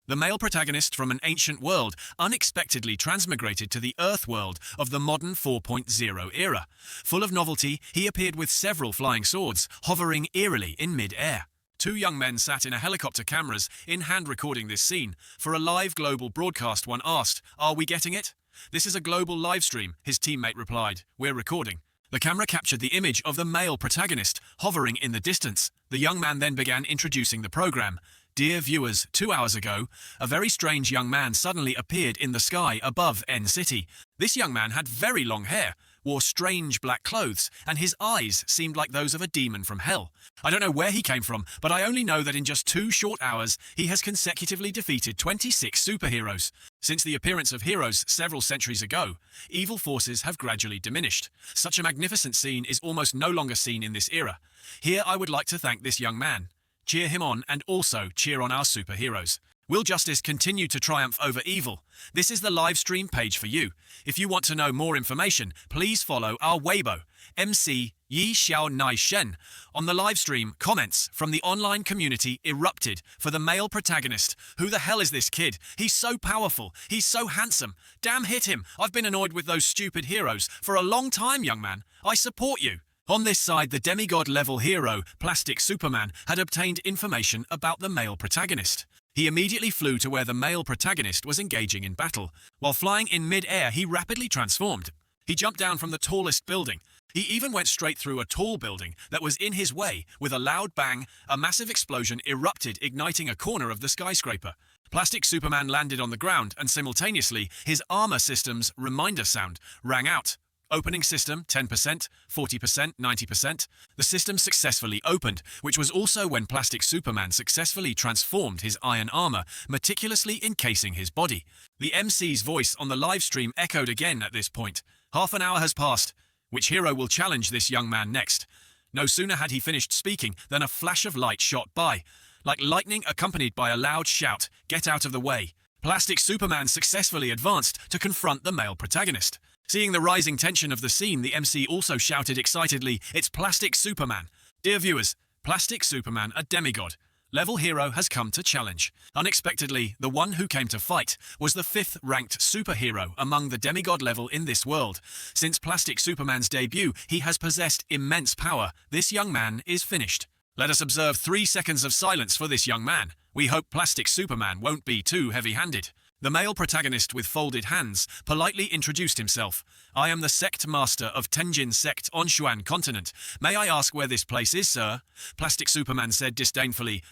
The male protagonist from an ancient world unexpectedly transmigrated to the Earth world of the modern 4.0 era. Full of novelty, he appeared with several flying swords, hovering eerily in mid-air. Two young men sat in a helicopter, cameras in hand, recording this scene. For a live global broadcast, one asked, "Are we getting it?" "This is a global live stream," his teammate replied. "We're recording." The camera captured the image of the male protagonist, hovering in the distance. The young man then began introducing the program. "Dear viewers, 2 hours ago, a very strange young man suddenly appeared in the sky above N City. This young man had very long hair, wore strange black clothes, and his eyes seemed like those of a demon from hell. I don't know where he came from, but I only know that in just 2 short hours, he has consecutively defeated 26 superheroes. Since the appearance of heroes several centuries ago, evil forces have gradually diminished. Such a magnificent scene is almost no longer seen in this era. Here I would like to thank this young man. Cheer him on and also cheer on our superheroes. Will justice continue to triumph over evil? This is the live stream page for you. If you want to know more information, please follow our Weibo, MC Yi Xiao Nai Shen. On the live stream, comments from the online community erupted for the male protagonist. "Who the hell is this kid? He's so powerful. He's so handsome. Damn, hit him. I've been annoyed with those stupid heroes for a long time, young man. I support you." On this side, the demigod-level hero, Plastic Superman, had obtained information about the male protagonist. He immediately flew to where the male protagonist was engaging in battle. While flying in mid-air, he rapidly transformed. He jumped down from the tallest building. He even went straight through a tall building that was in his way. With a loud bang, a massive explosion erupted, igniting a corner of the skyscraper. Plastic Superman landed on the ground, and simultaneously, his armor system's reminder sound rang out. Opening system 10%, 40%, 90%. The system successfully opened, which was also when Plastic Superman successfully transformed his iron armor, meticulously encasing his body. The MC's voice on the live stream echoed again at this point. Half an hour has passed. Which hero will challenge this young man next? No sooner had he finished speaking than a flash of light shot by. Like lightning accompanied by a loud shout, "Get out of the way." Plastic Superman successfully advanced to confront the male protagonist. Seeing the rising tension of the scene, the MC also shouted excitedly, "It's Plastic Superman." Dear viewers, Plastic Superman, a demigod level hero, has come to challenge. Unexpectedly, the one who came to fight was the 5th-ranked superhero among the demigod level in this world. Since Plastic Superman's debut, he has possessed immense power. This young man is finished. Let us observe 3 seconds of silence for this young man. We hope Plastic Superman won't be too heavy-handed. The male protagonist with folded hands politely introduced himself. "I am the sect master of Tenjin sect on Xuan continent. May I ask where this place is, sir?" Plastic Superman said disdainfully,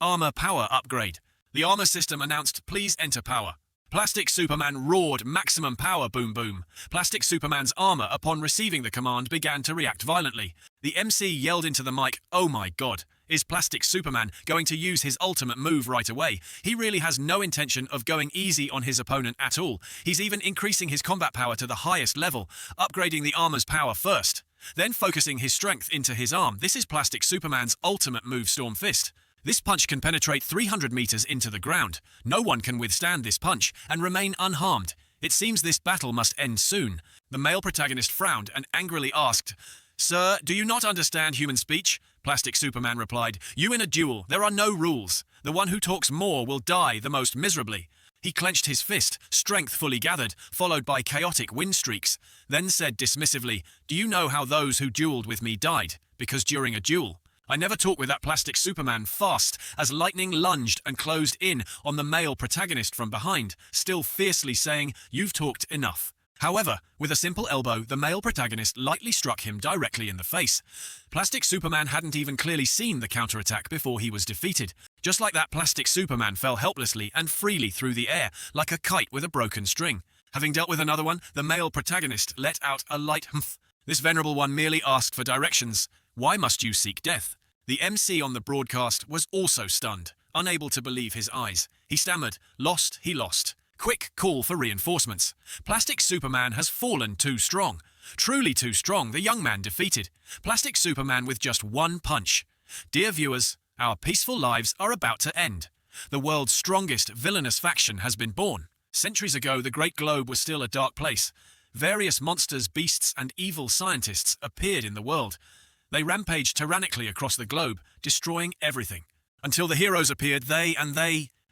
"Armor power upgrade." The armor system announced, "Please enter power." Plastic Superman roared, "Maximum power, boom boom." Plastic Superman's armor, upon receiving the command, began to react violently. The MC yelled into the mic, "Oh my god. Is Plastic Superman going to use his ultimate move right away? He really has no intention of going easy on his opponent at all. He's even increasing his combat power to the highest level, upgrading the armor's power first, then focusing his strength into his arm. This is Plastic Superman's ultimate move, Storm Fist. This punch can penetrate 300 meters into the ground. No one can withstand this punch and remain unharmed. It seems this battle must end soon. The male protagonist frowned and angrily asked, "Sir, do you not understand human speech?" Plastic Superman replied, "You in a duel, there are no rules. The one who talks more will die the most miserably." He clenched his fist, strength fully gathered, followed by chaotic wind streaks, then said dismissively, "Do you know how those who dueled with me died? Because during a duel, I never talk with that Plastic Superman fast as lightning lunged and closed in on the male protagonist from behind, still fiercely saying, "You've talked enough." However, with a simple elbow, the male protagonist lightly struck him directly in the face. Plastic Superman hadn't even clearly seen the counterattack before he was defeated. Just like that, Plastic Superman fell helplessly and freely through the air, like a kite with a broken string. Having dealt with another one, the male protagonist let out a light humph. This venerable one merely asked for directions. "Why must you seek death?" The MC on the broadcast was also stunned, unable to believe his eyes. He stammered, "Lost, he lost. Quick call for reinforcements. Plastic Superman has fallen too strong. Truly too strong, the young man defeated. Plastic Superman with just one punch. Dear viewers, our peaceful lives are about to end. The world's strongest villainous faction has been born. Centuries ago, the Great Globe was still a dark place. Various monsters, beasts, and evil scientists appeared in the world. They rampaged tyrannically across the globe, destroying everything. Until the heroes appeared, they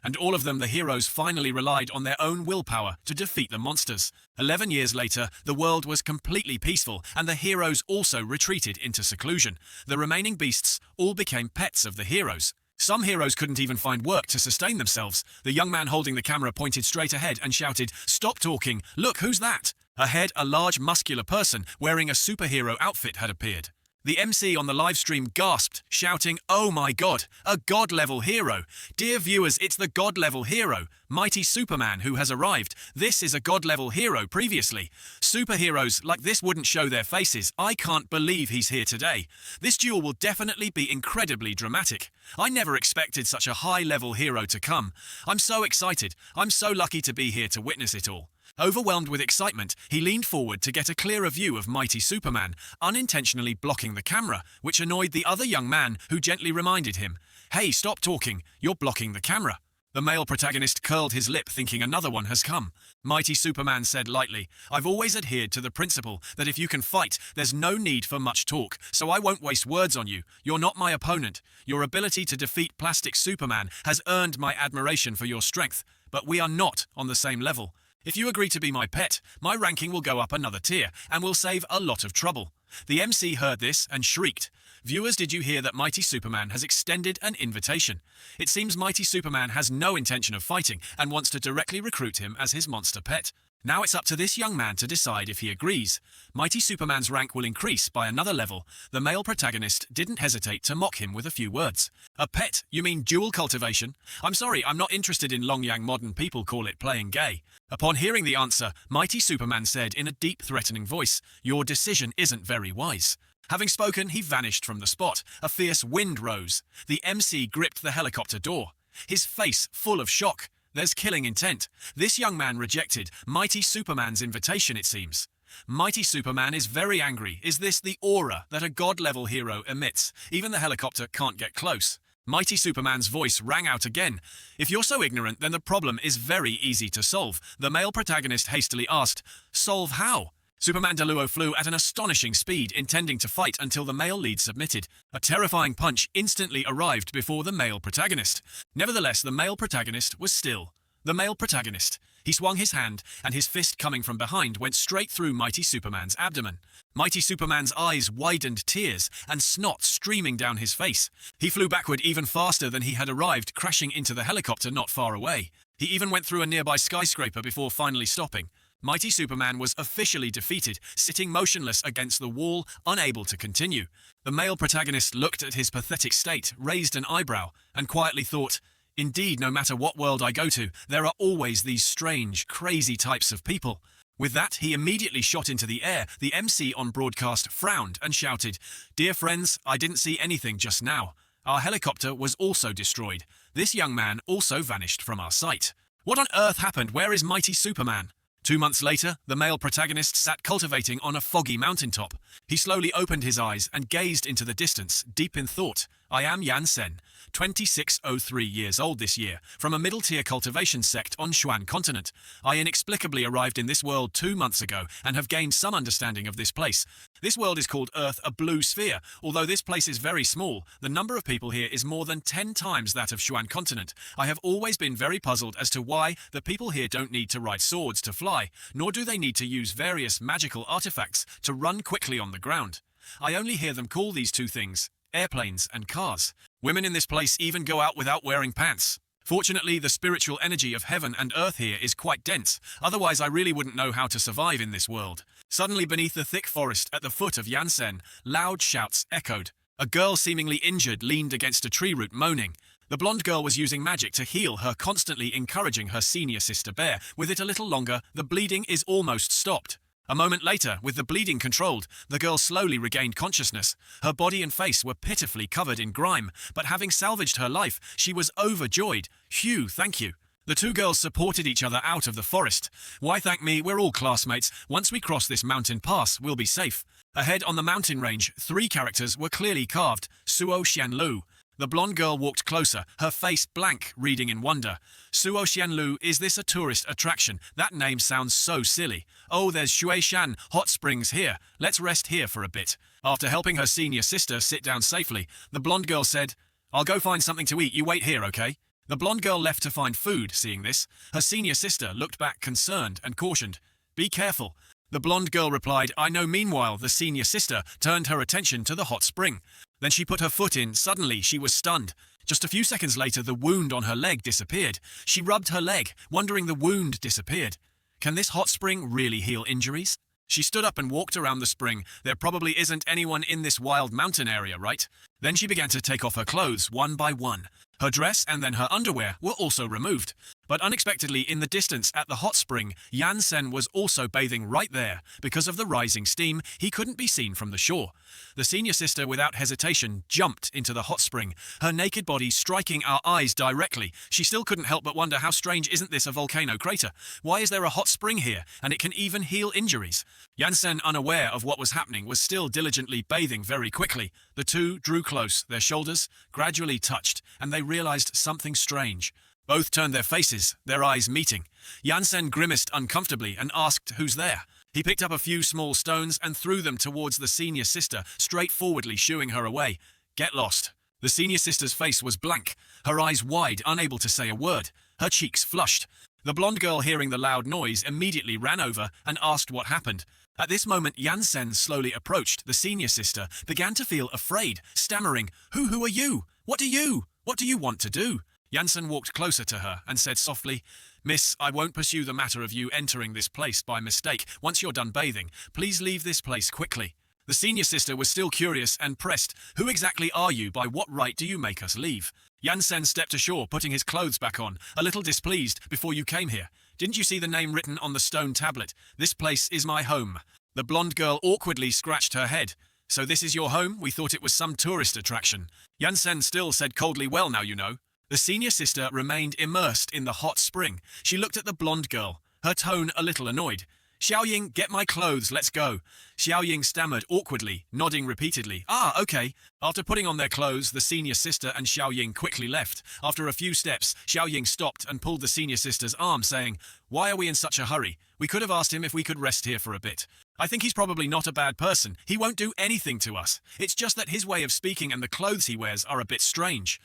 And all of them, the heroes, finally relied on their own willpower to defeat the monsters. 11 years later, the world was completely peaceful, and the heroes also retreated into seclusion. The remaining beasts all became pets of the heroes. Some heroes couldn't even find work to sustain themselves. The young man holding the camera pointed straight ahead and shouted, "Stop talking! Look, who's that?" Ahead, a large muscular person wearing a superhero outfit had appeared. The MC on the live stream gasped, shouting, "Oh my god, a god-level hero! Dear viewers, it's the god-level hero, Mighty Superman, who has arrived. This is a god-level hero previously. Superheroes like this wouldn't show their faces. I can't believe he's here today. This duel will definitely be incredibly dramatic. I never expected such a high-level hero to come. I'm so excited. I'm so lucky to be here to witness it all." Overwhelmed with excitement, he leaned forward to get a clearer view of Mighty Superman, unintentionally blocking the camera, which annoyed the other young man, who gently reminded him, "Hey, stop talking, you're blocking the camera." The male protagonist curled his lip, thinking another one has come. Mighty Superman said lightly, "I've always adhered to the principle that if you can fight, there's no need for much talk, so I won't waste words on you. You're not my opponent. Your ability to defeat Plastic Superman has earned my admiration for your strength, but we are not on the same level. If you agree to be my pet, my ranking will go up another tier, and will save a lot of trouble." The MC heard this and shrieked. Viewers, did you hear that Mighty Superman has extended an invitation? It seems Mighty Superman has no intention of fighting and wants to directly recruit him as his monster pet. Now it's up to this young man to decide if he agrees. Mighty Superman's rank will increase by another level. The male protagonist didn't hesitate to mock him with a few words. "A pet? You mean dual cultivation? I'm sorry, I'm not interested in Longyang. Modern people call it playing gay." Upon hearing the answer, Mighty Superman said in a deep, threatening voice, "Your decision isn't very wise." Having spoken, he vanished from the spot. A fierce wind rose. The MC gripped the helicopter door, his face full of shock. There's killing intent. This young man rejected Mighty Superman's invitation, it seems. Mighty Superman is very angry. Is this the aura that a god-level hero emits? Even the helicopter can't get close. Mighty Superman's voice rang out again. "If you're so ignorant, then the problem is very easy to solve." The male protagonist hastily asked, "Solve how?" Superman Deluo flew at an astonishing speed, intending to fight until the male lead submitted. A terrifying punch instantly arrived before the male protagonist. Nevertheless, the male protagonist was still the male protagonist. He swung his hand, and his fist coming from behind went straight through Mighty Superman's abdomen. Mighty Superman's eyes widened, tears and snot streaming down his face. He flew backward even faster than he had arrived, crashing into the helicopter not far away. He even went through a nearby skyscraper before finally stopping. Mighty Superman was officially defeated, sitting motionless against the wall, unable to continue. The male protagonist looked at his pathetic state, raised an eyebrow, and quietly thought, "Indeed, no matter what world I go to, there are always these strange, crazy types of people." With that, he immediately shot into the air. The MC on broadcast frowned and shouted, "Dear friends, I didn't see anything just now. Our helicopter was also destroyed. This young man also vanished from our sight. What on earth happened? Where is Mighty Superman?" 2 months later, the male protagonist sat cultivating on a foggy mountaintop. He slowly opened his eyes and gazed into the distance, deep in thought. "I am Yan Sen, 2603 years old this year, from a middle-tier cultivation sect on Xuan continent. I inexplicably arrived in this world 2 months ago and have gained some understanding of this place. This world is called Earth, a blue sphere. Although this place is very small, the number of people here is more than 10 times that of Xuan continent. I have always been very puzzled as to why the people here don't need to ride swords to fly, nor do they need to use various magical artifacts to run quickly on the ground. I only hear them call these two things airplanes and cars. Women in this place even go out without wearing pants. Fortunately, the spiritual energy of heaven and earth here is quite dense, otherwise I really wouldn't know how to survive in this world." Suddenly, beneath the thick forest at the foot of Yansen, loud shouts echoed. A girl seemingly injured leaned against a tree root moaning. The blonde girl was using magic to heal her, constantly encouraging her senior sister bear. "With it a little longer, the bleeding is almost stopped." A moment later, with the bleeding controlled, the girl slowly regained consciousness. Her body and face were pitifully covered in grime, but having salvaged her life, she was overjoyed. "Phew, thank you." The two girls supported each other out of the forest. "Why thank me? We're all classmates. Once we cross this mountain pass, we'll be safe." Ahead on the mountain range, 3 characters were clearly carved. Suo Xianlu. The blonde girl walked closer, her face blank, reading in wonder. "Suo Xianlu, is this a tourist attraction? That name sounds so silly. Oh, there's Shueishan hot springs here. Let's rest here for a bit." After helping her senior sister sit down safely, the blonde girl said, "I'll go find something to eat. You wait here, okay?" The blonde girl left to find food, seeing this. Her senior sister looked back concerned and cautioned, "Be careful." The blonde girl replied, "I know." Meanwhile, the senior sister turned her attention to the hot spring. Then she put her foot in. Suddenly, she was stunned. Just a few seconds later, the wound on her leg disappeared. She rubbed her leg, wondering the wound disappeared. Can this hot spring really heal injuries? She stood up and walked around the spring. There probably isn't anyone in this wild mountain area, right? Then she began to take off her clothes one by one. Her dress and then her underwear were also removed. But unexpectedly, in the distance at the hot spring, Yansen was also bathing right there. Because of the rising steam, he couldn't be seen from the shore. The senior sister, without hesitation, jumped into the hot spring, her naked body striking our eyes directly. She still couldn't help but wonder, how strange, isn't this a volcano crater? Why is there a hot spring here, and it can even heal injuries? Yansen, unaware of what was happening, was still diligently bathing very quickly. The two drew close, their shoulders gradually touched, and they realized something strange. Both turned their faces, their eyes meeting. Yansen grimaced uncomfortably and asked, "Who's there?" He picked up a few small stones and threw them towards the senior sister, straightforwardly shooing her away. "Get lost." The senior sister's face was blank, her eyes wide, unable to say a word. Her cheeks flushed. The blonde girl, hearing the loud noise, immediately ran over and asked what happened. At this moment, Yansen slowly approached. The senior sister began to feel afraid, stammering, Who are you? What do you want to do?" Yansen walked closer to her and said softly, "Miss, I won't pursue the matter of you entering this place by mistake. Once you're done bathing, please leave this place quickly." The senior sister was still curious and pressed, "Who exactly are you? By what right do you make us leave?" Yansen stepped ashore, putting his clothes back on, a little displeased. "Before you came here, didn't you see the name written on the stone tablet? This place is my home." The blonde girl awkwardly scratched her head. "So this is your home? We thought it was some tourist attraction." Yansen still said coldly, "Well, now you know." The senior sister remained immersed in the hot spring. She looked at the blonde girl, her tone a little annoyed. "Xiaoying, get my clothes, let's go." Xiaoying stammered awkwardly, nodding repeatedly. "Ah, okay." After putting on their clothes, the senior sister and Xiaoying quickly left. After a few steps, Xiaoying stopped and pulled the senior sister's arm, saying, "Why are we in such a hurry? We could have asked him if we could rest here for a bit. I think he's probably not a bad person. He won't do anything to us. It's just that his way of speaking and the clothes he wears are a bit strange."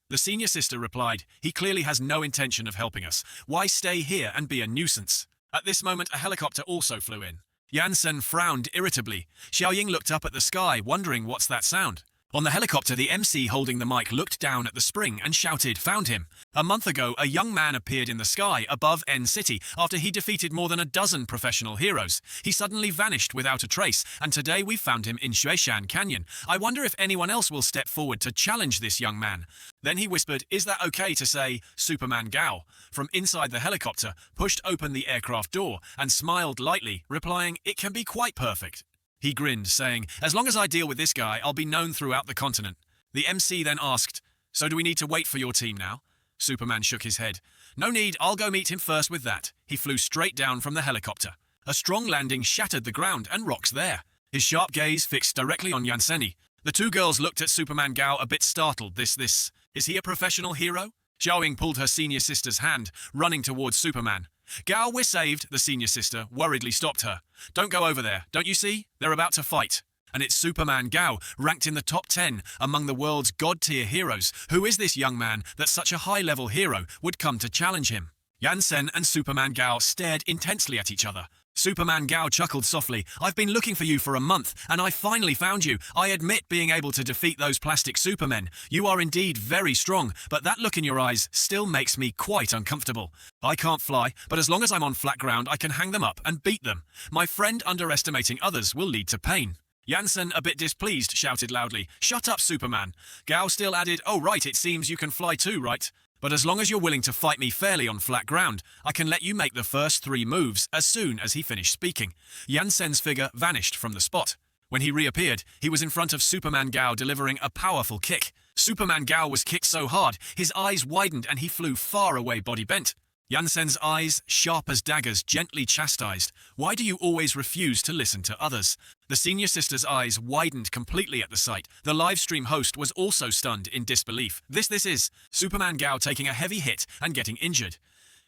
The senior sister replied, "He clearly has no intention of helping us. Why stay here and be a nuisance?" At this moment, a helicopter also flew in. Yansen frowned irritably. Xiaoying looked up at the sky, wondering what's that sound. On the helicopter, the MC holding the mic looked down at the spring and shouted, "Found him." A month ago, a young man appeared in the sky above N City after he defeated more than a dozen professional heroes. He suddenly vanished without a trace, and today we found him in Xueshan Canyon. I wonder if anyone else will step forward to challenge this young man. Then he whispered, "Is that okay to say, Superman Gao?" From inside the helicopter, pushed open the aircraft door and smiled lightly, replying, "It can be quite perfect." He grinned, saying, "As long as I deal with this guy, I'll be known throughout the continent." The MC then asked, "So do we need to wait for your team now?" Superman shook his head. "No need, I'll go meet him first with that." He flew straight down from the helicopter. A strong landing shattered the ground and rocks there. His sharp gaze fixed directly on Yanseni. The two girls looked at Superman Gao a bit startled. Is he a professional hero? Xiaoying pulled her senior sister's hand, running towards Superman. "Gao, we're saved," the senior sister worriedly stopped her. "Don't go over there, don't you see? They're about to fight." And it's Superman Gao, ranked in the top 10 among the world's god-tier heroes. Who is this young man that such a high-level hero would come to challenge him? Yansen and Superman Gao stared intensely at each other. Superman Gao chuckled softly. "I've been looking for you for a month, and I finally found you. I admit being able to defeat those plastic supermen. You are indeed very strong, but that look in your eyes still makes me quite uncomfortable. I can't fly, but as long as I'm on flat ground, I can hang them up and beat them. My friend underestimating others will lead to pain." Yansen, a bit displeased, shouted loudly, "Shut up, Superman." Gao still added, "Oh right, it seems you can fly too, right? But as long as you're willing to fight me fairly on flat ground, I can let you make the first 3 moves." As soon as he finished speaking, Yansen's figure vanished from the spot. When he reappeared, he was in front of Superman Gao delivering a powerful kick. Superman Gao was kicked so hard, his eyes widened and he flew far away, body bent. Yansen's eyes, sharp as daggers, gently chastised. "Why do you always refuse to listen to others?" The senior sister's eyes widened completely at the sight. The livestream host was also stunned in disbelief. This is Superman Gao taking a heavy hit and getting injured.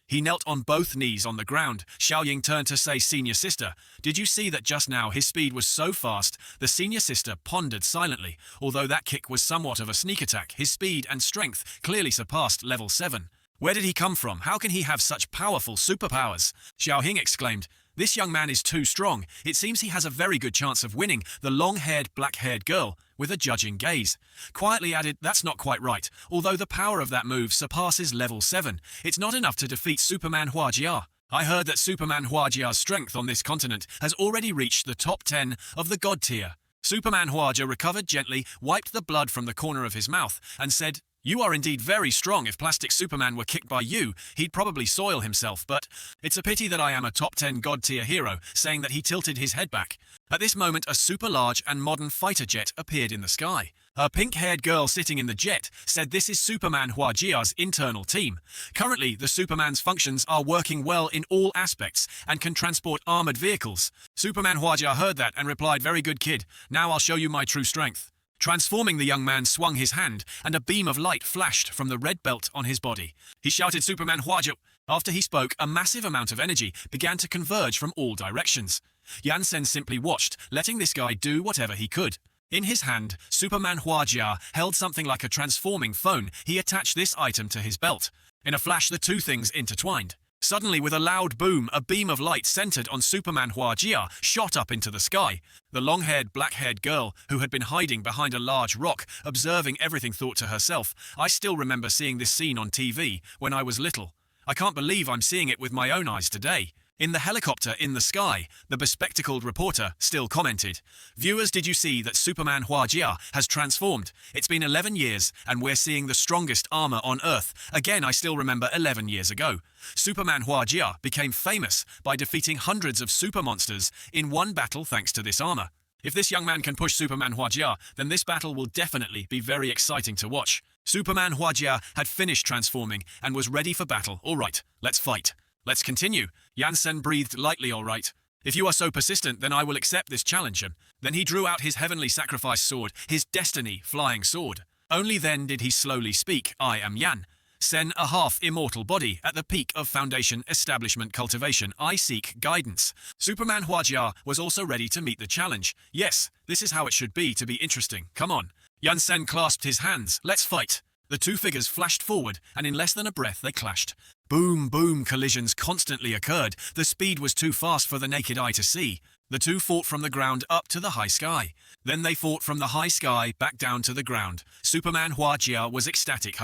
He knelt on both knees on the ground. Xiaoying turned to say, "Senior sister, did you see that just now his speed was so fast?" The senior sister pondered silently. Although that kick was somewhat of a sneak attack, his speed and strength clearly surpassed level 7. "Where did he come from? How can he have such powerful superpowers?" Xiaoying exclaimed. "This young man is too strong. It seems he has a very good chance of winning." The long-haired, black-haired girl, with a judging gaze, quietly added, "That's not quite right. Although the power of that move surpasses level 7, it's not enough to defeat Superman Huajia. I heard that Superman Huajia's strength on this continent has already reached the top 10 of the god tier." Superman Huajia recovered gently, wiped the blood from the corner of his mouth, and said, "You are indeed very strong. If Plastic Superman were kicked by you, he'd probably soil himself, but it's a pity that I am a top 10 god-tier hero," saying that he tilted his head back. At this moment, a super-large and modern fighter jet appeared in the sky. A pink-haired girl sitting in the jet said this is Superman Huajia's internal team. Currently, the Superman's functions are working well in all aspects and can transport armored vehicles. Superman Huajia heard that and replied, "Very good, kid. Now I'll show you my true strength." Transforming, the young man swung his hand, and a beam of light flashed from the red belt on his body. He shouted, "Superman Huajia!" After he spoke, a massive amount of energy began to converge from all directions. Yansen simply watched, letting this guy do whatever he could. In his hand, Superman Huajia held something like a transforming phone. He attached this item to his belt. In a flash, the two things intertwined. Suddenly, with a loud boom, a beam of light centered on Superman Huajia shot up into the sky. The long-haired, black-haired girl, who had been hiding behind a large rock, observing everything, thought to herself, "I still remember seeing this scene on TV when I was little. I can't believe I'm seeing it with my own eyes today." In the helicopter in the sky, the bespectacled reporter still commented, "Viewers, did you see that Superman Huajia has transformed? It's been 11 years, and we're seeing the strongest armor on Earth. Again, I still remember 11 years ago. Superman Huajia became famous by defeating hundreds of super monsters in one battle thanks to this armor. If this young man can push Superman Huajia, then this battle will definitely be very exciting to watch." Superman Huajia had finished transforming and was ready for battle. "All right, let's fight. Let's continue." Yansen breathed lightly. "All right. If you are so persistent, then I will accept this challenge." Then he drew out his heavenly sacrifice sword, his destiny flying sword. Only then did he slowly speak, "I am Yan Sen, a half-immortal body at the peak of foundation establishment cultivation. I seek guidance." Superman Huajia was also ready to meet the challenge. "Yes, this is how it should be to be interesting. Come on." Yansen clasped his hands. "Let's fight." The two figures flashed forward, and in less than a breath they clashed. Boom, boom, collisions constantly occurred. The speed was too fast for the naked eye to see. The two fought from the ground up to the high sky. Then they fought from the high sky back down to the ground. Superman Huajia was ecstatic.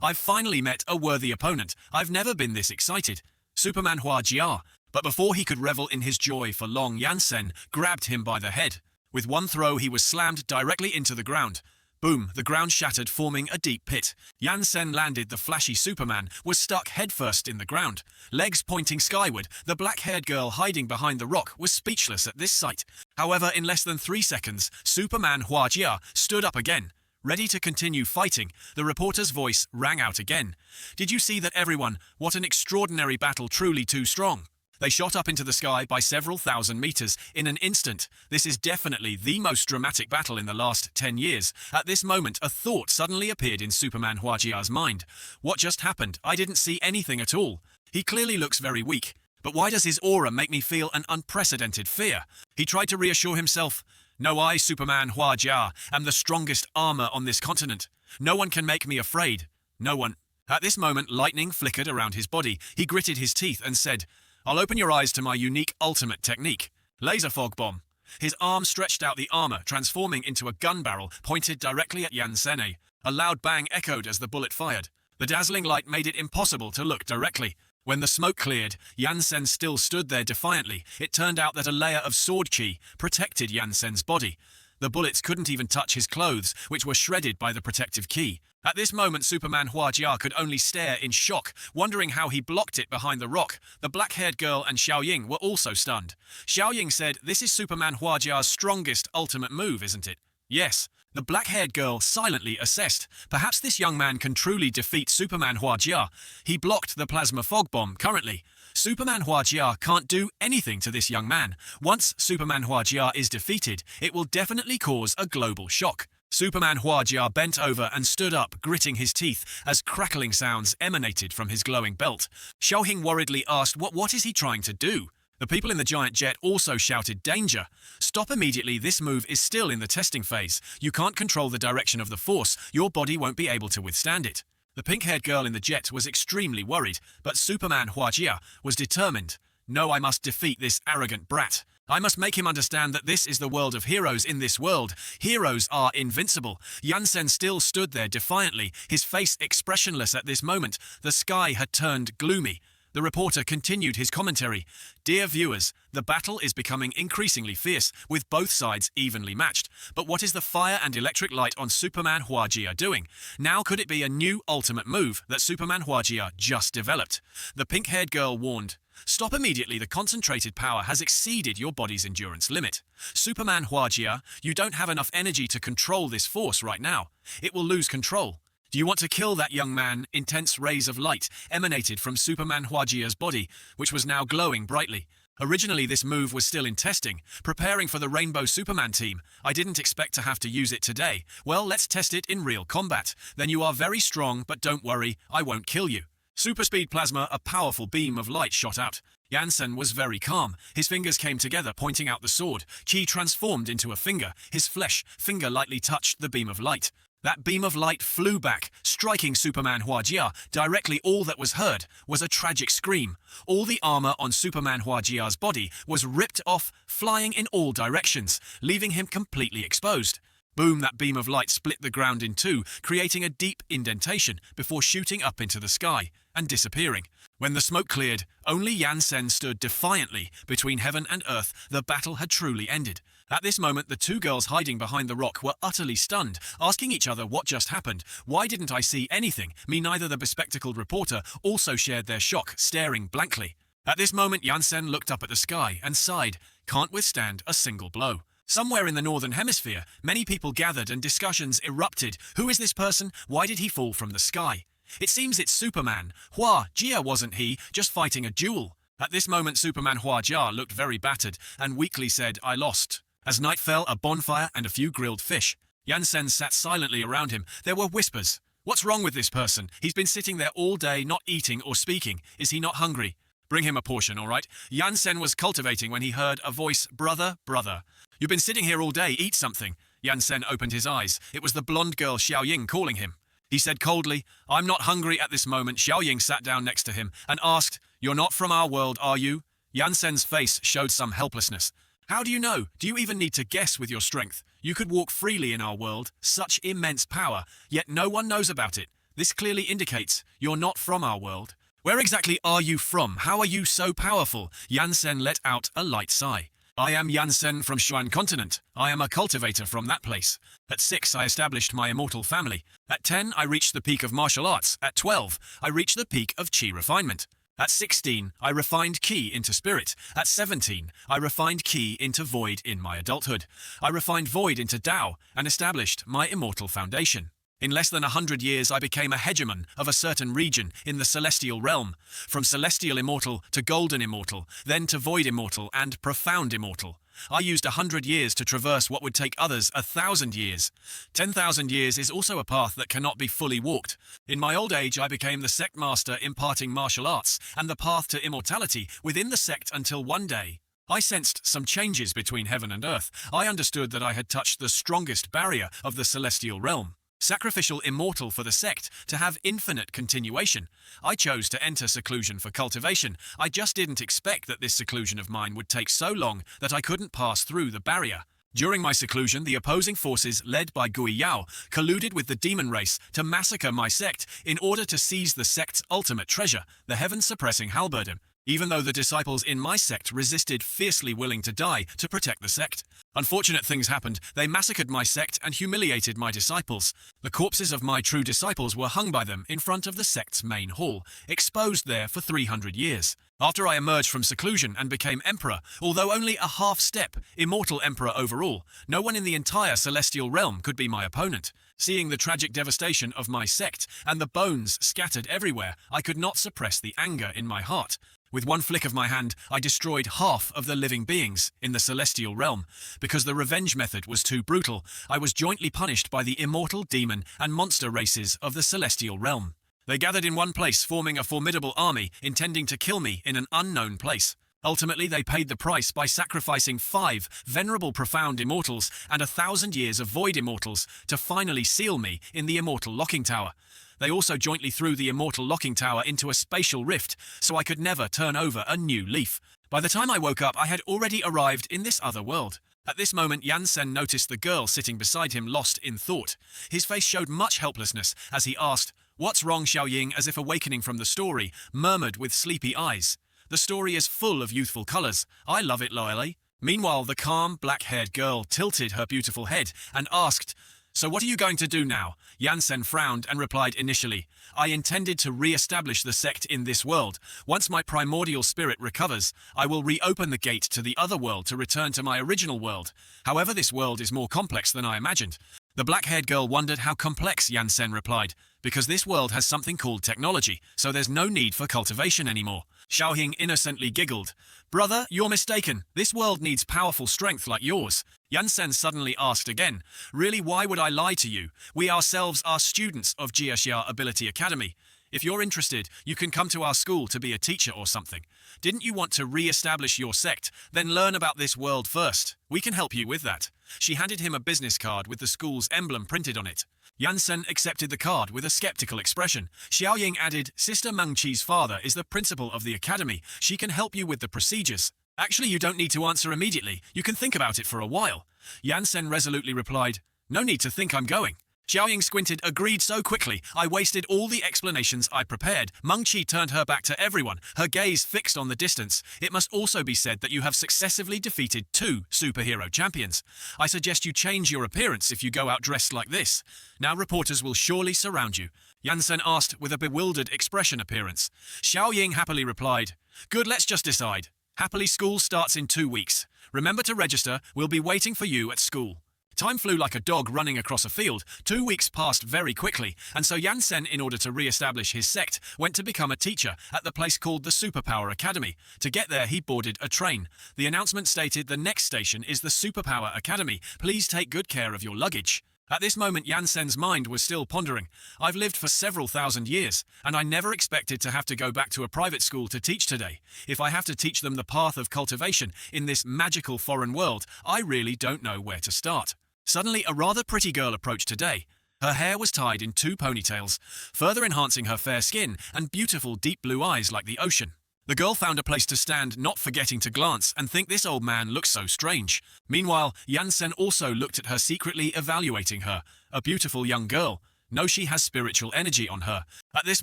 "I've finally met a worthy opponent. I've never been this excited." Superman Huajia. But before he could revel in his joy for long, Yansen grabbed him by the head. With one throw, he was slammed directly into the ground. Boom, the ground shattered, forming a deep pit. Yansen landed. The flashy Superman was stuck headfirst in the ground, legs pointing skyward. The black-haired girl hiding behind the rock was speechless at this sight. However, in less than 3 seconds, Superman Huajia stood up again, ready to continue fighting. The reporter's voice rang out again. "Did you see that, everyone? What an extraordinary battle, truly too strong." They shot up into the sky by several thousand meters in an instant. This is definitely the most dramatic battle in the last 10 years. At this moment, a thought suddenly appeared in Superman Huajia's mind. "What just happened? I didn't see anything at all. He clearly looks very weak. But why does his aura make me feel an unprecedented fear?" He tried to reassure himself. "No, I, Superman Huajia, am the strongest armor on this continent. No one can make me afraid. No one." At this moment, lightning flickered around his body. He gritted his teeth and said, "I'll open your eyes to my unique ultimate technique. Laser fog bomb." His arm stretched out the armor, transforming into a gun barrel pointed directly at Yansene. A loud bang echoed as the bullet fired. The dazzling light made it impossible to look directly. When the smoke cleared, Yansen still stood there defiantly. It turned out that a layer of sword chi protected Yansen's body. The bullets couldn't even touch his clothes, which were shredded by the protective ki. At this moment, Superman Huajia could only stare in shock, wondering how he blocked it behind the rock. The black-haired girl and Xiaoying were also stunned. Xiaoying said, "This is Superman Huajia's strongest ultimate move, isn't it?" "Yes." The black-haired girl silently assessed. "Perhaps this young man can truly defeat Superman Huajia. He blocked the plasma fog bomb currently. Superman Huajia can't do anything to this young man. Once Superman Huajia is defeated, it will definitely cause a global shock." Superman Huajia bent over and stood up, gritting his teeth as crackling sounds emanated from his glowing belt. Xiaoying worriedly asked, What is he trying to do? The people in the giant jet also shouted, Danger! Stop immediately, this move is still in the testing phase. You can't control the direction of the force, your body won't be able to withstand it. The pink-haired girl in the jet was extremely worried, but Superman Huajia was determined. No, I must defeat this arrogant brat. I must make him understand that this is the world of heroes. In this world, heroes are invincible. Yansen still stood there defiantly, his face expressionless at this moment. The sky had turned gloomy. The reporter continued his commentary. Dear viewers, the battle is becoming increasingly fierce, with both sides evenly matched. But what is the fire and electric light on Superman Huajia doing? Now could it be a new ultimate move that Superman Huajia just developed? The pink-haired girl warned. Stop immediately, the concentrated power has exceeded your body's endurance limit. Superman Huajia, you don't have enough energy to control this force right now. It will lose control. Do you want to kill that young man? Intense rays of light emanated from Superman Huajia's body, which was now glowing brightly. Originally, this move was still in testing, preparing for the Rainbow Superman team. I didn't expect to have to use it today. Well, let's test it in real combat. Then you are very strong, but don't worry, I won't kill you. Superspeed plasma, a powerful beam of light shot out. Yansen was very calm. His fingers came together, pointing out the sword. Qi transformed into a finger. His finger lightly touched the beam of light. That beam of light flew back, striking Superman Huajia. Directly, all that was heard was a tragic scream. All the armor on Superman Huajia's body was ripped off, flying in all directions, leaving him completely exposed. Boom, that beam of light split the ground in two, creating a deep indentation before shooting up into the sky and disappearing. When the smoke cleared, only Yansen stood defiantly between heaven and earth. The battle had truly ended. At this moment, the two girls hiding behind the rock were utterly stunned, asking each other what just happened. Why didn't I see anything? Me neither. The bespectacled reporter also shared their shock, staring blankly. At this moment, Yansen looked up at the sky and sighed. Can't withstand a single blow. Somewhere in the northern hemisphere, many people gathered and discussions erupted. Who is this person? Why did he fall from the sky? It seems it's Superman. Huajia, wasn't he? Just fighting a duel. At this moment, Superman Huajia looked very battered and weakly said, I lost. As night fell, a bonfire and a few grilled fish. Yansen sat silently around him. There were whispers. What's wrong with this person? He's been sitting there all day, not eating or speaking. Is he not hungry? Bring him a portion, all right? Yansen was cultivating when he heard a voice, Brother, brother. You've been sitting here all day, eat something. Yansen opened his eyes. It was the blonde girl Xiaoying calling him. He said coldly, I'm not hungry at this moment. Xiaoying sat down next to him and asked, You're not from our world, are you? Yansen's face showed some helplessness. How do you know? Do you even need to guess with your strength? You could walk freely in our world, such immense power, yet no one knows about it. This clearly indicates you're not from our world. Where exactly are you from? How are you so powerful? Yansen let out a light sigh. I am Yansen from Xuan continent. I am a cultivator from that place. At 6, I established my immortal family. At 10, I reached the peak of martial arts. At 12, I reached the peak of Qi refinement. At 16, I refined Qi into spirit. At 17, I refined Qi into void in my adulthood. I refined void into Tao and established my immortal foundation. In less than 100 years, I became a hegemon of a certain region in the celestial realm, from celestial immortal to golden immortal, then to void immortal and profound immortal. I used 100 years to traverse what would take others 1,000 years. 10,000 years is also a path that cannot be fully walked. In my old age, I became the sect master imparting martial arts and the path to immortality within the sect until one day I sensed some changes between heaven and earth. I understood that I had touched the strongest barrier of the celestial realm. Sacrificial immortal for the sect, to have infinite continuation. I chose to enter seclusion for cultivation. I just didn't expect that this seclusion of mine would take so long that I couldn't pass through the barrier. During my seclusion, the opposing forces, led by Gui Yao, colluded with the demon race to massacre my sect in order to seize the sect's ultimate treasure, the heaven-suppressing halberdin. Even though the disciples in my sect resisted, fiercely willing to die to protect the sect. Unfortunate things happened. They massacred my sect and humiliated my disciples. The corpses of my true disciples were hung by them in front of the sect's main hall, exposed there for 300 years. After I emerged from seclusion and became emperor, although only a half-step, immortal emperor overall, no one in the entire celestial realm could be my opponent. Seeing the tragic devastation of my sect and the bones scattered everywhere, I could not suppress the anger in my heart. With one flick of my hand, I destroyed half of the living beings in the celestial realm. Because the revenge method was too brutal, I was jointly punished by the immortal demon and monster races of the celestial realm. They gathered in one place, forming a formidable army, intending to kill me in an unknown place. Ultimately, they paid the price by sacrificing 5 venerable profound immortals and 1,000 years of void immortals to finally seal me in the immortal locking tower. They also jointly threw the immortal locking tower into a spatial rift, so I could never turn over a new leaf. By the time I woke up, I had already arrived in this other world. At this moment, Yansen noticed the girl sitting beside him, lost in thought. His face showed much helplessness as he asked, "What's wrong?" Xiaoying, as if awakening from the story, murmured with sleepy eyes. "The story is full of youthful colors. I love it, loyally." Meanwhile, the calm, black-haired girl tilted her beautiful head and asked, "So what are you going to do now?" Yansen frowned and replied initially, "I intended to re-establish the sect in this world. Once my primordial spirit recovers, I will reopen the gate to the other world to return to my original world. However, this world is more complex than I imagined." The black-haired girl wondered how complex. Yansen replied, "Because this world has something called technology, so there's no need for cultivation anymore." Xiaoying innocently giggled. "Brother, you're mistaken. This world needs powerful strength like yours." Yansen suddenly asked again, "Really, why would I lie to you? We ourselves are students of Jiexia Ability Academy. If you're interested, you can come to our school to be a teacher or something. Didn't you want to re-establish your sect, then learn about this world first? We can help you with that." She handed him a business card with the school's emblem printed on it. Yansen accepted the card with a skeptical expression. Xiaoying added, "Sister Mengqi's father is the principal of the academy. She can help you with the procedures." "Actually, you don't need to answer immediately. You can think about it for a while." Yansen resolutely replied, "No need to think, I'm going." Xiaoying squinted, agreed so quickly, I wasted all the explanations I prepared. Mengqi turned her back to everyone, her gaze fixed on the distance. "It must also be said that you have successively defeated 2 superhero champions. I suggest you change your appearance if you go out dressed like this. Now reporters will surely surround you." Yansen asked with a bewildered expression appearance. Xiaoying happily replied, "Good, let's just decide. Happily, school starts in 2 weeks. Remember to register, we'll be waiting for you at school." Time flew like a dog running across a field. 2 weeks passed very quickly, and so Yansen, in order to re-establish his sect, went to become a teacher at the place called the Superpower Academy. To get there, he boarded a train. The announcement stated, "The next station is the Superpower Academy. Please take good care of your luggage." At this moment, Yansen's mind was still pondering. "I've lived for several thousand years, and I never expected to have to go back to a private school to teach today. If I have to teach them the path of cultivation in this magical foreign world, I really don't know where to start." Suddenly, a rather pretty girl approached today. Her hair was tied in 2 ponytails, further enhancing her fair skin and beautiful deep blue eyes like the ocean. The girl found a place to stand, not forgetting to glance and think this old man looks so strange. Meanwhile, Yansen also looked at her, secretly evaluating her. A beautiful young girl. No, she has spiritual energy on her. At this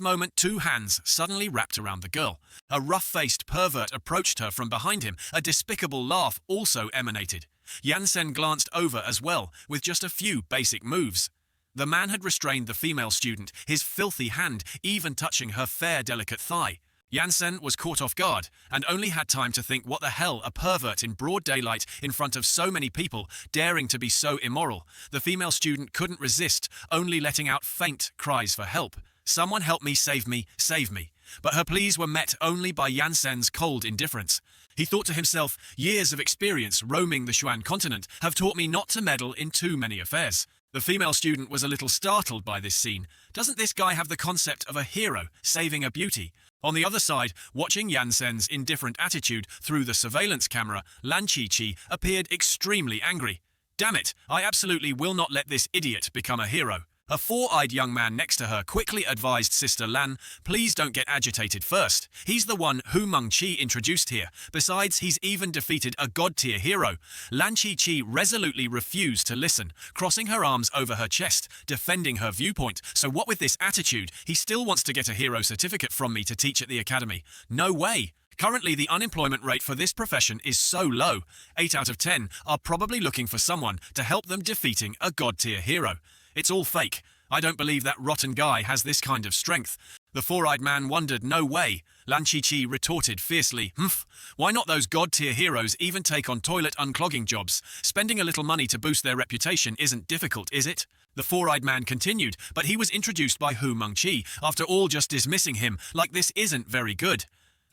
moment, 2 hands suddenly wrapped around the girl. A rough-faced pervert approached her from behind him. A despicable laugh also emanated. Yansen glanced over as well, with just a few basic moves. The man had restrained the female student, his filthy hand even touching her fair, delicate thigh. Yansen was caught off guard, and only had time to think, what the hell, a pervert in broad daylight in front of so many people, daring to be so immoral. The female student couldn't resist, only letting out faint cries for help. "Someone help me, save me, save me." But her pleas were met only by Yansen's cold indifference. He thought to himself, years of experience roaming the Xuan continent have taught me not to meddle in too many affairs. The female student was a little startled by this scene. Doesn't this guy have the concept of a hero saving a beauty? On the other side, watching Yansen's indifferent attitude through the surveillance camera, Lan Chi appeared extremely angry. "Damn it, I absolutely will not let this idiot become a hero." A 4-eyed young man next to her quickly advised Sister Lan, "Please don't get agitated first. He's the one who Mengqi introduced here. Besides, he's even defeated a god-tier hero." Lan Chi resolutely refused to listen, crossing her arms over her chest, defending her viewpoint. "So what with this attitude, he still wants to get a hero certificate from me to teach at the academy? No way. Currently, the unemployment rate for this profession is so low. 8 out of 10 are probably looking for someone to help them defeating a god-tier hero. It's all fake. I don't believe that rotten guy has this kind of strength." The 4-eyed man wondered. "No way." Lan Chi retorted fiercely, "Humph. Why not those god-tier heroes even take on toilet unclogging jobs? Spending a little money to boost their reputation isn't difficult, is it?" The 4-eyed man continued, "But he was introduced by Hu Mengqi. After all, just dismissing him like this isn't very good."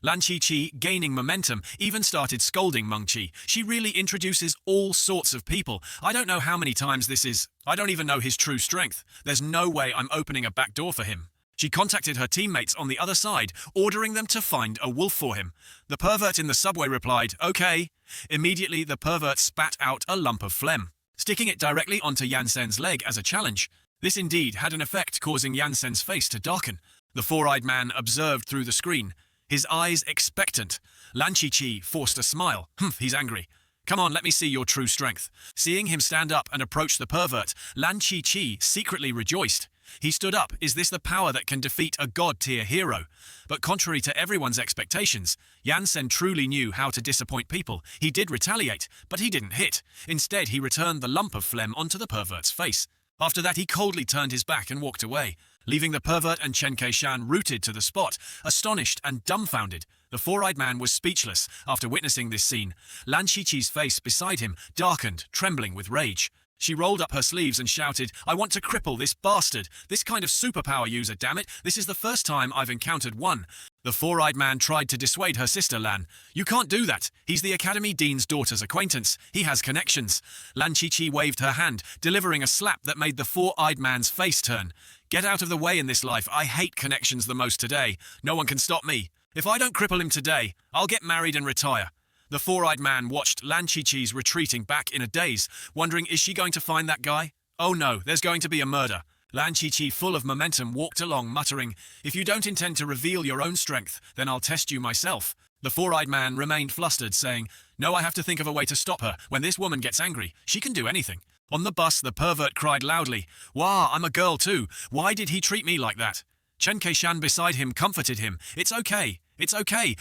Lan Chi, gaining momentum, even started scolding Meng Qi. She really introduces all sorts of people. I don't know how many times this is. I don't even know his true strength. There's no way I'm opening a back door for him. She contacted her teammates on the other side, ordering them to find a wolf for him. The pervert in the subway replied, "Okay." Immediately, the pervert spat out a lump of phlegm, sticking it directly onto Yansen's leg as a challenge. This indeed had an effect, causing Yansen's face to darken. The four-eyed man observed through the screen, his eyes expectant. Lan Chi forced a smile. He's angry. "Come on, let me see your true strength." Seeing him stand up and approach the pervert, Lan Chi secretly rejoiced. He stood up. Is this the power that can defeat a god-tier hero? But contrary to everyone's expectations, Yansen truly knew how to disappoint people. He did retaliate, but he didn't hit. Instead, he returned the lump of phlegm onto the pervert's face. After that, he coldly turned his back and walked away, leaving the pervert and Chen Keishan rooted to the spot, astonished and dumbfounded. The four-eyed man was speechless after witnessing this scene. Lan Chi's face beside him darkened, trembling with rage. She rolled up her sleeves and shouted, "I want to cripple this bastard, this kind of superpower user, damn it. This is the first time I've encountered one." The four-eyed man tried to dissuade her sister Lan. "You can't do that. He's the Academy Dean's daughter's acquaintance. He has connections." Lan Chi waved her hand, delivering a slap that made the four-eyed man's face turn. "Get out of the way in this life. I hate connections the most today. No one can stop me. If I don't cripple him today, I'll get married and retire." The four-eyed man watched Lan Chi's retreating back in a daze, wondering, is she going to find that guy? Oh no, there's going to be a murder. Lan Chi, full of momentum, walked along, muttering, "If you don't intend to reveal your own strength, then I'll test you myself." The four-eyed man remained flustered, saying, "No, I have to think of a way to stop her. When this woman gets angry, she can do anything." On the bus, the pervert cried loudly, "Wah, I'm a girl too. Why did he treat me like that?" Chen Keishan beside him comforted him. It's okay,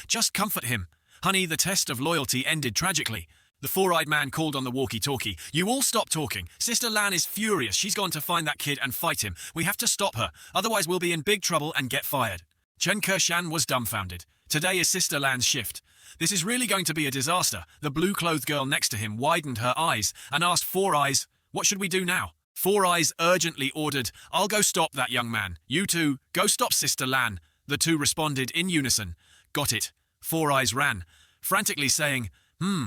just comfort him." "Honey, the test of loyalty ended tragically." The four-eyed man called on the walkie-talkie. "You all stop talking. Sister Lan is furious. She's gone to find that kid and fight him. We have to stop her, otherwise we'll be in big trouble and get fired." Chen Kershan was dumbfounded. Today is Sister Lan's shift. This is really going to be a disaster. The blue-clothed girl next to him widened her eyes and asked Four Eyes, "What should we do now?" Four Eyes urgently ordered, "I'll go stop that young man. You two, go stop Sister Lan." The two responded in unison. "Got it." Four Eyes ran, frantically saying,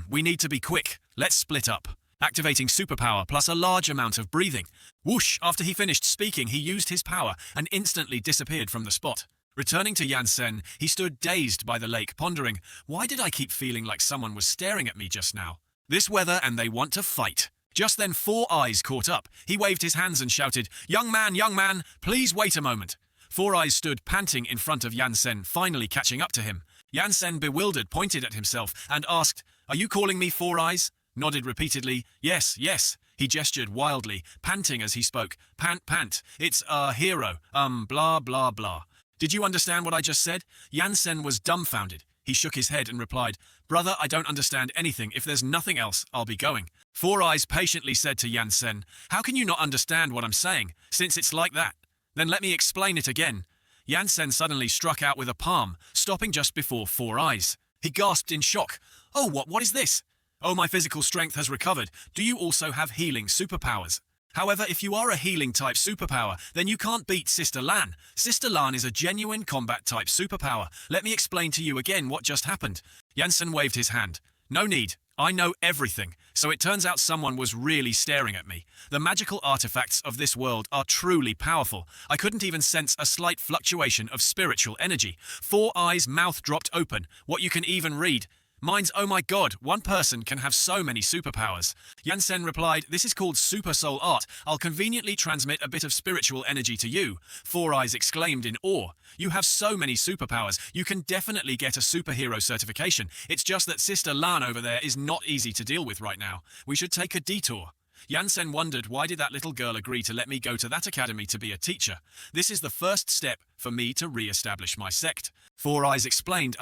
"We need to be quick. Let's split up." Activating superpower plus a large amount of breathing. Whoosh! After he finished speaking, he used his power and instantly disappeared from the spot. Returning to Yansen, he stood dazed by the lake, pondering, why did I keep feeling like someone was staring at me just now? This weather and they want to fight. Just then Four Eyes caught up. He waved his hands and shouted, young man, please wait a moment." Four Eyes stood panting in front of Yansen, finally catching up to him. Yansen, bewildered, pointed at himself and asked, "Are you calling me Four Eyes?" Nodded repeatedly, Yes. He gestured wildly, panting as he spoke. Pant. It's a hero. Blah, blah, blah. Did you understand what I just said? Yansen was dumbfounded. He shook his head and replied, "Brother, I don't understand anything. If there's nothing else, I'll be going." Four Eyes patiently said to Yansen, "How can you not understand what I'm saying, since it's like that? Then let me explain it again." Yansen suddenly struck out with a palm, stopping just before Four Eyes. He gasped in shock. "Oh, what is this?" "Oh, my physical strength has recovered. Do you also have healing superpowers? However, if you are a healing-type superpower, then you can't beat Sister Lan. Sister Lan is a genuine combat-type superpower. Let me explain to you again what just happened." Yansen waved his hand. "No need. I know everything. So it turns out someone was really staring at me. The magical artifacts of this world are truly powerful. I couldn't even sense a slight fluctuation of spiritual energy." Four Eyes' mouth dropped open. "What you can even read? Mine's, oh my god, one person can have so many superpowers." Yansen replied, "This is called Super Soul Art. I'll conveniently transmit a bit of spiritual energy to you." Four Eyes exclaimed in awe. "You have so many superpowers. You can definitely get a superhero certification. It's just that Sister Lan over there is not easy to deal with right now. We should take a detour." Yansen wondered, why did that little girl agree to let me go to that academy to be a teacher? This is the first step for me to re-establish my sect. Four Eyes explained,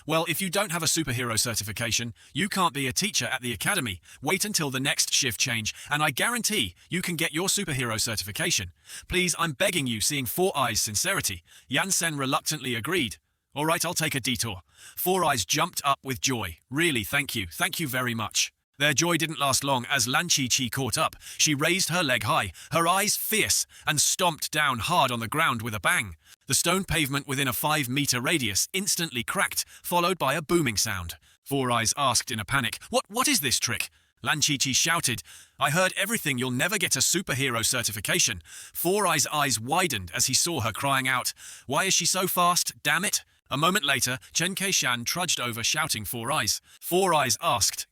well, if you don't have a superhero certification, you can't be a teacher at the academy. Wait until the next shift change, and I guarantee you can get your superhero certification. Please, I'm begging you, seeing Four Eyes' sincerity. Yansen reluctantly agreed. "All right, I'll take a detour." Four Eyes jumped up with joy. "Really, thank you very much." Their joy didn't last long as Lan Chi caught up. She raised her leg high, her eyes fierce, and stomped down hard on the ground with a bang. The stone pavement within a 5-meter radius instantly cracked, followed by a booming sound. Four Eyes asked in a panic, What is this trick? Lan Chi shouted, I heard everything, you'll never get a superhero certification. Four Eyes' eyes widened as he saw her crying out, Why is she so fast, damn it? A moment later, Chen Kai-shan trudged over shouting Four Eyes. Four Eyes asked,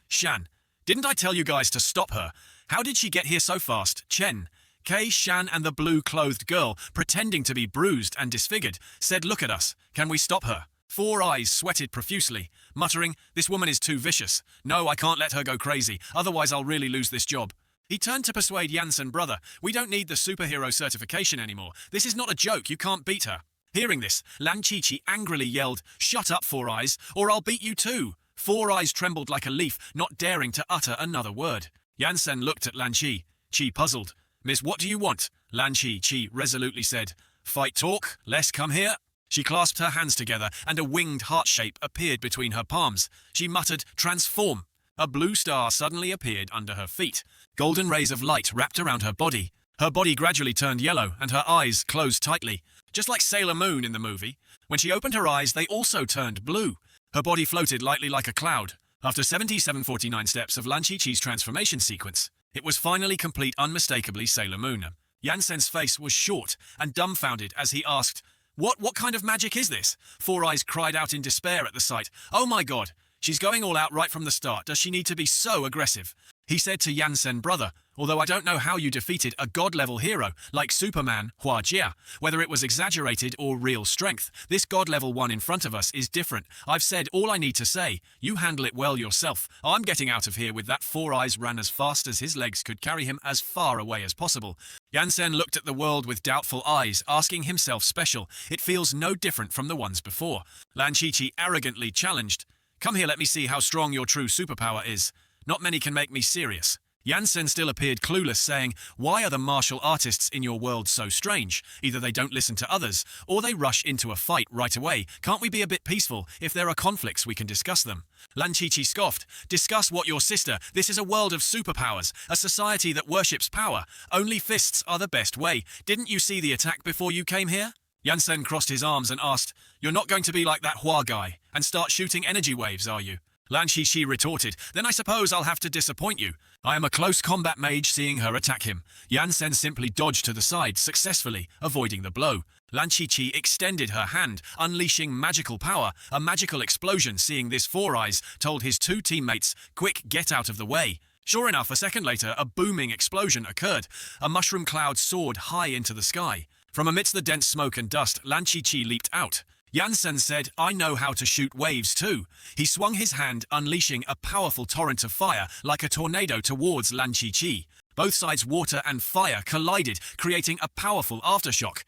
Shan, didn't I tell you guys to stop her? How did she get here so fast, Chen? Shan and the blue-clothed girl, pretending to be bruised and disfigured, said, Look at us, can we stop her? Four Eyes sweated profusely, muttering, This woman is too vicious. No, I can't let her go crazy, otherwise I'll really lose this job. He turned to persuade Yansen, brother, we don't need the superhero certification anymore. This is not a joke, you can't beat her. Hearing this, Lan Chi angrily yelled, Shut up, Four Eyes, or I'll beat you too. Four Eyes trembled like a leaf, not daring to utter another word. Yansen looked at Lan Chi puzzled. Miss, what do you want? Lan Chi resolutely said. Fight talk, less come here. She clasped her hands together, and a winged heart shape appeared between her palms. She muttered, Transform. A blue star suddenly appeared under her feet. Golden rays of light wrapped around her body. Her body gradually turned yellow, and her eyes closed tightly. Just like Sailor Moon in the movie. When she opened her eyes, they also turned blue. Her body floated lightly like a cloud. After 7749 steps of Lan Chi's transformation sequence, it was finally complete, unmistakably Sailor Moon. Yansen's face was short and dumbfounded as he asked, What kind of magic is this? Four Eyes cried out in despair at the sight. Oh my god, she's going all out right from the start. Does she need to be so aggressive? He said to Yansen, brother, although I don't know how you defeated a god-level hero like Superman, Hua Jia, whether it was exaggerated or real strength, this god-level one in front of us is different. I've said all I need to say. You handle it well yourself. I'm getting out of here with that. Four Eyes ran as fast as his legs could carry him as far away as possible. Yansen looked at the world with doubtful eyes, asking himself special. It feels no different from the ones before. Lan Chi arrogantly challenged, Come here, let me see how strong your true superpower is. Not many can make me serious. Yansen still appeared clueless, saying, Why are the martial artists in your world so strange? Either they don't listen to others, or they rush into a fight right away. Can't we be a bit peaceful? If there are conflicts, we can discuss them. Lan Chi scoffed. Discuss what, your sister? This is a world of superpowers, a society that worships power. Only fists are the best way. Didn't you see the attack before you came here? Yansen crossed his arms and asked, You're not going to be like that Hua guy and start shooting energy waves, are you? Lan Chi retorted, Then I suppose I'll have to disappoint you. I am a close combat mage. Seeing her attack him, Yansen simply dodged to the side, successfully avoiding the blow. Lan Chi extended her hand, unleashing magical power. A magical explosion. Seeing this, Four Eyes told his two teammates, Quick, get out of the way. Sure enough, a second later, a booming explosion occurred. A mushroom cloud soared high into the sky. From amidst the dense smoke and dust, Lan Chi leaped out. Yansen said, I know how to shoot waves too. He swung his hand, unleashing a powerful torrent of fire like a tornado towards Lan Chi. Both sides, water and fire, collided, creating a powerful aftershock.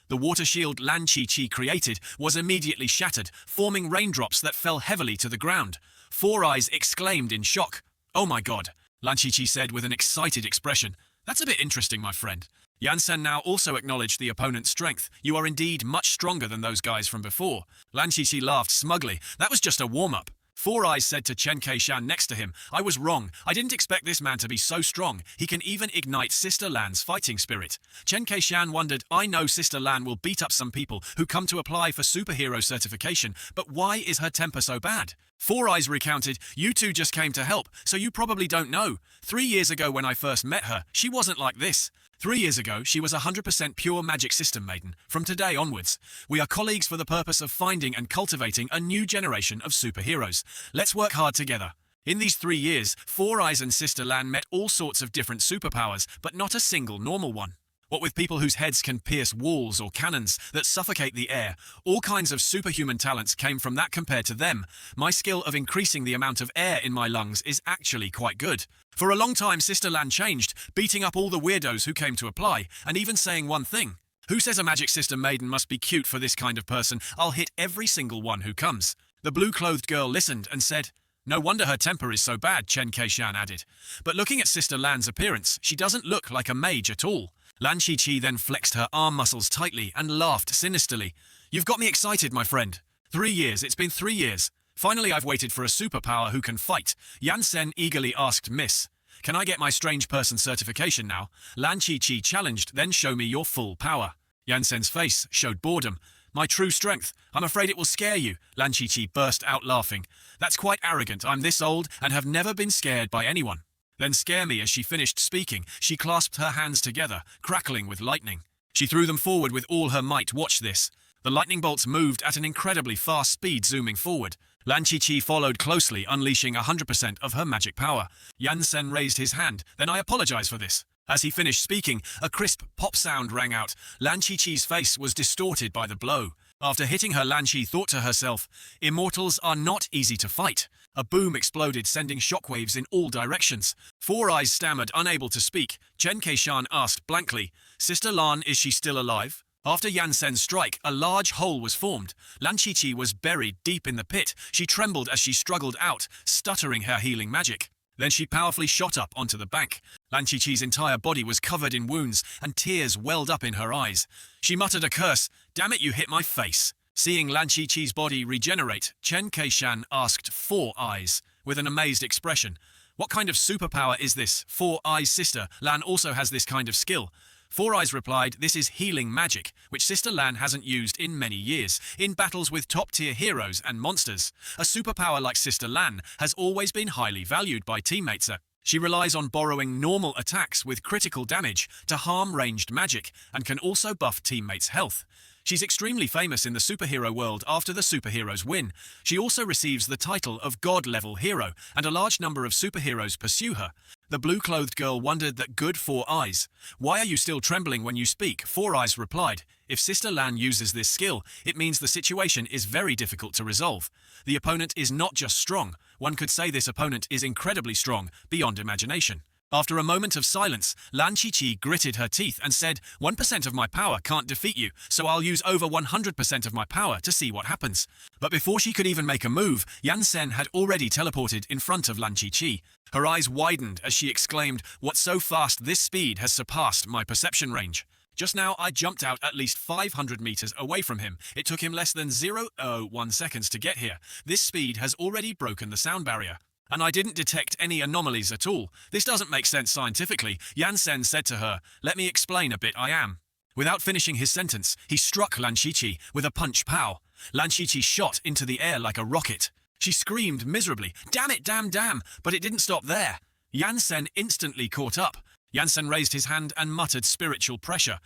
The water shield Lan Chi created was immediately shattered, forming raindrops that fell heavily to the ground. Four Eyes exclaimed in shock. Oh my god, Lan Chi said with an excited expression. That's a bit interesting, my friend. Yansen now also acknowledged the opponent's strength. You are indeed much stronger than those guys from before. Lan Chi laughed smugly. That was just a warm-up. Four Eyes said to Chen Kai-shan next to him, I was wrong. I didn't expect this man to be so strong. He can even ignite Sister Lan's fighting spirit. Chen Kai-shan wondered, I know Sister Lan will beat up some people who come to apply for superhero certification, but why is her temper so bad? Four Eyes recounted, You two just came to help, so you probably don't know. 3 years ago when I first met her, she wasn't like this. 3 years ago, she was 100% pure magic system maiden. From today onwards, we are colleagues for the purpose of finding and cultivating a new generation of superheroes. Let's work hard together. In these 3 years, Four Eyes and Sister Lan met all sorts of different superpowers, but not a single normal one. What with people whose heads can pierce walls or cannons that suffocate the air, all kinds of superhuman talents came from that compared to them. My skill of increasing the amount of air in my lungs is actually quite good. For a long time, Sister Lan changed, beating up all the weirdos who came to apply, and even saying one thing. Who says a magic system maiden must be cute for this kind of person? I'll hit every single one who comes. The blue-clothed girl listened and said, No wonder her temper is so bad, Chen Kai-shan added. But looking at Sister Lan's appearance, she doesn't look like a mage at all. Lan Chi then flexed her arm muscles tightly and laughed sinisterly. You've got me excited, my friend. 3 years, it's been 3 years. Finally, I've waited for a superpower who can fight. Yansen eagerly asked, Miss, can I get my strange person certification now? Lan Chi challenged, then show me your full power. Yansen's face showed boredom. My true strength. I'm afraid it will scare you. Lan Qiqi burst out laughing. That's quite arrogant. I'm this old and have never been scared by anyone. Then scare me. As she finished speaking, she clasped her hands together, crackling with lightning. She threw them forward with all her might. Watch this. The lightning bolts moved at an incredibly fast speed, zooming forward. Lan Qiqi followed closely, unleashing 100% of her magic power. Yansen raised his hand. Then I apologize for this. As he finished speaking, a crisp pop sound rang out. Lan Qiqi's face was distorted by the blow. After hitting her, Lan Qi thought to herself, Immortals are not easy to fight. A boom exploded, sending shockwaves in all directions. Four Eyes stammered, unable to speak. Chen Keishan asked blankly, Sister Lan, is she still alive? After Yansen's strike, a large hole was formed. Lan Qiqi was buried deep in the pit. She trembled as she struggled out, stuttering her healing magic. Then she powerfully shot up onto the bank. Lan Qiqi's entire body was covered in wounds, and tears welled up in her eyes. She muttered a curse. Damn it, you hit my face. Seeing Lan Qiqi's body regenerate, Chen Keishan asked Four Eyes, with an amazed expression. What kind of superpower is this? Four Eyes' sister, Lan, also has this kind of skill. Four Eyes replied, this is healing magic, which Sister Lan hasn't used in many years, in battles with top-tier heroes and monsters. A superpower like Sister Lan has always been highly valued by teammates. She relies on borrowing normal attacks with critical damage to harm ranged magic, and can also buff teammates' health. She's extremely famous in the superhero world after the superheroes win. She also receives the title of God-level hero, and a large number of superheroes pursue her. The blue-clothed girl wondered that good Four Eyes. Why are you still trembling when you speak? Four Eyes replied. If Sister Lan uses this skill, it means the situation is very difficult to resolve. The opponent is not just strong. One could say this opponent is incredibly strong, beyond imagination. After a moment of silence, Lan Qiqi gritted her teeth and said, 1% of my power can't defeat you, so I'll use over 100% of my power to see what happens. But before she could even make a move, Yansen had already teleported in front of Lan Qiqi. Her eyes widened as she exclaimed, what's so fast? This speed has surpassed my perception range. Just now, I jumped out at least 500 meters away from him. It took him less than 0.01 seconds to get here. This speed has already broken the sound barrier. And I didn't detect any anomalies at all. This doesn't make sense scientifically. Yansen said to her, let me explain a bit. I am. Without finishing his sentence, he struck Lan Qiqi with a punch. Pow! Lan Qiqi shot into the air like a rocket. She screamed miserably, damn it, damn, but it didn't stop there. Yansen instantly caught up. Yansen raised his hand and muttered spiritual pressure.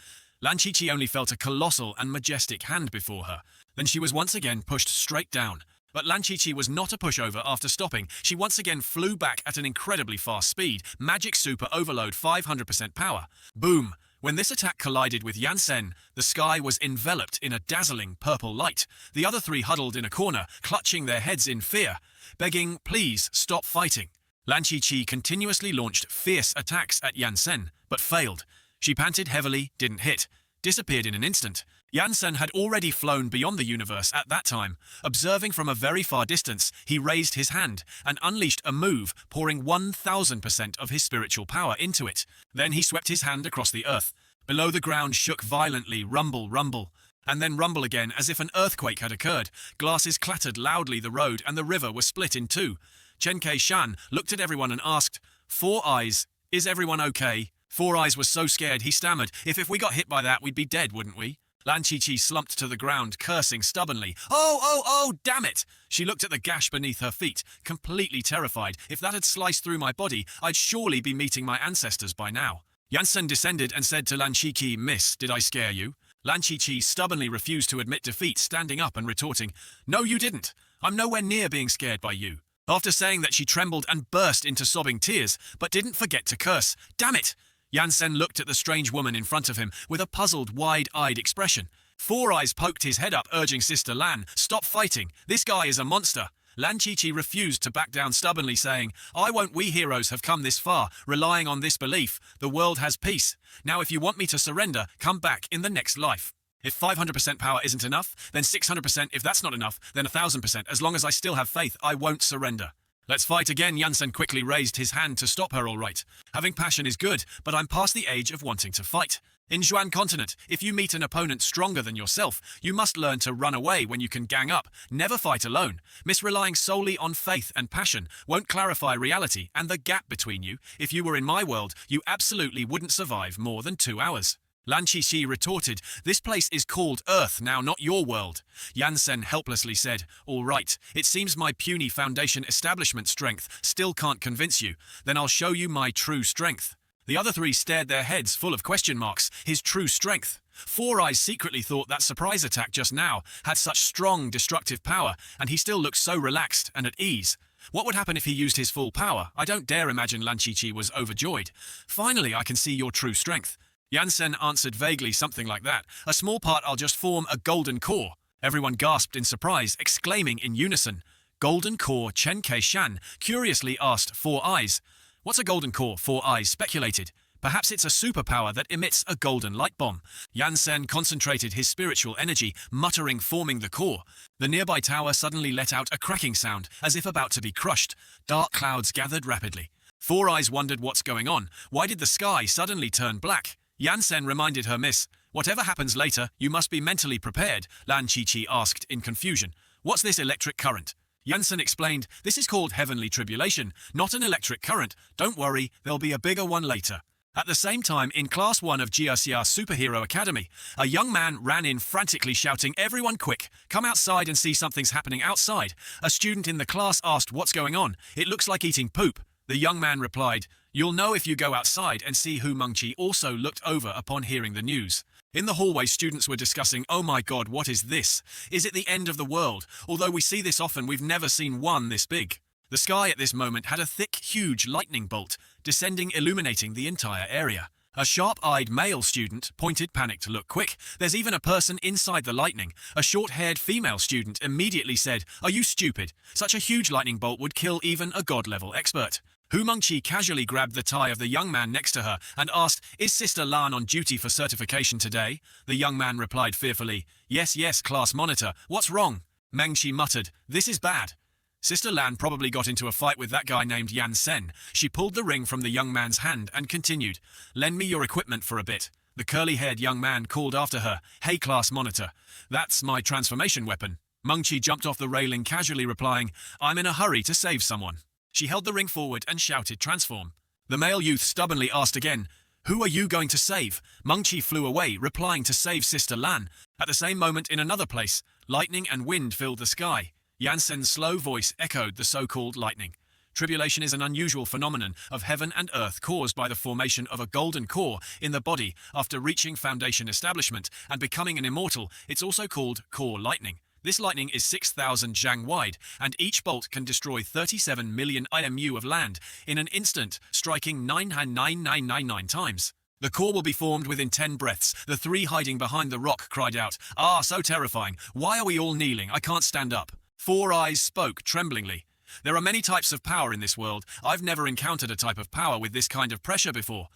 Lan Qiqi only felt a colossal and majestic hand before her. Then she was once again pushed straight down. But Lan Qiqi was not a pushover after stopping. She once again flew back at an incredibly fast speed. Magic Super Overload 500% power. Boom! When this attack collided with Yansen, the sky was enveloped in a dazzling purple light. The other three huddled in a corner, clutching their heads in fear, begging, please stop fighting. Lan Qiqi continuously launched fierce attacks at Yansen, but failed. She panted heavily, didn't hit, disappeared in an instant. Yansen had already flown beyond the universe at that time. Observing from a very far distance, he raised his hand and unleashed a move, pouring 1000% of his spiritual power into it. Then he swept his hand across the earth. Below the ground shook violently, rumble, rumble, and then rumble again as if an earthquake had occurred. Glasses clattered loudly, the road and the river were split in two. Chen Keishan looked at everyone and asked, Four Eyes, is everyone okay? Four Eyes was so scared he stammered, if we got hit by that, we'd be dead, wouldn't we? Lan Qiqi slumped to the ground, cursing stubbornly. Oh, damn it! She looked at the gash beneath her feet, completely terrified. If that had sliced through my body, I'd surely be meeting my ancestors by now. Yansen descended and said to Lan Qiqi, Miss, did I scare you? Lan Qiqi stubbornly refused to admit defeat, standing up and retorting, No, you didn't. I'm nowhere near being scared by you. After saying that, she trembled and burst into sobbing tears, but didn't forget to curse. Damn it! Yansen looked at the strange woman in front of him with a puzzled, wide-eyed expression. Four Eyes poked his head up, urging Sister Lan, stop fighting. This guy is a monster. Lan Qiqi refused to back down, stubbornly saying, I won't. We heroes have come this far, relying on this belief. The world has peace. Now if you want me to surrender, come back in the next life. If 500% power isn't enough, then 600%. If that's not enough, then 1000%. As long as I still have faith, I won't surrender. Let's fight again. Yansen quickly raised his hand to stop her. All right. Having passion is good, but I'm past the age of wanting to fight. In Zhuan Continent, if you meet an opponent stronger than yourself, you must learn to run away when you can gang up. Never fight alone. Relying solely on faith and passion won't clarify reality and the gap between you. If you were in my world, you absolutely wouldn't survive more than 2 hours. Lan Qiqi retorted, "This place is called Earth now, not your world." Yansen helplessly said, "All right, it seems my puny Foundation establishment strength still can't convince you. Then I'll show you my true strength." The other three stared their heads full of question marks. His true strength. Four Eyes secretly thought that surprise attack just now had such strong destructive power, and he still looked so relaxed and at ease. What would happen if he used his full power? I don't dare imagine Lan Qiqi was overjoyed. "Finally, I can see your true strength." Yansen answered vaguely something like that. "A small part, I'll just form a golden core." Everyone gasped in surprise, exclaiming in unison. "Golden core?" Chen Keishan curiously asked Four Eyes. "What's a golden core?" Four Eyes speculated. "Perhaps it's a superpower that emits a golden light bomb." Yansen concentrated his spiritual energy, muttering, forming the core. The nearby tower suddenly let out a cracking sound, as if about to be crushed. Dark clouds gathered rapidly. Four Eyes wondered what's going on. Why did the sky suddenly turn black? Yansen reminded her, "Miss, whatever happens later, you must be mentally prepared," Lan Qiqi asked in confusion. "What's this electric current?" Yansen explained, "This is called heavenly tribulation, not an electric current. Don't worry, there'll be a bigger one later." At the same time, in Class 1 of Jiaxia Superhero Academy, a young man ran in frantically shouting, "Everyone quick, come outside and see something's happening outside." A student in the class asked, "What's going on? It looks like eating poop." The young man replied, "You'll know if you go outside and see." Hu Mengqi also looked over upon hearing the news. In the hallway, students were discussing, "Oh my god, what is this? Is it the end of the world? Although we see this often, we've never seen one this big." The sky at this moment had a thick, huge lightning bolt, descending, illuminating the entire area. A sharp-eyed male student pointed, panicked, "Look quick, there's even a person inside the lightning." A short-haired female student immediately said, "Are you stupid? Such a huge lightning bolt would kill even a god-level expert." Hu Mengqi casually grabbed the tie of the young man next to her and asked, "Is Sister Lan on duty for certification today?" The young man replied fearfully, "Yes, yes, class monitor. What's wrong?" Mengqi muttered, "This is bad." Sister Lan probably got into a fight with that guy named Yansen. She pulled the ring from the young man's hand and continued, "Lend me your equipment for a bit." The curly-haired young man called after her, "Hey, class monitor, that's my transformation weapon." Mengqi jumped off the railing, casually replying, "I'm in a hurry to save someone." She held the ring forward and shouted, "Transform." The male youth stubbornly asked again, "Who are you going to save?" Mengqi flew away, replying to save Sister Lan. At the same moment, in another place, lightning and wind filled the sky. Yansen's slow voice echoed the so-called lightning. Tribulation is an unusual phenomenon of heaven and earth caused by the formation of a golden core in the body after reaching Foundation establishment and becoming an immortal. It's also called core lightning. This lightning is 6,000 zhang wide, and each bolt can destroy 37 million IMU of land in an instant, striking 9,999 times. The core will be formed within 10 breaths. The three hiding behind the rock cried out, "Ah, so terrifying. Why are we all kneeling? I can't stand up." Four Eyes spoke tremblingly. "There are many types of power in this world. I've never encountered a type of power with this kind of pressure before.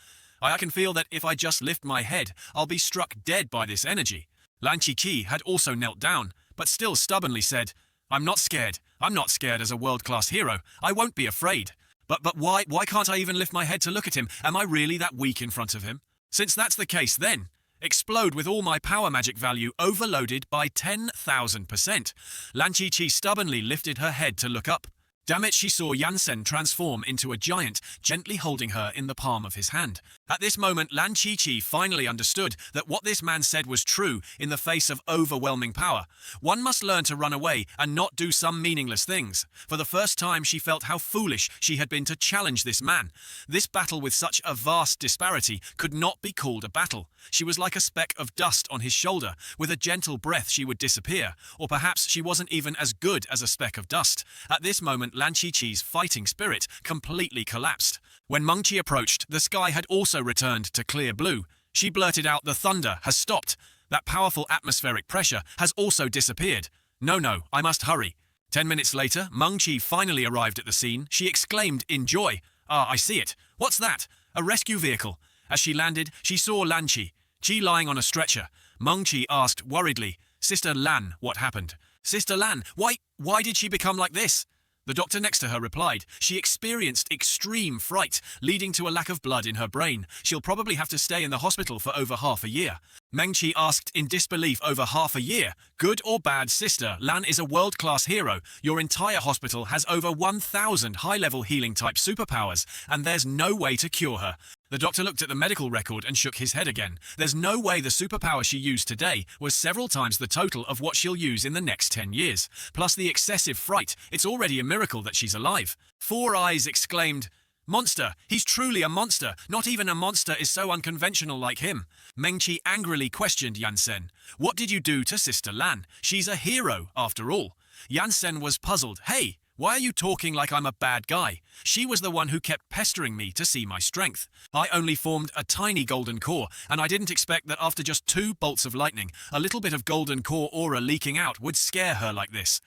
I can feel that if I just lift my head, I'll be struck dead by this energy." Lan Qiqi had also knelt down, but still stubbornly said, "I'm not scared. I'm not scared as a world-class hero. I won't be afraid. But why can't I even lift my head to look at him? Am I really that weak in front of him? Since that's the case, then explode with all my power magic value overloaded by 10,000%. Lan Qiqi stubbornly lifted her head to look up. Damn it, she saw Yansen transform into a giant, gently holding her in the palm of his hand. At this moment, Lan Qiqi finally understood that what this man said was true in the face of overwhelming power. One must learn to run away and not do some meaningless things. For the first time, she felt how foolish she had been to challenge this man. This battle with such a vast disparity could not be called a battle. She was like a speck of dust on his shoulder. With a gentle breath, she would disappear. Or perhaps she wasn't even as good as a speck of dust. At this moment, Lan Qiqi's fighting spirit completely collapsed. When Mengqi approached, the sky had also returned to clear blue. She blurted out, "The thunder has stopped. That powerful atmospheric pressure has also disappeared. No, I must hurry." 10 minutes later, Mengqi finally arrived at the scene. She exclaimed in joy, "Ah, I see it. What's that? A rescue vehicle." As she landed, she saw Lan Qi lying on a stretcher. Mengqi asked worriedly, "Sister Lan, what happened?" "Sister Lan, why did she become like this?" The doctor next to her replied, "She experienced extreme fright, leading to a lack of blood in her brain. She'll probably have to stay in the hospital for over half a year." Mengqi asked in disbelief, "Over half a year? Good or bad, sister, Lan is a world-class hero. Your entire hospital has over 1,000 high-level healing-type superpowers, and there's no way to cure her." The doctor looked at the medical record and shook his head again. There's no way the superpower she used today was several times the total of what she'll use in the next 10 years. Plus the excessive fright, it's already a miracle that she's alive. Four Eyes exclaimed, "Monster! He's truly a monster! Not even a monster is so unconventional like him." Mengqi angrily questioned Yansen. "What did you do to Sister Lan? She's a hero, after all." Yansen was puzzled. "Hey! Why are you talking like I'm a bad guy? She was the one who kept pestering me to see my strength. I only formed a tiny golden core, and I didn't expect that after just 2 bolts of lightning, a little bit of golden core aura leaking out would scare her like this."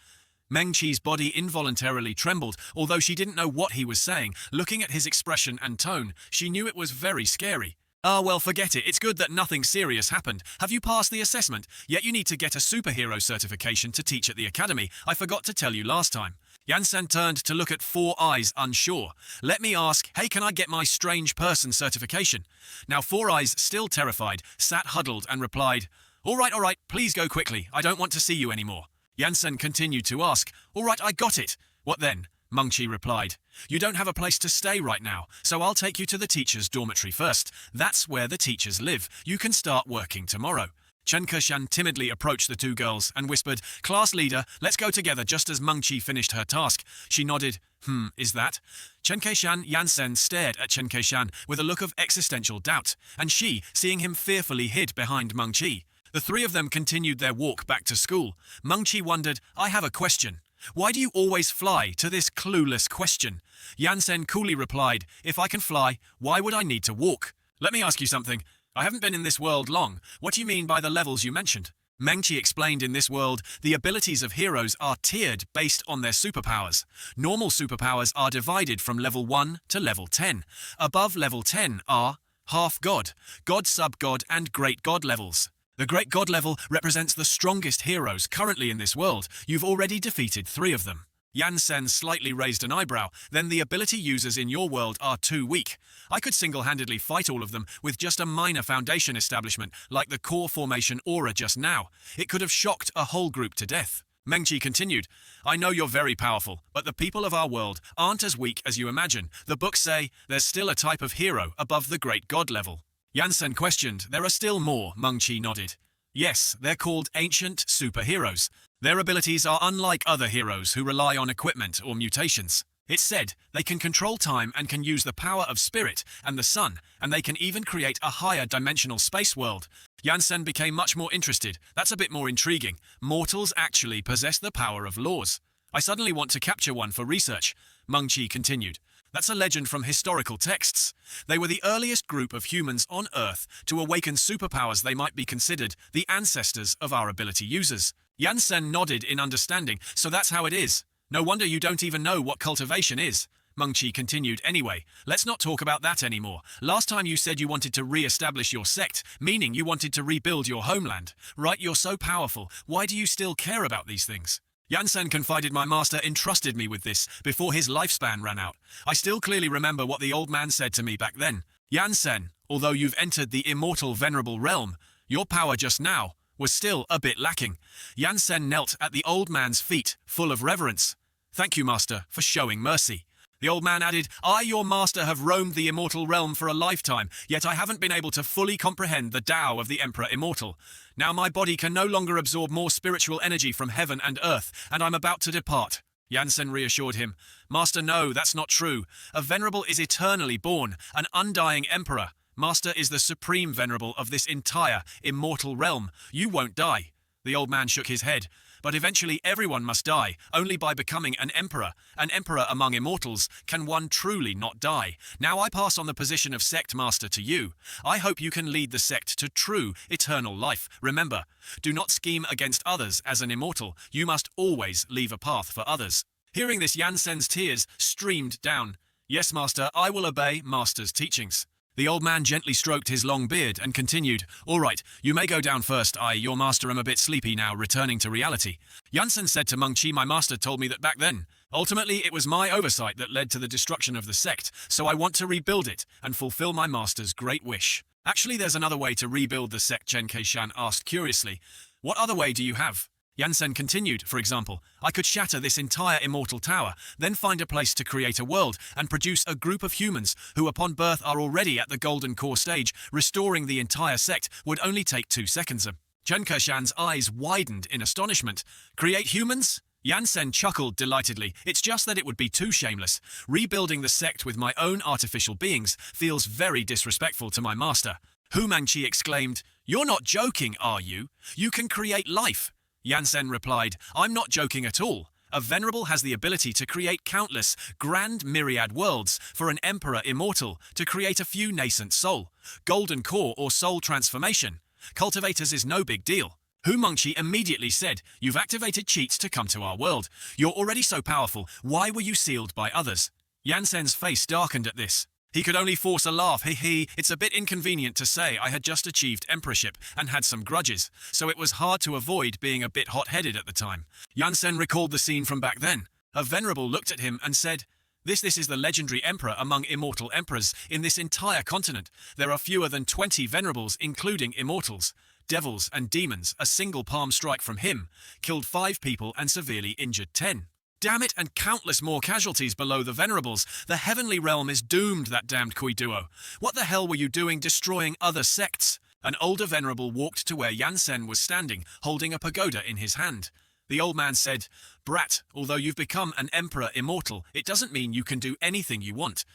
Mengqi's body involuntarily trembled, although she didn't know what he was saying. Looking at his expression and tone, she knew it was very scary. "Ah, well, forget it. It's good that nothing serious happened. Have you passed the assessment? Yet you need to get a superhero certification to teach at the academy. I forgot to tell you last time." Yansen turned to look at Four Eyes, unsure. "Let me ask, hey, can I get my strange person certification?" Now Four Eyes, still terrified, sat huddled and replied, all right, please go quickly. I don't want to see you anymore." Yansen continued to ask, "All right, I got it." "What then?" Mengqi replied. "You don't have a place to stay right now, so I'll take you to the teacher's dormitory first. That's where the teachers live. You can start working tomorrow." Chen Keshan timidly approached the 2 girls and whispered, "Class leader, let's go together," just as Mengqi finished her task. She nodded. Is that?" Chen Keshan Yansen stared at Chen Keshan with a look of existential doubt, and she, seeing him fearfully hid behind Mengqi. The 3 of them continued their walk back to school. Mengqi wondered, "I have a question. Why do you always fly to this clueless question?" Yansen coolly replied, "If I can fly, why would I need to walk? Let me ask you something. I haven't been in this world long. What do you mean by the levels you mentioned?" Mengqi explained in this world, the abilities of heroes are tiered based on their superpowers. Normal superpowers are divided from level 1 to level 10. Above level 10 are half god, god sub-god and great god levels. The great god level represents the strongest heroes currently in this world. You've already defeated 3 of them. Yansen slightly raised an eyebrow. "Then the ability users in your world are too weak. I could single-handedly fight all of them with just a minor foundation establishment like the core formation aura just now. It could have shocked a whole group to death." Mengqi continued, "I know you're very powerful, but the people of our world aren't as weak as you imagine. The books say there's still a type of hero above the great god level." Yansen questioned, "There are still more?" Mengqi nodded. "Yes, they're called ancient superheroes. Their abilities are unlike other heroes who rely on equipment or mutations. It's said they can control time and can use the power of spirit and the sun, and they can even create a higher dimensional space world." Yansen became much more interested. "That's a bit more intriguing. Mortals actually possess the power of laws. I suddenly want to capture one for research." Mengqi continued, "That's a legend from historical texts. They were the earliest group of humans on Earth to awaken superpowers. They might be considered the ancestors of our ability users." Yansen nodded in understanding. "So that's how it is. No wonder you don't even know what cultivation is." Mengqi continued, "Anyway, let's not talk about that anymore. Last time you said you wanted to re-establish your sect, meaning you wanted to rebuild your homeland. Right, you're so powerful. Why do you still care about these things?" Yansen confided, "My master entrusted me with this before his lifespan ran out. I still clearly remember what the old man said to me back then. Yansen, although you've entered the immortal venerable realm, your power just now was still a bit lacking." Yansen knelt at the old man's feet, full of reverence. "Thank you, master, for showing mercy." The old man added, "I, your master, have roamed the immortal realm for a lifetime, yet I haven't been able to fully comprehend the Tao of the Emperor Immortal. Now my body can no longer absorb more spiritual energy from heaven and earth, and I'm about to depart." Yansen reassured him, "Master, no, that's not true. A venerable is eternally born, an undying emperor. Master is the supreme venerable of this entire immortal realm. You won't die." The old man shook his head. "But eventually everyone must die, only by becoming an emperor. An emperor among immortals, can one truly not die? Now I pass on the position of sect master to you. I hope you can lead the sect to true, eternal life. Remember, do not scheme against others as an immortal. You must always leave a path for others." Hearing this, Yansen's tears streamed down. "Yes, master, I will obey master's teachings." The old man gently stroked his long beard and continued, "All right, you may go down first. I, your master, am a bit sleepy now, returning to reality." Yansen said to Mengqi, "My master told me that back then. Ultimately, it was my oversight that led to the destruction of the sect, so I want to rebuild it and fulfill my master's great wish." "Actually, there's another way to rebuild the sect," Chen Keishan asked curiously. "What other way do you have?" Jansen continued, for example, I could shatter this entire immortal tower, then find a place to create a world and produce a group of humans who upon birth are already at the golden core stage. Restoring the entire sect would only take 2 seconds. Chen Keshan's eyes widened in astonishment. Create humans? Jansen chuckled delightedly. It's just that it would be too shameless. Rebuilding the sect with my own artificial beings feels very disrespectful to my master. Hu Mangqi exclaimed, You're not joking, are you? You can create life. Jansen replied, I'm not joking at all. A venerable has the ability to create countless, grand myriad worlds for an emperor immortal to create a few nascent soul, golden core or soul transformation. Cultivators is no big deal. Hu Mangqi immediately said, You've activated cheats to come to our world. You're already so powerful, why were you sealed by others? Jansen's face darkened at this. He could only force a laugh. It's a bit inconvenient to say I had just achieved emperorship and had some grudges, so it was hard to avoid being a bit hot-headed at the time. Jansen recalled the scene from back then. A venerable looked at him and said, This is the legendary emperor among immortal emperors in this entire continent. There are fewer than 20 venerables, including immortals. Devils and demons, a single palm strike from him, killed 5 people and severely injured 10. Damn it, and countless more casualties below the venerables. The heavenly realm is doomed, that damned Kui Duo. What the hell were you doing destroying other sects? An older venerable walked to where Jansen was standing, holding a pagoda in his hand. The old man said, Brat, although you've become an emperor immortal, it doesn't mean you can do anything you want.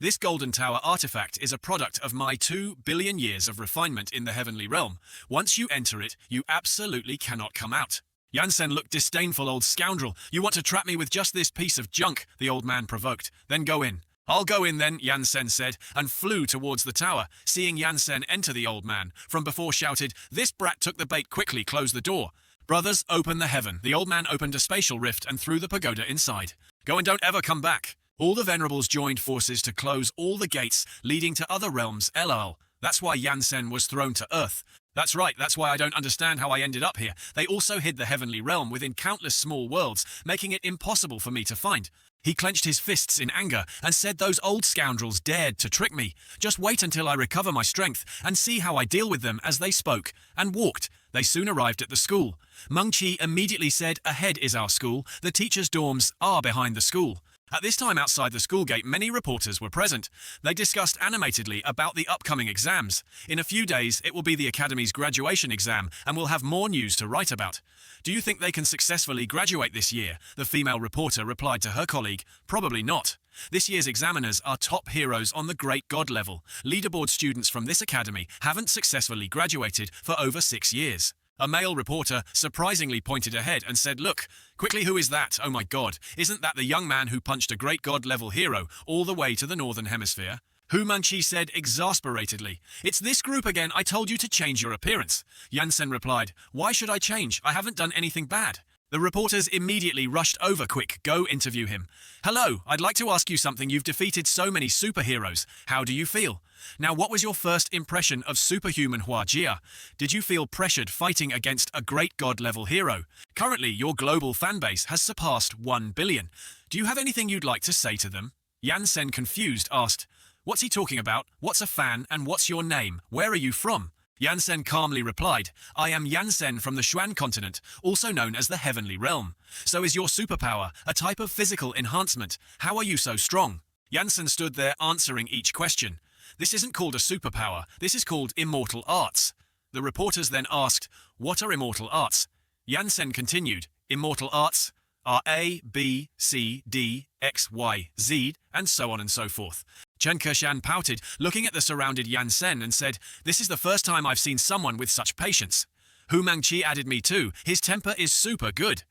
This Golden Tower artifact is a product of my 2 billion years of refinement in the heavenly realm. Once you enter it, you absolutely cannot come out. Jansen looked disdainful. Old scoundrel, you want to trap me with just this piece of junk, the old man provoked. Then go in. I'll go in then, Jansen said, and flew towards the tower. Seeing Jansen enter, the old man from before shouted, This brat took the bait, quickly close the door. Brothers, open the heaven. The old man opened a spatial rift and threw the pagoda inside. Go and don't ever come back. All the venerables joined forces to close all the gates leading to other realms. LOL. That's why Jansen was thrown to earth. That's right, that's why I don't understand how I ended up here. They also hid the heavenly realm within countless small worlds, making it impossible for me to find. He clenched his fists in anger and said those old scoundrels dared to trick me. Just wait until I recover my strength and see how I deal with them. As they spoke and walked, they soon arrived at the school. Mangqi immediately said, Ahead is our school. The teachers' dorms are behind the school. At this time outside the school gate, many reporters were present. They discussed animatedly about the upcoming exams. In a few days, it will be the Academy's graduation exam, and we'll have more news to write about. Do you think they can successfully graduate this year? The female reporter replied to her colleague, Probably not. This year's examiners are top heroes on the great god level. Leaderboard students from this academy haven't successfully graduated for over 6 years. A male reporter surprisingly pointed ahead and said, Look, quickly, who is that? Oh my god, isn't that the young man who punched a great god-level hero all the way to the northern hemisphere? Hu Mangqi said exasperatedly, It's this group again. I told you to change your appearance. Jansen replied, Why should I change? I haven't done anything bad. The reporters immediately rushed over. Quick, go interview him. Hello, I'd like to ask you something. You've defeated so many superheroes. How do you feel? Now, what was your first impression of superhuman Hua Jia? Did you feel pressured fighting against a great god-level hero? Currently, your global fanbase has surpassed 1 billion. Do you have anything you'd like to say to them? Jansen, confused, asked, What's he talking about? What's a fan and what's your name? Where are you from? Jansen calmly replied, I am Jansen from the Xuan continent, also known as the Heavenly Realm. So is your superpower, a type of physical enhancement. How are you so strong? Jansen stood there answering each question. This isn't called a superpower, this is called immortal arts. The reporters then asked, What are immortal arts? Jansen continued, Immortal arts are A, B, C, D, X, Y, Z, and so on and so forth. Chen Keshan pouted, looking at the surrounded Jansen, and said, This is the first time I've seen someone with such patience. Hu Mangqi added, Me too. His temper is super good.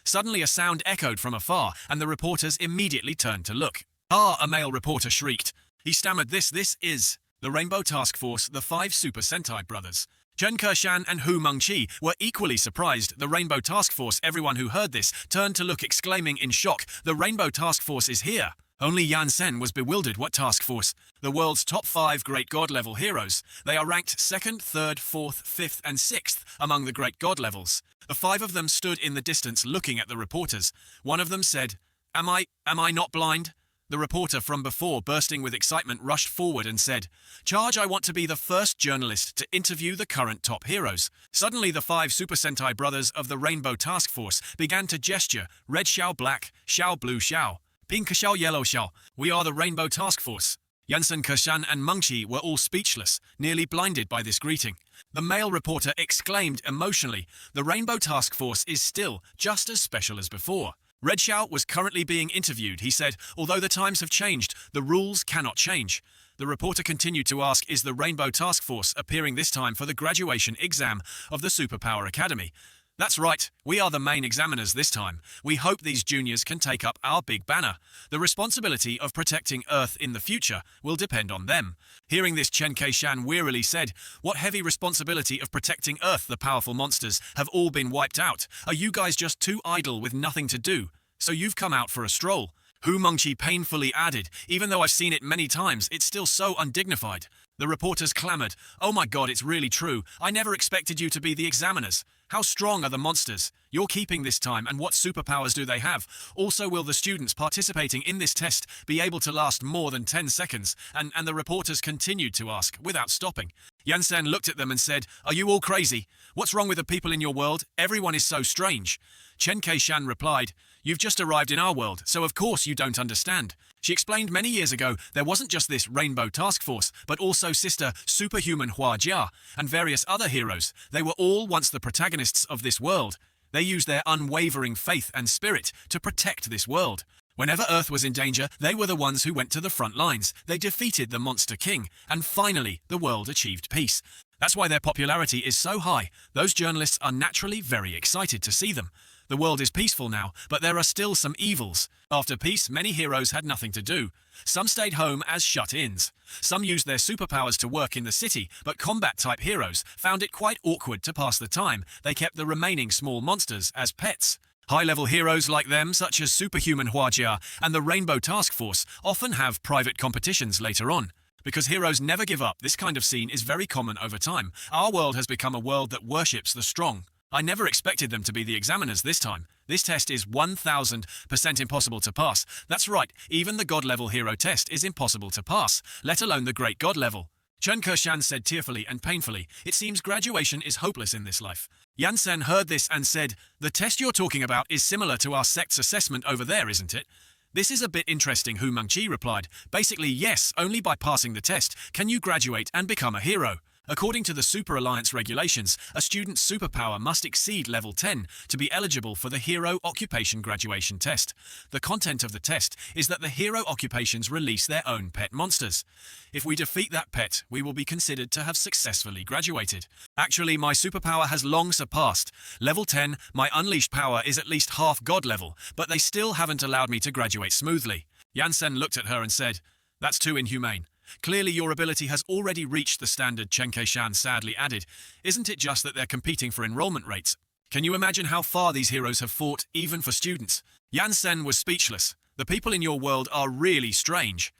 Suddenly a sound echoed from afar, and the reporters immediately turned to look. Ah, a male reporter shrieked. He stammered, This is the Rainbow Task Force, the 5 Super Sentai brothers. Chen Keshan and Hu Mangqi were equally surprised. The Rainbow Task Force. Everyone who heard this turned to look, exclaiming in shock, The Rainbow Task Force is here. Only Jansen was bewildered. What task force? The world's top 5 great god-level heroes. They are ranked 2nd, 3rd, 4th, 5th, and 6th among the great god levels. The 5 of them stood in the distance looking at the reporters. One of them said, Am I not blind? The reporter from before, bursting with excitement, rushed forward and said, "Charge, I want to be the first journalist to interview the current top heroes." Suddenly, the 5 Super Sentai brothers of the Rainbow Task Force began to gesture: red Xiao, black Xiao, blue Xiao, pink Xiao, yellow Xiao. We are the Rainbow Task Force. Yansen, Kershan and Mengqi were all speechless, nearly blinded by this greeting. The male reporter exclaimed emotionally, "The Rainbow Task Force is still just as special as before." Red Xiao was currently being interviewed. He said, "Although the times have changed, the rules cannot change." The reporter continued to ask, "Is the Rainbow Task Force appearing this time for the graduation exam of the Superpower Academy?" "That's right, we are the main examiners this time. We hope these juniors can take up our big banner. The responsibility of protecting Earth in the future will depend on them." Hearing this, Chen Keishan wearily said, "What heavy responsibility of protecting Earth? The powerful monsters have all been wiped out. Are you guys just too idle with nothing to do? So you've come out for a stroll?" Hu Mengqi painfully added, "Even though I've seen it many times, it's still so undignified." The reporters clamored, "Oh my god, it's really true. I never expected you to be the examiners. How strong are the monsters you're keeping this time, and what superpowers do they have? Also, will the students participating in this test be able to last more than 10 seconds? And the reporters continued to ask, without stopping. Yansen looked at them and said, "Are you all crazy? What's wrong with the people in your world? Everyone is so strange." Chen Keishan replied, "You've just arrived in our world, so of course you don't understand." She explained many years ago there wasn't just this Rainbow Task Force, but also sister Superhuman Hua Jia and various other heroes. They were all once the protagonists of this world. They used their unwavering faith and spirit to protect this world. Whenever Earth was in danger, they were the ones who went to the front lines. They defeated the Monster King, and finally the world achieved peace. That's why their popularity is so high. Those journalists are naturally very excited to see them. The world is peaceful now, but there are still some evils. After peace, many heroes had nothing to do. Some stayed home as shut-ins. Some used their superpowers to work in the city, but combat-type heroes found it quite awkward to pass the time. They kept the remaining small monsters as pets. High-level heroes like them, such as Superhuman Huajia and the Rainbow Task Force, often have private competitions later on. Because heroes never give up, this kind of scene is very common over time. Our world has become a world that worships the strong. I never expected them to be the examiners this time. This test is 1000% impossible to pass. That's right, even the God-level hero test is impossible to pass, let alone the great God level. Chen Kershan said tearfully and painfully, "It seems graduation is hopeless in this life." Yansen heard this and said, "The test you're talking about is similar to our sect's assessment over there, isn't it?" "This is a bit interesting," Hu Mengqi replied. "Basically, yes, only by passing the test can you graduate and become a hero. According to the Super Alliance regulations, a student's superpower must exceed level 10 to be eligible for the Hero Occupation Graduation Test. The content of the test is that the hero occupations release their own pet monsters. If we defeat that pet, we will be considered to have successfully graduated. Actually, my superpower has long surpassed. Level 10, my unleashed power is at least half God level, but they still haven't allowed me to graduate smoothly." Yansen looked at her and said, "That's too inhumane. Clearly your ability has already reached the standard," Chen Keishan sadly added. "Isn't it just that they're competing for enrollment rates? Can you imagine how far these heroes have fought, even for students?" Yansen was speechless. "The people in your world are really strange."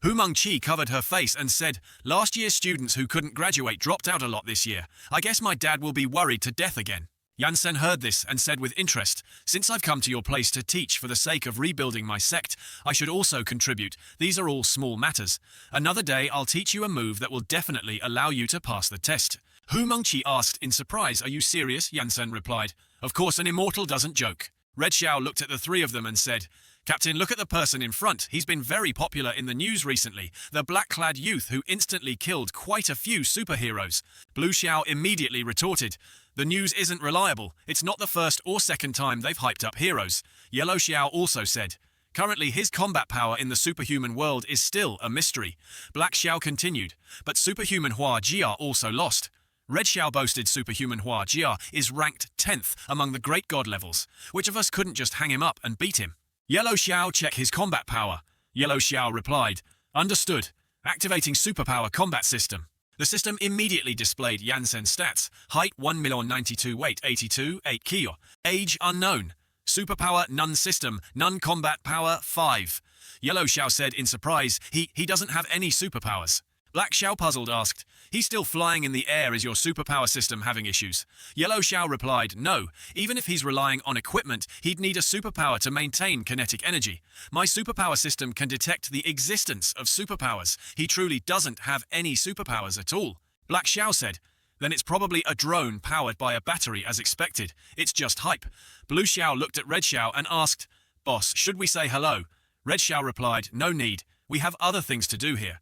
Hu Mengqi covered her face and said, "Last year's students who couldn't graduate dropped out a lot this year. I guess my dad will be worried to death again." Yansen heard this and said with interest, "Since I've come to your place to teach for the sake of rebuilding my sect, I should also contribute. These are all small matters. Another day I'll teach you a move that will definitely allow you to pass the test." Hu Mengqi asked in surprise, "Are you serious?" Yansen replied, "Of course, an immortal doesn't joke." Red Xiao looked at the three of them and said, "Captain, look at the person in front. He's been very popular in the news recently. The black-clad youth who instantly killed quite a few superheroes." Blue Xiao immediately retorted, "The news isn't reliable. It's not the first or second time they've hyped up heroes." Yellow Xiao also said, "Currently his combat power in the superhuman world is still a mystery." Black Xiao continued, "But Superhuman Hua Jia also lost." Red Xiao boasted Superhuman Hua Jia is ranked 10th among the great god levels. Which of us couldn't just hang him up and beat him? Yellow Xiao, check his combat power. Yellow Xiao replied, "Understood. Activating superpower combat system." The system immediately displayed Yansen's stats. Height 1,092, weight 82, 8 kilo. Age unknown. Superpower none system, none combat power 5. Yellow Xiao said in surprise, he doesn't have any superpowers. Black Xiao puzzled asked, "He's still flying in the air. Is your superpower system having issues?" Yellow Xiao replied, "No, even if he's relying on equipment, he'd need a superpower to maintain kinetic energy. My superpower system can detect the existence of superpowers. He truly doesn't have any superpowers at all." Black Xiao said, "Then it's probably a drone powered by a battery as expected. It's just hype." Blue Xiao looked at Red Xiao and asked, "Boss, should we say hello?" Red Xiao replied, "No need. We have other things to do here."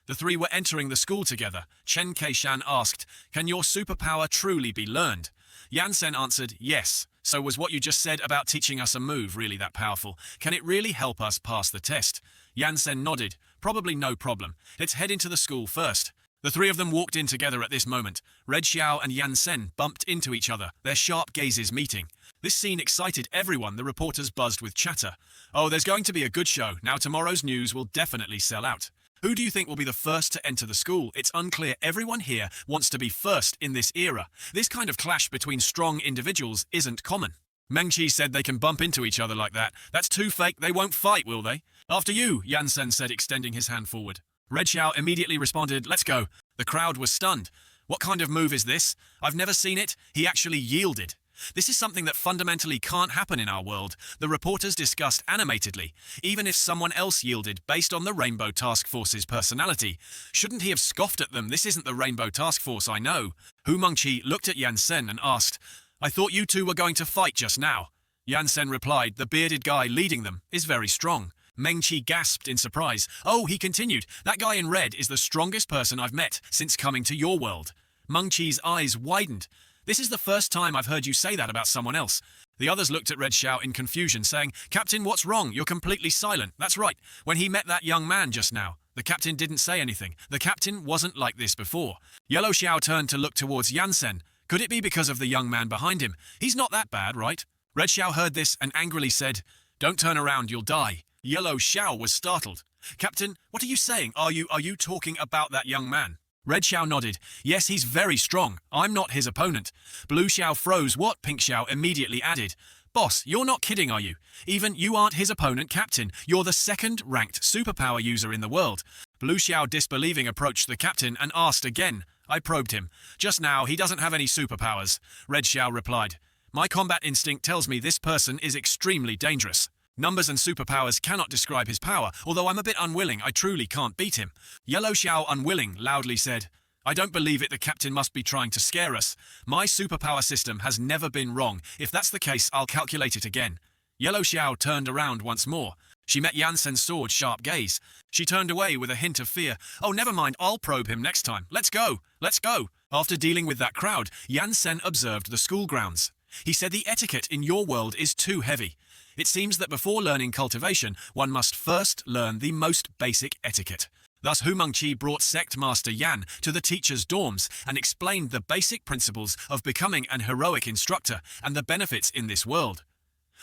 The three were entering the school together. Chen Keishan asked, "Can your superpower truly be learned?" Yansen answered, "Yes. So was what you just said about teaching us a move really that powerful? Can it really help us pass the test?" Yansen nodded. "Probably no problem. Let's head into the school first." The three of them walked in together at this moment. Red Xiao and Yansen bumped into each other, their sharp gazes meeting. This scene excited everyone. The reporters buzzed with chatter. "Oh, there's going to be a good show. Now tomorrow's news will definitely sell out. Who do you think will be the first to enter the school? It's unclear. Everyone here wants to be first in this era. This kind of clash between strong individuals isn't common." Meng Qi said, "They can bump into each other like that. That's too fake. They won't fight, will they?" "After you," Yansen said, extending his hand forward. Red Xiao immediately responded, "Let's go." The crowd was stunned. "What kind of move is this? I've never seen it." He actually yielded. This is something that fundamentally can't happen in our world, the reporters discussed animatedly. Even if someone else yielded based on the Rainbow Task Force's personality, shouldn't he have scoffed at them? "This isn't the Rainbow Task Force, I know." Hu Mengqi looked at Yansen and asked, "I thought you two were going to fight just now." Yansen replied, "The bearded guy leading them is very strong." Meng Qi gasped in surprise. "Oh," he continued, "that guy in red is the strongest person I've met since coming to your world." Meng Qi's eyes widened. "This is the first time I've heard you say that about someone else." The others looked at Red Xiao in confusion, saying, "Captain, what's wrong? You're completely silent." "That's right. When he met that young man just now, the captain didn't say anything. The captain wasn't like this before." Yellow Xiao turned to look towards Yansen. "Could it be because of the young man behind him? He's not that bad, right?" Red Xiao heard this and angrily said, "Don't turn around, you'll die." Yellow Xiao was startled. "Captain, what are you saying? Are you talking about that young man?" Red Xiao nodded. "Yes, he's very strong. I'm not his opponent." Blue Xiao froze. "What?" Pink Xiao immediately added. "Boss, you're not kidding, are you? Even you aren't his opponent, Captain. You're the second-ranked superpower user in the world." Blue Xiao, disbelieving, approached the captain and asked again. "I probed him. Just now, he doesn't have any superpowers." Red Xiao replied, "My combat instinct tells me this person is extremely dangerous. Numbers and superpowers cannot describe his power. Although I'm a bit unwilling, I truly can't beat him." Yellow Xiao, unwilling, loudly said, "I don't believe it. The captain must be trying to scare us. My superpower system has never been wrong. If that's the case, I'll calculate it again." Yellow Xiao turned around once more. She met Yansen's sword sharp gaze. She turned away with a hint of fear. "Oh, never mind. I'll probe him next time. Let's go. Let's go." After dealing with that crowd, Yansen observed the school grounds. He said, "The etiquette in your world is too heavy. It seems that before learning cultivation, one must first learn the most basic etiquette." Thus, Hu Mengqi brought Sect Master Yan to the teachers' dorms and explained the basic principles of becoming an heroic instructor and the benefits in this world.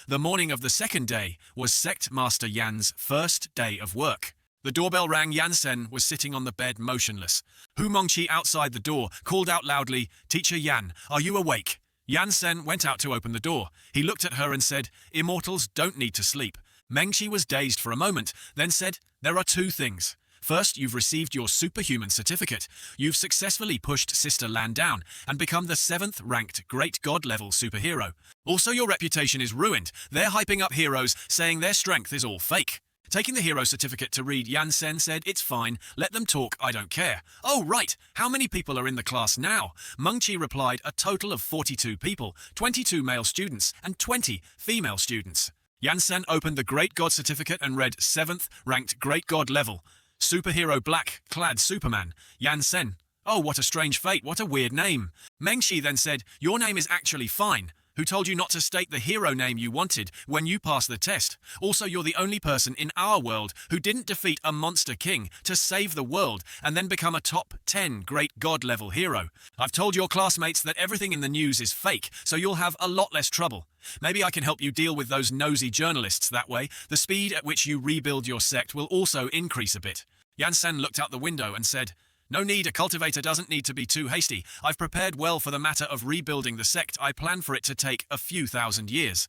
The morning of the second day was Sect Master Yan's first day of work. The doorbell rang. Yansen was sitting on the bed motionless. Hu Mengqi, outside the door, called out loudly, "Teacher Yan, are you awake?" Yansen went out to open the door. He looked at her and said, "Immortals don't need to sleep." Meng Qi was dazed for a moment, then said, "There are two things. First, you've received your superhuman certificate. You've successfully pushed Sister Lan down and become the 7th-ranked Great God-level superhero. Also, your reputation is ruined. They're hyping up heroes, saying their strength is all fake." Taking the hero certificate to read, Yansen said, "It's fine. Let them talk. I don't care." "Oh, right. How many people are in the class now?" Meng Qi replied, "A total of 42 people, 22 male students and 20 female students." Yansen opened the Great God certificate and read 7th-ranked Great God level. Superhero black-clad Superman. Yansen. "Oh, what a strange fate. What a weird name." Meng Qi then said, "Your name is actually fine. Who told you not to state the hero name you wanted when you passed the test? Also, you're the only person in our world who didn't defeat a monster king to save the world and then become a top 10 Great God-level hero. I've told your classmates that everything in the news is fake, so you'll have a lot less trouble. Maybe I can help you deal with those nosy journalists that way. The speed at which you rebuild your sect will also increase a bit." Yansen looked out the window and said, "No need, a cultivator doesn't need to be too hasty. I've prepared well for the matter of rebuilding the sect. I plan for it to take a few thousand years."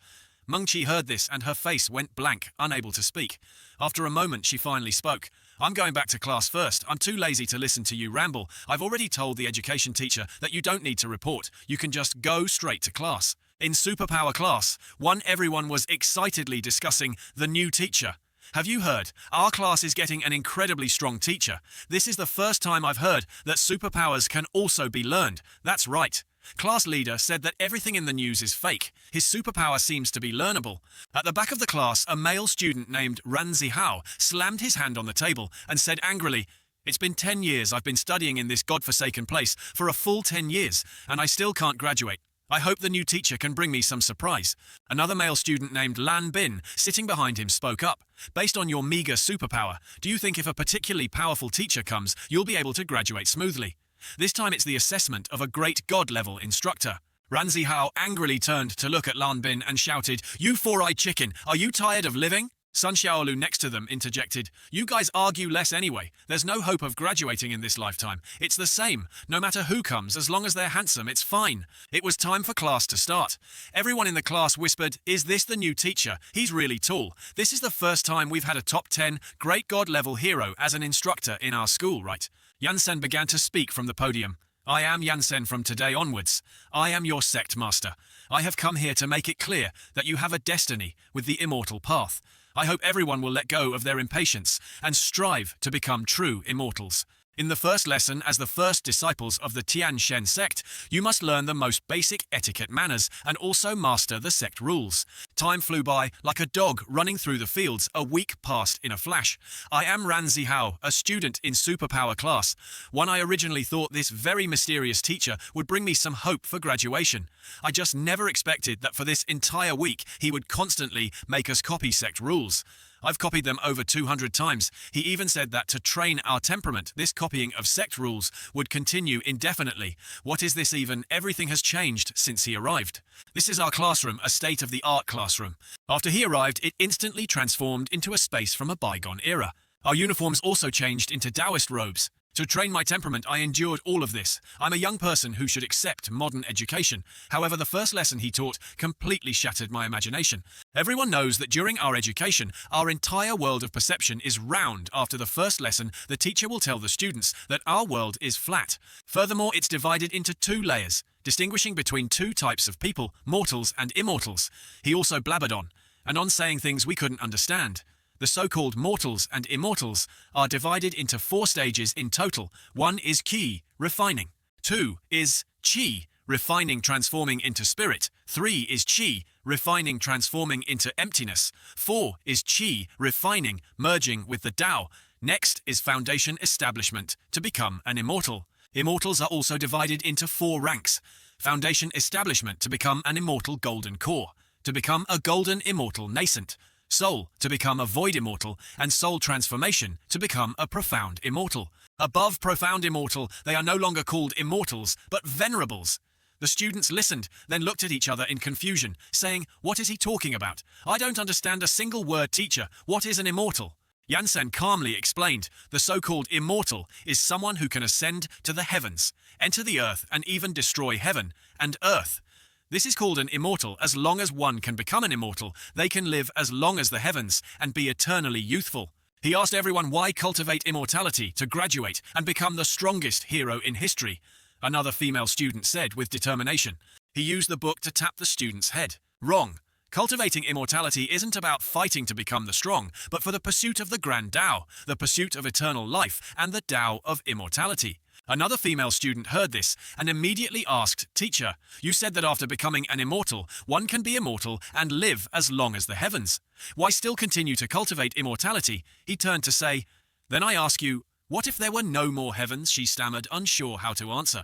Mengqi heard this and her face went blank, unable to speak. After a moment, she finally spoke. I'm going back to class first. I'm too lazy to listen to you ramble. I've already told the education teacher that you don't need to report. You can just go straight to class. In Superpower class, everyone was excitedly discussing the new teacher. Have you heard? Our class is getting an incredibly strong teacher. This is the first time I've heard that superpowers can also be learned. That's right. Class leader said that everything in the news is fake. His superpower seems to be learnable. At the back of the class, a male student named Ran Zihao slammed his hand on the table and said angrily, "It's been 10 years I've been studying in this godforsaken place, for a full 10 years, and I still can't graduate. I hope the new teacher can bring me some surprise." Another male student named Lan Bin, sitting behind him, spoke up. "Based on your meager superpower, do you think if a particularly powerful teacher comes, you'll be able to graduate smoothly? This time it's the assessment of a great god-level instructor." Ran Zihao angrily turned to look at Lan Bin and shouted, "You four-eyed chicken, are you tired of living?" Sun Xiaolu next to them interjected, "You guys argue less anyway. There's no hope of graduating in this lifetime. It's the same. No matter who comes, as long as they're handsome, it's fine." It was time for class to start. Everyone in the class whispered, "Is this the new teacher? He's really tall. This is the first time we've had a top 10 great god-level hero as an instructor in our school, right?" Yansen began to speak from the podium. "I am Yansen from today onwards. I am your sect master. I have come here to make it clear that you have a destiny with the immortal path. I hope everyone will let go of their impatience and strive to become true immortals. In the first lesson, as the first disciples of the Tian Shen sect, you must learn the most basic etiquette manners and also master the sect rules." Time flew by like a dog running through the fields. A week passed in a flash. "I am Ran Zihao, a student in Superpower class. I originally thought this very mysterious teacher would bring me some hope for graduation. I just never expected that for this entire week he would constantly make us copy sect rules. I've copied them over 200 times. He even said that to train our temperament, this copying of sect rules would continue indefinitely. What is this even? Everything has changed since he arrived. This is our classroom, a state-of-the-art classroom. After he arrived, it instantly transformed into a space from a bygone era. Our uniforms also changed into Taoist robes. To train my temperament, I endured all of this. I'm a young person who should accept modern education. However, the first lesson he taught completely shattered my imagination. Everyone knows that during our education, our entire world of perception is round. After the first lesson, the teacher will tell the students that our world is flat. Furthermore, it's divided into 2 layers, distinguishing between 2 types of people, mortals and immortals. He also blabbered on, and on saying things we couldn't understand. The so-called mortals and immortals are divided into 4 stages in total. 1 is qi, refining. 2 is qi, refining transforming into spirit. 3 is qi, refining transforming into emptiness. 4 is qi, refining, merging with the Tao. Next is foundation establishment, to become an immortal. Immortals are also divided into 4 ranks. Foundation establishment, to become an immortal golden core. To become a golden immortal nascent. Soul, to become a void immortal, and soul transformation, to become a profound immortal. Above profound immortal, they are no longer called immortals, but venerables. The students listened, then looked at each other in confusion, saying, "What is he talking about? I don't understand a single word, teacher. What is an immortal?" Yansen calmly explained, "The so-called immortal is someone who can ascend to the heavens, enter the earth, and even destroy heaven and earth. This is called an immortal. As long as one can become an immortal, they can live as long as the heavens and be eternally youthful." He asked everyone why cultivate immortality to graduate and become the strongest hero in history. Another female student said with determination. He used the book to tap the student's head. "Wrong. Cultivating immortality isn't about fighting to become the strong, but for the pursuit of the grand Tao, the pursuit of eternal life, and the Tao of immortality." Another female student heard this and immediately asked, "Teacher, you said that after becoming an immortal, one can be immortal and live as long as the heavens. Why still continue to cultivate immortality?" He turned to say, "Then I ask you, what if there were no more heavens?" She stammered, unsure how to answer.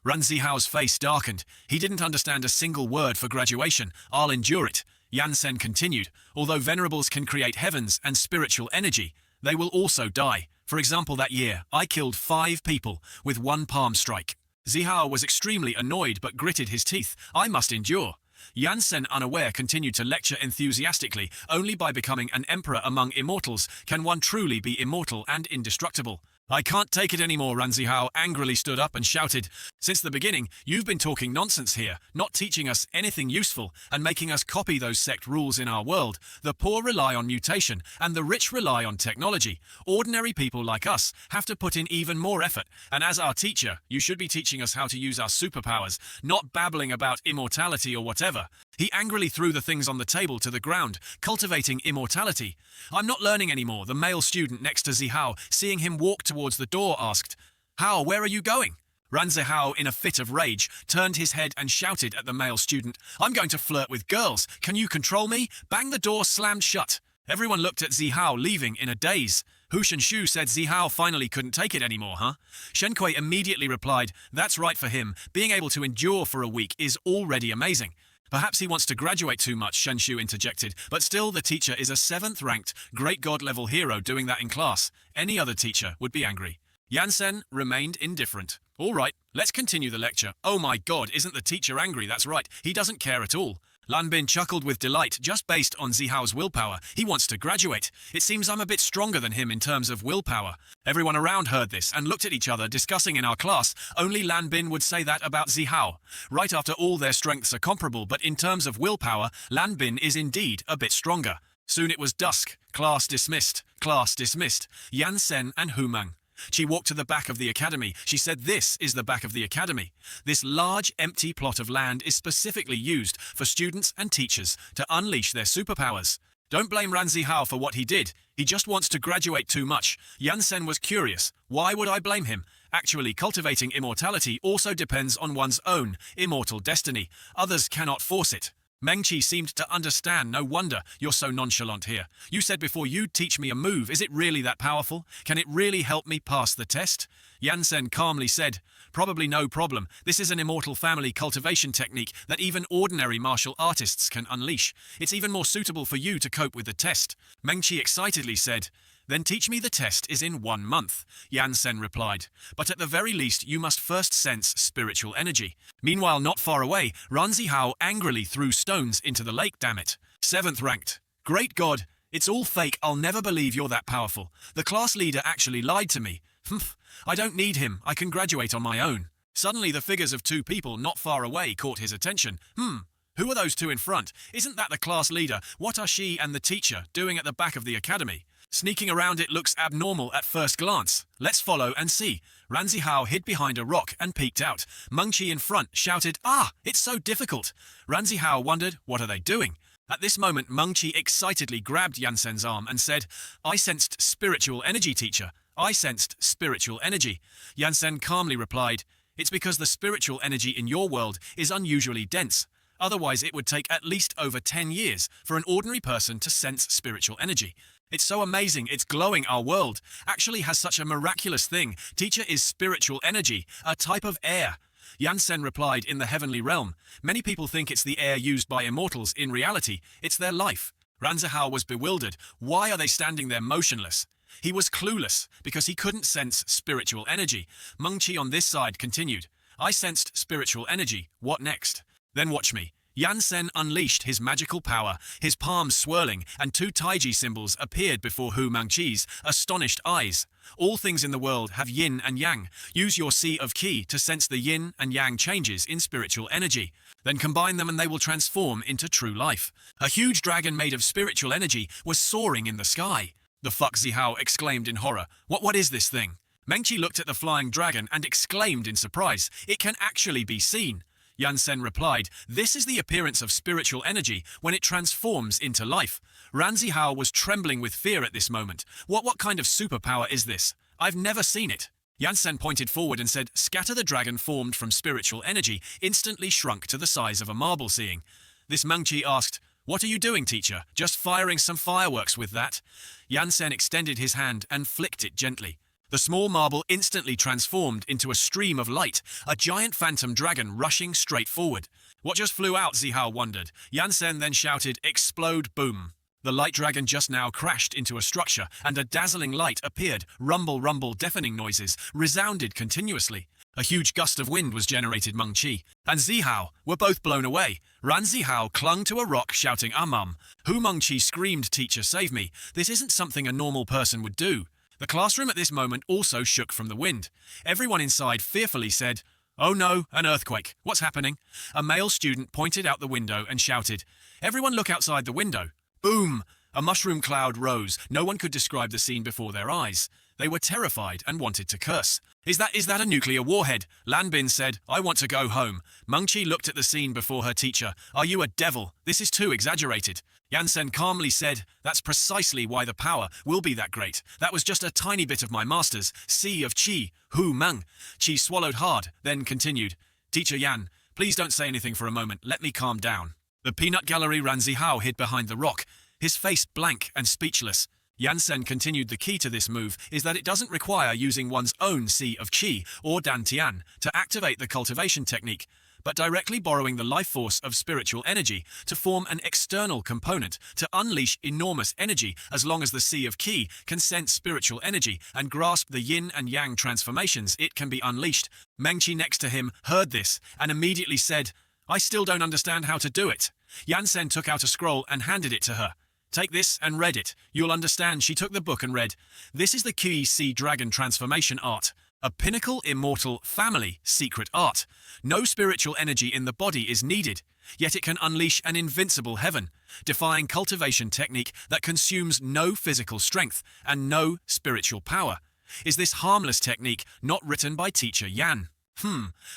Ran Zihao's face darkened. He didn't understand a single word for graduation. "I'll endure it." Yansen continued, "Although venerables can create heavens and spiritual energy, they will also die. For example, that year, I killed 5 people with 1 palm strike." Zihao was extremely annoyed but gritted his teeth. "I must endure." Yansen, unaware, continued to lecture enthusiastically. Only by becoming an emperor among immortals can one truly be immortal and indestructible. I can't take it anymore, Ranzihao angrily stood up and shouted. Since the beginning, you've been talking nonsense here, not teaching us anything useful, and making us copy those sect rules in our world. The poor rely on mutation, and the rich rely on technology. Ordinary people like us have to put in even more effort, and as our teacher, you should be teaching us how to use our superpowers, not babbling about immortality or whatever. He angrily threw the things on the table to the ground, cultivating immortality. I'm not learning anymore, the male student next to Zihao, seeing him walk towards the door, asked. How, where are you going? Ranzihao, in a fit of rage, turned his head and shouted at the male student, I'm going to flirt with girls. Can you control me? Bang, the door slammed shut. Everyone looked at Zihao, leaving in a daze. Hu Shenshu said Zihao finally couldn't take it anymore, huh? Shenkuei immediately replied, that's right for him. Being able to endure for a week is already amazing. Perhaps he wants to graduate too much, Shenshu interjected, but still the teacher is a 7th-ranked, great god-level hero doing that in class. Any other teacher would be angry. Yansen remained indifferent. All right, let's continue the lecture. Oh my god, isn't the teacher angry? That's right, he doesn't care at all. Lanbin chuckled with delight just based on Zihao's willpower. He wants to graduate. It seems I'm a bit stronger than him in terms of willpower. Everyone around heard this and looked at each other, discussing in our class. Only Lanbin would say that about Zihao. Right after all their strengths are comparable, but in terms of willpower, Lanbin is indeed a bit stronger. Soon it was dusk. Class dismissed. Class dismissed. Yansen and Humang. She walked to the back of the academy. She said, this is the back of the academy. This large, empty plot of land is specifically used for students and teachers to unleash their superpowers. Don't blame Ranzihao for what he did. He just wants to graduate too much. Yansen was curious. Why would I blame him? Actually, cultivating immortality also depends on one's own immortal destiny. Others cannot force it. Mengqi seemed to understand. No wonder you're so nonchalant here. You said before you'd teach me a move. Is it really that powerful? Can it really help me pass the test? Yansen calmly said, probably no problem. This is an immortal family cultivation technique that even ordinary martial artists can unleash. It's even more suitable for you to cope with the test. Mengqi excitedly said, then teach me the test is in 1 month, Yansen replied. But at the very least, you must first sense spiritual energy. Meanwhile, not far away, Ranzihao angrily threw stones into the lake, damn it. 7th ranked. Great God, it's all fake. I'll never believe you're that powerful. The class leader actually lied to me. Humph, I don't need him. I can graduate on my own. Suddenly, the figures of 2 people not far away caught his attention. Who are those 2 in front? Isn't that the class leader? What are she and the teacher doing at the back of the academy? Sneaking around it looks abnormal at first glance. Let's follow and see. Ranzihao hid behind a rock and peeked out. Mengqi in front shouted, it's so difficult. Ranzihao wondered, what are they doing? At this moment, Mengqi excitedly grabbed Yansen's arm and said, I sensed spiritual energy, teacher. I sensed spiritual energy. Yansen calmly replied, it's because the spiritual energy in your world is unusually dense. Otherwise, it would take at least over 10 years for an ordinary person to sense spiritual energy. It's so amazing, it's glowing. Our world actually has such a miraculous thing. Teacher is spiritual energy, a type of air. Yansen replied, in the heavenly realm. Many people think it's the air used by immortals. In reality, it's their life. Ranzihao was bewildered. Why are they standing there motionless? He was clueless, because he couldn't sense spiritual energy. Mengqi on this side continued. I sensed spiritual energy. What next? Then watch me. Yansen unleashed his magical power, his palms swirling, and 2 taiji symbols appeared before Hu Mangqi's astonished eyes. All things in the world have yin and yang. Use your sea of qi to sense the yin and yang changes in spiritual energy. Then combine them and they will transform into true life. A huge dragon made of spiritual energy was soaring in the sky. The fuck, Zihao exclaimed in horror. What is this thing? Mengqi looked at the flying dragon and exclaimed in surprise. It can actually be seen. Yansen replied, this is the appearance of spiritual energy when it transforms into life. Ranzihao was trembling with fear at this moment. What kind of superpower is this? I've never seen it. Yansen pointed forward and said, scatter the dragon formed from spiritual energy, instantly shrunk to the size of a marble. Seeing this, Mengqi asked, what are you doing, teacher? Just firing some fireworks with that? Yansen extended his hand and flicked it gently. The small marble instantly transformed into a stream of light, a giant phantom dragon rushing straight forward. What just flew out, Zihao wondered. Yansen then shouted, explode, boom. The light dragon just now crashed into a structure, and a dazzling light appeared. Rumble, rumble, deafening noises resounded continuously. A huge gust of wind was generated. Mengqi and Zihao were both blown away. Ranzihao clung to a rock, shouting, Hu Mengqi screamed, teacher, save me. This isn't something a normal person would do. The classroom at this moment also shook from the wind. Everyone inside fearfully said, "Oh no, an earthquake. What's happening?" A male student pointed out the window and shouted, "Everyone look outside the window." Boom! A mushroom cloud rose. No one could describe the scene before their eyes. They were terrified and wanted to curse. Is that a nuclear warhead?" Lanbin said, "I want to go home." Mengqi looked at the scene before her teacher. "Are you a devil? This is too exaggerated." Yansen calmly said, "That's precisely why the power will be that great. That was just a tiny bit of my master's, Sea of Qi, Hu Meng." Qi swallowed hard, then continued, "Teacher Yan, please don't say anything for a moment. Let me calm down." The peanut gallery Ran Zihao hid behind the rock, his face blank and speechless. Yansen continued, "The key to this move is that it doesn't require using one's own Sea of Qi or Dantian to activate the cultivation technique, but directly borrowing the life force of spiritual energy to form an external component to unleash enormous energy. As long as the Sea of Qi can sense spiritual energy and grasp the yin and yang transformations, it can be unleashed." Mengqi next to him heard this and immediately said, "I still don't understand how to do it." Yansen took out a scroll and handed it to her. "Take this and read it. You'll understand." She took the book and read, "This is the Qi Sea Dragon Transformation Art. A pinnacle immortal family secret art. No spiritual energy in the body is needed, yet it can unleash an invincible heaven, defying cultivation technique that consumes no physical strength and no spiritual power. Is this harmless technique not written by teacher Yan?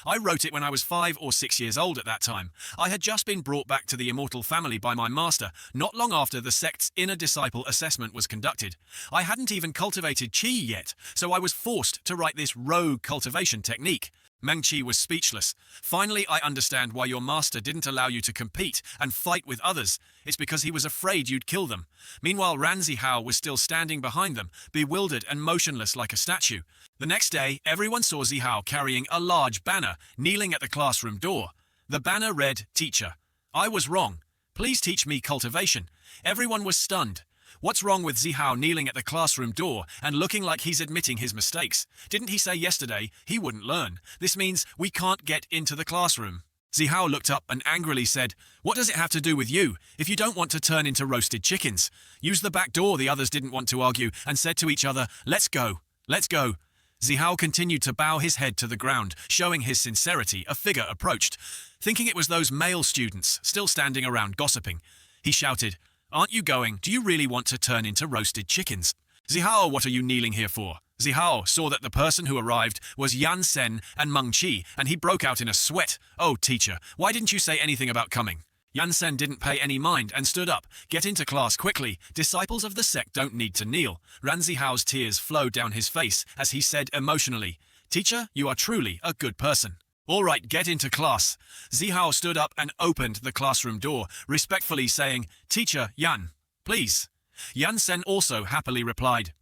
I wrote it when I was 5 or 6 years old at that time. I had just been brought back to the immortal family by my master, not long after the sect's inner disciple assessment was conducted. I hadn't even cultivated Qi yet, so I was forced to write this rogue cultivation technique." Mengqi was speechless. "Finally, I understand why your master didn't allow you to compete and fight with others. It's because he was afraid you'd kill them." Meanwhile, Ran Zihao was still standing behind them, bewildered and motionless like a statue. The next day, everyone saw Zihao carrying a large banner, kneeling at the classroom door. The banner read, "Teacher, I was wrong. Please teach me cultivation." Everyone was stunned. What's wrong with Zihao kneeling at the classroom door and looking like he's admitting his mistakes? Didn't he say yesterday he wouldn't learn? This means we can't get into the classroom. Zihao looked up and angrily said, "What does it have to do with you? If you don't want to turn into roasted chickens, use the back door." The others didn't want to argue and said to each other, "Let's go, let's go." Zihao continued to bow his head to the ground, showing his sincerity. A figure approached, thinking it was those male students still standing around gossiping. He shouted, "Aren't you going? Do you really want to turn into roasted chickens?" "Zihao, what are you kneeling here for?" Zihao saw that the person who arrived was Yansen and Mengqi, and he broke out in a sweat. "Oh, teacher, why didn't you say anything about coming?" Yansen didn't pay any mind and stood up. "Get into class quickly. Disciples of the sect don't need to kneel." Ran Zihao's tears flowed down his face as he said emotionally, "Teacher, you are truly a good person." "All right, get into class." Zihao stood up and opened the classroom door, respectfully saying, "Teacher Yan, please." Yansen also happily replied,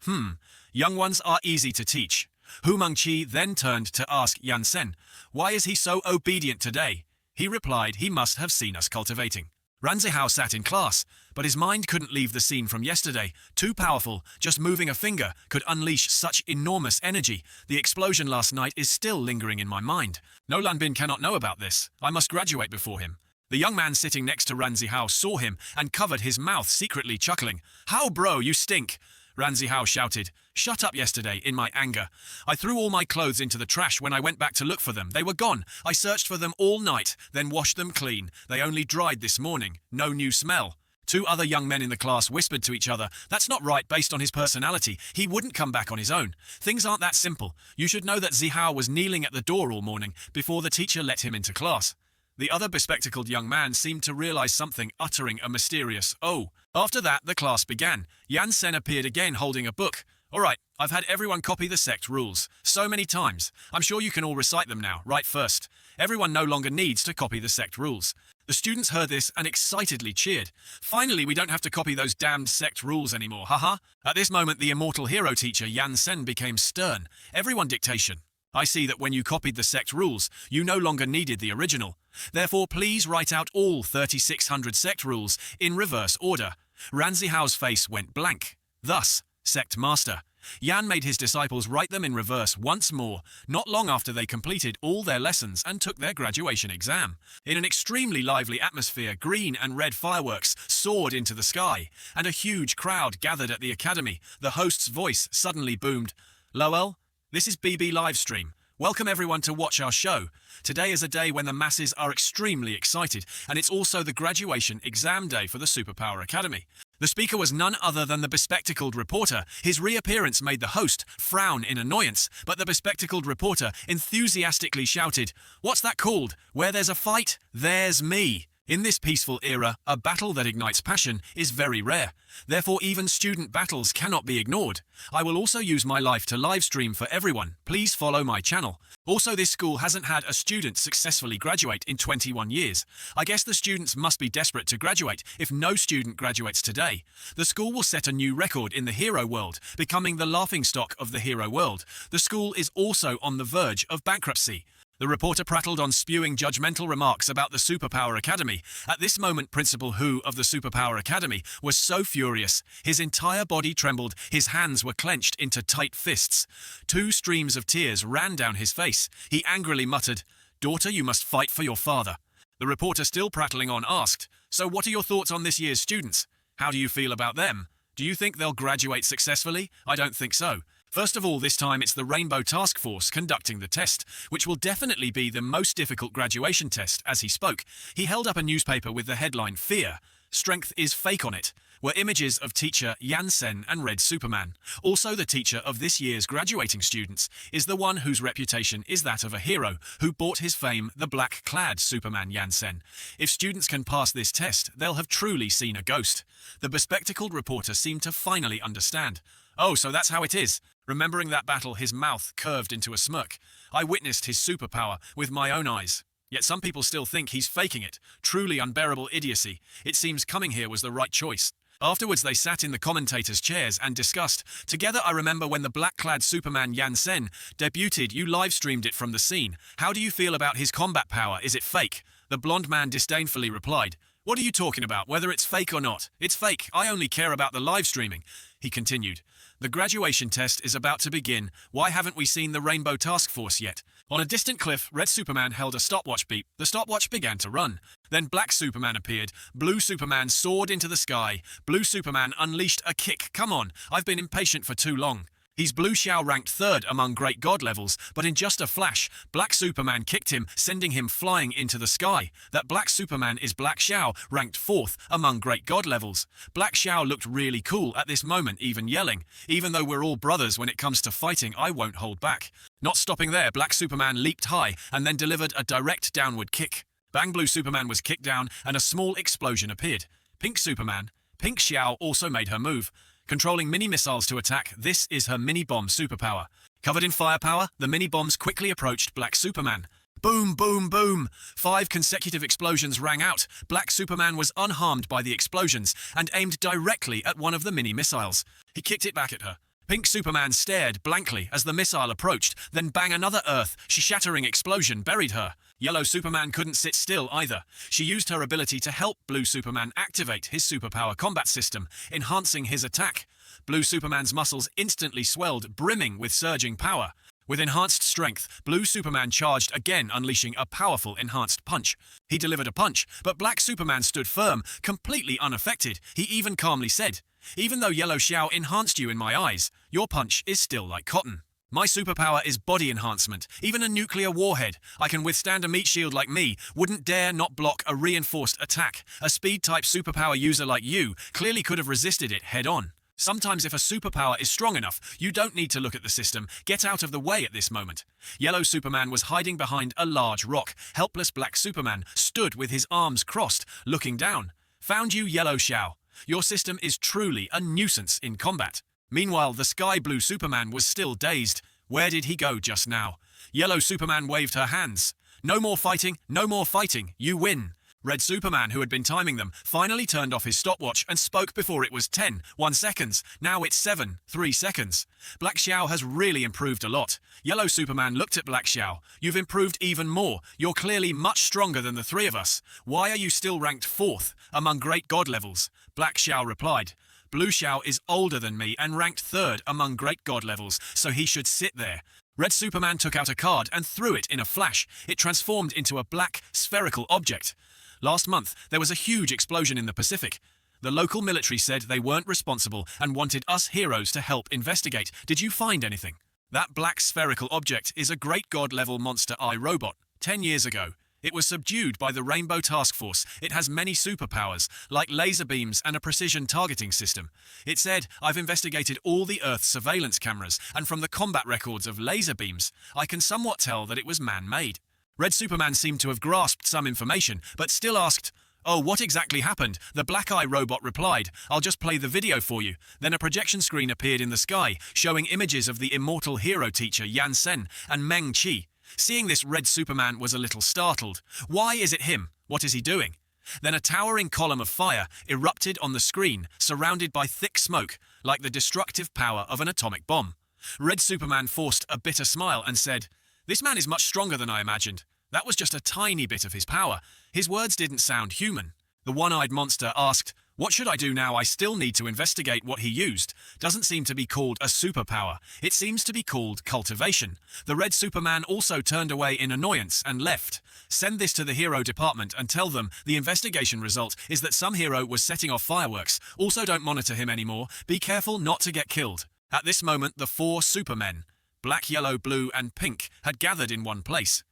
Young ones are easy to teach." Hu Mengqi then turned to ask Yansen, "Why is he so obedient today?" He replied, "He must have seen us cultivating." Ran Zihao sat in class, but his mind couldn't leave the scene from yesterday. Too powerful, just moving a finger could unleash such enormous energy. The explosion last night is still lingering in my mind. No, Lanbin cannot know about this. I must graduate before him. The young man sitting next to Ran Zihao saw him and covered his mouth, secretly chuckling. "How, bro, you stink!" Ran Zihao shouted. "Shut up yesterday," in my anger. "I threw all my clothes into the trash when I went back to look for them. They were gone. I searched for them all night, then washed them clean. They only dried this morning. No new smell." 2 other young men in the class whispered to each other, "That's not right based on his personality. He wouldn't come back on his own. Things aren't that simple. You should know that Zihao was kneeling at the door all morning before the teacher let him into class." The other bespectacled young man seemed to realize something, uttering a mysterious "oh." After that, the class began. Yansen appeared again holding a book. "All right, I've had everyone copy the sect rules so many times. I'm sure you can all recite them now, right first. Everyone no longer needs to copy the sect rules." The students heard this and excitedly cheered. "Finally, we don't have to copy those damned sect rules anymore, haha." At this moment, the immortal hero teacher Yansen became stern. "Everyone dictation. I see that when you copied the sect rules, you no longer needed the original. Therefore, please write out all 3,600 sect rules in reverse order." Ran Zihao's face went blank. "Thus, sect master, Yan made his disciples write them in reverse once more, not long after they completed all their lessons and took their graduation exam. In an extremely lively atmosphere, green and red fireworks soared into the sky, and a huge crowd gathered at the academy. The host's voice suddenly boomed, "Lowell, this is BB Livestream. Welcome everyone to watch our show. Today is a day when the masses are extremely excited, and it's also the graduation exam day for the Superpower Academy." The speaker was none other than the bespectacled reporter. His reappearance made the host frown in annoyance, but the bespectacled reporter enthusiastically shouted, "What's that called? Where there's a fight, there's me." In this peaceful era, a battle that ignites passion is very rare. Therefore, even student battles cannot be ignored. I will also use my life to live stream for everyone. Please follow my channel. Also, this school hasn't had a student successfully graduate in 21 years. I guess the students must be desperate to graduate if no student graduates today. The school will set a new record in the hero world, becoming the laughingstock of the hero world. The school is also on the verge of bankruptcy. The reporter prattled on, spewing judgmental remarks about the Superpower Academy. At this moment, Principal Hu of the Superpower Academy was so furious. His entire body trembled, his hands were clenched into tight fists. 2 streams of tears ran down his face. He angrily muttered, "Daughter, you must fight for your father." The reporter, still prattling on, asked, "So what are your thoughts on this year's students? How do you feel about them? Do you think they'll graduate successfully? I don't think so. First of all, this time it's the Rainbow Task Force conducting the test, which will definitely be the most difficult graduation test." As he spoke, he held up a newspaper with the headline, "Fear, Strength is Fake" on it, were images of teacher Yan Sen and Red Superman. Also, the teacher of this year's graduating students is the one whose reputation is that of a hero who bought his fame, the black-clad Superman Yan Sen. If students can pass this test, they'll have truly seen a ghost. The bespectacled reporter seemed to finally understand. "Oh, so that's how it is." Remembering that battle, his mouth curved into a smirk. "I witnessed his superpower with my own eyes. Yet some people still think he's faking it. Truly unbearable idiocy. It seems coming here was the right choice." Afterwards, they sat in the commentators' chairs and discussed. "Together, I remember when the black-clad Superman Yan Sen debuted, you live-streamed it from the scene. How do you feel about his combat power? Is it fake?" The blonde man disdainfully replied, "What are you talking about, whether it's fake or not? It's fake. I only care about the live streaming." He continued, "The graduation test is about to begin. Why haven't we seen the Rainbow Task Force yet?" On a distant cliff, Red Superman held a stopwatch beep. The stopwatch began to run. Then Black Superman appeared. Blue Superman soared into the sky. Blue Superman unleashed a kick. "Come on, I've been impatient for too long." He's Blue Xiao ranked 3rd among Great God levels, but in just a flash, Black Superman kicked him, sending him flying into the sky. That Black Superman is Black Xiao, ranked 4th among Great God levels. Black Xiao looked really cool at this moment, even yelling, "Even though we're all brothers when it comes to fighting, I won't hold back." Not stopping there, Black Superman leaped high and then delivered a direct downward kick. Bang! Blue Superman was kicked down and a small explosion appeared. Pink Xiao also made her move. Controlling mini-missiles to attack, this is her mini-bomb superpower. Covered in firepower, the mini-bombs quickly approached Black Superman. Boom, boom, boom! 5 consecutive explosions rang out. Black Superman was unharmed by the explosions and aimed directly at one of the mini-missiles. He kicked it back at her. Pink Superman stared blankly as the missile approached, then bang, another earth-shattering explosion buried her. Yellow Superman couldn't sit still either. She used her ability to help Blue Superman activate his superpower combat system, enhancing his attack. Blue Superman's muscles instantly swelled, brimming with surging power. With enhanced strength, Blue Superman charged again, unleashing a powerful enhanced punch. He delivered a punch, but Black Superman stood firm, completely unaffected. He even calmly said, "Even though Yellow Xiao enhanced you in my eyes, your punch is still like cotton. My superpower is body enhancement, even a nuclear warhead. I can withstand a meat shield like me, wouldn't dare not block a reinforced attack. A speed-type superpower user like you clearly could have resisted it head-on. Sometimes if a superpower is strong enough, you don't need to look at the system. Get out of the way at this moment." Yellow Superman was hiding behind a large rock. Helpless Black Superman stood with his arms crossed, looking down. "Found you, Yellow Xiao. Your system is truly a nuisance in combat." Meanwhile, the Sky Blue Superman was still dazed. Where did he go just now? Yellow Superman waved her hands. "No more fighting, no more fighting. You win." Red Superman, who had been timing them, finally turned off his stopwatch and spoke before it was 1 seconds. Now it's 3 seconds. Black Xiao has really improved a lot. Yellow Superman looked at Black Xiao. "You've improved even more. You're clearly much stronger than the 3 of us. Why are you still ranked 4th among Great God levels?" Black Xiao replied, Blue Xiao is older than me and ranked third among great god levels, so he should sit there. Red Superman took out a card and threw it in a flash. It transformed into a black, spherical object. Last month, there was a huge explosion in the Pacific. The local military said they weren't responsible and wanted us heroes to help investigate. Did you find anything? That black spherical object is a great god-level monster iRobot. 10 years ago, it was subdued by the Rainbow Task Force. It has many superpowers, like laser beams and a precision targeting system. It said, I've investigated all the Earth's surveillance cameras, and from the combat records of laser beams, I can somewhat tell that it was man-made. Red Superman seemed to have grasped some information, but still asked, "Oh, what exactly happened?" The Black Eye robot replied, "I'll just play the video for you." Then a projection screen appeared in the sky, showing images of the immortal hero teacher Yan Sen and Meng Qi. Seeing this, Red Superman was a little startled. Why is it him? What is he doing? Then a towering column of fire erupted on the screen, surrounded by thick smoke, like the destructive power of an atomic bomb. Red Superman forced a bitter smile and said, "This man is much stronger than I imagined. That was just a tiny bit of his power. His words didn't sound human." The one-eyed monster asked, "What should I do now? I still need to investigate what he used. Doesn't seem to be called a superpower. It seems to be called cultivation." The Red Superman also turned away in annoyance and left. "Send this to the hero department and tell them the investigation result is that some hero was setting off fireworks. Also don't monitor him anymore. Be careful not to get killed." At this moment, the 4 Supermen, black, yellow, blue, and pink, had gathered in one place.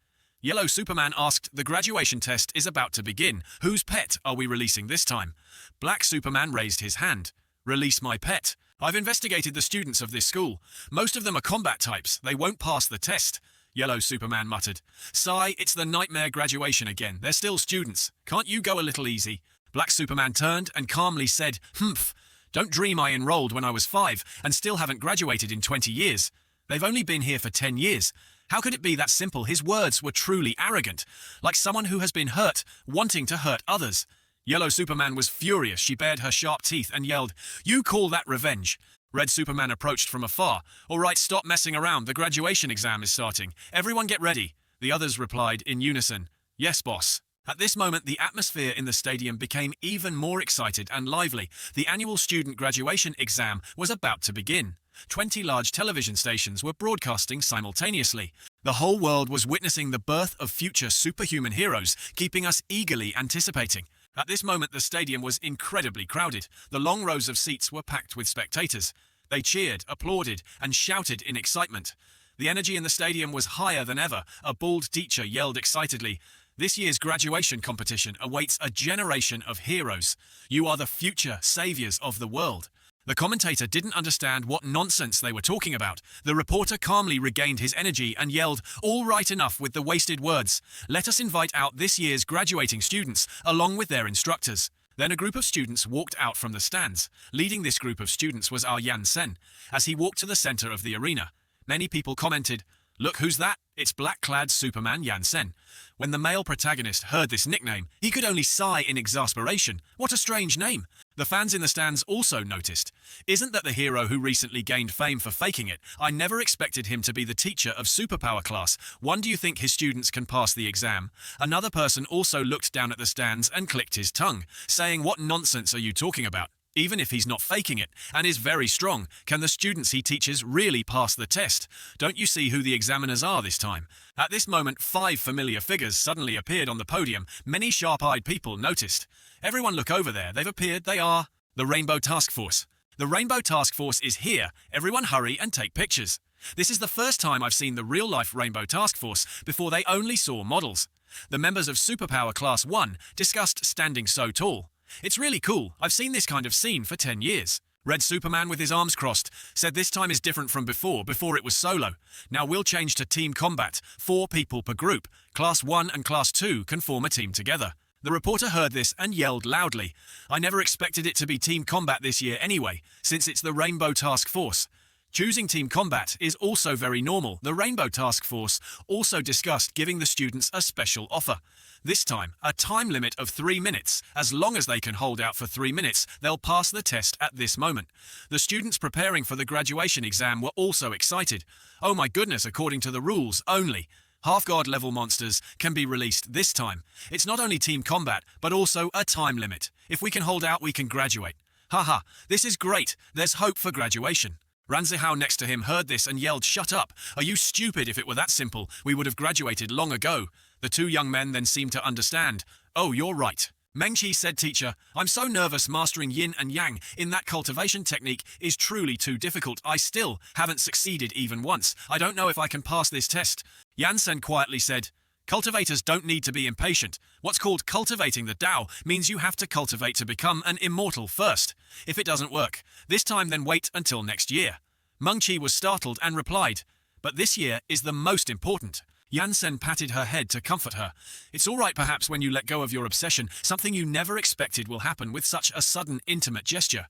Yellow Superman asked, "The graduation test is about to begin. Whose pet are we releasing this time?" Black Superman raised his hand. "Release my pet. I've investigated the students of this school. Most of them are combat types. They won't pass the test." Yellow Superman muttered, "Sigh, it's the nightmare graduation again. They're still students. Can't you go a little easy?" Black Superman turned and calmly said, "Humph. Don't dream I enrolled when I was 5 and still haven't graduated in 20 years. They've only been here for 10 years. How could it be that simple?" His words were truly arrogant, like someone who has been hurt, wanting to hurt others. Yellow Superman was furious. She bared her sharp teeth and yelled, "You call that revenge?" Red Superman approached from afar. "All right, stop messing around. The graduation exam is starting. Everyone get ready." The others replied in unison, "Yes, boss." At this moment, the atmosphere in the stadium became even more excited and lively. The annual student graduation exam was about to begin. 20 large television stations were broadcasting simultaneously. The whole world was witnessing the birth of future superhuman heroes, keeping us eagerly anticipating. At this moment, the stadium was incredibly crowded. The long rows of seats were packed with spectators. They cheered, applauded, and shouted in excitement. The energy in the stadium was higher than ever. A bald teacher yelled excitedly, "This year's graduation competition awaits a generation of heroes. You are the future saviors of the world." The commentator didn't understand what nonsense they were talking about. The reporter calmly regained his energy and yelled, "All right, enough with the wasted words. Let us invite out this year's graduating students, along with their instructors." Then a group of students walked out from the stands. Leading this group of students was our Yan Sen. As he walked to the center of the arena, many people commented, "Look, who's that? It's black-clad Superman Yan Sen." When the male protagonist heard this nickname, he could only sigh in exasperation. What a strange name! The fans in the stands also noticed. "Isn't that the hero who recently gained fame for faking it? I never expected him to be the teacher of Superpower class. One, do you think his students can pass the exam?" Another person also looked down at the stands and clicked his tongue, saying, "What nonsense are you talking about? Even if he's not faking it, and is very strong, can the students he teaches really pass the test? Don't you see who the examiners are this time?" At this moment, 5 familiar figures suddenly appeared on the podium. Many sharp-eyed people noticed. "Everyone look over there. They've appeared. They are the Rainbow Task Force. The Rainbow Task Force is here. Everyone hurry and take pictures." This is the first time I've seen the real-life Rainbow Task Force. Before, they only saw models. The members of Superpower Class 1 discussed standing so tall. "It's really cool. I've seen this kind of scene for 10 years. Red Superman, with his arms crossed, said this time is different from before. Before it was solo. Now we'll change to team combat. 4 people per group. Class 1 and Class 2 can form a team together." The reporter heard this and yelled loudly, "I never expected it to be team combat this year anyway, since it's the Rainbow Task Force." Choosing team combat is also very normal. The Rainbow Task Force also discussed giving the students a special offer. This time, a time limit of 3 minutes. As long as they can hold out for 3 minutes, they'll pass the test at this moment. The students preparing for the graduation exam were also excited. "Oh my goodness, according to the rules, only half-god level monsters can be released this time. It's not only team combat, but also a time limit. If we can hold out, we can graduate." Haha, this is great. There's hope for graduation. Ranzihao next to him heard this and yelled, "Shut up! Are you stupid? If it were that simple, we would have graduated long ago." The two young men then seemed to understand. "Oh, you're right." Mengqi said, "Teacher, I'm so nervous mastering yin and yang in that cultivation technique is truly too difficult. I still haven't succeeded even once. I don't know if I can pass this test." Yansen quietly said, "Cultivators don't need to be impatient. What's called cultivating the Tao means you have to cultivate to become an immortal first. If it doesn't work this time, then wait until next year." Mengqi was startled and replied, "But this year is the most important." Yansen patted her head to comfort her. "It's all right perhaps when you let go of your obsession. Something you never expected will happen with such a sudden, intimate gesture."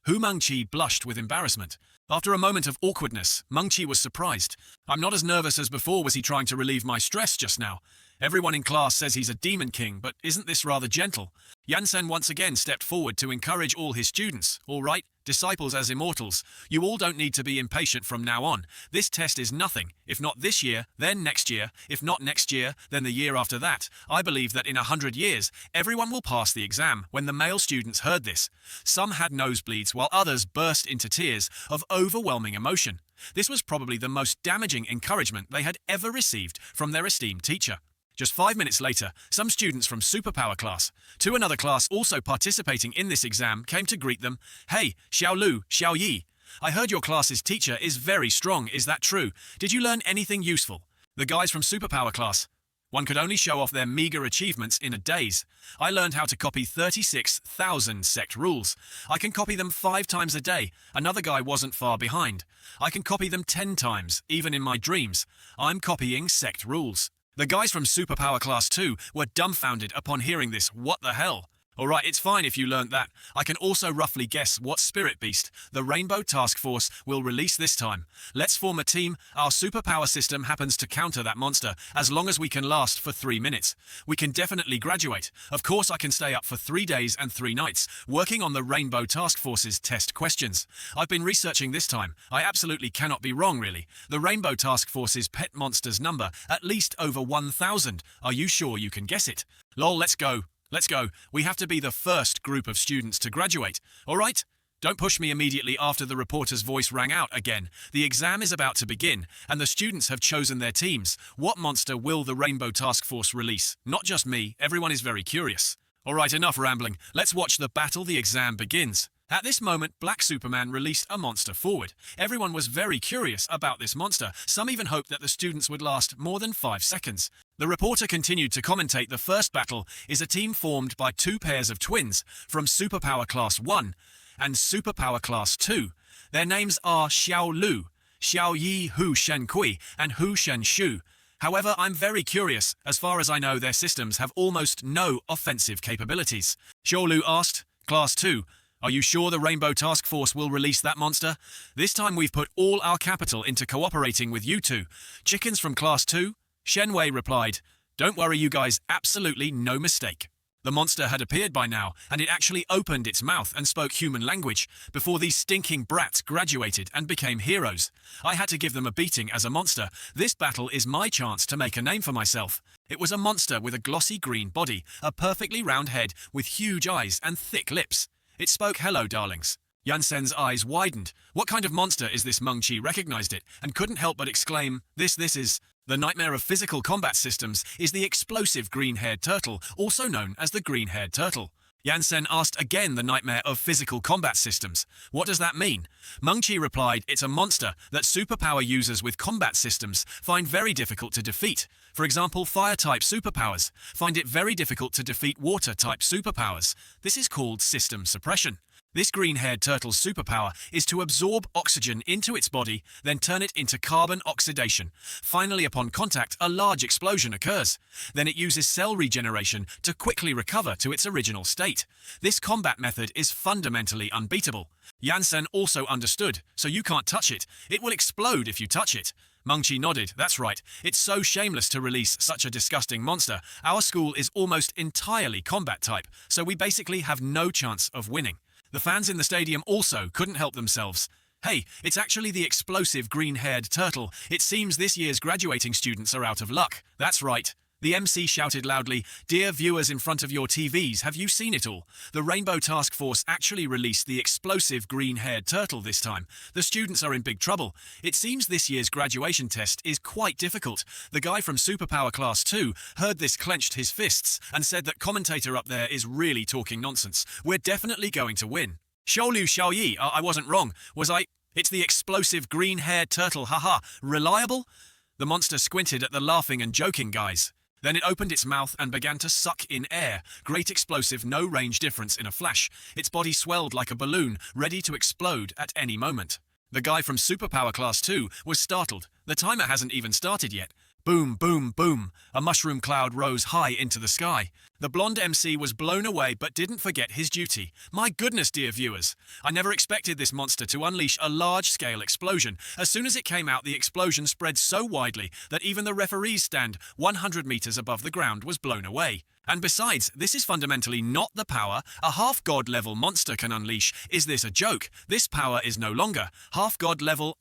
Hu Mengqi blushed with embarrassment. After a moment of awkwardness, Mengqi was surprised. "I'm not as nervous as before. Was he trying to relieve my stress just now? Everyone in class says he's a demon king, but isn't this rather gentle?" Yansen once again stepped forward to encourage all his students. "All right, disciples as immortals, you all don't need to be impatient from now on. This test is nothing. If not this year, then next year. If not next year, then the year after that. I believe that in 100 years, everyone will pass the exam." When the male students heard this, some had nosebleeds while others burst into tears of overwhelming emotion. This was probably the most damaging encouragement they had ever received from their esteemed teacher. Just 5 minutes later, some students from Superpower class, to another class also participating in this exam, came to greet them. "Hey, Xiaolu, Xiaoyi, I heard your class's teacher is very strong. Is that true? Did you learn anything useful?" The guys from Superpower class. "One could only show off their meager achievements in a daze. I learned how to copy 36,000 sect rules. I can copy them 5 times a day. Another guy wasn't far behind. I can copy them 10 times, even in my dreams. I'm copying sect rules." The guys from Superpower Class 2 were dumbfounded upon hearing this. "What the hell?" "Alright, it's fine if you learned that. I can also roughly guess what spirit beast the Rainbow Task Force will release this time. Let's form a team. Our superpower system happens to counter that monster as long as we can last for 3 minutes. We can definitely graduate. Of course I can stay up for 3 days and 3 nights, working on the Rainbow Task Force's test questions. I've been researching this time. I absolutely cannot be wrong, really. The Rainbow Task Force's pet monsters number at least over 1,000. Are you sure you can guess it? Lol, let's go. Let's go. We have to be the first group of students to graduate. All right? Don't push me immediately after the reporter's voice rang out again. The exam is about to begin, and the students have chosen their teams. What monster will the Rainbow Task Force release? Not just me. Everyone is very curious. All right, enough rambling. Let's watch the battle. The exam begins. At this moment, Black Superman released a monster forward. Everyone was very curious about this monster. Some even hoped that the students would last more than 5 seconds. The reporter continued to commentate. The first battle is a team formed by 2 pairs of twins from Superpower Class 1 and Superpower Class 2. Their names are Xiao Lu, Xiao Yi Hu Shen Kui, and Hu Shen Shu. However, I'm very curious. As far as I know, their systems have almost no offensive capabilities. Xiao Lu asked, "Class 2, are you sure the Rainbow Task Force will release that monster? This time we've put all our capital into cooperating with you two. Chickens from Class 2? Shen Wei replied, "Don't worry you guys, absolutely no mistake." The monster had appeared by now, and it actually opened its mouth and spoke human language before these stinking brats graduated and became heroes. I had to give them a beating as a monster. This battle is my chance to make a name for myself. It was a monster with a glossy green body, a perfectly round head with huge eyes and thick lips. It spoke, "Hello, darlings." Yansen's eyes widened. What kind of monster is this? Mengqi recognized it and couldn't help but exclaim, This is... The nightmare of physical combat systems is the explosive green-haired turtle, also known as the green-haired turtle. Yansen asked again the nightmare of physical combat systems. What does that mean? Mengqi replied, it's a monster that superpower users with combat systems find very difficult to defeat. For example, fire-type superpowers find it very difficult to defeat water-type superpowers. This is called system suppression. This green-haired turtle's superpower is to absorb oxygen into its body, then turn it into carbon oxidation. Finally, upon contact, a large explosion occurs. Then it uses cell regeneration to quickly recover to its original state. This combat method is fundamentally unbeatable. Yansen also understood, so you can't touch it. It will explode if you touch it. Mengqi nodded. That's right. It's so shameless to release such a disgusting monster. Our school is almost entirely combat type, so we basically have no chance of winning. The fans in the stadium also couldn't help themselves. Hey, it's actually the explosive green-haired turtle. It seems this year's graduating students are out of luck. That's right. The MC shouted loudly, "Dear viewers in front of your TVs, have you seen it all? The Rainbow Task Force actually released the explosive green-haired turtle this time. The students are in big trouble. It seems this year's graduation test is quite difficult. The guy from Superpower Class 2 heard this, clenched his fists, and said that commentator up there is really talking nonsense. We're definitely going to win." Xiaolu Xiaoyi, I wasn't wrong, was I? It's the explosive green-haired turtle, haha. Reliable? The monster squinted at the laughing and joking guys. Then it opened its mouth and began to suck in air. Great explosive, no range difference in a flash. Its body swelled like a balloon, ready to explode at any moment. The guy from Superpower Class 2 was startled. The timer hasn't even started yet. Boom, boom, boom. A mushroom cloud rose high into the sky. The blonde MC was blown away but didn't forget his duty. My goodness, dear viewers. I never expected this monster to unleash a large-scale explosion. As soon as it came out, the explosion spread so widely that even the referee's stand 100 meters above the ground was blown away. And besides, this is fundamentally not the power a half-god level monster can unleash. Is this a joke? This power is no longer half-god level.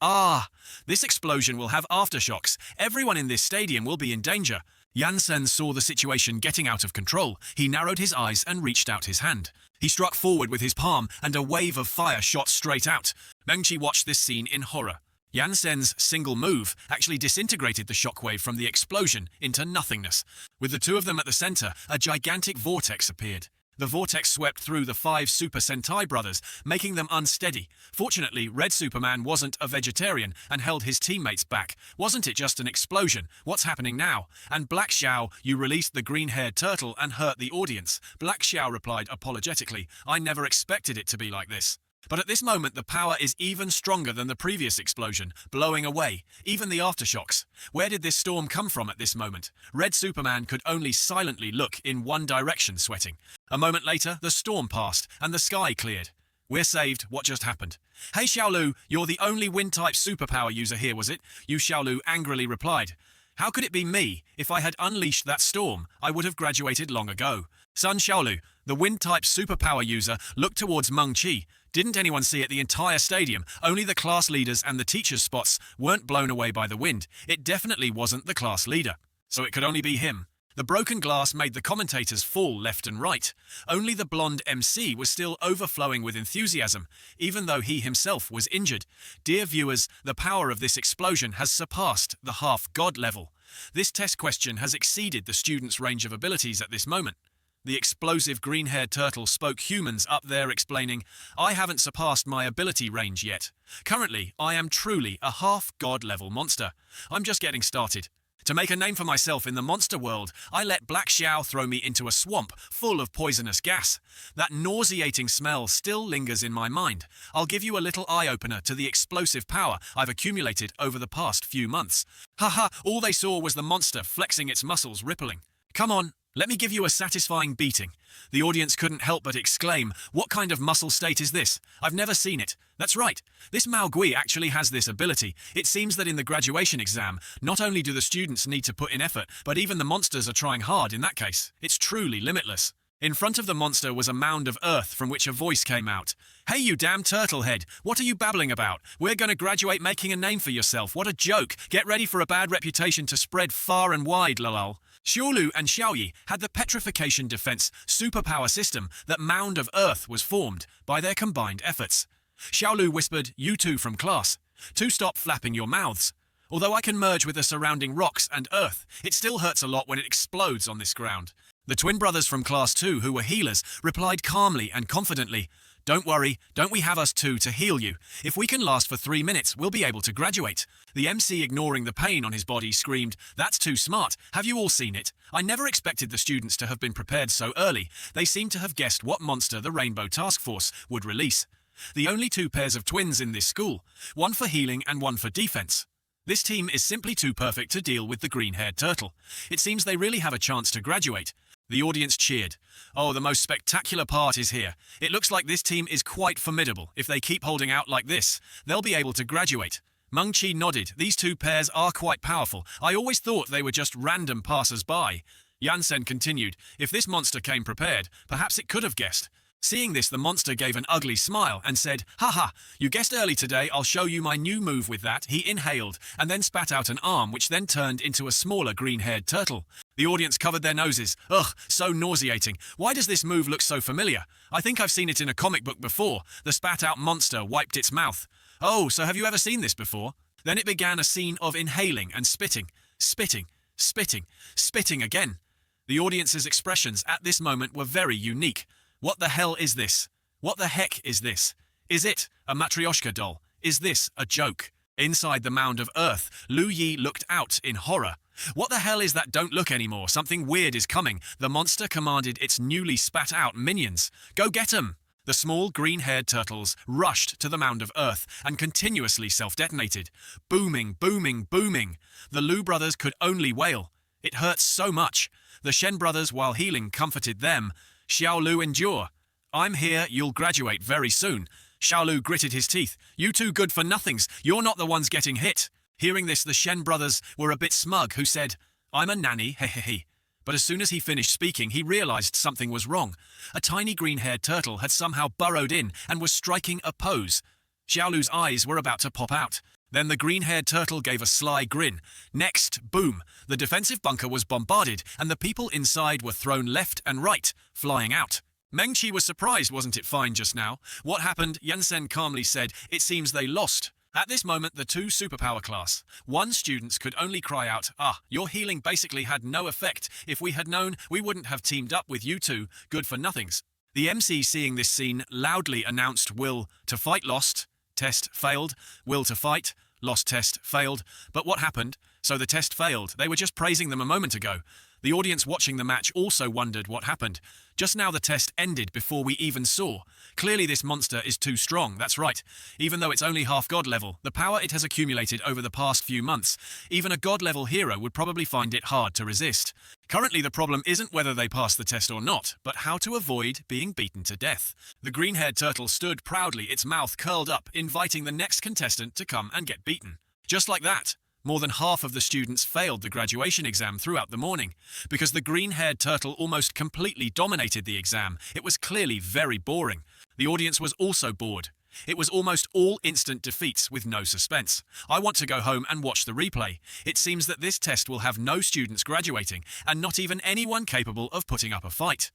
This explosion will have aftershocks. Everyone in this stadium will be in danger. Yansen saw the situation getting out of control. He narrowed his eyes and reached out his hand. He struck forward with his palm and a wave of fire shot straight out. Mengqi watched this scene in horror. Yansen's single move actually disintegrated the shockwave from the explosion into nothingness. With the two of them at the center, a gigantic vortex appeared. The vortex swept through the 5 Super Sentai brothers, making them unsteady. Fortunately, Red Superman wasn't a vegetarian and held his teammates back. Wasn't it just an explosion? What's happening now? And Black Xiao, you released the green-haired turtle and hurt the audience. Black Xiao replied apologetically, I never expected it to be like this. But at this moment, the power is even stronger than the previous explosion, blowing away, even the aftershocks. Where did this storm come from at this moment? Red Superman could only silently look in one direction, sweating. A moment later, the storm passed, and the sky cleared. We're saved. What just happened? Hey Xiaolu, you're the only wind-type superpower user here, was it? Yu Xiaolu angrily replied. How could it be me? If I had unleashed that storm, I would have graduated long ago. Sun Xiaolu, the wind-type superpower user, looked towards Mengqi. Didn't anyone see it? The entire stadium, only the class leaders and the teachers' spots weren't blown away by the wind. It definitely wasn't the class leader. So it could only be him. The broken glass made the commentators fall left and right. Only the blonde MC was still overflowing with enthusiasm, even though he himself was injured. Dear viewers, the power of this explosion has surpassed the half-god level. This test question has exceeded the students' range of abilities at this moment. The explosive green-haired turtle spoke humans up there explaining, I haven't surpassed my ability range yet. Currently, I am truly a half-god level monster. I'm just getting started. To make a name for myself in the monster world, I let Black Xiao throw me into a swamp full of poisonous gas. That nauseating smell still lingers in my mind. I'll give you a little eye-opener to the explosive power I've accumulated over the past few months. Haha, all they saw was the monster flexing its muscles, rippling. Come on. Let me give you a satisfying beating. The audience couldn't help but exclaim, what kind of muscle state is this? I've never seen it. That's right. This Mao Gui actually has this ability. It seems that in the graduation exam, not only do the students need to put in effort, but even the monsters are trying hard in that case. It's truly limitless. In front of the monster was a mound of earth from which a voice came out. Hey you damn turtle head, what are you babbling about? We're going to graduate making a name for yourself. What a joke. Get ready for a bad reputation to spread far and wide, lol. Xiaolu and Xiaoyi had the petrification defense superpower system that mound of earth was formed by their combined efforts. Xiaolu whispered, you two from class, to stop flapping your mouths. Although I can merge with the surrounding rocks and earth, it still hurts a lot when it explodes on this ground. The twin brothers from class 2, who were healers, replied calmly and confidently, don't worry, don't we have us two to heal you? If we can last for 3 minutes, we'll be able to graduate. The MC, ignoring the pain on his body, screamed, that's too smart. Have you all seen it? I never expected the students to have been prepared so early. They seem to have guessed what monster the Rainbow Task Force would release. The only 2 pairs of twins in this school, one for healing and one for defense. This team is simply too perfect to deal with the green-haired turtle. It seems they really have a chance to graduate. The audience cheered. Oh, the most spectacular part is here. It looks like this team is quite formidable. If they keep holding out like this, they'll be able to graduate. Mengqi nodded. These 2 pairs are quite powerful. I always thought they were just random passers-by. Yansen continued. If this monster came prepared, perhaps it could have guessed. Seeing this, the monster gave an ugly smile and said, "Haha, you guessed early today, I'll show you my new move with that." He inhaled and then spat out an arm which then turned into a smaller green-haired turtle. The audience covered their noses. Ugh, so nauseating. Why does this move look so familiar? I think I've seen it in a comic book before. The spat-out monster wiped its mouth. Oh, so have you ever seen this before? Then it began a scene of inhaling and spitting. Spitting, spitting, spitting again. The audience's expressions at this moment were very unique. What the hell is this? What the heck is this? Is it a Matryoshka doll? Is this a joke? Inside the mound of earth, Lu Yi looked out in horror. What the hell is that? Don't look anymore. Something weird is coming. The monster commanded its newly spat out minions. Go get 'em! The small green-haired turtles rushed to the mound of earth and continuously self-detonated. Booming, booming, booming. The Lu brothers could only wail. It hurts so much. The Shen brothers, while healing, comforted them. Xiao Lu, endure. I'm here, you'll graduate very soon. Xiao Lu gritted his teeth. You two good-for-nothings, you're not the ones getting hit. Hearing this, the Shen brothers were a bit smug, who said, I'm a nanny, hehehe. But as soon as he finished speaking, he realized something was wrong. A tiny green-haired turtle had somehow burrowed in and was striking a pose. Xiao Lu's eyes were about to pop out. Then the green-haired turtle gave a sly grin. Next, boom, the defensive bunker was bombarded and the people inside were thrown left and right, flying out. Mengqi was surprised, wasn't it fine just now? What happened? Yansen calmly said, it seems they lost. At this moment, the two superpower class 1 students could only cry out, your healing basically had no effect. If we had known, we wouldn't have teamed up with you two, good-for-nothings. The MC, seeing this scene, loudly announced will to fight lost, test failed, will to fight, lost test failed. But what happened? So the test failed. They were just praising them a moment ago. The audience watching the match also wondered what happened. Just now the test ended before we even saw. Clearly this monster is too strong, that's right. Even though it's only half god level, the power it has accumulated over the past few months, even a god level hero would probably find it hard to resist. Currently the problem isn't whether they pass the test or not, but how to avoid being beaten to death. The green-haired turtle stood proudly, its mouth curled up, inviting the next contestant to come and get beaten. Just like that. More than half of the students failed the graduation exam throughout the morning. Because the green-haired turtle almost completely dominated the exam, it was clearly very boring. The audience was also bored. It was almost all instant defeats with no suspense. I want to go home and watch the replay. It seems that this test will have no students graduating, and not even anyone capable of putting up a fight.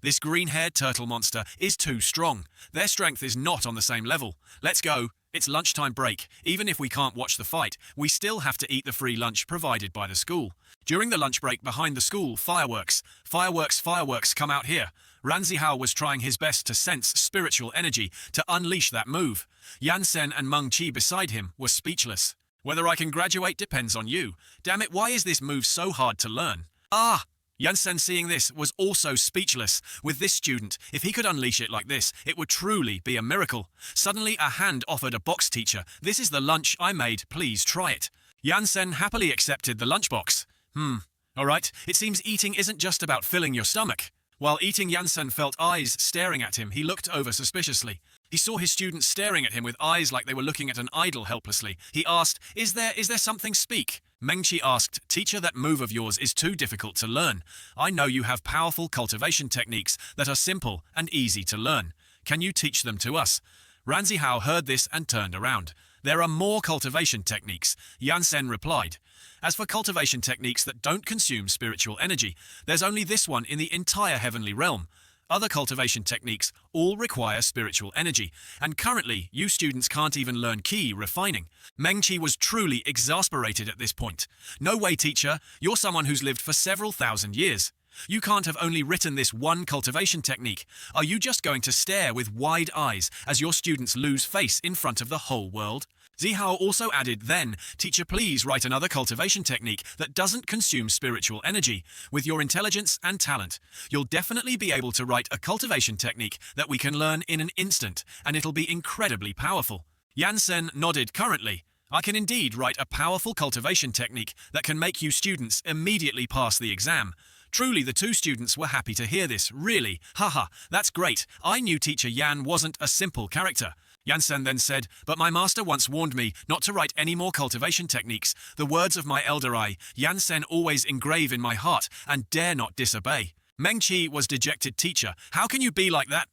This green-haired turtle monster is too strong. Their strength is not on the same level. Let's go. It's lunchtime break. Even if we can't watch the fight, we still have to eat the free lunch provided by the school. During the lunch break behind the school, fireworks come out here. Ran Zihao was trying his best to sense spiritual energy to unleash that move. Yansen and Meng Qi beside him were speechless. Whether I can graduate depends on you. Damn it, why is this move so hard to learn? Yansen, seeing this, was also speechless. With this student, if he could unleash it like this, it would truly be a miracle. Suddenly, a hand offered a box. Teacher, this is the lunch I made, please try it. Yansen happily accepted the lunchbox. Alright, it seems eating isn't just about filling your stomach. While eating, Yansen felt eyes staring at him. He looked over suspiciously. He saw his students staring at him with eyes like they were looking at an idol helplessly. He asked, Is there something? Speak. Mengqi asked, Teacher, that move of yours is too difficult to learn. I know you have powerful cultivation techniques that are simple and easy to learn. Can you teach them to us? Ran Zihao heard this and turned around. There are more cultivation techniques, Yansen replied. As for cultivation techniques that don't consume spiritual energy, there's only this one in the entire heavenly realm. Other cultivation techniques all require spiritual energy, and currently you students can't even learn key refining. Mengqi was truly exasperated at this point. No way, teacher, you're someone who's lived for several thousand years. You can't have only written this one cultivation technique. Are you just going to stare with wide eyes as your students lose face in front of the whole world? Zihao also added, then, teacher, please write another cultivation technique that doesn't consume spiritual energy. With your intelligence and talent, you'll definitely be able to write a cultivation technique that we can learn in an instant, and it'll be incredibly powerful. Yansen nodded currently. I can indeed write a powerful cultivation technique that can make you students immediately pass the exam. Truly, the two students were happy to hear this. Really? Haha, that's great. I knew teacher Yan wasn't a simple character. Yansen then said, but my master once warned me not to write any more cultivation techniques. The words of my elder I, Yansen, always engrave in my heart and dare not disobey. Meng Qi was dejected. Teacher, how can you be like that?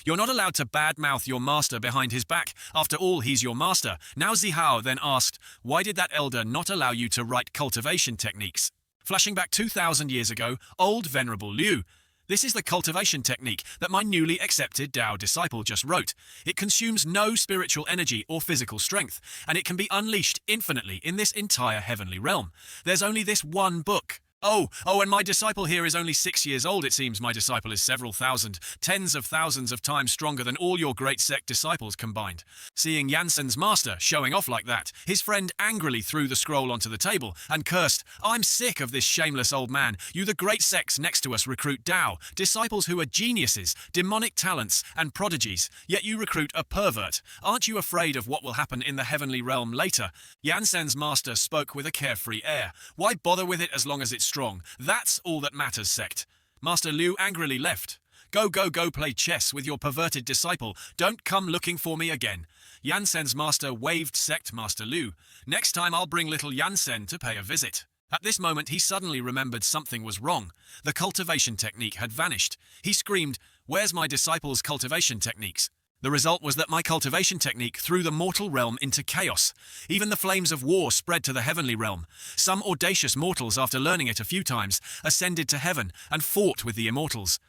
You're not allowed to badmouth your master behind his back. After all, he's your master. Now Zihao then asked, why did that elder not allow you to write cultivation techniques? Flashing back 2,000 years ago, old Venerable Liu. This is the cultivation technique that my newly accepted Tao disciple just wrote. It consumes no spiritual energy or physical strength, and it can be unleashed infinitely in this entire heavenly realm. There's only this one book. Oh, and my disciple here is only 6 years old. It seems my disciple is several thousand, tens of thousands of times stronger than all your great sect disciples combined. Seeing Yansen's master showing off like that, his friend angrily threw the scroll onto the table and cursed, I'm sick of this shameless old man. You the great sects next to us recruit Tao, disciples who are geniuses, demonic talents, and prodigies, yet you recruit a pervert. Aren't you afraid of what will happen in the heavenly realm later? Yansen's master spoke with a carefree air. Why bother with it as long as it's strong? That's all that matters, sect. Master Liu angrily left. Go play chess with your perverted disciple. Don't come looking for me again. Yansen's master waved sect Master Liu. Next time I'll bring little Yansen to pay a visit. At this moment he suddenly remembered something was wrong. The cultivation technique had vanished. He screamed, where's my disciple's cultivation techniques? The result was that my cultivation technique threw the mortal realm into chaos. Even the flames of war spread to the heavenly realm. Some audacious mortals, after learning it a few times, ascended to heaven and fought with the Immortals.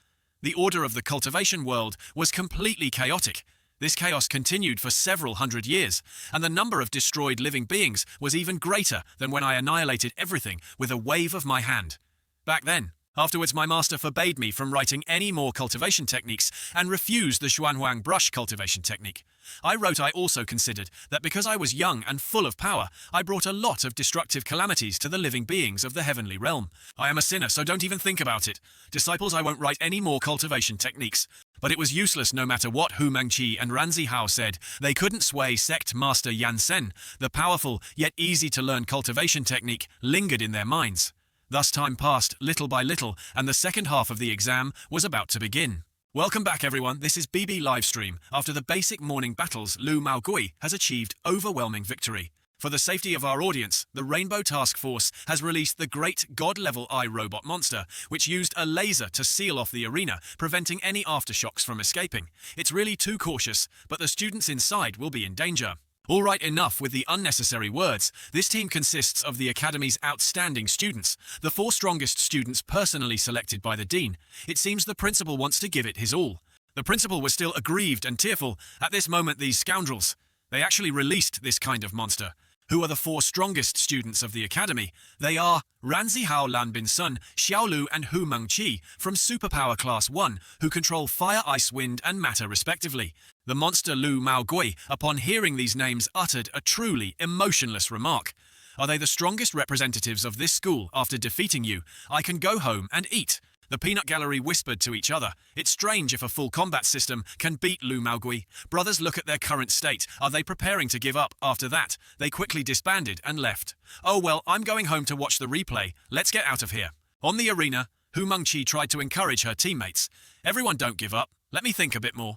The order of the cultivation world was completely chaotic. This chaos continued for several hundred years, and the number of destroyed living beings was even greater than when I annihilated everything with a wave of my hand. Back then. Afterwards, my master forbade me from writing any more cultivation techniques and refused the Xuanhuang brush cultivation technique. I also considered that because I was young and full of power, I brought a lot of destructive calamities to the living beings of the heavenly realm. I am a sinner, so don't even think about it. Disciples, I won't write any more cultivation techniques. But it was useless no matter what Hu Mengqi and Ran Zihao said. They couldn't sway sect master Yansen. The powerful yet easy-to-learn cultivation technique lingered in their minds. Thus time passed little by little, and the second half of the exam was about to begin. Welcome back everyone, this is BB Livestream. After the basic morning battles, Lu Maogui has achieved overwhelming victory. For the safety of our audience, the Rainbow Task Force has released the great god-level eye robot monster, which used a laser to seal off the arena, preventing any aftershocks from escaping. It's really too cautious, but the students inside will be in danger. All right, enough with the unnecessary words. This team consists of the Academy's outstanding students, the 4 strongest students personally selected by the Dean. It seems the principal wants to give it his all. The principal was still aggrieved and tearful. At this moment, these scoundrels, they actually released this kind of monster. Who are the 4 strongest students of the Academy? They are Ran Zihao, Lan Bin Sun, Xiao Lu and Hu Mengqi from Superpower Class 1, who control fire, ice, wind and matter respectively. The monster Lu Maogui, upon hearing these names, uttered a truly emotionless remark. Are they the strongest representatives of this school? After defeating you, I can go home and eat. The peanut gallery whispered to each other. It's strange if a full combat system can beat Lu Maogui. Brothers, look at their current state. Are they preparing to give up? After that, they quickly disbanded and left. Oh well, I'm going home to watch the replay. Let's get out of here. On the arena, Hu Mengqi tried to encourage her teammates. Everyone don't give up. Let me think a bit more.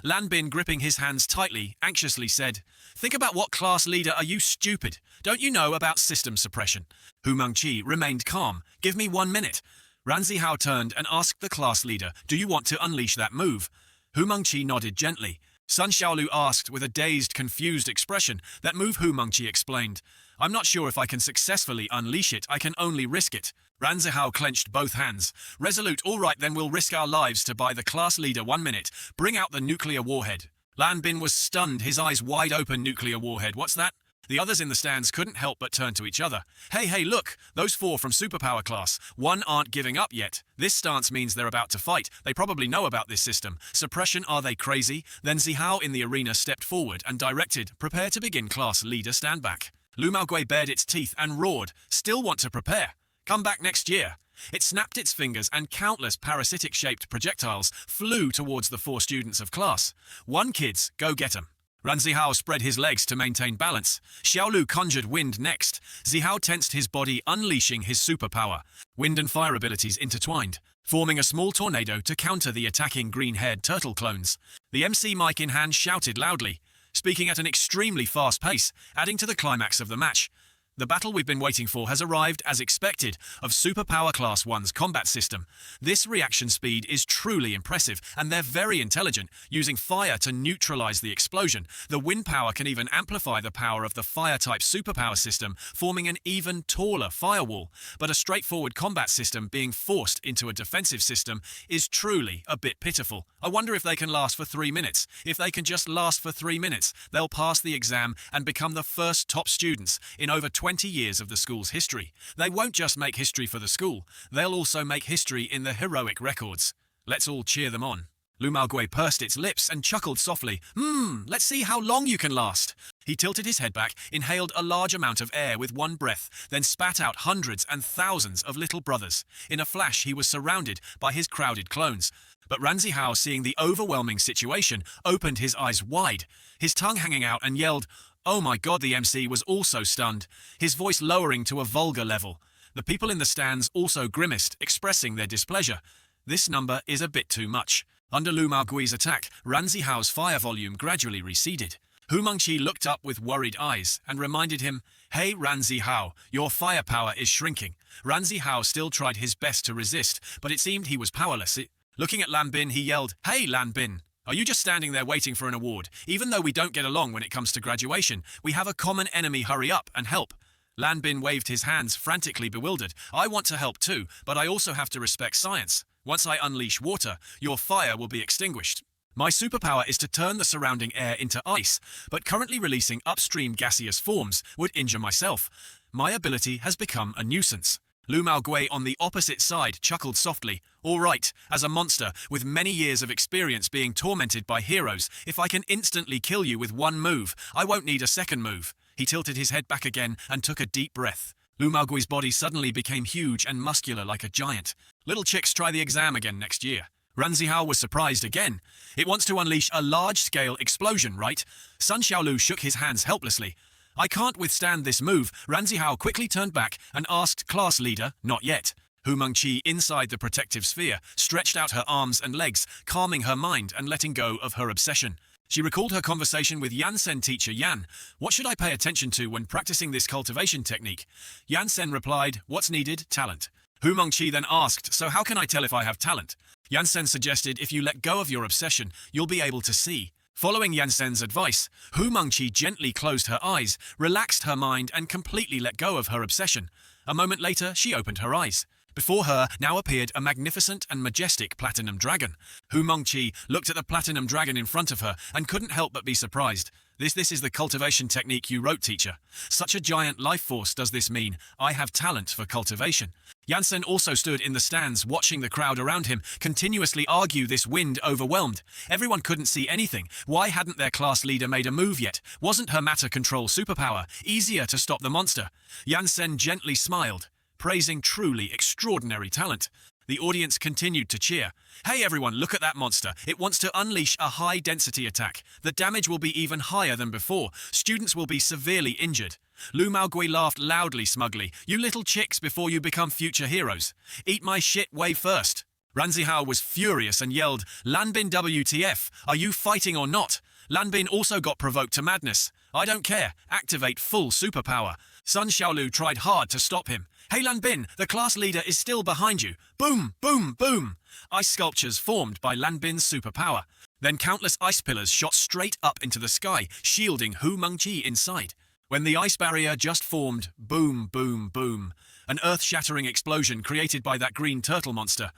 Lan Bin, gripping his hands tightly, anxiously said, think about what class leader are you, stupid? Don't you know about system suppression? Hu Mengqi remained calm. Give me 1 minute. Ran Zihao turned and asked the class leader, do you want to unleash that move? Hu Mengqi nodded gently. Sun Xiaolu asked with a dazed, confused expression. That move, Hu Mengqi explained. I'm not sure if I can successfully unleash it, I can only risk it. Ran Zihao clenched both hands. Resolute, all right then, we'll risk our lives to buy the class leader 1 minute. Bring out the nuclear warhead. Lan Bin was stunned, his eyes wide open. Nuclear warhead, what's that? The others in the stands couldn't help but turn to each other. Hey, look, those 4 from Superpower Class 1 aren't giving up yet. This stance means they're about to fight. They probably know about this system. Suppression, are they crazy? Then Zihao in the arena stepped forward and directed, prepare to begin, class leader, stand back. Lu Maogui bared its teeth and roared, still want to prepare? Come back next year. It snapped its fingers and countless parasitic-shaped projectiles flew towards the 4 students of class 1. Kids, go get 'em. Ran Zihao spread his legs to maintain balance. Xiaolu conjured wind next. Zihao tensed his body, unleashing his superpower. Wind and fire abilities intertwined, forming a small tornado to counter the attacking green-haired turtle clones. The MC mic in hand shouted loudly, speaking at an extremely fast pace, adding to the climax of the match. The battle we've been waiting for has arrived as expected of Superpower Class 1's combat system. This reaction speed is truly impressive, and they're very intelligent, using fire to neutralize the explosion. The wind power can even amplify the power of the fire-type superpower system, forming an even taller firewall. But a straightforward combat system being forced into a defensive system is truly a bit pitiful. I wonder if they can last for 3 minutes. If they can just last for 3 minutes, they'll pass the exam and become the first top students in over 20 years of the school's history. They won't just make history for the school, they'll also make history in the heroic records. Let's all cheer them on. Lu Maogui pursed its lips and chuckled softly. Let's see how long you can last. He tilted his head back, inhaled a large amount of air with one breath, then spat out hundreds and thousands of little brothers. In a flash, he was surrounded by his crowded clones. But Ranzi Hao, seeing the overwhelming situation, opened his eyes wide, his tongue hanging out, and yelled, "Oh my God!" The MC was also stunned, his voice lowering to a vulgar level. The people in the stands also grimaced, expressing their displeasure. This number is a bit too much. Under Lu Maogui's attack, Ranzi Hao's fire volume gradually receded. Hu Mengqi looked up with worried eyes and reminded him, "Hey Ranzi Hao, your firepower is shrinking." Ranzi Hao still tried his best to resist, but it seemed he was powerless. Looking at Lan Bin, he yelled, "Hey Lan Bin! Are you just standing there waiting for an award? Even though we don't get along when it comes to graduation, we have a common enemy. Hurry up and help." Lan Bin waved his hands, frantically bewildered. "I want to help too, but I also have to respect science. Once I unleash water, your fire will be extinguished. My superpower is to turn the surrounding air into ice, but currently releasing upstream gaseous forms would injure myself. My ability has become a nuisance." Lu Maogui on the opposite side chuckled softly. "All right, as a monster with many years of experience being tormented by heroes, if I can instantly kill you with one move, I won't need a second move." He tilted his head back again and took a deep breath. Lu Maogui's body suddenly became huge and muscular like a giant. "Little chicks try the exam again next year." Ranzi Hao was surprised again. "It wants to unleash a large-scale explosion, right?" Sun Xiaolu shook his hands helplessly. "I can't withstand this move." Ranzi Hao quickly turned back and asked class leader, "Not yet." Hu Mengqi, inside the protective sphere, stretched out her arms and legs, calming her mind and letting go of her obsession. She recalled her conversation with Yansen teacher Yan. "What should I pay attention to when practicing this cultivation technique?" Yansen replied, "What's needed? Talent." Hu Mengqi then asked, "So how can I tell if I have talent?" Yansen suggested, "If you let go of your obsession, you'll be able to see." Following Yansen's advice, Hu Mengqi gently closed her eyes, relaxed her mind, and completely let go of her obsession. A moment later, she opened her eyes. Before her now appeared a magnificent and majestic platinum dragon. Hu Mengqi looked at the platinum dragon in front of her and couldn't help but be surprised. This is the cultivation technique you wrote, teacher. Such a giant life force. Does this mean I have talent for cultivation?" Yansen also stood in the stands, watching the crowd around him continuously argue this wind overwhelmed. Everyone couldn't see anything. Why hadn't their class leader made a move yet? Wasn't her matter control superpower easier to stop the monster? Yansen gently smiled, praising truly extraordinary talent. The audience continued to cheer. "Hey everyone, look at that monster. It wants to unleash a high-density attack. The damage will be even higher than before. Students will be severely injured." Lu Maogui laughed loudly, smugly. "You little chicks before you become future heroes. Eat my shit way first." Ranzi Hao was furious and yelled, "Lan Bin, WTF? Are you fighting or not?" Lan Bin also got provoked to madness. "I don't care. Activate full superpower." Sun Xiaolu tried hard to stop him. "Hey Lan Bin, the class leader is still behind you." Boom, boom, boom. Ice sculptures formed by Lan Bin's superpower. Then countless ice pillars shot straight up into the sky, shielding Hu Mengqi inside. When the ice barrier just formed, boom, boom, boom. An earth-shattering explosion created by that green turtle monster.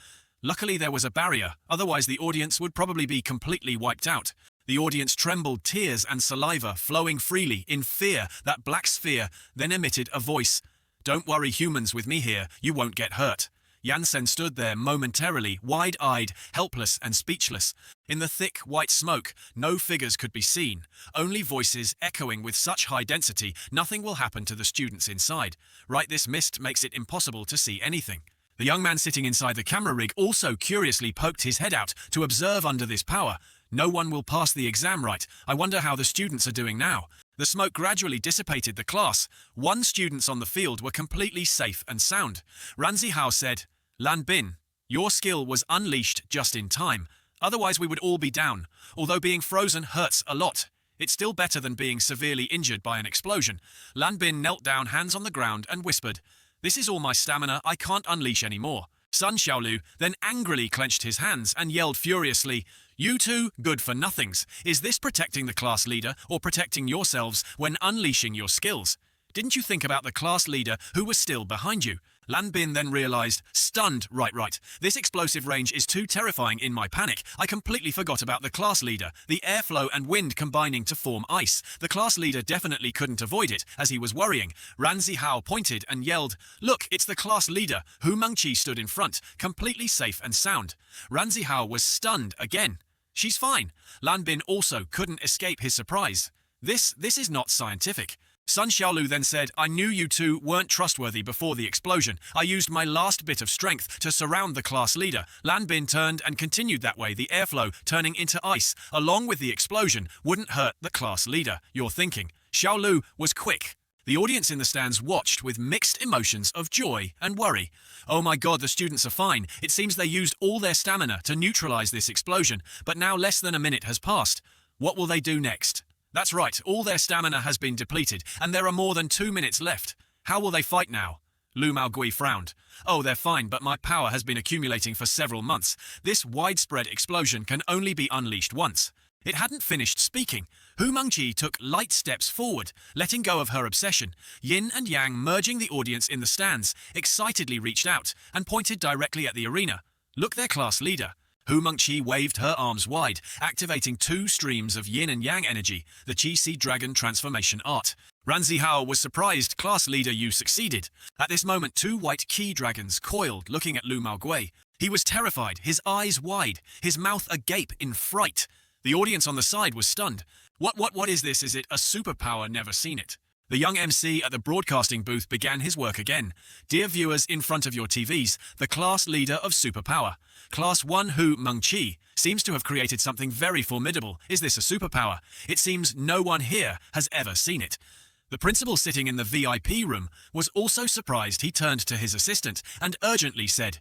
Luckily there was a barrier, otherwise the audience would probably be completely wiped out. The audience trembled, tears and saliva flowing freely in fear. That black sphere then emitted a voice. "Don't worry humans, with me here, you won't get hurt." Yansen stood there momentarily, wide-eyed, helpless and speechless. In the thick, white smoke, no figures could be seen, only voices echoing with such high density, nothing will happen to the students inside. Right, this mist makes it impossible to see anything. The young man sitting inside the camera rig also curiously poked his head out to observe under this power. No one will pass the exam right. I wonder how the students are doing now. The smoke gradually dissipated the class. One students on the field were completely safe and sound. Ranzi Hao said, "Lan Bin, your skill was unleashed just in time. Otherwise we would all be down. Although being frozen hurts a lot. It's still better than being severely injured by an explosion. Lan Bin knelt down, hands on the ground, and whispered, "This is all my stamina, I can't unleash any more." Sun Xiaolu then angrily clenched his hands and yelled furiously, "You two, good for nothings. Is this protecting the class leader or protecting yourselves when unleashing your skills? Didn't you think about the class leader who was still behind you?" Lan Bin then realized, stunned, right. This explosive range is too terrifying. In my panic, I completely forgot about the class leader, the airflow and wind combining to form ice. The class leader definitely couldn't avoid it, as he was worrying. Ran Zihao pointed and yelled, "Look, it's the class leader." Hu Mengqi stood in front, completely safe and sound. Ran Zihao was stunned again. "She's fine." Lan Bin also couldn't escape his surprise. This is not scientific. Sun Xiaolu then said, "I knew you two weren't trustworthy before the explosion. I used my last bit of strength to surround the class leader." Lan Bin turned and continued that way. The airflow turning into ice, along with the explosion, wouldn't hurt the class leader, you're thinking. Xiaolu was quick. The audience in the stands watched with mixed emotions of joy and worry. "Oh my god, the students are fine. It seems they used all their stamina to neutralize this explosion, but now less than a minute has passed. What will they do next?" That's right, all their stamina has been depleted, and there are more than 2 minutes left. How will they fight now? Lu Maogui frowned. "Oh, they're fine, but my power has been accumulating for several months. This widespread explosion can only be unleashed once." It hadn't finished speaking. Hu Mengqi took light steps forward, letting go of her obsession. Yin and Yang, merging the audience in the stands, excitedly reached out and pointed directly at the arena. "Look, their class leader." Hu Mengqi waved her arms wide, activating 2 streams of yin and yang energy, the Qi Si Dragon transformation art. Ran Zihao was surprised. "Class leader, you succeeded." At this moment, 2 white Qi dragons coiled, looking at Lu Maogui. He was terrified, his eyes wide, his mouth agape in fright. The audience on the side was stunned. What is this? Is it a superpower? Never seen it." The young MC at the broadcasting booth began his work again. "Dear viewers in front of your TVs, the class leader of Superpower. Class 1 Hu Mengqi seems to have created something very formidable. Is this a superpower? It seems no one here has ever seen it." The principal, sitting in the VIP room, was also surprised. He turned to his assistant and urgently said,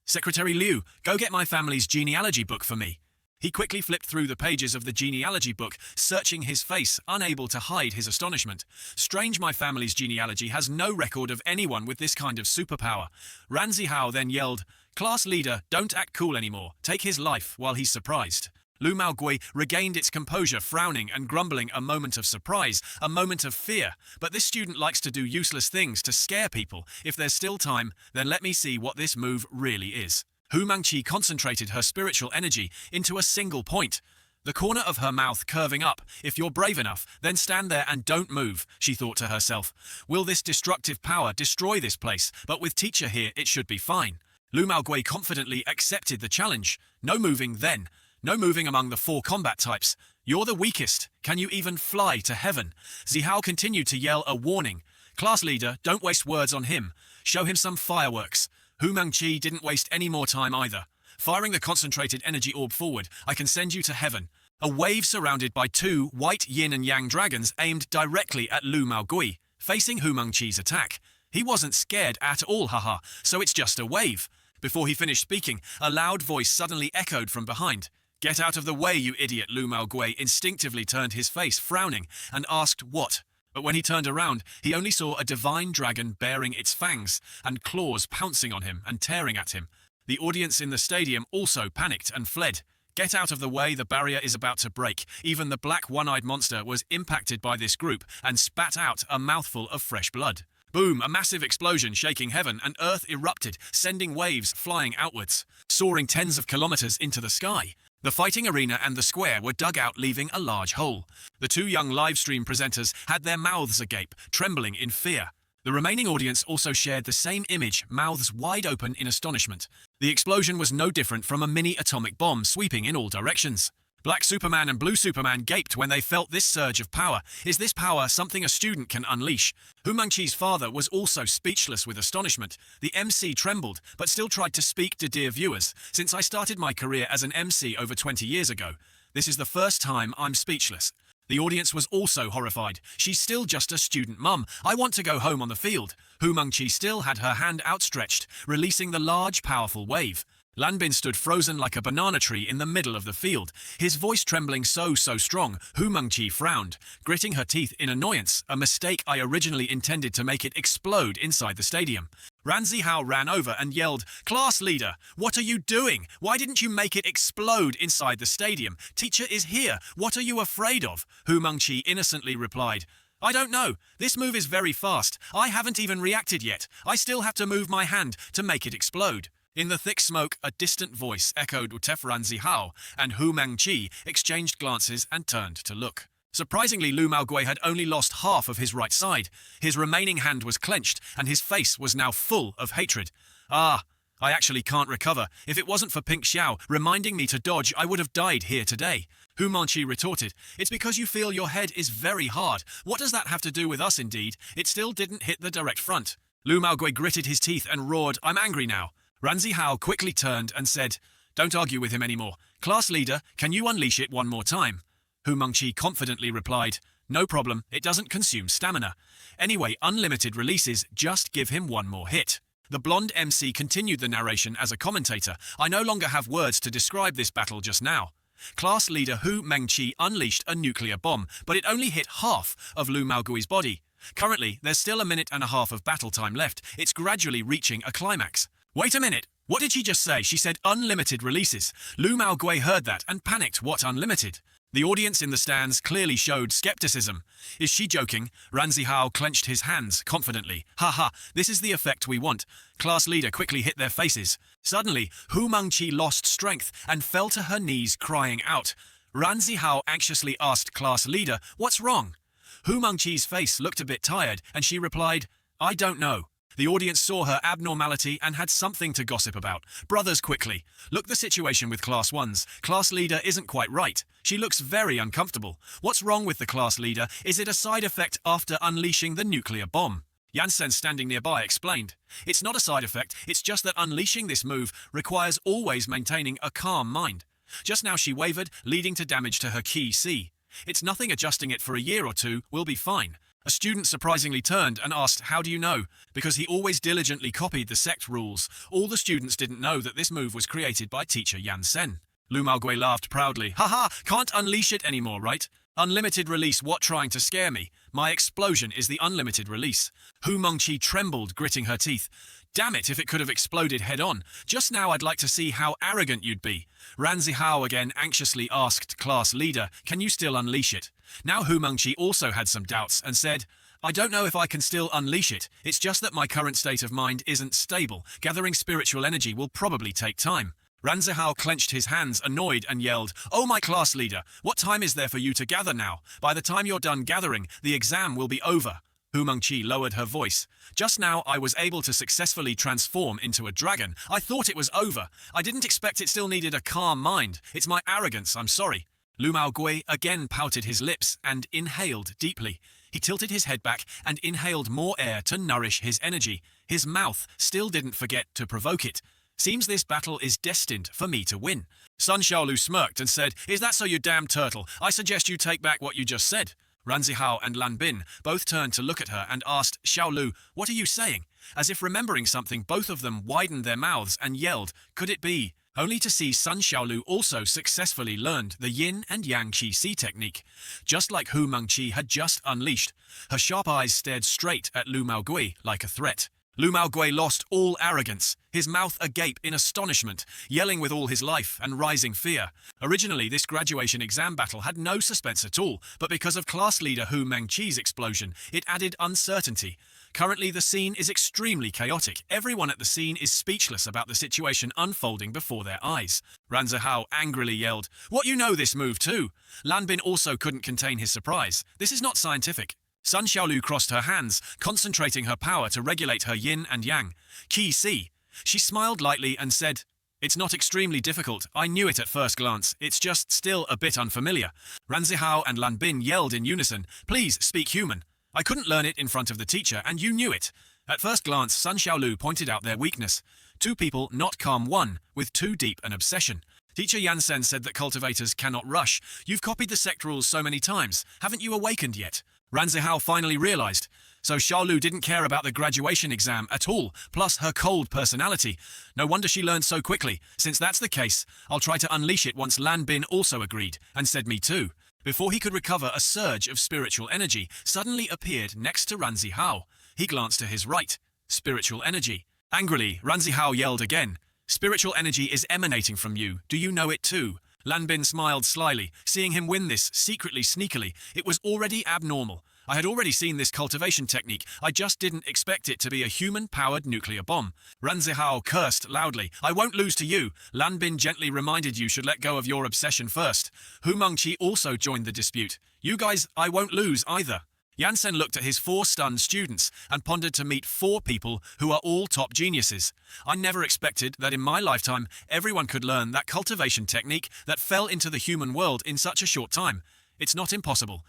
"Secretary Liu, go get my family's genealogy book for me." He quickly flipped through the pages of the genealogy book, searching his face, unable to hide his astonishment. "Strange, my family's genealogy has no record of anyone with this kind of superpower." Ran Zihao then yelled, "Class leader, don't act cool anymore. Take his life while he's surprised." Lu Maogui regained its composure, frowning and grumbling. "A moment of surprise, a moment of fear. But this student likes to do useless things to scare people. If there's still time, then let me see what this move really is." Hu Mengqi concentrated her spiritual energy into a single point, the corner of her mouth curving up. "If you're brave enough, then stand there and don't move," she thought to herself. "Will this destructive power destroy this place? But with teacher here, it should be fine." Lu Maogui confidently accepted the challenge. "No moving then. No moving among the 4 combat types. You're the weakest. Can you even fly to heaven?" Zihao continued to yell a warning. "Class leader, don't waste words on him. Show him some fireworks." Hu Mengqi didn't waste any more time either. Firing the concentrated energy orb forward, "I can send you to heaven." A wave surrounded by 2 white yin and yang dragons aimed directly at Lu Maogui, facing Hu Mengqi's attack. He wasn't scared at all, haha, so it's just a wave. Before he finished speaking, a loud voice suddenly echoed from behind. "Get out of the way, you idiot." Lu Maogui instinctively turned his face, frowning, and asked, "What?" But when he turned around, he only saw a divine dragon bearing its fangs and claws, pouncing on him and tearing at him. The audience in the stadium also panicked and fled. "Get out of the way, the barrier is about to break." Even the black one-eyed monster was impacted by this group and spat out a mouthful of fresh blood. Boom! A massive explosion shaking heaven, and earth erupted, sending waves flying outwards, soaring tens of kilometers into the sky. The fighting arena and the square were dug out, leaving a large hole. The 2 young livestream presenters had their mouths agape, trembling in fear. The remaining audience also shared the same image, mouths wide open in astonishment. The explosion was no different from a mini atomic bomb sweeping in all directions. Black Superman and Blue Superman gaped when they felt this surge of power. Is this power something a student can unleash? Hu Mengqi's father was also speechless with astonishment. The MC trembled, but still tried to speak. To "Dear viewers, since I started my career as an MC over 20 years ago, this is the first time I'm speechless." The audience was also horrified. "She's still just a student, mum. I want to go home on the field." Hu Mengqi still had her hand outstretched, releasing the large, powerful wave. Lanbin stood frozen like a banana tree in the middle of the field, his voice trembling so strong. Hu Mengqi frowned, gritting her teeth in annoyance, a mistake I originally intended to make it explode inside the stadium. Ran Zihao ran over and yelled, "Class leader, what are you doing? Why didn't you make it explode inside the stadium? Teacher is here. What are you afraid of?" Hu Mengqi innocently replied, "I don't know. This move is very fast. I haven't even reacted yet. I still have to move my hand to make it explode." In the thick smoke, a distant voice echoed Utef Ran Zihao, and Hu Mengqi exchanged glances and turned to look. Surprisingly, Lu Maogui had only lost half of his right side. His remaining hand was clenched, and his face was now full of hatred. "Ah, I actually can't recover. If it wasn't for Pink Xiao reminding me to dodge, I would have died here today." Hu Mengqi retorted, "It's because you feel your head is very hard. What does that have to do with us indeed? It still didn't hit the direct front." Lu Maogui gritted his teeth and roared, "I'm angry now." Ran Zihao quickly turned and said, "Don't argue with him anymore. Class leader, can you unleash it one more time?" Hu Mengqi confidently replied, "No problem, it doesn't consume stamina. Anyway, unlimited releases, just give him one more hit." The blonde MC continued the narration as a commentator. "I no longer have words to describe this battle just now. Class leader Hu Mengqi unleashed a nuclear bomb, but it only hit half of Lu Maogui's body. Currently, there's still a minute and a half of battle time left. It's gradually reaching a climax." "Wait a minute, what did she just say? She said unlimited releases." Lu Maogui heard that and panicked. "What unlimited?" The audience in the stands clearly showed skepticism. "Is she joking?" Ran Zihao clenched his hands confidently. "Ha, this is the effect we want." Class leader quickly hit their faces. Suddenly, Hu Mengqi lost strength and fell to her knees crying out. Ran Zihao anxiously asked class leader, "What's wrong?" Hu Mengqi's face looked a bit tired and she replied, "I don't know." The audience saw her abnormality and had something to gossip about. "Brothers, quickly, look the situation with Class 1s. Class leader isn't quite right. She looks very uncomfortable. What's wrong with the class leader? Is it a side effect after unleashing the nuclear bomb?" Jansen, standing nearby, explained, "It's not a side effect, it's just that unleashing this move requires always maintaining a calm mind. Just now she wavered, leading to damage to her Ki C. It's nothing, adjusting it for a year or two will be fine." A student surprisingly turned and asked, "How do you know?" Because he always diligently copied the sect rules. All the students didn't know that this move was created by teacher Jansen. Lu Maogui laughed proudly. "Haha, can't unleash it anymore, right? Unlimited release, what, trying to scare me? My explosion is the unlimited release." Hu Mengqi trembled, gritting her teeth. "Damn it, if it could have exploded head-on. Just now I'd like to see how arrogant you'd be." Ran Zihao again anxiously asked class leader, "Can you still unleash it?" Now Hu Mengqi also had some doubts and said, "I don't know if I can still unleash it. It's just that my current state of mind isn't stable. Gathering spiritual energy will probably take time." Ran Zihao clenched his hands, annoyed, and yelled, "Oh, my class leader, what time is there for you to gather now? By the time you're done gathering, the exam will be over." Hu Mengqi lowered her voice. "Just now I was able to successfully transform into a dragon. I thought it was over. I didn't expect it still needed a calm mind. It's my arrogance, I'm sorry." Lu Maogui again pouted his lips and inhaled deeply. He tilted his head back and inhaled more air to nourish his energy. His mouth still didn't forget to provoke it. "Seems this battle is destined for me to win." Sun Xiaolu smirked and said, "Is that so, you damn turtle? I suggest you take back what you just said." Ran Zihao and Lan Bin both turned to look at her and asked, "Xiaolu, what are you saying?" As if remembering something, both of them widened their mouths and yelled, "Could it be?" Only to see Sun Xiaolu also successfully learned the yin and yang Qi Si technique. Just like Hu Mengqi had just unleashed, her sharp eyes stared straight at Lu Maogui like a threat. Lu Maogui lost all arrogance, his mouth agape in astonishment, yelling with all his life and rising fear. Originally, this graduation exam battle had no suspense at all, but because of class leader Hu Mengqi's explosion, it added uncertainty. Currently, the scene is extremely chaotic. Everyone at the scene is speechless about the situation unfolding before their eyes. Ran Zihao angrily yelled, "What, you know this move too?" Lan Bin also couldn't contain his surprise. "This is not scientific." Sun Xiaolu crossed her hands, concentrating her power to regulate her yin and yang. Qi Si. She smiled lightly and said, "It's not extremely difficult. I knew it at first glance. It's just still a bit unfamiliar." Ran Zihao and Lan Bin yelled in unison, "Please speak human. I couldn't learn it in front of the teacher, and you knew it." At first glance, Sun Xiaolu pointed out their weakness. Two people not calm, one with too deep an obsession. Teacher Jansen said that cultivators cannot rush. You've copied the sect rules so many times. Haven't you awakened yet? Ran Zihao finally realized. So Xiaolu didn't care about the graduation exam at all, plus her cold personality. No wonder she learned so quickly. Since that's the case, I'll try to unleash it once Lan Bin also agreed, and said me too. Before he could recover, a surge of spiritual energy suddenly appeared next to Ran Zihao. He glanced to his right. Spiritual energy. Angrily, Ran Zihao yelled again. Spiritual energy is emanating from you. Do you know it too? Lan Bin smiled slyly, seeing him win this, secretly sneakily. It was already abnormal. I had already seen this cultivation technique, I just didn't expect it to be a human-powered nuclear bomb. Ran Zihao cursed loudly. I won't lose to you. Lan Bin gently reminded you should let go of your obsession first. Hu Mengqi also joined the dispute. You guys, I won't lose either. Yansen looked at his 4 stunned students and pondered to meet 4 people who are all top geniuses. I never expected that in my lifetime everyone could learn that cultivation technique that fell into the human world in such a short time. It's not impossible.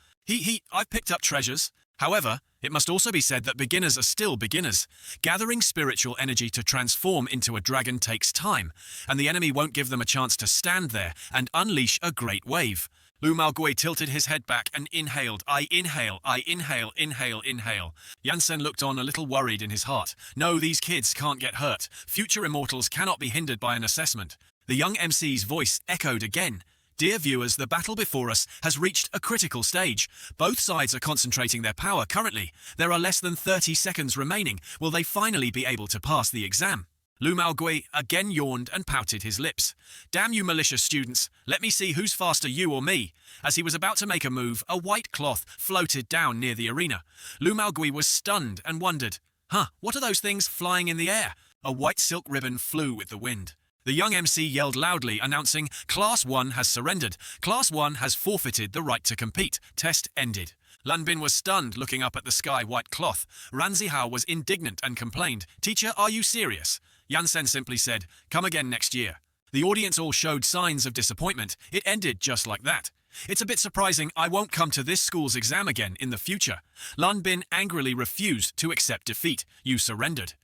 I've picked up treasures. However, it must also be said that beginners are still beginners. Gathering spiritual energy to transform into a dragon takes time, and the enemy won't give them a chance to stand there and unleash a great wave. Lu Maogui tilted his head back and inhaled. I inhale, inhale. Yansen looked on a little worried in his heart. No, these kids can't get hurt. Future immortals cannot be hindered by an assessment. The young MC's voice echoed again. Dear viewers, the battle before us has reached a critical stage. Both sides are concentrating their power currently. There are less than 30 seconds remaining. Will they finally be able to pass the exam? Lu Maogui again yawned and pouted his lips. Damn you malicious students, let me see who's faster, you or me. As he was about to make a move, a white cloth floated down near the arena. Lu Maogui was stunned and wondered, what are those things flying in the air? A white silk ribbon flew with the wind. The young MC yelled loudly, announcing, Class 1 has surrendered. Class 1 has forfeited the right to compete. Test ended. Lan Bin was stunned, looking up at the sky-white cloth. Ran Zihao was indignant and complained, Teacher, are you serious? Yansen simply said, Come again next year. The audience all showed signs of disappointment. It ended just like that. It's a bit surprising I won't come to this school's exam again in the future. Lan Bin angrily refused to accept defeat. You surrendered.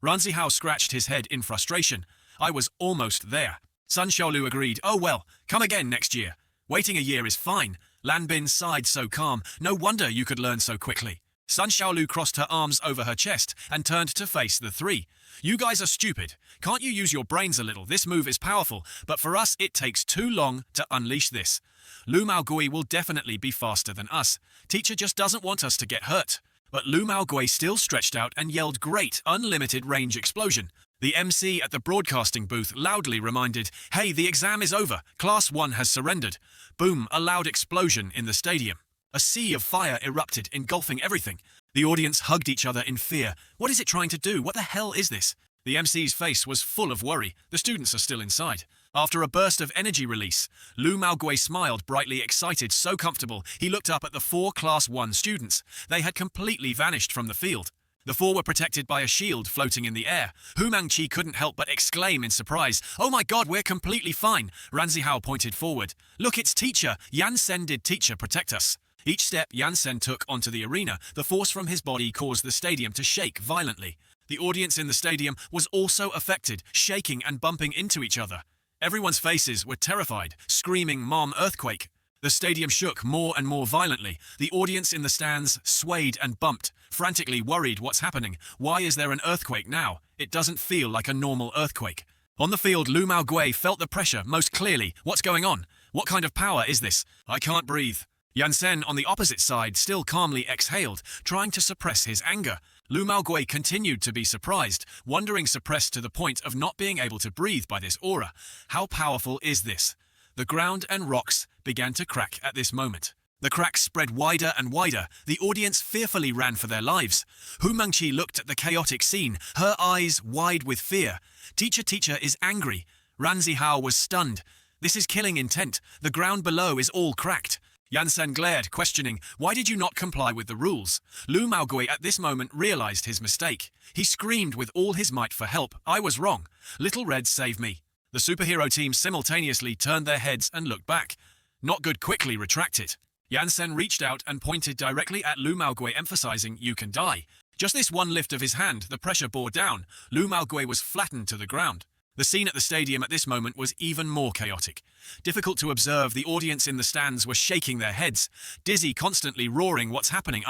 Ran Zihao scratched his head in frustration. I was almost there. Sun Xiaolu agreed. Oh well, come again next year. Waiting a year is fine. Lan Bin sighed so calm. No wonder you could learn so quickly. Sun Xiaolu crossed her arms over her chest and turned to face the 3. You guys are stupid. Can't you use your brains a little? This move is powerful, but for us it takes too long to unleash this. Lu Maogui will definitely be faster than us. Teacher just doesn't want us to get hurt. But Lu Maogui still stretched out and yelled great unlimited range explosion. The MC at the broadcasting booth loudly reminded, Hey, the exam is over. Class 1 has surrendered. Boom, a loud explosion in the stadium. A sea of fire erupted, engulfing everything. The audience hugged each other in fear. What is it trying to do? What the hell is this? The MC's face was full of worry. The students are still inside. After a burst of energy release, Lu Maogui smiled, brightly excited, so comfortable, he looked up at the 4 Class 1 students. They had completely vanished from the field. The 4 were protected by a shield floating in the air. Hu Mengqi couldn't help but exclaim in surprise, Oh my god, we're completely fine. Ran Zihao pointed forward. Look, it's Teacher. Yansen, did Teacher protect us? Each step Yansen took onto the arena, the force from his body caused the stadium to shake violently. The audience in the stadium was also affected, shaking and bumping into each other. Everyone's faces were terrified, screaming, Mom, earthquake. The stadium shook more and more violently. The audience in the stands swayed and bumped, frantically worried what's happening. Why is there an earthquake now? It doesn't feel like a normal earthquake. On the field, Lu Maogui felt the pressure most clearly. What's going on? What kind of power is this? I can't breathe. Yansen, on the opposite side, still calmly exhaled, trying to suppress his anger. Lu Maogui continued to be surprised, wondering suppressed to the point of not being able to breathe by this aura. How powerful is this? The ground and rocks began to crack at this moment. The cracks spread wider and wider. The audience fearfully ran for their lives. Hu Mengqi looked at the chaotic scene, her eyes wide with fear. Teacher is angry. Ran Zihao was stunned. This is killing intent. The ground below is all cracked. Yansen glared, questioning, Why did you not comply with the rules? Lu Maogui at this moment realized his mistake. He screamed with all his might for help. I was wrong. Little Red, save me. The superhero team simultaneously turned their heads and looked back. Not Good quickly retracted. Yansen reached out and pointed directly at Lu Maogui, emphasizing, You can die. Just this one lift of his hand, the pressure bore down. Lu Maogui was flattened to the ground. The scene at the stadium at this moment was even more chaotic. Difficult to observe, the audience in the stands were shaking their heads, dizzy, constantly roaring, "What's happening?"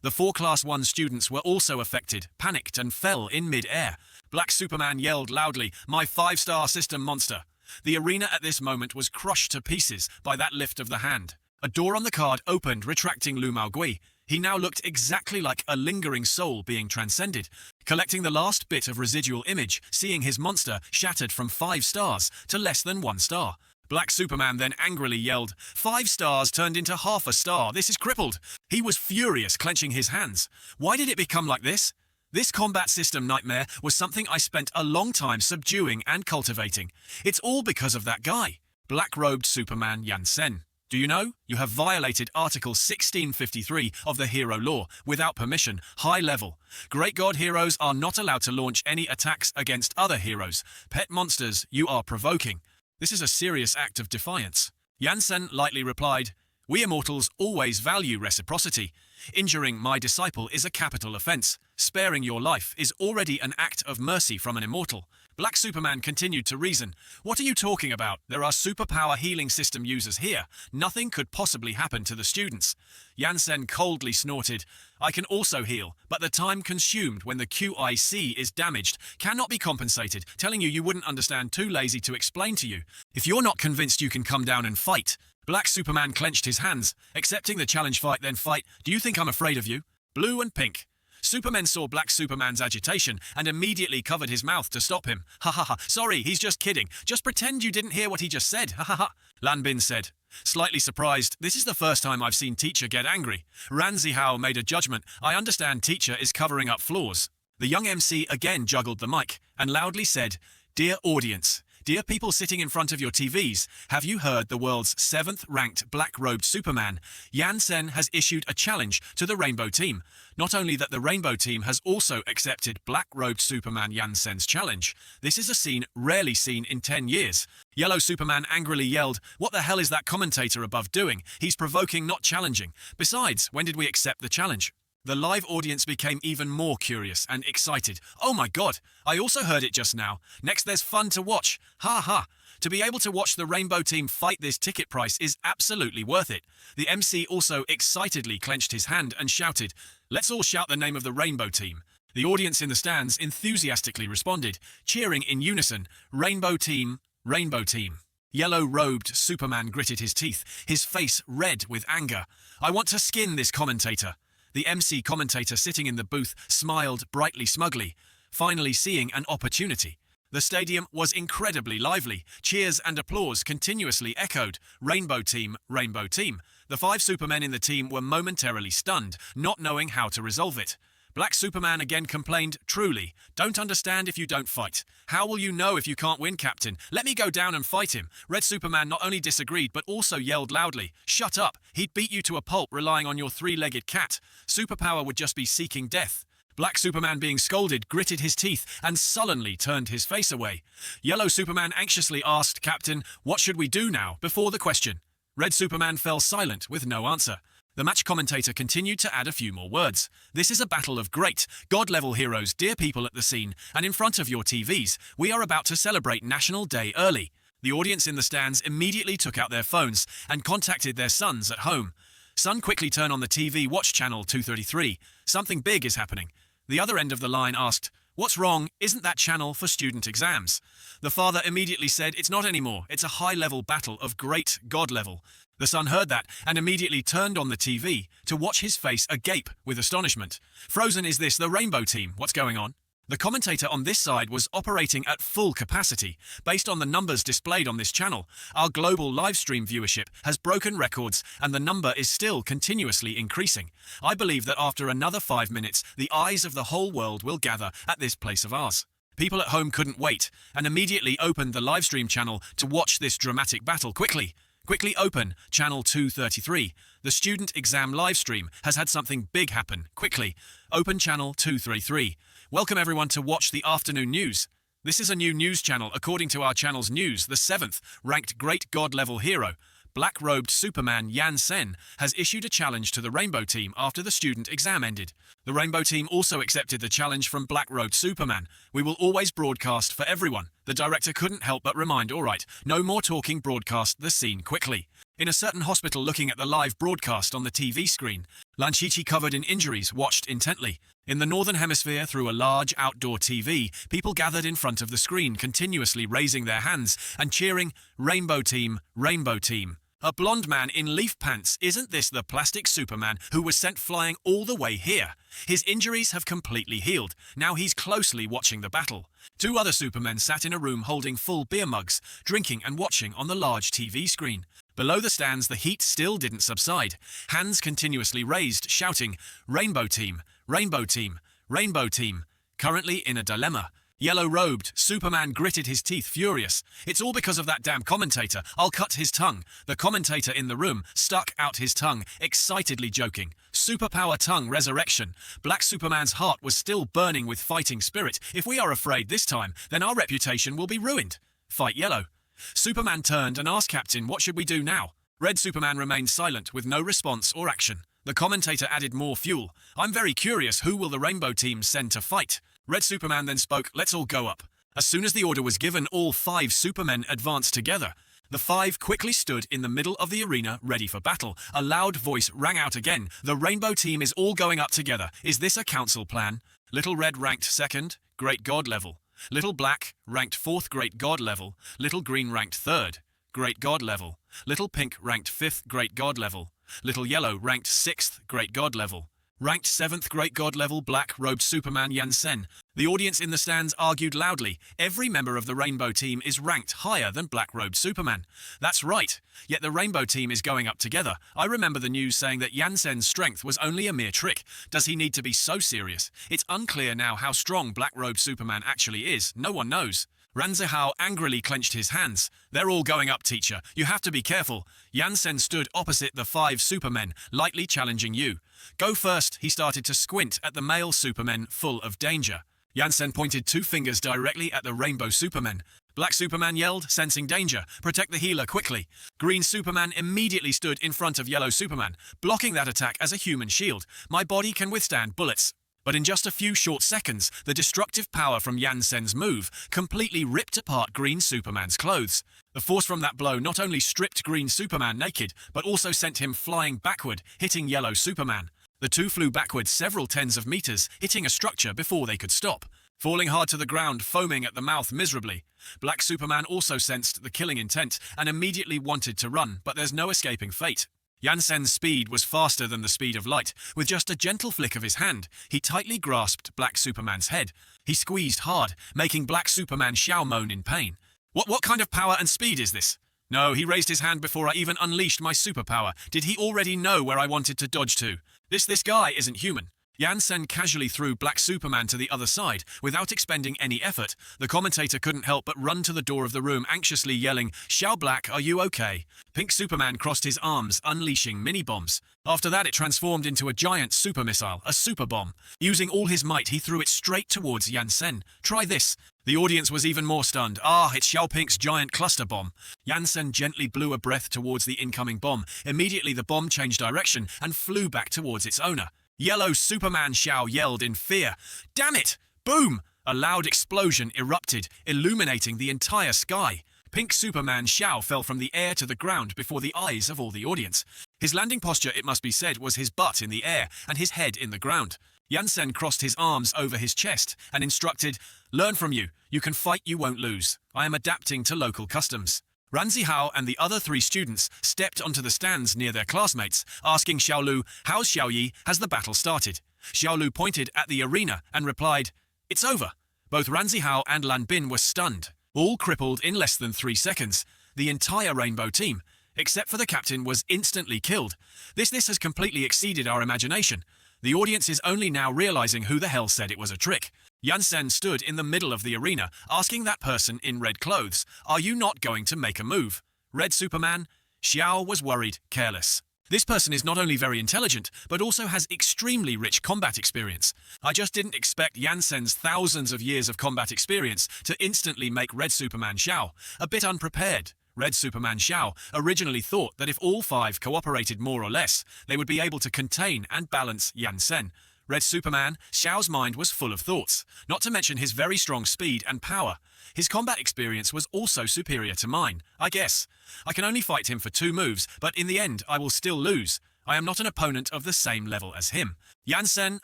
The 4 Class 1 students were also affected, panicked and fell in mid-air. Black Superman yelled loudly, "My 5-star system monster!" The arena at this moment was crushed to pieces by that lift of the hand. A door on the card opened, retracting Lu Maogui. He now looked exactly like a lingering soul being transcended, collecting the last bit of residual image, seeing his monster shattered from 5 stars to less than 1 star. Black Superman then angrily yelled, "5 stars turned into half a star, this is crippled." He was furious, clenching his hands. Why did it become like this? This combat system nightmare was something I spent a long time subduing and cultivating. It's all because of that guy, black-robed Superman Yansen. Do you know? You have violated Article 1653 of the Hero Law without permission, high level. Great God heroes are not allowed to launch any attacks against other heroes. Pet monsters, you are provoking. This is a serious act of defiance. Yansen lightly replied, "We Immortals always value reciprocity. Injuring my disciple is a capital offense. Sparing your life is already an act of mercy from an immortal." Black Superman continued to reason. "What are you talking about? There are superpower healing system users here. Nothing could possibly happen to the students." Yansen coldly snorted, "I can also heal, but the time consumed when the QIC is damaged cannot be compensated. Telling you wouldn't understand, too lazy to explain to you. If you're not convinced, you can come down and fight." Black Superman clenched his hands. "Accepting the challenge, fight, then fight. Do you think I'm afraid of you?" Blue and pink. Superman saw Black Superman's agitation and immediately covered his mouth to stop him. "Ha ha ha, sorry, he's just kidding. Just pretend you didn't hear what he just said, ha ha ha," Lan Bin said. Slightly surprised, "This is the first time I've seen teacher get angry." Ran Zihao made a judgment. "I understand teacher is covering up flaws." The young MC again juggled the mic and loudly said, "Dear audience, dear people sitting in front of your TVs, have you heard the world's 7th-ranked black-robed Superman? Yansen has issued a challenge to the Rainbow Team. Not only that, the Rainbow Team has also accepted black-robed Superman Yansen's challenge. This is a scene rarely seen in 10 years. Yellow Superman angrily yelled, "What the hell is that commentator above doing? He's provoking, not challenging. Besides, when did we accept the challenge?" The live audience became even more curious and excited. "Oh my god, I also heard it just now. Next there's fun to watch. Ha ha. To be able to watch the Rainbow Team fight, this ticket price is absolutely worth it." The MC also excitedly clenched his hand and shouted, "Let's all shout the name of the Rainbow Team." The audience in the stands enthusiastically responded, cheering in unison, "Rainbow Team, Rainbow Team." Yellow-robed Superman gritted his teeth, his face red with anger. "I want to skin this commentator." The MC commentator sitting in the booth smiled brightly smugly, finally seeing an opportunity. The stadium was incredibly lively. Cheers and applause continuously echoed, "Rainbow Team, Rainbow Team." The 5 Supermen in the team were momentarily stunned, not knowing how to resolve it. Black Superman again complained, "Truly, don't understand if you don't fight. How will you know if you can't win, Captain? Let me go down and fight him." Red Superman not only disagreed but also yelled loudly, "Shut up, he'd beat you to a pulp relying on your 3-legged cat. Superpower would just be seeking death." Black Superman, being scolded, gritted his teeth and sullenly turned his face away. Yellow Superman anxiously asked, "Captain, what should we do now?" before the question. Red Superman fell silent with no answer. The match commentator continued to add a few more words. "This is a battle of great, God-level heroes, dear people at the scene, and in front of your TVs. We are about to celebrate National Day early." The audience in the stands immediately took out their phones and contacted their sons at home. "Son, quickly turn on the TV, watch channel 233. Something big is happening." The other end of the line asked, "What's wrong? Isn't that channel for student exams?" The father immediately said, "It's not anymore. It's a high-level battle of great God level." The son heard that and immediately turned on the TV to watch his face agape with astonishment. "Frozen, is this the Rainbow Team? What's going on?" The commentator on this side was operating at full capacity. Based on the numbers displayed on this channel, our global livestream viewership has broken records and the number is still continuously increasing. I believe that after another 5 minutes, the eyes of the whole world will gather at this place of ours. People at home couldn't wait and immediately opened the livestream channel to watch this dramatic battle. Quickly open channel 233. The student exam livestream has had something big happen. Quickly open channel 233. Welcome everyone to watch the afternoon news. This is a new news channel according to our channel's news, the 7th ranked great God level hero, black-robed Superman Yan Sen has issued a challenge to the Rainbow Team after the student exam ended. The Rainbow Team also accepted the challenge from black-robed Superman. "We will always broadcast for everyone." The director couldn't help but remind, "Alright, no more talking, broadcast the scene quickly." In a certain hospital looking at the live broadcast on the TV screen, Lanchichi, covered in injuries, watched intently. In the northern hemisphere, through a large outdoor TV, people gathered in front of the screen, continuously raising their hands and cheering, "Rainbow Team, Rainbow Team." A blonde man in leaf pants, isn't this the plastic Superman who was sent flying all the way here? His injuries have completely healed. Now he's closely watching the battle. Two other Supermen sat in a room holding full beer mugs, drinking and watching on the large TV screen. Below the stands, the heat still didn't subside. Hands continuously raised, shouting, "Rainbow Team, Rainbow Team, Rainbow Team." Currently in a dilemma. Yellow-robed, Superman gritted his teeth, furious. "It's all because of that damn commentator. I'll cut his tongue." The commentator in the room stuck out his tongue, excitedly joking. Superpower tongue resurrection. Black Superman's heart was still burning with fighting spirit. "If we are afraid this time, then our reputation will be ruined." Fight Yellow. Superman turned and asked Captain, "What should we do now?" Red Superman remained silent with no response or action. The commentator added more fuel. "I'm very curious, who will the Rainbow Team send to fight?" Red Superman then spoke, "Let's all go up." As soon as the order was given, all 5 Supermen advanced together. The 5 quickly stood in the middle of the arena, ready for battle. A loud voice rang out again. "The Rainbow Team is all going up together. Is this a council plan?" Little Red ranked 2nd, Great God level. Little Black ranked 4th, Great God level. Little Green ranked 3rd, Great God level. Little Pink ranked 5th, Great God level. Little Yellow ranked 6th, Great God level. Ranked 7th, Great God level, black-robed Superman Yan Sen. The audience in the stands argued loudly. Every member of the Rainbow Team is ranked higher than black-robed Superman. That's right. Yet the Rainbow Team is going up together. I remember the news saying that Yan Sen's strength was only a mere trick. Does he need to be so serious? It's unclear now how strong black-robed Superman actually is. No one knows. Ranzihao angrily clenched his hands. "They're all going up, teacher. You have to be careful." Yan Sen stood opposite the 5 Supermen, lightly challenging you. "Go first." He started to squint at the male Supermen, full of danger. Yan Sen pointed 2 fingers directly at the Rainbow Supermen. Black Superman yelled, sensing danger, "Protect the healer quickly." Green Superman immediately stood in front of Yellow Superman, blocking that attack as a human shield. "My body can withstand bullets." But in just a few short seconds, the destructive power from Yan Sen's move completely ripped apart Green Superman's clothes. The force from that blow not only stripped Green Superman naked, but also sent him flying backward, hitting Yellow Superman. The two flew backward several tens of meters, hitting a structure before they could stop. Falling hard to the ground, foaming at the mouth miserably. Black Superman also sensed the killing intent and immediately wanted to run, but there's no escaping fate. Yan Sen's speed was faster than the speed of light. With just a gentle flick of his hand, he tightly grasped Black Superman's head. He squeezed hard, making Black Superman Xiao moan in pain. What kind of power and speed is this?" "No, he raised his hand before I even unleashed my superpower. Did he already know where I wanted to dodge to? This guy isn't human." Yan Sen casually threw Black Superman to the other side, without expending any effort. The commentator couldn't help but run to the door of the room, anxiously yelling, "Xiao Black, are you okay?" Pink Superman crossed his arms, unleashing mini-bombs. After that, it transformed into a giant super missile, a super bomb. Using all his might, he threw it straight towards Yan Sen. "Try this." The audience was even more stunned. It's Xiao Pink's giant cluster bomb. Yan Sen gently blew a breath towards the incoming bomb. Immediately, the bomb changed direction and flew back towards its owner. Yellow Superman Xiao yelled in fear. "Damn it!" Boom! A loud explosion erupted, illuminating the entire sky. Pink Superman Xiao fell from the air to the ground before the eyes of all the audience. His landing posture, it must be said, was his butt in the air and his head in the ground. Yan Sen crossed his arms over his chest and instructed, "Learn from you. You can fight, you won't lose. I am adapting to local customs." Ranzihao and the other 3 students stepped onto the stands near their classmates, asking Xiaolu, "How's Xiaoyi? Has the battle started?" Xiaolu pointed at the arena and replied, "It's over." Both Ranzihao and Lan Bin were stunned, all crippled in less than 3 seconds. The entire Rainbow Team, except for the captain, was instantly killed. This has completely exceeded our imagination. The audience is only now realizing who the hell said it was a trick. Yan Sen stood in the middle of the arena, asking that person in red clothes, "Are you not going to make a move?" Red Superman? Xiao was worried, careless. This person is not only very intelligent, but also has extremely rich combat experience. I just didn't expect Yan Sen's thousands of years of combat experience to instantly make Red Superman Xiao. A bit unprepared. Red Superman Xiao originally thought that if all five cooperated more or less, they would be able to contain and balance Yansen. Red Superman Xiao's mind was full of thoughts, not to mention his very strong speed and power. His combat experience was also superior to mine, I guess. I can only fight him for 2 moves, but in the end I will still lose. I am not an opponent of the same level as him. Yansen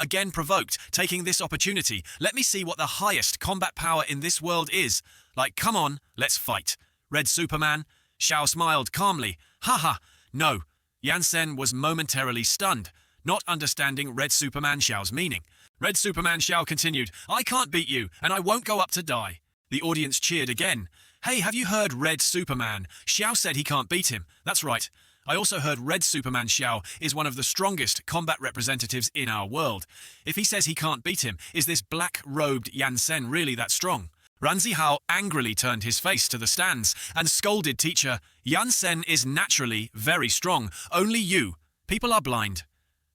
again provoked, taking this opportunity. Let me see what the highest combat power in this world is. Like, come on, let's fight. Red Superman. Xiao smiled calmly. Haha, no. Yansen was momentarily stunned, not understanding Red Superman Xiao's meaning. Red Superman Xiao continued, I can't beat you, and I won't go up to die. The audience cheered again. Hey, have you heard Red Superman? Xiao said he can't beat him. That's right. I also heard Red Superman Xiao is one of the strongest combat representatives in our world. If he says he can't beat him, is this black-robed Yansen really that strong? Ranzi Hao angrily turned his face to the stands and scolded teacher, Yansen is naturally very strong. Only you. People are blind.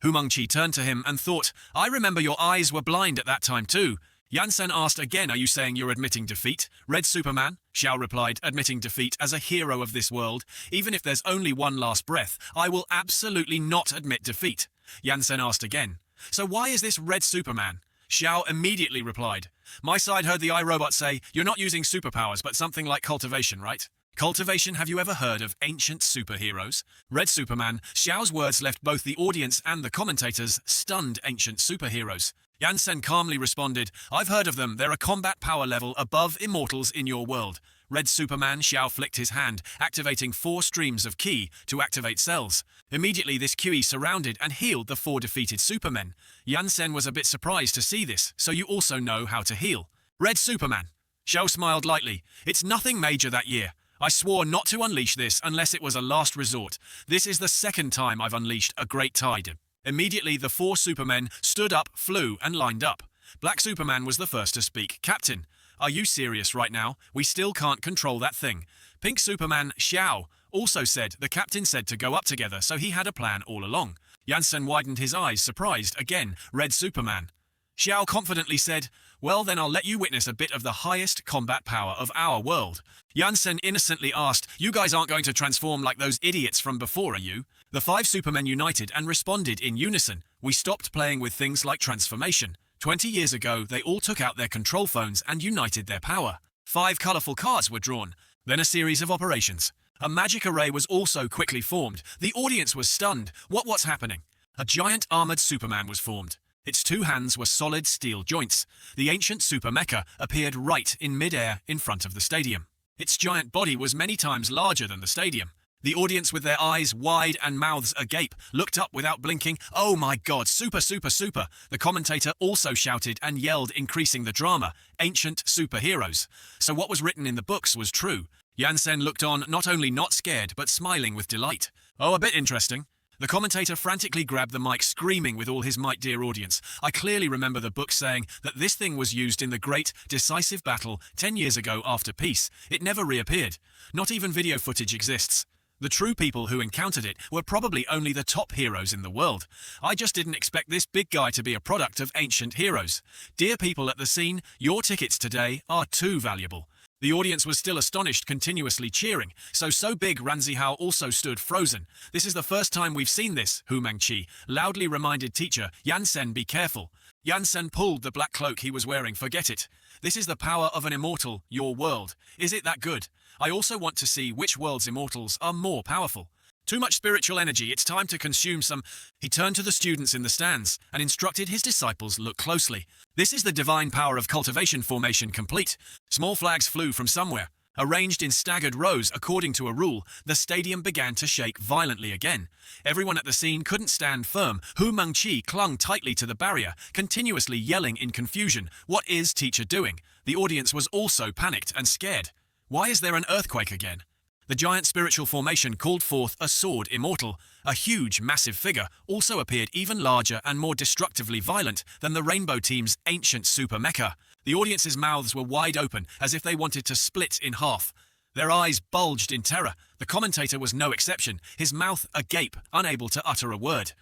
Hu Mengqi turned to him and thought, I remember your eyes were blind at that time too. Yansen asked again, are you saying you're admitting defeat? Red Superman? Xiao replied, admitting defeat as a hero of this world. Even if there's only one last breath, I will absolutely not admit defeat. Yansen asked again, so why is this Red Superman? Xiao immediately replied, my side heard the iRobot say, you're not using superpowers but something like cultivation, right? Cultivation, have you ever heard of ancient superheroes? Red Superman, Xiao's words left both the audience and the commentators stunned. Ancient superheroes. Yansen calmly responded, I've heard of them, they're a combat power level above Immortals in your world. Red Superman Xiao flicked his hand, activating 4 streams of Qi to activate cells. Immediately this Qi surrounded and healed the 4 defeated Supermen. Yansen was a bit surprised to see this, so you also know how to heal. Red Superman. Xiao smiled lightly, it's nothing major that year. I swore not to unleash this unless it was a last resort. This is the 2nd time I've unleashed a great tide. Immediately the 4 Supermen stood up, flew, and lined up. Black Superman was the first to speak. Captain, are you serious right now? We still can't control that thing. Pink Superman Xiao also said the captain said to go up together, so he had a plan all along. Yansen widened his eyes, surprised. Again, Red Superman. Xiao confidently said, well then I'll let you witness a bit of the highest combat power of our world. Yansen innocently asked, you guys aren't going to transform like those idiots from before, are you? The 5 Supermen united and responded in unison. We stopped playing with things like transformation. 20 years ago, they all took out their control phones and united their power. 5 colorful cards were drawn. Then a series of operations. A magic array was also quickly formed. The audience was stunned. What's happening? A giant armored Superman was formed. Its 2 hands were solid steel joints. The ancient super mecha appeared right in mid-air in front of the stadium. Its giant body was many times larger than the stadium. The audience, with their eyes wide and mouths agape, looked up without blinking. Oh my god, super, super, super! The commentator also shouted and yelled, increasing the drama. Ancient superheroes. So what was written in the books was true. Yansen looked on, not only not scared, but smiling with delight. Oh, a bit interesting. The commentator frantically grabbed the mic, screaming with all his might, dear audience. I clearly remember the book saying that this thing was used in the great, decisive battle 10 years ago after peace. It never reappeared. Not even video footage exists. The true people who encountered it were probably only the top heroes in the world. I just didn't expect this big guy to be a product of ancient heroes. Dear people at the scene, your tickets today are too valuable. The audience was still astonished, continuously cheering. So big Ranzi Hao also stood frozen. This is the first time we've seen this, Hu Mengqi loudly reminded teacher, Yansen, be careful. Yansen pulled the black cloak he was wearing. Forget it. This is the power of an immortal, your world. Is it that good? I also want to see which world's immortals are more powerful. Too much spiritual energy, it's time to consume some. He turned to the students in the stands and instructed his disciples look closely. This is the divine power of cultivation formation complete. Small flags flew from somewhere. Arranged in staggered rows according to a rule, the stadium began to shake violently again. Everyone at the scene couldn't stand firm. Hu Mengqi clung tightly to the barrier, continuously yelling in confusion, what is teacher doing? The audience was also panicked and scared. Why is there an earthquake again? The giant spiritual formation called forth a sword immortal. A huge, massive figure also appeared, even larger and more destructively violent than the Rainbow Team's ancient super mecha. The audience's mouths were wide open, as if they wanted to split in half. Their eyes bulged in terror. The commentator was no exception, his mouth agape, unable to utter a word.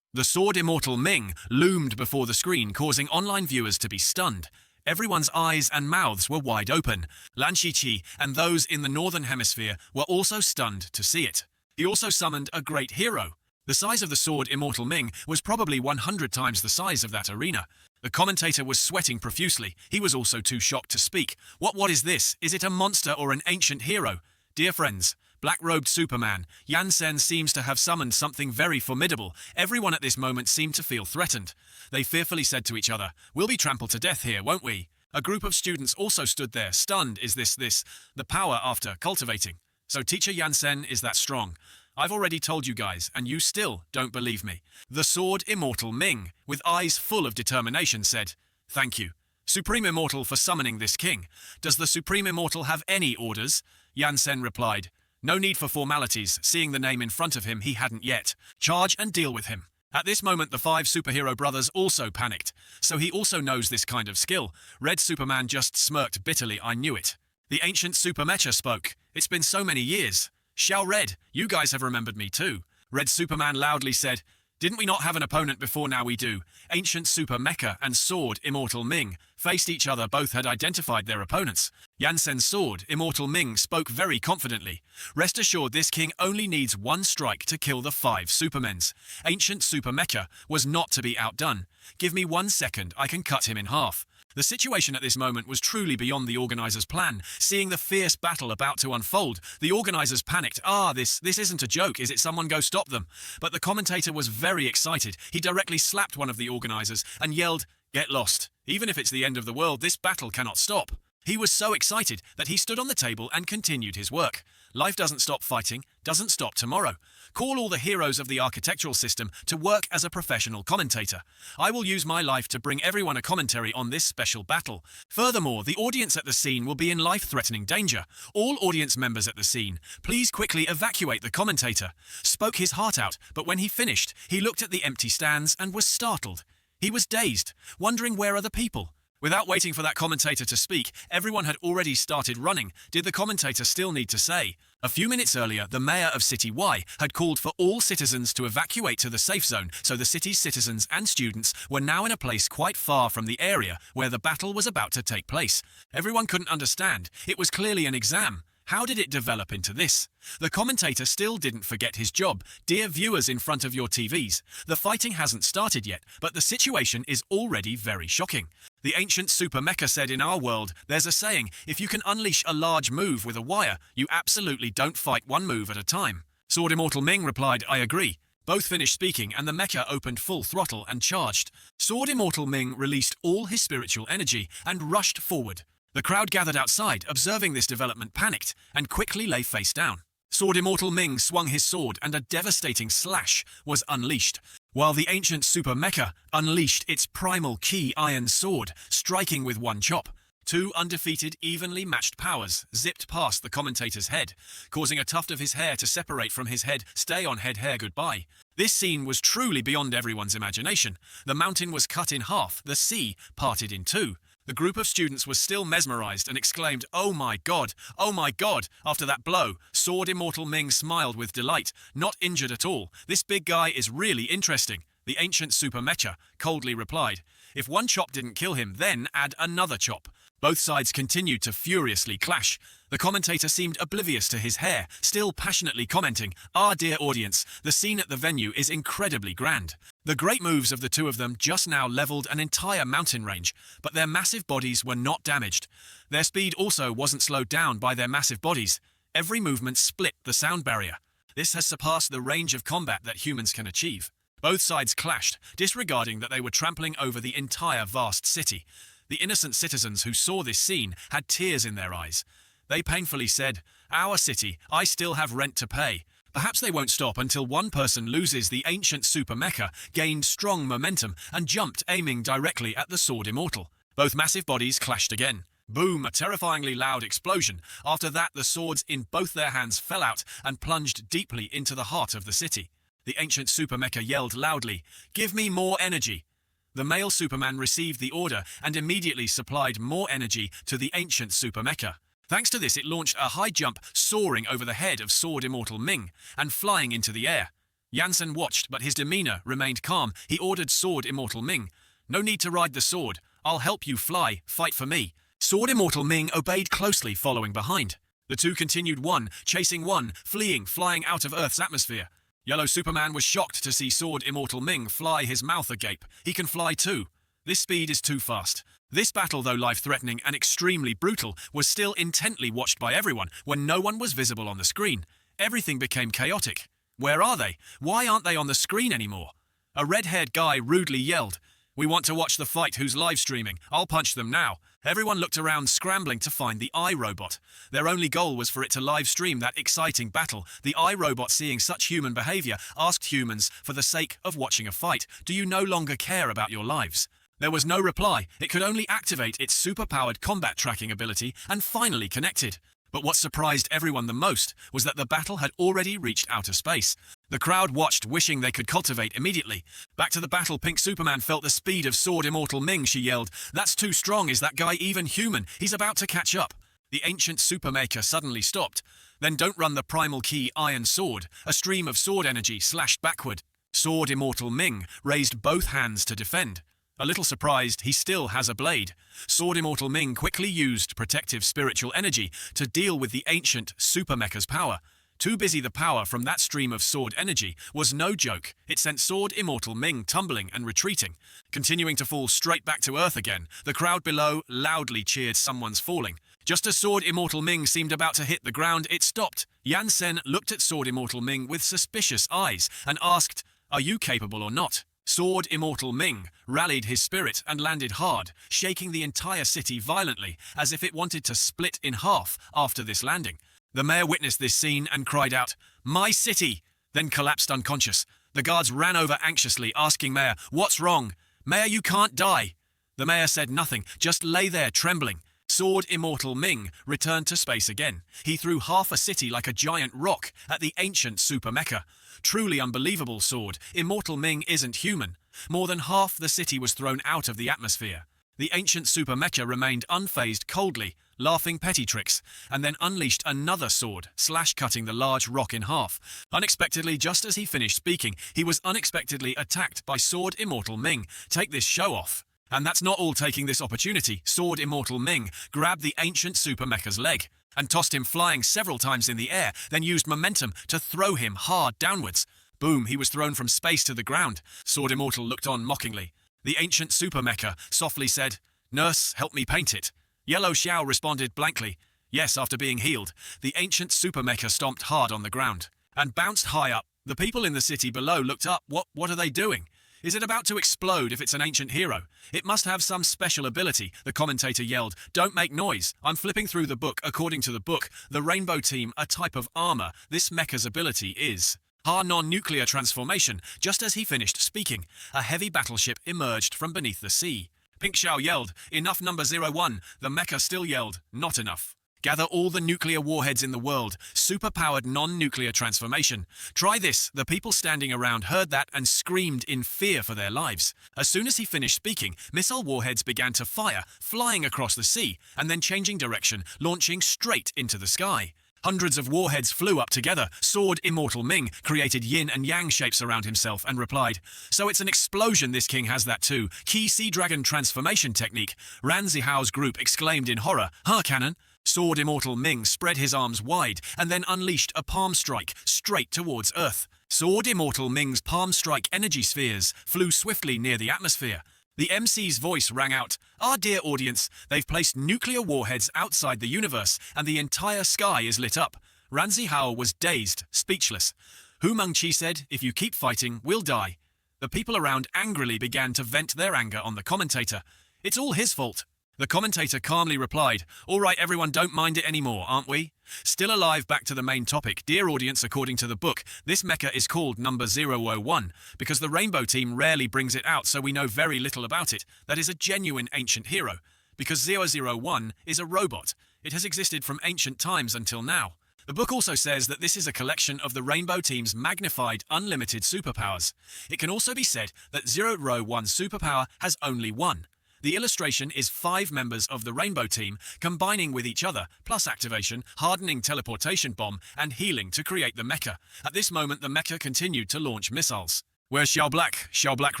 The sword immortal Ming loomed before the screen, causing online viewers to be stunned. Everyone's eyes and mouths were wide open. Lan Shiqi and those in the northern hemisphere were also stunned to see it. He also summoned a great hero. The size of the sword Immortal Ming was probably 100 times the size of that arena. The commentator was sweating profusely. He was also too shocked to speak. What is this? Is it a monster or an ancient hero? Dear friends, black-robed Superman, Yansen seems to have summoned something very formidable. Everyone at this moment seemed to feel threatened. They fearfully said to each other, "We'll be trampled to death here, won't we?" A group of students also stood there, stunned. Is this the power after cultivating? So Teacher Yansen is that strong. I've already told you guys, and you still don't believe me. The sword Immortal Ming, with eyes full of determination, said, "Thank you, Supreme Immortal, for summoning this king. Does the Supreme Immortal have any orders?" Yansen replied, "No need for formalities, seeing the name in front of him he hadn't yet. Charge and deal with him." At this moment the 5 superhero brothers also panicked, so he also knows this kind of skill. Red Superman just smirked bitterly. I knew it. The ancient Super Mecha spoke. It's been so many years. Xiao Red, you guys have remembered me too. Red Superman loudly said, "Didn't we not have an opponent before? Now we do." Ancient Super Mecha and Sword Immortal Ming faced each other. Both had identified their opponents. Yansen's sword, Immortal Ming, spoke very confidently. "Rest assured, this king only needs one strike to kill the 5 Supermens." Ancient Super Mecha was not to be outdone. "Give me 1 second, I can cut him in half." The situation at this moment was truly beyond the organizers' plan. Seeing the fierce battle about to unfold, the organizers panicked. This isn't a joke. Is it? Someone go stop them. But the commentator was very excited. He directly slapped one of the organizers and yelled, "Get lost. Even if it's the end of the world, this battle cannot stop." He was so excited that he stood on the table and continued his work. Life doesn't stop fighting, doesn't stop tomorrow. Call all the heroes of the architectural system to work as a professional commentator. I will use my life to bring everyone a commentary on this special battle. Furthermore, the audience at the scene will be in life-threatening danger. All audience members at the scene, please quickly evacuate. The commentator spoke his heart out, but when he finished, he looked at the empty stands and was startled. He was dazed, wondering where are the people. Without waiting for that commentator to speak, everyone had already started running. Did the commentator still need to say? A few minutes earlier, the mayor of City Y had called for all citizens to evacuate to the safe zone, so the city's citizens and students were now in a place quite far from the area where the battle was about to take place. Everyone couldn't understand. It was clearly an exam. How did it develop into this? The commentator still didn't forget his job. Dear viewers in front of your TVs, the fighting hasn't started yet, but the situation is already very shocking. The ancient Super Mecha said, "In our world, there's a saying, if you can unleash a large move with a wire, you absolutely don't fight one move at a time." Sword Immortal Ming replied, "I agree." Both finished speaking and the mecha opened full throttle and charged. Sword Immortal Ming released all his spiritual energy and rushed forward. The crowd gathered outside, observing this development, panicked and quickly lay face down. Sword Immortal Ming swung his sword and a devastating slash was unleashed, while the ancient Super Mecha unleashed its primal key iron sword, striking with one chop. 2 undefeated, evenly matched powers zipped past the commentator's head, causing a tuft of his hair to separate from his head. Stay on head hair, goodbye. This scene was truly beyond everyone's imagination. The mountain was cut in half, the sea parted in 2. The group of students was still mesmerized and exclaimed, "Oh my God! Oh my God!" After that blow, Sword Immortal Ming smiled with delight, not injured at all. "This big guy is really interesting." The ancient Super Mecha coldly replied, "If one chop didn't kill him, then add another chop." Both sides continued to furiously clash. The commentator seemed oblivious to his hair, still passionately commenting, Dear audience, the scene at the venue is incredibly grand. The great moves of the 2 of them just now leveled an entire mountain range, but their massive bodies were not damaged. Their speed also wasn't slowed down by their massive bodies. Every movement split the sound barrier. This has surpassed the range of combat that humans can achieve. Both sides clashed, disregarding that they were trampling over the entire vast city. The innocent citizens who saw this scene had tears in their eyes. They painfully said, "Our city, I still have rent to pay." Perhaps they won't stop until one person loses. The ancient Super Mecha gained strong momentum and jumped, aiming directly at the Sword Immortal. Both massive bodies clashed again. Boom, a terrifyingly loud explosion. After that, the swords in both their hands fell out and plunged deeply into the heart of the city. The ancient Super Mecha yelled loudly, "Give me more energy." The male Superman received the order and immediately supplied more energy to the ancient Super Mecha. Thanks to this, it launched a high jump, soaring over the head of Sword Immortal Ming and flying into the air. Yansen watched, but his demeanor remained calm. He ordered Sword Immortal Ming, "No need to ride the sword. I'll help you fly, fight for me. Sword Immortal Ming obeyed closely, following behind. The two continued, one chasing one, fleeing, flying out of Earth's atmosphere. Yellow Superman was shocked to see Sword Immortal Ming fly, his mouth agape. He can fly too. This speed is too fast. This battle, though life-threatening and extremely brutal, was still intently watched by everyone when no one was visible on the screen. Everything became chaotic. Where are they? Why aren't they on the screen anymore? A red-haired guy rudely yelled, "We want to watch the fight. Who's live streaming? I'll punch them now." Everyone looked around, scrambling to find the iRobot. Their only goal was for it to live stream that exciting battle. The iRobot, seeing such human behavior, asked humans, for the sake of watching a fight, "Do you no longer care about your lives?" There was no reply. It could only activate its superpowered combat tracking ability and finally connected. But what surprised everyone the most was that the battle had already reached outer space. The crowd watched, wishing they could cultivate immediately. "Back to the battle." Pink Superman felt the speed of Sword Immortal Ming, she yelled. "That's too strong. Is that guy even human? He's about to catch up." The ancient Supermaker suddenly stopped. Then "Don't run the primal key iron sword." A stream of sword energy slashed backward. Sword Immortal Ming raised both hands to defend. A little surprised, he still has a blade. Sword Immortal Ming quickly used protective spiritual energy to deal with the ancient Supermecha's power. Too busy, the power from that stream of sword energy was no joke. It sent Sword Immortal Ming tumbling and retreating. Continuing to fall straight back to Earth again, the crowd below loudly cheered someone's falling. Just as Sword Immortal Ming seemed about to hit the ground, it stopped. Yan Sen looked at Sword Immortal Ming with suspicious eyes and asked, "Are you capable or not?" Sword Immortal Ming rallied his spirit and landed hard, shaking the entire city violently, as if it wanted to split in half after this landing. The mayor witnessed this scene and cried out, "My city!" then collapsed unconscious. The guards ran over anxiously, asking Mayor, "What's wrong?" "Mayor, you can't die." The mayor said nothing, just lay there trembling. Sword Immortal Ming returned to space again. He threw half a city like a giant rock at the ancient Super Mecha. Truly unbelievable, Sword Immortal Ming isn't human. More than half the city was thrown out of the atmosphere. The ancient Super Mecha remained unfazed, coldly, laughing petty tricks, and then unleashed another sword, cutting the large rock in half. Unexpectedly, just as he finished speaking, he was unexpectedly attacked by Sword Immortal Ming. "Take this show off." And that's not all. Taking this opportunity, Sword Immortal Ming grabbed the ancient Super Mecha's leg and tossed him flying several times in the air, then used momentum to throw him hard downwards. Boom, he was thrown from space to the ground. Sword Immortal looked on mockingly. The ancient Super Mecha softly said, "Nurse, help me paint it." Yellow Xiao responded blankly, "Yes," after being healed. The ancient Super Mecha stomped hard on the ground and bounced high up. The people in the city below looked up. What are they doing? Is it about to explode if it's an ancient hero? It must have some special ability, the commentator yelled. "Don't make noise. I'm flipping through the book. According to the book, the Rainbow Team, a type of armor. This mecha's ability is non-nuclear transformation." Just as he finished speaking, a heavy battleship emerged from beneath the sea. Pink Xiao yelled, "Enough, number 01. The mecha still yelled, "Not enough. Gather all the nuclear warheads in the world. Superpowered non-nuclear transformation. Try this." The people standing around heard that and screamed in fear for their lives. As soon as he finished speaking, missile warheads began to fire, flying across the sea, and then changing direction, launching straight into the sky. Hundreds of warheads flew up together. Sword Immortal Ming created yin and yang shapes around himself and replied, "So it's an explosion. This king has that too. Key Sea Dragon transformation technique." Ran Zihao's group exclaimed in horror, "Huh, cannon?" Sword Immortal Ming spread his arms wide and then unleashed a palm strike straight towards Earth. Sword Immortal Ming's palm strike energy spheres flew swiftly near the atmosphere. The MC's voice rang out, "Our dear audience, they've placed nuclear warheads outside the universe and the entire sky is lit up." Ran Zihao was dazed, speechless. Hu Mengqi said, "If you keep fighting, we'll die." The people around angrily began to vent their anger on the commentator. "It's all his fault." The commentator calmly replied, "All right, everyone, don't mind it anymore, aren't we?" Still alive, back to the main topic. Dear audience, according to the book, this mecha is called number 001 because the Rainbow Team rarely brings it out, so we know very little about it. That is a genuine ancient hero. Because 001 is a robot. It has existed from ancient times until now. The book also says that this is a collection of the Rainbow Team's magnified, unlimited superpowers. It can also be said that 001 superpower has only one. The illustration is 5 members of the Rainbow Team combining with each other, plus activation, hardening teleportation bomb, and healing to create the mecha. At this moment, the mecha continued to launch missiles. "Where's Xiao Black?" Xiao Black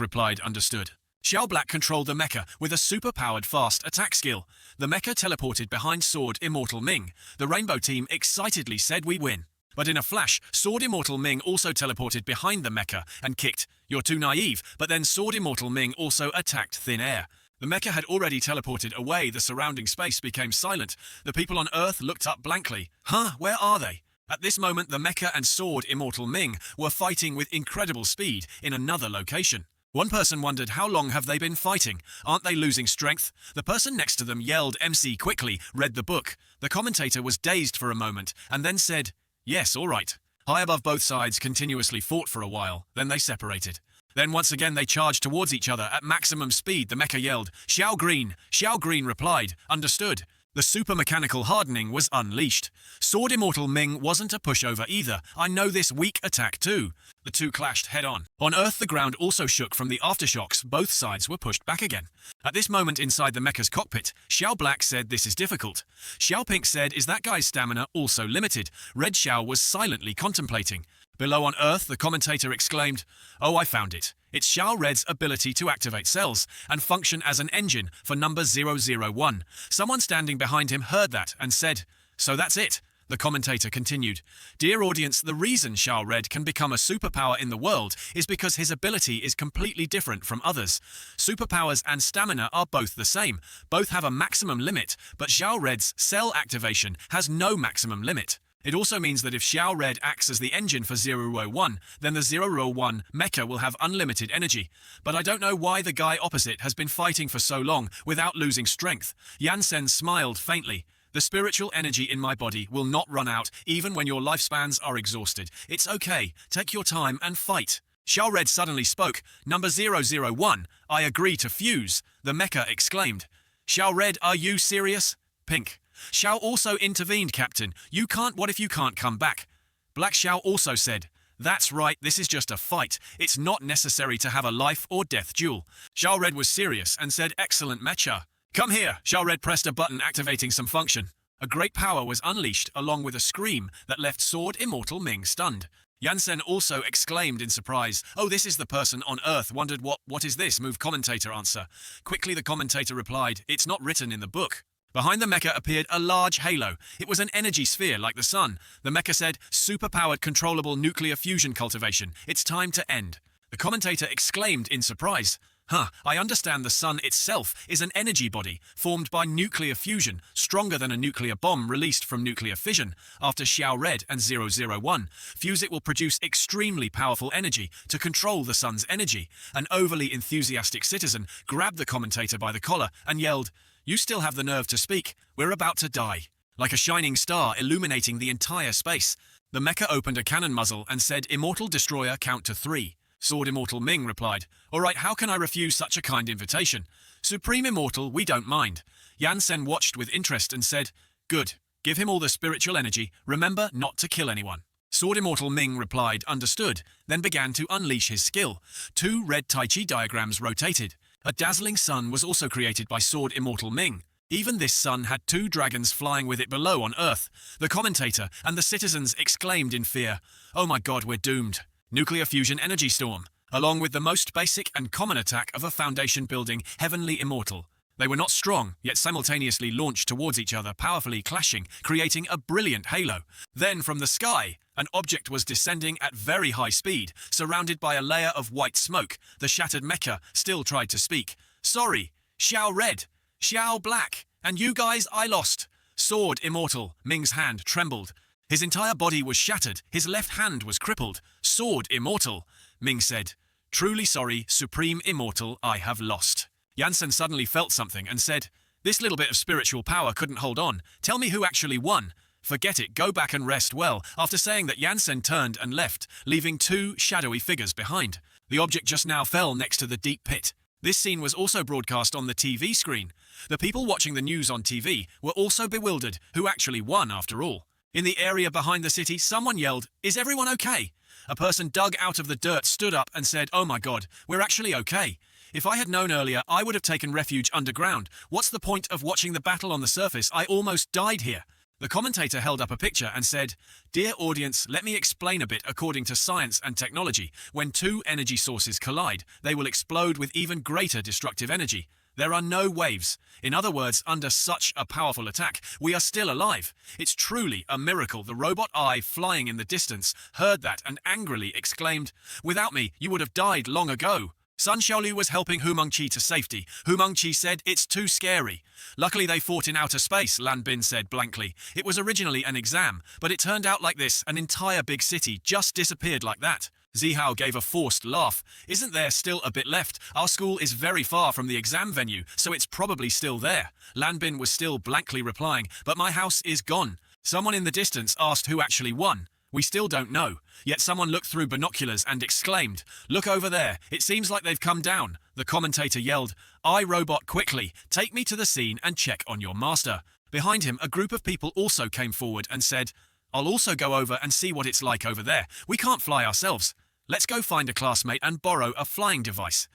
replied, "Understood." Xiao Black controlled the mecha with a super-powered fast attack skill. The mecha teleported behind Sword Immortal Ming. The Rainbow team excitedly said we win. But in a flash, Sword Immortal Ming also teleported behind the mecha and kicked. You're too naive, but then Sword Immortal Ming also attacked thin air. The mecha had already teleported away, the surrounding space became silent. The people on Earth looked up blankly. Huh, where are they? At this moment, the mecha and Sword Immortal Ming were fighting with incredible speed in another location. One person wondered, how long have they been fighting? Aren't they losing strength? The person next to them yelled, MC quickly, read the book. The commentator was dazed for a moment and then said, yes, all right. High above both sides continuously fought for a while, then they separated. Then once again they charged towards each other at maximum speed. The mecha yelled, Xiao Green. Xiao Green replied, understood. The super mechanical hardening was unleashed. Sword Immortal Ming wasn't a pushover either. I know this weak attack too. The two clashed head-on. On Earth, the ground also shook from the aftershocks. Both sides were pushed back again. At this moment inside the mecha's cockpit, Xiao Black said this is difficult. Xiao Pink said, is that guy's stamina also limited? Red Xiao was silently contemplating. Below on Earth, the commentator exclaimed, oh, I found it. It's Xiao Red's ability to activate cells and function as an engine for number 001. Someone standing behind him heard that and said, so that's it. The commentator continued, dear audience, the reason Xiao Red can become a superpower in the world is because his ability is completely different from others. Superpowers and stamina are both the same. Both have a maximum limit, but Xiao Red's cell activation has no maximum limit. It also means that if Xiao Red acts as the engine for 001, then the 001 mecha will have unlimited energy. But I don't know why the guy opposite has been fighting for so long without losing strength. Yansen smiled faintly. The spiritual energy in my body will not run out even when your lifespans are exhausted. It's okay. Take your time and fight. Xiao Red suddenly spoke. Number 001, I agree to fuse. The mecha exclaimed. Xiao Red, are you serious? Pink. Xiao also intervened, Captain. You can't, what if you can't come back? Black Xiao also said, that's right, this is just a fight. It's not necessary to have a life or death duel. Xiao Red was serious and said, excellent mecha. Come here. Xiao Red pressed a button activating some function. A great power was unleashed along with a scream that left Sword Immortal Ming stunned. Yansen also exclaimed in surprise, oh, this is the person on Earth wondered what is this? Move commentator answer. Quickly the commentator replied, it's not written in the book. Behind the mecha appeared a large halo. It was an energy sphere like the sun. The mecha said, superpowered controllable nuclear fusion cultivation. It's time to end. The commentator exclaimed in surprise. I understand the sun itself is an energy body formed by nuclear fusion, stronger than a nuclear bomb released from nuclear fission. After Xiao Red and 001 fuse, it will produce extremely powerful energy to control the sun's energy. An overly enthusiastic citizen grabbed the commentator by the collar and yelled, you still have the nerve to speak. We're about to die. Like a shining star illuminating the entire space, the mecha opened a cannon muzzle and said, Immortal Destroyer, count to 3. Sword Immortal Ming replied, all right, how can I refuse such a kind invitation? Supreme Immortal, we don't mind. Yansen watched with interest and said, good, give him all the spiritual energy, remember not to kill anyone. Sword Immortal Ming replied, understood, then began to unleash his skill. 2 red Tai Chi diagrams rotated. A dazzling sun was also created by Sword Immortal Ming. Even this sun had 2 dragons flying with it below on Earth. The commentator and the citizens exclaimed in fear, oh my god, we're doomed. Nuclear fusion energy storm, along with the most basic and common attack of a foundation building, Heavenly Immortal. They were not strong, yet simultaneously launched towards each other, powerfully clashing, creating a brilliant halo. Then from the sky, an object was descending at very high speed, surrounded by a layer of white smoke. The shattered mecha still tried to speak. Sorry, Xiao Red, Xiao Black, and you guys, I lost. Sword Immortal, Ming's hand trembled. His entire body was shattered, his left hand was crippled. Sword Immortal, Ming said. Truly sorry, Supreme Immortal, I have lost. Yansen suddenly felt something and said, this little bit of spiritual power couldn't hold on. Tell me who actually won. Forget it, go back and rest well. After saying that, Yansen turned and left, leaving 2 shadowy figures behind. The object just now fell next to the deep pit. This scene was also broadcast on the TV screen. The people watching the news on TV were also bewildered who actually won after all. In the area behind the city, someone yelled, is everyone okay? A person dug out of the dirt stood up and said, oh my god, we're actually okay. If I had known earlier, I would have taken refuge underground. What's the point of watching the battle on the surface? I almost died here. The commentator held up a picture and said, "Dear audience, let me explain a bit. According to science and technology, when two energy sources collide, they will explode with even greater destructive energy. There are no waves. In other words, under such a powerful attack, we are still alive. It's truly a miracle." The robot eye flying in the distance heard that and angrily exclaimed, "Without me, you would have died long ago." Sun Xiaolu was helping Hu Mengqi to safety. Hu Mengqi said, "It's too scary." "Luckily they fought in outer space," Lan Bin said blankly. "It was originally an exam, but it turned out like this. An entire big city just disappeared like that." Zihao gave a forced laugh. "Isn't there still a bit left? Our school is very far from the exam venue, so it's probably still there." Lan Bin was still blankly replying, "But my house is gone." Someone in the distance asked who actually won. "We still don't know." Yet someone looked through binoculars and exclaimed, "Look over there, it seems like they've come down." The commentator yelled, "iRobot, quickly, take me to the scene and check on your master." Behind him, a group of people also came forward and said, "I'll also go over and see what it's like over there. We can't fly ourselves. Let's go find a classmate and borrow a flying device."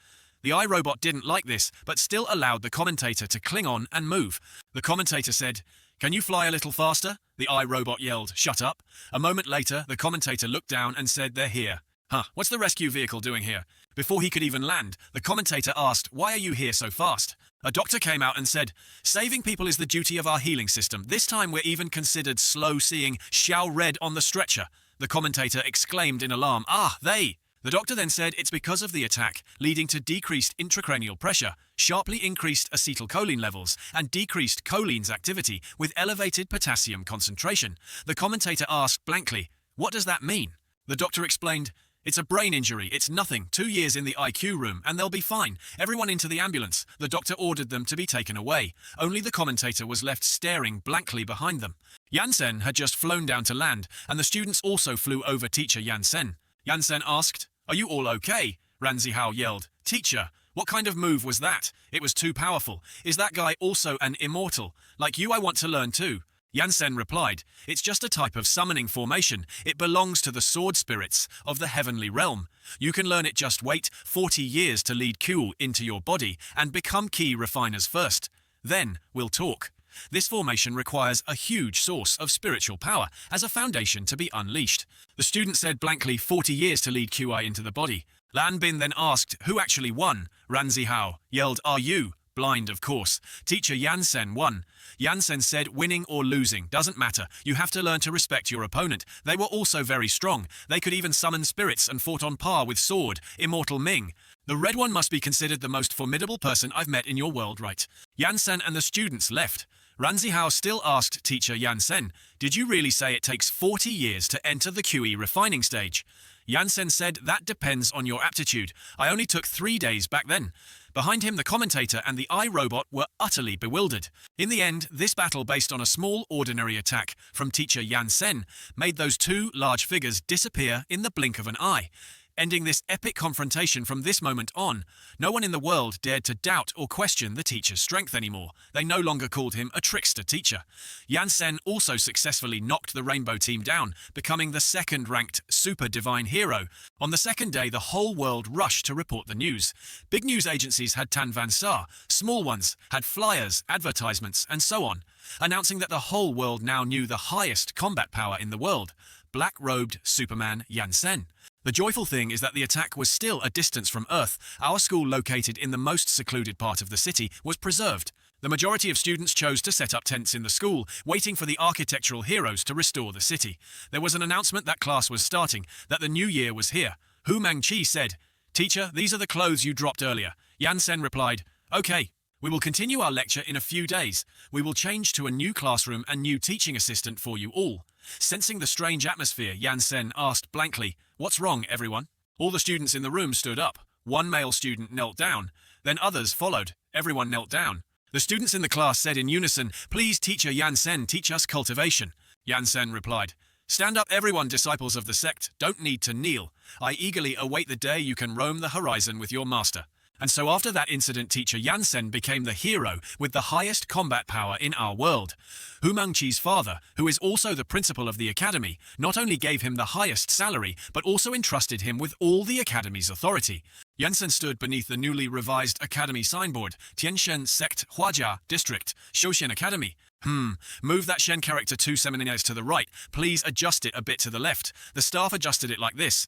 The iRobot didn't like this, but still allowed the commentator to cling on and move. The commentator said, "Can you fly a little faster?" The iRobot yelled, "Shut up." A moment later, the commentator looked down and said, "They're here." "Huh, what's the rescue vehicle doing here?" Before he could even land, the commentator asked, "Why are you here so fast?" A doctor came out and said, "Saving people is the duty of our healing system. This time we're even considered slow-seeing Xiao Red on the stretcher." The commentator exclaimed in alarm, "Ah, they!" The doctor then said it's because of the attack, leading to decreased intracranial pressure, sharply increased acetylcholine levels, and decreased choline's activity with elevated potassium concentration. The commentator asked blankly, "What does that mean?" The doctor explained, "It's a brain injury, it's nothing, 2 years in the IQ room, and they'll be fine. Everyone into the ambulance." The doctor ordered them to be taken away. Only the commentator was left staring blankly behind them. Yansen had just flown down to land, and the students also flew over teacher Yansen. Yansen asked, "Are you all okay?" Ran Zihao yelled, "Teacher, what kind of move was that? It was too powerful. Is that guy also an immortal? Like you, I want to learn too." Yansen replied, "It's just a type of summoning formation. It belongs to the sword spirits of the heavenly realm. You can learn it, just wait 40 years to lead Q into your body and become key refiners first. Then we'll talk." This formation requires a huge source of spiritual power as a foundation to be unleashed. The student said blankly, 40 years to lead QI into the body. Lan Bin then asked, "Who actually won?" Ran Zihao yelled, "Are you?" Blind, of course. Teacher Yansen won. Yansen said, "Winning or losing, doesn't matter. You have to learn to respect your opponent. They were also very strong. They could even summon spirits and fought on par with Sword, Immortal Ming. The red one must be considered the most formidable person I've met in your world, right?" Yansen and the students left. Ran Zihao still asked teacher Yansen, "Did you really say it takes 40 years to enter the QE refining stage?" Yansen said, "That depends on your aptitude. I only took 3 days back then." Behind him, the commentator and the iRobot were utterly bewildered. In the end, this battle, based on a small, ordinary attack from teacher Yansen, made those two large figures disappear in the blink of an eye. Ending this epic confrontation from this moment on, no one in the world dared to doubt or question the teacher's strength anymore. They no longer called him a trickster teacher. Yansen also successfully knocked the Rainbow Team down, becoming the second-ranked super divine hero. On the second day, the whole world rushed to report the news. Big news agencies had Tanvan Sa, small ones had flyers, advertisements, and so on, announcing that the whole world now knew the highest combat power in the world, black-robed Superman Yansen. The joyful thing is that the attack was still a distance from Earth. Our school, located in the most secluded part of the city, was preserved. The majority of students chose to set up tents in the school, waiting for the architectural heroes to restore the city. There was an announcement that class was starting, that the new year was here. Hu Mengqi said, "Teacher, these are the clothes you dropped earlier." Yansen replied, "Okay. We will continue our lecture in a few days. We will change to a new classroom and new teaching assistant for you all." Sensing the strange atmosphere, Yansen asked blankly, "What's wrong, everyone?" All the students in the room stood up. One male student knelt down. Then others followed. Everyone knelt down. The students in the class said in unison, "Please, teacher Yansen, teach us cultivation." Yansen replied, "Stand up, everyone, disciples of the sect. Don't need to kneel. I eagerly await the day you can roam the horizon with your master." And so after that incident, teacher Yansen became the hero with the highest combat power in our world. Hu Mengqi's father, who is also the principal of the academy, not only gave him the highest salary, but also entrusted him with all the academy's authority. Yansen stood beneath the newly revised academy signboard, Tianshan Sect Huajia District, Shouxian Academy. Move that Shen character 2 centimeters to the right. Please adjust it a bit to the left. The staff adjusted it like this.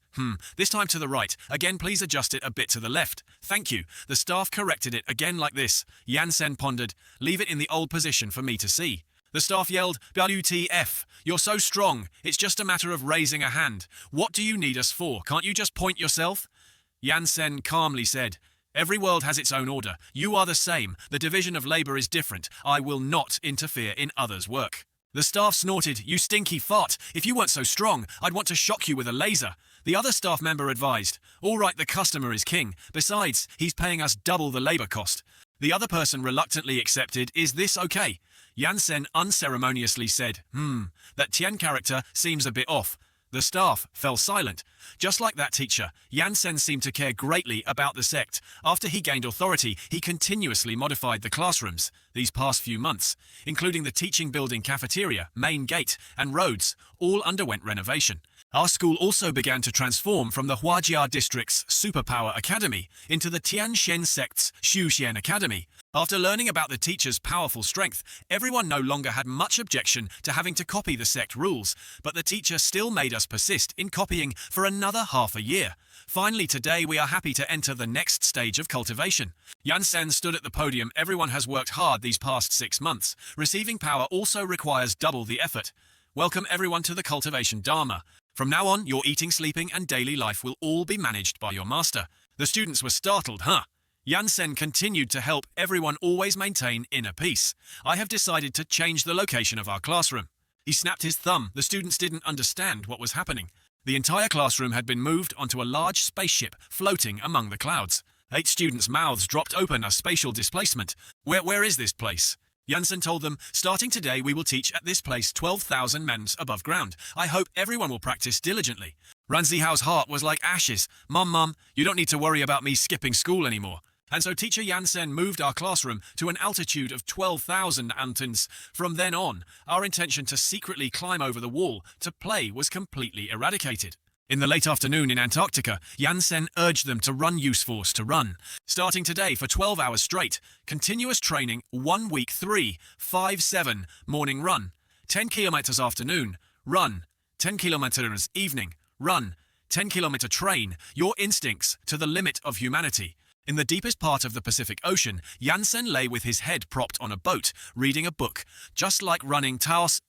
This time to the right. Again, please adjust it a bit to the left. Thank you. The staff corrected it again like this. Yansen pondered. Leave it in the old position for me to see. The staff yelled, WTF, you're so strong. It's just a matter of raising a hand. What do you need us for? Can't you just point yourself? Yansen calmly said, Every world has its own order. You are the same. The division of labor is different. I will not interfere in others' work. The staff snorted, You stinky fart. If you weren't so strong, I'd want to shock you with a laser. The other staff member advised, All right, the customer is king. Besides, he's paying us double the labor cost. The other person reluctantly accepted, Is this okay? Yansen unceremoniously said, That Tian character seems a bit off. The staff fell silent. Just like that teacher, Yansen seemed to care greatly about the sect. After he gained authority, he continuously modified the classrooms these past few months, including the teaching building cafeteria, main gate, and roads, all underwent renovation. Our school also began to transform from the Huajia District's Superpower Academy into the Tianshen sect's Xuxian Academy. After learning about the teacher's powerful strength, everyone no longer had much objection to having to copy the sect rules, but the teacher still made us persist in copying for another half a year. Finally, today we are happy to enter the next stage of cultivation. Yansen stood at the podium. Everyone has worked hard these past 6 months. Receiving power also requires double the effort. Welcome everyone to the cultivation Dharma. From now on, your eating, sleeping, and daily life will all be managed by your master. The students were startled, Yansen continued to help everyone always maintain inner peace. I have decided to change the location of our classroom. He snapped his thumb. The students didn't understand what was happening. The entire classroom had been moved onto a large spaceship floating among the clouds. 8 students' mouths dropped open, a spatial displacement. Where is this place? Yansen told them, Starting today we will teach at this place 12,000 mans above ground. I hope everyone will practice diligently. Ranzihao's heart was like ashes. Mum, you don't need to worry about me skipping school anymore. And so teacher Yansen moved our classroom to an altitude of 12,000 antens. From then on, our intention to secretly climb over the wall to play was completely eradicated. In the late afternoon in Antarctica, Yansen urged them to run Use Force to run. Starting today for 12 hours straight, continuous training, 1 week 3, 5, 7, morning run, 10 kilometers afternoon, run, 10 kilometers evening, run, 10-kilometer train, your instincts to the limit of humanity. In the deepest part of the Pacific Ocean, Yansen lay with his head propped on a boat, reading a book, just like running Taos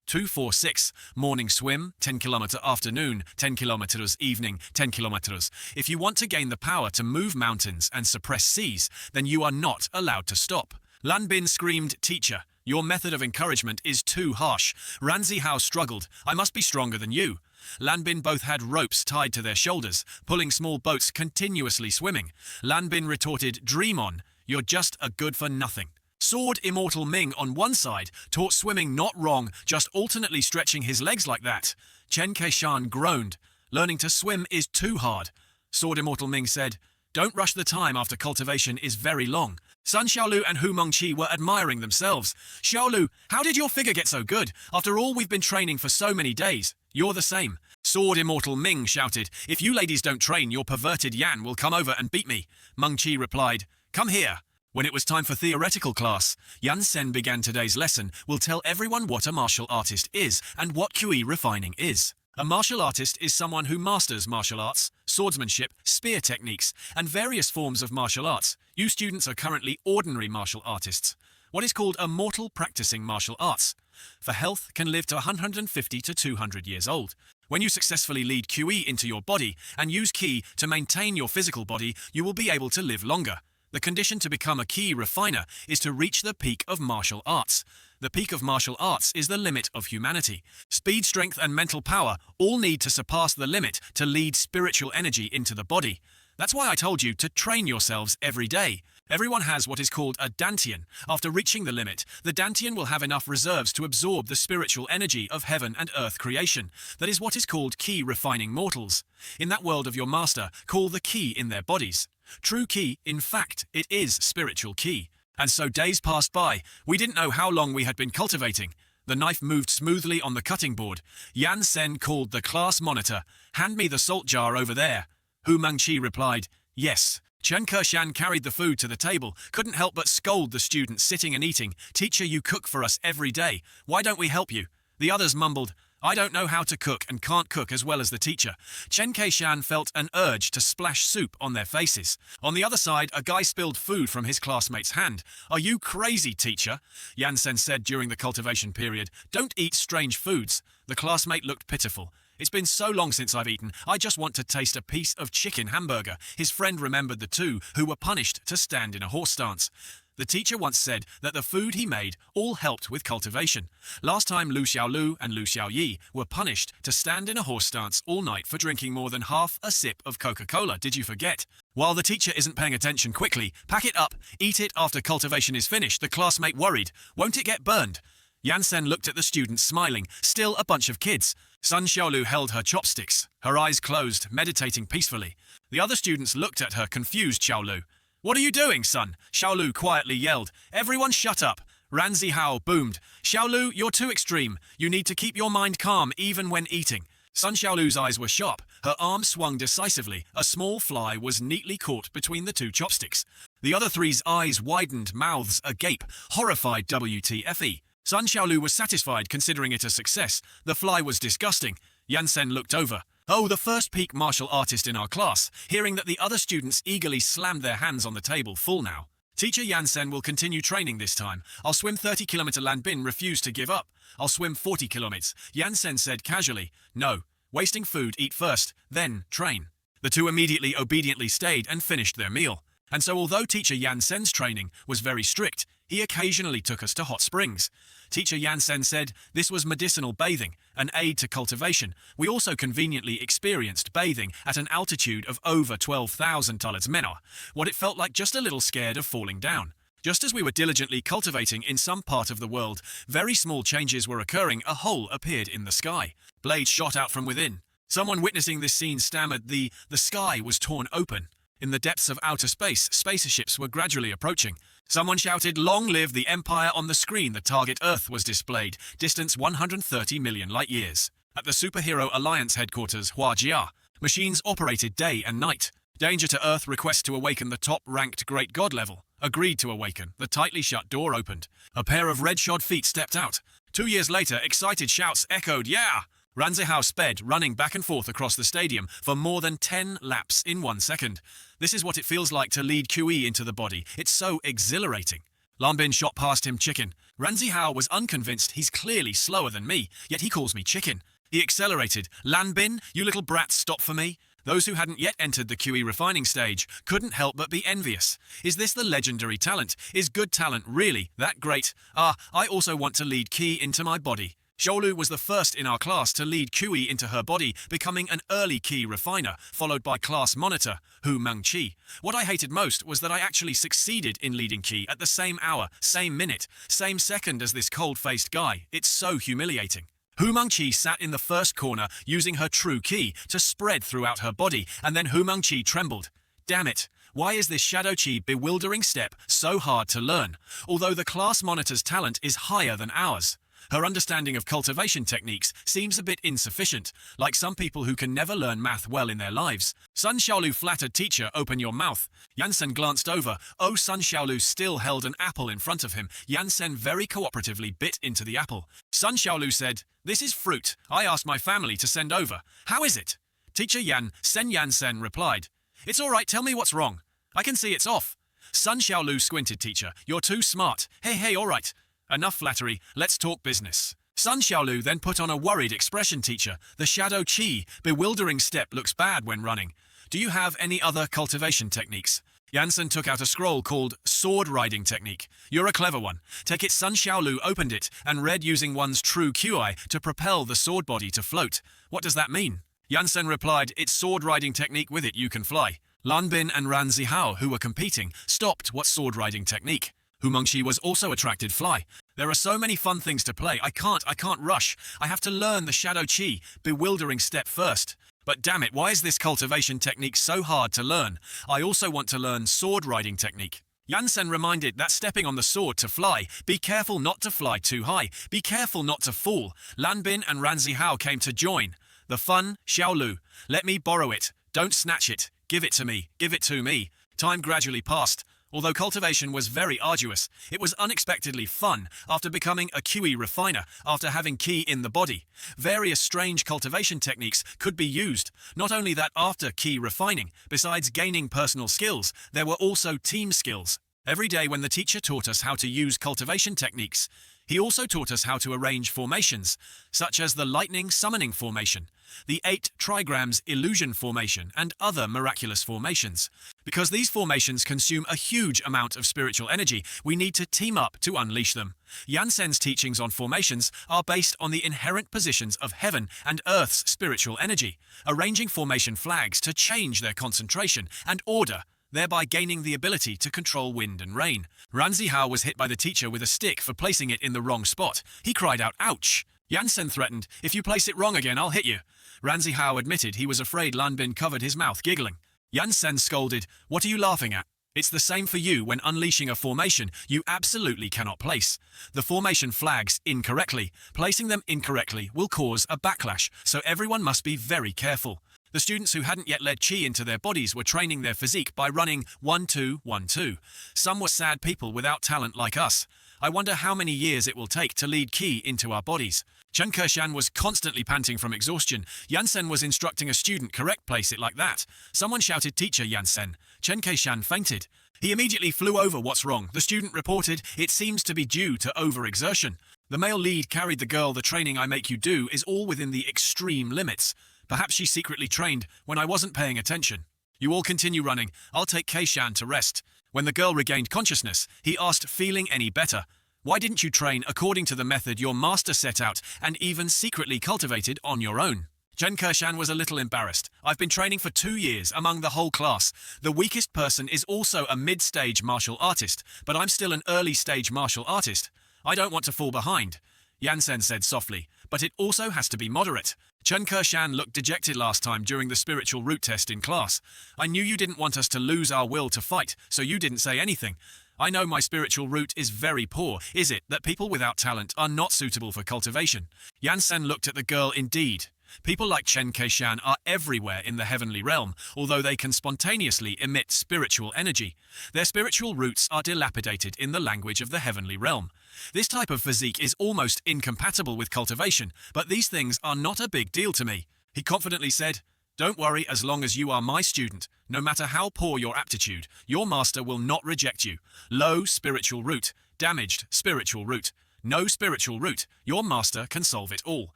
246, morning swim, 10-kilometer afternoon, 10 kilometers evening, 10 kilometers. If you want to gain the power to move mountains and suppress seas, then you are not allowed to stop. Lan Bin screamed, Teacher, your method of encouragement is too harsh. Ranzihao struggled, I must be stronger than you. Lan Bin both had ropes tied to their shoulders, pulling small boats continuously swimming. Lan Bin retorted, Dream on, you're just a good for nothing. Sword Immortal Ming on one side taught swimming not wrong, just alternately stretching his legs like that. Chen Keishan groaned. Learning to swim is too hard. Sword Immortal Ming said, Don't rush, the time after cultivation is very long. Sun Xiaolu and Hu Mengqi were admiring themselves. Xiaolu, how did your figure get so good? After all we've been training for so many days. You're the same. Sword Immortal Ming shouted, If you ladies don't train, your perverted Yan will come over and beat me. Mengqi replied, Come here. When it was time for theoretical class, Yansen began today's lesson. We'll tell everyone what a martial artist is and what QE refining is. A martial artist is someone who masters martial arts, swordsmanship, spear techniques, and various forms of martial arts. You students are currently ordinary martial artists. What is called a mortal practicing martial arts. For health, can live to 150 to 200 years old. When you successfully lead QE into your body and use Qi to maintain your physical body, you will be able to live longer. The condition to become a Qi refiner is to reach the peak of martial arts. The peak of martial arts is the limit of humanity. Speed, strength, and mental power all need to surpass the limit to lead spiritual energy into the body. That's why I told you to train yourselves every day. Everyone has what is called a dantian. After reaching the limit, the dantian will have enough reserves to absorb the spiritual energy of heaven and earth creation. That is what is called Qi refining mortals. In that world of your master, call the Qi in their bodies. True Qi, in fact, it is spiritual Qi. And so days passed by. We didn't know how long we had been cultivating. The knife moved smoothly on the cutting board. Yansen called the class monitor. Hand me the salt jar over there. Hu Mengqi replied, Yes. Chen Kershan carried the food to the table, couldn't help but scold the students sitting and eating. "Teacher, you cook for us every day. Why don't we help you?" The others mumbled, "I don't know how to cook and can't cook as well as the teacher." Chen Kershan felt an urge to splash soup on their faces. On the other side, a guy spilled food from his classmate's hand. "Are you crazy, teacher?" Yansen said during the cultivation period. "Don't eat strange foods." The classmate looked pitiful. "It's been so long since I've eaten, I just want to taste a piece of chicken hamburger." His friend remembered the two who were punished to stand in a horse stance. The teacher once said that the food he made all helped with cultivation. Last time Lu Xiaolu and Lu Xiaoyi were punished to stand in a horse stance all night for drinking more than half a sip of Coca-Cola. Did you forget? While the teacher isn't paying attention, quickly, pack it up, eat it after cultivation is finished. The classmate worried. "Won't it get burned?" Yansen looked at the students smiling. Still a bunch of kids. Sun Xiaolu held her chopsticks, her eyes closed, meditating peacefully. The other students looked at her, confused. "Xiaolu, what are you doing, son?" Xiaolu quietly yelled. "Everyone shut up." Ran Zihao boomed. "Xiaolu, you're too extreme. You need to keep your mind calm even when eating." Sun Xiaolu's eyes were sharp. Her arm swung decisively. A small fly was neatly caught between the two chopsticks. The other three's eyes widened, mouths agape, horrified. WTFE. Sun Xiaolu was satisfied, considering it a success. The fly was disgusting. Yansen looked over. "Oh, the first peak martial artist in our class," hearing that the other students eagerly slammed their hands on the table. "Full now. Teacher Yansen will continue training this time. I'll swim 30-kilometer." Lan Bin refused to give up. "I'll swim 40 kilometers. Yansen said casually. "No. Wasting food, eat first, then train." The two immediately obediently stayed and finished their meal. And so although Teacher Yansen's training was very strict, he occasionally took us to hot springs. Teacher Yansen said this was medicinal bathing, an aid to cultivation. We also conveniently experienced bathing at an altitude of over 12,000 manhwa, what it felt like, just a little scared of falling down. Just as we were diligently cultivating in some part of the world, very small changes were occurring. A hole appeared in the sky. Blades shot out from within. Someone witnessing this scene stammered, the sky was torn open. In the depths of outer space, spaceships were gradually approaching. Someone shouted, "Long live the Empire!" On the screen, the target Earth was displayed, distance 130 million light-years. At the Superhero Alliance headquarters, Huajia, machines operated day and night. Danger to Earth, request to awaken the top-ranked Great God level. Agreed to awaken. The tightly shut door opened. A pair of red-shod feet stepped out. 2 years later, excited shouts echoed, "Yeah!" Ranzihao sped, running back and forth across the stadium for more than 10 laps in 1 second. This is what it feels like to lead QE into the body. It's so exhilarating. Lanbin shot past him. "Chicken." Ranzihao was unconvinced. He's clearly slower than me, yet he calls me chicken. He accelerated. "Lanbin, you little brat, stop for me." Those who hadn't yet entered the QE refining stage couldn't help but be envious. Is this the legendary talent? Is good talent really that great? I also want to lead Qi into my body. Xiaolu was the first in our class to lead QE into her body, becoming an early Qi refiner, followed by class monitor, Hu Mengqi. What I hated most was that I actually succeeded in leading Qi at the same hour, same minute, same second as this cold-faced guy. It's so humiliating. Hu Mengqi sat in the first corner, using her true Qi to spread throughout her body, and then Hu Mengqi trembled. Damn it. Why is this Shadow Qi bewildering step so hard to learn, although the class monitor's talent is higher than ours? Her understanding of cultivation techniques seems a bit insufficient, like some people who can never learn math well in their lives. Sun Xiaolu flattered, "Teacher, open your mouth." Yansen glanced over. Oh, Sun Xiaolu still held an apple in front of him. Yansen very cooperatively bit into the apple. Sun Xiaolu said, "This is fruit. I asked my family to send over. How is it?" Teacher Yansen replied, "It's all right, tell me what's wrong. I can see it's off." Sun Xiaolu squinted. "Teacher, you're too smart. Hey, all right. Enough flattery, let's talk business." Sun Xiaolu then put on a worried expression. "Teacher, the Shadow Qi bewildering step looks bad when running. Do you have any other cultivation techniques?" Yansen took out a scroll called Sword Riding Technique. "You're a clever one. Take it." Sun Xiaolu opened it and read, "Using one's true QI to propel the sword body to float." What does that mean? Yansen replied, "It's sword riding technique, with it you can fly." Lanbin and Ran Zihao, who were competing, stopped. What sword riding technique? Hu Mengqi was also attracted. "Fly. There are so many fun things to play. I can't rush. I have to learn the Shadow Qi bewildering step first. But damn it, why is this cultivation technique so hard to learn? I also want to learn sword riding technique." Yansen reminded that stepping on the sword to fly, be careful not to fly too high, be careful not to fall. Lanbin and Ran Zihao came to join. The fun, "Xiaolu, let me borrow it. Don't snatch it. Give it to me. Give it to me." Time gradually passed. Although cultivation was very arduous, it was unexpectedly fun after becoming a QE refiner after having ki in the body. Various strange cultivation techniques could be used. Not only that, after ki refining, besides gaining personal skills, there were also team skills. Every day when the teacher taught us how to use cultivation techniques, he also taught us how to arrange formations, such as the lightning summoning formation, the 8 trigrams illusion formation, and other miraculous formations. Because these formations consume a huge amount of spiritual energy, we need to team up to unleash them. Yansen's teachings on formations are based on the inherent positions of heaven and earth's spiritual energy, arranging formation flags to change their concentration and order, thereby gaining the ability to control wind and rain. Ranzi Hao was hit by the teacher with a stick for placing it in the wrong spot. He cried out, "Ouch!" Yansen threatened, "If you place it wrong again, I'll hit you." Ranzi Hao admitted he was afraid Lan Bin covered his mouth, giggling. Yansen scolded, "What are you laughing at? It's the same for you when unleashing a formation you absolutely cannot place. The formation flags incorrectly. Placing them incorrectly will cause a backlash, so everyone must be very careful." The students who hadn't yet led qi into their bodies were training their physique by running 1-2-1-2. Some were sad people without talent like us. I wonder how many years it will take to lead qi into our bodies. Chen Keshan was constantly panting from exhaustion. Yansen was instructing a student correct place it like that. Someone shouted, "Teacher Yansen." Chen Keshan fainted. He immediately flew over what's wrong. The student reported, "It seems to be due to overexertion. The male lead carried the girl. The training I make you do is all within the extreme limits. Perhaps she secretly trained when I wasn't paying attention. You all continue running. I'll take Keishan to rest." When the girl regained consciousness, he asked, "Feeling any better? Why didn't you train according to the method your master set out and even secretly cultivated on your own?" Chen Kershan was a little embarrassed. "I've been training for 2 years among the whole class. The weakest person is also a mid-stage martial artist, but I'm still an early-stage martial artist. I don't want to fall behind," Yansen said softly, "but it also has to be moderate." Chen Kershan looked dejected last time during the spiritual root test in class. "I knew you didn't want us to lose our will to fight, so you didn't say anything. I know my spiritual root is very poor. Is it that people without talent are not suitable for cultivation?" Yansen looked at the girl. Indeed, people like Chen Keishan are everywhere in the heavenly realm, although they can spontaneously emit spiritual energy. Their spiritual roots are dilapidated in the language of the heavenly realm. This type of physique is almost incompatible with cultivation, but these things are not a big deal to me. He confidently said, "Don't worry, as long as you are my student. No matter how poor your aptitude, your master will not reject you. Low spiritual root, damaged spiritual root, no spiritual root, your master can solve it all."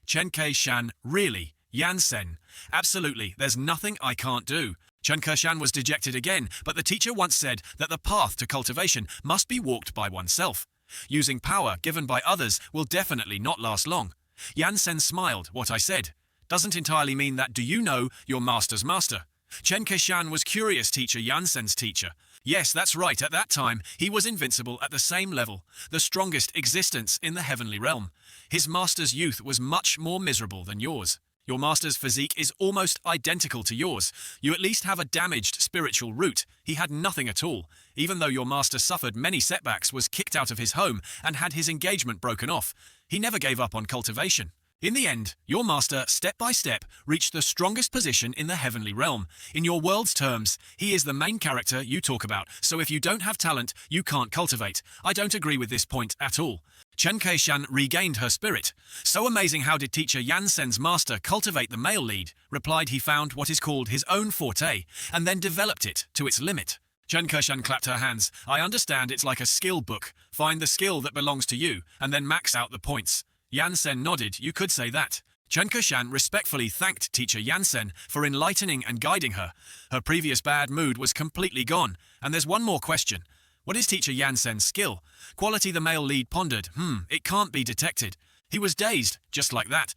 Chen Keishan, "Really? Yansen?" "Absolutely, there's nothing I can't do." Chen Kershan was dejected again, but the teacher once said that the path to cultivation must be walked by oneself. Using power given by others will definitely not last long. Yansen smiled. "What I said doesn't entirely mean that. Do you know your master's master?" Chen Keishan was curious. "Teacher Yansen's teacher?" "Yes, that's right. At that time, he was invincible at the same level, the strongest existence in the heavenly realm. His master's youth was much more miserable than yours. Your master's physique is almost identical to yours. You at least have a damaged spiritual root. He had nothing at all. Even though your master suffered many setbacks, was kicked out of his home, and had his engagement broken off, he never gave up on cultivation. In the end, your master, step by step, reached the strongest position in the heavenly realm. In your world's terms, he is the main character you talk about, so if you don't have talent, you can't cultivate. I don't agree with this point at all." Chen Keishan regained her spirit. "So amazing, how did teacher Yansen's master cultivate the male lead?" Replied, "He found what is called his own forte, and then developed it to its limit." Chen Kershan clapped her hands. "I understand, it's like a skill book. Find the skill that belongs to you, and then max out the points." Yansen nodded. "You could say that." Chen Kershan respectfully thanked teacher Yansen for enlightening and guiding her. Her previous bad mood was completely gone. "And there's one more question. What is teacher Yansen's skill?" Quality, the male lead pondered. It can't be detected." He was dazed, just like that.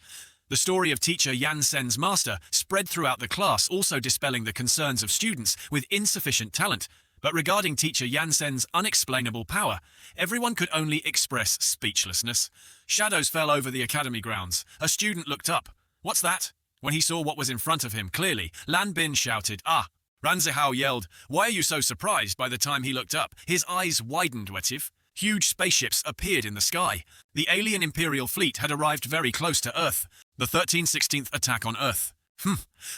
The story of teacher Yansen's master spread throughout the class, also dispelling the concerns of students with insufficient talent. But regarding teacher Yansen's unexplainable power, everyone could only express speechlessness. Shadows fell over the academy grounds. A student looked up. "What's that?" When he saw what was in front of him clearly, Lan Bin shouted, "Ah!" Ranzihao yelled, "Why are you so surprised?" By the time he looked up, his eyes widened. Wetiv. Huge spaceships appeared in the sky. The alien Imperial fleet had arrived very close to Earth. The 1316th attack on Earth.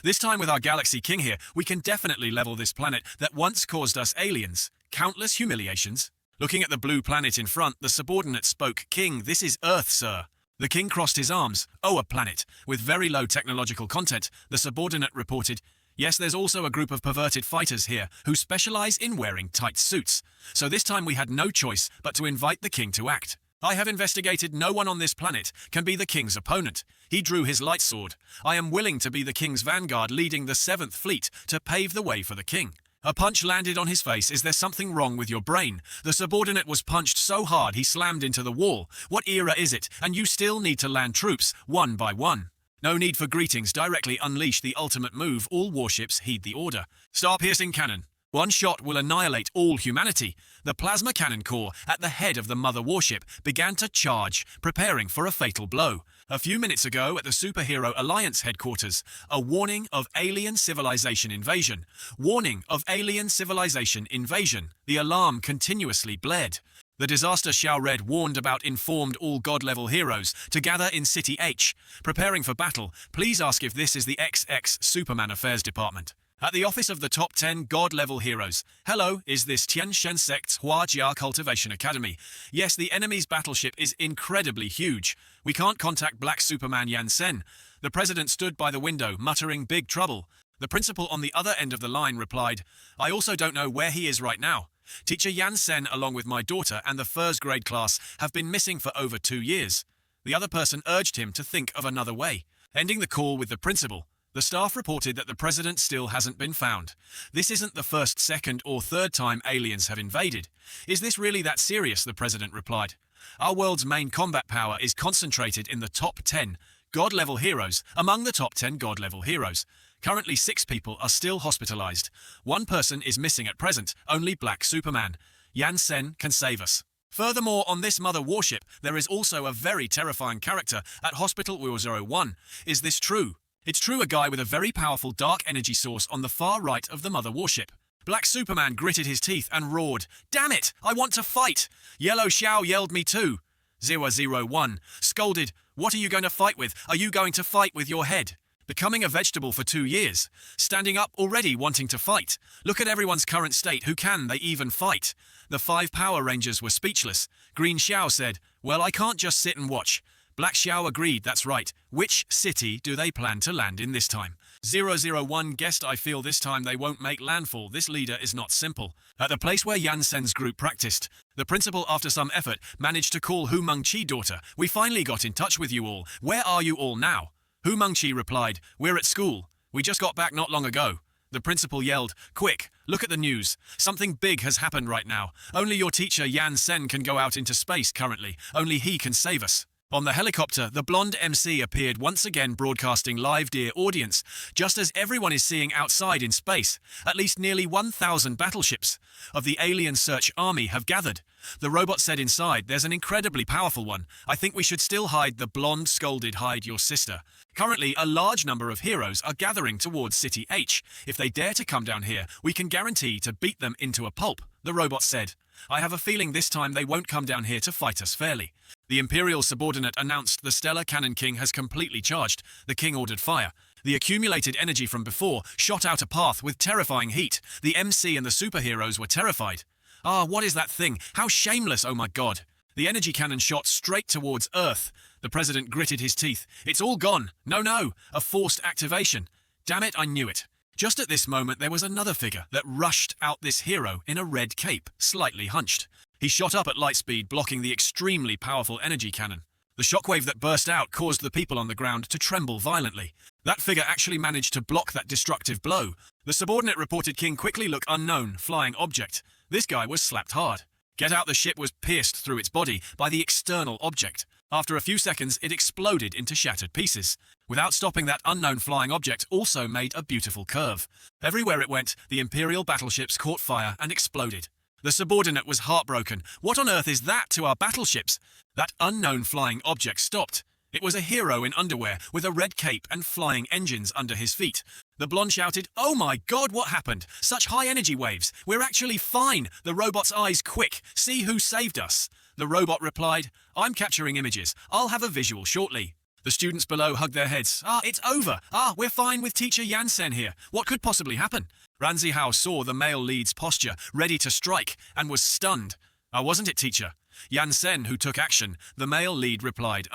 This time with our Galaxy King here, we can definitely level this planet that once caused us aliens countless humiliations. Looking at the blue planet in front, the subordinate spoke, "King, this is Earth, sir." The king crossed his arms. "Oh, a planet with very low technological content," the subordinate reported. "Yes, there's also a group of perverted fighters here who specialize in wearing tight suits. So this time we had no choice but to invite the king to act. I have investigated. No one on this planet can be the king's opponent. He drew his light sword. I am willing to be the king's vanguard leading the 7th Fleet to pave the way for the king." A punch landed on his face. "Is there something wrong with your brain?" The subordinate was punched so hard he slammed into the wall. "What era is it? And you still need to land troops, one by one. No need for greetings. Directly unleash the ultimate move. All warships heed the order. Star-piercing cannon. One shot will annihilate all humanity." The plasma cannon core at the head of the mother warship began to charge, preparing for a fatal blow. A few minutes ago at the Superhero Alliance headquarters, a warning of alien civilization invasion. Warning of alien civilization invasion. The alarm continuously blared. The disaster Xiao Red warned about informed all God-level heroes to gather in City H. Preparing for battle, please ask if this is the XX Superman Affairs Department. At the office of the top 10 God-level heroes. "Hello, is this Tianshan Sect's Huajia Cultivation Academy?" "Yes, the enemy's battleship is incredibly huge. We can't contact Black Superman Yan Sen." The president stood by the window, muttering, "Big trouble." The principal on the other end of the line replied, "I also don't know where he is right now. Teacher Yan Sen, along with my daughter and the first grade class, have been missing for over 2 years." The other person urged him to think of another way. Ending the call with the principal, the staff reported that the president still hasn't been found. "This isn't the first, second, or third time aliens have invaded. Is this really that serious?" the president replied. "Our world's main combat power is concentrated in the top 10 God-level heroes. Among the top 10 God-level heroes, currently 6 people are still hospitalized. 1 person is missing at present, only Black Superman. Yan Sen can save us." Furthermore, on this mother warship, there is also a very terrifying character at Hospital 001. Is this true? It's true, a guy with a very powerful dark energy source on the far right of the mother warship. Black Superman gritted his teeth and roared, "Damn it, I want to fight!" Yellow Xiao yelled, "Me too." 001 scolded, "What are you going to fight with? Are you going to fight with your head? Becoming a vegetable for 2 years. Standing up already wanting to fight. Look at everyone's current state. Who can they even fight?" The 5 Power Rangers were speechless. Green Xiao said, "Well, I can't just sit and watch." Black Xiao agreed, "That's right. Which city do they plan to land in this time?" 001 guessed, "I feel this time they won't make landfall. This leader is not simple." At the place where Yan Sen's group practiced, the principal, after some effort, managed to call Hu Mengqi, "Daughter, we finally got in touch with you all. Where are you all now?" Hu Mengqi replied, "We're at school. We just got back not long ago." The principal yelled, "Quick, look at the news. Something big has happened right now. Only your teacher Yan Sen can go out into space currently. Only he can save us." On the helicopter, the blonde MC appeared once again, broadcasting live, "Dear audience, just as everyone is seeing outside in space, at least nearly 1,000 battleships of the alien search army have gathered. The robot said inside, there's an incredibly powerful one. I think we should still hide." The blonde scolded, "Hide your sister. Currently, a large number of heroes are gathering towards City H. If they dare to come down here, we can guarantee to beat them into a pulp." The robot said, "I have a feeling this time they won't come down here to fight us fairly." The Imperial subordinate announced the Stellar Cannon King has completely charged. The king ordered fire. The accumulated energy from before shot out a path with terrifying heat. The MC and the superheroes were terrified. "Ah, what is that thing? How shameless, oh my god." The energy cannon shot straight towards Earth. The president gritted his teeth. "It's all gone. No, a forced activation. Damn it, I knew it." Just at this moment, there was another figure that rushed out, this hero in a red cape, slightly hunched. He shot up at light speed, blocking the extremely powerful energy cannon. The shockwave that burst out caused the people on the ground to tremble violently. That figure actually managed to block that destructive blow. The subordinate reported, "King, quickly look, unknown, flying object." This guy was slapped hard. Get out, the ship was pierced through its body by the external object. After a few seconds, it exploded into shattered pieces. Without stopping, that unknown flying object also made a beautiful curve. Everywhere it went, the Imperial battleships caught fire and exploded. The subordinate was heartbroken. "What on earth is that to our battleships?" That unknown flying object stopped. It was a hero in underwear with a red cape and flying engines under his feet. The blonde shouted, "Oh my god, what happened? Such high energy waves. We're actually fine." The robot's eyes, "Quick, see who saved us." The robot replied, "I'm capturing images. I'll have a visual shortly." The students below hugged their heads. It's over. We're fine with teacher Yansen here. What could possibly happen? Ranzi Hao saw the male lead's posture, ready to strike, and was stunned. Wasn't it, teacher? Yansen, who took action, the male lead replied,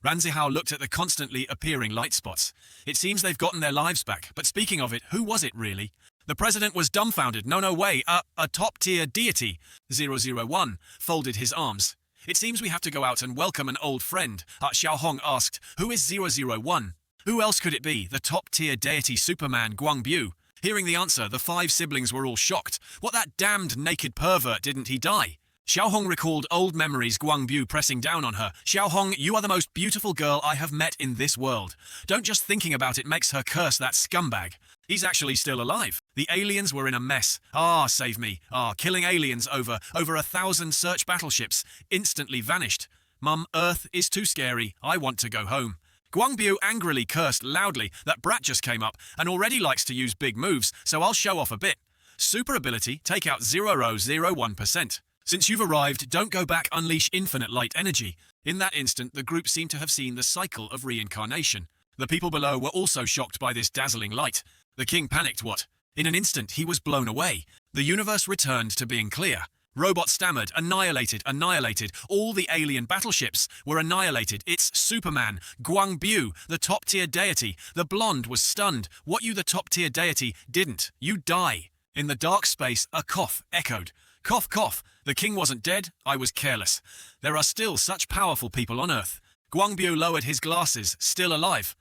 Ranzi Hao looked at the constantly appearing light spots. It seems they've gotten their lives back, but speaking of it, who was it really? The president was dumbfounded. No way, a top-tier deity. 001 folded his arms. It seems we have to go out and welcome an old friend. Xiao Hong asked, who is 001? Who else could it be? The top-tier deity Superman Guangbu. Hearing the answer, the 5 siblings were all shocked. What, that damned naked pervert, didn't he die? Xiao Hong recalled old memories, Guangbu pressing down on her. Xiao Hong, you are the most beautiful girl I have met in this world. Don't just thinking about it makes her curse that scumbag. He's actually still alive. The aliens were in a mess. Save me. Killing aliens over 1,000 search battleships. Instantly vanished. Mum, Earth is too scary. I want to go home. Guangbu angrily cursed loudly. That brat just came up and already likes to use big moves, so I'll show off a bit. Super ability, take out 0.001%. Since you've arrived, don't go back, unleash infinite light energy. In that instant, the group seemed to have seen the cycle of reincarnation. The people below were also shocked by this dazzling light. The king panicked. What? In an instant, he was blown away. The universe returned to being clear. Robots stammered, annihilated. All the alien battleships were annihilated. It's Superman, Guangbu, the top-tier deity. The blonde was stunned. What, you the top-tier deity didn't? You die. In the dark space, a cough echoed. Cough, cough. The king wasn't dead. I was careless. There are still such powerful people on Earth. Guangbu lowered his glasses. Still alive.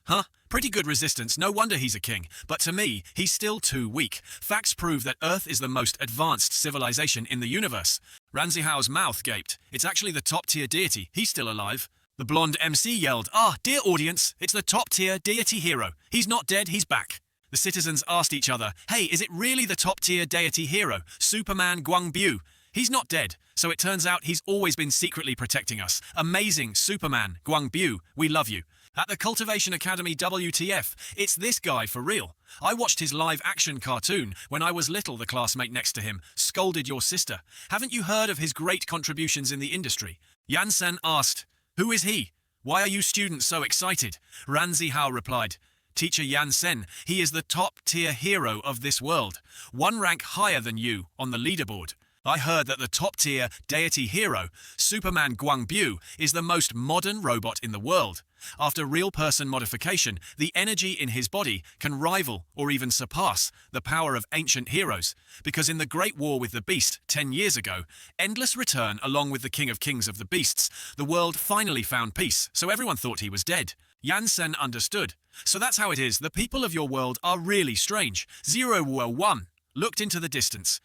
Pretty good resistance. No wonder he's a king. But to me, he's still too weak. Facts prove that Earth is the most advanced civilization in the universe. Ranzi Hao's mouth gaped. It's actually the top-tier deity. He's still alive. The blonde MC yelled, dear audience, it's the top-tier deity hero. He's not dead, he's back. The citizens asked each other, hey, is it really the top-tier deity hero, Superman Guangbu? He's not dead, so it turns out he's always been secretly protecting us. Amazing Superman Guangbu, we love you. At the Cultivation Academy WTF, it's this guy for real. I watched his live-action cartoon when I was little. The classmate next to him scolded your sister. Haven't you heard of his great contributions in the industry? Yansen asked, who is he? Why are you students so excited? Ranzi Hao replied, Teacher Yansen, he is the top-tier hero of this world. 1 rank higher than you on the leaderboard. I heard that the top-tier deity hero, Superman Guangbu, is the most modern robot in the world. After real-person modification, the energy in his body can rival or even surpass the power of ancient heroes, because in the Great War with the Beast 10 years ago, Endless Return along with the King of Kings of the Beasts, the world finally found peace, so everyone thought he was dead. Yansen understood. So that's how it is. The people of your world are really strange. 001 looked into the distance.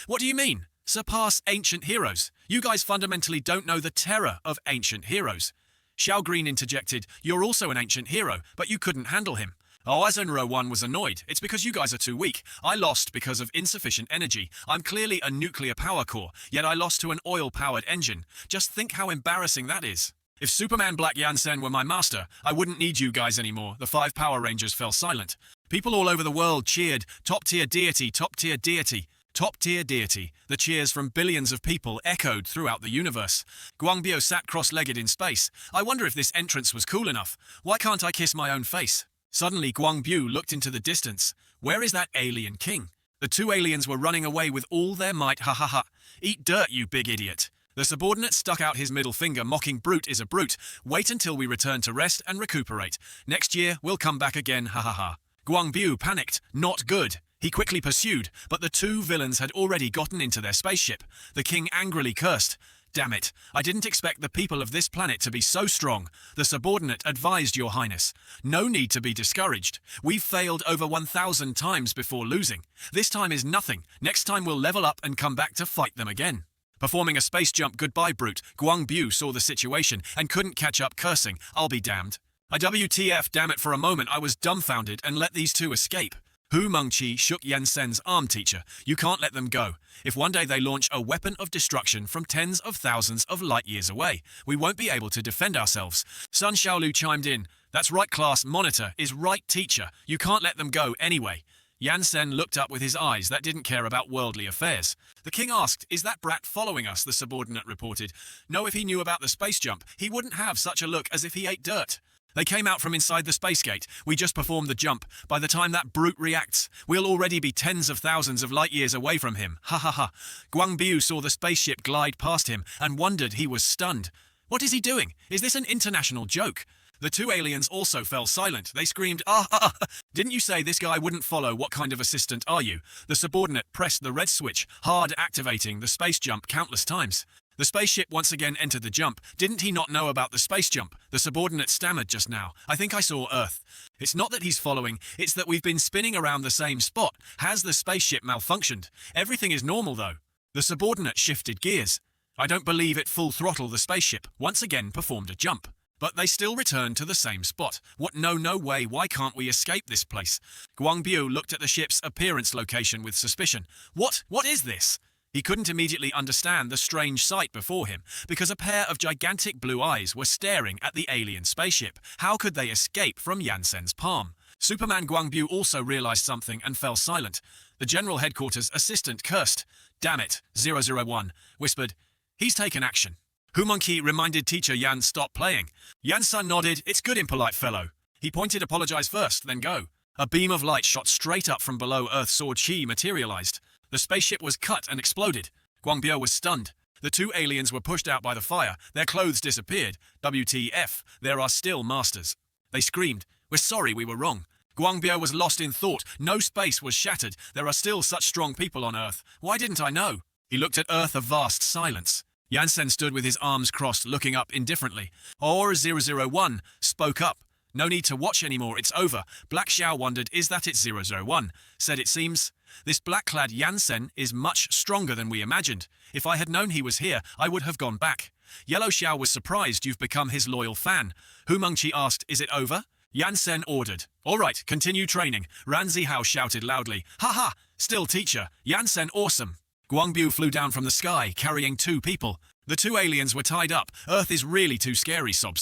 What do you mean? Surpass ancient heroes. You guys fundamentally don't know the terror of ancient heroes. Xiao Green interjected, you're also an ancient hero, but you couldn't handle him. Azonro1 was annoyed. It's because you guys are too weak. I lost because of insufficient energy. I'm clearly a nuclear power core, yet I lost to an oil-powered engine. Just think how embarrassing that is. If Superman Black Yansen were my master, I wouldn't need you guys anymore. The 5 Power Rangers fell silent. People all over the world cheered, top-tier deity, top-tier deity. Top-tier deity. The cheers from billions of people echoed throughout the universe. Guangbu sat cross-legged in space. I wonder if this entrance was cool enough. Why can't I kiss my own face? Suddenly, Guangbu looked into the distance. Where is that alien king? The 2 aliens were running away with all their might. Ha ha ha. Eat dirt, you big idiot. The subordinate stuck out his middle finger, mocking, brute is a brute. Wait until we return to rest and recuperate. Next year, we'll come back again. Ha ha ha. Guangbu panicked. Not good. He quickly pursued, but the 2 villains had already gotten into their spaceship. The king angrily cursed. Damn it, I didn't expect the people of this planet to be so strong. The subordinate advised, Your Highness. No need to be discouraged. We've failed over 1,000 times before losing. This time is nothing. Next time we'll level up and come back to fight them again. Performing a space jump, goodbye brute, Guangbu saw the situation and couldn't catch up, cursing, I'll be damned. WTF, damn it, for a moment I was dumbfounded and let these 2 escape. Hu Mengqi shook Yansen's arm. Teacher, you can't let them go. If one day they launch a weapon of destruction from tens of thousands of light years away, we won't be able to defend ourselves. Sun Xiaolu chimed in. That's right, class. Monitor is right, teacher. You can't let them go anyway. Yansen looked up with his eyes that didn't care about worldly affairs. The king asked, is that brat following us? The subordinate reported. No, if he knew about the space jump, he wouldn't have such a look as if he ate dirt. They came out from inside the space gate. We just performed the jump. By the time that brute reacts, we'll already be tens of thousands of light years away from him. Ha ha ha. Guangbiu saw the spaceship glide past him and wondered. He was stunned. What is he doing? Is this an international joke? The two aliens also fell silent. They screamed, ah, ah, ah. Didn't you say this guy wouldn't follow? What kind of assistant are you? The subordinate pressed the red switch, hard activating the space jump countless times. The spaceship once again entered the jump. Didn't he not know about the space jump? The subordinate stammered just now. I think I saw Earth. It's not that he's following, it's that we've been spinning around the same spot. Has the spaceship malfunctioned? Everything is normal though. The subordinate shifted gears. I don't believe it. Full throttle. The spaceship once again performed a jump. But they still returned to the same spot. What? No way. Why can't we escape this place? Guangbiu looked at the ship's appearance location with suspicion. What is this? He couldn't immediately understand the strange sight before him, because a pair of gigantic blue eyes were staring at the alien spaceship. How could they escape from Yansen's palm? Superman Guangbiu also realized something and fell silent. The General Headquarters assistant cursed. Damn it, 001, whispered. He's taken action. Humonkey reminded teacher Yan stop playing. Yan-san nodded. It's good, impolite fellow. He pointed, apologize first, then go. A beam of light shot straight up from below Earth. Sword Chi materialized. The spaceship was cut and exploded. Guangbiu was stunned. The two aliens were pushed out by the fire. Their clothes disappeared. WTF, there are still masters. They screamed. We're sorry, we were wrong. Guangbiu was lost in thought. No space was shattered. There are still such strong people on Earth. Why didn't I know? He looked at Earth, a vast silence. Yansen stood with his arms crossed, looking up indifferently. Or 001 spoke up. No need to watch anymore, it's over. Black Xiao wondered, is that it? 001 said, it seems. This black-clad Yansen is much stronger than we imagined. If I had known he was here, I would have gone back. Yellow Xiao was surprised. You've become his loyal fan. Hu Mengqi asked, is it over? Yansen ordered. All right, continue training. Ran Zihao shouted loudly. Ha ha! Still teacher. Yansen awesome. Guangbiu flew down from the sky, carrying two people. The two aliens were tied up. Earth is really too scary, sob.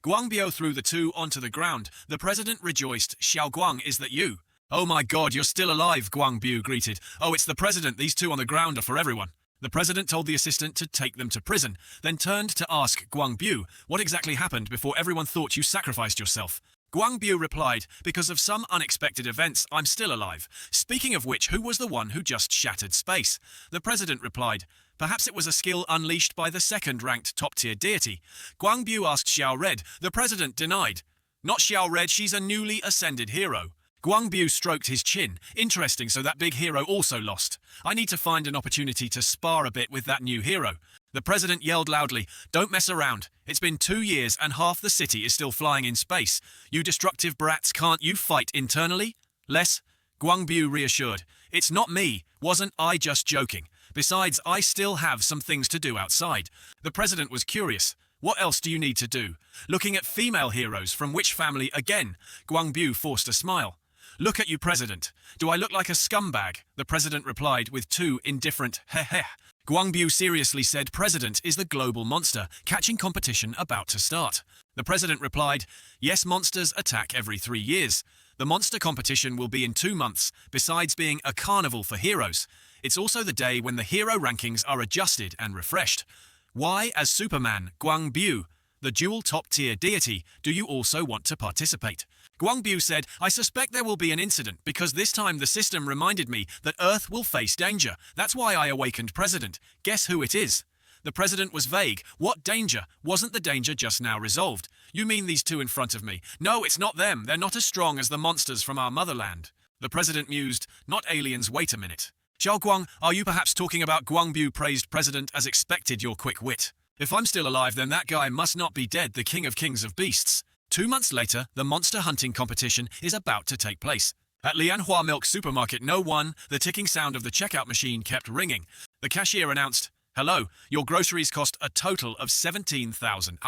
Guangbiu threw the two onto the ground. The president rejoiced. Xiao Guang, is that you? Oh my god, you're still alive, Guangbiu greeted. Oh, it's the president. These two on the ground are for everyone. The president told the assistant to take them to prison, then turned to ask Guangbiu, what exactly happened before everyone thought you sacrificed yourself? Guangbiu replied, because of some unexpected events, I'm still alive. Speaking of which, who was the one who just shattered space? The president replied, perhaps it was a skill unleashed by the second-ranked top-tier deity. Guangbiu asked Xiao Red. The president denied. Not Xiao Red, she's a newly ascended hero. Guangbiu stroked his chin. Interesting, so that big hero also lost. I need to find an opportunity to spar a bit with that new hero. The president yelled loudly, don't mess around. It's been 2 years and half the city is still flying in space. You destructive brats, can't you fight internally? Less? Guangbiu reassured. It's not me. Wasn't I just joking? Besides, I still have some things to do outside. The president was curious. What else do you need to do? Looking at female heroes, from which family again? Guangbiu forced a smile. Look at you, president. Do I look like a scumbag? The president replied with two indifferent heh. Guangbiu seriously said, president is the global monster, catching competition about to start. The president replied, yes, monsters attack every 3 years. The monster competition will be in 2 months, besides being a carnival for heroes. It's also the day when the hero rankings are adjusted and refreshed. Why, as Superman, Guangbiu, the dual top-tier deity, do you also want to participate? Guangbiu said, I suspect there will be an incident because this time the system reminded me that Earth will face danger. That's why I awakened President. Guess who it is? The president was vague. What danger? Wasn't the danger just now resolved? You mean these two in front of me? No, it's not them. They're not as strong as the monsters from our motherland. The president mused, not aliens. Wait a minute. Xiao Guang, are you perhaps talking about? Guangbiu praised president as expected your quick wit. If I'm still alive, then that guy must not be dead, the king of kings of beasts. 2 months later, the monster hunting competition is about to take place. At Lianhua Milk Supermarket No. 1, the ticking sound of the checkout machine kept ringing. The cashier announced, hello, your groceries cost a total of 17,000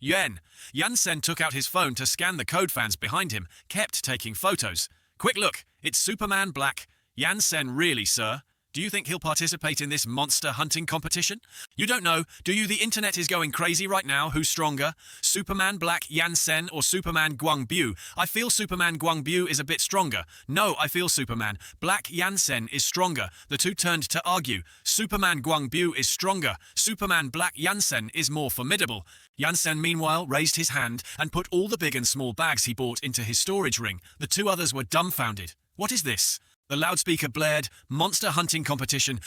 yuan. Yansen took out his phone to scan the code. Fans behind him kept taking photos. Quick look, it's Superman Black. Yansen, really, sir? Do you think he'll participate in this monster hunting competition? You don't know, do you? The internet is going crazy right now. Who's stronger? Superman Black Yansen or Superman Guangbu? I feel Superman Guangbu is a bit stronger. No, I feel Superman Black Yansen is stronger. The two turned to argue. Superman Guangbu is stronger. Superman Black Yansen is more formidable. Yansen meanwhile raised his hand and put all the big and small bags he bought into his storage ring. The two others were dumbfounded. What is this? The loudspeaker blared, monster hunting competition,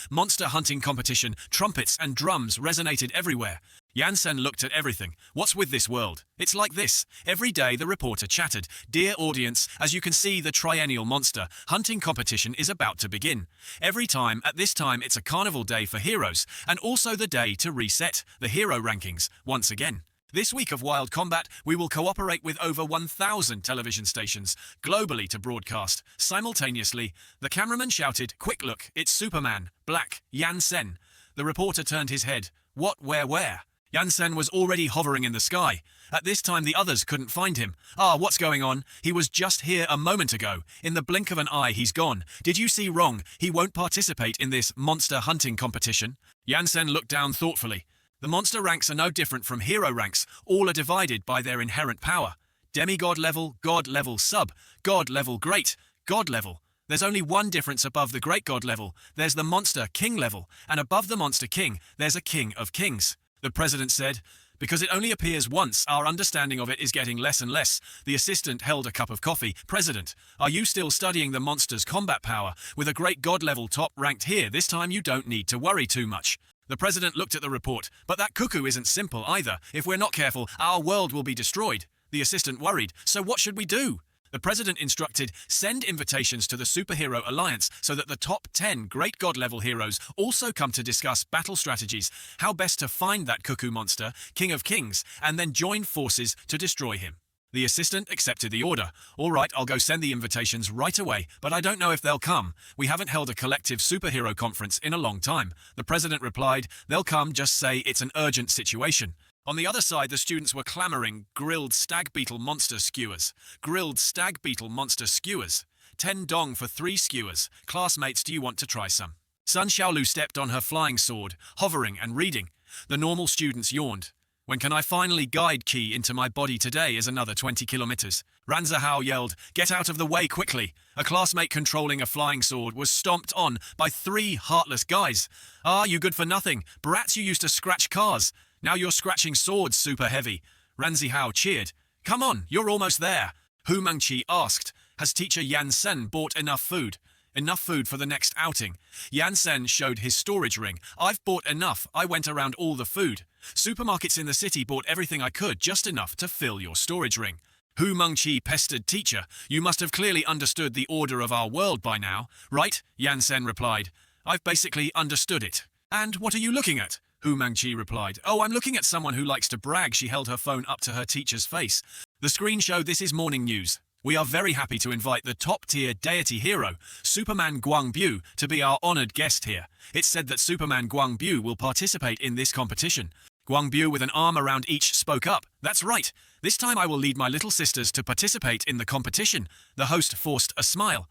trumpets and drums resonated everywhere. Yansen looked at everything. What's with this world? It's like this. Every day the reporter chattered. Dear audience, as you can see, the triennial monster hunting competition is about to begin. Every time, at this time, it's a carnival day for heroes, and also the day to reset the hero rankings once again. This week of Wild Combat, we will cooperate with over 1,000 television stations globally to broadcast simultaneously. The cameraman shouted, "Quick look, it's Superman, Black, Yansen." The reporter turned his head. What, where? Yansen was already hovering in the sky. At this time, the others couldn't find him. What's going on? He was just here a moment ago. In the blink of an eye, he's gone. Did you see wrong? He won't participate in this monster hunting competition. Yansen looked down thoughtfully. The monster ranks are no different from hero ranks. All are divided by their inherent power. Demigod level, god level, sub, god level, great, god level. There's only one difference above the great god level. There's the monster king level, and above the monster king, there's a king of kings. The president said, "Because it only appears once, our understanding of it is getting less and less." The assistant held a cup of coffee. "President, are you still studying the monster's combat power? With a great god level top ranked here, this time you don't need to worry too much." The president looked at the report. "But that cuckoo isn't simple either. If we're not careful, our world will be destroyed." The assistant worried. "So what should we do?" The president instructed, "Send invitations to the Superhero Alliance so that the top 10 great god-level heroes also come to discuss battle strategies, how best to find that cuckoo monster, King of Kings, and then join forces to destroy him." The assistant accepted the order. "All right, I'll go send the invitations right away, but I don't know if they'll come. We haven't held a collective superhero conference in a long time." The president replied, "They'll come, just say it's an urgent situation." On the other side, the students were clamoring, "Grilled stag beetle monster skewers. Grilled stag beetle monster skewers. 10 dong for 3 skewers. Classmates, do you want to try some?" Sun Xiaolu stepped on her flying sword, hovering and reading. The normal students yawned. "When can I finally guide key into my body today is another 20 kilometers. Ran Zhao yelled, "Get out of the way quickly." A classmate controlling a flying sword was stomped on by 3 heartless guys. You good for nothing. Brats, you used to scratch cars. Now you're scratching swords super heavy." Ran Zhao cheered. "Come on, you're almost there." Hu Mengqi asked, "Has teacher Yansen bought enough food?" "Enough food for the next outing." Yansen showed his storage ring. "I've bought enough. I went around all the food. Supermarkets in the city bought everything I could, just enough to fill your storage ring." Hu Mengqi pestered teacher. "You must have clearly understood the order of our world by now, right?" Yansen replied. "I've basically understood it." "And what are you looking at?" Hu Mengqi replied. "I'm looking at someone who likes to brag." She held her phone up to her teacher's face. The screen showed this is morning news. "We are very happy to invite the top-tier deity hero, Superman Guangbu, to be our honored guest here. It's said that Superman Guangbu will participate in this competition." Guangbu, with an arm around each, spoke up. "That's right. This time I will lead my little sisters to participate in the competition." The host forced a smile.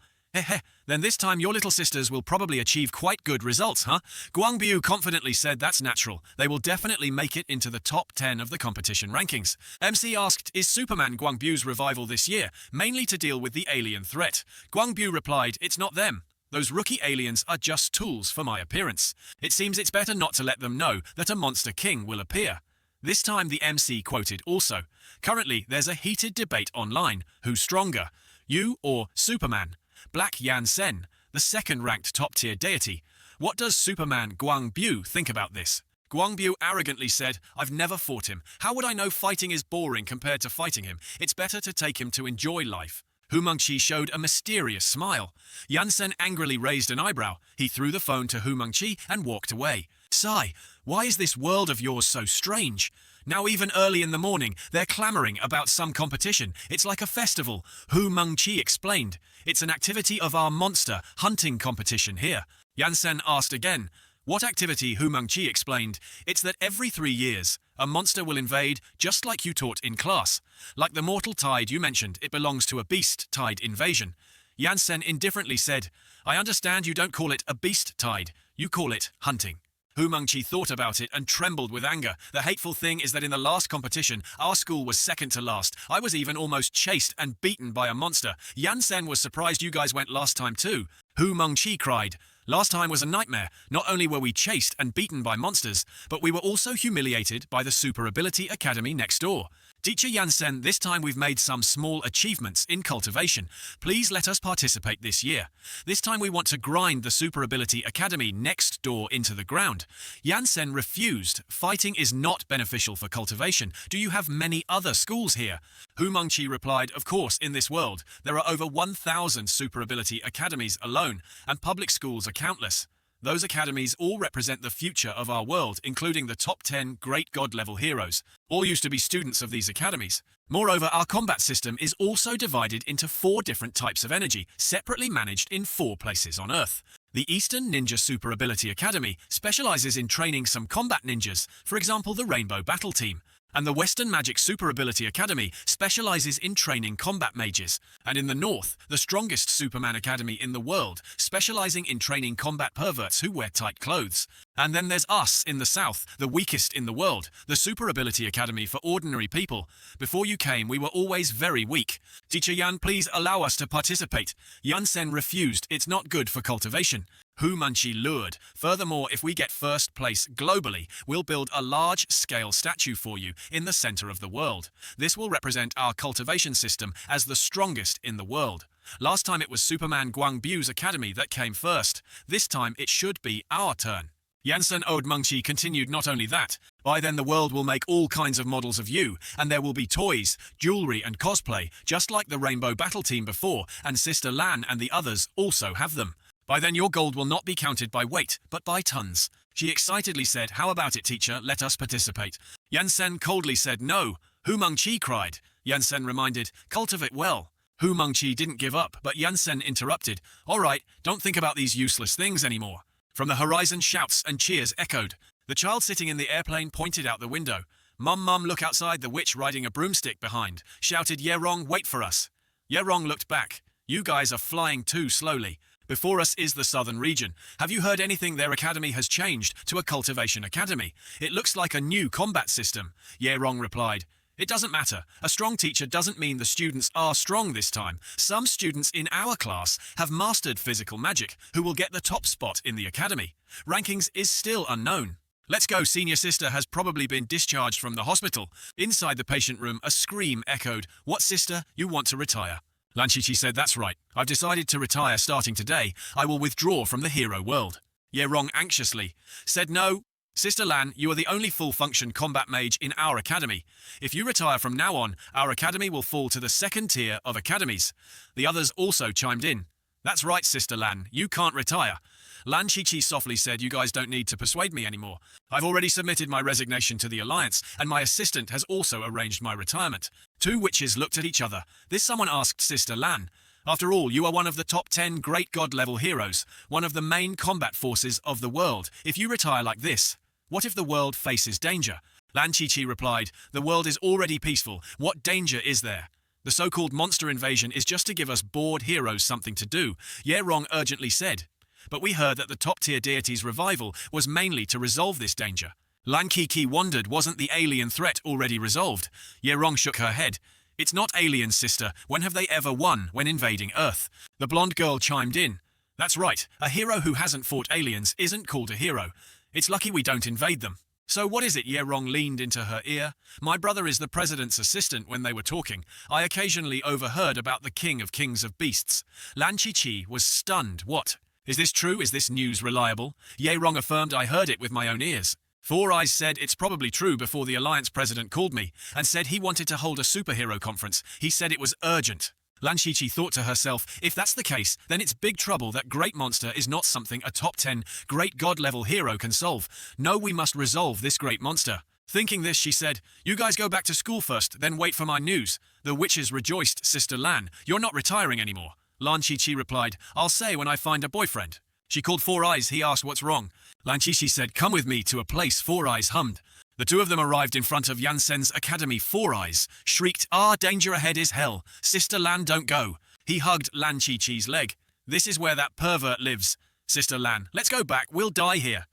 Then this time your little sisters will probably achieve quite good results, huh?" Guangbu confidently said, "That's natural. They will definitely make it into the top 10 of the competition rankings." MC asked, "Is Superman Guangbu's revival this year mainly to deal with the alien threat?" Guangbu replied, "It's not them. Those rookie aliens are just tools for my appearance. It seems it's better not to let them know that a monster king will appear." This time the MC quoted also, "Currently there's a heated debate online. Who's stronger, you or Superman? Black Yansen, the second-ranked top-tier deity. What does Superman Guangbu think about this?" Guangbu arrogantly said, "I've never fought him. How would I know fighting is boring compared to fighting him? It's better to take him to enjoy life." Hu Mengqi showed a mysterious smile. Yansen angrily raised an eyebrow. He threw the phone to Hu Mengqi and walked away. "Sai, why is this world of yours so strange? Now even early in the morning, they're clamoring about some competition. It's like a festival." Hu Mengqi explained. "It's an activity of our monster hunting competition here." Yansen asked again. "What activity?" Hu Mengqi explained. "It's that every 3 years, a monster will invade, just like you taught in class. Like the mortal tide you mentioned, it belongs to a beast tide invasion. Yansen indifferently said, I understand you don't call it a beast tide, you call it hunting. Hu Mengqi thought about it and trembled with anger. The hateful thing is that in the last competition, our school was second to last. I was even almost chased and beaten by a monster. Yansen was surprised you guys went last time too. Hu Mengqi cried. Last time was a nightmare. Not only were we chased and beaten by monsters, but we were also humiliated by the Super Ability Academy next door. Teacher Yansen, this time we've made some small achievements in cultivation. Please let us participate this year. This time we want to grind the Super Ability Academy next door into the ground. Yansen refused. Fighting is not beneficial for cultivation. Do you have many other schools here? Hu Mengqi replied, of course, in this world, there are over 1,000 Super Ability Academies alone, and public schools are countless. Those academies all represent the future of our world, including the top 10 great god-level heroes. All used to be students of these academies. Moreover, our combat system is also divided into 4 different types of energy, separately managed in 4 places on Earth. The Eastern Ninja Super Ability Academy specializes in training some combat ninjas, for example the Rainbow Battle Team. And the Western Magic Super Ability Academy specializes in training combat mages. And in the north, the strongest Superman Academy in the world, specializing in training combat perverts who wear tight clothes. And then there's us in the south, the weakest in the world, the Super Ability Academy for ordinary people. Before you came, we were always very weak. Teacher Yan, please allow us to participate. Yansen refused. It's not good for cultivation. Hu Mengqi lured. Furthermore, if we get first place globally, we'll build a large-scale statue for you in the center of the world. This will represent our cultivation system as the strongest in the world. Last time it was Superman Guangbu's academy that came first. This time it should be our turn. Yansen Ode Mengqi continued, not only that, by then the world will make all kinds of models of you, and there will be toys, jewelry and cosplay, just like the Rainbow Battle Team before, and Sister Lan and the others also have them. By then your gold will not be counted by weight, but by tons. She excitedly said, how about it, teacher, let us participate. Yansen coldly said no. Hu Mengqi cried. Yansen reminded, cultivate well. Hu Mengqi didn't give up, but Yansen interrupted. All right, don't think about these useless things anymore. From the horizon, shouts and cheers echoed. The child sitting in the airplane pointed out the window. Mum, look outside. The witch riding a broomstick behind shouted, Yerong, wait for us. Yerong looked back. You guys are flying too slowly. Before us is the southern region. Have you heard anything? Their academy has changed to a cultivation academy. It looks like a new combat system. Yerong replied. It doesn't matter. A strong teacher doesn't mean the students are strong this time. Some students in our class have mastered physical magic, who will get the top spot in the academy. Rankings is still unknown. Let's go. Senior sister has probably been discharged from the hospital. Inside the patient room, a scream echoed. What, sister? You want to retire? Lan Qiqi said, that's right. I've decided to retire starting today. I will withdraw from the hero world. Yerong anxiously said, no. Sister Lan, you are the only full-function combat mage in our academy. If you retire from now on, our academy will fall to the second tier of academies. The others also chimed in. That's right, Sister Lan, you can't retire. Lan Qiqi softly said, you guys don't need to persuade me anymore. I've already submitted my resignation to the Alliance, and my assistant has also arranged my retirement. 2 witches looked at each other. This someone asked Sister Lan. After all, you are one of the top 10 great god-level heroes, one of the main combat forces of the world. If you retire like this, what if the world faces danger? Lan Qiqi replied, the world is already peaceful. What danger is there? The so-called monster invasion is just to give us bored heroes something to do, Yerong urgently said. But we heard that the top-tier deity's revival was mainly to resolve this danger. Lan Qiqi wondered, wasn't the alien threat already resolved? Yerong shook her head. It's not aliens, sister. When have they ever won when invading Earth? The blonde girl chimed in. That's right. A hero who hasn't fought aliens isn't called a hero. It's lucky we don't invade them. So what is it? Yerong leaned into her ear. My brother is the president's assistant. When they were talking, I occasionally overheard about the king of kings of beasts. Lan Qiqi was stunned. What? Is this true? Is this news reliable? Yerong affirmed, I heard it with my own ears. Four Eyes said it's probably true before the Alliance president called me and said he wanted to hold a superhero conference. He said it was urgent. Lan Qiqi thought to herself, if that's the case, then it's big trouble. That great monster is not something a top 10 great god-level hero can solve. No, we must resolve this great monster. Thinking this, she said, you guys go back to school first, then wait for my news. The witches rejoiced. Sister Lan, you're not retiring anymore. Lan Qiqi replied, I'll say when I find a boyfriend. She called Four Eyes. He asked what's wrong. Lan Qiqi said, come with me to a place. Four Eyes hummed. The 2 of them arrived in front of Yansen's academy. Four Eyes shrieked, danger ahead is hell. Sister Lan, don't go. He hugged Lan Chi-Chi's leg. This is where that pervert lives. Sister Lan, let's go back, we'll die here.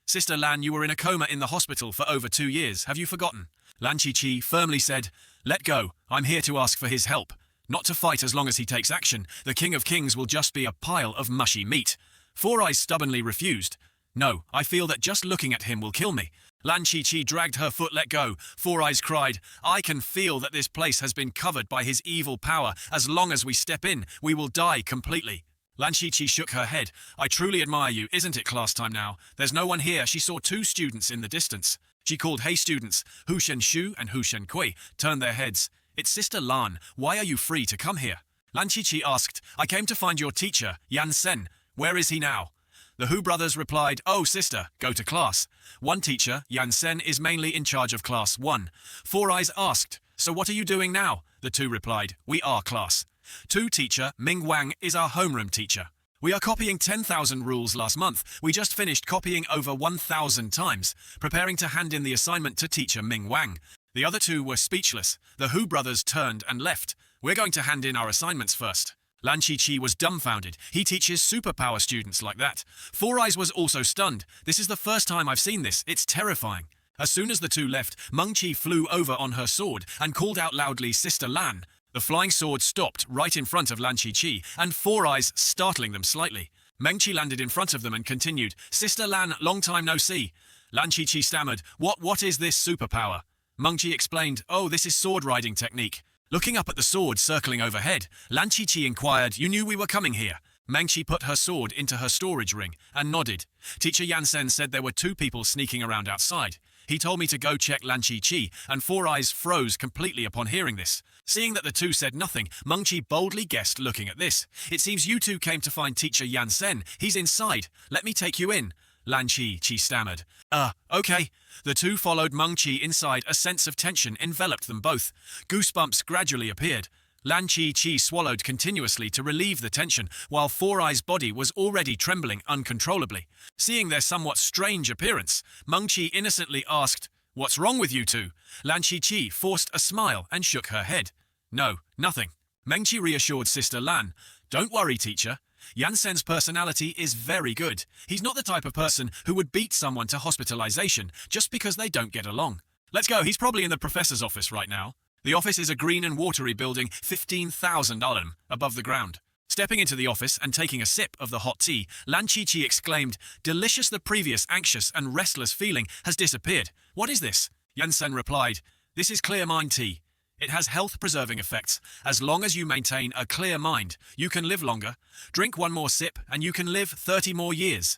Sister Lan, you were in a coma in the hospital for over 2 years, have you forgotten? Lan Chi-Chi firmly said, let go, I'm here to ask for his help. Not to fight as long as he takes action, the King of Kings will just be a pile of mushy meat. Four Eyes stubbornly refused. No, I feel that just looking at him will kill me. Lan Chi-Chi dragged her foot, let go. Four Eyes cried, I can feel that this place has been covered by his evil power. As long as we step in, we will die completely. Lan Chi-Chi shook her head. I truly admire you, isn't it class time now? There's no one here. She saw 2 students in the distance. She called, hey students, Hu Shen Shu and Hu Shen Kui, turned their heads. It's Sister Lan, why are you free to come here? Lan Chi-Chi asked, I came to find your teacher, Yan Sen. Where is he now? The Hu brothers replied, oh sister, go to class. One teacher, Yan Sen, is mainly in charge of class 1. Four Eyes asked, so what are you doing now? The 2 replied, we are class 2 teacher, Ming Wang, is our homeroom teacher. We are copying 10,000 rules last month. We just finished copying over 1,000 times, preparing to hand in the assignment to teacher Ming Wang. The other 2 were speechless. The Hu brothers turned and left. We're going to hand in our assignments first. Lan Chi-Chi was dumbfounded. He teaches superpower students like that. Four Eyes was also stunned. This is the first time I've seen this. It's terrifying. As soon as the 2 left, Meng Chi flew over on her sword and called out loudly, Sister Lan. The flying sword stopped right in front of Lan Chi-Chi, and Four Eyes, startling them slightly. Meng Chi landed in front of them and continued, Sister Lan, long time no see. Lan Chi-Chi stammered, What is this superpower? Meng Chi explained, oh, this is sword riding technique. Looking up at the sword circling overhead, Lan Chi-Chi inquired, you knew we were coming here. Meng Chi put her sword into her storage ring and nodded. Teacher Yan Sen said there were 2 people sneaking around outside. He told me to go check Lan Chi-Chi, and Four Eyes froze completely upon hearing this. Seeing that the 2 said nothing, Meng Chi boldly guessed looking at this. It seems you 2 came to find teacher Yan Sen. He's inside. Let me take you in. Lan Chi-Chi stammered. Okay. The 2 followed Meng Chi inside. A sense of tension enveloped them both. Goosebumps gradually appeared. Lan Chi-Chi swallowed continuously to relieve the tension, while Four Eyes' body was already trembling uncontrollably. Seeing their somewhat strange appearance, Meng Chi innocently asked, what's wrong with you 2? Lan Chi-Chi forced a smile and shook her head. No, nothing. Meng Chi reassured Sister Lan. Don't worry, teacher. Yan Sen's personality is very good. He's not the type of person who would beat someone to hospitalization just because they don't get along. Let's go, he's probably in the professor's office right now. The office is a green and watery building 15,000 above the ground. Stepping into the office and taking a sip of the hot tea, Lan Chi-Chi exclaimed, delicious, the previous anxious and restless feeling has disappeared. What is this? Yan Sen replied, this is clear mind tea. It has health-preserving effects. As long as you maintain a clear mind, you can live longer. Drink 1 more sip and you can live 30 more years.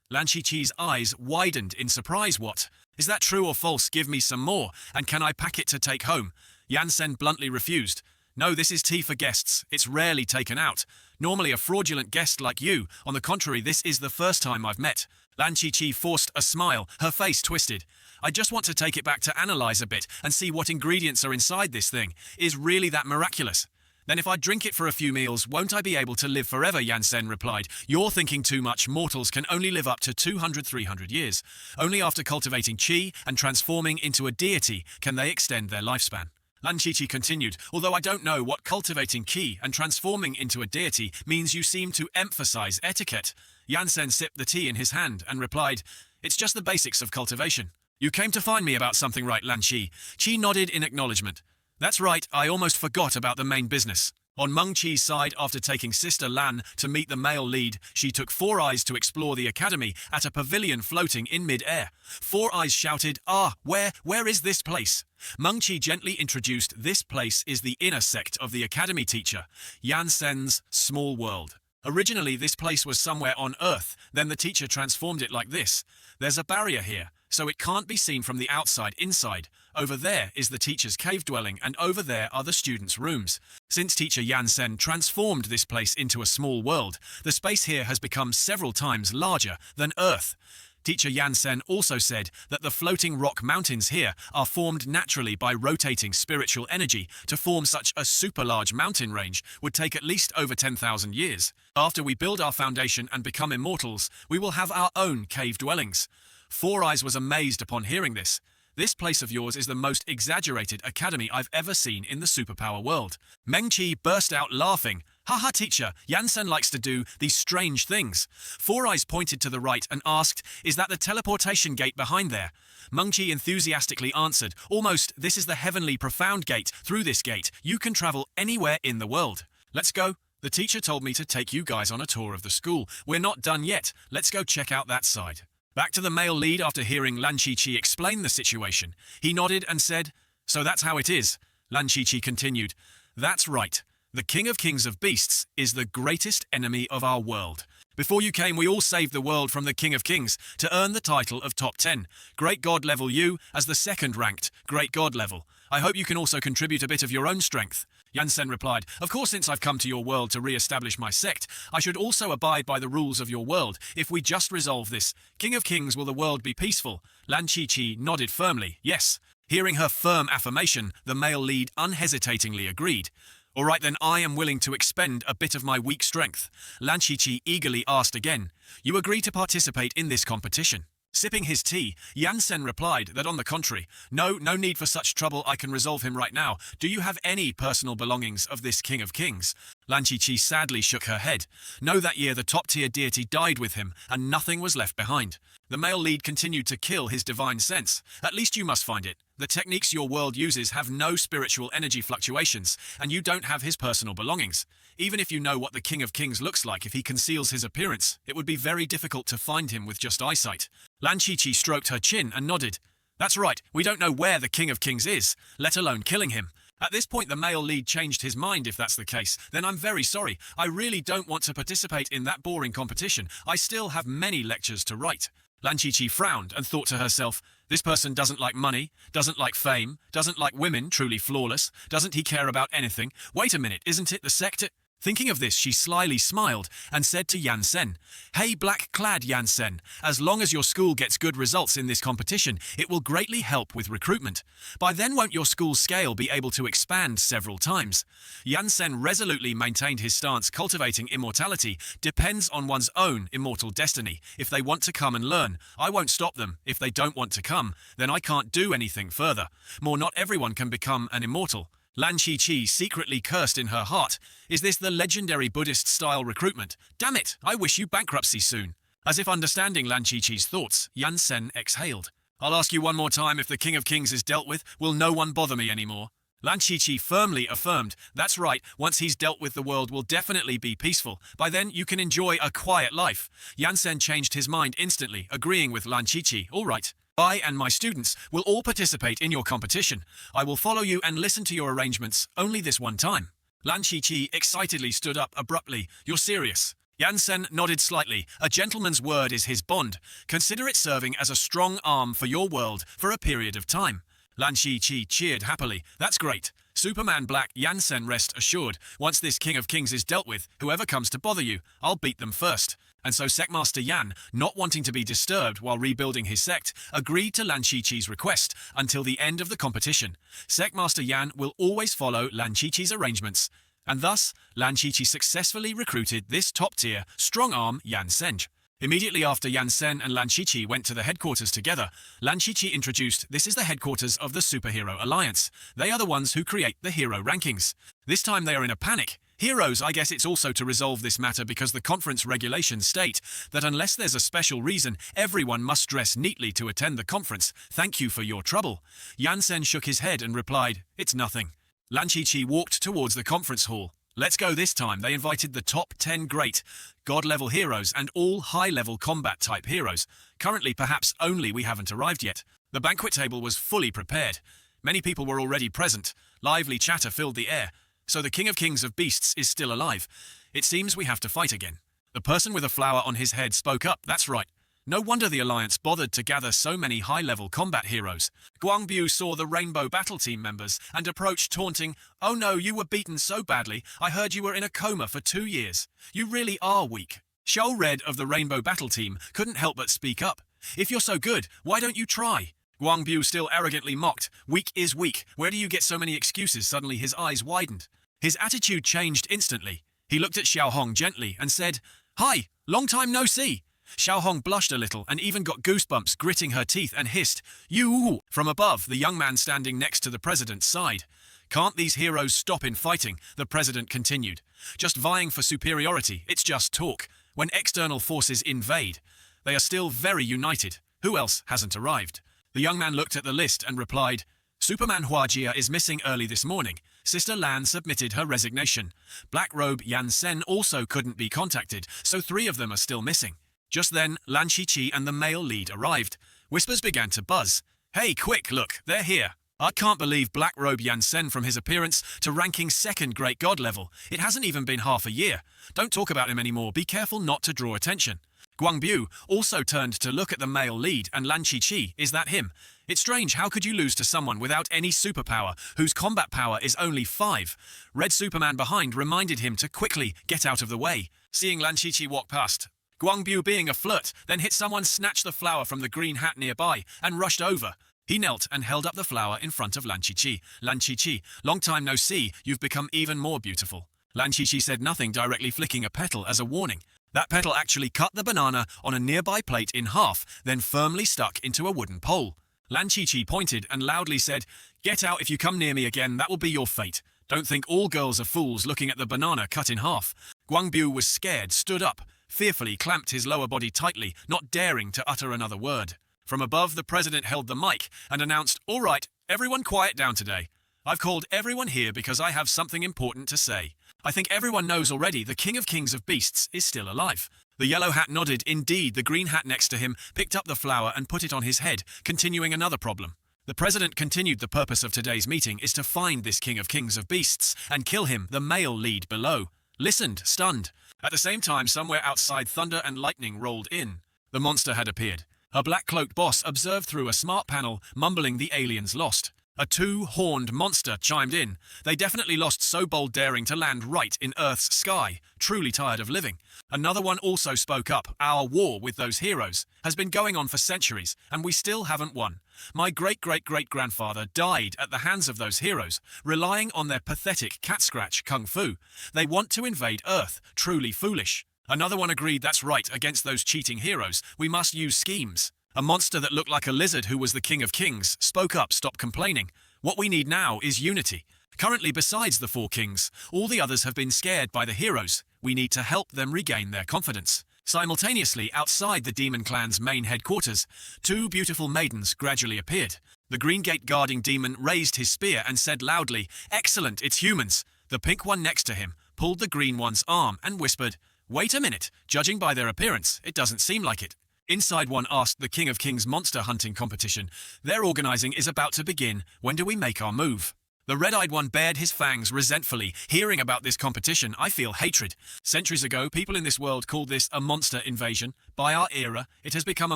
Lan Chi-Chi's eyes widened in surprise. What? Is that true or false? Give me some more, and can I pack it to take home? Yan Sen bluntly refused. No, this is tea for guests. It's rarely taken out. Normally a fraudulent guest like you. On the contrary, this is the first time I've met. Lan Chi-Chi forced a smile, her face twisted. I just want to take it back to analyze a bit and see what ingredients are inside this thing. Is really that miraculous? Then if I drink it for a few meals, won't I be able to live forever? Yan Sen replied. You're thinking too much. Mortals can only live up to 200-300 years. Only after cultivating qi and transforming into a deity can they extend their lifespan. Lan Chi-Chi continued, although I don't know what cultivating qi and transforming into a deity means, you seem to emphasize etiquette. Yan Sen sipped the tea in his hand and replied, it's just the basics of cultivation. You came to find me about something, right, Lan Chi? Chi nodded in acknowledgement. That's right, I almost forgot about the main business. On Meng Chi's side, after taking Sister Lan to meet the male lead, she took Four Eyes to explore the academy at a pavilion floating in mid-air. Four Eyes shouted, where is this place? Meng Chi gently introduced, this place is the inner sect of the academy teacher, Yan Sen's small world. Originally, this place was somewhere on Earth, then the teacher transformed it like this. There's a barrier here, so it can't be seen from the outside inside. Over there is the teacher's cave dwelling, and over there are the students' rooms. Since teacher Yan Sen transformed this place into a small world, the space here has become several times larger than Earth. Teacher Yan Sen also said that the floating rock mountains here are formed naturally by rotating spiritual energy. To form such a super large mountain range would take at least over 10,000 years. After we build our foundation and become immortals, we will have our own cave dwellings. Four Eyes was amazed upon hearing this. This place of yours is the most exaggerated academy I've ever seen in the superpower world. Meng Chi burst out laughing. Haha teacher, Yansen likes to do these strange things. Four Eyes pointed to the right and asked, is that the teleportation gate behind there? Mungchi enthusiastically answered, almost, this is the heavenly profound gate. Through this gate, you can travel anywhere in the world. Let's go. The teacher told me to take you guys on a tour of the school. We're not done yet. Let's go check out that side. Back to the male lead after hearing Lan Chi-Chi explain the situation. He nodded and said, so that's how it is. Lan Chi-Chi continued, that's right. The King of Kings of Beasts is the greatest enemy of our world. Before you came, we all saved the world from the King of Kings to earn the title of Top 10. Great God level you as the second ranked Great God level. I hope you can also contribute a bit of your own strength. Yansen replied, of course, since I've come to your world to re-establish my sect, I should also abide by the rules of your world. If we just resolve this, King of Kings, will the world be peaceful? Lan Chi-Chi nodded firmly, yes. Hearing her firm affirmation, the male lead unhesitatingly agreed. All right then, I am willing to expend a bit of my weak strength. Lan Chi-Chi eagerly asked again, you agree to participate in this competition? Sipping his tea, Yansen replied that on the contrary, no need for such trouble, I can resolve him right now. Do you have any personal belongings of this King of Kings? Lan Chi-Chi sadly shook her head. No, that year the top-tier deity died with him, and nothing was left behind. The male lead continued to kill his divine sense. At least you must find it. The techniques your world uses have no spiritual energy fluctuations, and you don't have his personal belongings. Even if you know what the King of Kings looks like if he conceals his appearance, it would be very difficult to find him with just eyesight. Lan Chi-Chi stroked her chin and nodded. That's right, we don't know where the King of Kings is, let alone killing him. At this point the male lead changed his mind. If that's the case, then I'm very sorry. I really don't want to participate in that boring competition. I still have many lectures to write. Lan Chi-Chi frowned and thought to herself, this person doesn't like money, doesn't like fame, doesn't like women, truly flawless, doesn't he care about anything? Wait a minute, isn't it the sect? Thinking of this, she slyly smiled and said to Yansen, hey black-clad Yansen, as long as your school gets good results in this competition, it will greatly help with recruitment. By then won't your school's scale be able to expand several times? Yansen resolutely maintained his stance. Cultivating immortality depends on one's own immortal destiny. If they want to come and learn, I won't stop them. If they don't want to come, then I can't do anything further. More, not everyone can become an immortal. Lan Chi-Chi secretly cursed in her heart. Is this the legendary Buddhist-style recruitment? Damn it, I wish you bankruptcy soon. As if understanding Lan Chi-Chi's thoughts, Yansen exhaled. I'll ask you one more time, if the King of Kings is dealt with, will no one bother me anymore? Lan Chi-Chi firmly affirmed, that's right, once he's dealt with the world will definitely be peaceful. By then you can enjoy a quiet life. Yansen changed his mind instantly, agreeing with Lan Chi-Chi. All right. I and my students will all participate in your competition. I will follow you and listen to your arrangements, only this one time. Lan Chi-Chi excitedly stood up abruptly. You're serious? Yansen nodded slightly. A gentleman's word is his bond. Consider it serving as a strong arm for your world for a period of time. Lan Chi-Chi cheered happily. That's great. Superman Black, Yansen, rest assured. Once this King of Kings is dealt with, whoever comes to bother you, I'll beat them first. And so Sectmaster Yan, not wanting to be disturbed while rebuilding his sect, agreed to Lan Chi-Chi's request until the end of the competition. Sectmaster Yan will always follow Lan Chi-Chi's arrangements. And thus, Lan Chi-Chi successfully recruited this top-tier, strong-arm Yansen. Immediately after Yansen and Lan Chi-Chi went to the headquarters together, Lan Chi-Chi introduced, this is the headquarters of the Superhero Alliance. They are the ones who create the hero rankings. This time they are in a panic. Heroes, I guess it's also to resolve this matter because the conference regulations state that unless there's a special reason, everyone must dress neatly to attend the conference. Thank you for your trouble. Yansen shook his head and replied, it's nothing. Lan Chi-Chi walked towards the conference hall. Let's go this time. They invited the top 10 great God-level heroes and all high-level combat-type heroes. Currently, perhaps only we haven't arrived yet. The banquet table was fully prepared. Many people were already present. Lively chatter filled the air. So the King of Kings of Beasts is still alive. It seems we have to fight again. The person with a flower on his head spoke up. That's right. No wonder the Alliance bothered to gather so many high-level combat heroes. Guangbu saw the Rainbow Battle Team members and approached taunting, oh no, you were beaten so badly, I heard you were in a coma for 2 years. You really are weak. Xiao Red of the Rainbow Battle Team couldn't help but speak up. If you're so good, why don't you try? Guangbu still arrogantly mocked, weak is weak, where do you get so many excuses? Suddenly his eyes widened. His attitude changed instantly. He looked at Xiao Hong gently and said, hi, long time no see. Xiao Hong blushed a little and even got goosebumps, gritting her teeth and hissed, you! From above, the young man standing next to the president's side. Can't these heroes stop in fighting? The president continued. Just vying for superiority, it's just talk. When external forces invade, they are still very united. Who else hasn't arrived? The young man looked at the list and replied, Superman Huajia is missing early this morning. Sister Lan submitted her resignation. Black Robe Yan Sen also couldn't be contacted, so 3 of them are still missing. Just then, Lan Shiqi and the male lead arrived. Whispers began to buzz. Hey, quick, look, they're here. I can't believe Black Robe Yan Sen from his appearance to ranking 2nd Great God level. It hasn't even been half a year. Don't talk about him anymore. Be careful not to draw attention. Guangbu also turned to look at the male lead and Lan Shiqi. Is that him? It's strange, how could you lose to someone without any superpower, whose combat power is only 5? Red Superman behind reminded him to quickly get out of the way. Seeing Lan Shiqi walk past, Guangbu, being a flirt, then hit someone, snatched the flower from the green hat nearby and rushed over. He knelt and held up the flower in front of Lan Shiqi. Lan Shiqi, long time no see, you've become even more beautiful. Lan Shiqi said nothing, directly flicking a petal as a warning. That petal actually cut the banana on a nearby plate in half, then firmly stuck into a wooden pole. Lan Shiqi pointed and loudly said, Get out, if you come near me again, that will be your fate. Don't think all girls are fools looking at the banana cut in half. Guangbu was scared, stood up, fearfully clamped his lower body tightly, not daring to utter another word. From above, the president held the mic and announced, All right, everyone quiet down today. I've called everyone here because I have something important to say. I think everyone knows already the King of Kings of Beasts is still alive. The yellow hat nodded. Indeed, the green hat next to him picked up the flower and put it on his head, continuing another problem. The president continued. The purpose of today's meeting is to find this King of Kings of Beasts and kill him. The male lead below listened, stunned. At the same time, somewhere outside, thunder and lightning rolled in. The monster had appeared. A black-cloaked boss observed through a smart panel, mumbling, The aliens lost. A 2-horned monster chimed in. They definitely lost, so bold daring to land right in Earth's sky. Truly tired of living. Another one also spoke up. Our war with those heroes has been going on for centuries, and we still haven't won. My great-great-great-grandfather died at the hands of those heroes, relying on their pathetic cat-scratch kung fu. They want to invade Earth. Truly foolish. Another one agreed. That's right, against those cheating heroes, we must use schemes. A monster that looked like a lizard, who was the King of Kings, spoke up. Stop complaining. What we need now is unity. Currently, besides the 4 kings, all the others have been scared by the heroes. We need to help them regain their confidence. Simultaneously, outside the Demon Clan's main headquarters, 2 beautiful maidens gradually appeared. The Green Gate guarding demon raised his spear and said loudly, Excellent, it's humans. The pink one next to him pulled the green one's arm and whispered, Wait a minute, judging by their appearance, it doesn't seem like it. Inside one asked, The King of Kings monster hunting competition they're organizing is about to begin. When do we make our move? The red-eyed one bared his fangs resentfully. Hearing about this competition, I feel hatred. Centuries ago, people in this world called this a monster invasion. By our era, it has become a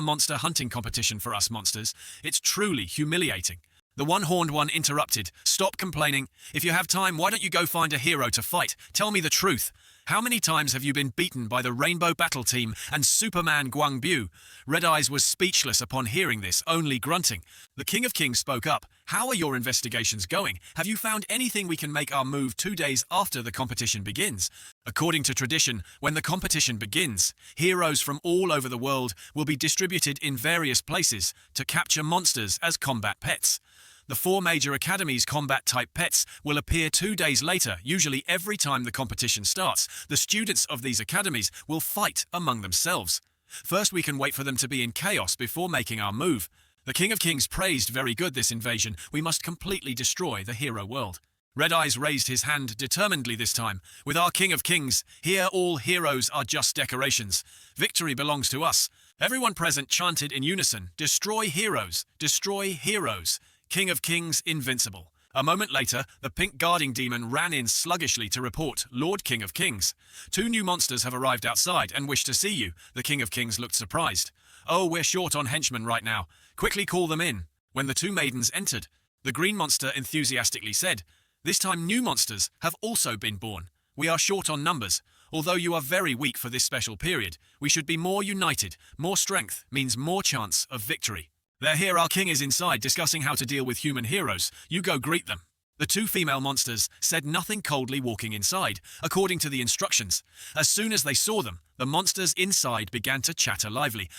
monster hunting competition for us monsters. It's truly humiliating. The one-horned one interrupted. Stop complaining. If you have time, why don't you go find a hero to fight? Tell me the truth. How many times have you been beaten by the Rainbow Battle Team and Superman Guangbu? Red Eyes was speechless upon hearing this, only grunting. The King of Kings spoke up. How are your investigations going? Have you found anything we can make our move 2 days after the competition begins? According to tradition, when the competition begins, heroes from all over the world will be distributed in various places to capture monsters as combat pets. The 4 major academies' combat-type pets will appear 2 days later. Usually every time the competition starts, the students of these academies will fight among themselves. First, we can wait for them to be in chaos before making our move. The King of Kings praised, Very good, this invasion. We must completely destroy the hero world. Red Eyes raised his hand determinedly this time. With our King of Kings, here all heroes are just decorations. Victory belongs to us. Everyone present chanted in unison, Destroy heroes! Destroy heroes! King of Kings invincible. A moment later, the pink guarding demon ran in sluggishly to report, Lord King of Kings. 2 new monsters have arrived outside and wish to see you. The King of Kings looked surprised. Oh, we're short on henchmen right now. Quickly call them in. When the 2 maidens entered, the green monster enthusiastically said, This time new monsters have also been born. We are short on numbers. Although you are very weak for this special period, we should be more united. More strength means more chance of victory. They're here, our king is inside, discussing how to deal with human heroes. You go greet them. The 2 female monsters said nothing, coldly walking inside, according to the instructions. As soon as they saw them, the monsters inside began to chatter lively.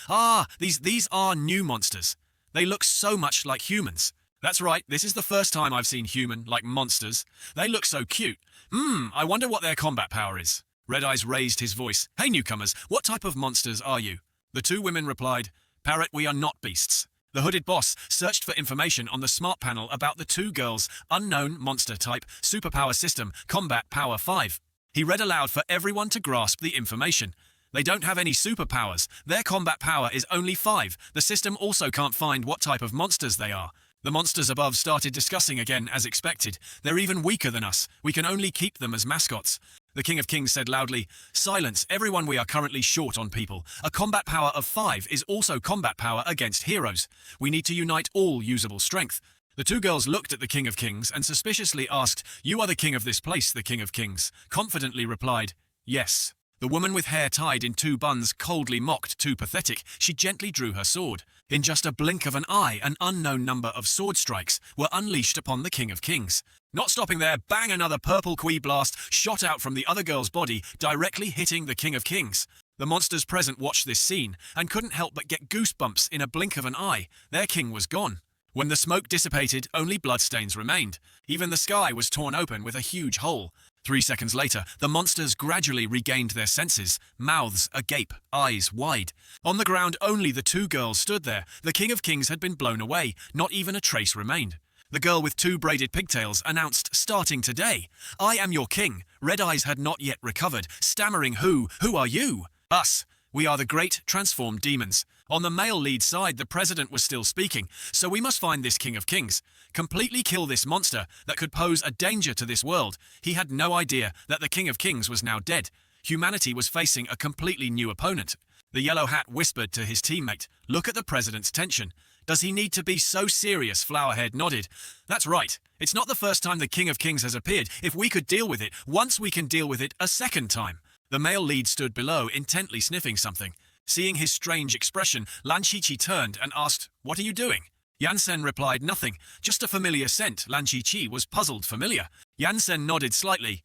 These are new monsters. They look so much like humans. That's right, this is the first time I've seen human, like monsters. They look so cute. I wonder what their combat power is. Red Eyes raised his voice. Hey newcomers, what type of monsters are you? The two women replied, Parrot, we are not beasts. The hooded boss searched for information on the smart panel about the two girls' unknown monster type, superpower system, combat power 5. He read aloud for everyone to grasp the information. They don't have any superpowers. Their combat power is only 5. The system also can't find what type of monsters they are. The monsters above started discussing again as expected. They're even weaker than us. We can only keep them as mascots. The King of Kings said loudly, Silence, everyone, we are currently short on people. A combat power of 5 is also combat power against heroes. We need to unite all usable strength. The two girls looked at the King of Kings and suspiciously asked, You are the king of this place, the King of Kings. Confidently replied, Yes. The woman with hair tied in 2 buns coldly mocked, Too pathetic. She gently drew her sword. In just a blink of an eye, an unknown number of sword strikes were unleashed upon the King of Kings. Not stopping there, bang, another purple qui blast shot out from the other girl's body, directly hitting the King of Kings. The monsters present watched this scene and couldn't help but get goosebumps in a blink of an eye. Their king was gone. When the smoke dissipated, only bloodstains remained. Even the sky was torn open with a huge hole. 3 seconds later, the monsters gradually regained their senses, mouths agape, eyes wide. On the ground, only the two girls stood there. The King of Kings had been blown away. Not even a trace remained. The girl with 2 braided pigtails announced, Starting today, I am your king. Red Eyes had not yet recovered, stammering, Who are you? Us. We are the great transformed demons. On the male lead side, the president was still speaking, so we must find this King of Kings. Completely kill this monster that could pose a danger to this world. He had no idea that the King of Kings was now dead. Humanity was facing a completely new opponent. The yellow hat whispered to his teammate, Look at the president's tension. Does he need to be so serious? Flowerhead nodded. That's right. It's not the first time the King of Kings has appeared. If we could deal with it once, we can deal with it a second time. The male lead stood below, intently sniffing something. Seeing his strange expression, Lan Chichi turned and asked, What are you doing? Yansen replied, Nothing, just a familiar scent. Lan Chichi was puzzled. Familiar? Yansen nodded slightly.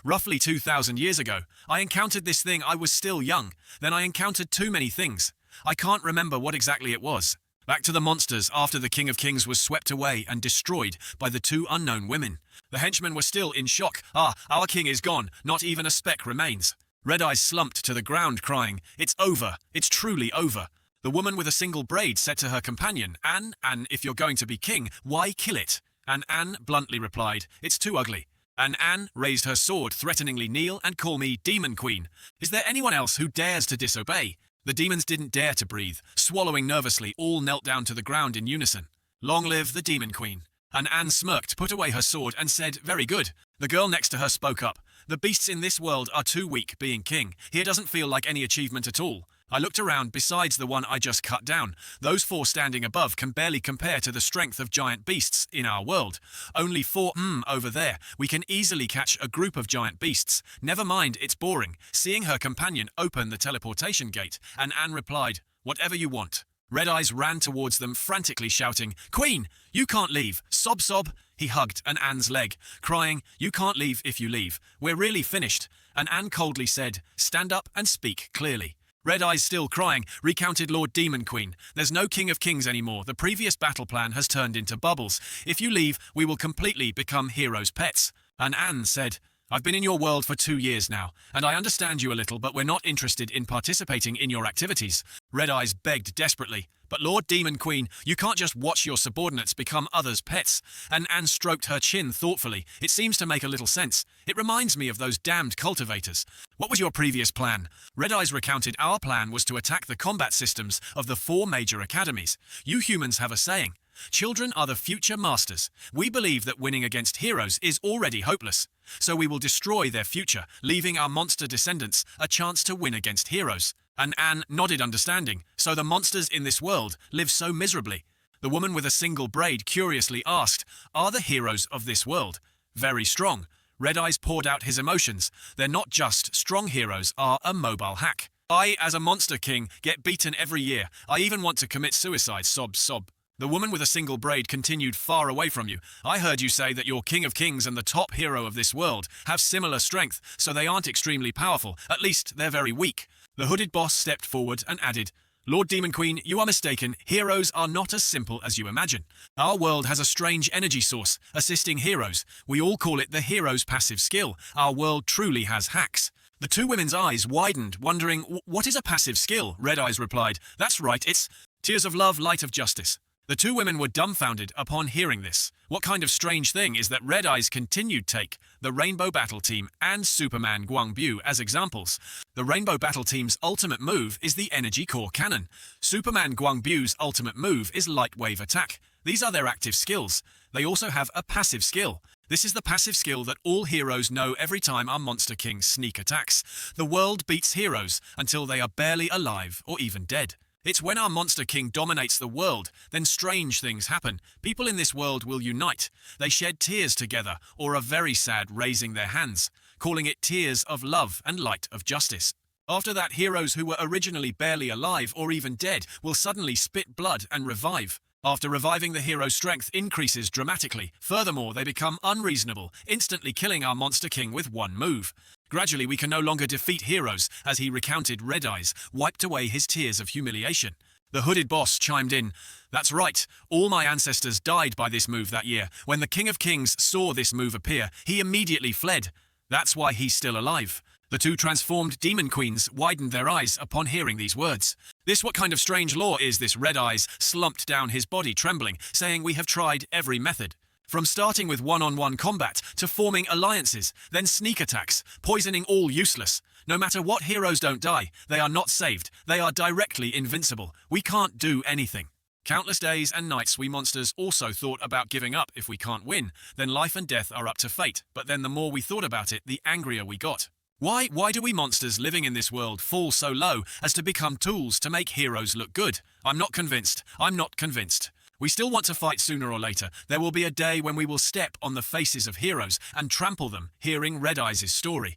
Roughly 2,000 years ago, I encountered this thing. I was still young. Then I encountered too many things. I can't remember what exactly it was. Back to the monsters after the King of Kings was swept away and destroyed by the 2 unknown women. The henchmen were still in shock. Our king is gone. Not even a speck remains. Red Eyes slumped to the ground crying, It's over. It's truly over. The woman with a single braid said to her companion, Anne, if you're going to be king, why kill it? And Anne bluntly replied, It's too ugly. And Anne raised her sword threateningly, Kneel and call me Demon Queen. Is there anyone else who dares to disobey? The demons didn't dare to breathe. Swallowing nervously, all knelt down to the ground in unison. Long live the Demon Queen. And Anne smirked, put away her sword, and said, Very good. The girl next to her spoke up. The beasts in this world are too weak being king. Here doesn't feel like any achievement at all. I looked around besides the one I just cut down. Those 4 standing above can barely compare to the strength of giant beasts in our world. Only 4 over there. We can easily catch a group of giant beasts. Never mind, it's boring. Seeing her companion open the teleportation gate, and Anne replied, Whatever you want. Red Eyes ran towards them, frantically shouting, Queen, you can't leave. Sob sob. He hugged Anne's leg, crying, You can't leave if you leave. We're really finished. And Anne coldly said, Stand up and speak clearly. Red Eyes, still crying, recounted Lord Demon Queen. There's no King of Kings anymore. The previous battle plan has turned into bubbles. If you leave, we will completely become heroes' pets. And Anne said, I've been in your world for 2 years now, and I understand you a little, but we're not interested in participating in your activities. Red Eyes begged desperately, But Lord Demon Queen, you can't just watch your subordinates become others' pets. And Anne stroked her chin thoughtfully. It seems to make a little sense. It reminds me of those damned cultivators. What was your previous plan? Red Eyes recounted, Our plan was to attack the combat systems of the 4 major academies. You humans have a saying. Children are the future masters. We believe that winning against heroes is already hopeless. So we will destroy their future, leaving our monster descendants a chance to win against heroes. And Anne nodded understanding. So the monsters in this world live so miserably. The woman with a single braid curiously asked, Are the heroes of this world very strong? Red Eyes poured out his emotions. They're not just strong. Heroes are a mobile hack. I, as a monster king, get beaten every year. I even want to commit suicide. Sob sob. The woman with a single braid continued, Far away from you. I heard you say that your King of Kings and the top hero of this world have similar strength, so they aren't extremely powerful. At least, they're very weak. The hooded boss stepped forward and added, Lord Demon Queen, you are mistaken. Heroes are not as simple as you imagine. Our world has a strange energy source, assisting heroes. We all call it the hero's passive skill. Our world truly has hacks. The two women's eyes widened, wondering, what is a passive skill? Red Eyes replied, that's right, it's tears of love, light of justice. The two women were dumbfounded upon hearing this. What kind of strange thing is that Red Eyes continued take the Rainbow Battle Team and Superman Guangbu as examples. The Rainbow Battle Team's ultimate move is the Energy Core Cannon. Superman Guangbu's ultimate move is Light Wave Attack. These are their active skills. They also have a passive skill. This is the passive skill that all heroes know every time our Monster King sneak attacks. The world beats heroes until they are barely alive or even dead. It's when our Monster King dominates the world, then strange things happen. People in this world will unite. They shed tears together, or are very sad, raising their hands, calling it tears of love and light of justice. After that, heroes who were originally barely alive or even dead will suddenly spit blood and revive. After reviving, the hero's strength increases dramatically. Furthermore, they become unreasonable, instantly killing our Monster King with one move. Gradually, we can no longer defeat heroes, as he recounted. Red Eyes wiped away his tears of humiliation. The hooded boss chimed in, that's right, all my ancestors died by this move that year. When the King of Kings saw this move appear, he immediately fled. That's why he's still alive. The two transformed demon queens widened their eyes upon hearing these words. What kind of strange law is this? Red Eyes slumped down, his body trembling, saying, we have tried every method. From starting with one-on-one combat to forming alliances, then sneak attacks, poisoning, all useless. No matter what, heroes don't die. They are not saved. They are directly invincible. We can't do anything. Countless days and nights we monsters also thought about giving up. If we can't win, then life and death are up to fate. But then the more we thought about it, the angrier we got. Why do we monsters living in this world fall so low as to become tools to make heroes look good? I'm not convinced. I'm not convinced. We still want to fight sooner or later. There will be a day when we will step on the faces of heroes and trample them. Hearing Red Eyes' story,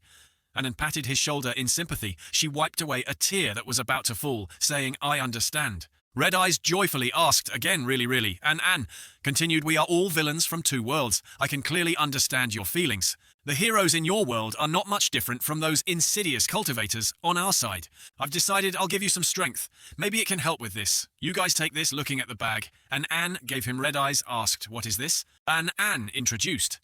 and patted his shoulder in sympathy, she wiped away a tear that was about to fall, saying, I understand. Red Eyes joyfully asked again, really, and Anne continued, we are all villains from two worlds. I can clearly understand your feelings. The heroes in your world are not much different from those insidious cultivators on our side. I've decided I'll give you some strength. Maybe it can help with this. You guys take this, looking at the bag, and Anne gave him. Red Eyes asked, what is this? And Anne introduced.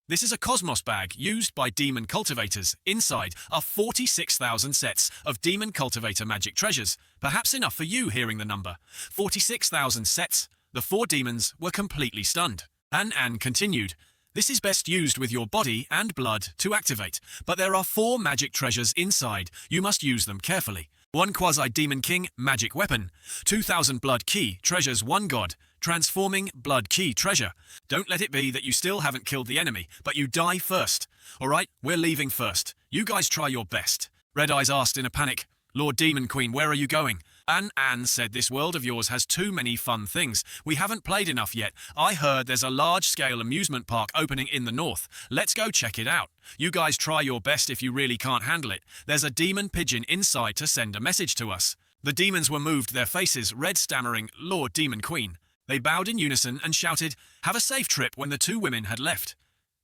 This is a Cosmos bag used by demon cultivators. Inside are 46,000 sets of demon cultivator magic treasures. Perhaps enough for you. Hearing the number 46,000 sets, the four demons were completely stunned. And Anne continued, this is best used with your body and blood to activate, but there are 4 magic treasures inside. You must use them carefully. 1 Quasi-Demon King magic weapon, 2,000 blood key treasures, 1 god transforming blood key treasure. Don't let it be that you still haven't killed the enemy, but you die first. Alright, we're leaving first. You guys try your best. Red Eyes asked in a panic, Lord Demon Queen, where are you going? And Anne said, this world of yours has too many fun things. We haven't played enough yet. I heard there's a large-scale amusement park opening in the north. Let's go check it out. You guys try your best if you really can't handle it. There's a demon pigeon inside to send a message to us. The demons were moved, their faces red, stammering, Lord Demon Queen. They bowed in unison and shouted, have a safe trip. When the two women had left,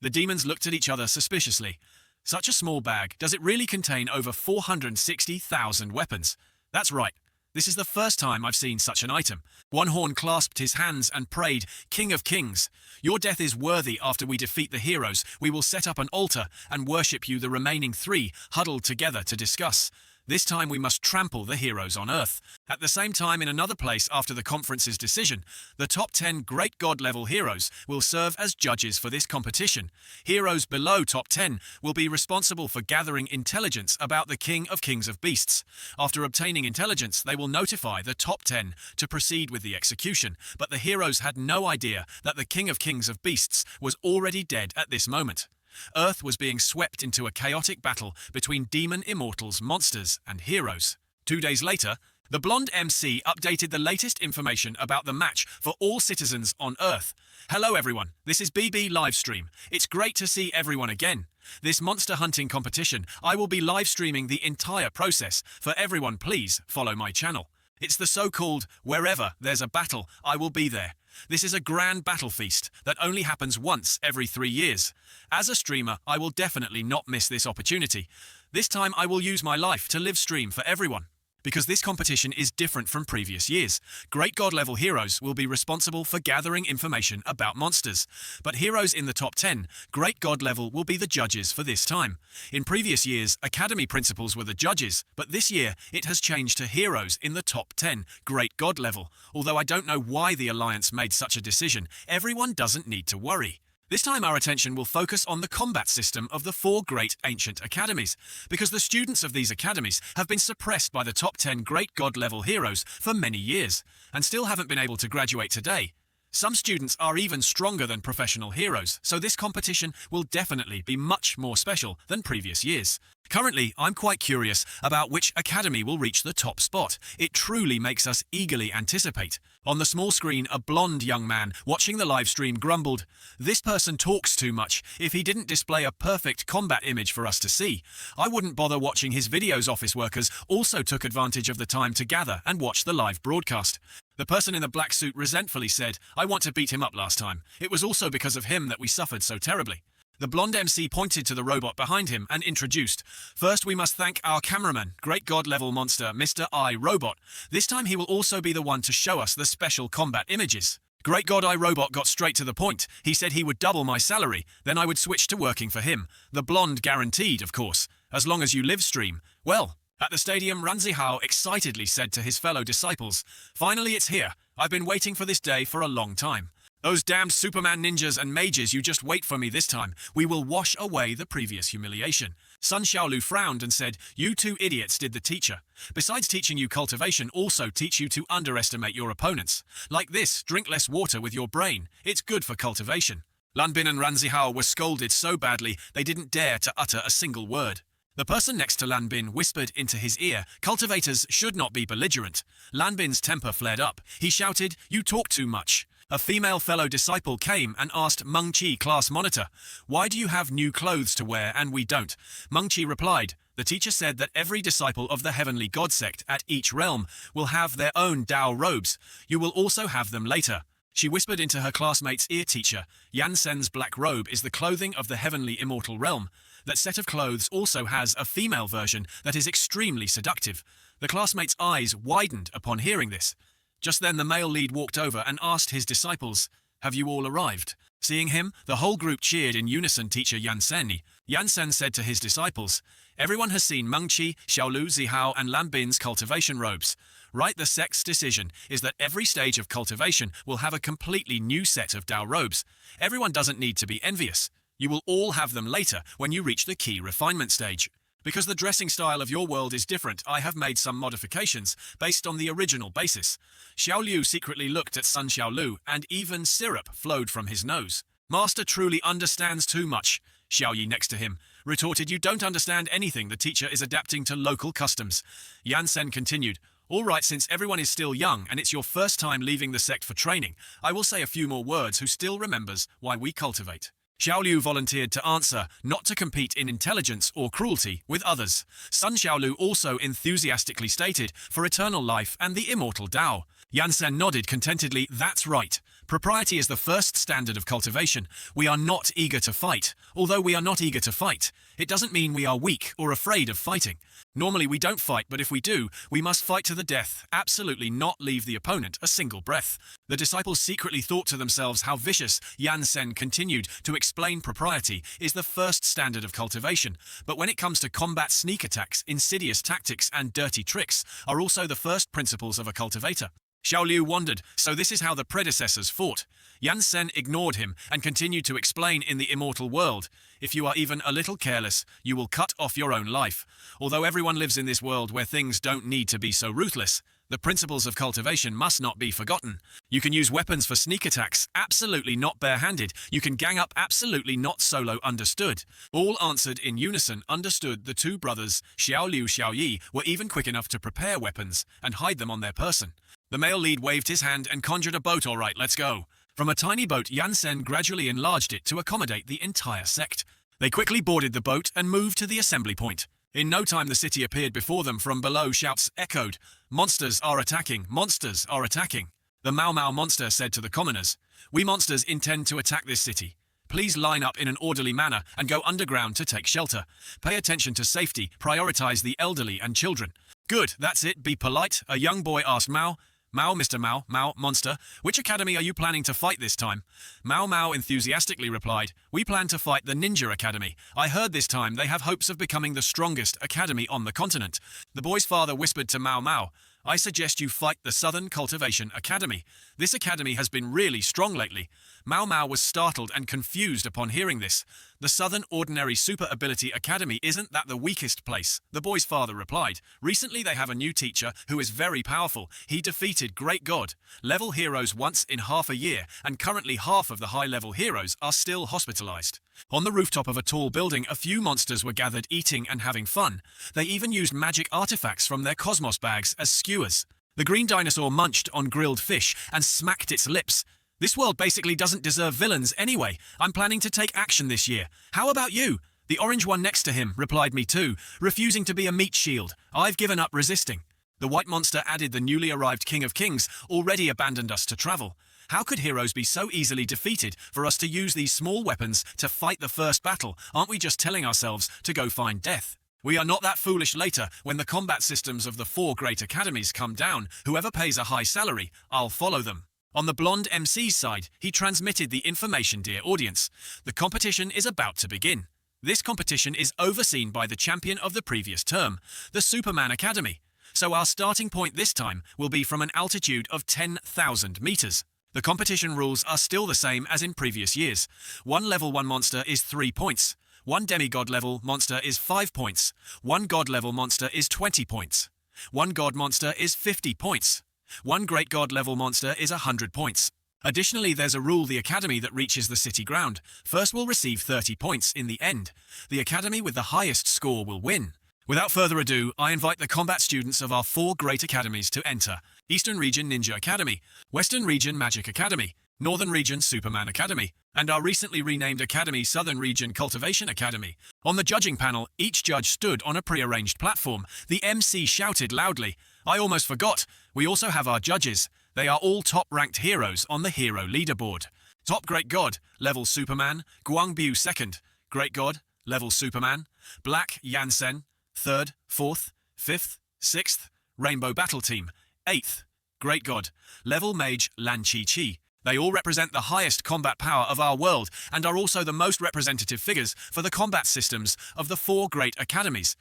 the demons looked at each other suspiciously. Such a small bag, does it really contain over 460,000 weapons? That's right. This is the first time I've seen such an item. One Horn clasped his hands and prayed, King of Kings, your death is worthy. After we defeat the heroes, we will set up an altar and worship you. The remaining 3 huddled together to discuss. This time we must trample the heroes on Earth. At the same time, in another place after the conference's decision, the top 10 great god-level heroes will serve as judges for this competition. Heroes below top 10 will be responsible for gathering intelligence about the King of Kings of Beasts. After obtaining intelligence, they will notify the top 10 to proceed with the execution, but the heroes had no idea that the King of Kings of Beasts was already dead at this moment. Earth was being swept into a chaotic battle between demon immortals, monsters, and heroes. 2 days later, the blonde MC updated the latest information about the match for all citizens on Earth. Hello everyone, this is BB Livestream. It's great to see everyone again. This monster hunting competition, I will be live streaming the entire process. For everyone, please follow my channel. It's the so-called wherever there's a battle, I will be there. This is a grand battle feast that only happens once every 3 years. As a streamer, I will definitely not miss this opportunity. This time I will use my life to live stream for everyone. because this competition is different from previous years. Great God-level heroes will be responsible for gathering information about monsters, but heroes in the top 10, Great God level, will be the judges for this time. In previous years, Academy principals were the judges, but this year it has changed to heroes in the top 10, Great God level. Although I don't know why the Alliance made such a decision, everyone doesn't need to worry. This time our attention will focus on the combat system of the 4 great ancient academies, because the students of these academies have been suppressed by the top 10 Great God level heroes for many years, and still haven't been able to graduate today. Some students are even stronger than professional heroes, so this competition will definitely be much more special than previous years. Currently, I'm quite curious about which academy will reach the top spot. It truly makes us eagerly anticipate. On the small screen, a blonde young man watching the live stream grumbled, "This person talks too much. If he didn't display a perfect combat image for us to see, I wouldn't bother watching his videos." Office workers also took advantage of the time to gather and watch the live broadcast. The person in the black suit resentfully said, "I want to beat him up last time. It was also because of him that we suffered so terribly." The blonde MC pointed to the robot behind him and introduced, "First we must thank our cameraman, Great God level monster, Mr. I Robot. This time he will also be the one to show us the special combat images." Great God I Robot got straight to the point. He said he would double my salary, then I would switch to working for him. The blonde guaranteed, of course, as long as you live stream. Well, at the stadium, Ranzihao excitedly said to his fellow disciples, "Finally it's here. I've been waiting for this day for a long time. Those damned Superman ninjas and mages, you just wait for me this time. We will wash away the previous humiliation." Sun Xiaolu frowned and said, "You two idiots did the teacher. Besides teaching you cultivation, also teach you to underestimate your opponents. Like this, drink less water with your brain. It's good for cultivation." Lanbin and Ranzihao were scolded so badly they didn't dare to utter a single word. The person next to Lanbin whispered into his ear, "Cultivators should not be belligerent." Lanbin's temper flared up. He shouted, "You talk too much." A female fellow disciple came and asked Meng Qi, class monitor, "Why do you have new clothes to wear and we don't?" Meng Qi replied, "The teacher said that every disciple of the heavenly god sect at each realm will have their own Dao robes. You will also have them later." She whispered into her classmate's ear, "Teacher, Yansen's black robe is the clothing of the heavenly immortal realm. That set of clothes also has a female version that is extremely seductive." The classmate's eyes widened upon hearing this. Just then the male lead walked over and asked his disciples, "Have you all arrived?" Seeing him, the whole group cheered in unison. Teacher Yansen. Yansen said to his disciples, "Everyone has seen Meng Qi, Xiaolu, Zihao and Lanbin's cultivation robes. Right, the sect's decision is that every stage of cultivation will have a completely new set of Dao robes. Everyone doesn't need to be envious. You will all have them later when you reach the key refinement stage. Because the dressing style of your world is different, I have made some modifications based on the original basis." Xiao Liu secretly looked at Sun Xiaolu, and even syrup flowed from his nose. "Master truly understands too much." Xiao Yi next to him retorted, "You don't understand anything. The teacher is adapting to local customs." Yansen continued, "All right, since everyone is still young and it's your first time leaving the sect for training, I will say a few more words. Who still remembers why we cultivate?" Xiao Liu volunteered to answer, not to compete in intelligence or cruelty with others. Sun Xiaolu also enthusiastically stated, "For eternal life and the immortal Dao." Yansen nodded contentedly, "That's right. Propriety is the first standard of cultivation. We are not eager to fight. Although we are not eager to fight, it doesn't mean we are weak or afraid of fighting. Normally we don't fight, but if we do, we must fight to the death, absolutely not leave the opponent a single breath." The disciples secretly thought to themselves how vicious. Yansen continued to explain, "Propriety is the first standard of cultivation, but when it comes to combat, sneak attacks, insidious tactics and dirty tricks are also the first principles of a cultivator." Xiao Liu wondered, "So this is how the predecessors fought?" Yansen ignored him and continued to explain, "In the immortal world, if you are even a little careless, you will cut off your own life. Although everyone lives in this world where things don't need to be so ruthless, the principles of cultivation must not be forgotten. You can use weapons for sneak attacks, absolutely not barehanded. You can gang up, absolutely not solo, understood." All answered in unison, "Understood." The two brothers, Xiao Liu, Xiao Yi, were even quick enough to prepare weapons and hide them on their person. The male lead waved his hand and conjured a boat. "All right, let's go." From a tiny boat, Yansen gradually enlarged it to accommodate the entire sect. They quickly boarded the boat and moved to the assembly point. In no time the city appeared before them. From below, shouts echoed, "Monsters are attacking! Monsters are attacking!" The Mau Mau monster said to the commoners, "We monsters intend to attack this city. please line up in an orderly manner and go underground to take shelter. Pay attention to safety, prioritize the elderly and children. Good, that's it, be polite, a young boy asked Mao. Mao, Mr. Mao, Mao, monster, which academy are you planning to fight this time? Mao Mao enthusiastically replied, we plan to fight the Ninja Academy. I heard this time they have hopes of becoming the strongest academy on the continent. The boy's father whispered to Mao Mao, I suggest you fight the Southern Cultivation Academy. This academy has been really strong lately. Mao Mao was startled and confused upon hearing this. The Southern Ordinary Super Ability Academy isn't that the weakest place, the boy's father replied. Recently they have a new teacher who is very powerful. He defeated Great God level heroes once in half a year, and currently half of the high-level heroes are still hospitalized. On the rooftop of a tall building, a few monsters were gathered eating and having fun. They even used magic artifacts from their cosmos bags as skewers. The green dinosaur munched on grilled fish and smacked its lips. This world basically doesn't deserve villains anyway. I'm planning to take action this year. How about you? The orange one next to him replied, me too, refusing to be a meat shield. I've given up resisting. The white monster added, the newly arrived King of Kings already abandoned us to travel. How could heroes be so easily defeated for us to use these small weapons to fight the first battle? Aren't we just telling ourselves to go find death? We are not that foolish. Later, when the combat systems of the 4 great academies come down, whoever pays a high salary, I'll follow them. On the blonde MC's side, he transmitted the information, dear audience. The competition is about to begin. This competition is overseen by the champion of the previous term, the Superman Academy. So our starting point this time will be from an altitude of 10,000 meters. The competition rules are still the same as in previous years. One level 1 monster is 3 points. One demigod level monster is 5 points. One god level monster is 20 points. One god monster is 50 points. One great god level monster is 100 points. Additionally, there's a rule: the academy that reaches the city ground first will receive 30 points in the end. The academy with the highest score will win. Without further ado, I invite the combat students of our 4 great academies to enter. Eastern Region Ninja Academy, Western Region Magic Academy, Northern Region Superman Academy, and our recently renamed academy, Southern Region Cultivation Academy. On the judging panel, each judge stood on a pre-arranged platform. The MC shouted loudly, I almost forgot, we also have our judges. They are all top-ranked heroes on the hero leaderboard. Top Great God, level Superman, Guangbu 2nd. Great God, level Superman, Black Yansen, 3rd, 4th, 5th, 6th, Rainbow Battle Team, 8th, Great God, level Mage Lan Chi Chi. They all represent the highest combat power of our world and are also the most representative figures for the combat systems of the 4 great academies.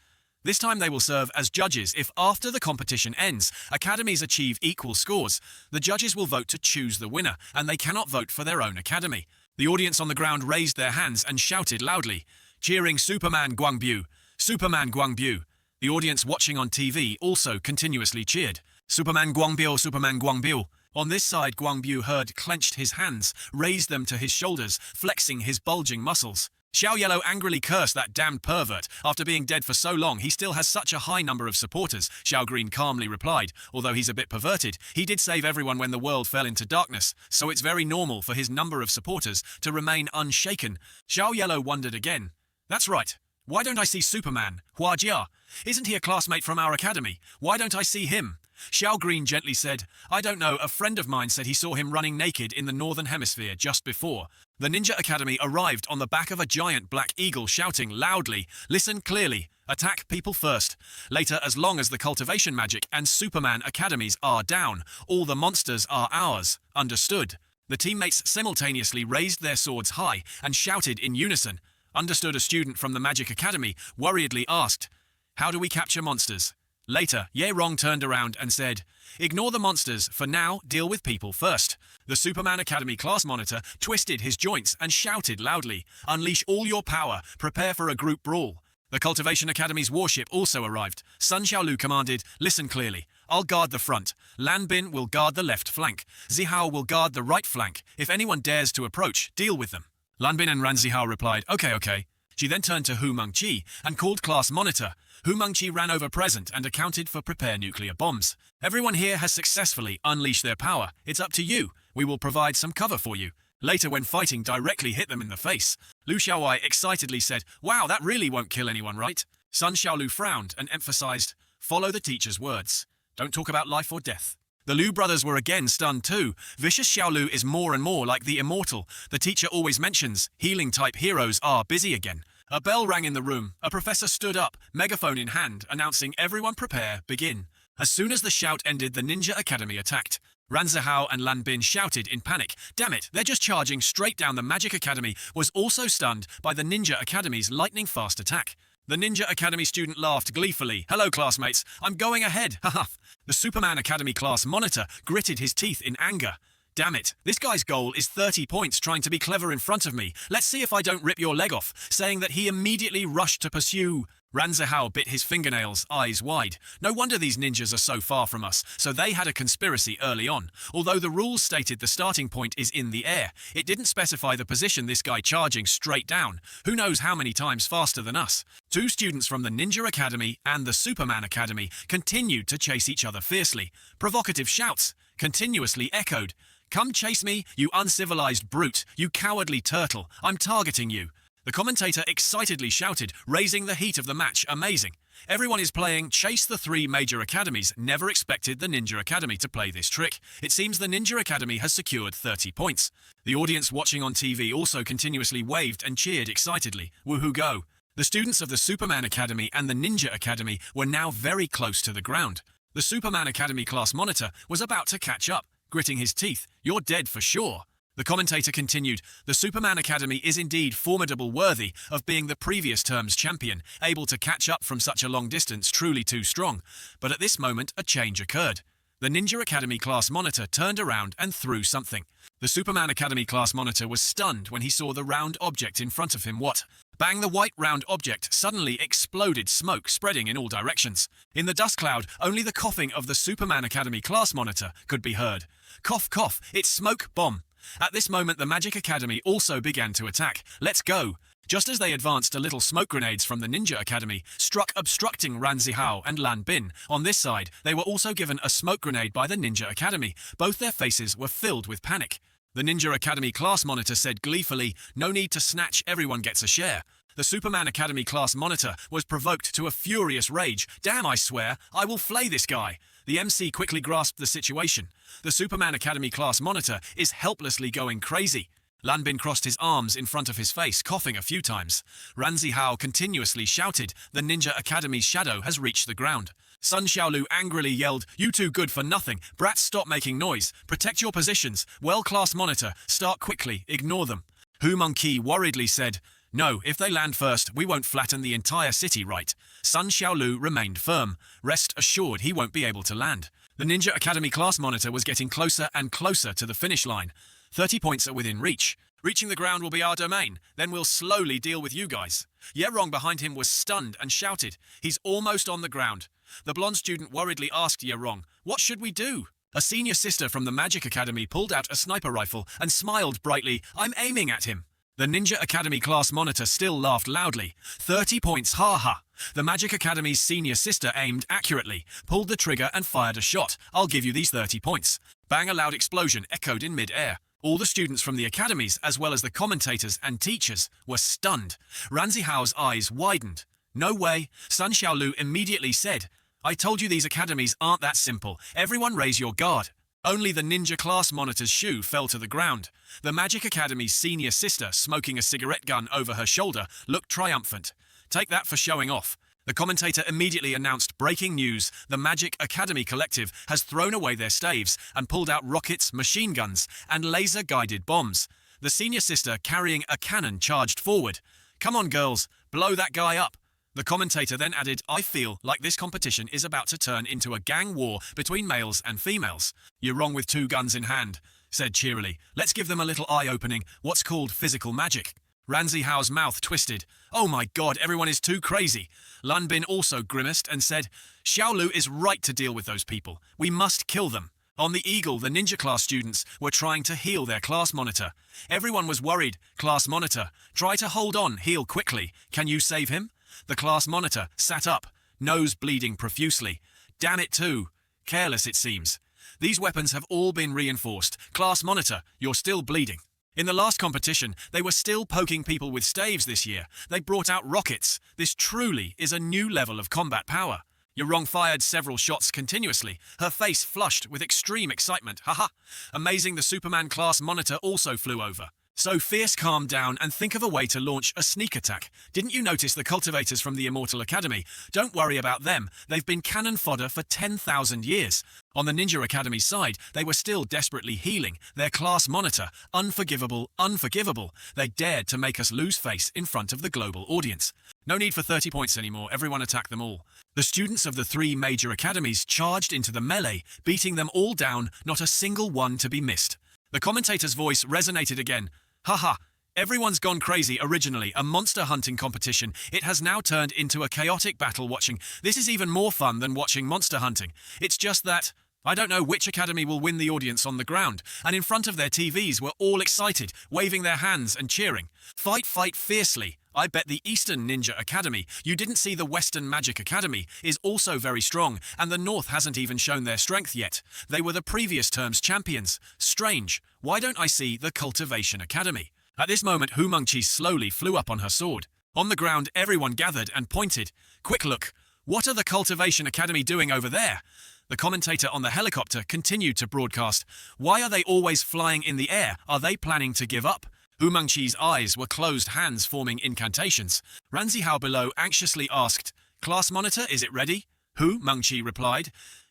This time they will serve as judges. If after the competition ends, academies achieve equal scores, the judges will vote to choose the winner, and they cannot vote for their own academy. The audience on the ground raised their hands and shouted loudly, cheering Superman Guangbu, Superman Guangbu. The audience watching on TV also continuously cheered, Superman Guangbu, Superman Guangbu. On this side, Guangbu heard clenched his hands, raised them to his shoulders, flexing his bulging muscles. Xiao Yellow angrily cursed, that damned pervert. After being dead for so long, he still has such a high number of supporters. Xiao Green calmly replied, although he's a bit perverted, he did save everyone when the world fell into darkness, so it's very normal for his number of supporters to remain unshaken. Xiao Yellow wondered again. That's right. Why don't I see Superman, Hua Jia? Isn't he a classmate from our academy? Why don't I see him? Xiao Green gently said, I don't know, a friend of mine said he saw him running naked in the northern hemisphere just before. The Ninja Academy arrived on the back of a giant black eagle, shouting loudly, listen clearly, attack people first. Later, as long as the Cultivation Magic and Superman Academies are down, all the monsters are ours. Understood? The teammates simultaneously raised their swords high and shouted in unison. Understood? A student from the Magic Academy worriedly asked, how do we capture monsters? Later, Ye Rong turned around and said, ignore the monsters, for now, deal with people first. The Superman Academy class monitor twisted his joints and shouted loudly, unleash all your power, prepare for a group brawl. The Cultivation Academy's warship also arrived. Sun Xiaolu commanded, listen clearly, I'll guard the front. Lan Bin will guard the left flank. Zihao will guard the right flank. If anyone dares to approach, deal with them. Lan Bin and Ran Zihao replied, okay. She then turned to Hu Mengqi and called class monitor. Hu Mengqi ran over present and accounted for prepare nuclear bombs. Everyone here has successfully unleashed their power. It's up to you. We will provide some cover for you. Later, when fighting directly hit them in the face, Lu Xiaowai excitedly said, wow, that really won't kill anyone, right? Sun Xiaolu frowned and emphasized, follow the teacher's words. Don't talk about life or death. The Liu brothers were again stunned too. Vicious Xiaolu is more and more like the Immortal. The teacher always mentions healing-type heroes are busy again. A bell rang in the room. A professor stood up, megaphone in hand, announcing everyone prepare, begin. As soon as the shout ended, the Ninja Academy attacked. Ran Zihao and Lan Bin shouted in panic. Damn it, they're just charging straight down. The Magic Academy was also stunned by the Ninja Academy's lightning-fast attack. The Ninja Academy student laughed gleefully. Hello, classmates. I'm going ahead. Haha. The Superman Academy class monitor gritted his teeth in anger. Damn it. This guy's goal is 30 points trying to be clever in front of me. Let's see if I don't rip your leg off. Saying that he immediately rushed to pursue. Ran Zihao bit his fingernails, eyes wide. No wonder these ninjas are so far from us. So they had a conspiracy early on. Although the rules stated the starting point is in the air, it didn't specify the position this guy charging straight down. Who knows how many times faster than us? Two students from the Ninja Academy and the Superman Academy continued to chase each other fiercely. Provocative shouts continuously echoed. Come chase me, you uncivilized brute, you cowardly turtle. I'm targeting you. The commentator excitedly shouted, raising the heat of the match. Amazing. Everyone is playing Chase the three major academies. Never expected the Ninja Academy to play this trick. It seems the Ninja Academy has secured 30 points. The audience watching on TV also continuously waved and cheered excitedly. Woohoo go. The students of the Superman Academy and the Ninja Academy were now very close to the ground. The Superman Academy class monitor was about to catch up, gritting his teeth. You're dead for sure. The commentator continued, the Superman Academy is indeed formidable, worthy of being the previous term's champion, able to catch up from such a long distance, truly too strong. But at this moment, a change occurred. The Ninja Academy class monitor turned around and threw something. The Superman Academy class monitor was stunned when he saw the round object in front of him. What? Bang! The white round object suddenly exploded, smoke spreading in all directions. In the dust cloud, only the coughing of the Superman Academy class monitor could be heard. Cough, cough, it's smoke bomb. At this moment, the Magic Academy also began to attack. Let's go! Just as they advanced, a little smoke grenades from the Ninja Academy struck, obstructing Ran Zihao and Lan Bin. On this side, they were also given a smoke grenade by the Ninja Academy. Both their faces were filled with panic. The Ninja Academy class monitor said gleefully, no need to snatch, everyone gets a share. The Superman Academy class monitor was provoked to a furious rage. Damn, I swear, I will flay this guy. The MC quickly grasped the situation. The Superman Academy class monitor is helplessly going crazy. Lan Bin crossed his arms in front of his face, coughing a few times. Ran Zihao continuously shouted, the Ninja Academy's shadow has reached the ground. Sun Xiaolu angrily yelled, you too good for nothing. Brats, stop making noise. Protect your positions. Well, class monitor, start quickly. Ignore them. Hu Monkey worriedly said, no, if they land first, we won't flatten the entire city, right? Sun Xiaolu remained firm. Rest assured he won't be able to land. The Ninja Academy class monitor was getting closer and closer to the finish line. 30 points are within reach. Reaching the ground will be our domain. Then we'll slowly deal with you guys. Yerong behind him was stunned and shouted, he's almost on the ground. The blonde student worriedly asked Yerong, what should we do? A senior sister from the Magic Academy pulled out a sniper rifle and smiled brightly, I'm aiming at him. The Ninja Academy class monitor still laughed loudly. 30 points, ha ha. The Magic Academy's senior sister aimed accurately, pulled the trigger and fired a shot. I'll give you these 30 points. Bang! A loud explosion echoed in mid-air. All the students from the academies, as well as the commentators and teachers, were stunned. Ran Zihao's eyes widened. No way. Sun Xiaolu immediately said, I told you these academies aren't that simple. Everyone raise your guard. Only the ninja class monitor's shoe fell to the ground. The Magic Academy's senior sister, smoking a cigarette gun over her shoulder, looked triumphant. Take that for showing off. The commentator immediately announced breaking news. The Magic Academy Collective has thrown away their staves and pulled out rockets, machine guns, and laser-guided bombs. The senior sister, carrying a cannon, charged forward. Come on, girls, blow that guy up. The commentator then added, I feel like this competition is about to turn into a gang war between males and females. You're wrong with two guns in hand, said cheerily. Let's give them a little eye-opening, what's called physical magic. Ran Zihao's mouth twisted. Oh my god, everyone is too crazy. Lan Bin also grimaced and said, Xiaolu is right to deal with those people. We must kill them. On the Eagle, the ninja class students were trying to heal their class monitor. Everyone was worried. Class monitor, try to hold on, heal quickly. Can you save him? The class monitor sat up, nose bleeding profusely. Damn it too. Careless it seems. These weapons have all been reinforced. Class monitor, you're still bleeding. In the last competition, they were still poking people with staves this year. They brought out rockets. This truly is a new level of combat power. Ye fired several shots continuously, her face flushed with extreme excitement. Haha. Amazing, the Superman-class monitor also flew over. So Fierce, calm down and think of a way to launch a sneak attack. Didn't you notice the cultivators from the Immortal Academy? Don't worry about them. They've been cannon fodder for 10,000 years. On the Ninja Academy side, they were still desperately healing. Their class monitor, unforgivable, unforgivable. They dared to make us lose face in front of the global audience. No need for 30 points anymore. Everyone attack them all. The students of the three major academies charged into the melee, beating them all down, not a single one to be missed. The commentator's voice resonated again. Haha, everyone's gone crazy. Originally a monster hunting competition, it has now turned into a chaotic battle watching. This is even more fun than watching monster hunting. It's just that I don't know which academy will win. The audience on the ground and in front of their TVs were all excited, waving their hands and cheering. Fight, fight fiercely. I bet the Eastern Ninja Academy, you didn't see the Western Magic Academy, is also very strong, and the North hasn't even shown their strength yet. They were the previous term's champions. Strange. Why don't I see the Cultivation Academy? At this moment, Hu Mengqi slowly flew up on her sword. On the ground, everyone gathered and pointed. Quick look. What are the Cultivation Academy doing over there? The commentator on the helicopter continued to broadcast. Why are they always flying in the air? Are they planning to give up? Hu Mengqi's eyes were closed, hands forming incantations. Ran Zihao below anxiously asked, "Class monitor, is it ready?" Hu Mengqi replied,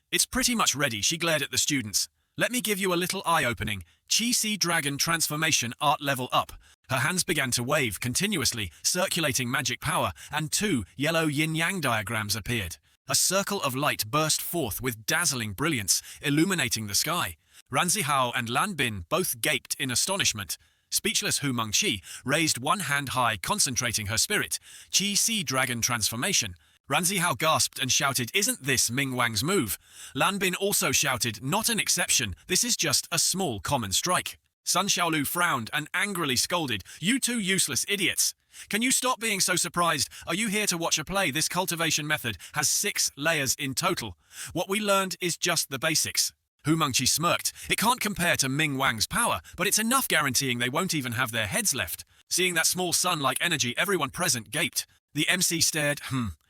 "It's pretty much ready." She glared at the students. "Let me give you a little eye-opening. Chi-Si Dragon Transformation Art Level Up." Her hands began to wave continuously, circulating magic power, and two yellow yin-yang diagrams appeared. A circle of light burst forth with dazzling brilliance, illuminating the sky. Ran Zihao and Lan Bin both gaped in astonishment. Speechless Hu Mengqi raised one hand high, concentrating her spirit. Chi-Si Dragon Transformation. Ran Zihao gasped and shouted, "Isn't this Ming Wang's move?" Lan Bin also shouted, "Not an exception. This is just a small common strike." Sun Xiaolu frowned and angrily scolded, "You two useless idiots. Can you stop being so surprised? Are you here to watch a play? This cultivation method has 6 layers in total. What we learned is just the basics." Hu Mengqi smirked. "It can't compare to Ming Wang's power, but it's enough guaranteeing they won't even have their heads left." Seeing that small sun-like energy, everyone present gaped. The MC stared.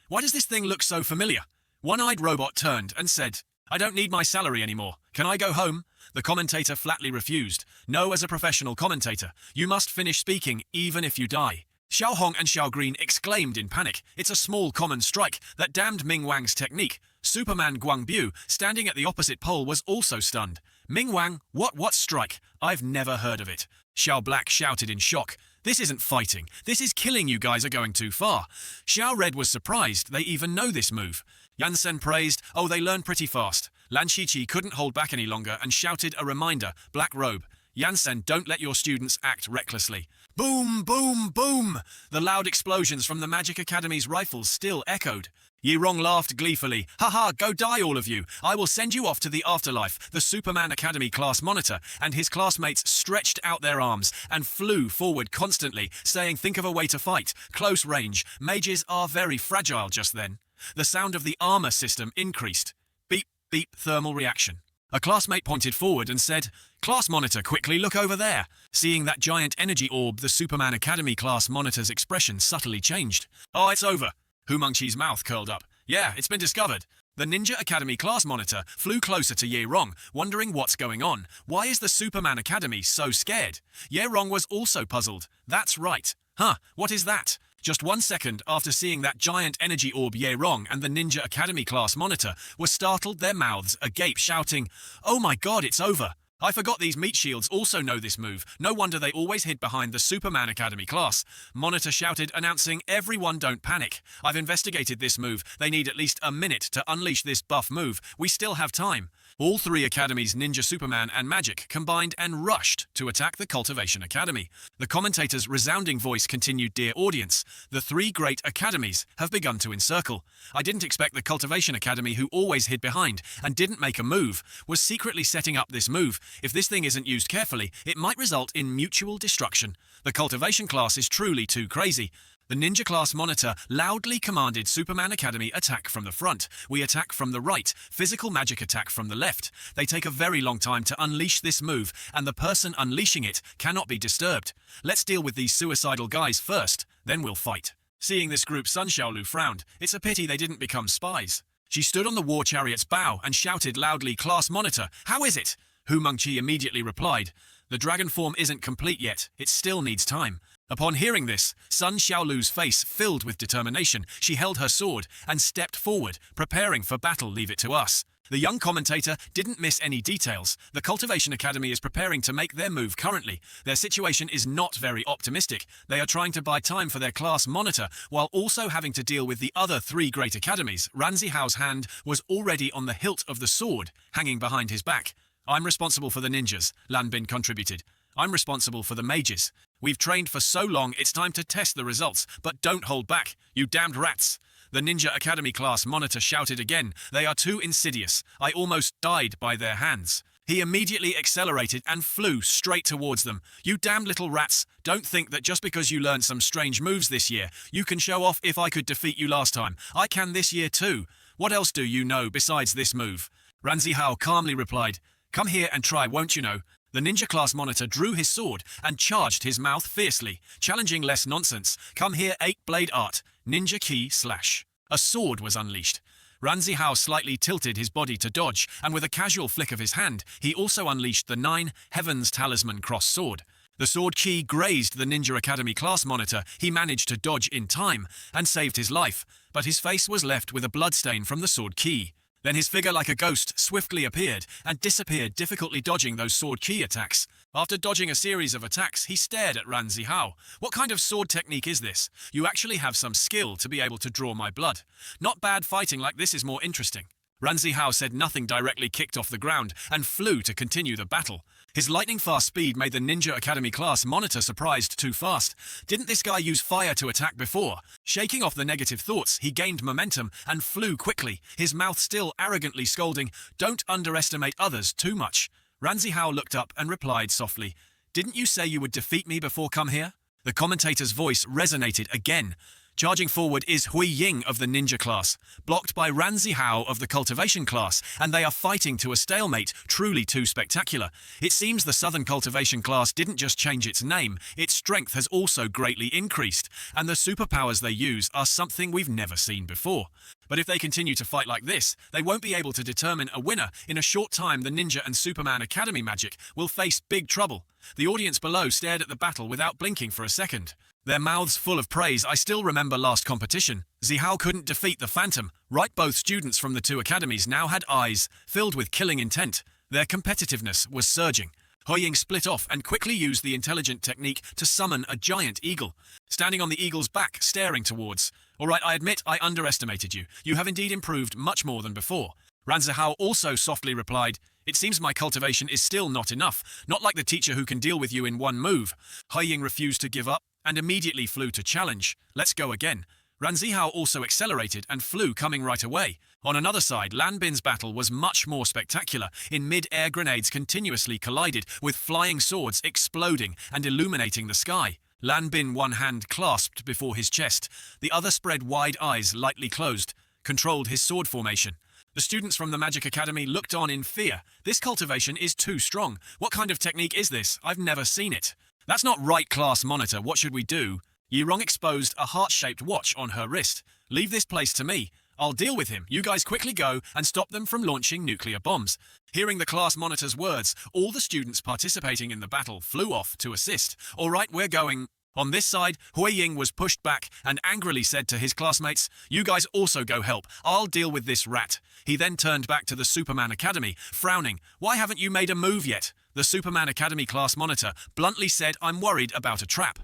Why does this thing look so familiar? One-eyed robot turned and said, "I don't need my salary anymore. Can I go home?" The commentator flatly refused. "No, as a professional commentator, you must finish speaking even if you die." Xiao Hong and Xiao Green exclaimed in panic. "It's a small common strike, that damned Ming Wang's technique." Superman Guang Bu, standing at the opposite pole, was also stunned. "Ming Wang, what strike? I've never heard of it." Xiao Black shouted in shock. "This isn't fighting. This is killing. You guys are going too far." Xiao Red was surprised. They even know this move. Yansen praised, "Oh, they learn pretty fast." Lan Shiqi couldn't hold back any longer and shouted a reminder, "Black Robe. Yansen, don't let your students act recklessly." Boom, boom, boom! The loud explosions from the Magic Academy's rifles still echoed. Yi Rong laughed gleefully. "Haha, go die all of you. I will send you off to the afterlife." The Superman Academy class monitor and his classmates stretched out their arms and flew forward constantly, saying, "Think of a way to fight. Close range. Mages are very fragile." Just then, the sound of the armor system increased. Beep, beep, thermal reaction. A classmate pointed forward and said, "Class monitor, quickly look over there." Seeing that giant energy orb, the Superman Academy class monitor's expression subtly changed. "Oh, it's over." Hu Mengqi's mouth curled up. "Yeah, it's been discovered." The Ninja Academy class monitor flew closer to Ye Rong, wondering what's going on. Why is the Superman Academy so scared? Ye Rong was also puzzled. "That's right." "Huh, what is that?" Just 1 second after seeing that giant energy orb, Ye Rong and the Ninja Academy class monitor were startled, their mouths agape, shouting, "Oh my god, it's over. I forgot these meat shields also know this move. No wonder they always hid behind the Superman Academy class." Monitor shouted, announcing, "Everyone don't panic. I've investigated this move. They need at least a minute to unleash this buff move. We still have time." All three academies, Ninja, Superman and Magic, combined and rushed to attack the Cultivation Academy. The commentator's resounding voice continued, "Dear audience, the three great academies have begun to encircle. I didn't expect the Cultivation Academy, who always hid behind and didn't make a move, was secretly setting up this move. If this thing isn't used carefully, it might result in mutual destruction. The Cultivation class is truly too crazy." The Ninja class monitor loudly commanded Superman Academy, "Attack from the front. We attack from the right. Physical magic attack from the left. They take a very long time to unleash this move, and the person unleashing it cannot be disturbed. Let's deal with these suicidal guys first, then we'll fight." Seeing this group, Sun Xiaolu frowned. "It's a pity they didn't become spies." She stood on the war chariot's bow and shouted loudly, "Class monitor, how is it?" Hu Mengqi immediately replied, "The dragon form isn't complete yet, it still needs time." Upon hearing this, Sun Xiaolu's face filled with determination. She held her sword and stepped forward, preparing for battle. "Leave it to us." The young commentator didn't miss any details. The Cultivation Academy is preparing to make their move currently. Their situation is not very optimistic. They are trying to buy time for their class monitor, while also having to deal with the other three great academies. Ran Zihao's hand was already on the hilt of the sword, hanging behind his back. "I'm responsible for the ninjas," Lan Bin contributed. "I'm responsible for the mages. We've trained for so long, it's time to test the results, but don't hold back, you damned rats." The Ninja Academy class monitor shouted again, "They are too insidious. I almost died by their hands." He immediately accelerated and flew straight towards them. "You damned little rats, don't think that just because you learned some strange moves this year, you can show off. If I could defeat you last time, I can this year too. What else do you know besides this move?" Ran Zihao calmly replied, "Come here and try, won't you know?" The ninja class monitor drew his sword and charged his mouth fiercely, challenging less nonsense. "Come here, 8-blade art, ninja key slash." A sword was unleashed. Ran Zihao slightly tilted his body to dodge, and with a casual flick of his hand, he also unleashed the 9 Heavens Talisman cross sword. The sword key grazed the Ninja Academy class monitor. He managed to dodge in time and saved his life, but his face was left with a bloodstain from the sword key. Then his figure like a ghost swiftly appeared and disappeared, difficultly dodging those sword key attacks. After dodging a series of attacks, he stared at Ran Zihao. "What kind of sword technique is this? You actually have some skill to be able to draw my blood. Not bad, fighting like this is more interesting." Ran Zihao said nothing, directly kicked off the ground and flew to continue the battle. His lightning-fast speed made the Ninja Academy class monitor surprised too fast. Didn't this guy use fire to attack before? Shaking off the negative thoughts, he gained momentum and flew quickly, his mouth still arrogantly scolding, "Don't underestimate others too much." Ran Zihao looked up and replied softly, "Didn't you say you would defeat me before come here?" The commentator's voice resonated again. Charging forward is Hui Ying of the Ninja class, blocked by Ran Zihao of the Cultivation class, and they are fighting to a stalemate, truly too spectacular. It seems the Southern Cultivation class didn't just change its name, its strength has also greatly increased, and the superpowers they use are something we've never seen before. But if they continue to fight like this, they won't be able to determine a winner. In a short time, the Ninja and Superman Academy magic will face big trouble. The audience below stared at the battle without blinking for a second, their mouths full of praise. "I still remember last competition. Zihao couldn't defeat the Phantom, right?" Both students from the two academies now had eyes filled with killing intent. Their competitiveness was surging. Hui Ying split off and quickly used the intelligent technique to summon a giant eagle. Standing on the eagle's back, staring towards, "All right, I admit I underestimated you. You have indeed improved much more than before." Ran Zihao also softly replied, "It seems my cultivation is still not enough, not like the teacher who can deal with you in one move." Hui Ying refused to give up and immediately flew to challenge. "Let's go again." Ran Zihao also accelerated and flew, coming right away. On another side, Lan Bin's battle was much more spectacular. In mid-air, grenades continuously collided, with flying swords exploding and illuminating the sky. Lan Bin, one hand clasped before his chest, the other spread wide, eyes lightly closed, controlled his sword formation. The students from the Magic Academy looked on in fear. "This cultivation is too strong. What kind of technique is this? I've never seen it." "That's not right, class monitor. What should we do?" Yirong exposed a heart-shaped watch on her wrist. "Leave this place to me. I'll deal with him. You guys quickly go and stop them from launching nuclear bombs." Hearing the class monitor's words, all the students participating in the battle flew off to assist. "All right, we're going." On this side, Hui Ying was pushed back and angrily said to his classmates, "You guys also go help. I'll deal with this rat." He then turned back to the Superman Academy, frowning. "Why haven't you made a move yet?" The Superman Academy class monitor bluntly said, "I'm worried about a trap."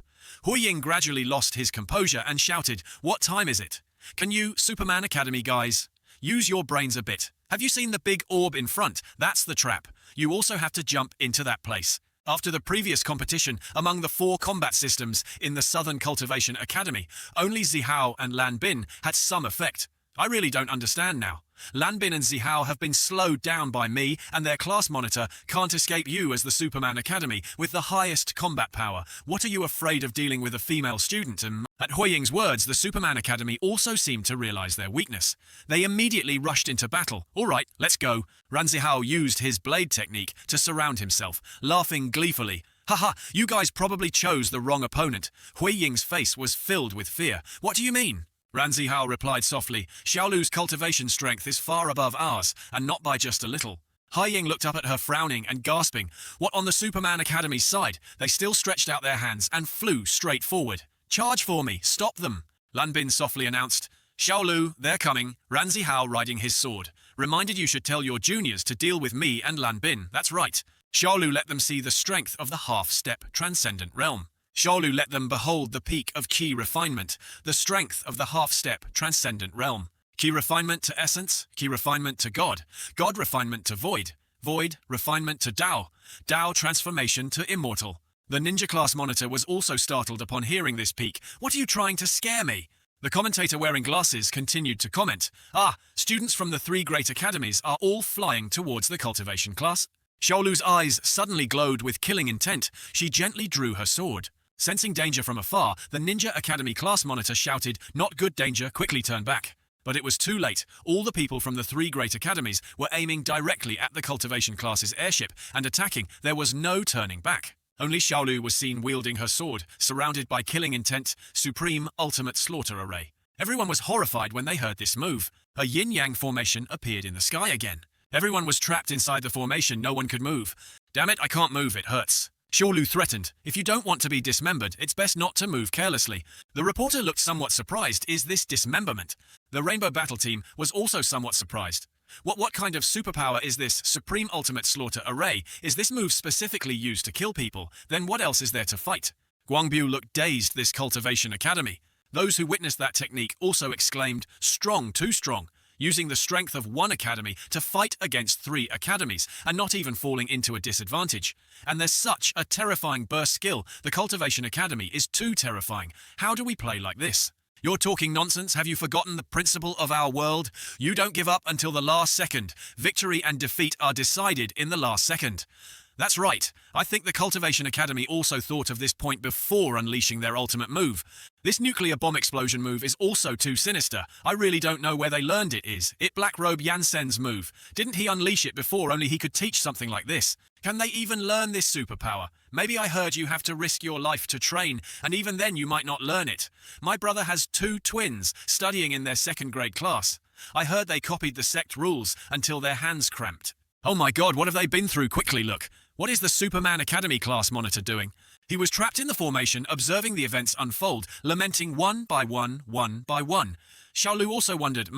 Hui Ying gradually lost his composure and shouted, "What time is it? Can you, Superman Academy guys, use your brains a bit? Have you seen the big orb in front? That's the trap. You also have to jump into that place." After the previous competition among the 4 combat systems in the Southern Cultivation Academy, only Zihao and Lan Bin had some effect. "I really don't understand now. Lan Bin and Zihao have been slowed down by me, and their class monitor can't escape you as the Superman Academy with the highest combat power. What are you afraid of dealing with a female student?" At Hui Ying's words, the Superman Academy also seemed to realize their weakness. They immediately rushed into battle. "All right, let's go." Ran Zihao used his blade technique to surround himself, laughing gleefully. "Haha, you guys probably chose the wrong opponent." Hui Ying's face was filled with fear. "What do you mean?" Ranzi Hao replied softly, Xiaolu's cultivation strength is far above ours, and not by just a little. Hai Ying looked up at her frowning and gasping. What on the Superman Academy's side? They still stretched out their hands and flew straight forward. Charge for me, stop them, Lan Bin softly announced. Xiaolu, they're coming, Ranzi Hao riding his sword. Reminded you should tell your juniors to deal with me and Lan Bin, that's right. Xiaolu let them see the strength of the half-step transcendent realm. Xiaolu let them behold the peak of qi refinement, the strength of the half-step transcendent realm. Qi refinement to essence, qi refinement to God, God refinement to void, void refinement to Tao, Tao transformation to immortal. The ninja class monitor was also startled upon hearing this peak. What are you trying to scare me? The commentator wearing glasses continued to comment. Students from the 3 great academies are all flying towards the cultivation class. Xiaolu's eyes suddenly glowed with killing intent. She gently drew her sword. Sensing danger from afar, the Ninja Academy class monitor shouted, "Not good, danger, quickly turn back." But it was too late. All the people from the 3 great academies were aiming directly at the cultivation class's airship and attacking. There was no turning back. Only Xiaolu was seen wielding her sword, surrounded by killing intent, supreme ultimate slaughter array. Everyone was horrified when they heard this move. A yin-yang formation appeared in the sky again. Everyone was trapped inside the formation, no one could move. Damn it, I can't move, it hurts. Xiaolu threatened, if you don't want to be dismembered, it's best not to move carelessly. The reporter looked somewhat surprised, is this dismemberment? The Rainbow Battle Team was also somewhat surprised. What kind of superpower is this Supreme Ultimate Slaughter Array? Is this move specifically used to kill people? Then what else is there to fight? Guangbu looked dazed, this Cultivation Academy. Those who witnessed that technique also exclaimed, strong, too strong, using the strength of 1 academy to fight against 3 academies, and not even falling into a disadvantage. And there's such a terrifying burst skill, the Cultivation Academy is too terrifying. How do we play like this? You're talking nonsense, have you forgotten the principle of our world? You don't give up until the last second. Victory and defeat are decided in the last second. That's right. I think the Cultivation Academy also thought of this point before unleashing their ultimate move. This nuclear bomb explosion move is also too sinister. I really don't know where they learned it is. It Black Robe Yansen's move. Didn't he unleash it before only he could teach something like this? Can they even learn this superpower? Maybe I heard you have to risk your life to train, and even then you might not learn it. My brother has 2 twins studying in their 2nd grade class. I heard they copied the sect rules until their hands cramped. Oh my god, what have they been through? Quickly look. What is the Superman Academy class monitor doing? He was trapped in the formation, observing the events unfold, lamenting one by one by one. Xiaolu also wondered,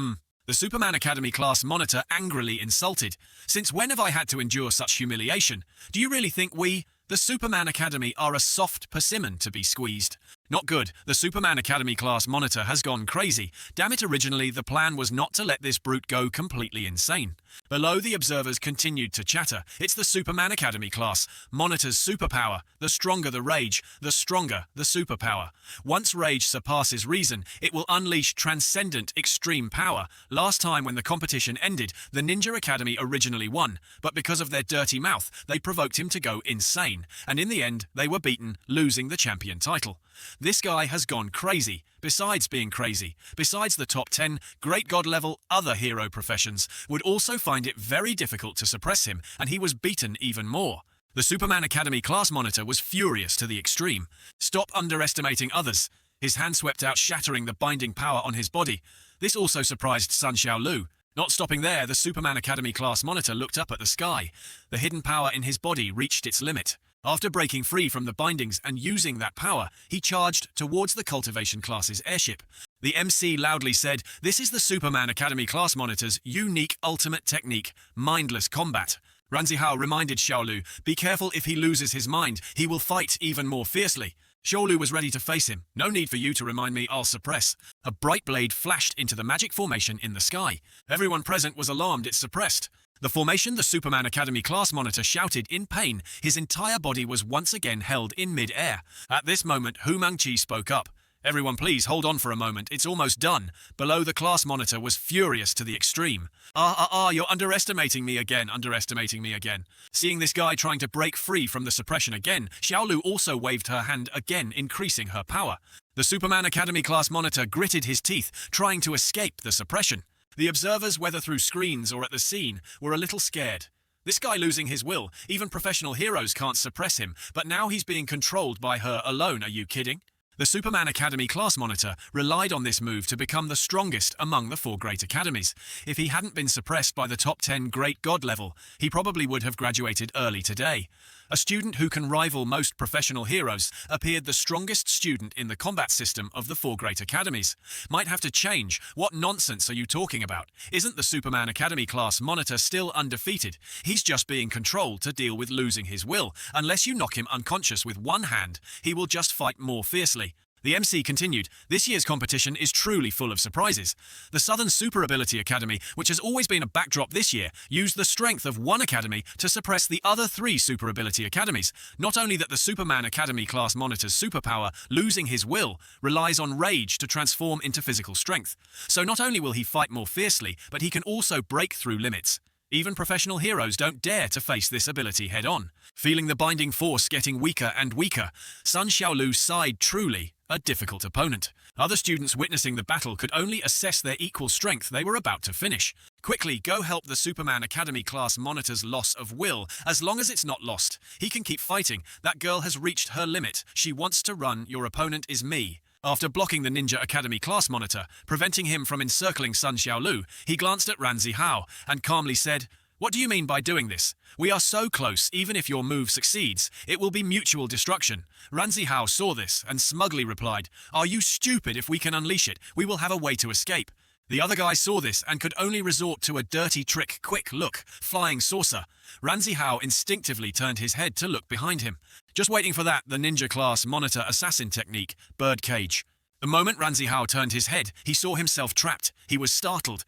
the Superman Academy class monitor angrily insulted. Since when have I had to endure such humiliation? Do you really think we, the Superman Academy, are a soft persimmon to be squeezed? Not good. The Superman Academy class monitor has gone crazy. Damn it, originally the plan was not to let this brute go completely insane. Below, the observers continued to chatter. It's the Superman Academy class. Monitor's superpower. The stronger the rage, the stronger the superpower. Once rage surpasses reason, it will unleash transcendent extreme power. Last time when the competition ended, the Ninja Academy originally won, but because of their dirty mouth, they provoked him to go insane. And in the end, they were beaten, losing the champion title. This guy has gone crazy. Besides being crazy, besides the top 10 great god level other hero professions would also find it very difficult to suppress him, and he was beaten even more. The Superman Academy class monitor was furious to the extreme. Stop underestimating others. His hand swept out, shattering the binding power on his body. This also surprised Sun Xiaolu. Not stopping there, the Superman Academy class monitor looked up at the sky. The hidden power in his body reached its limit. After breaking free from the bindings and using that power, he charged towards the cultivation class's airship. The MC loudly said, "This is the Superman Academy class monitor's unique ultimate technique, mindless combat." Ranzi Hao reminded Xiaolu, "Be careful, if he loses his mind, he will fight even more fiercely." Xiaolu was ready to face him. "No need for you to remind me, I'll suppress." A bright blade flashed into the magic formation in the sky. Everyone present was alarmed, it suppressed. The formation, the Superman Academy class monitor shouted in pain. His entire body was once again held in mid-air. At this moment, Hu Mangqi spoke up. "Everyone please hold on for a moment, it's almost done." Below, the class monitor was furious to the extreme. You're underestimating me again, Seeing this guy trying to break free from the suppression again, Xiaolu also waved her hand again, increasing her power. The Superman Academy class monitor gritted his teeth, trying to escape the suppression. The observers, whether through screens or at the scene, were a little scared. This guy losing his will, even professional heroes can't suppress him, but now he's being controlled by her alone, are you kidding? The Superman Academy class monitor relied on this move to become the strongest among the 4 great academies. If he hadn't been suppressed by the top 10 great god level, he probably would have graduated early today. A student who can rival most professional heroes appeared the strongest student in the combat system of the 4 great academies. Might have to change. What nonsense are you talking about? Isn't the Superman Academy class monitor still undefeated? He's just being controlled to deal with losing his will. Unless you knock him unconscious with one hand, he will just fight more fiercely. The MC continued, this year's competition is truly full of surprises. The Southern Super Ability Academy, which has always been a backdrop this year, used the strength of one academy to suppress the other 3 Super Ability Academies. Not only that the Superman Academy class monitor's superpower, losing his will, relies on rage to transform into physical strength. So not only will he fight more fiercely, but he can also break through limits. Even professional heroes don't dare to face this ability head-on. Feeling the binding force getting weaker and weaker, Sun Xiaolu sighed truly. A difficult opponent. Other students witnessing the battle could only assess their equal strength they were about to finish. Quickly, go help the Superman Academy class monitor's loss of will. As long as it's not lost, he can keep fighting. That girl has reached her limit. She wants to run. Your opponent is me. After blocking the Ninja Academy class monitor, preventing him from encircling Sun Xiaolu, he glanced at Ran Zihao and calmly said, "What do you mean by doing this? We are so close, even if your move succeeds, it will be mutual destruction." Ran Zihao saw this and smugly replied, "Are you stupid? If we can unleash it, we will have a way to escape." The other guy saw this and could only resort to a dirty trick. Quick look, flying saucer. Ran Zihao instinctively turned his head to look behind him. Just waiting for that, the ninja class monitor assassin technique, bird cage. The moment Ran Zihao turned his head, he saw himself trapped. He was startled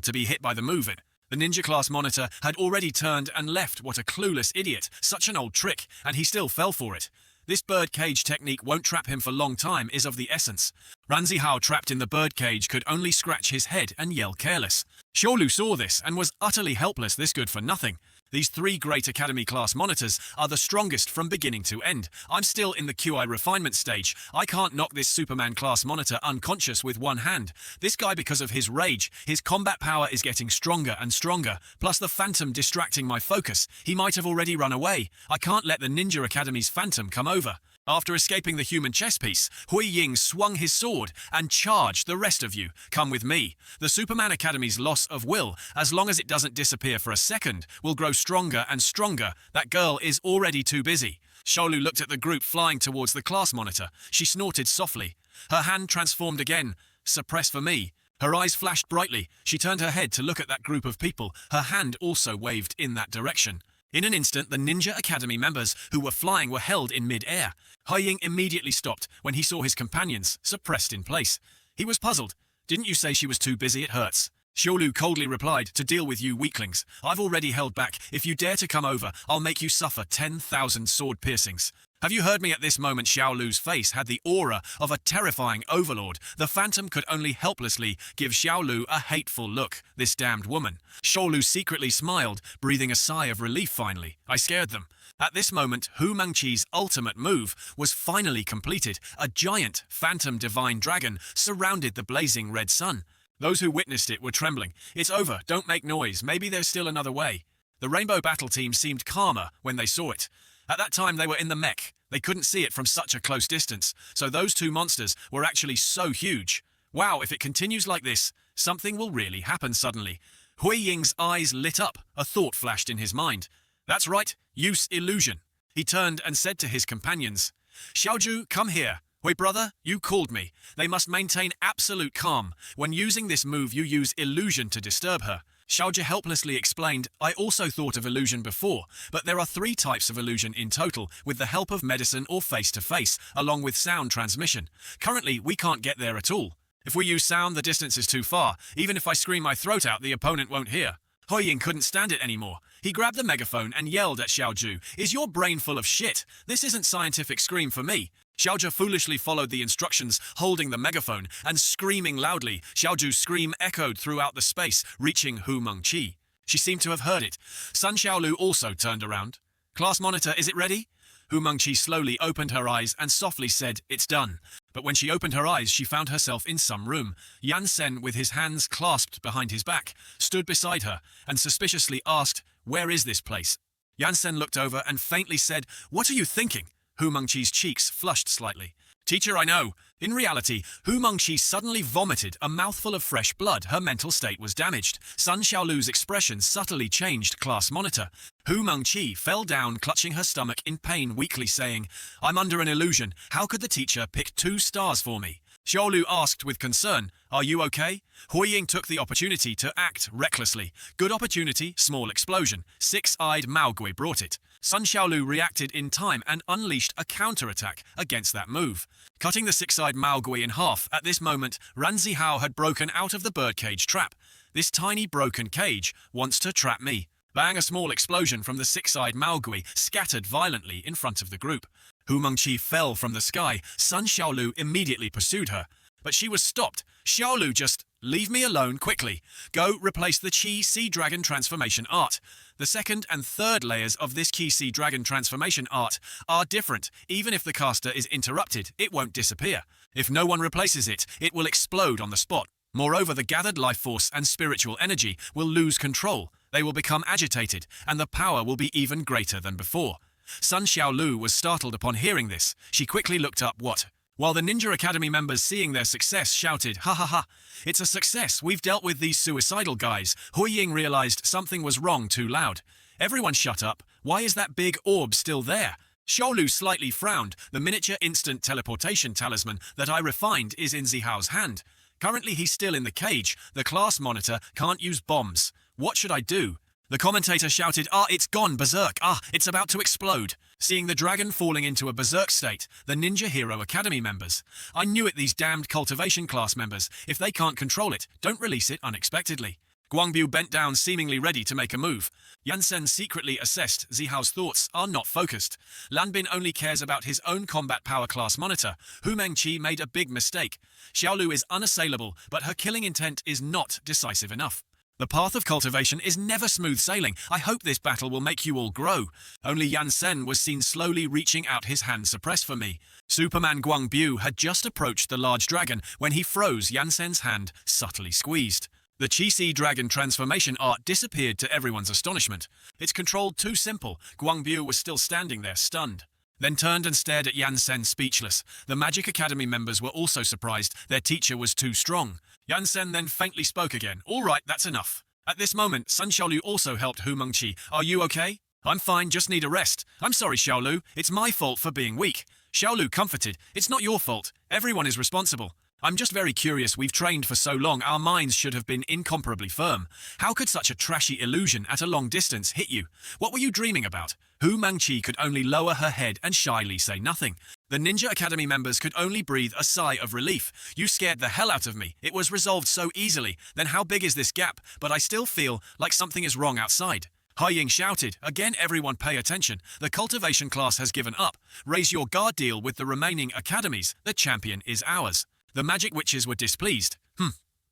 to be hit by the move. The ninja class monitor had already turned and left. What a clueless idiot. Such an old trick, and he still fell for it. This bird cage technique won't trap him for long time is of the essence. Ran Zihao, trapped in the bird cage, could only scratch his head and yell careless. Xiaolu saw this and was utterly helpless. This good for nothing. These 3 great academy class monitors are the strongest from beginning to end. I'm still in the QI refinement stage. I can't knock this Superman class monitor unconscious with one hand. This guy, because of his rage, his combat power is getting stronger and stronger, plus the Phantom distracting my focus. He might have already run away. I can't let the Ninja Academy's Phantom come over. After escaping the human chess piece, Hui Ying swung his sword and charged. The rest of you, come with me. The Superman Academy's loss of will, as long as it doesn't disappear for a second, will grow stronger and stronger. That girl is already too busy. Xiaolu looked at the group flying towards the class monitor. She snorted softly. Her hand transformed again. Suppress for me. Her eyes flashed brightly. She turned her head to look at that group of people. Her hand also waved in that direction. In an instant, the Ninja Academy members who were flying were held in mid-air. Hui Ying immediately stopped when he saw his companions suppressed in place. He was puzzled. Didn't you say she was too busy? It hurts. Xiaolu coldly replied, to deal with you weaklings. I've already held back. If you dare to come over, I'll make you suffer 10,000 sword piercings. Have you heard me? At this moment, Xiaolu's face had the aura of a terrifying overlord. The Phantom could only helplessly give Xiaolu a hateful look. This damned woman. Xiaolu secretly smiled, breathing a sigh of relief finally. I scared them. At this moment, Hu Mengqi's ultimate move was finally completed. A giant Phantom Divine Dragon surrounded the blazing red sun. Those who witnessed it were trembling. It's over. Don't make noise. Maybe there's still another way. The Rainbow Battle Team seemed calmer when they saw it. At that time, they were in the mech. They couldn't see it from such a close distance, so those 2 monsters were actually so huge. Wow, if it continues like this, something will really happen suddenly. Hui Ying's eyes lit up. A thought flashed in his mind. That's right, use illusion. He turned and said to his companions, Xiaoju, come here. Hui brother, you called me. They must maintain absolute calm. When using this move, you use illusion to disturb her. Xiaoju helplessly explained, I also thought of illusion before, but there are 3 types of illusion in total, with the help of medicine or face-to-face, along with sound transmission. Currently, we can't get there at all. If we use sound, the distance is too far. Even if I scream my throat out, the opponent won't hear. Hui Ying couldn't stand it anymore. He grabbed the megaphone and yelled at Xiaoju, Is your brain full of shit? This isn't scientific. Scream for me. Xiaoju foolishly followed the instructions, holding the megaphone and screaming loudly. Xiaoju's scream echoed throughout the space, reaching Hu Mengqi. She seemed to have heard it. Sun Xiaolu also turned around. Class monitor, is it ready? Hu Mengqi slowly opened her eyes and softly said, It's done. But when she opened her eyes, she found herself in some room. Yan Sen, with his hands clasped behind his back, stood beside her and suspiciously asked, Where is this place? Yan Sen looked over and faintly said, What are you thinking? Hu Mengqi's cheeks flushed slightly. Teacher, I know. In reality, Hu Mengqi suddenly vomited a mouthful of fresh blood. Her mental state was damaged. Sun Xiaolu's expression subtly changed. Class monitor. Hu Mengqi fell down, clutching her stomach in pain, weakly saying, I'm under an illusion. How could the teacher pick 2 stars for me? Xiaolu asked with concern, Are you okay? Huiying took the opportunity to act recklessly. Good opportunity, small explosion. Six-eyed Maogui brought it. Sun Xiaolu reacted in time and unleashed a counterattack against that move, cutting the six-eyed Maogui in half. At this moment, Ran Zihao had broken out of the birdcage trap. This tiny broken cage wants to trap me. Bang! A small explosion from the six-eyed Maogui scattered violently in front of the group. Hu Mengqi fell from the sky. Sun Xiaolu immediately pursued her, but she was stopped. Xiaolu, just leave me alone quickly. Go replace the Qi Sea Dragon transformation art. The second and third layers of this Qi Sea Dragon transformation art are different. Even if the caster is interrupted, it won't disappear. If no one replaces it, it will explode on the spot. Moreover, the gathered life force and spiritual energy will lose control. They will become agitated, and the power will be even greater than before. Sun Xiaolu was startled upon hearing this. She quickly looked up. What? While the Ninja Academy members, seeing their success, shouted, Ha ha ha! It's a success! We've dealt with these suicidal guys. Huiying realized something was wrong too loud. Everyone shut up. Why is that big orb still there? Xiaolu slightly frowned. The miniature instant teleportation talisman that I refined is in Zihao's hand. Currently he's still in the cage. The class monitor can't use bombs. What should I do? The commentator shouted, it's gone berserk. It's about to explode. Seeing the dragon falling into a berserk state, the Ninja Hero Academy members. I knew it, these damned cultivation class members. If they can't control it, don't release it unexpectedly. Guangbu bent down, seemingly ready to make a move. Yansen secretly assessed Zihao's thoughts are not focused. Lanbin only cares about his own combat power class monitor. Hu Mengqi made a big mistake. Xiaolu is unassailable, but her killing intent is not decisive enough. The path of cultivation is never smooth sailing. I hope this battle will make you all grow. Only Yansen was seen slowly reaching out his hand suppressed for me. Superman Guangbu had just approached the large dragon when he froze. Yansen's hand subtly squeezed. The Qi Sea Dragon transformation art disappeared to everyone's astonishment. It's controlled too simple. Guangbu was still standing there, stunned. Then turned and stared at Yansen, speechless. The Magic Academy members were also surprised. Their teacher was too strong. Yansen then faintly spoke again. All right, that's enough. At this moment, Sun Xiaolu also helped Hu Mengqi. Are you okay? I'm fine, just need a rest. I'm sorry, Xiaolu. It's my fault for being weak. Xiaolu comforted. It's not your fault. Everyone is responsible. I'm just very curious. We've trained for so long, our minds should have been incomparably firm. How could such a trashy illusion at a long distance hit you? What were you dreaming about? Hu Mengqi could only lower her head and shyly say nothing. The Ninja Academy members could only breathe a sigh of relief. You scared the hell out of me. It was resolved so easily. Then how big is this gap? But I still feel like something is wrong outside. Haiying shouted. Again, everyone pay attention. The cultivation class has given up. Raise your guard, deal with the remaining academies. The champion is ours. The magic witches were displeased.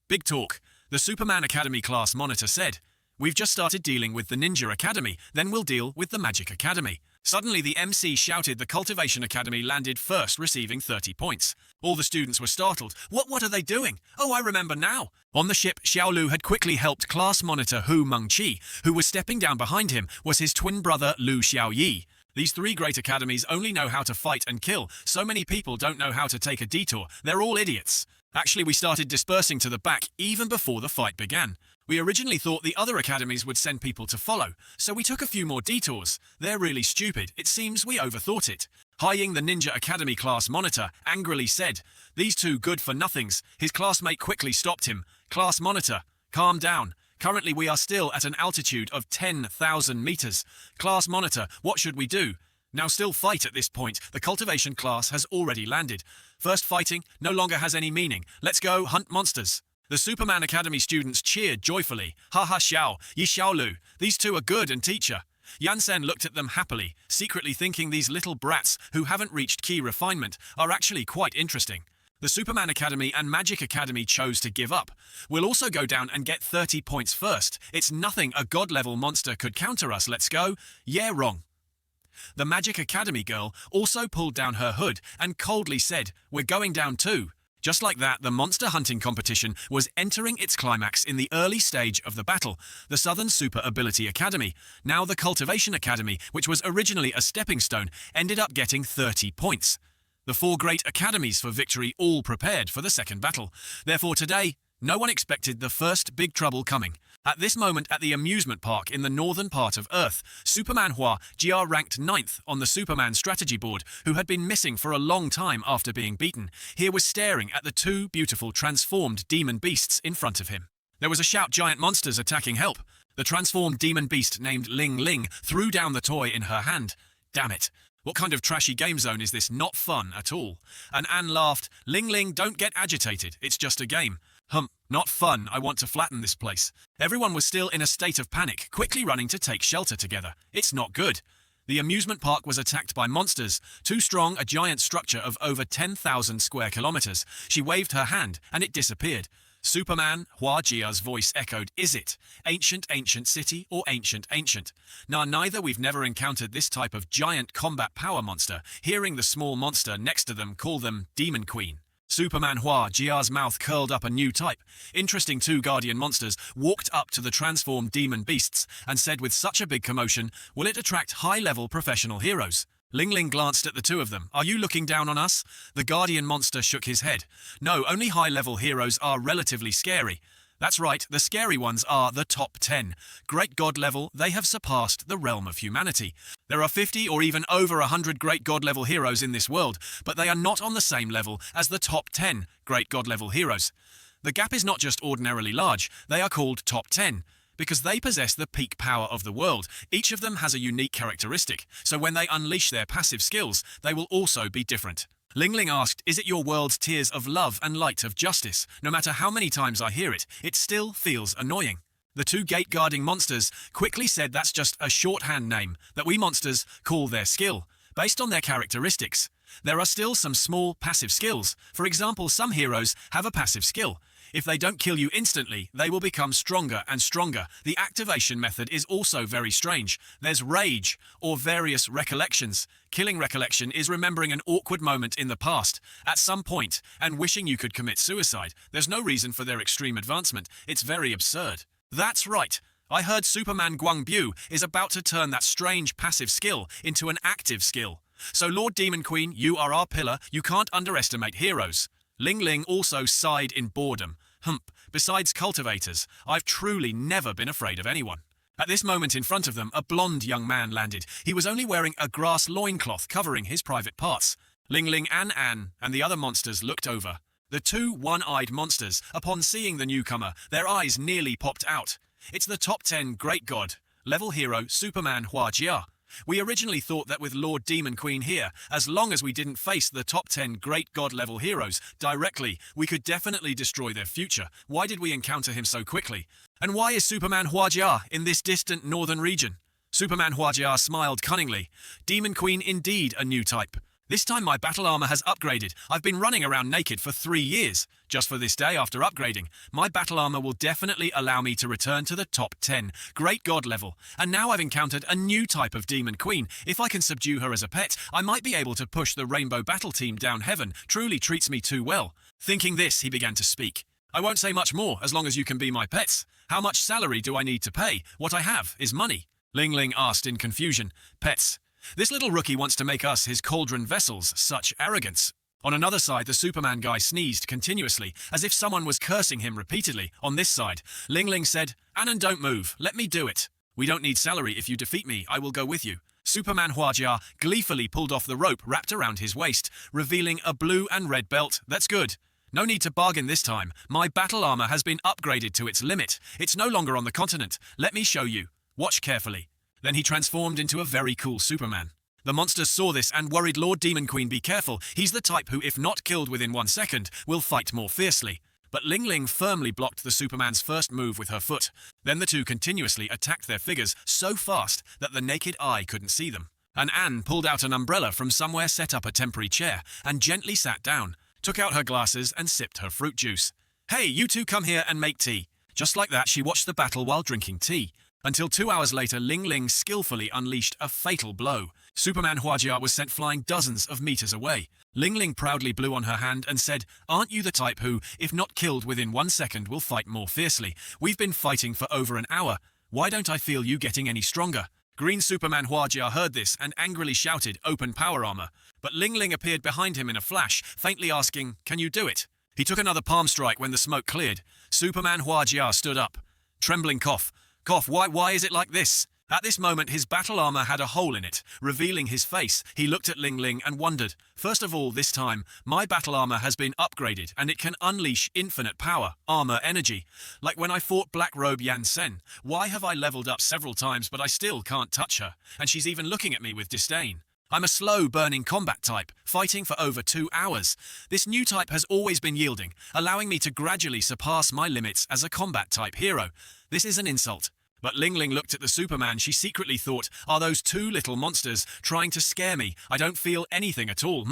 Big talk. The Superman Academy class monitor said, We've just started dealing with the Ninja Academy, then we'll deal with the Magic Academy. Suddenly the MC shouted the Cultivation Academy landed first, receiving 30 points. All the students were startled. What are they doing? Oh, I remember now. On the ship, Xiaolu had quickly helped class monitor Hu Mengqi. Who was stepping down behind him was his twin brother Lu Xiaoyi. These 3 great academies only know how to fight and kill. So many people don't know how to take a detour. They're all idiots. Actually, we started dispersing to the back even before the fight began. We originally thought the other academies would send people to follow, so we took a few more detours. They're really stupid. It seems we overthought it. Haiying, the Ninja Academy class monitor, angrily said, These 2 good-for-nothings. His classmate quickly stopped him. Class monitor, calm down. Currently we are still at an altitude of 10,000 meters. Class monitor, what should we do? Now still fight at this point. The cultivation class has already landed. First fighting no longer has any meaning. Let's go hunt monsters. The Superman Academy students cheered joyfully. Ha ha Xiao, Yi Xiaolu. These 2 are good and teacher. Yansen looked at them happily, secretly thinking these little brats who haven't reached key refinement are actually quite interesting. The Superman Academy and Magic Academy chose to give up. We'll also go down and get 30 points first. It's nothing, a god-level monster could counter us. Let's go. Yeah, wrong. The Magic Academy girl also pulled down her hood and coldly said, We're going down too. Just like that, the monster hunting competition was entering its climax in the early stage of the battle. The Southern Super Ability Academy, now the Cultivation Academy, which was originally a stepping stone, ended up getting 30 points. The 4 great academies for victory all prepared for the second battle. Therefore today, no one expected the first big trouble coming. At this moment at the amusement park in the northern part of Earth, Superman Hua Jia ranked 9th on the Superman strategy board, who had been missing for a long time after being beaten, here was staring at the 2 beautiful transformed demon beasts in front of him. There was a shout, giant monsters attacking, help! The transformed demon beast named Ling Ling threw down the toy in her hand. Damn it. What kind of trashy game zone is this? Not fun at all. And Anne laughed. Ling Ling, don't get agitated. It's just a game. Not fun. I want to flatten this place. Everyone was still in a state of panic, quickly running to take shelter together. It's not good. The amusement park was attacked by monsters, too strong, a giant structure of over 10,000 square kilometers. She waved her hand, and it disappeared. Superman Hua Jia's voice echoed, is it? Ancient city or ancient? Nah, neither. We've never encountered this type of giant combat power monster. Hearing the small monster next to them call them Demon Queen. Superman Hua Jia's mouth curled up. A new type. Interesting. 2 guardian monsters walked up to the transformed demon beasts and said with such a big commotion, will it attract high-level professional heroes? Ling Ling glanced at the 2 of them. Are you looking down on us? The guardian monster shook his head. No, only high-level heroes are relatively scary. That's right, the scary ones are the top 10. Great god level, they have surpassed the realm of humanity. There are 50 or even over 100 great god level heroes in this world, but they are not on the same level as the top 10 great god level heroes. The gap is not just ordinarily large, they are called top 10. Because they possess the peak power of the world. Each of them has a unique characteristic, so when they unleash their passive skills, they will also be different. Ling Ling asked, is it your world's tears of love and light of justice? No matter how many times I hear it, it still feels annoying. The 2 gate-guarding monsters quickly said that's just a shorthand name that we monsters call their skill, based on their characteristics. There are still some small passive skills. For example, some heroes have a passive skill. If they don't kill you instantly, they will become stronger and stronger. The activation method is also very strange. There's rage, or various recollections. Killing recollection is remembering an awkward moment in the past, at some point, and wishing you could commit suicide. There's no reason for their extreme advancement. It's very absurd. That's right. I heard Superman Guangbu is about to turn that strange passive skill into an active skill. So Lord Demon Queen, you are our pillar. You can't underestimate heroes. Ling Ling also sighed in boredom. Besides cultivators, I've truly never been afraid of anyone. At this moment in front of them, a blonde young man landed. He was only wearing a grass loincloth covering his private parts. Ling Ling and Anne and the other monsters looked over. The 2 one-eyed monsters, upon seeing the newcomer, their eyes nearly popped out. It's the top 10 great god level hero Superman Hua Jia. We originally thought that with Lord Demon Queen here, as long as we didn't face the top 10 great god-level heroes directly, we could definitely destroy their future. Why did we encounter him so quickly? And why is Superman Hua Jia in this distant northern region? Superman Hua Jia smiled cunningly. Demon Queen, indeed a new type. This time my battle armor has upgraded. I've been running around naked for 3 years. Just for this day after upgrading, my battle armor will definitely allow me to return to the top 10, great god level. And now I've encountered a new type of demon queen. If I can subdue her as a pet, I might be able to push the rainbow battle team down heaven. Truly treats me too well. Thinking this, he began to speak. I won't say much more as long as you can be my pets. How much salary do I need to pay? What I have is money. Ling Ling asked in confusion. Pets. This little rookie wants to make us his cauldron vessels. Such arrogance. On another side, the Superman guy sneezed continuously, as if someone was cursing him repeatedly. On this side, Ling Ling said, Anan, don't move. Let me do it. We don't need salary. If you defeat me, I will go with you. Superman Huajia gleefully pulled off the rope wrapped around his waist, revealing a blue and red belt. That's good. No need to bargain this time. My battle armor has been upgraded to its limit. It's no longer on the continent. Let me show you. Watch carefully. Then he transformed into a very cool Superman. The monsters saw this and worried Lord Demon Queen, be careful. He's the type who, if not killed within 1 second, will fight more fiercely. But Ling Ling firmly blocked the Superman's first move with her foot. Then the two continuously attacked their figures so fast that the naked eye couldn't see them. And Anne pulled out an umbrella from somewhere, set up a temporary chair, and gently sat down, took out her glasses and sipped her fruit juice. Hey, you two come here and make tea. Just like that, she watched the battle while drinking tea. Until 2 hours later, Ling Ling skillfully unleashed a fatal blow. Superman Huajia was sent flying dozens of meters away. Ling Ling proudly blew on her hand and said, "Aren't you the type who, if not killed within 1 second, will fight more fiercely? We've been fighting for over an hour. Why don't I feel you getting any stronger?" Green Superman Huajia heard this and angrily shouted, "Open power armor." But Ling Ling appeared behind him in a flash, faintly asking, "Can you do it?" He took another palm strike when the smoke cleared. Superman Huajia stood up. Trembling cough. Cough, why is it like this? At this moment, his battle armor had a hole in it, revealing his face. He looked at Ling Ling and wondered, "First of all, this time, my battle armor has been upgraded and it can unleash infinite power, armor energy. Like when I fought Black Robe Yan Sen. Why have I leveled up several times but I still can't touch her? And she's even looking at me with disdain. I'm a slow-burning combat type, fighting for over 2 hours. This new type has always been yielding, allowing me to gradually surpass my limits as a combat-type hero. This is an insult." But Ling Ling looked at the Superman. She secretly thought, "Are those two little monsters trying to scare me? I don't feel anything at all.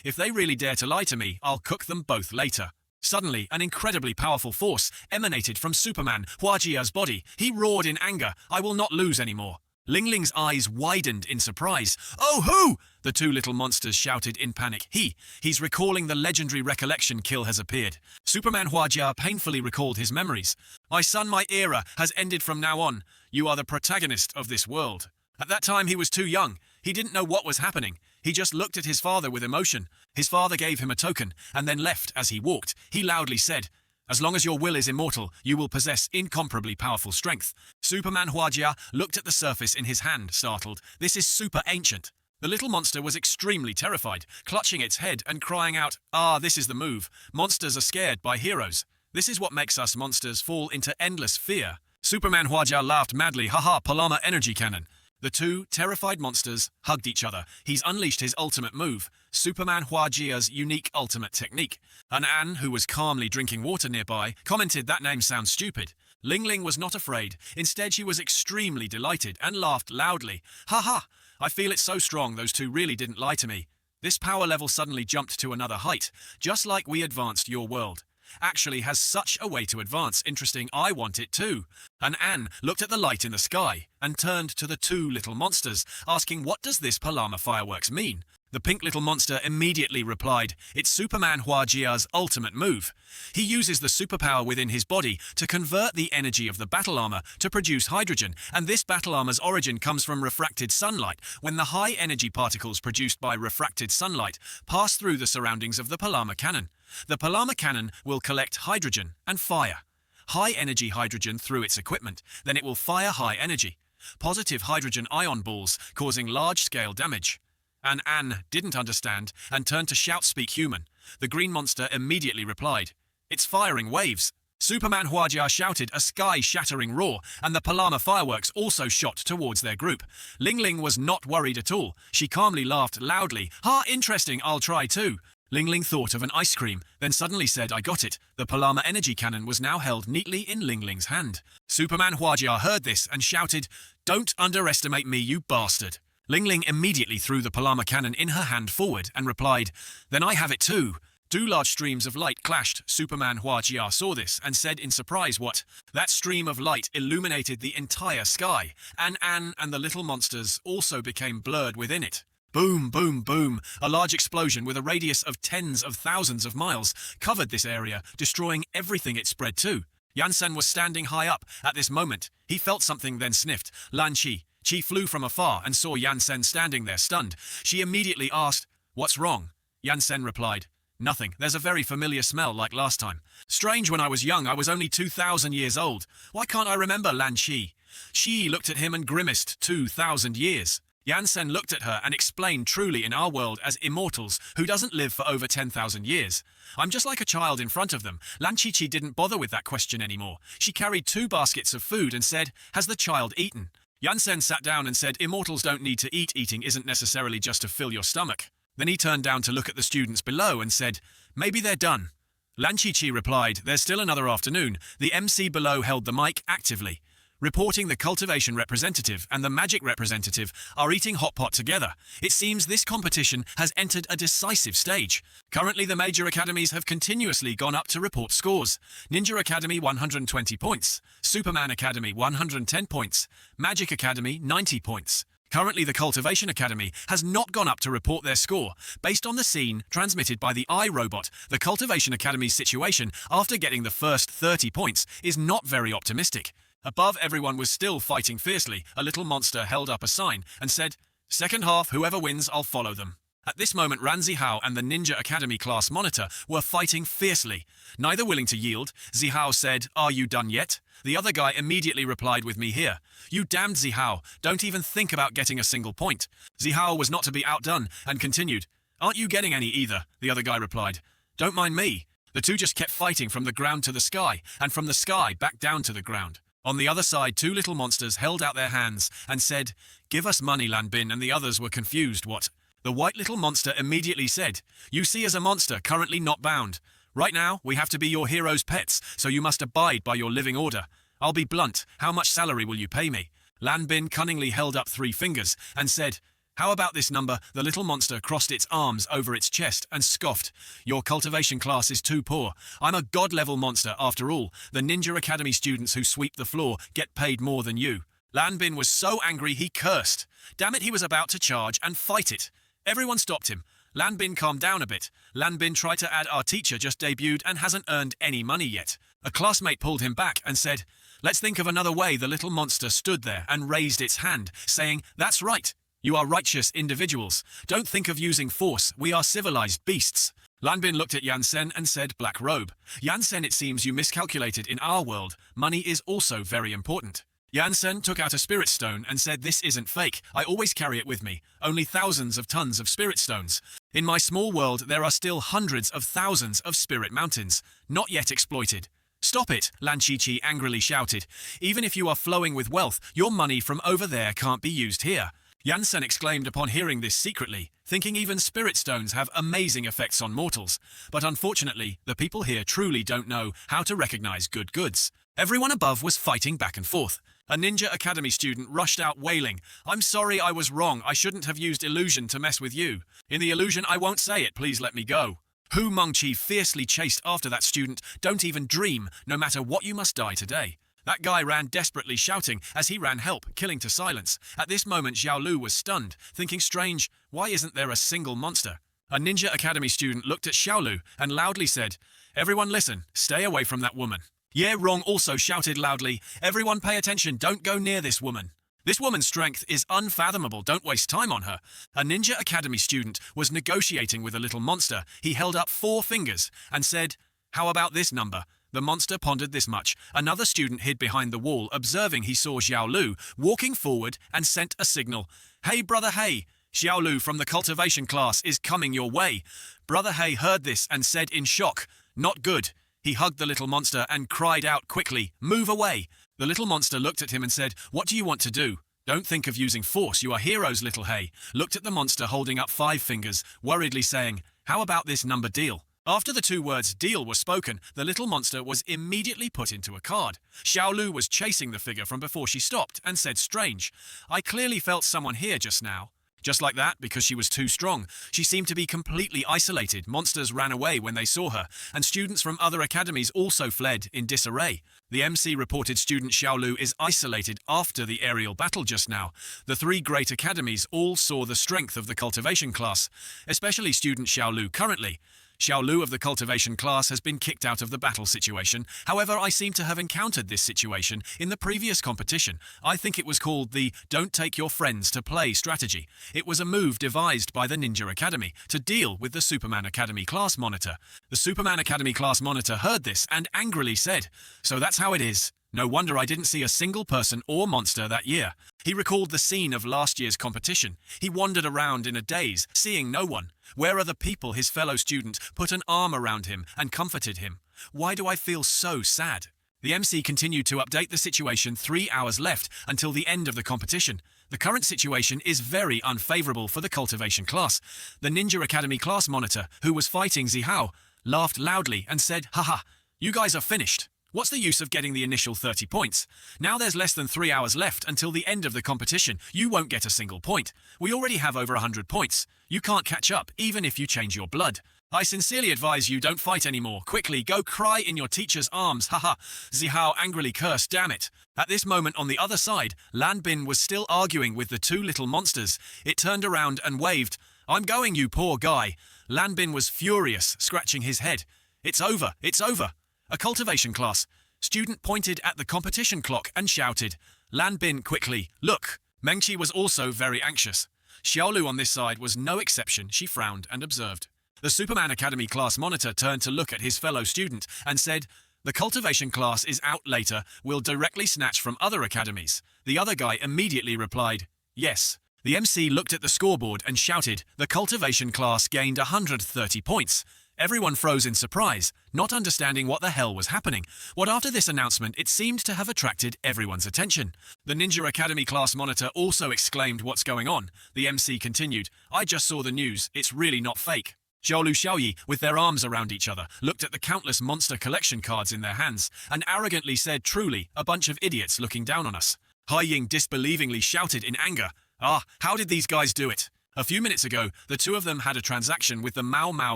If they really dare to lie to me, I'll cook them both later." Suddenly, an incredibly powerful force emanated from Superman Huajia's body. He roared in anger, "I will not lose anymore." Ling Ling's eyes widened in surprise. "Oh, who?" the two little monsters shouted in panic. He's recalling the legendary recollection kill has appeared. Superman Huajia painfully recalled his memories. "My son, my era has ended from now on. You are the protagonist of this world." At that time, he was too young. He didn't know what was happening. He just looked at his father with emotion. His father gave him a token and then left as he walked. He loudly said, "As long as your will is immortal, you will possess incomparably powerful strength." Superman Huajia looked at the surface in his hand, startled. "This is super ancient." The little monster was extremely terrified, clutching its head and crying out, "Ah, this is the move. Monsters are scared by heroes. This is what makes us monsters fall into endless fear." Superman Huajia laughed madly. "Haha, Palama energy cannon." The two terrified monsters hugged each other. He's unleashed his ultimate move, Superman Huajia's unique ultimate technique. An who was calmly drinking water nearby, commented, "That name sounds stupid." Ling Ling was not afraid. Instead, she was extremely delighted and laughed loudly. "Ha! I feel it so strong, those two really didn't lie to me. This power level suddenly jumped to another height, just like we advanced your world. Actually has such a way to advance. Interesting, I want it too." An looked at the light in the sky and turned to the two little monsters, asking, "What does this Palama fireworks mean?" The pink little monster immediately replied, "It's Superman Huajia's ultimate move. He uses the superpower within his body to convert the energy of the battle armor to produce hydrogen, and this battle armor's origin comes from refracted sunlight, when the high-energy particles produced by refracted sunlight pass through the surroundings of the Palama cannon. The Palama cannon will collect hydrogen and fire high-energy hydrogen through its equipment, then it will fire high-energy positive hydrogen ion balls, causing large-scale damage." An didn't understand and turned to shout, "Speak human." The green monster immediately replied, "It's firing waves." Superman Huajia shouted a sky-shattering roar, and the Palama fireworks also shot towards their group. Ling Ling was not worried at all. She calmly laughed loudly. "Ha, interesting, I'll try too." Ling Ling thought of an ice cream, then suddenly said, "I got it." The Palama energy cannon was now held neatly in Ling Ling's hand. Superman Huajia heard this and shouted, "Don't underestimate me, you bastard." Ling Ling immediately threw the Palama cannon in her hand forward and replied, "Then I have it too." Two large streams of light clashed. Superman Huajia saw this and said in surprise, "What?" That stream of light illuminated the entire sky. An and the little monsters also became blurred within it. Boom, boom, boom. A large explosion with a radius of tens of thousands of miles covered this area, destroying everything it spread to. Yansen was standing high up at this moment. He felt something, then sniffed. Lan Chi. Chi flew from afar and saw Yansen standing there stunned. She immediately asked, "What's wrong?" Yansen replied, "Nothing. There's a very familiar smell like last time. Strange, when I was young, I was only 2,000 years old. Why can't I remember Lan Chi?" She looked at him and grimaced. 2,000 years. Yansen looked at her and explained, "Truly in our world as immortals, who doesn't live for over 10,000 years? I'm just like a child in front of them." Lan Chi didn't bother with that question anymore. She carried 2 baskets of food and said, "Has the child eaten?" Yansen sat down and said, "Immortals don't need to eat. Eating isn't necessarily just to fill your stomach." Then he turned down to look at the students below and said, "Maybe they're done." Lan Chi replied, "There's still another afternoon." The MC below held the mic actively, reporting the cultivation representative and the magic representative are eating hot pot together. It seems this competition has entered a decisive stage. Currently, the major academies have continuously gone up to report scores. Ninja Academy 120 points, Superman Academy 110 points, Magic Academy 90 points. Currently, the Cultivation Academy has not gone up to report their score. Based on the scene transmitted by the iRobot, the Cultivation Academy's situation after getting the first 30 points is not very optimistic. Above, everyone was still fighting fiercely. A little monster held up a sign and said, "Second half, whoever wins, I'll follow them." At this moment, Ran Zihao and the Ninja Academy class monitor were fighting fiercely. Neither willing to yield, Zihao said, "Are you done yet?" The other guy immediately replied with, "Me here." "You damned Zihao, don't even think about getting a single point." Zihao was not to be outdone and continued, "Aren't you getting any either?" The other guy replied, "Don't mind me." The two just kept fighting from the ground to the sky, and from the sky back down to the ground. On the other side, two little monsters held out their hands and said, "Give us money, Lan Bin," and the others were confused. What? The white little monster immediately said, "You see as a monster currently not bound. Right now, we have to be your hero's pets, so you must abide by your living order. I'll be blunt, how much salary will you pay me?" Lan Bin cunningly held up 3 fingers and said, "How about this number?" The little monster crossed its arms over its chest and scoffed, "Your cultivation class is too poor. I'm a god-level monster after all. The Ninja Academy students who sweep the floor get paid more than you." Lan Bin was so angry he cursed. Damn it, he was about to charge and fight it. Everyone stopped him. Lan Bin calmed down a bit. Lan Bin tried to add, "Our teacher just debuted and hasn't earned any money yet." A classmate pulled him back and said, "Let's think of another way." The little monster stood there and raised its hand, saying, "That's right. You are righteous individuals. Don't think of using force. We are civilized beasts." Lan Bin looked at Yansen and said, "Black robe. Yansen, it seems you miscalculated. In our world, money is also very important." Yansen took out a spirit stone and said, "This isn't fake. I always carry it with me. Only thousands of tons of spirit stones. In my small world, there are still hundreds of thousands of spirit mountains, not yet exploited." "Stop it," Lan Chi angrily shouted. "Even if you are flowing with wealth, your money from over there can't be used here." Yansen exclaimed upon hearing this secretly, thinking even spirit stones have amazing effects on mortals. But unfortunately, the people here truly don't know how to recognize good goods. Everyone above was fighting back and forth. A Ninja Academy student rushed out wailing, "I'm sorry, I was wrong. I shouldn't have used illusion to mess with you. In the illusion, I won't say it. Please let me go." Hu Mengqi fiercely chased after that student. "Don't even dream. No matter what, you must die today." That guy ran desperately, shouting as he ran help, killing to silence. At this moment, Xiao Lu was stunned, thinking, strange, why isn't there a single monster? A Ninja Academy student looked at Xiao Lu and loudly said, "Everyone listen, stay away from that woman." Ye Rong also shouted loudly, "Everyone pay attention, don't go near this woman. This woman's strength is unfathomable, don't waste time on her." A Ninja Academy student was negotiating with a little monster. He held up 4 fingers and said, "How about this number?" The monster pondered this much. Another student hid behind the wall, observing he saw Xiao Lu walking forward and sent a signal. "Hey, Brother Hey, Xiao Lu from the cultivation class is coming your way." Brother Hey heard this and said in shock, "Not good." He hugged the little monster and cried out quickly, "Move away." The little monster looked at him and said, "What do you want to do? Don't think of using force. You are heroes, little Hey." Looked at the monster holding up 5 fingers, worriedly saying, "How about this number deal?" After the 2 words deal were spoken, the little monster was immediately put into a card. Xiao Lu was chasing the figure from before she stopped and said, "Strange. I clearly felt someone here just now." Just like that, because she was too strong. She seemed to be completely isolated. Monsters ran away when they saw her, and students from other academies also fled in disarray. The MC reported student Xiao Lu is isolated after the aerial battle just now. The 3 great academies all saw the strength of the cultivation class, especially student Xiao Lu currently. Xiao Lu of the cultivation class has been kicked out of the battle situation. However, I seem to have encountered this situation in the previous competition. I think it was called the "Don't Take Your Friends to Play" strategy. It was a move devised by the Ninja Academy to deal with the Superman Academy class monitor. The Superman Academy class monitor heard this and angrily said, "So that's how it is. No wonder I didn't see a single person or monster that year." He recalled the scene of last year's competition. He wandered around in a daze, seeing no one. Where are the people? His fellow student put an arm around him and comforted him. "Why do I feel so sad?" The MC continued to update the situation. 3 hours left until the end of the competition. The current situation is very unfavorable for the cultivation class. The Ninja Academy class monitor, who was fighting Zihao, laughed loudly and said, "Haha, you guys are finished. What's the use of getting the initial 30 points? Now there's less than 3 hours left until the end of the competition. You won't get a single point. We already have over 100 points. You can't catch up, even if you change your blood. I sincerely advise you don't fight anymore. Quickly, go cry in your teacher's arms. Haha." Zihao angrily cursed, "Damn it." At this moment on the other side, Lan Bin was still arguing with the 2 little monsters. It turned around and waved, "I'm going, you poor guy." Lan Bin was furious, scratching his head. "It's over, it's over. A cultivation class. Student pointed at the competition clock and shouted. Lan Bin quickly, look. Mengqi was also very anxious. Xiaolu on this side was no exception. She frowned and observed. The Superman Academy class monitor turned to look at his fellow student and said, the cultivation class is out later. We'll directly snatch from other academies. The other guy immediately replied, yes. The MC looked at the scoreboard and shouted, the cultivation class gained 130 points. Everyone froze in surprise, not understanding what the hell was happening. What after this announcement, it seemed to have attracted everyone's attention. The Ninja Academy class monitor also exclaimed, what's going on? The MC continued, I just saw the news, it's really not fake. Xiaolu Xiaoyi, with their arms around each other, looked at the countless monster collection cards in their hands and arrogantly said, truly, a bunch of idiots looking down on us. Hai Ying disbelievingly shouted in anger, how did these guys do it? A few minutes ago, the two of them had a transaction with the Mao Mao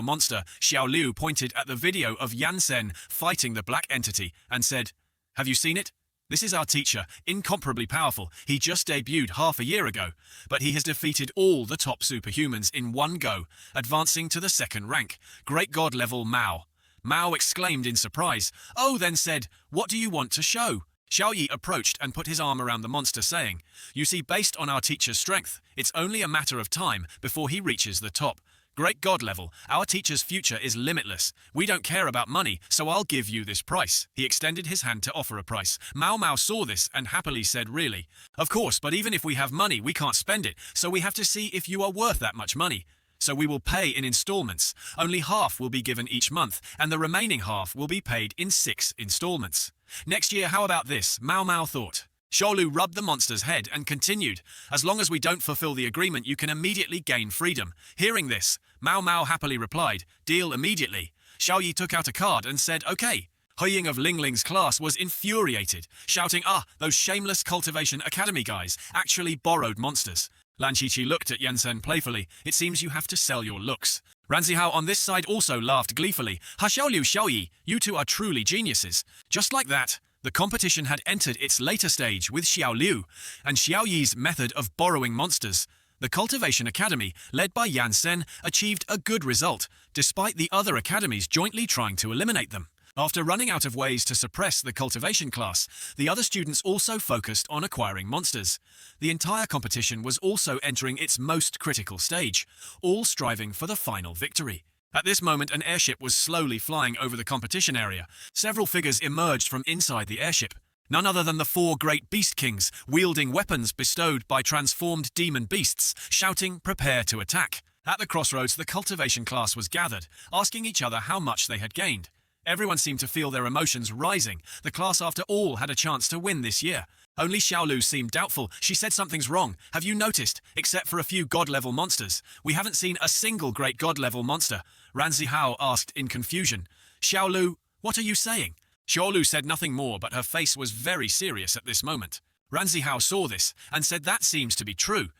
monster. Xiao Liu pointed at the video of Yan Sen fighting the black entity and said, have you seen it? This is our teacher, incomparably powerful. He just debuted half a year ago, but he has defeated all the top superhumans in one go, advancing to the second rank. Great god level Mao. Mao exclaimed in surprise. Oh, then said, what do you want to show? Xiao Yi approached and put his arm around the monster, saying, you see, based on our teacher's strength, it's only a matter of time before he reaches the top. Great god level, our teacher's future is limitless. We don't care about money, so I'll give you this price. He extended his hand to offer a price. Mao Mao saw this and happily said, really? Of course, but even if we have money, we can't spend it, so we have to see if you are worth that much money. So we will pay in installments. Only half will be given each month, and the remaining half will be paid in 6 installments. Next year, how about this? Mao Mao thought. Xiaolu rubbed the monster's head and continued, as long as we don't fulfill the agreement, you can immediately gain freedom. Hearing this, Mao Mao happily replied, deal immediately. Xiao Yi took out a card and said, okay. Hui Ying of Ling Ling's class was infuriated, shouting, those shameless Cultivation Academy guys actually borrowed monsters. Lan Qiqi looked at Yansen playfully. It seems you have to sell your looks. Ranzihao on this side also laughed gleefully. Xiaoliu Xiaoyi, you two are truly geniuses. Just like that, the competition had entered its later stage with Xiao Liu and Xiao Yi's method of borrowing monsters. The Cultivation Academy, led by Yan Sen, achieved a good result, despite the other academies jointly trying to eliminate them. After running out of ways to suppress the cultivation class, the other students also focused on acquiring monsters. The entire competition was also entering its most critical stage, all striving for the final victory. At this moment, an airship was slowly flying over the competition area. Several figures emerged from inside the airship. None other than the 4 great beast kings, wielding weapons bestowed by transformed demon beasts, shouting, prepare to attack. At the crossroads, the cultivation class was gathered, asking each other how much they had gained. Everyone seemed to feel their emotions rising. The class, after all, had a chance to win this year. Only Xiaolu seemed doubtful. She said something's wrong. Have you noticed? Except for a few god-level monsters, we haven't seen a single great god-level monster. Ranzihao asked in confusion. Xiaolu, what are you saying? Xiaolu said nothing more, but her face was very serious at this moment. Ranzihao saw this and said that seems to be true.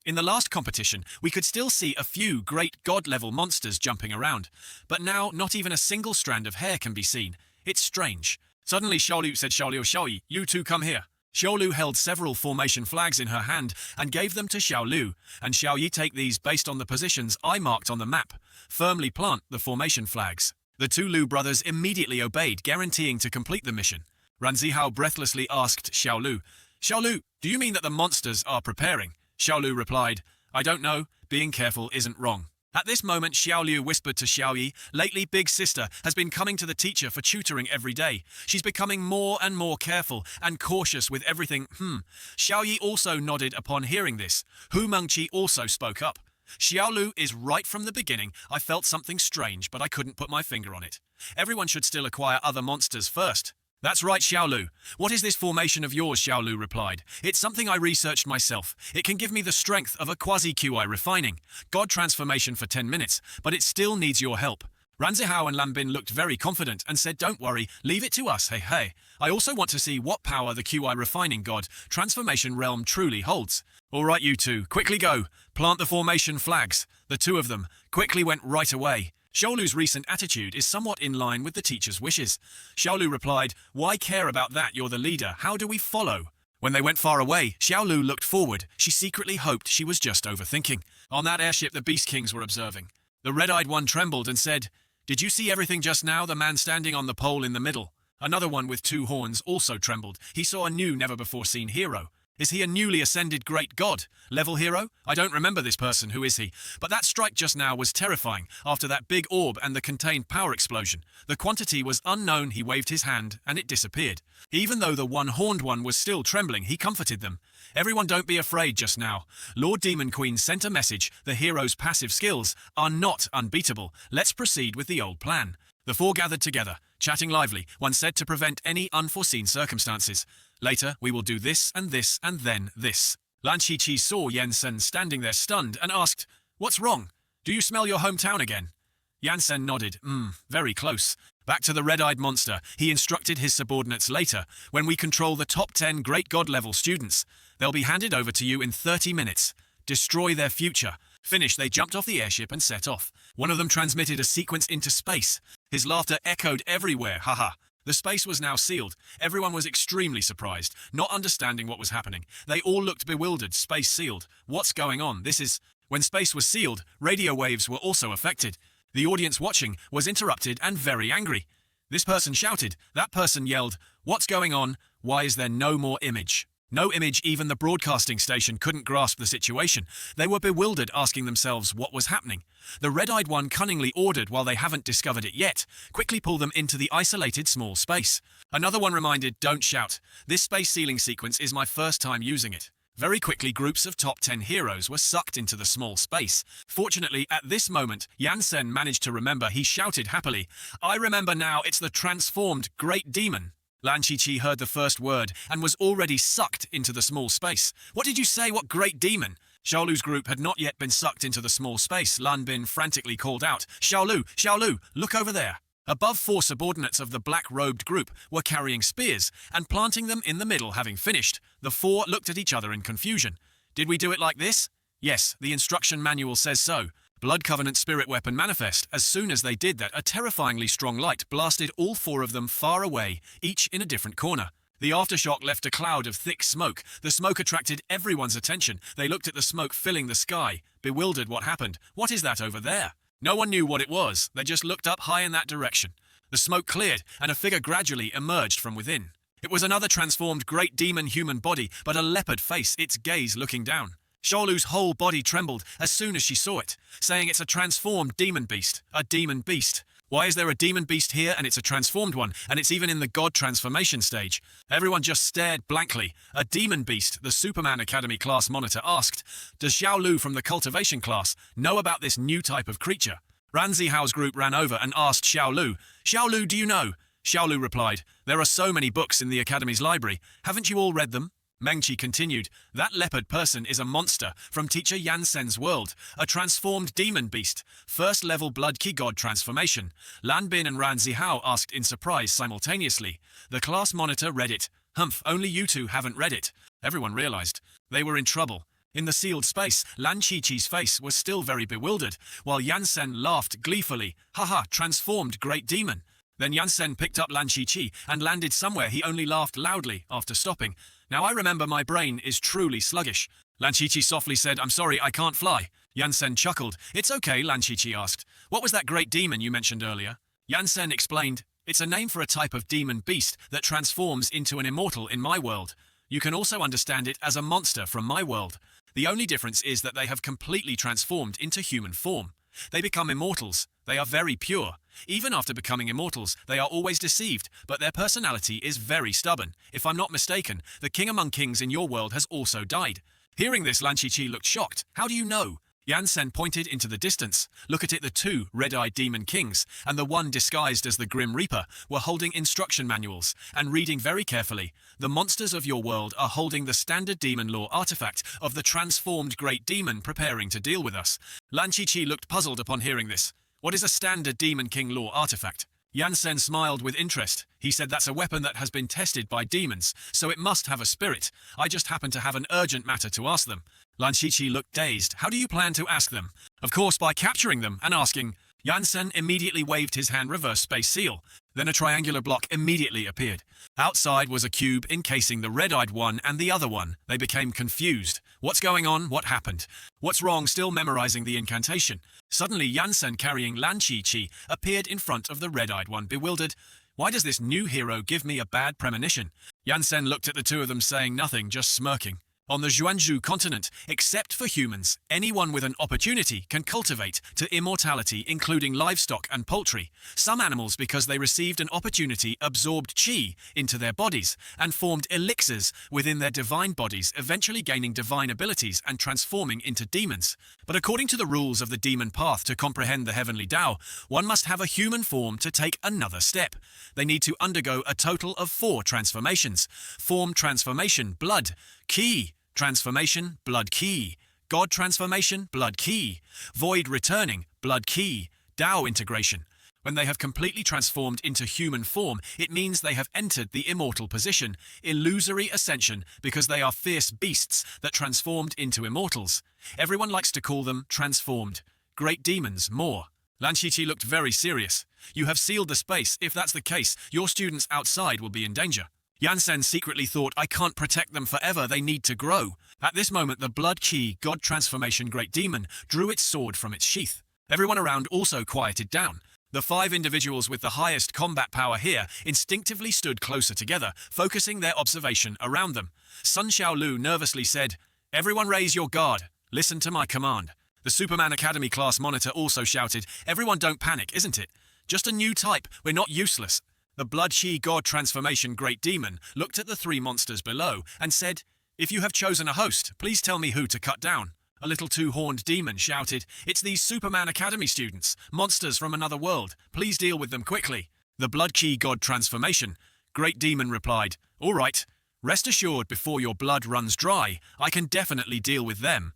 In the last competition, we could still see a few great god-level monsters jumping around, but now not even a single strand of hair can be seen. It's strange. Suddenly Xiaolu said, Xiaoliu Xiaoyi, you two come here. Xiaolu held several formation flags in her hand and gave them to Xiaolu, and Xiao Yi, take these based on the positions I marked on the map. Firmly plant the formation flags. The 2 Lu brothers immediately obeyed, guaranteeing to complete the mission. Ranzihao breathlessly asked Xiaolu, Xiaolu, do you mean that the monsters are preparing? Xiaolu replied, I don't know, being careful isn't wrong. At this moment, Xiaoliu whispered to Xiao Yi, lately Big Sister has been coming to the teacher for tutoring every day. She's becoming more and more careful and cautious with everything. Xiao Yi also nodded upon hearing this. Hu Mengqi also spoke up. Xiaolu is right from the beginning. I felt something strange, but I couldn't put my finger on it. Everyone should still acquire other monsters first. That's right, Xiaolu. What is this formation of yours? Xiaolu replied. It's something I researched myself. It can give me the strength of a quasi-QI refining. God transformation for 10 minutes, but it still needs your help. Ranzihao and Lambin looked very confident and said, don't worry, leave it to us, hey. I also want to see what power the QI refining God transformation realm truly holds. All right, you two, quickly go. Plant the formation flags. The 2 of them quickly went right away. Xiaolu's recent attitude is somewhat in line with the teacher's wishes. Xiaolu replied, why care about that? You're the leader. How do we follow? When they went far away, Xiaolu looked forward. She secretly hoped she was just overthinking. On that airship, the Beast Kings were observing. The red-eyed one trembled and said, did you see everything just now? The man standing on the pole in the middle. Another one with two horns also trembled. He saw a new, never-before-seen hero. Is he a newly ascended great god? Level hero? I don't remember this person, who is he? But that strike just now was terrifying, after that big orb and the contained power explosion. The quantity was unknown. He waved his hand, and it disappeared. Even though the one-horned one was still trembling, he comforted them. Everyone, don't be afraid just now. Lord Demon Queen sent a message. The hero's passive skills are not unbeatable. Let's proceed with the old plan. The four gathered together, chatting lively. One said to prevent any unforeseen circumstances. Later, we will do this and this and then this. Lan Chi saw Yansen standing there stunned and asked, "What's wrong? Do you smell your hometown again?" Yansen nodded. Very close. Back to the red-eyed monster, he instructed his subordinates later. When we control the top 10 great god-level students, they'll be handed over to you in 30 minutes. Destroy their future. Finished, they jumped off the airship and set off. One of them transmitted a sequence into space. His laughter echoed everywhere, haha. The space was now sealed. Everyone was extremely surprised, not understanding what was happening. They all looked bewildered. Space sealed. What's going on? This is... When space was sealed, radio waves were also affected. The audience watching was interrupted and very angry. This person shouted. That person yelled, "What's going on? Why is there no more image?" No image. Even the broadcasting station couldn't grasp the situation. They were bewildered, asking themselves what was happening. The red-eyed one cunningly ordered, while they haven't discovered it yet, quickly pull them into the isolated small space. Another one reminded, "Don't shout. This space sealing sequence is my first time using it." Very quickly, groups of top 10 heroes were sucked into the small space. Fortunately, at this moment, Yansen managed to remember. He shouted happily, "I remember now, it's the transformed great demon." Lan Chi heard the first word and was already sucked into the small space. "What did you say? What great demon?" Xiaolu's group had not yet been sucked into the small space. Lan Bin frantically called out, "Xiaolu, Xiaolu, look over there." Above, 4 subordinates of the black-robed group were carrying spears and planting them in the middle. Having finished, the 4 looked at each other in confusion. "Did we do it like this?" "Yes, the instruction manual says so." Blood Covenant spirit weapon manifest. As soon as they did that, a terrifyingly strong light blasted all 4 of them far away, each in a different corner. The aftershock left a cloud of thick smoke. The smoke attracted everyone's attention. They looked at the smoke filling the sky, bewildered. What happened? What is that over there? No one knew what it was. They just looked up high in that direction. The smoke cleared, and a figure gradually emerged from within. It was another transformed great demon human body, but a leopard face, its gaze looking down. Xiaolu's whole body trembled as soon as she saw it, saying it's a transformed demon beast. A demon beast. Why is there a demon beast here and it's a transformed one, and it's even in the god transformation stage? Everyone just stared blankly. A demon beast, the Superman Academy class monitor asked. Does Xiaolu from the cultivation class know about this new type of creature? Ran Zihao's group ran over and asked Xiaolu, "Xiaolu, do you know?" Xiaolu replied, "There are so many books in the Academy's library. Haven't you all read them?" Mengqi continued, "That leopard person is a monster from teacher Yansen's world, a transformed demon beast, first-level blood key god transformation." Lan Bin and Ran Zihao asked in surprise simultaneously. The class monitor read it. "Humph, only you two haven't read it." Everyone realized they were in trouble. In the sealed space, Lan Chi-Chi's face was still very bewildered, while Yansen laughed gleefully. "Haha, transformed great demon." Then Yansen picked up Lan Chi-Chi and landed somewhere. He only laughed loudly after stopping. "Now I remember, my brain is truly sluggish." Lan Chi-Chi softly said, "I'm sorry, I can't fly." Yansen chuckled. "It's okay," Lan Chi-Chi asked. "What was that great demon you mentioned earlier?" Yansen explained, "It's a name for a type of demon beast that transforms into an immortal in my world. You can also understand it as a monster from my world. The only difference is that they have completely transformed into human form. They become immortals. They are very pure. Even after becoming immortals, they are always deceived, but their personality is very stubborn. If I'm not mistaken, the king among kings in your world has also died." Hearing this, Lan Chi-Chi looked shocked. "How do you know?" Yansen pointed into the distance. Look at it, the 2 red-eyed demon kings, and the one disguised as the Grim Reaper, were holding instruction manuals, and reading very carefully. "The monsters of your world are holding the standard demon law artifact of the transformed great demon preparing to deal with us." Lan Chi-Chi looked puzzled upon hearing this. "What is a standard demon king law artifact?" Yansen smiled with interest. He said, "That's a weapon that has been tested by demons, so it must have a spirit. I just happen to have an urgent matter to ask them." Lan Chi-Chi looked dazed. "How do you plan to ask them?" "Of course, by capturing them and asking." Yansen immediately waved his hand reverse space seal. Then a triangular block immediately appeared. Outside was a cube encasing the red-eyed one and the other one. They became confused. What's going on? What happened? What's wrong? Still memorizing the incantation. Suddenly, Yansen carrying Lan Chi-Chi appeared in front of the red-eyed one, bewildered. Why does this new hero give me a bad premonition? Yansen looked at the two of them saying nothing, just smirking. On the Zhuanzhou continent, except for humans, anyone with an opportunity can cultivate to immortality, including livestock and poultry. Some animals, because they received an opportunity, absorbed qi into their bodies and formed elixirs within their divine bodies, eventually gaining divine abilities and transforming into demons. But according to the rules of the demon path to comprehend the heavenly Tao, one must have a human form to take another step. They need to undergo a total of 4 transformations. Form transformation, blood, qi transformation, blood qi, God transformation, blood qi, void returning, blood qi, Tao integration. When they have completely transformed into human form, it means they have entered the immortal position, illusory ascension, because they are fierce beasts that transformed into immortals. Everyone likes to call them transformed. Great demons, more. Lan Shiqi looked very serious. You have sealed the space. If that's the case, your students outside will be in danger. Yansen secretly thought, I can't protect them forever, they need to grow. At this moment, the blood qi, God transformation great demon, drew its sword from its sheath. Everyone around also quieted down. The 5 individuals with the highest combat power here instinctively stood closer together, focusing their observation around them. Sun Xiaolu nervously said, Everyone raise your guard. Listen to my command. The Superman Academy class monitor also shouted, Everyone don't panic, isn't it? Just a new type, we're not useless. The blood qi god transformation great demon looked at the 3 monsters below and said, If you have chosen a host, please tell me who to cut down. A little 2-horned demon shouted, It's these Superman Academy students, monsters from another world. Please deal with them quickly. The blood qi god transformation great demon replied, All right, rest assured before your blood runs dry, I can definitely deal with them.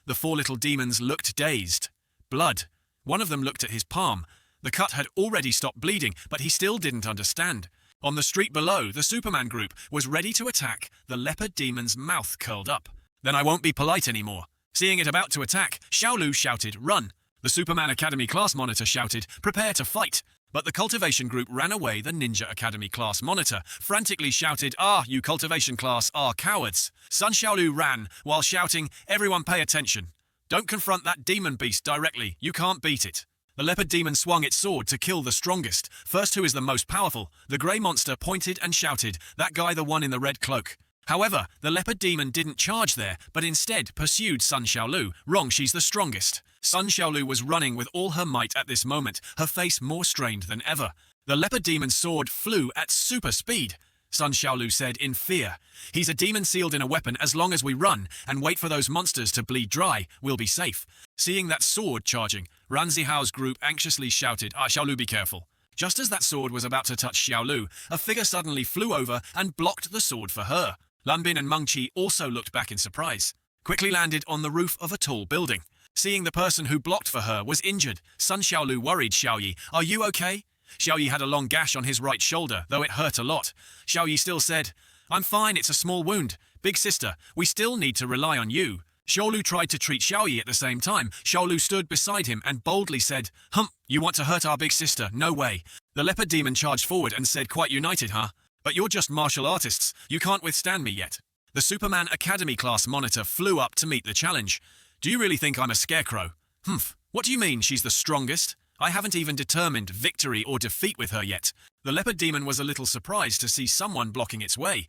The 4 little demons looked dazed. Blood. One of them looked at his palm. The cut had already stopped bleeding, but he still didn't understand. On the street below, the Superman group was ready to attack. The leopard demon's mouth curled up. Then I won't be polite anymore. Seeing it about to attack, Xiaolu shouted, Run! The Superman Academy class monitor shouted, Prepare to fight! But the cultivation group ran away. The Ninja Academy class monitor frantically shouted, You cultivation class are cowards! Sun Xiaolu ran while shouting, Everyone pay attention! Don't confront that demon beast directly, you can't beat it. The leopard demon swung its sword to kill the strongest. First, who is the most powerful? The grey monster pointed and shouted, That guy, the one in the red cloak. However, the leopard demon didn't charge there, but instead pursued Sun Xiaolu. Wrong, she's the strongest. Sun Xiaolu was running with all her might at this moment, her face more strained than ever. The leopard demon's sword flew at super speed. Sun Xiaolu said in fear, He's a demon sealed in a weapon. As long as we run and wait for those monsters to bleed dry, we'll be safe. Seeing that sword charging, Ran Zihao's group anxiously shouted, Xiaolu, be careful. Just as that sword was about to touch Xiaolu, a figure suddenly flew over and blocked the sword for her. Lan Bin and Meng Qi also looked back in surprise. Quickly landed on the roof of a tall building. Seeing the person who blocked for her was injured, Sun Xiaolu worried Xiaoyi, Are you okay? Xiaoyi had a long gash on his right shoulder, though it hurt a lot. Xiaoyi still said, I'm fine, it's a small wound. Big sister, we still need to rely on you. Xiaolu tried to treat Xiaoyi at the same time. Xiaolu stood beside him and boldly said, You want to hurt our big sister? No way. The leopard demon charged forward and said, Quite united, huh? But you're just martial artists. You can't withstand me yet. The Superman Academy class monitor flew up to meet the challenge. Do you really think I'm a scarecrow? What do you mean she's the strongest? I haven't even determined victory or defeat with her yet. The leopard demon was a little surprised to see someone blocking its way.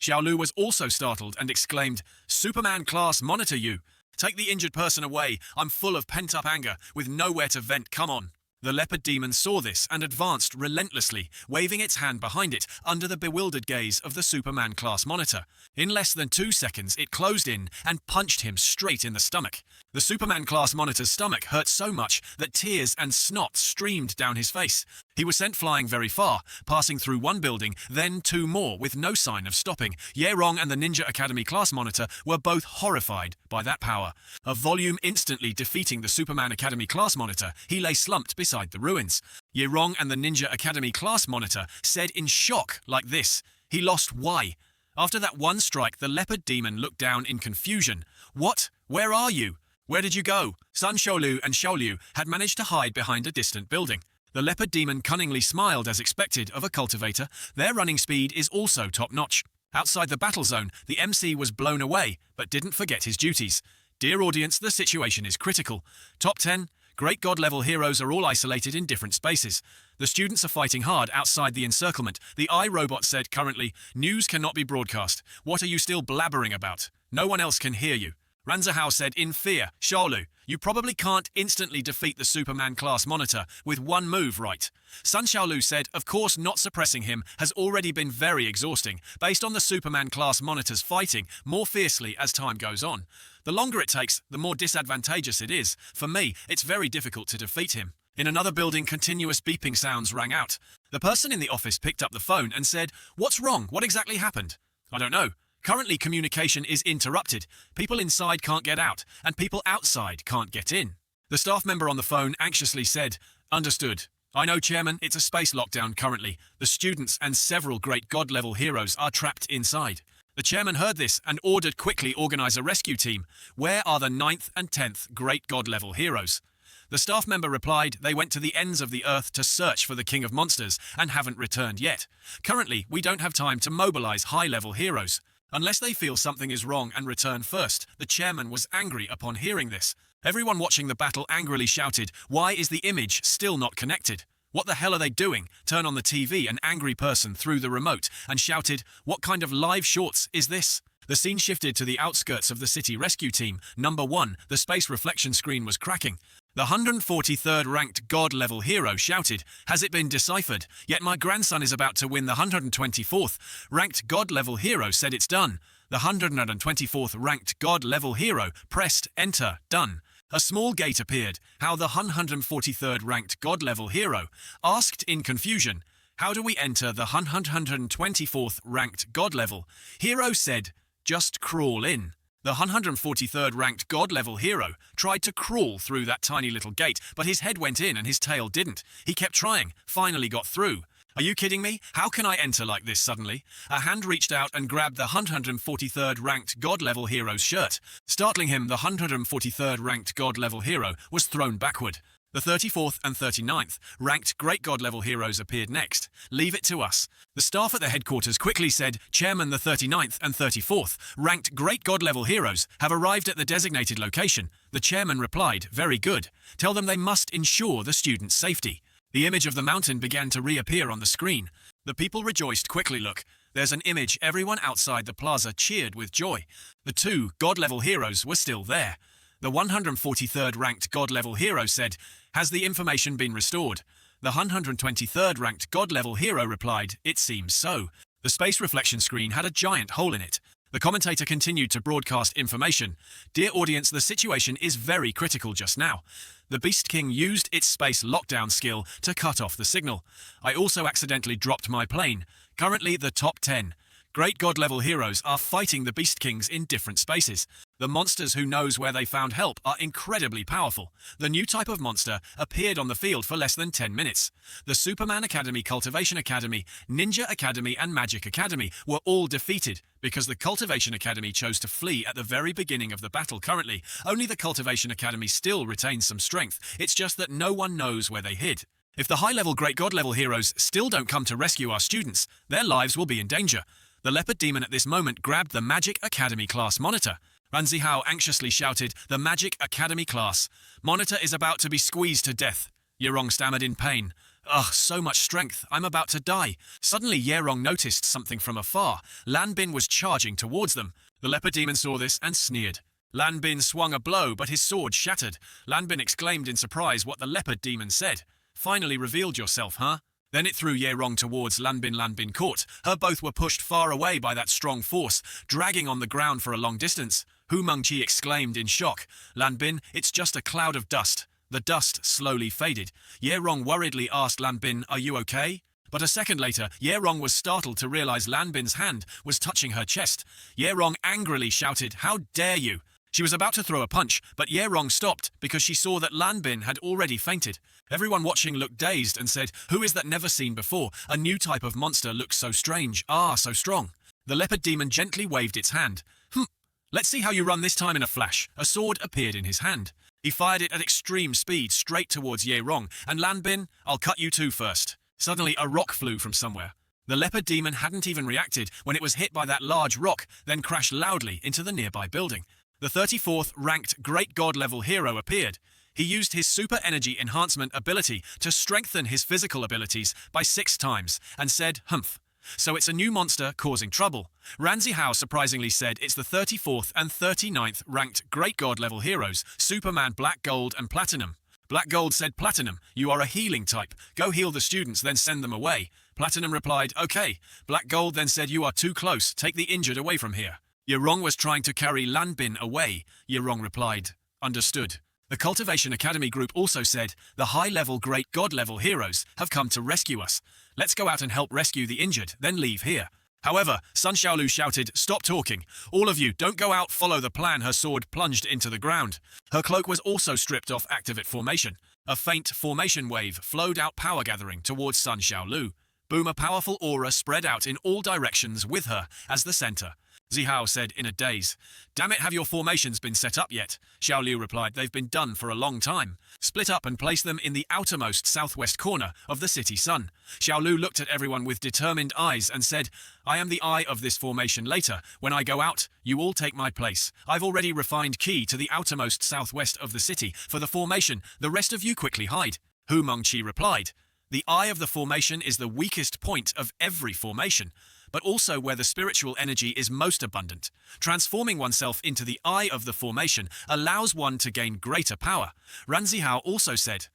Xiaolu was also startled and exclaimed, Superman class monitor you. Take the injured person away. I'm full of pent-up anger, with nowhere to vent, come on. The leopard demon saw this and advanced relentlessly, waving its hand behind it under the bewildered gaze of the Superman class monitor. In less than 2 seconds, it closed in and punched him straight in the stomach. The Superman class monitor's stomach hurt so much that tears and snot streamed down his face. He was sent flying very far, passing through 1 building, then 2 more, with no sign of stopping. Ye Rong and the Ninja Academy class monitor were both horrified by that power. A volume instantly defeating the Superman Academy class monitor, he lay slumped beside the ruins. Ye Rong and the Ninja Academy class monitor said in shock like this, He lost why? After that 1 strike, the leopard demon looked down in confusion. What? Where are you? Where did you go? Sun Xiaolu and Xiaoliu had managed to hide behind a distant building. The leopard demon cunningly smiled as expected of a cultivator. Their running speed is also top-notch. Outside the battle zone, the MC was blown away, but didn't forget his duties. Dear audience, the situation is critical. Top 10, Great God level heroes are all isolated in different spaces. The students are fighting hard outside the encirclement. The iRobot said currently, news cannot be broadcast. What are you still blabbering about? No one else can hear you. Ranzahao said in fear, Xiaolu, you probably can't instantly defeat the Superman-class monitor with one move, right? Sun Xiaolu said, of course not suppressing him has already been very exhausting, based on the Superman-class monitor's fighting more fiercely as time goes on. The longer it takes, the more disadvantageous it is. For me, it's very difficult to defeat him. In another building, continuous beeping sounds rang out. The person in the office picked up the phone and said, what's wrong? What exactly happened? I don't know. Currently, communication is interrupted. People inside can't get out, and people outside can't get in. The staff member on the phone anxiously said, understood. I know, Chairman, it's a space lockdown currently. The students and several great God-level heroes are trapped inside. The chairman heard this and ordered quickly organize a rescue team. Where are the 9th and 10th great God-level heroes? The staff member replied they went to the ends of the earth to search for the King of Monsters and haven't returned yet. Currently, we don't have time to mobilize high-level heroes. Unless they feel something is wrong and return first. The chairman was angry upon hearing this. Everyone watching the battle angrily shouted, why is the image still not connected? What the hell are they doing? Turn on the TV, an angry person threw the remote and shouted, what kind of live shorts is this? The scene shifted to the outskirts of the city rescue team. Number 1, the space reflection screen was cracking. The 143rd ranked God-level hero shouted, has it been deciphered? Yet my grandson is about to win. The 124th ranked God-level hero said it's done. The 124th ranked God-level hero pressed enter, done. A small gate appeared. How the 143rd ranked God-level hero asked in confusion, how do we enter the 124th ranked God-level? Hero said, just crawl in. The 143rd ranked God-level hero tried to crawl through that tiny little gate, but his head went in and his tail didn't. He kept trying, finally got through. Are you kidding me? How can I enter like this suddenly? A hand reached out and grabbed the 143rd ranked God-level hero's shirt. Startling him, the 143rd ranked God-level hero was thrown backward. The 34th and 39th ranked great God-level heroes appeared next. Leave it to us. The staff at the headquarters quickly said, Chairman, the 39th and 34th ranked great God-level heroes have arrived at the designated location. The chairman replied, very good. Tell them they must ensure the students' safety. The image of the mountain began to reappear on the screen. The people rejoiced quickly. Look, there's an image. Everyone outside the plaza cheered with joy. The 2 God-level heroes were still there. The 143rd ranked God-level hero said, has the information been restored? The 123rd ranked God-level hero replied, it seems so. The space reflection screen had a giant hole in it. The commentator continued to broadcast information. Dear audience, the situation is very critical just now. The Beast King used its space lockdown skill to cut off the signal. I also accidentally dropped my plane. Currently, the top 10 great God-level heroes are fighting the Beast Kings in different spaces. The monsters who knows where they found help are incredibly powerful. The new type of monster appeared on the field for less than 10 minutes. The Superman Academy, Cultivation Academy, Ninja Academy and Magic Academy were all defeated because the Cultivation Academy chose to flee at the very beginning of the battle. Currently, only the Cultivation Academy still retains some strength. It's just that no one knows where they hid. If the high-level great God-level heroes still don't come to rescue our students, their lives will be in danger. The leopard demon at this moment grabbed the Magic Academy class monitor. Ranzihao anxiously shouted, the Magic Academy class monitor is about to be squeezed to death. Yerong stammered in pain. Ugh, so much strength, I'm about to die. Suddenly Yerong noticed something from afar. Lan Bin was charging towards them. The leopard demon saw this and sneered. Lan Bin swung a blow, but his sword shattered. Lan Bin exclaimed in surprise what the leopard demon said. Finally revealed yourself, huh? Then it threw Yerong towards Lan Bin. Lan Bin caught. Her both were pushed far away by that strong force, dragging on the ground for a long distance. Hu Mengqi exclaimed in shock. Lan Bin, it's just a cloud of dust. The dust slowly faded. Yerong worriedly asked Lan Bin, are you okay? But a second later, Yerong was startled to realize Lan Bin's hand was touching her chest. Yerong angrily shouted, how dare you? She was about to throw a punch, but Yerong stopped because she saw that Lan Bin had already fainted. Everyone watching looked dazed and said, who is that never seen before? A new type of monster looks so strange, so strong. The leopard demon gently waved its hand. Let's see how you run this time. In a flash, a sword appeared in his hand. He fired it at extreme speed straight towards Yerong, and Lan Bin, I'll cut you two first. Suddenly, a rock flew from somewhere. The leopard demon hadn't even reacted when it was hit by that large rock, then crashed loudly into the nearby building. The 34th ranked great God level hero appeared. He used his super energy enhancement ability to strengthen his physical abilities by 6 times and said, "Humph. So it's a new monster causing trouble." Ranzi Hao surprisingly said it's the 34th and 39th ranked Great God level heroes, Superman Black Gold and Platinum. Black Gold said, "Platinum, you are a healing type. Go heal the students, then send them away." Platinum replied, "Okay." Black Gold then said, "You are too close. Take the injured away from here." Yerong was trying to carry Lanbin away. Yerong replied, "Understood." The Cultivation Academy group also said, "The high-level Great God-level heroes have come to rescue us. Let's go out and help rescue the injured, then leave here." However, Sun Xiaolu shouted, "Stop talking. All of you, don't go out, follow the plan." Her sword plunged into the ground. Her cloak was also stripped off activate formation. A faint formation wave flowed out power gathering towards Sun Xiaolu. Boom, a powerful aura spread out in all directions with her as the center. Zihao said in a daze, "Damn it, have your formations been set up yet?" Xiaoliu replied, "They've been done for a long time. Split up and place them in the outermost southwest corner of the city sun." Xiaoliu looked at everyone with determined eyes and said, "I am the eye of this formation later. When I go out, you all take my place. I've already refined Qi to the outermost southwest of the city for the formation. The rest of you quickly hide." Hu Mengqi replied, "The eye of the formation is the weakest point of every formation, but also where the spiritual energy is most abundant. Transforming oneself into the eye of the formation allows one to gain greater power." Ranzi Hao also said,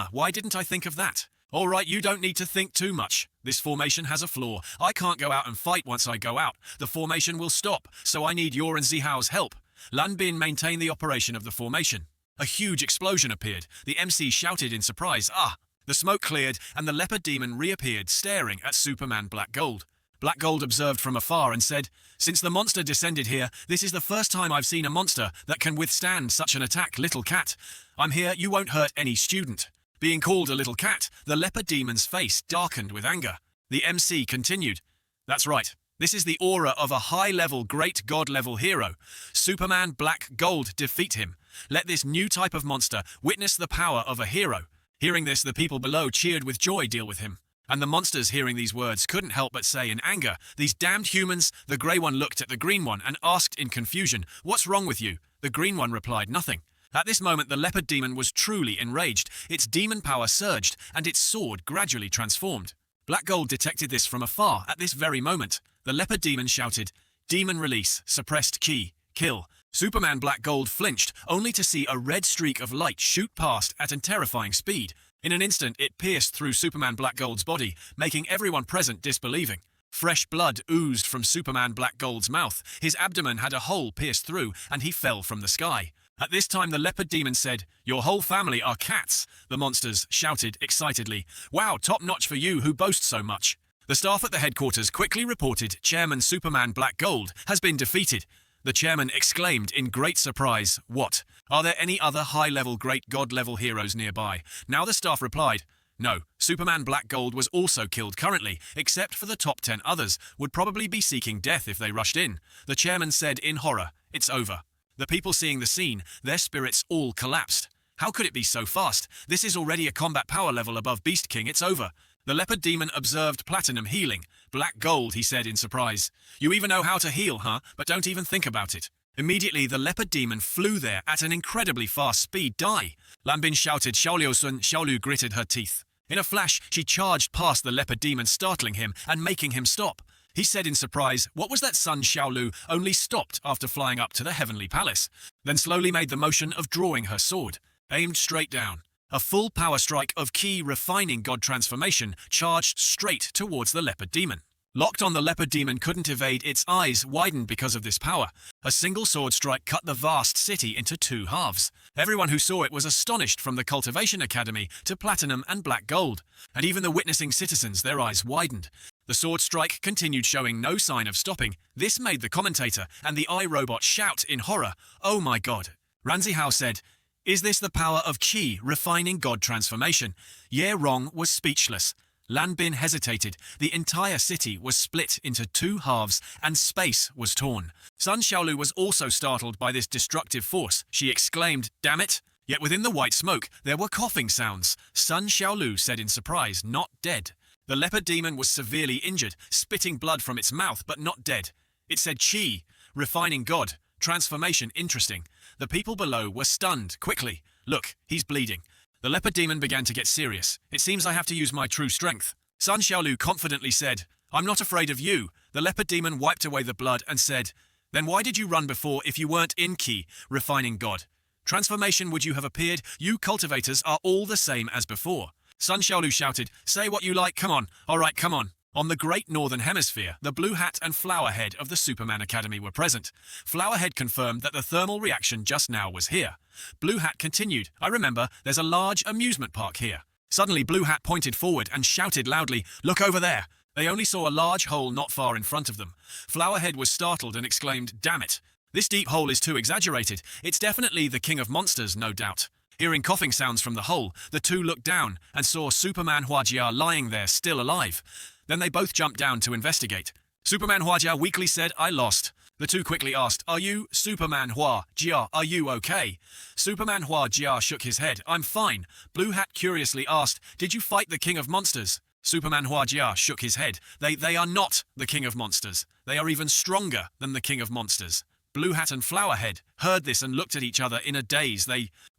"Why didn't I think of that?" "All right, you don't need to think too much. This formation has a flaw. I can't go out and fight once I go out. The formation will stop, so I need your and Zihao's help. Lan Bin maintain the operation of the formation." A huge explosion appeared. The MC shouted in surprise, "Ah!" The smoke cleared, and the leopard demon reappeared, staring at Superman Black Gold. Black Gold observed from afar and said, "Since the monster descended here, this is the first time I've seen a monster that can withstand such an attack, little cat. I'm here, you won't hurt any student." Being called a little cat, the leopard demon's face darkened with anger. The MC continued, "That's right. This is the aura of a high-level Great God-level hero. Superman Black Gold, defeat him. Let this new type of monster witness the power of a hero." Hearing this, the people below cheered with joy. "Deal with him." And the monsters, hearing these words, couldn't help but say in anger, "These damned humans." The grey one looked at the green one and asked in confusion, "What's wrong with you?" The green one replied, "Nothing." At this moment, the leopard demon was truly enraged. Its demon power surged, and its sword gradually transformed. Black Gold detected this from afar. At this very moment, the leopard demon shouted, "Demon release, suppressed Qi, kill." Superman Black Gold flinched, only to see a red streak of light shoot past at a terrifying speed. In an instant, it pierced through Superman Black Gold's body, making everyone present disbelieving. Fresh blood oozed from Superman Black Gold's mouth. His abdomen had a hole pierced through, and he fell from the sky. At this time, the leopard demon said, "Your whole family are cats." The monsters shouted excitedly, "Wow, top-notch for you who boast so much." The staff at the headquarters quickly reported Chairman Superman Black Gold has been defeated. The chairman exclaimed in great surprise, "What? Are there any other high-level Great God-level heroes nearby?" Now the staff replied, "No, Superman Black Gold was also killed currently, except for the top 10 others, would probably be seeking death if they rushed in." The chairman said in horror, "It's over." The people seeing the scene, their spirits all collapsed. How could it be so fast? This is already a combat power level above Beast King, it's over. The leopard demon observed Platinum healing. "Black Gold," he said in surprise. "You even know how to heal, huh? But don't even think about it." Immediately, the leopard demon flew there at an incredibly fast speed. "Die!" Lanbin shouted. Xiaoliusun. Xiaoliu gritted her teeth. In a flash, she charged past the leopard demon, startling him and making him stop. He said in surprise, "What was that?" Sun Xiaolu only stopped after flying up to the heavenly palace, then slowly made the motion of drawing her sword, aimed straight down. A full power strike of Qi refining God transformation charged straight towards the leopard demon. Locked on, the leopard demon couldn't evade. Its eyes widened because of this power. A single sword strike cut the vast city into 2 halves. Everyone who saw it was astonished, from the Cultivation Academy to Platinum and Black Gold. And even the witnessing citizens, their eyes widened. The sword strike continued, showing no sign of stopping. This made the commentator and the iRobot shout in horror, "Oh my god." Ranzi Hao said, "Is this the power of Qi refining God transformation?" Ye Rong was speechless. Lan Bin hesitated. The entire city was split into 2 halves, and space was torn. Sun Xiaolu was also startled by this destructive force. She exclaimed, "Damn it!" Yet within the white smoke, there were coughing sounds. Sun Xiaolu said in surprise, "Not dead." The leopard demon was severely injured, spitting blood from its mouth, but not dead. It said, "Qi, refining God, transformation interesting." The people below were stunned. Quickly, Look, he's bleeding. The leopard demon began to get serious. It seems I have to use my true strength. Sun Xiaolu confidently said, I'm not afraid of you. The leopard demon wiped away the blood and said, then why did you run before if you weren't in Qi, refining God? Transformation would you have appeared? You cultivators are all the same as before. Sun Xiaolu shouted, say what you like, come on. All right, come on. On the Great Northern Hemisphere, the Blue Hat and Flowerhead of the Superman Academy were present. Flowerhead confirmed that the thermal reaction just now was here. Blue Hat continued, I remember, there's a large amusement park here. Suddenly Blue Hat pointed forward and shouted loudly, look over there. They only saw a large hole not far in front of them. Flowerhead was startled and exclaimed, damn it. This deep hole is too exaggerated. It's definitely the king of monsters, no doubt. Hearing coughing sounds from the hole, the two looked down and saw Superman Huajia lying there still alive. Then they both jumped down to investigate. Superman Huajia weakly said, I lost. The two quickly asked, are you, Superman Huajia, are you okay? Superman Huajia shook his head, I'm fine. Blue Hat curiously asked, did you fight the king of monsters? Superman Huajia shook his head. They are not the king of monsters. They are even stronger than the king of monsters. Blue Hat and Flowerhead heard this and looked at each other in a daze.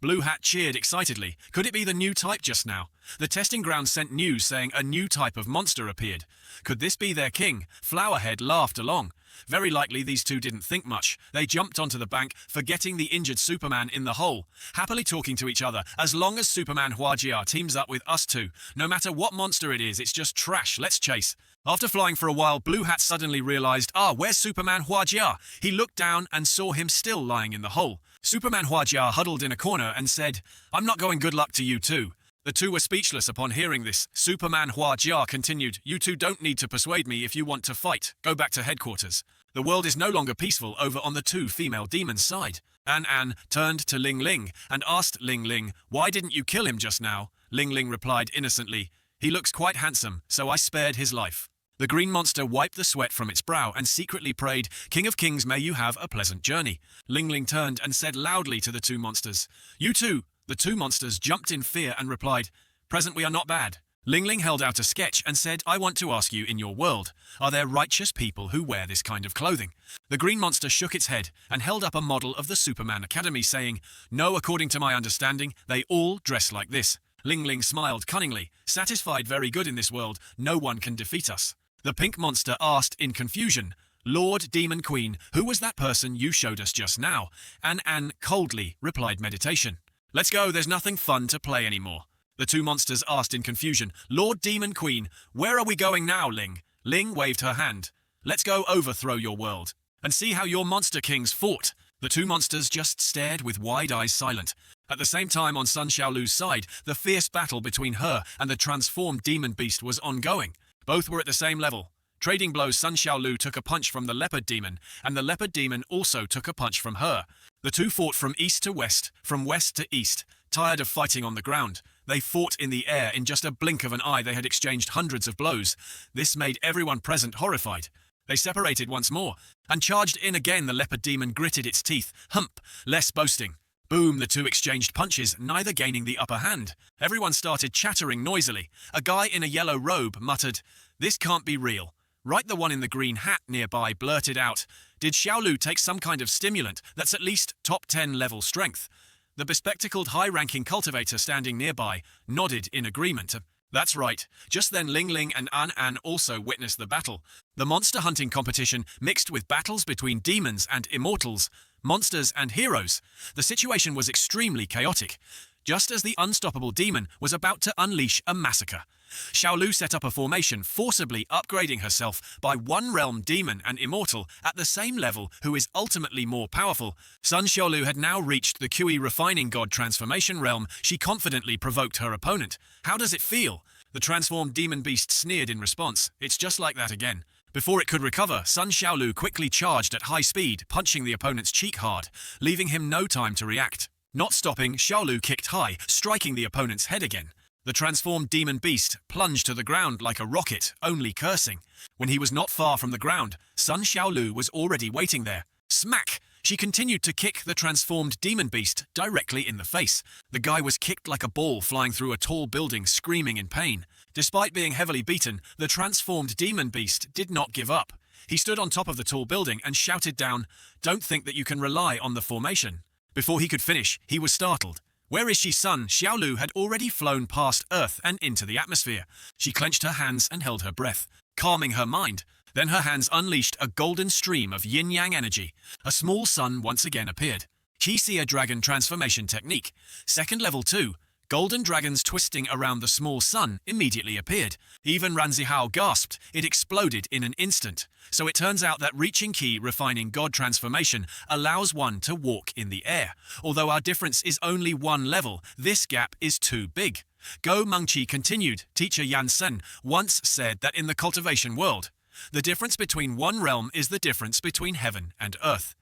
Blue Hat cheered excitedly. Could it be the new type just now? The testing ground sent news saying a new type of monster appeared. Could this be their king? Flowerhead laughed along. Very likely these two didn't think much. They jumped onto the bank, forgetting the injured Superman in the hole, happily talking to each other. As long as Superman Huajia teams up with us two, no matter what monster it is, it's just trash, let's chase. After flying for a while, Blue Hat suddenly realized, where's Superman Huajia? He looked down and saw him still lying in the hole. Superman Huajia huddled in a corner and said, I'm not going good luck to you too. The two were speechless upon hearing this. Superman Huajia continued, you two don't need to persuade me if you want to fight. Go back to headquarters. The world is no longer peaceful over on the two female demons' side. An turned to Ling Ling and asked Ling Ling, why didn't you kill him just now? Ling Ling replied innocently, he looks quite handsome, so I spared his life. The green monster wiped the sweat from its brow and secretly prayed, King of Kings, may you have a pleasant journey. Ling Ling turned and said loudly to the two monsters, you two. The two monsters jumped in fear and replied, present we are not bad. Ling Ling held out a sketch and said, I want to ask you, in your world, are there righteous people who wear this kind of clothing? The green monster shook its head and held up a model of the Superman Academy saying, no, according to my understanding, they all dress like this. Ling Ling smiled cunningly, satisfied very good in this world, no one can defeat us. The pink monster asked in confusion, Lord Demon Queen, who was that person you showed us just now? An coldly replied meditation. Let's go, there's nothing fun to play anymore. The two monsters asked in confusion, Lord Demon Queen, where are we going now, Ling? Ling waved her hand. Let's go overthrow your world and see how your monster kings fought. The two monsters just stared with wide eyes silent. At the same time on Sun Xiaolu's side, the fierce battle between her and the transformed demon beast was ongoing. Both were at the same level. Trading blows, Sun Xiaolu took a punch from the leopard demon, and the leopard demon also took a punch from her. The two fought from east to west, from west to east. Tired of fighting on the ground, they fought in the air. In just a blink of an eye, they had exchanged hundreds of blows. This made everyone present horrified. They separated once more, and charged in again. The leopard demon gritted its teeth. Hump, less boasting. Boom, the two exchanged punches, neither gaining the upper hand. Everyone started chattering noisily. A guy in a yellow robe muttered, this can't be real. Right, the one in the green hat nearby blurted out, did Xiaolu take some kind of stimulant that's at least top 10 level strength? The bespectacled high-ranking cultivator standing nearby nodded in agreement. That's right. Just then Ling Ling and An also witnessed the battle. The monster hunting competition mixed with battles between demons and immortals, monsters and heroes. The situation was extremely chaotic. Just as the unstoppable demon was about to unleash a massacre, Xiaolu set up a formation, forcibly upgrading herself by one realm demon and immortal at the same level who is ultimately more powerful. Sun Xiaolu had now reached the Qi refining god transformation realm. She confidently provoked her opponent. How does it feel? The transformed demon beast sneered in response. It's just like that again. Before it could recover, Sun Xiaolu quickly charged at high speed, punching the opponent's cheek hard, leaving him no time to react. Not stopping, Xiaolu kicked high, striking the opponent's head again. The transformed demon beast plunged to the ground like a rocket, only cursing. When he was not far from the ground, Sun Xiaolu was already waiting there. Smack! She continued to kick the transformed demon beast directly in the face. The guy was kicked like a ball, flying through a tall building, screaming in pain. Despite being heavily beaten, the transformed demon beast did not give up. He stood on top of the tall building and shouted down, "Don't think that you can rely on the formation." Before he could finish, he was startled. Where is she, son? Xiaolu had already flown past Earth and into the atmosphere. She clenched her hands and held her breath, calming her mind. Then her hands unleashed a golden stream of yin-yang energy. A small sun once again appeared. Qixia Dragon Transformation Technique. Second level 2. Golden dragons twisting around the small sun immediately appeared. Even Ranzihao gasped. It exploded in an instant. So it turns out that reaching Qi refining God transformation allows one to walk in the air. Although our difference is only one level, this gap is too big. Go Mengqi continued. Teacher Yan Sen once said that in the cultivation world, the difference between one realm is the difference between heaven and earth.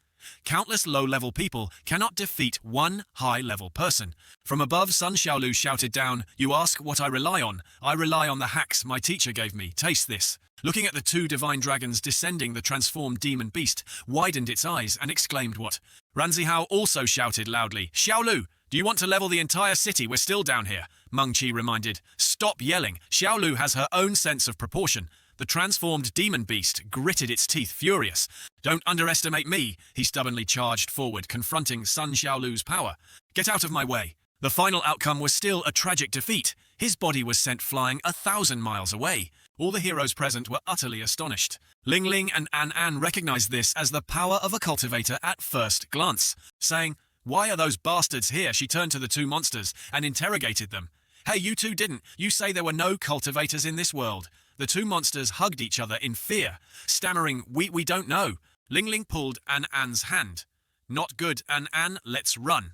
Countless low-level people cannot defeat one high-level person. From above, Sun Xiaolu shouted down, "You ask what I rely on? I rely on the hacks my teacher gave me. Taste this." Looking at the two divine dragons descending, the transformed demon beast widened its eyes and exclaimed, "What?" Ranzihao also shouted loudly, "Xiaolu, do you want to level the entire city? We're still down here." Mengqi reminded, "Stop yelling. Xiaolu has her own sense of proportion." The transformed demon beast gritted its teeth, furious. "Don't underestimate me," he stubbornly charged forward, confronting Sun Xiaolu's power. "Get out of my way." The final outcome was still a tragic defeat. His body was sent flying 1,000 miles away. All the heroes present were utterly astonished. Ling Ling and An An recognized this as the power of a cultivator at first glance. Saying, "Why are those bastards here?" She turned to the two monsters and interrogated them. "Hey, you two didn't. You say there were no cultivators in this world." The two monsters hugged each other in fear, stammering, We don't know." Ling Ling pulled An An's hand. "Not good, An An, let's run."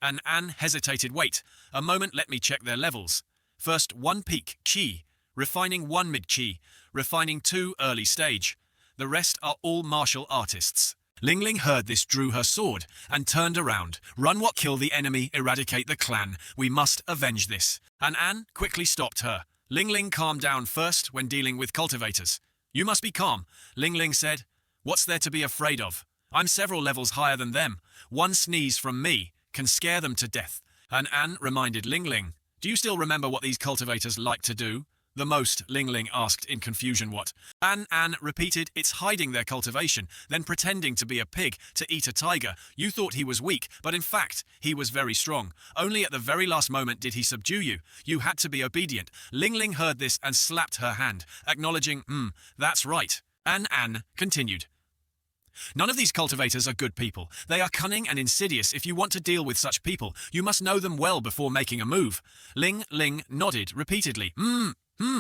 An An hesitated. "Wait a moment, let me check their levels. First, 1 peak, Qi. Refining 1 mid-Qi. Refining 2 early stage. The rest are all martial artists." Ling Ling heard this, drew her sword, and turned around. "Run what? Kill the enemy, eradicate the clan. We must avenge this." An An quickly stopped her. Ling Ling calmed down first when dealing with cultivators. "You must be calm," Ling Ling said. "What's there to be afraid of? I'm several levels higher than them. One sneeze from me can scare them to death." An An reminded Ling Ling, "Do you still remember what these cultivators like to do?" "The most," Ling Ling asked in confusion. "What?" An An repeated, "It's hiding their cultivation, then pretending to be a pig to eat a tiger. You thought he was weak, but in fact, he was very strong. Only at the very last moment did he subdue you. You had to be obedient." Ling Ling heard this and slapped her hand, acknowledging, "That's right." An An continued, "None of these cultivators are good people. They are cunning and insidious. If you want to deal with such people, you must know them well before making a move." Ling Ling nodded repeatedly.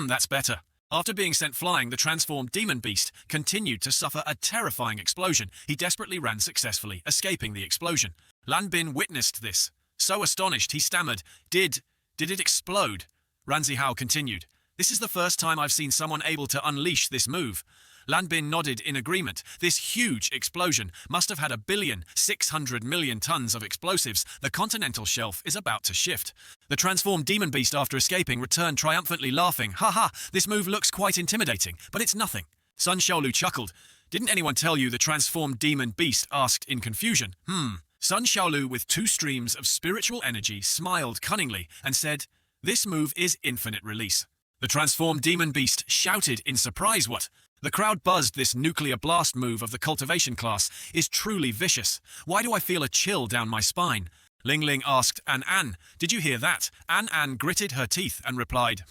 That's better." After being sent flying, the transformed demon beast continued to suffer a terrifying explosion. He desperately ran successfully, escaping the explosion. Lan Bin witnessed this. So astonished, he stammered, Did it explode?" Ranzihao continued, "This is the first time I've seen someone able to unleash this move." Lan Bin nodded in agreement. This huge explosion must have had 1,600,000,000 tons of explosives. The continental shelf is about to shift. The transformed demon beast, after escaping, returned triumphantly, laughing. "Ha ha, this move looks quite intimidating, but it's nothing." Sun Xiaolu chuckled. "Didn't anyone tell you?" the transformed demon beast asked in confusion. Sun Xiaolu, with 2 streams of spiritual energy, smiled cunningly and said, "This move is infinite release." The transformed demon beast shouted in surprise, "What?" The crowd buzzed. "This nuclear blast move of the cultivation class is truly vicious. Why do I feel a chill down my spine?" Ling Ling asked An An, "Did you hear that?" An An gritted her teeth and replied,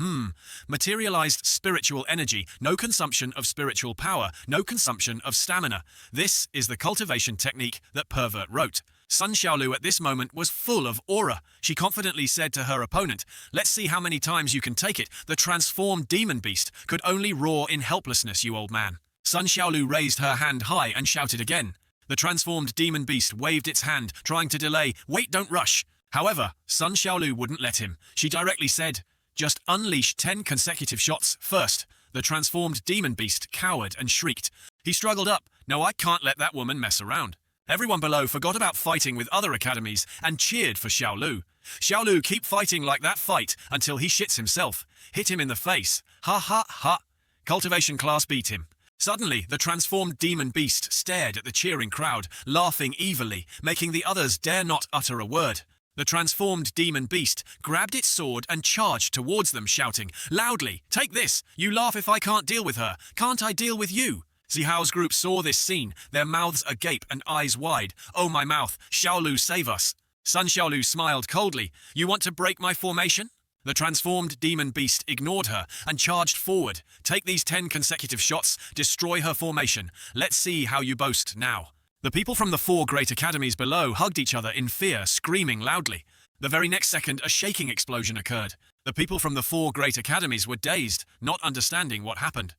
Materialized spiritual energy, no consumption of spiritual power, no consumption of stamina. This is the cultivation technique that Pervert wrote." Sun Xiaolu at this moment was full of aura. She confidently said to her opponent, "Let's see how many times you can take it." The transformed demon beast could only roar in helplessness. "You old man." Sun Xiaolu raised her hand high and shouted again. The transformed demon beast waved its hand, trying to delay. "Wait, don't rush." However, Sun Xiaolu wouldn't let him. She directly said, "Just unleash 10 consecutive shots first." The transformed demon beast cowered and shrieked. He struggled up. "No, I can't let that woman mess around." Everyone below forgot about fighting with other academies and cheered for Xiaolu. "Xiaolu, keep fighting like that. Fight until he shits himself. Hit him in the face. Ha ha ha." Cultivation class beat him. Suddenly, the transformed demon beast stared at the cheering crowd, laughing evilly, making the others dare not utter a word. The transformed demon beast grabbed its sword and charged towards them, shouting loudly, "Take this! You laugh if I can't deal with her. Can't I deal with you?" Zihao's group saw this scene, their mouths agape and eyes wide. "Oh, my mouth! Xiaolu, save us!" Sun Xiaolu smiled coldly. You want to break my formation? The transformed demon beast ignored her and charged forward. Take these 10 consecutive shots, destroy her formation. Let's see how you boast now. The people from the 4 great academies below hugged each other in fear, screaming loudly. The very next second, a shaking explosion occurred. The people from the 4 great academies were dazed, not understanding what happened.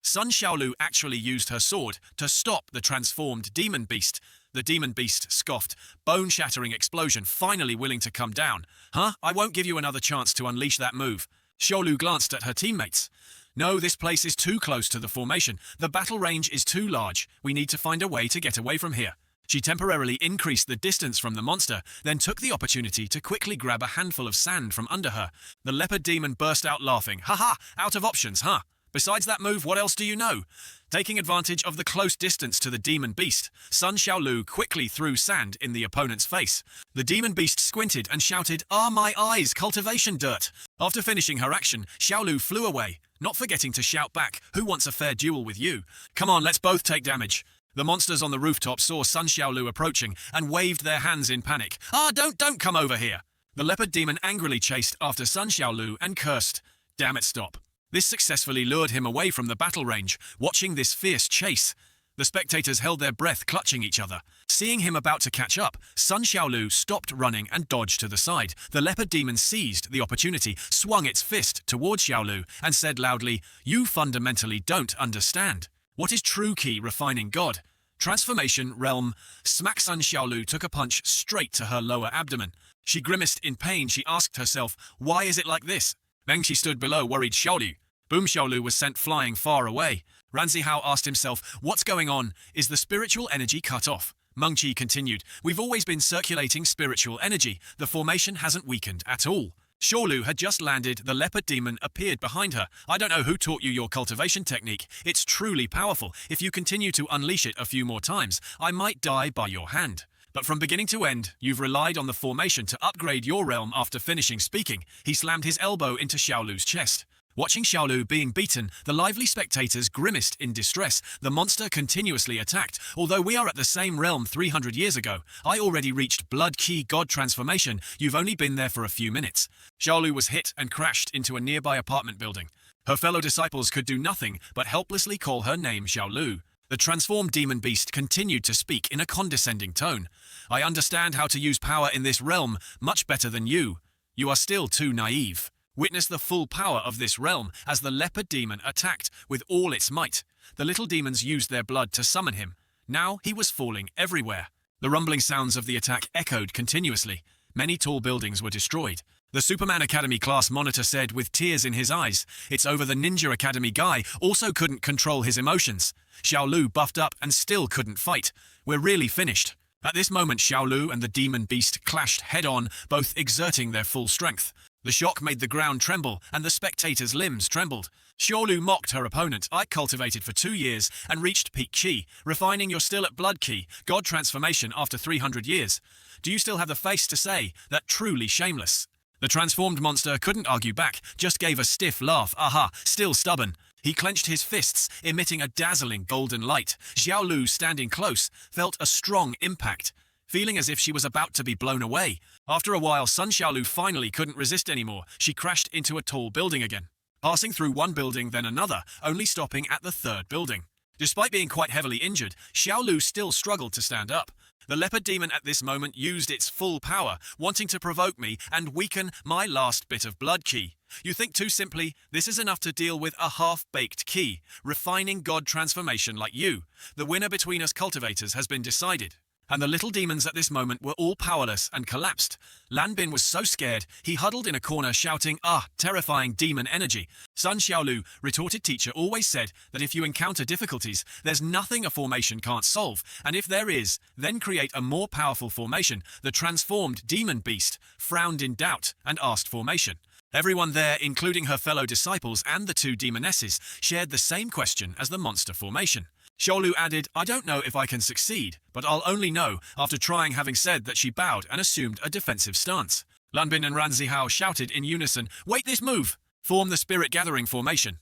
Sun Xiaolu actually used her sword to stop the transformed demon beast. The demon beast scoffed, bone-shattering explosion, finally willing to come down. Huh? I won't give you another chance to unleash that move. Xiaolu glanced at her teammates. No, this place is too close to the formation. The battle range is too large. We need to find a way to get away from here. She temporarily increased the distance from the monster, then took the opportunity to quickly grab a handful of sand from under her. The leopard demon burst out laughing. Ha ha! Out of options, huh? Besides that move, what else do you know? Taking advantage of the close distance to the demon beast, Sun Xiaolu quickly threw sand in the opponent's face. The demon beast squinted and shouted, "Ah, my eyes, cultivation dirt!" After finishing her action, Xiaolu flew away, not forgetting to shout back, "Who wants a fair duel with you? Come on, let's both take damage." The monsters on the rooftop saw Sun Xiaolu approaching and waved their hands in panic. "Ah, don't come over here!" The leopard demon angrily chased after Sun Xiaolu and cursed, "Damn it, stop." This successfully lured him away from the battle range. Watching this fierce chase, the spectators held their breath, clutching each other. Seeing him about to catch up, Sun Xiaolu stopped running and dodged to the side. The leopard demon seized the opportunity, swung its fist toward Xiaolu, and said loudly, "You fundamentally don't understand. What is true ki refining God? Transformation realm." Smack. Sun Xiaolu took a punch straight to her lower abdomen. She grimaced in pain. She asked herself, "Why is it like this?" Then she stood below, worried. Xiaolu. Boom. Xiaolu was sent flying far away. Ranzihao asked himself, "What's going on? Is the spiritual energy cut off?" Mengqi continued, "We've always been circulating spiritual energy. The formation hasn't weakened at all." Xiaolu had just landed. The leopard demon appeared behind her. "I don't know who taught you your cultivation technique. It's truly powerful. If you continue to unleash it a few more times, I might die by your hand. But from beginning to end, you've relied on the formation to upgrade your realm." After finishing speaking, he slammed his elbow into Xiaolu's chest. Watching Xiaolu being beaten, the lively spectators grimaced in distress. The monster continuously attacked. "Although we are at the same realm 300 years ago, I already reached Blood Key God transformation. You've only been there for a few minutes." Xiaolu was hit and crashed into a nearby apartment building. Her fellow disciples could do nothing but helplessly call her name Xiaolu. The transformed demon beast continued to speak in a condescending tone. "I understand how to use power in this realm much better than you. You are still too naive." Witness the full power of this realm as the leopard demon attacked with all its might. The little demons used their blood to summon him. Now he was falling everywhere. The rumbling sounds of the attack echoed continuously. Many tall buildings were destroyed. The Superman Academy class monitor said with tears in his eyes, "It's over. The Ninja Academy guy also couldn't control his emotions. Xiaolu buffed up and still couldn't fight. We're really finished." At this moment, Xiaolu and the demon beast clashed head-on, both exerting their full strength. The shock made the ground tremble, and the spectators' limbs trembled. Xiaolu mocked her opponent. "I cultivated for 2 years and reached peak Qi. Refining, you're still at Blood Qi, God transformation after 300 years. Do you still have the face to say that? Truly shameless." The transformed monster couldn't argue back, just gave a stiff laugh. "Aha, still stubborn." He clenched his fists, emitting a dazzling golden light. Xiaolu, standing close, felt a strong impact, feeling as if she was about to be blown away. After a while, Sun Xiaolu finally couldn't resist anymore. She crashed into a tall building again, passing through one building then another, only stopping at the 3rd building. Despite being quite heavily injured, Xiaolu still struggled to stand up. The leopard demon at this moment used its full power, wanting to provoke me and weaken my last bit of blood Qi. You think too simply. This is enough to deal with a half-baked Qi, refining God transformation like you. The winner between us cultivators has been decided. And the little demons at this moment were all powerless and collapsed. Lan Bin was so scared, he huddled in a corner shouting, "Ah, terrifying demon energy." Sun Xiaolu, retorted, "Teacher always said that if you encounter difficulties, there's nothing a formation can't solve, and if there is, then create a more powerful formation." The transformed demon beast frowned in doubt and asked formation. Everyone there, including her fellow disciples and the 2 demonesses, shared the same question as the monster formation. Xiaolu added, "I don't know if I can succeed, but I'll only know after trying." Having said that, she bowed and assumed a defensive stance. Lan Bin and Ranzihao shouted in unison, "Wait, this move! Form the spirit gathering formation.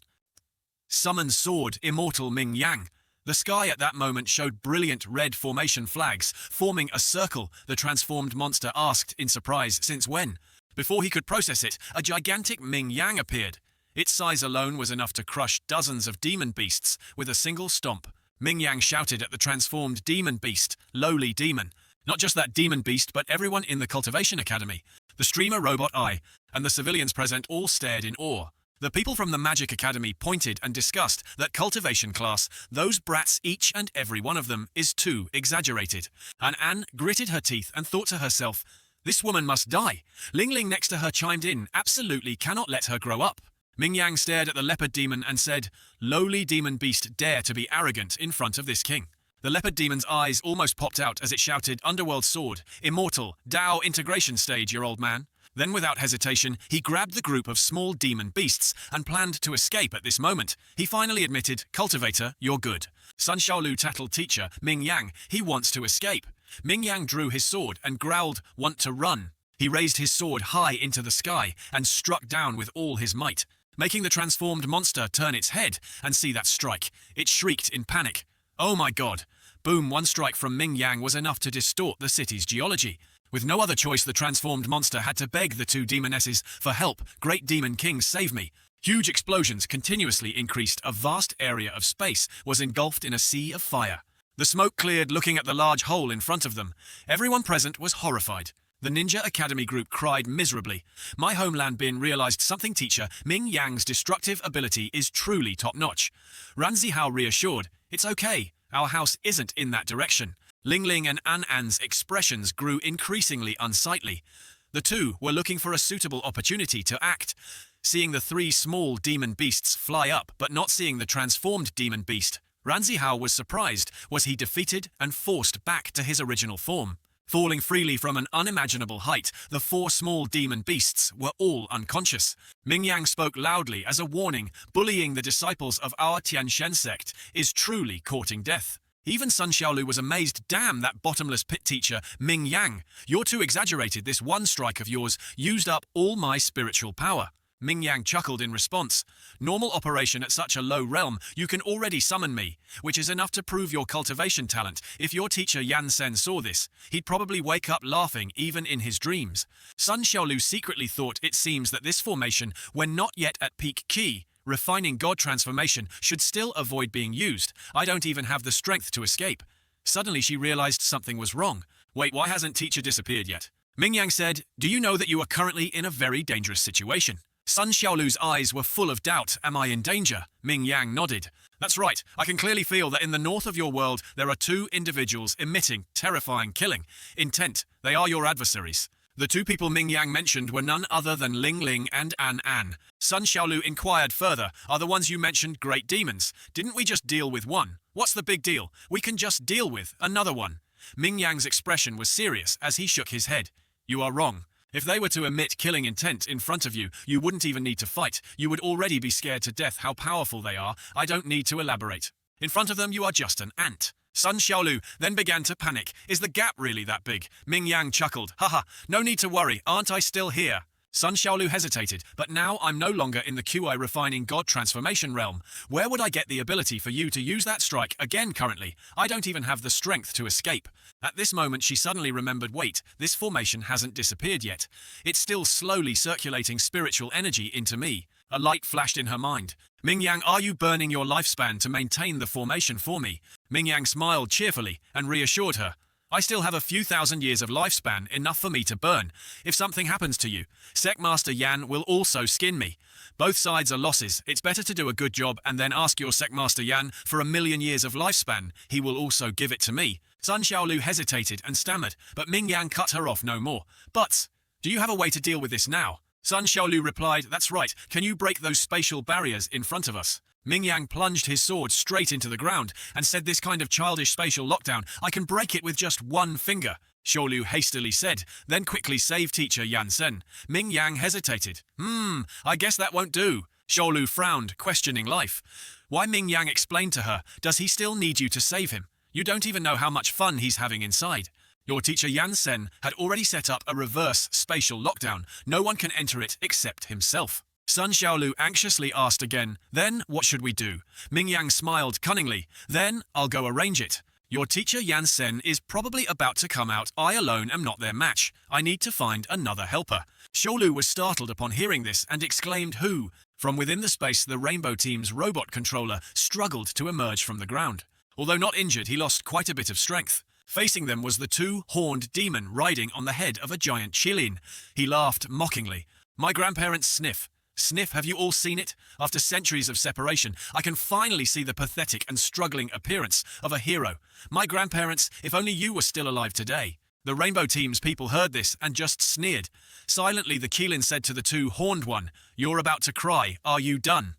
Summon sword, immortal Ming Yang." The sky at that moment showed brilliant red formation flags, forming a circle. The transformed monster asked in surprise, "Since when?" Before he could process it, a gigantic Ming Yang appeared. Its size alone was enough to crush dozens of demon beasts with a single stomp. Ming Yang shouted at the transformed demon beast, "Lowly demon." Not just that demon beast, but everyone in the Cultivation Academy. The streamer Robot Eye and the civilians present all stared in awe. The people from the Magic Academy pointed and discussed that cultivation class, those brats, each and every one of them, is too exaggerated. And Anne gritted her teeth and thought to herself, "This woman must die." Ling Ling next to her chimed in, "Absolutely cannot let her grow up." Ming Yang stared at the leopard demon and said, "Lowly demon beast dare to be arrogant in front of this king." The leopard demon's eyes almost popped out as it shouted, "Underworld sword, immortal, Dao integration stage, your old man." Then without hesitation, he grabbed the group of small demon beasts and planned to escape at this moment. He finally admitted, "Cultivator, you're good." Sun Xiaolu tattled teacher, Ming Yang, "He wants to escape." Ming Yang drew his sword and growled, "Want to run." He raised his sword high into the sky and struck down with all his might, making the transformed monster turn its head and see that strike. It shrieked in panic. "Oh my god." Boom, one strike from Ming Yang was enough to distort the city's geology. With no other choice, the transformed monster had to beg the two demonesses for help. "Great Demon King, save me." Huge explosions continuously increased. A vast area of space was engulfed in a sea of fire. The smoke cleared, looking at the large hole in front of them. Everyone present was horrified. The Ninja Academy group cried miserably. "My homeland Bin realized something, teacher. Ming Yang's destructive ability is truly top-notch." Ran Zihao reassured, "It's okay. Our house isn't in that direction." Ling Ling and An An's expressions grew increasingly unsightly. The two were looking for a suitable opportunity to act. Seeing the three small demon beasts fly up, but not seeing the transformed demon beast, Ran Zihao was surprised. Was he defeated and forced back to his original form? Falling freely from an unimaginable height, the four small demon beasts were all unconscious. Ming Yang spoke loudly as a warning, "Bullying the disciples of our Tianxian sect is truly courting death." Even Sun Xiaolu was amazed. "Damn that bottomless pit teacher, Ming Yang. You're too exaggerated. This one strike of yours used up all my spiritual power." Ming Yang chuckled in response. "Normal operation at such a low realm, you can already summon me, which is enough to prove your cultivation talent. If your teacher Yan Sen saw this, he'd probably wake up laughing even in his dreams." Sun Xiaolu secretly thought, "It seems that this formation, when not yet at peak ki, refining God transformation, should still avoid being used. I don't even have the strength to escape." Suddenly she realized something was wrong. "Wait, why hasn't teacher disappeared yet?" Ming Yang said, "Do you know that you are currently in a very dangerous situation?" Sun Xiaolu's eyes were full of doubt. "Am I in danger?" Ming Yang nodded. "That's right. I can clearly feel that in the north of your world there are two individuals emitting terrifying killing intent. They are your adversaries." The two people Ming Yang mentioned were none other than Ling Ling and An An. Sun Xiaolu inquired further, "Are the ones you mentioned great demons? Didn't we just deal with one? What's the big deal? We can just deal with another one." Ming Yang's expression was serious as he shook his head. "You are wrong. If they were to emit killing intent in front of you, you wouldn't even need to fight. You would already be scared to death how powerful they are. I don't need to elaborate. In front of them, you are just an ant." Sun Xiaolu then began to panic. "Is the gap really that big?" Ming Yang chuckled. "Haha, no need to worry. Aren't I still here?" Sun Xiaolu hesitated. "But now I'm no longer in the QI refining God transformation realm. Where would I get the ability for you to use that strike again currently? I don't even have the strength to escape." At this moment she suddenly remembered, wait, this formation hasn't disappeared yet. It's still slowly circulating spiritual energy into me. A light flashed in her mind. "Ming Yang, are you burning your lifespan to maintain the formation for me?" Ming Yang smiled cheerfully and reassured her. "I still have a few thousand years of lifespan, enough for me to burn. If something happens to you, Secmaster Yan will also skin me. Both sides are losses. It's better to do a good job and then ask your Secmaster Yan for 1,000,000 years of lifespan. He will also give it to me." Sun Xiaolu hesitated and stammered, but Ming Yang cut her off no more. "But, do you have a way to deal with this now?" Sun Xiaolu replied, "That's right. Can you break those spatial barriers in front of us?" Ming Yang plunged his sword straight into the ground and said, "This kind of childish spatial lockdown, I can break it with just one finger." Xiaolu hastily said, "Then quickly save teacher Yan Sen." Ming Yang hesitated. I guess that won't do." Xiaolu frowned, questioning life. Why Ming Yang explained to her, "Does he still need you to save him? You don't even know how much fun he's having inside. Your teacher Yan Sen had already set up a reverse spatial lockdown. No one can enter it except himself." Sun Xiaolu anxiously asked again, "Then, what should we do?" Ming Yang smiled cunningly. "Then, I'll go arrange it. Your teacher Yan Sen is probably about to come out. I alone am not their match. I need to find another helper." Xiaolu was startled upon hearing this and exclaimed, "Who?" From within the space, the Rainbow Team's robot controller struggled to emerge from the ground. Although not injured, he lost quite a bit of strength. Facing them was the two-horned demon riding on the head of a giant qilin. He laughed mockingly. "My grandparents sniff. Sniff, have you all seen it? After centuries of separation, I can finally see the pathetic and struggling appearance of a hero. My grandparents, if only you were still alive today." The Rainbow Team's people heard this and just sneered. Silently, the qilin said to the two-horned one, "You're about to cry. Are you done?"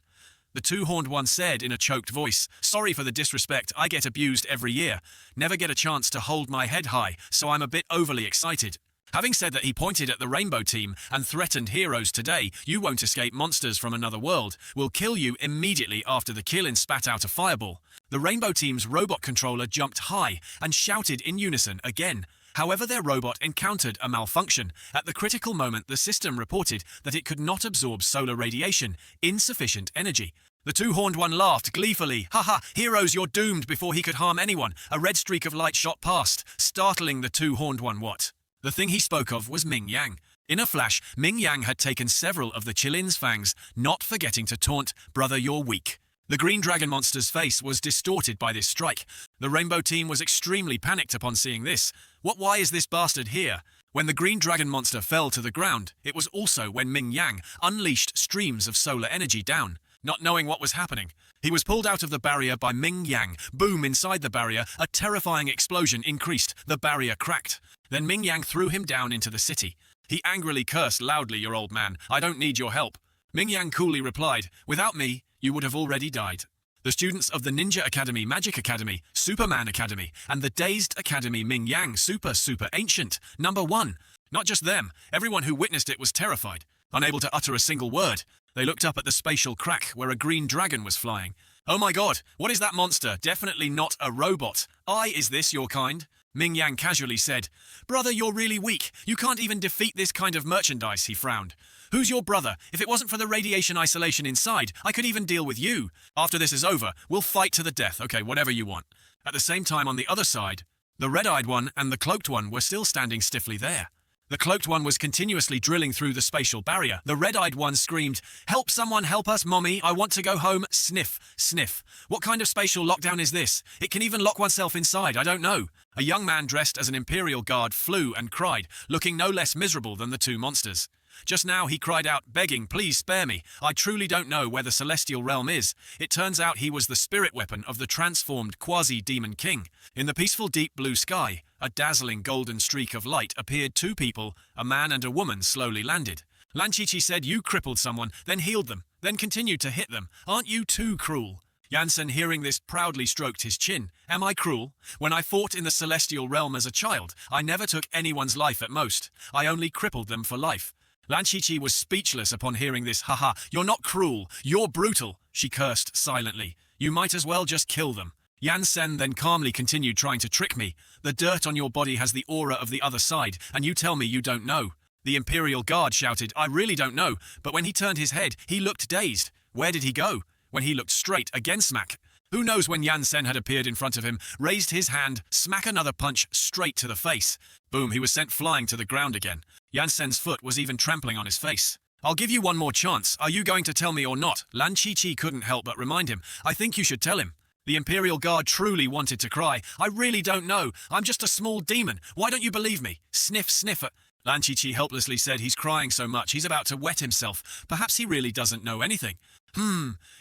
The two-horned one said in a choked voice, "Sorry for the disrespect. I get abused every year. Never get a chance to hold my head high, so I'm a bit overly excited." Having said that, he pointed at the Rainbow Team and threatened, "Heroes today, you won't escape. Monsters from another world will kill you immediately." After the qilin spat out a fireball, the Rainbow Team's robot controller jumped high and shouted in unison again. However, their robot encountered a malfunction. At the critical moment, the system reported that it could not absorb solar radiation, insufficient energy. The two-horned one laughed gleefully. "Haha, heroes, you're doomed." Before he could harm anyone, a red streak of light shot past, startling the two-horned one. What? The thing he spoke of was Ming Yang. In a flash, Ming Yang had taken several of the qilin's fangs, not forgetting to taunt, "Brother, you're weak." The green dragon monster's face was distorted by this strike. The Rainbow Team was extremely panicked upon seeing this. Why is this bastard here? When the green dragon monster fell to the ground, it was also when Ming Yang unleashed streams of solar energy down. Not knowing what was happening, he was pulled out of the barrier by Ming Yang. Boom! Inside the barrier, a terrifying explosion increased. The barrier cracked. Then Ming Yang threw him down into the city. He angrily cursed loudly, "Your old man, I don't need your help." Ming Yang coolly replied, "Without me, you would have already died." The students of the Ninja Academy, Magic Academy, Superman Academy, and the Dazed Academy, Ming Yang, super ancient, number 1. Not just them, everyone who witnessed it was terrified. Unable to utter a single word, they looked up at the spatial crack where a green dragon was flying. "Oh my god, what is that monster? Definitely not a robot. Is this your kind?" Ming Yang casually said, "Brother, you're really weak. You can't even defeat this kind of merchandise," he frowned. "Who's your brother? If it wasn't for the radiation isolation inside, I could even deal with you. After this is over, we'll fight to the death. Okay, whatever you want." At the same time, on the other side, the red-eyed one and the cloaked one were still standing stiffly there. The cloaked one was continuously drilling through the spatial barrier. The red-eyed one screamed, "Help, someone help us, Mommy, I want to go home." Sniff, sniff. What kind of spatial lockdown is this? It can even lock oneself inside, I don't know. A young man dressed as an Imperial guard flew and cried, looking no less miserable than the two monsters. Just now he cried out, begging, "Please spare me. I truly don't know where the celestial realm is." It turns out he was the spirit weapon of the transformed quasi-demon king. In the peaceful deep blue sky, a dazzling golden streak of light appeared. Two people, a man and a woman, slowly landed. Lan Chichi said, "You crippled someone, then healed them, then continued to hit them. Aren't you too cruel?" Jansen, hearing this, proudly stroked his chin. "Am I cruel? When I fought in the celestial realm as a child, I never took anyone's life at most. I only crippled them for life." Lan Chichi was speechless upon hearing this. "Haha, you're not cruel, you're brutal," she cursed silently. "You might as well just kill them." Yan Sen then calmly continued, "Trying to trick me. The dirt on your body has the aura of the other side, and you tell me you don't know." The Imperial Guard shouted, "I really don't know," but when he turned his head, he looked dazed. Where did he go? When he looked straight, again smack. Who knows when Yan Sen had appeared in front of him, raised his hand, smack another punch straight to the face. Boom, he was sent flying to the ground again. Yan Sen's foot was even trampling on his face. "I'll give you one more chance. Are you going to tell me or not?" Lan Chichi couldn't help but remind him. "I think you should tell him." The Imperial Guard truly wanted to cry. "I really don't know. I'm just a small demon. Why don't you believe me?" Sniff, sniffer. Lan Chichi helplessly said, "He's crying so much, he's about to wet himself. Perhaps he really doesn't know anything."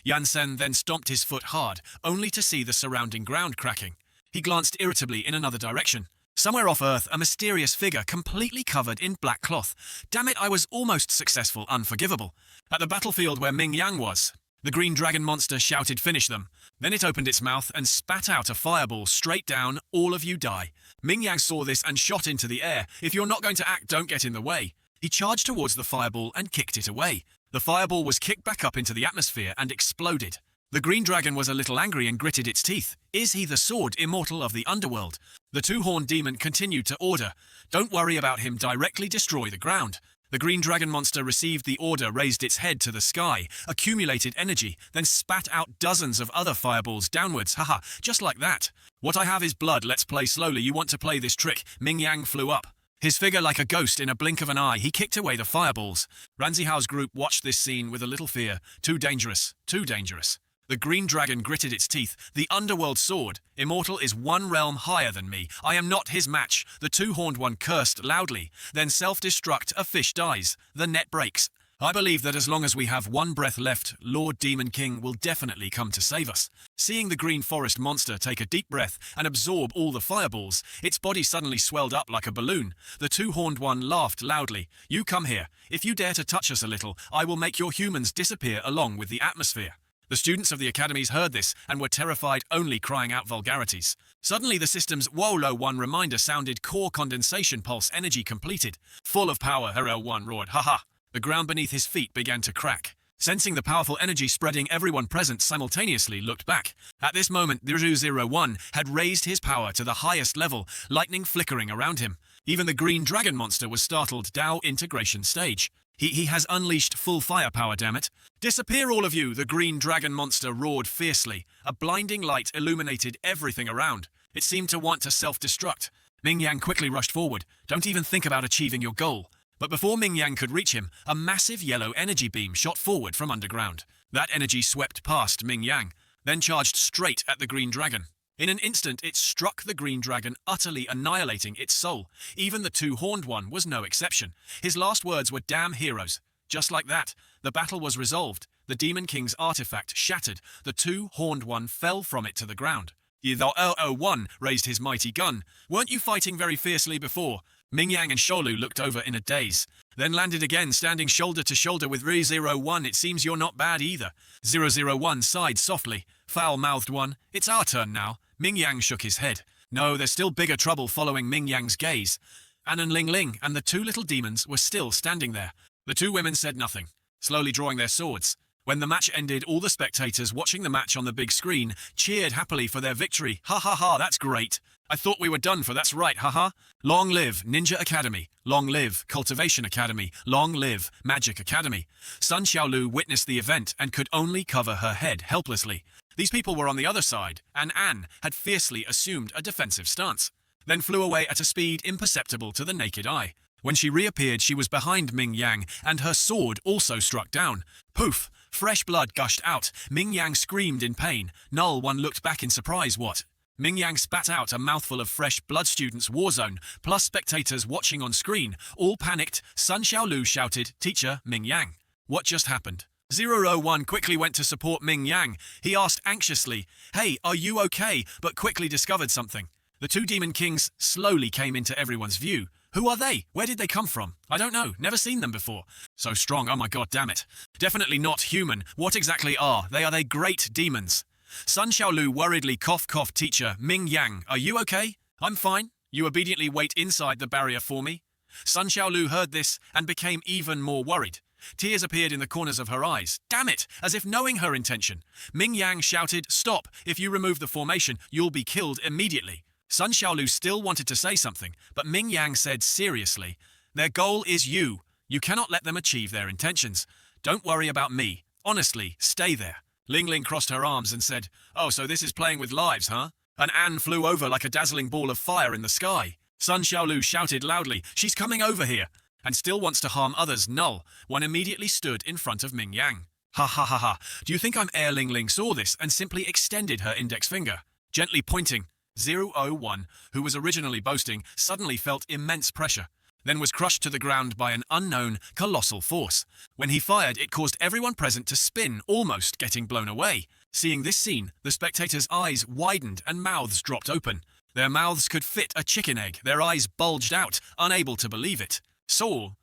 Yan Sen then stomped his foot hard, only to see the surrounding ground cracking. He glanced irritably in another direction. Somewhere off Earth, a mysterious figure completely covered in black cloth. Damn it, I was almost successful, unforgivable. At the battlefield where Ming Yang was, the green dragon monster shouted, "Finish them." Then it opened its mouth and spat out a fireball straight down. "All of you die." Ming Yang saw this and shot into the air. "If you're not going to act, don't get in the way." He charged towards the fireball and kicked it away. The fireball was kicked back up into the atmosphere and exploded. The green dragon was a little angry and gritted its teeth. Is he the sword immortal of the underworld? The two-horned demon continued to order, "Don't worry about him, directly destroy the ground." The green dragon monster received the order, raised its head to the sky, accumulated energy, then spat out dozens of other fireballs downwards. Haha, just like that. What I have is blood, let's play slowly. You want to play this trick? Ming Yang flew up. His figure like a ghost in a blink of an eye, he kicked away the fireballs. Ranzihao's group watched this scene with a little fear. Too dangerous, too dangerous. The green dragon gritted its teeth. The underworld sword. Immortal is one realm higher than me. I am not his match. The two-horned one cursed loudly. Then self-destruct, a fish dies. The net breaks. I believe that as long as we have one breath left, Lord Demon King will definitely come to save us. Seeing the green forest monster take a deep breath and absorb all the fireballs, its body suddenly swelled up like a balloon. The two-horned one laughed loudly. You come here. If you dare to touch us a little, I will make your humans disappear along with the atmosphere. The students of the academies heard this and were terrified, only crying out vulgarities. Suddenly the system's WOLO-1 reminder sounded. Core condensation pulse energy completed. Full of power, RL1 roared. Haha. The ground beneath his feet began to crack. Sensing the powerful energy spreading, everyone present simultaneously looked back. At this moment, the 001 had raised his power to the highest level, lightning flickering around him. Even the green dragon monster was startled. Dao integration stage. He has unleashed full firepower, damn it. Disappear all of you, the green dragon monster roared fiercely. A blinding light illuminated everything around. It seemed to want to self-destruct. Ming Yang quickly rushed forward. Don't even think about achieving your goal. But before Ming Yang could reach him, a massive yellow energy beam shot forward from underground. That energy swept past Ming Yang, then charged straight at the green dragon. In an instant, it struck the green dragon, utterly annihilating its soul. Even the two-horned one was no exception. His last words were, "Damn heroes." Just like that, the battle was resolved. The Demon King's artifact shattered. The two-horned one fell from it to the ground. The 001 raised his mighty gun. Weren't you fighting very fiercely before? Ming Yang and Sholu looked over in a daze, then landed again, standing shoulder to shoulder with 001. It seems you're not bad either. 001 sighed softly. Foul-mouthed one. It's our turn now. Ming Yang shook his head. No, there's still bigger trouble following Ming Yang's gaze. An and Ling Ling and the two little demons were still standing there. The two women said nothing, slowly drawing their swords. When the match ended, all the spectators watching the match on the big screen cheered happily for their victory. Ha ha ha, that's great. I thought we were done for, that's right, haha. Long live Ninja Academy. Long live Cultivation Academy. Long live Magic Academy. Sun Xiaolu witnessed the event and could only cover her head helplessly. These people were on the other side, and Anne had fiercely assumed a defensive stance, then flew away at a speed imperceptible to the naked eye. When she reappeared, she was behind Ming Yang, and her sword also struck down. Poof! Fresh blood gushed out. Ming Yang screamed in pain. Null One looked back in surprise. What? Ming Yang spat out a mouthful of fresh blood. Students' war zone, plus spectators watching on screen. All panicked. Sun Xiaolu shouted, "Teacher, Ming Yang. What just happened?" 001 quickly went to support Ming Yang. He asked anxiously, "Hey, are you okay?" but quickly discovered something. The two Demon Kings slowly came into everyone's view. Who are they? Where did they come from? I don't know. Never seen them before. So strong. Oh my god, damn it. Definitely not human. What exactly are they? Are they great demons? Sun Xiaolu worriedly coughed. Teacher, Ming Yang, are you okay? I'm fine. You obediently wait inside the barrier for me. Sun Xiaolu heard this and became even more worried. Tears appeared in the corners of her eyes. Damn it! As if knowing her intention. Ming Yang shouted, "Stop! If you remove the formation, you'll be killed immediately." Sun Xiaolu still wanted to say something, but Ming Yang said seriously, "Their goal is you. You cannot let them achieve their intentions. Don't worry about me. Honestly, stay there." Ling Ling crossed her arms and said, "Oh, so this is playing with lives, huh?" And Anne flew over like a dazzling ball of fire in the sky. Sun Xiaolu shouted loudly, "She's coming over here," and still wants to harm others. Null One immediately stood in front of Ming Yang. Ha ha ha ha. Do you think I'm Air? Ling Ling saw this and simply extended her index finger, gently pointing. 001, who was originally boasting, suddenly felt immense pressure, then was crushed to the ground by an unknown, colossal force. When he fired, it caused everyone present to spin, almost getting blown away. Seeing this scene, the spectators' eyes widened and mouths dropped open. Their mouths could fit a chicken egg. Their eyes bulged out, unable to believe it. Saul,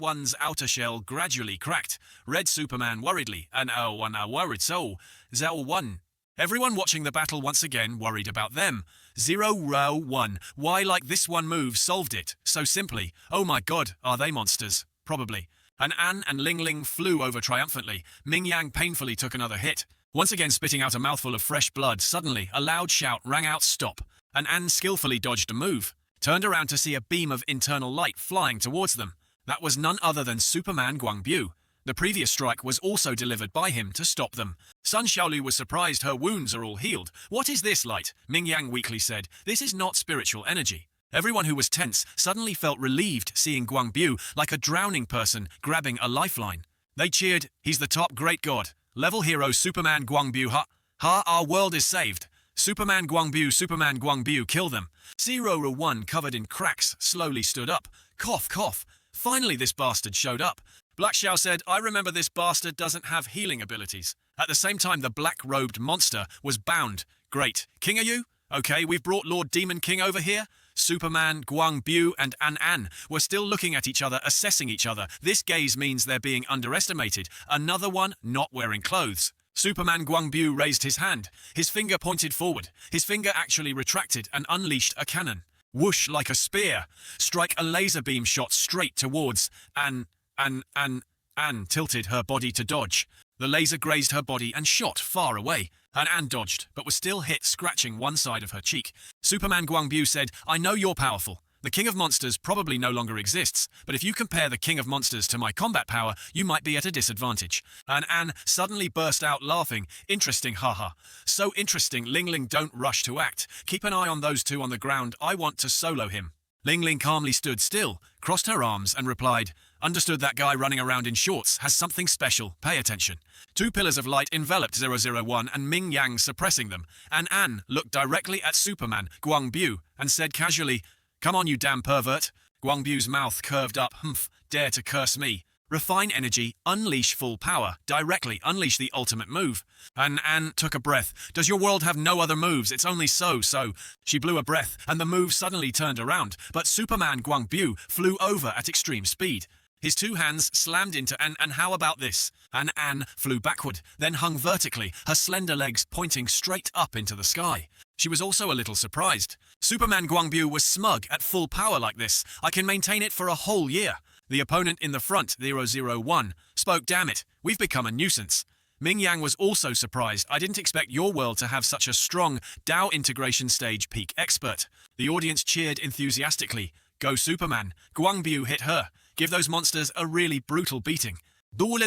One's outer shell gradually cracked. Red Superman worriedly, and one worried Soul, 01. Everyone watching the battle once again worried about them. 001. Why like this one move solved it so simply? Oh my god, are they monsters? Probably. And Anne and Ling Ling flew over triumphantly. Ming Yang painfully took another hit. Once again spitting out a mouthful of fresh blood, suddenly a loud shout rang out, "Stop!" An skillfully dodged a move, turned around to see a beam of internal light flying towards them. That was none other than Superman Guangbu. The previous strike was also delivered by him to stop them. Sun Xiaolu was surprised her wounds are all healed. What is this light? Ming Yang weakly said. This is not spiritual energy. Everyone who was tense suddenly felt relieved seeing Guangbu like a drowning person grabbing a lifeline. They cheered, he's the top great god. Level hero Superman Guangbu our world is saved. Superman Guangbu, kill them. 001 covered in cracks slowly stood up. Cough, cough. Finally this bastard showed up. Black Xiao said, I remember this bastard doesn't have healing abilities. At the same time, the black-robed monster was bound. Great. King are you? Okay, we've brought Lord Demon King over here. Superman, Guangbu, and An were still looking at each other, assessing each other. This gaze means they're being underestimated. Another one not wearing clothes. Superman Guangbu raised his hand. His finger pointed forward. His finger actually retracted and unleashed a cannon. Whoosh like a spear. Strike a laser beam shot straight towards An tilted her body to dodge. The laser grazed her body and shot far away. An dodged, but was still hit, scratching one side of her cheek. Superman Guangbu said, I know you're powerful. The King of Monsters probably no longer exists, but if you compare the King of Monsters to my combat power, you might be at a disadvantage. An suddenly burst out laughing. Interesting, haha. So interesting, Ling Ling, don't rush to act. Keep an eye on those two on the ground. I want to solo him. Ling Ling calmly stood still, crossed her arms and replied, Understood, that guy running around in shorts has something special. Pay attention. Two pillars of light enveloped 001 and Ming Yang suppressing them. An looked directly at Superman, Guangbu, and said casually, Come on, you damn pervert. Guangbu's mouth curved up. Dare to curse me. Refine energy, unleash full power, directly unleash the ultimate move. An took a breath. Does your world have no other moves? It's only so. She blew a breath, and the move suddenly turned around, but Superman Guangbu flew over at extreme speed. His two hands slammed into An. How about this? An flew backward, then hung vertically, her slender legs pointing straight up into the sky. She was also a little surprised. Superman Guangbu was smug at full power like this. I can maintain it for a whole year. The opponent in the front, 001, spoke, Damn it, we've become a nuisance. Ming Yang was also surprised. I didn't expect your world to have such a strong Dao integration stage peak expert. The audience cheered enthusiastically. Go Superman. Guangbu hit her. Give those monsters a really brutal beating.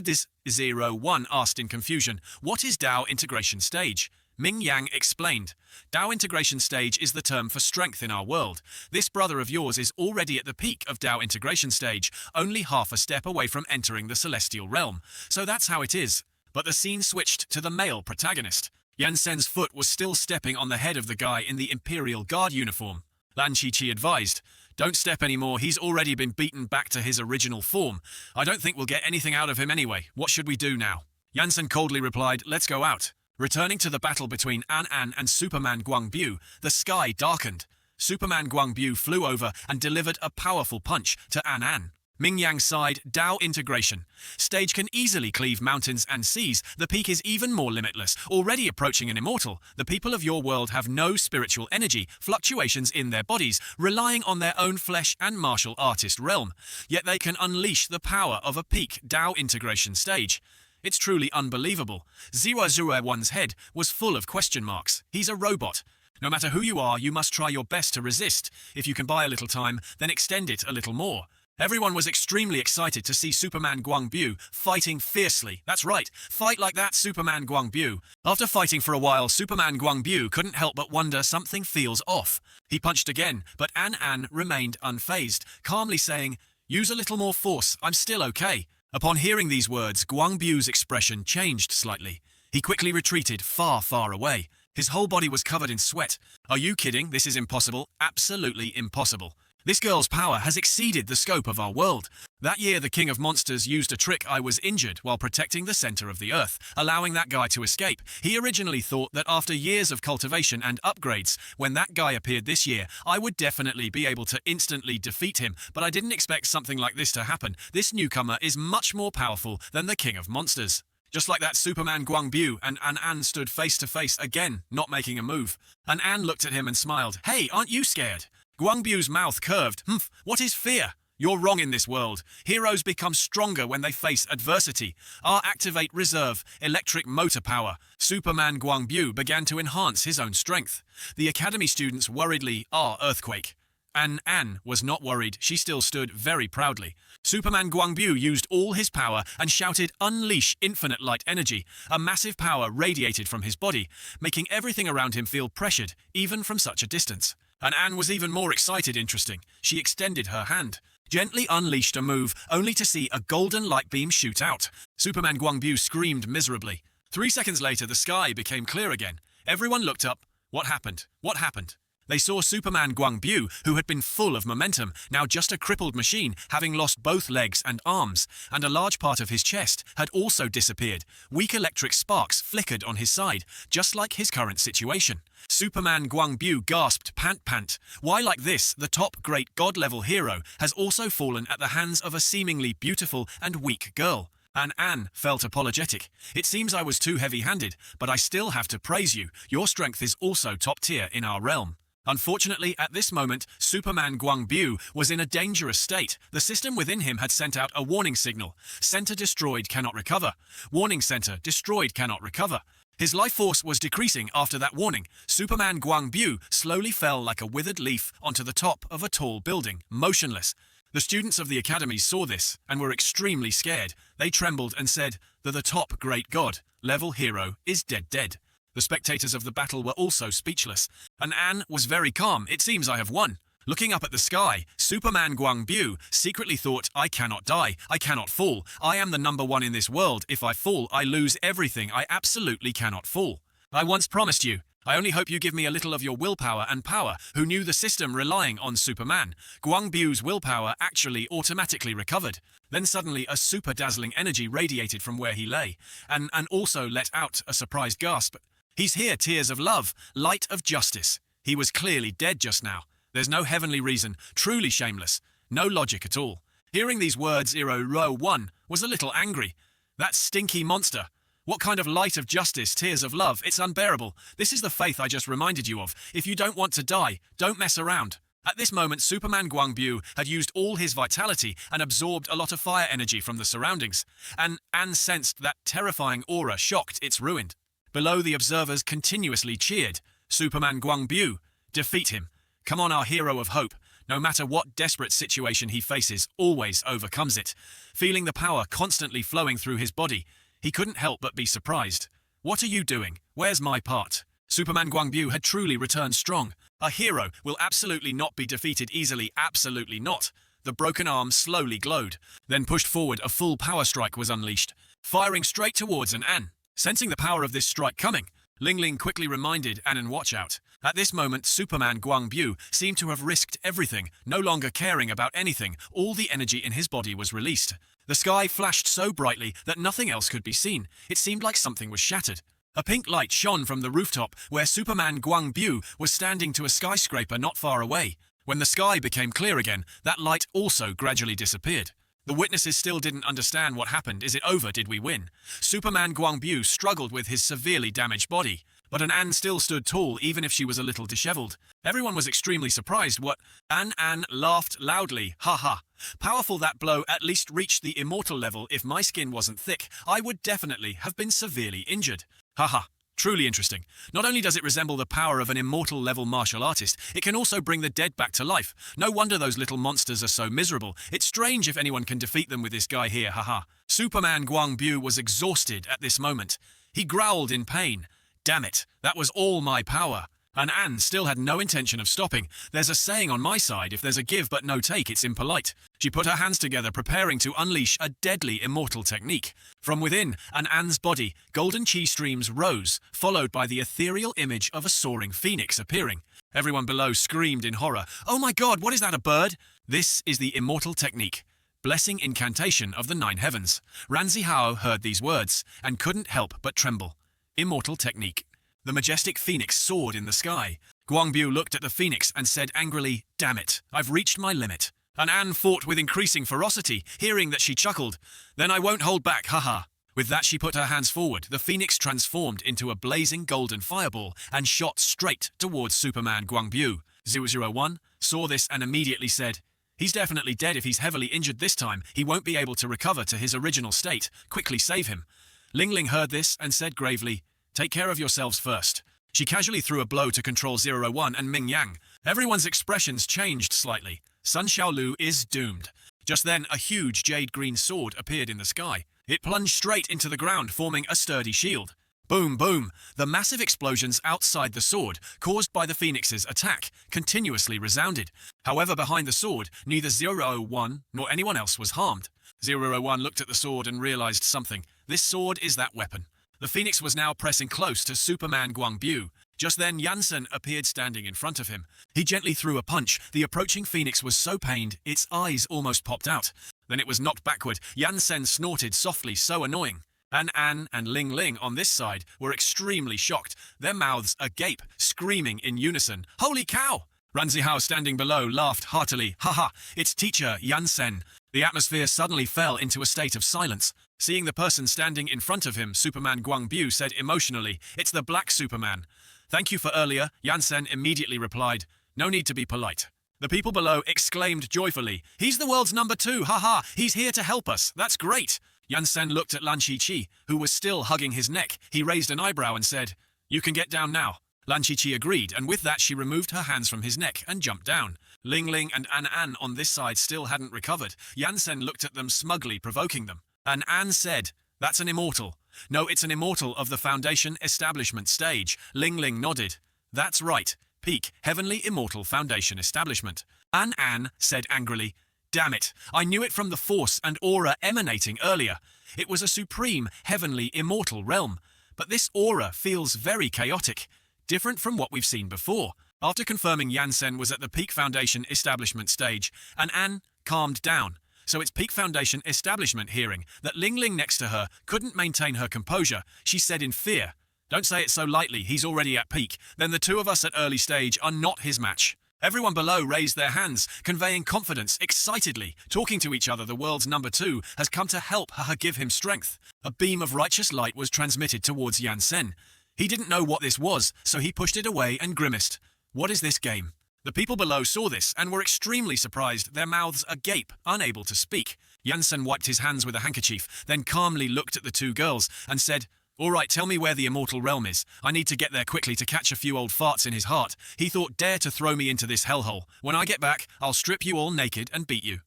This 01 asked in confusion, What is Dao integration stage? Ming Yang explained, Dao integration stage is the term for strength in our world. This brother of yours is already at the peak of Dao integration stage, only half a step away from entering the celestial realm. So that's how it is. But the scene switched to the male protagonist. Yansen's foot was still stepping on the head of the guy in the Imperial Guard uniform. Lan Chi advised, Don't step anymore, he's already been beaten back to his original form. I don't think we'll get anything out of him anyway. What should we do now? Yansen coldly replied, Let's go out. Returning to the battle between An and Superman Guangbu, the sky darkened. Superman Guangbu flew over and delivered a powerful punch to An. Ming Yang sighed, Dao integration. Stage can easily cleave mountains and seas. The peak is even more limitless. Already approaching an immortal, the people of your world have no spiritual energy, fluctuations in their bodies, relying on their own flesh and martial artist realm. Yet they can unleash the power of a peak Dao integration stage. It's truly unbelievable. 001's head was full of question marks. He's a robot. No matter who you are, you must try your best to resist. If you can buy a little time, then extend it a little more. Everyone was extremely excited to see Superman Guangbu fighting fiercely. That's right, fight like that, Superman Guangbu. After fighting for a while, Superman Guangbu couldn't help but wonder something feels off. He punched again, but An remained unfazed, calmly saying, Use a little more force, I'm still okay. Upon hearing these words, Guangbu's expression changed slightly. He quickly retreated far, far away. His whole body was covered in sweat. Are you kidding? This is impossible. Absolutely impossible. This girl's power has exceeded the scope of our world. That year, the King of Monsters used a trick. I was injured while protecting the center of the Earth, allowing that guy to escape. He originally thought that after years of cultivation and upgrades, when that guy appeared this year, I would definitely be able to instantly defeat him, but I didn't expect something like this to happen. This newcomer is much more powerful than the King of Monsters. Just like that, Superman Guangbu and An stood face to face again, not making a move. An looked at him and smiled. Hey, aren't you scared? Guangbu's mouth curved. What is fear? You're wrong in this world. Heroes become stronger when they face adversity. Activate reserve, electric motor power. Superman Guangbu began to enhance his own strength. The academy students worriedly, earthquake. An was not worried. She still stood very proudly. Superman Guangbu used all his power and shouted, "Unleash infinite light energy." A massive power radiated from his body, making everything around him feel pressured, even from such a distance. And Anne was even more excited. Interesting. She extended her hand, gently unleashed a move, only to see a golden light beam shoot out. Superman Guangbu screamed miserably. 3 seconds later, the sky became clear again. Everyone looked up. What happened? What happened? They saw Superman Guangbu, who had been full of momentum, now just a crippled machine, having lost both legs and arms, and a large part of his chest had also disappeared. Weak electric sparks flickered on his side, just like his current situation. Superman Guangbu gasped, "Pant. Why like this? The top great god-level hero has also fallen at the hands of a seemingly beautiful and weak girl." And Anne felt apologetic. "It seems I was too heavy-handed, but I still have to praise you. Your strength is also top tier in our realm." Unfortunately, at this moment, Superman Guangbu was in a dangerous state. The system within him had sent out a warning signal. Center destroyed, cannot recover. Warning center destroyed, cannot recover. His life force was decreasing after that warning. Superman Guangbu slowly fell like a withered leaf onto the top of a tall building, motionless. The students of the academy saw this and were extremely scared. They trembled and said that the top great god level hero is dead. The spectators of the battle were also speechless, and Anne was very calm. "It seems I have won." Looking up at the sky, Superman Guangbu secretly thought, "I cannot die. I cannot fall. I am the number one in this world. If I fall, I lose everything. I absolutely cannot fall. I once promised you. I only hope you give me a little of your willpower and power." Who knew the system relying on Superman? Guangbu's willpower actually automatically recovered. Then suddenly a super dazzling energy radiated from where he lay, and also let out a surprised gasp. "He's here, tears of love, light of justice." He was clearly dead just now. There's no heavenly reason, truly shameless, no logic at all. Hearing these words, Iro 1 was a little angry. "That stinky monster. What kind of light of justice, tears of love? It's unbearable. This is the faith I just reminded you of. If you don't want to die, don't mess around." At this moment, Superman Guangbu had used all his vitality and absorbed a lot of fire energy from the surroundings. And Anne sensed that terrifying aura shocked, it's ruined. Below, the observers continuously cheered. "Superman Guangbu, defeat him. Come on, our hero of hope. No matter what desperate situation he faces, always overcomes it." Feeling the power constantly flowing through his body, he couldn't help but be surprised. "What are you doing? Where's my part?" Superman Guangbu had truly returned strong. A hero will absolutely not be defeated easily, absolutely not. The broken arm slowly glowed, then pushed forward. A full power strike was unleashed, firing straight towards Anne. Sensing the power of this strike coming, Ling Ling quickly reminded Anne, "Watch out." At this moment, Superman Guangbu seemed to have risked everything, no longer caring about anything. All the energy in his body was released. The sky flashed so brightly that nothing else could be seen. It seemed like something was shattered. A pink light shone from the rooftop where Superman Guangbu was standing to a skyscraper not far away. When the sky became clear again, that light also gradually disappeared. The witnesses still didn't understand what happened. Is it over? Did we win? Superman Guangbu struggled with his severely damaged body, but Anne still stood tall even if she was a little disheveled. Everyone was extremely surprised. "What?" Anne laughed loudly. "Ha ha. Powerful, that blow at least reached the immortal level. If my skin wasn't thick, I would definitely have been severely injured. Ha ha. Truly interesting. Not only does it resemble the power of an immortal-level martial artist, it can also bring the dead back to life. No wonder those little monsters are so miserable. It's strange if anyone can defeat them with this guy here, haha." Superman Guangbu was exhausted at this moment. He growled in pain. "Damn it, that was all my power." And Anne still had no intention of stopping. There's a saying on my side, if there's a give but no take, it's impolite. She put her hands together, preparing to unleash a deadly immortal technique. From within Anne's body, golden chi streams rose, followed by the ethereal image of a soaring phoenix appearing. Everyone below screamed in horror. "Oh my god, what is that, a bird?" This is the immortal technique. Blessing incantation of the 9 heavens. Ranzi Hao heard these words and couldn't help but tremble. Immortal technique. The majestic phoenix soared in the sky. Guangbu looked at the phoenix and said angrily, "Damn it, I've reached my limit." And Anne fought with increasing ferocity. Hearing that, she chuckled. "Then I won't hold back, haha." With that, she put her hands forward. The phoenix transformed into a blazing golden fireball and shot straight towards Superman Guangbu. 001 saw this and immediately said, He's definitely dead. If he's heavily injured this time, he won't be able to recover to his original state. Quickly save him. Ling Ling heard this and said gravely, "Take care of yourselves first." She casually threw a blow to control 01 and Ming Yang. Everyone's expressions changed slightly. Sun Xiaolu is doomed. Just then, a huge jade-green sword appeared in the sky. It plunged straight into the ground, forming a sturdy shield. Boom, boom. The massive explosions outside the sword, caused by the Phoenix's attack, continuously resounded. However, behind the sword, neither 01 nor anyone else was harmed. 01 looked at the sword and realized something. This sword is that weapon. The Phoenix was now pressing close to Superman Guangbu. Just then, Yansen appeared standing in front of him. He gently threw a punch. The approaching Phoenix was so pained, its eyes almost popped out. Then it was knocked backward. Yansen snorted softly, so annoying. An and Ling Ling on this side were extremely shocked, their mouths agape, screaming in unison, "Holy cow!" Ranzihao, standing below, laughed heartily. "Haha, it's teacher Yansen." The atmosphere suddenly fell into a state of silence. Seeing the person standing in front of him, Superman Guangbu said emotionally, "It's the Black Superman." "Thank you for earlier," Yansen immediately replied. "No need to be polite." The people below exclaimed joyfully, "He's the world's number 2, haha, he's here to help us, that's great." Yansen looked at Lan Shiqi, who was still hugging his neck. He raised an eyebrow and said, "You can get down now." Lan Shiqi agreed, and with that she removed her hands from his neck and jumped down. Ling Ling and An on this side still hadn't recovered. Yansen looked at them smugly, provoking them. An said, "That's an immortal." "No, it's an immortal of the Foundation Establishment stage." Ling Ling nodded. "That's right. Peak, Heavenly Immortal Foundation Establishment." An said angrily, "Damn it, I knew it from the force and aura emanating earlier. It was a supreme, heavenly, immortal realm. But this aura feels very chaotic, different from what we've seen before." After confirming Yansen was at the Peak Foundation Establishment stage, An calmed down. So it's Peak Foundation Establishment hearing that Ling Ling next to her couldn't maintain her composure. She said in fear, "Don't say it so lightly, he's already at peak. Then the two of us at early stage are not his match." Everyone below raised their hands, conveying confidence, excitedly, talking to each other. The world's number 2 has come to help her give him strength. A beam of righteous light was transmitted towards Yansen. He didn't know what this was, so he pushed it away and grimaced. "What is this game?" The people below saw this and were extremely surprised, their mouths agape, unable to speak. Yansen wiped his hands with a handkerchief, then calmly looked at the two girls and said, "All right, tell me where the immortal realm is. I need to get there quickly to catch a few old farts in his heart. He thought, dare to throw me into this hellhole. When I get back, I'll strip you all naked and beat you."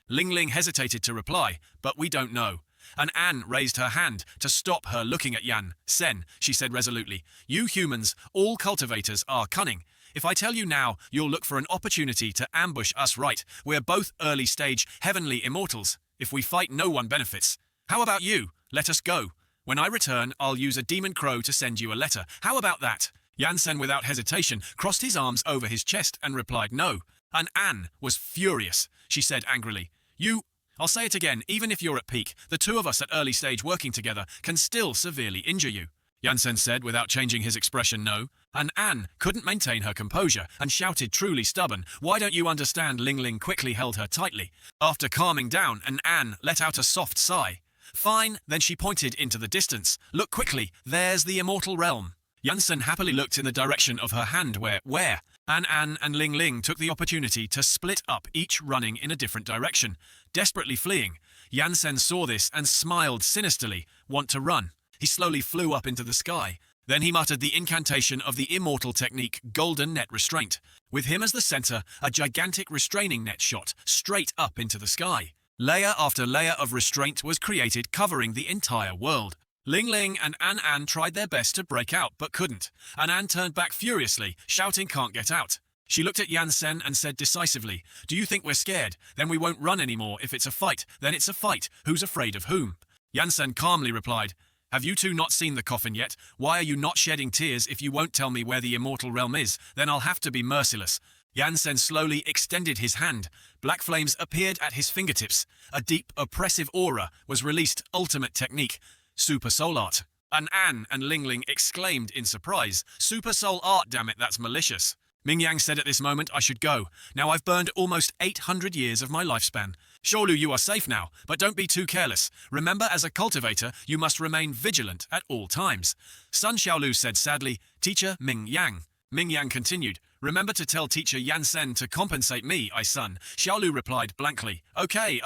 Ling Ling hesitated to reply, "But we don't know." And An raised her hand to stop her looking at Yansen. She said resolutely, "You humans, all cultivators, are cunning. If I tell you now, you'll look for an opportunity to ambush us, right? We're both early-stage, heavenly immortals. If we fight, no one benefits. How about you? Let us go. When I return, I'll use a demon crow to send you a letter. How about that?" Yansen, without hesitation, crossed his arms over his chest and replied no. And An was furious. She said angrily, I'll say it again, even if you're at peak, the two of us at early stage working together can still severely injure you." Yansen said without changing his expression no. And An couldn't maintain her composure and shouted, truly stubborn, "Why don't you understand?" Ling Ling quickly held her tightly. After calming down, An let out a soft sigh. "Fine," then she pointed into the distance. "Look quickly, there's the immortal realm." Yansen happily looked in the direction of her hand where? An and Ling Ling took the opportunity to split up, each running in a different direction, desperately fleeing. Yansen saw this and smiled sinisterly. "Want to run?" He slowly flew up into the sky. Then he muttered the incantation of the immortal technique, Golden Net Restraint. With him as the center, a gigantic restraining net shot straight up into the sky. Layer after layer of restraint was created, covering the entire world. Ling Ling and An tried their best to break out, but couldn't. An turned back furiously, shouting, "Can't get out." She looked at Yansen and said decisively, "Do you think we're scared? Then we won't run anymore. If it's a fight, then it's a fight. Who's afraid of whom?" Yansen calmly replied, "Have you two not seen the coffin yet? Why are you not shedding tears? If you won't tell me where the immortal realm is, then I'll have to be merciless." Yansen slowly extended his hand. Black flames appeared at his fingertips. A deep, oppressive aura was released. Ultimate technique. Super Soul Art. An and Ling Ling exclaimed in surprise. "Super Soul Art, damn it, that's malicious." Ming Yang said at this moment, "I should go. Now I've burned almost 800 years of my lifespan. Xiaolu, you are safe now, but don't be too careless. Remember, as a cultivator, you must remain vigilant at all times." Sun Xiaolu said sadly, "Teacher Ming Yang." Ming Yang continued, Remember to tell teacher Yansen to compensate me, I son. Xiaolu replied blankly. Okay.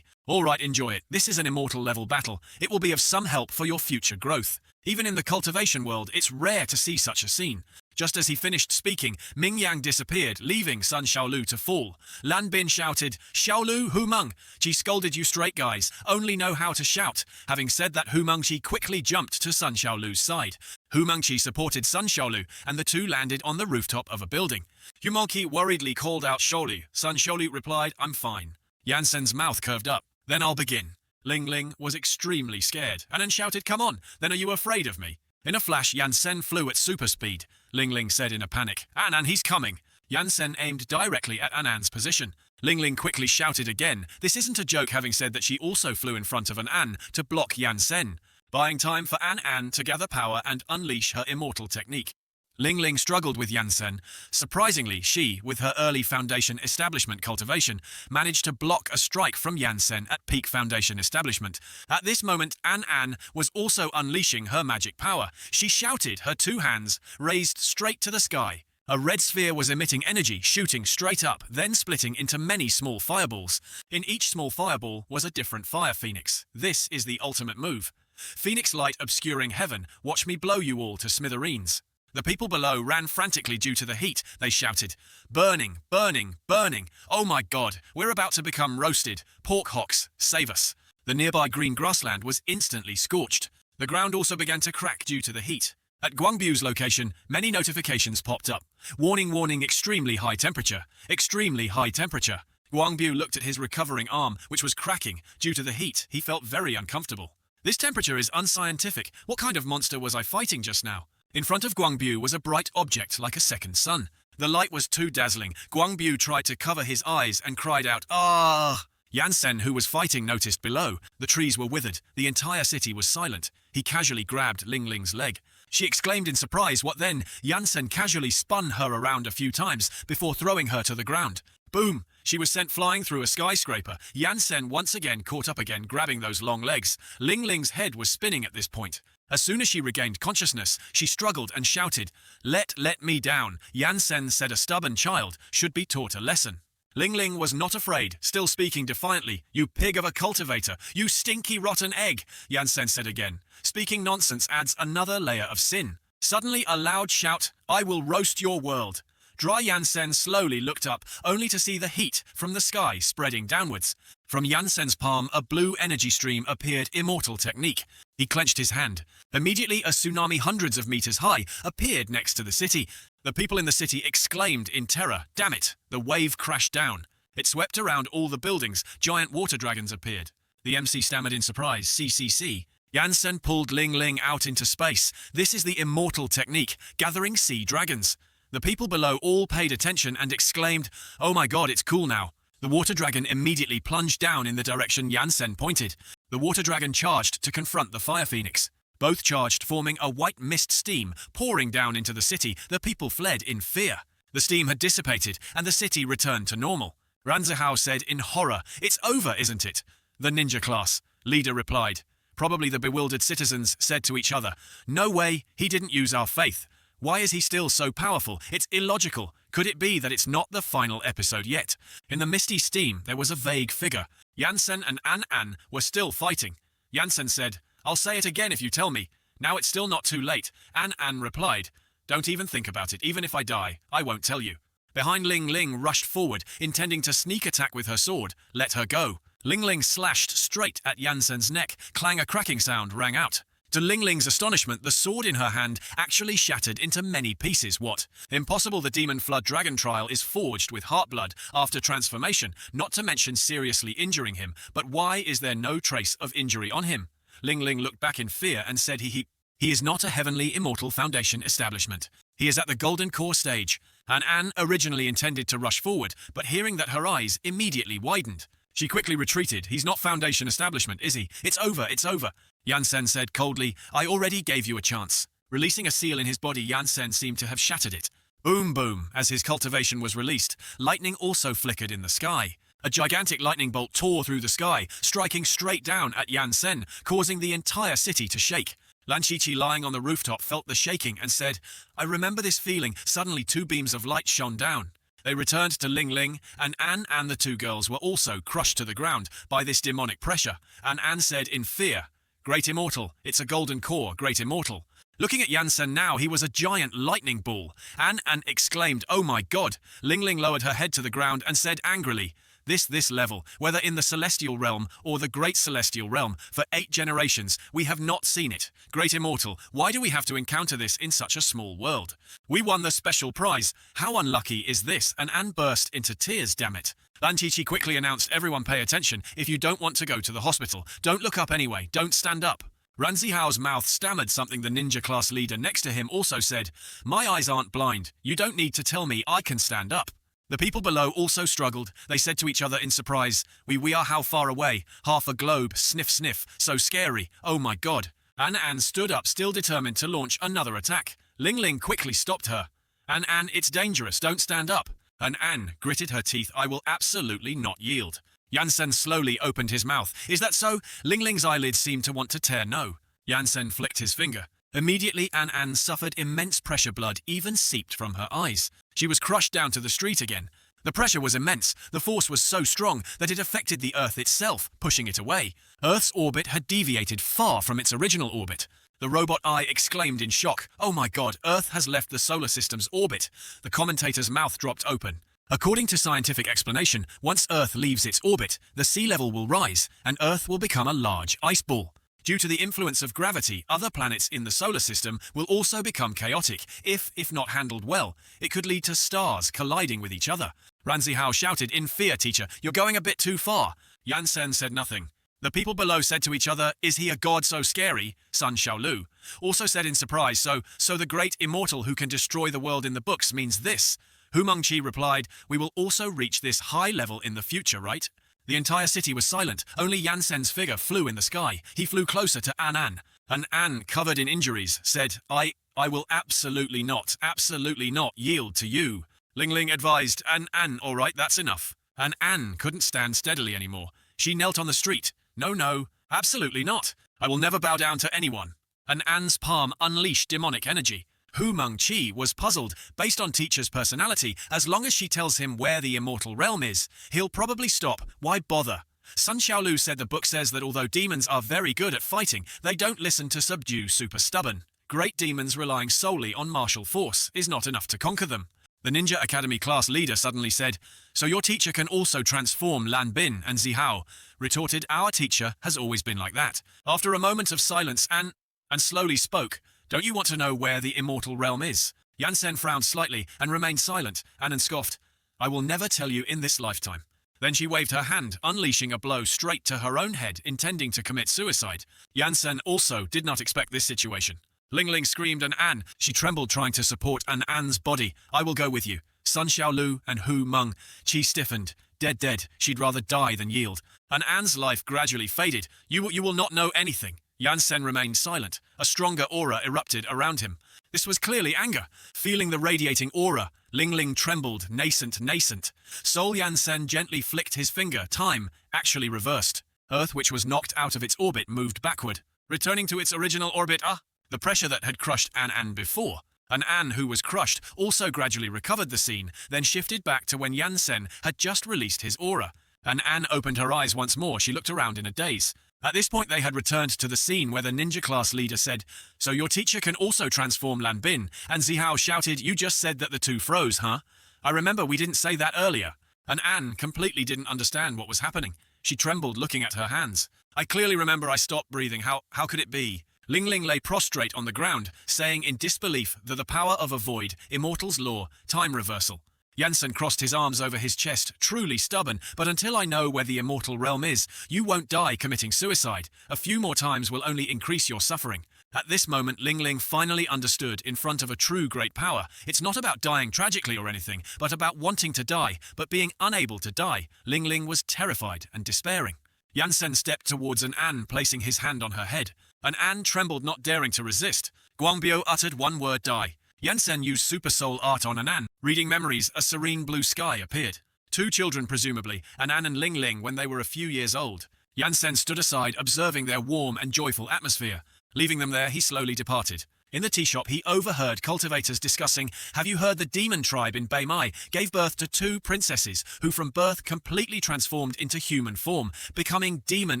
All right, enjoy it. This is an immortal level battle. It will be of some help for your future growth. Even in the cultivation world, it's rare to see such a scene. Just as he finished speaking, Ming Yang disappeared, leaving Sun Xiaolu to fall. Lan Bin shouted, Xiaolu, Hu Meng. She scolded you straight guys, only know how to shout. Having said that, Hu Mengqi quickly jumped to Sun Xiaolu's side. Hu Mengqi supported Sun Xiaolu, and the two landed on the rooftop of a building. Hu Mengqi worriedly called out Xiaolu. Sun Xiaolu replied, I'm fine. Yansen's mouth curved up. Then I'll begin. Ling Ling was extremely scared, and then shouted, come on, then are you afraid of me? In a flash, Yansen flew at super speed. Ling Ling said in a panic, Anan, he's coming. Yansen aimed directly at Anan's position. Ling Ling quickly shouted again. This isn't a joke, having said that she also flew in front of An to block Yansen, buying time for An to gather power and unleash her immortal technique. Ling Ling struggled with Yansen. Surprisingly, she, with her early foundation establishment cultivation, managed to block a strike from Yansen at peak foundation establishment. At this moment, An was also unleashing her magic power. She shouted, her two hands raised straight to the sky. A red sphere was emitting energy, shooting straight up, then splitting into many small fireballs. In each small fireball was a different fire phoenix. This is the ultimate move. Phoenix light obscuring heaven, watch me blow you all to smithereens. The people below ran frantically due to the heat. They shouted, burning, burning, burning. Oh my God, we're about to become roasted. Pork hocks, save us. The nearby green grassland was instantly scorched. The ground also began to crack due to the heat. At Guangbu's location, many notifications popped up. Warning, warning, extremely high temperature. Extremely high temperature. Guangbu looked at his recovering arm, which was cracking. Due to the heat, he felt very uncomfortable. This temperature is unscientific. What kind of monster was I fighting just now? In front of Guangbu was a bright object like a second sun. The light was too dazzling. Guangbu tried to cover his eyes and cried out, ah! Yansen, who was fighting, noticed below. The trees were withered. The entire city was silent. He casually grabbed Ling Ling's leg. She exclaimed in surprise, what then? Yansen casually spun her around a few times before throwing her to the ground. Boom! She was sent flying through a skyscraper. Yansen once again caught up again, grabbing those long legs. Ling Ling's head was spinning at this point. As soon as she regained consciousness, she struggled and shouted, let me down. Yansen said a stubborn child should be taught a lesson. Ling Ling was not afraid, still speaking defiantly. You pig of a cultivator, you stinky rotten egg, Yansen said again. Speaking nonsense adds another layer of sin. Suddenly a loud shout, I will roast your world. Dry Yansen slowly looked up, only to see the heat from the sky spreading downwards. From Yansen's palm, a blue energy stream appeared, immortal technique. He clenched his hand. Immediately, a tsunami hundreds of meters high appeared next to the city. The people in the city exclaimed in terror, damn it, the wave crashed down. It swept around all the buildings. Giant water dragons appeared. The MC stammered in surprise, CCC. Yansen pulled Ling Ling out into space. This is the immortal technique, gathering sea dragons. The people below all paid attention and exclaimed, oh my God, it's cool now. The water dragon immediately plunged down in the direction Yansen pointed. The water dragon charged to confront the fire phoenix. Both charged, forming a white mist steam pouring down into the city. The people fled in fear. The steam had dissipated and the city returned to normal. Ranzihao said in horror, it's over, isn't it? The ninja class leader replied. Probably the bewildered citizens said to each other, no way, he didn't use our faith. Why is he still so powerful? It's illogical. Could it be that it's not the final episode yet? In the misty steam, there was a vague figure. Yansen and An were still fighting. Yansen said, I'll say it again if you tell me. Now it's still not too late. An replied, don't even think about it. Even if I die, I won't tell you. Behind Ling Ling rushed forward, intending to sneak attack with her sword. Let her go. Ling Ling slashed straight at Yansen's neck. Clang, a cracking sound rang out. To Ling Ling's astonishment, the sword in her hand actually shattered into many pieces. What? Impossible. The Demon Flood Dragon Trial is forged with Heartblood after transformation, not to mention seriously injuring him. But why is there no trace of injury on him? Ling Ling looked back in fear and said he is not a heavenly immortal foundation establishment. He is at the golden core stage. And An originally intended to rush forward, but hearing that, her eyes immediately widened. She quickly retreated. He's not foundation establishment, is he? It's over, it's over. Yansen said coldly, I already gave you a chance. Releasing a seal in his body, Yansen seemed to have shattered it. Boom, boom, as his cultivation was released. Lightning also flickered in the sky. A gigantic lightning bolt tore through the sky, striking straight down at Yansen, causing the entire city to shake. Lan Qiqi, lying on the rooftop, felt the shaking and said, "I remember this feeling." Suddenly 2 beams of light shone down. They returned to Ling Ling, and An, and the 2 girls were also crushed to the ground by this demonic pressure. And An said in fear, "Great Immortal, it's a golden core, Great Immortal." Looking at Yansen now, he was a giant lightning ball. An exclaimed, "Oh my god!" Ling Ling lowered her head to the ground and said angrily, This level, whether in the celestial realm or the great celestial realm, for 8 generations, we have not seen it. Great Immortal, why do we have to encounter this in such a small world? We won the special prize. How unlucky is this?" And An burst into tears, damn it. Lan Qiqi quickly announced, "Everyone pay attention. If you don't want to go to the hospital, don't look up anyway, don't stand up." Ran Zihao's mouth stammered something. The ninja class leader next to him also said, "My eyes aren't blind. You don't need to tell me I can stand up." The people below also struggled. They said to each other in surprise, We are how far away? Half a globe, sniff sniff, so scary, oh my god." An stood up, still determined to launch another attack. Ling Ling quickly stopped her. An, it's dangerous, don't stand up." And An gritted her teeth, "I will absolutely not yield." Yansen slowly opened his mouth. "Is that so?" Ling Ling's eyelids seemed to want to tear. "No." Yansen flicked his finger. Immediately An suffered immense pressure. Blood even seeped from her eyes. She was crushed down to the street again. The pressure was immense. The force was so strong that it affected the Earth itself, pushing it away. Earth's orbit had deviated far from its original orbit. The robot eye exclaimed in shock, "Oh my god, Earth has left the solar system's orbit." The commentator's mouth dropped open. According to scientific explanation, once Earth leaves its orbit, the sea level will rise, and Earth will become a large ice ball. Due to the influence of gravity, other planets in the solar system will also become chaotic. If not handled well, it could lead to stars colliding with each other. Ran Zihao shouted in fear, "Teacher, you're going a bit too far." Yansen said nothing. The people below said to each other, "Is he a god so scary?" Sun Xiaolu also said in surprise, So the great immortal who can destroy the world in the books means this." Hu Mengqi replied, "We will also reach this high level in the future, right?" The entire city was silent. Only Yansen's figure flew in the sky. He flew closer to An. And An, covered in injuries, said, I will absolutely not yield to you." Ling Ling advised, An, all right, that's enough." And An couldn't stand steadily anymore. She knelt on the street. No, absolutely not. I will never bow down to anyone." And An's palm unleashed demonic energy. Hu Mengqi was puzzled. Based on teacher's personality, as long as she tells him where the immortal realm is, he'll probably stop. Why bother? Sun Xiaolu said the book says that although demons are very good at fighting, they don't listen to subdue super stubborn. Great demons relying solely on martial force is not enough to conquer them. The Ninja Academy class leader suddenly said, "So your teacher can also transform Lan Bin?" And Zihao retorted, "Our teacher has always been like that." After a moment of silence, An slowly spoke, "Don't you want to know where the immortal realm is?" Yansen frowned slightly and remained silent. An scoffed, "I will never tell you in this lifetime." Then she waved her hand, unleashing a blow straight to her own head, intending to commit suicide. Yansen also did not expect this situation. Ling Ling screamed and she trembled trying to support An's body. "I will go with you." Sun Xiaolu and Hu Mengqi stiffened. Dead. She'd rather die than yield. And An's life gradually faded. You will not know anything." Yansen remained silent. A stronger aura erupted around him. This was clearly anger. Feeling the radiating aura, Ling Ling trembled, nascent. Sol Yansen gently flicked his finger. Time actually reversed. Earth, which was knocked out of its orbit, moved backward, returning to its original orbit. The pressure that had crushed An before. And An, who was crushed, also gradually recovered the scene, then shifted back to when Yansen had just released his aura. And An opened her eyes once more. She looked around in a daze. At this point they had returned to the scene where the ninja class leader said, "So your teacher can also transform Lan Bin?" And Zihao shouted, "You just said that the two froze, huh? I remember we didn't say that earlier." And An completely didn't understand what was happening. She trembled, looking at her hands. "I clearly remember I stopped breathing. How could it be?" Ling Ling lay prostrate on the ground, saying in disbelief that the power of a void, Immortals' law, time reversal. Yansen crossed his arms over his chest, truly stubborn, "But until I know where the immortal realm is, you won't die committing suicide. A few more times will only increase your suffering." At this moment, Ling Ling finally understood in front of a true great power. It's not about dying tragically or anything, but about wanting to die, but being unable to die. Ling Ling was terrified and despairing. Yansen stepped towards An, placing his hand on her head. An trembled, not daring to resist. Guangbyo uttered one word, "Die." Yansen used super soul art on An. Reading memories, a serene blue sky appeared. 2 children presumably, An and Ling Ling when they were a few years old. Yansen stood aside, observing their warm and joyful atmosphere. Leaving them there, he slowly departed. In the tea shop, he overheard cultivators discussing, "Have you heard the demon tribe in Beimai gave birth to 2 princesses who from birth completely transformed into human form, becoming demon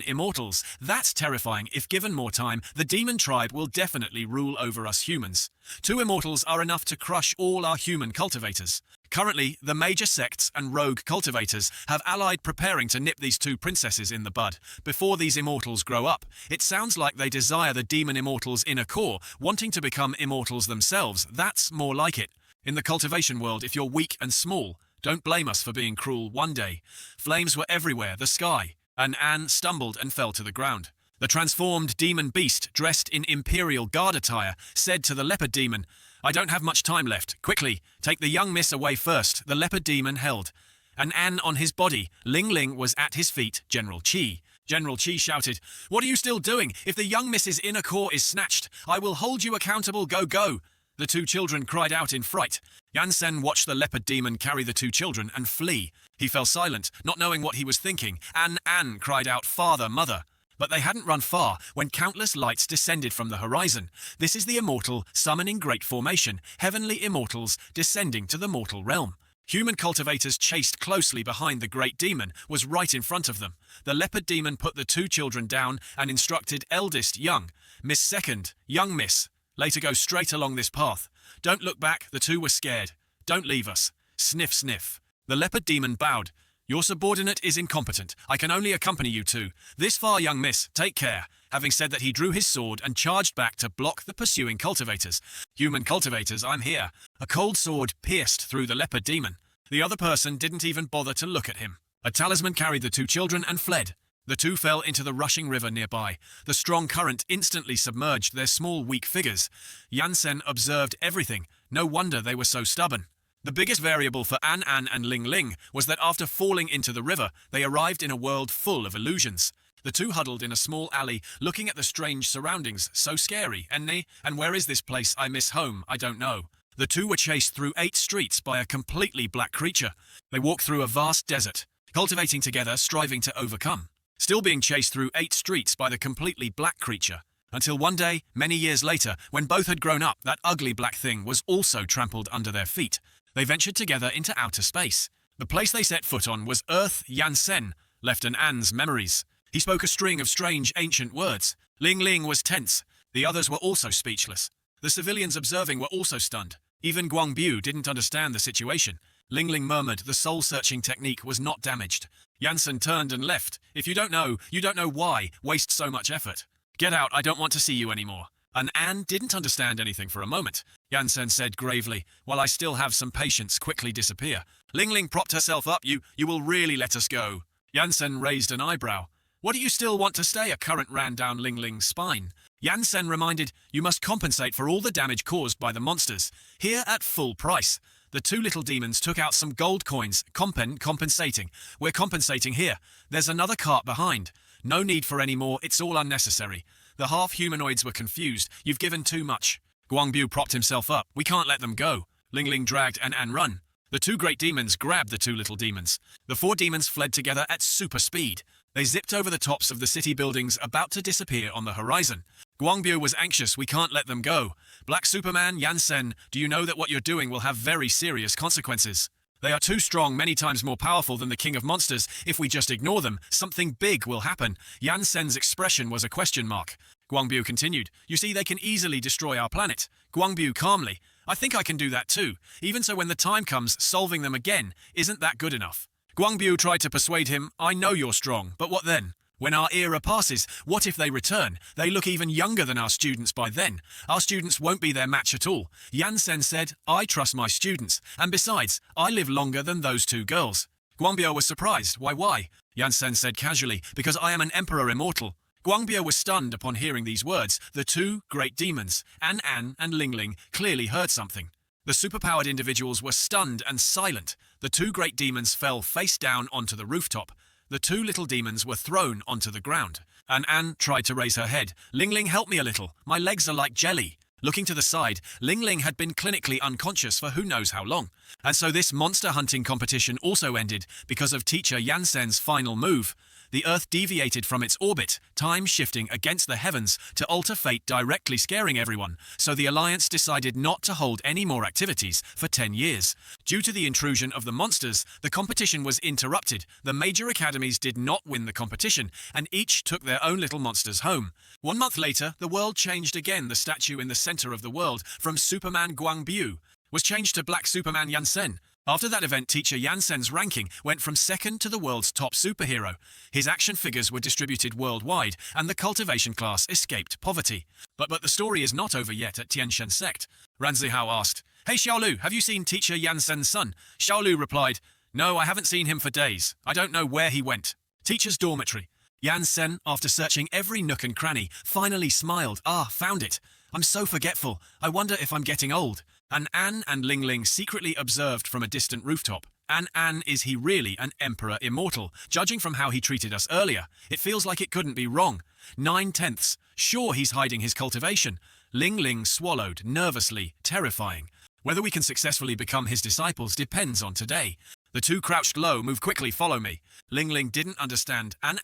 immortals? That's terrifying. If given more time, the demon tribe will definitely rule over us humans. 2 immortals are enough to crush all our human cultivators." Currently, the major sects and rogue cultivators have allied preparing to nip these 2 princesses in the bud before these immortals grow up. It sounds like they desire the demon immortals' inner core, wanting to become immortals themselves. That's more like it. In the cultivation world, if you're weak and small, don't blame us for being cruel. One day, flames were everywhere, the sky, and Anne stumbled and fell to the ground. The transformed demon beast, dressed in imperial guard attire, said to the leopard demon, "I don't have much time left. Quickly, take the young miss away first." The leopard demon held an An on his body. Ling Ling was at his feet. General Qi. General Qi shouted, "What are you still doing? If the young miss's inner core is snatched, I will hold you accountable. Go, go." The 2 children cried out in fright. Yansen watched the leopard demon carry the 2 children and flee. He fell silent, not knowing what he was thinking. An cried out, "Father, mother." But they hadn't run far when countless lights descended from the horizon. This is the immortal summoning great formation, heavenly immortals descending to the mortal realm. Human cultivators chased closely behind the great demon, was right in front of them. The leopard demon put the 2 children down and instructed eldest young, Miss second, young miss, later go straight along this path. Don't look back, the 2 were scared. Don't leave us. Sniff, sniff. The leopard demon bowed. Your subordinate is incompetent. I can only accompany you 2. This far, young miss, take care. Having said that, he drew his sword and charged back to block the pursuing cultivators. Human cultivators, I'm here. A cold sword pierced through the leopard demon. The other person didn't even bother to look at him. A talisman carried the 2 children and fled. The 2 fell into the rushing river nearby. The strong current instantly submerged their small, weak figures. Yansen observed everything. No wonder they were so stubborn. The biggest variable for An and Ling Ling was that after falling into the river, they arrived in a world full of illusions. The 2 huddled in a small alley, looking at the strange surroundings. So scary. And where is this place? I miss home. I don't know. The 2 were chased through 8 streets by a completely black creature. They walked through a vast desert, cultivating together, striving to overcome. Still being chased through 8 streets by the completely black creature. Until one day, many years later, when both had grown up, that ugly black thing was also trampled under their feet. They ventured together into outer space. The place they set foot on was Earth. Yansen left an An's memories. He spoke a string of strange ancient words. Ling Ling was tense. The others were also speechless. The civilians observing were also stunned. Even Guangbu didn't understand the situation. Ling Ling murmured the soul-searching technique was not damaged. Yansen turned and left. If you don't know why. Waste so much effort. Get out, I don't want to see you anymore. And Anne didn't understand anything for a moment. Yansen said gravely, "While I still have some patience, quickly disappear." Ling Ling propped herself up. You will really let us go?" Yansen raised an eyebrow. "What do you still want to stay?" A current ran down Ling Ling's spine. Yansen reminded, "You must compensate for all the damage caused by the monsters. Here at full price." The 2 little demons took out some gold coins. Compensating. We're compensating here. There's another cart behind. No need for any more, it's all unnecessary. The half-humanoids were confused. You've given too much. Guangbu propped himself up. We can't let them go. Ling Ling dragged An run. The 2 great demons grabbed the 2 little demons. The 4 demons fled together at super speed. They zipped over the tops of the city buildings, about to disappear on the horizon. Guangbu was anxious. We can't let them go. Black Superman, Yansen, do you know that what you're doing will have very serious consequences? They are too strong, many times more powerful than the King of Monsters. If we just ignore them, something big will happen. Yansen's expression was a question mark. Guangbu continued, "You see, they can easily destroy our planet." Guangbu calmly, "I think I can do that too. Even so, when the time comes, solving them again, isn't that good enough?" Guangbu tried to persuade him, "I know you're strong, but what then? When our era passes, what if they return? They look even younger than our students by then. Our students won't be their match at all." Yansen said, "I trust my students, and besides, I live longer than those 2 girls." Guangbu was surprised. Why? Yansen said casually, "Because I am an emperor immortal." Guangbu was stunned upon hearing these words. The 2 great demons, An and Ling Ling, clearly heard something. The superpowered individuals were stunned and silent. The 2 great demons fell face down onto the rooftop. The 2 little demons were thrown onto the ground. An tried to raise her head. "Ling Ling, help me a little. My legs are like jelly." Looking to the side, Ling Ling had been clinically unconscious for who knows how long. And so this monster hunting competition also ended because of teacher Yansen's final move. The Earth deviated from its orbit, time shifting against the heavens to alter fate, directly scaring everyone, so the Alliance decided not to hold any more activities for 10 years. Due to the intrusion of the monsters, the competition was interrupted. The major academies did not win the competition, and each took their own little monsters home. 1 month later, the world changed again. The statue in the center of the world, from Superman Guangbiu, was changed to Black Superman Yansen. After that event, teacher Yansen's ranking went from second to the world's top superhero. His action figures were distributed worldwide, and the cultivation class escaped poverty. But the story is not over yet at Tianshan sect. Ran Zihao asked, "Hey Xiaolu, have you seen teacher Yansen's son?" Xiaolu replied, "No, I haven't seen him for days. I don't know where he went." Teacher's dormitory. Yansen, after searching every nook and cranny, finally smiled. "Ah, found it. I'm so forgetful. I wonder if I'm getting old." An and Ling Ling secretly observed from a distant rooftop. An, is he really an emperor immortal? Judging from how he treated us earlier, it feels like it couldn't be wrong. 9/10. Sure, he's hiding his cultivation. Ling Ling swallowed, nervously, terrifying. Whether we can successfully become his disciples depends on today. The two crouched low. "Move quickly, follow me." Ling Ling didn't understand. An,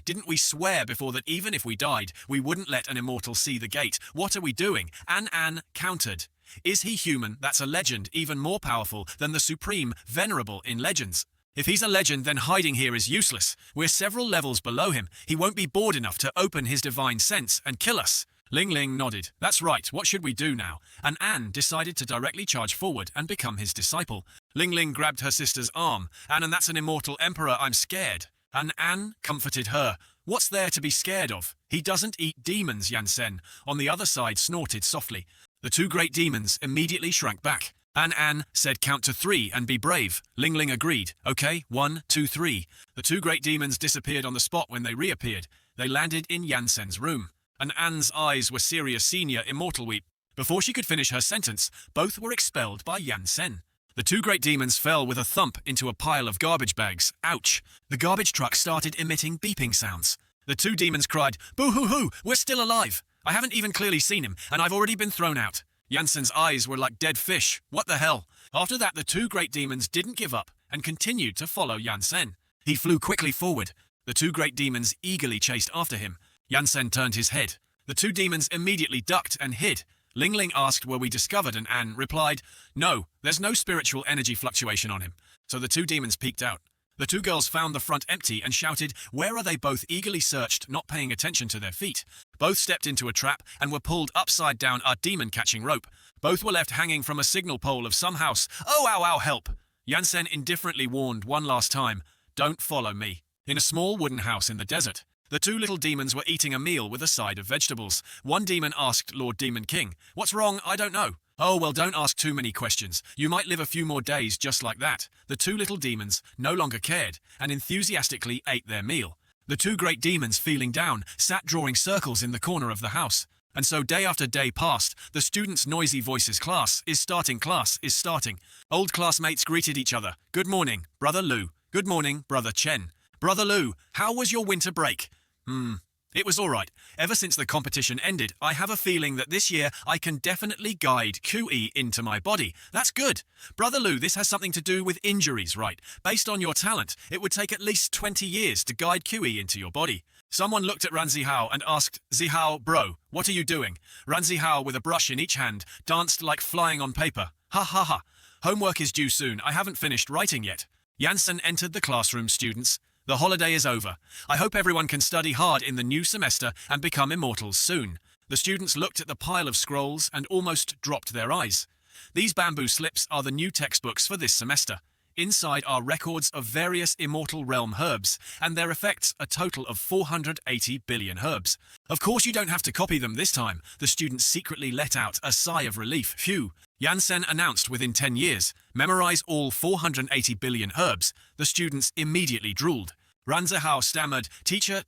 didn't we swear before that even if we died, we wouldn't let an immortal see the gate? What are we doing? An countered. Is he human? That's a legend, even more powerful than the supreme, venerable in legends. If he's a legend, then hiding here is useless. We're several levels below him. He won't be bored enough to open his divine sense and kill us. Ling Ling nodded. "That's right, what should we do now?" And An decided to directly charge forward and become his disciple. Ling Ling grabbed her sister's arm. "And that's an immortal emperor, I'm scared." And An comforted her. "What's there to be scared of? He doesn't eat demons," Yansen, on the other side, snorted softly. The two great demons immediately shrank back. An said, "Count to 3 and be brave." Ling Ling agreed. "Okay, 1, 2, 3. The two great demons disappeared on the spot when they reappeared. They landed in Yansen's room. And An's eyes were serious. "Senior immortal weep." Before she could finish her sentence, both were expelled by Yansen. The two great demons fell with a thump into a pile of garbage bags. Ouch! The garbage truck started emitting beeping sounds. The two demons cried, "Boo-hoo-hoo! We're still alive! I haven't even clearly seen him, and I've already been thrown out." Yansen's eyes were like dead fish. What the hell? After that, the two great demons didn't give up and continued to follow Yansen. He flew quickly forward. The two great demons eagerly chased after him. Yansen turned his head. The two demons immediately ducked and hid. Ling Ling asked, "Were we discovered?" And An replied, "No, there's no spiritual energy fluctuation on him." So the two demons peeked out. The two girls found the front empty and shouted, "Where are they?" Both eagerly searched, not paying attention to their feet. Both stepped into a trap and were pulled upside down a demon-catching rope. Both were left hanging from a signal pole of some house. "Oh, ow, ow, help!" Yansen indifferently warned one last time, "Don't follow me." In a small wooden house in the desert, the two little demons were eating a meal with a side of vegetables. One demon asked Lord Demon King, "What's wrong? I don't know." "Oh, well, don't ask too many questions. You might live a few more days just like that." The two little demons no longer cared and enthusiastically ate their meal. The two great demons, feeling down, sat drawing circles in the corner of the house. And so day after day passed. The students' noisy voices. Class is starting, class is starting." Old classmates greeted each other. "Good morning, Brother Lu." "Good morning, Brother Chen." "Brother Lu, how was your winter break?" It was alright. Ever since the competition ended, I have a feeling that this year I can definitely guide QE into my body. That's good. Brother Lu, this has something to do with injuries, right? Based on your talent, it would take at least 20 years to guide QE into your body. Someone looked at Ran Zihao and asked, "Zihao, bro, what are you doing?" Ran Zihao, with a brush in each hand, danced like flying on paper. "Ha ha ha. Homework is due soon. I haven't finished writing yet." Yansen entered the classroom. "Students, the holiday is over. I hope everyone can study hard in the new semester and become immortals soon." The students looked at the pile of scrolls and almost dropped their eyes. These bamboo slips are the new textbooks for this semester. Inside are records of various immortal realm herbs, and their effects a total of 480 billion herbs. Of course you don't have to copy them this time. The students secretly let out a sigh of relief. Phew. Yansen announced within 10 years, memorize all 480 billion herbs. The students immediately drooled. Ran Zihao stammered, Teacher,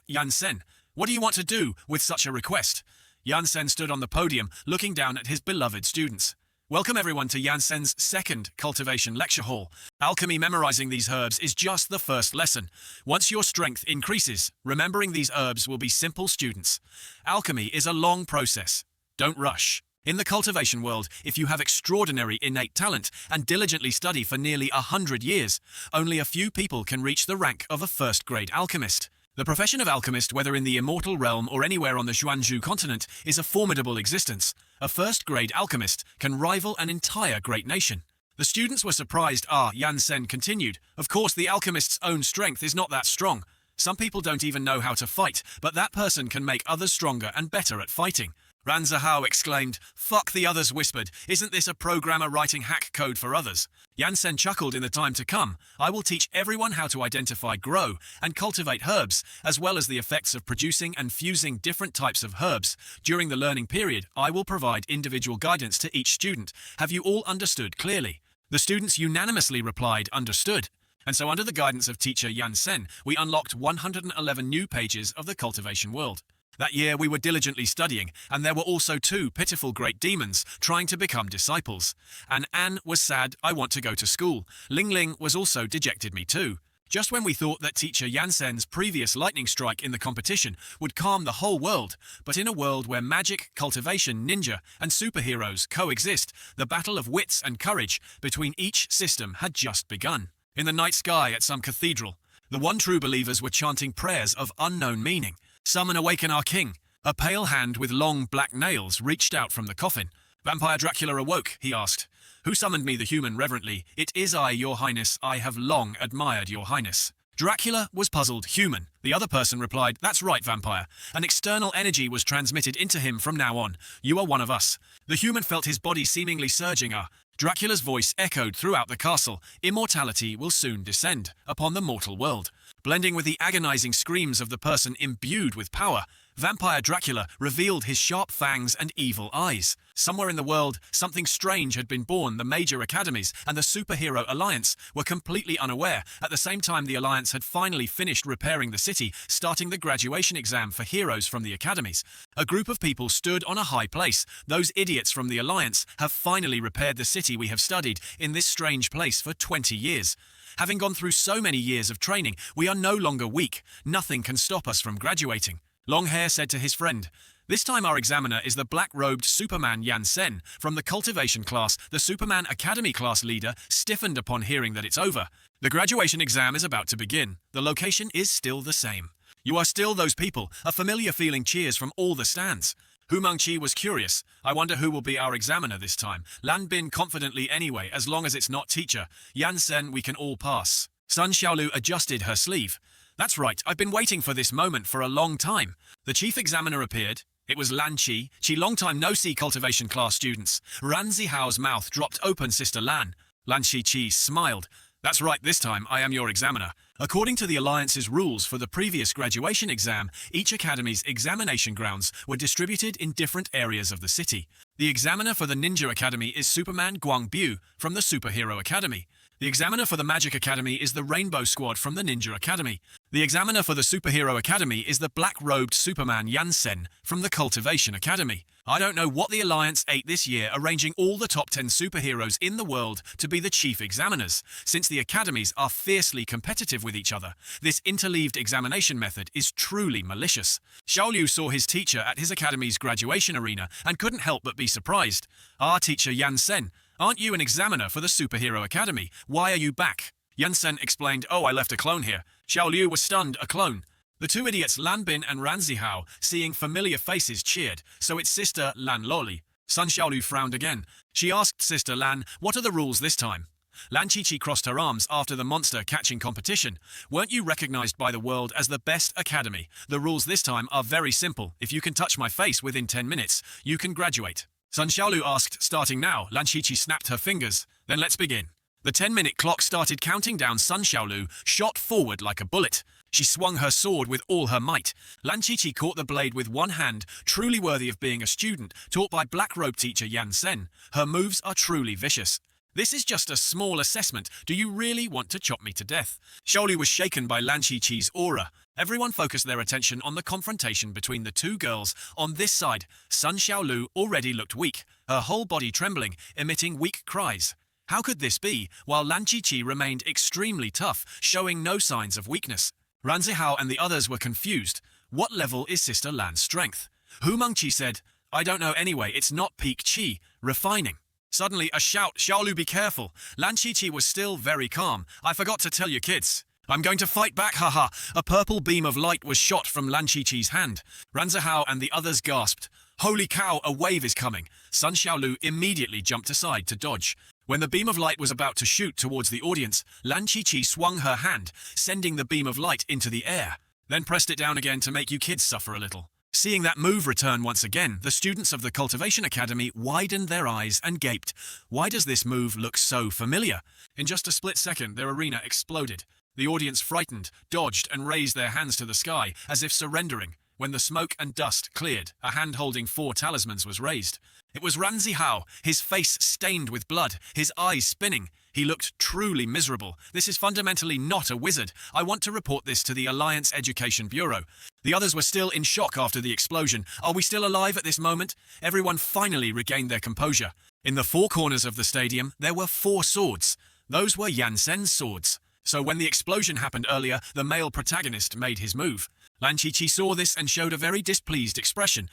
Yansen, what do you want to do with such a request?" Yansen stood on the podium, looking down at his beloved students. "Welcome everyone to Yansen's second cultivation lecture hall. Alchemy. Memorizing these herbs is just the first lesson. Once your strength increases, remembering these herbs will be simple, students. Alchemy is a long process. Don't rush. In the cultivation world, if you have extraordinary innate talent and diligently study for nearly 100 years, only a few people can reach the rank of a first-grade alchemist. The profession of alchemist, whether in the immortal realm or anywhere on the Xuanzhu continent, is a formidable existence. A first-grade alchemist can rival an entire great nation. The students were surprised. Yan Sen continued. Of course, the alchemist's own strength is not that strong. Some people don't even know how to fight, but that person can make others stronger and better at fighting. Ran Zihao exclaimed. Fuck, the others whispered. Isn't this a programmer writing hack code for others? Yan Sen chuckled. In the time to come, I will teach everyone how to identify, grow, and cultivate herbs, as well as the effects of producing and fusing different types of herbs. During the learning period, I will provide individual guidance to each student. Have you all understood clearly? The students unanimously replied, understood. And so under the guidance of teacher Yan Sen, we unlocked 111 new pages of the cultivation world. That year we were diligently studying, and there were also 2 pitiful great demons trying to become disciples. And An was sad, I want to go to school. Ling Ling was also dejected, me too. Just when we thought that teacher Yan Sen's previous lightning strike in the competition would calm the whole world, but in a world where magic, cultivation, ninja, and superheroes coexist, the battle of wits and courage between each system had just begun. In the night sky at some cathedral, the one true believers were chanting prayers of unknown meaning. Summon, awaken our king. A pale hand with long black nails reached out from the coffin. Vampire Dracula awoke, he asked. Who summoned me? The human reverently. It is I, your highness. I have long admired your highness. Dracula was puzzled. Human. The other person replied, that's right, vampire. An external energy was transmitted into him from now on. You are one of us. The human felt his body seemingly surging. Dracula's voice echoed throughout the castle. Immortality will soon descend upon the mortal world. Blending with the agonizing screams of the person imbued with power, Vampire Dracula revealed his sharp fangs and evil eyes. Somewhere in the world, something strange had been born. The major academies and the Superhero Alliance were completely unaware. At the same time, the Alliance had finally finished repairing the city, starting the graduation exam for heroes from the academies. A group of people stood on a high place. Those idiots from the Alliance have finally repaired the city we have studied in this strange place for 20 years. Having gone through so many years of training, we are no longer weak. Nothing can stop us from graduating. Longhair said to his friend, this time our examiner is the black-robed Superman Yan Sen from the cultivation class. The Superman Academy class leader stiffened upon hearing that it's over. The graduation exam is about to begin. The location is still the same. You are still those people. A familiar feeling cheers from all the stands. Hu Mengqi was curious. I wonder who will be our examiner this time. Lan Bin confidently anyway, as long as it's not teacher. Yan Sen, we can all pass. Sun Xiaolu adjusted her sleeve. That's right, I've been waiting for this moment for a long time. The chief examiner appeared. It was Lan Qi. Long time no see, cultivation class students. Ran Zihao's mouth dropped open. Sister Lan. Lan Qi smiled. That's right, this time I am your examiner. According to the Alliance's rules for the previous graduation exam, each academy's examination grounds were distributed in different areas of the city. The examiner for the Ninja Academy is Superman Guangbu from the Superhero Academy. The examiner for the Magic Academy is the Rainbow Squad from the Ninja Academy. The examiner for the Superhero Academy is the black-robed Superman Yan Sen from the Cultivation Academy. I don't know what the Alliance ate this year, arranging all the top 10 superheroes in the world to be the chief examiners. Since the academies are fiercely competitive with each other, this interleaved examination method is truly malicious. Xiaoliu saw his teacher at his academy's graduation arena and couldn't help but be surprised. Our teacher Yan Sen, aren't you an examiner for the Superhero Academy? Why are you back? Yan Sen explained, oh, I left a clone here. Xiaoliu was stunned, a clone. The two idiots Lan Bin and Ran Zihao, seeing familiar faces, cheered. So it's Sister Lan Loli. Sun Xiaolu frowned again. She asked Sister Lan, what are the rules this time? Lan Qiqi crossed her arms after the monster catching competition. Weren't you recognized by the world as the best academy? The rules this time are very simple. If you can touch my face within 10 minutes, you can graduate. Sun Xiaolu asked, starting now. Lan Qiqi snapped her fingers. Then let's begin. The 10-minute clock started counting down. Sun Xiaolu shot forward like a bullet. She swung her sword with all her might. Lan Qiqi caught the blade with one hand, truly worthy of being a student taught by black-robe teacher Yan Sen. Her moves are truly vicious. This is just a small assessment. Do you really want to chop me to death? Xiaolu was shaken by Lan Qiqi's aura. Everyone focused their attention on the confrontation between the two girls. On this side, Sun Xiaolu already looked weak, her whole body trembling, emitting weak cries. How could this be, while Lan Qiqi remained extremely tough, showing no signs of weakness? Ran Zihao and the others were confused. What level is Sister Lan's strength? Hu Mengqi said, I don't know anyway, it's not peak chi, refining. Suddenly a shout, Xiaolu be careful. Lan Qiqi was still very calm. I forgot to tell you kids. I'm going to fight back, haha. A purple beam of light was shot from Lan Qiqi's hand. Ran Zihao and the others gasped. Holy cow, a wave is coming. Sun Xiaolu immediately jumped aside to dodge. When the beam of light was about to shoot towards the audience, Lan Qiqi swung her hand, sending the beam of light into the air, then pressed it down again to make you kids suffer a little. Seeing that move return once again, the students of the Cultivation Academy widened their eyes and gaped. Why does this move look so familiar? In just a split second, their arena exploded. The audience frightened, dodged, and raised their hands to the sky, as if surrendering. When the smoke and dust cleared, a hand holding 4 talismans was raised. It was Ran Zihao, his face stained with blood, his eyes spinning. He looked truly miserable. This is fundamentally not a wizard. I want to report this to the Alliance Education Bureau. The others were still in shock after the explosion. Are we still alive at this moment? Everyone finally regained their composure. In the 4 corners of the stadium, there were 4 swords. Those were Yansen's swords. So when the explosion happened earlier, the male protagonist made his move. Lan Qiqi saw this and showed a very displeased expression,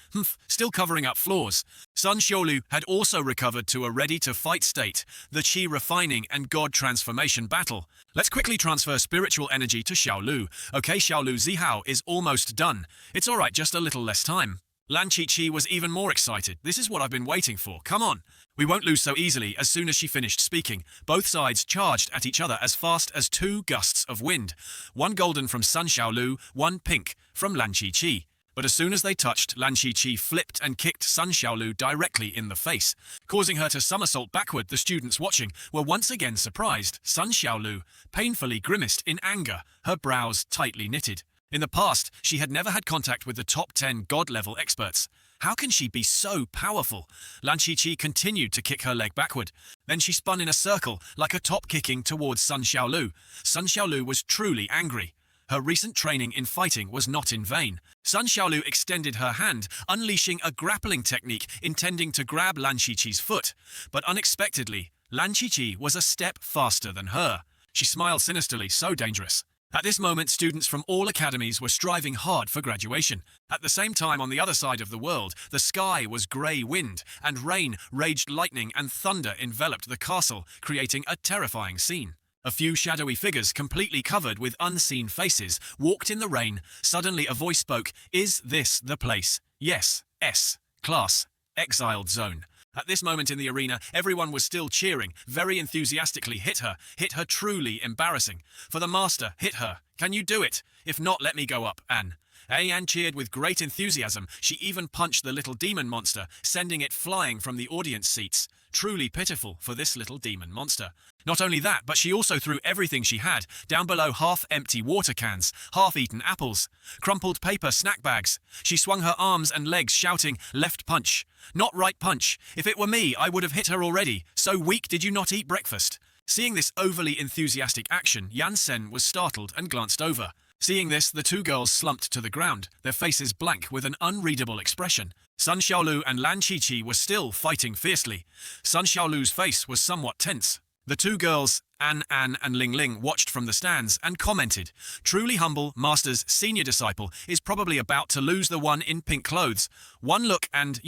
still covering up flaws. Sun Xiaolu had also recovered to a ready-to-fight state, the Qi refining and God transformation battle. Let's quickly transfer spiritual energy to Xiaolu. Okay, Xiaolu, Zihao is almost done. It's alright, just a little less time. Lan Qiqi was even more excited. This is what I've been waiting for. Come on. We won't lose so easily. As soon as she finished speaking, both sides charged at each other as fast as 2 gusts of wind. 1 golden from Sun Xiaolu, 1 pink from Lan Qiqi. But as soon as they touched, Lan Qiqi flipped and kicked Sun Xiaolu directly in the face, causing her to somersault backward. The students watching were once again surprised. Sun Xiaolu painfully grimaced in anger, her brows tightly knitted. In the past, she had never had contact with the top 10 god-level experts. How can she be so powerful? Lan Qiqi continued to kick her leg backward. Then she spun in a circle, like a top kicking towards Sun Xiaolu. Sun Xiaolu was truly angry. Her recent training in fighting was not in vain. Sun Xiaolu extended her hand, unleashing a grappling technique intending to grab Lan Qiqi's foot. But unexpectedly, Lan Qiqi was a step faster than her. She smiled sinisterly, so dangerous. At this moment, students from all academies were striving hard for graduation. At the same time, on the other side of the world, the sky was grey wind, and rain, raged lightning, and thunder enveloped the castle, creating a terrifying scene. A few shadowy figures, completely covered with unseen faces, walked in the rain. Suddenly a voice spoke, "Is this the place?" "Yes, S. Class. Exiled Zone." At this moment in the arena, everyone was still cheering, very enthusiastically. Hit her truly embarrassing. For the master, hit her. Can you do it? If not, let me go up, Anne. Anne cheered with great enthusiasm. She even punched the little demon monster, sending it flying from the audience seats. Truly pitiful for this little demon monster. Not only that, but she also threw everything she had, down below half-empty water cans, half-eaten apples, crumpled paper snack bags. She swung her arms and legs, shouting, "Left punch. Not right punch. If it were me, I would have hit her already. So weak, did you not eat breakfast?" Seeing this overly enthusiastic action, Yansen was startled and glanced over. Seeing this, the 2 girls slumped to the ground, their faces blank with an unreadable expression. Sun Xiaolu and Lan Qiqi were still fighting fiercely. Sun Xiaolu's face was somewhat tense. The 2 girls, An and Ling Ling, watched from the stands and commented, "Truly humble, Master's senior disciple is probably about to lose the one in pink clothes. One look and,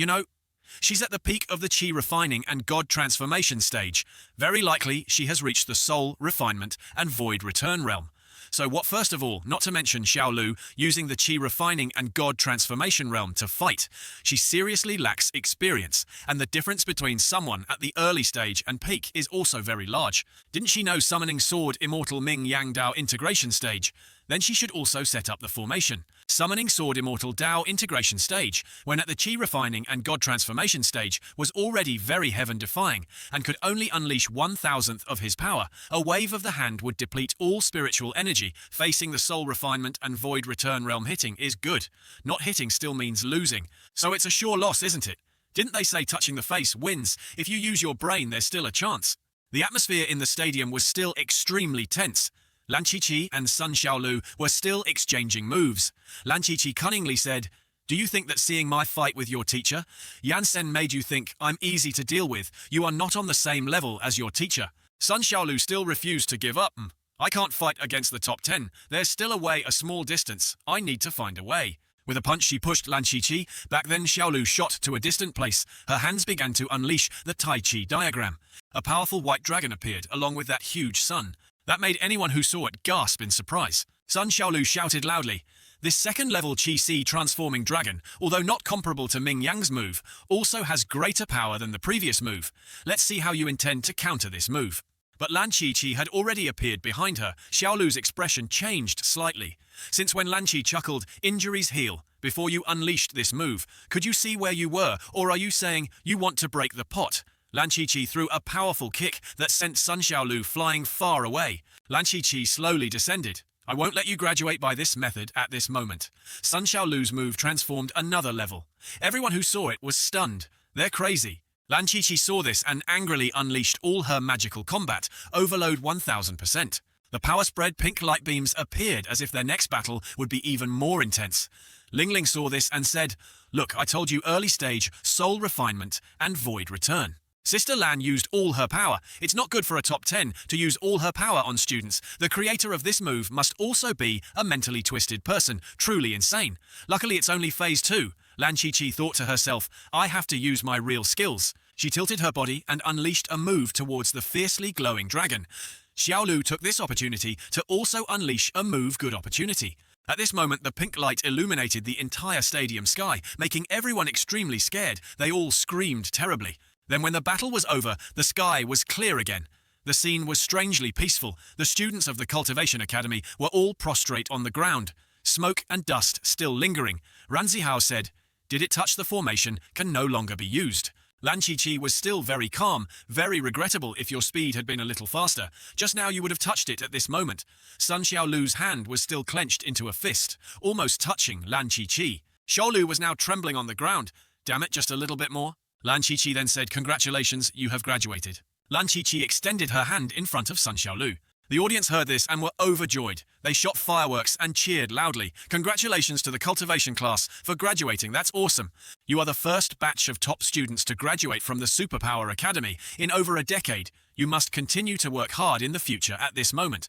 she's at the peak of the Qi refining and God transformation stage. Very likely she has reached the soul, refinement, and void return realm. So what first of all, not to mention Xiaolu using the Qi refining and God transformation realm to fight. She seriously lacks experience, and the difference between someone at the early stage and peak is also very large. Didn't she know summoning sword immortal Ming Yang Dao integration stage? Then she should also set up the formation. Summoning sword immortal Dao integration stage, when at the Qi refining and God transformation stage, was already very heaven-defying, and could only unleash 1,000th of his power. A wave of the hand would deplete all spiritual energy. Facing the soul refinement and void return realm hitting is good. Not hitting still means losing. So it's a sure loss, isn't it? Didn't they say touching the face wins? If you use your brain, there's still a chance. The atmosphere in the stadium was still extremely tense. Lan Qiqi and Sun Xiaolu were still exchanging moves. Lan Qiqi cunningly said, "Do you think that seeing my fight with your teacher, Yansen made you think I'm easy to deal with? You are not on the same level as your teacher." Sun Xiaolu still refused to give up. "I can't fight against the top 10. There's still a way, a small distance. I need to find a way." With a punch she pushed Lan Qiqi back, then Xiaolu shot to a distant place. Her hands began to unleash the Tai Chi diagram. A powerful white dragon appeared along with that huge sun. That made anyone who saw it gasp in surprise. Sun Xiaolu shouted loudly. This second-level Qi-Si transforming dragon, although not comparable to Ming Yang's move, also has greater power than the previous move. Let's see how you intend to counter this move. But Lan Qiqi had already appeared behind her. Xiaolu's expression changed slightly. Since when Lan Qi chuckled, injuries heal, before you unleashed this move, could you see where you were, or are you saying you want to break the pot? Lan Qiqi threw a powerful kick that sent Sun Xiaolu flying far away. Lan Qiqi slowly descended. I won't let you graduate by this method at this moment. Sun Xiaolu's move transformed another level. Everyone who saw it was stunned. They're crazy. Lan Qiqi saw this and angrily unleashed all her magical combat, overload 1000%. The power-spread pink light beams appeared as if their next battle would be even more intense. Ling Ling saw this and said, "Look, I told you early stage, soul refinement, and void return." Sister Lan used all her power. It's not good for a top 10 to use all her power on students. The creator of this move must also be a mentally twisted person, truly insane. Luckily, it's only phase 2. Lan Qiqi thought to herself, I have to use my real skills. She tilted her body and unleashed a move towards the fiercely glowing dragon. Xiaolu took this opportunity to also unleash a move good opportunity. At this moment, the pink light illuminated the entire stadium sky, making everyone extremely scared. They all screamed terribly. Then when the battle was over, the sky was clear again. The scene was strangely peaceful. The students of the Cultivation Academy were all prostrate on the ground, smoke and dust still lingering. Ran Zihao said, "Did it touch the formation can no longer be used." Lan Qiqi was still very calm. "Very regrettable if your speed had been a little faster. Just now you would have touched it at this moment." Sun Xiaolu's hand was still clenched into a fist, almost touching Lan Qiqi. Xiaolu was now trembling on the ground. "Damn it, just a little bit more." Lan Qiqi then said, "Congratulations, you have graduated." Lan Qiqi extended her hand in front of Sun Xiaolu. The audience heard this and were overjoyed. They shot fireworks and cheered loudly. "Congratulations to the cultivation class for graduating, that's awesome. You are the first batch of top students to graduate from the Superpower Academy in over a decade. You must continue to work hard in the future at this moment."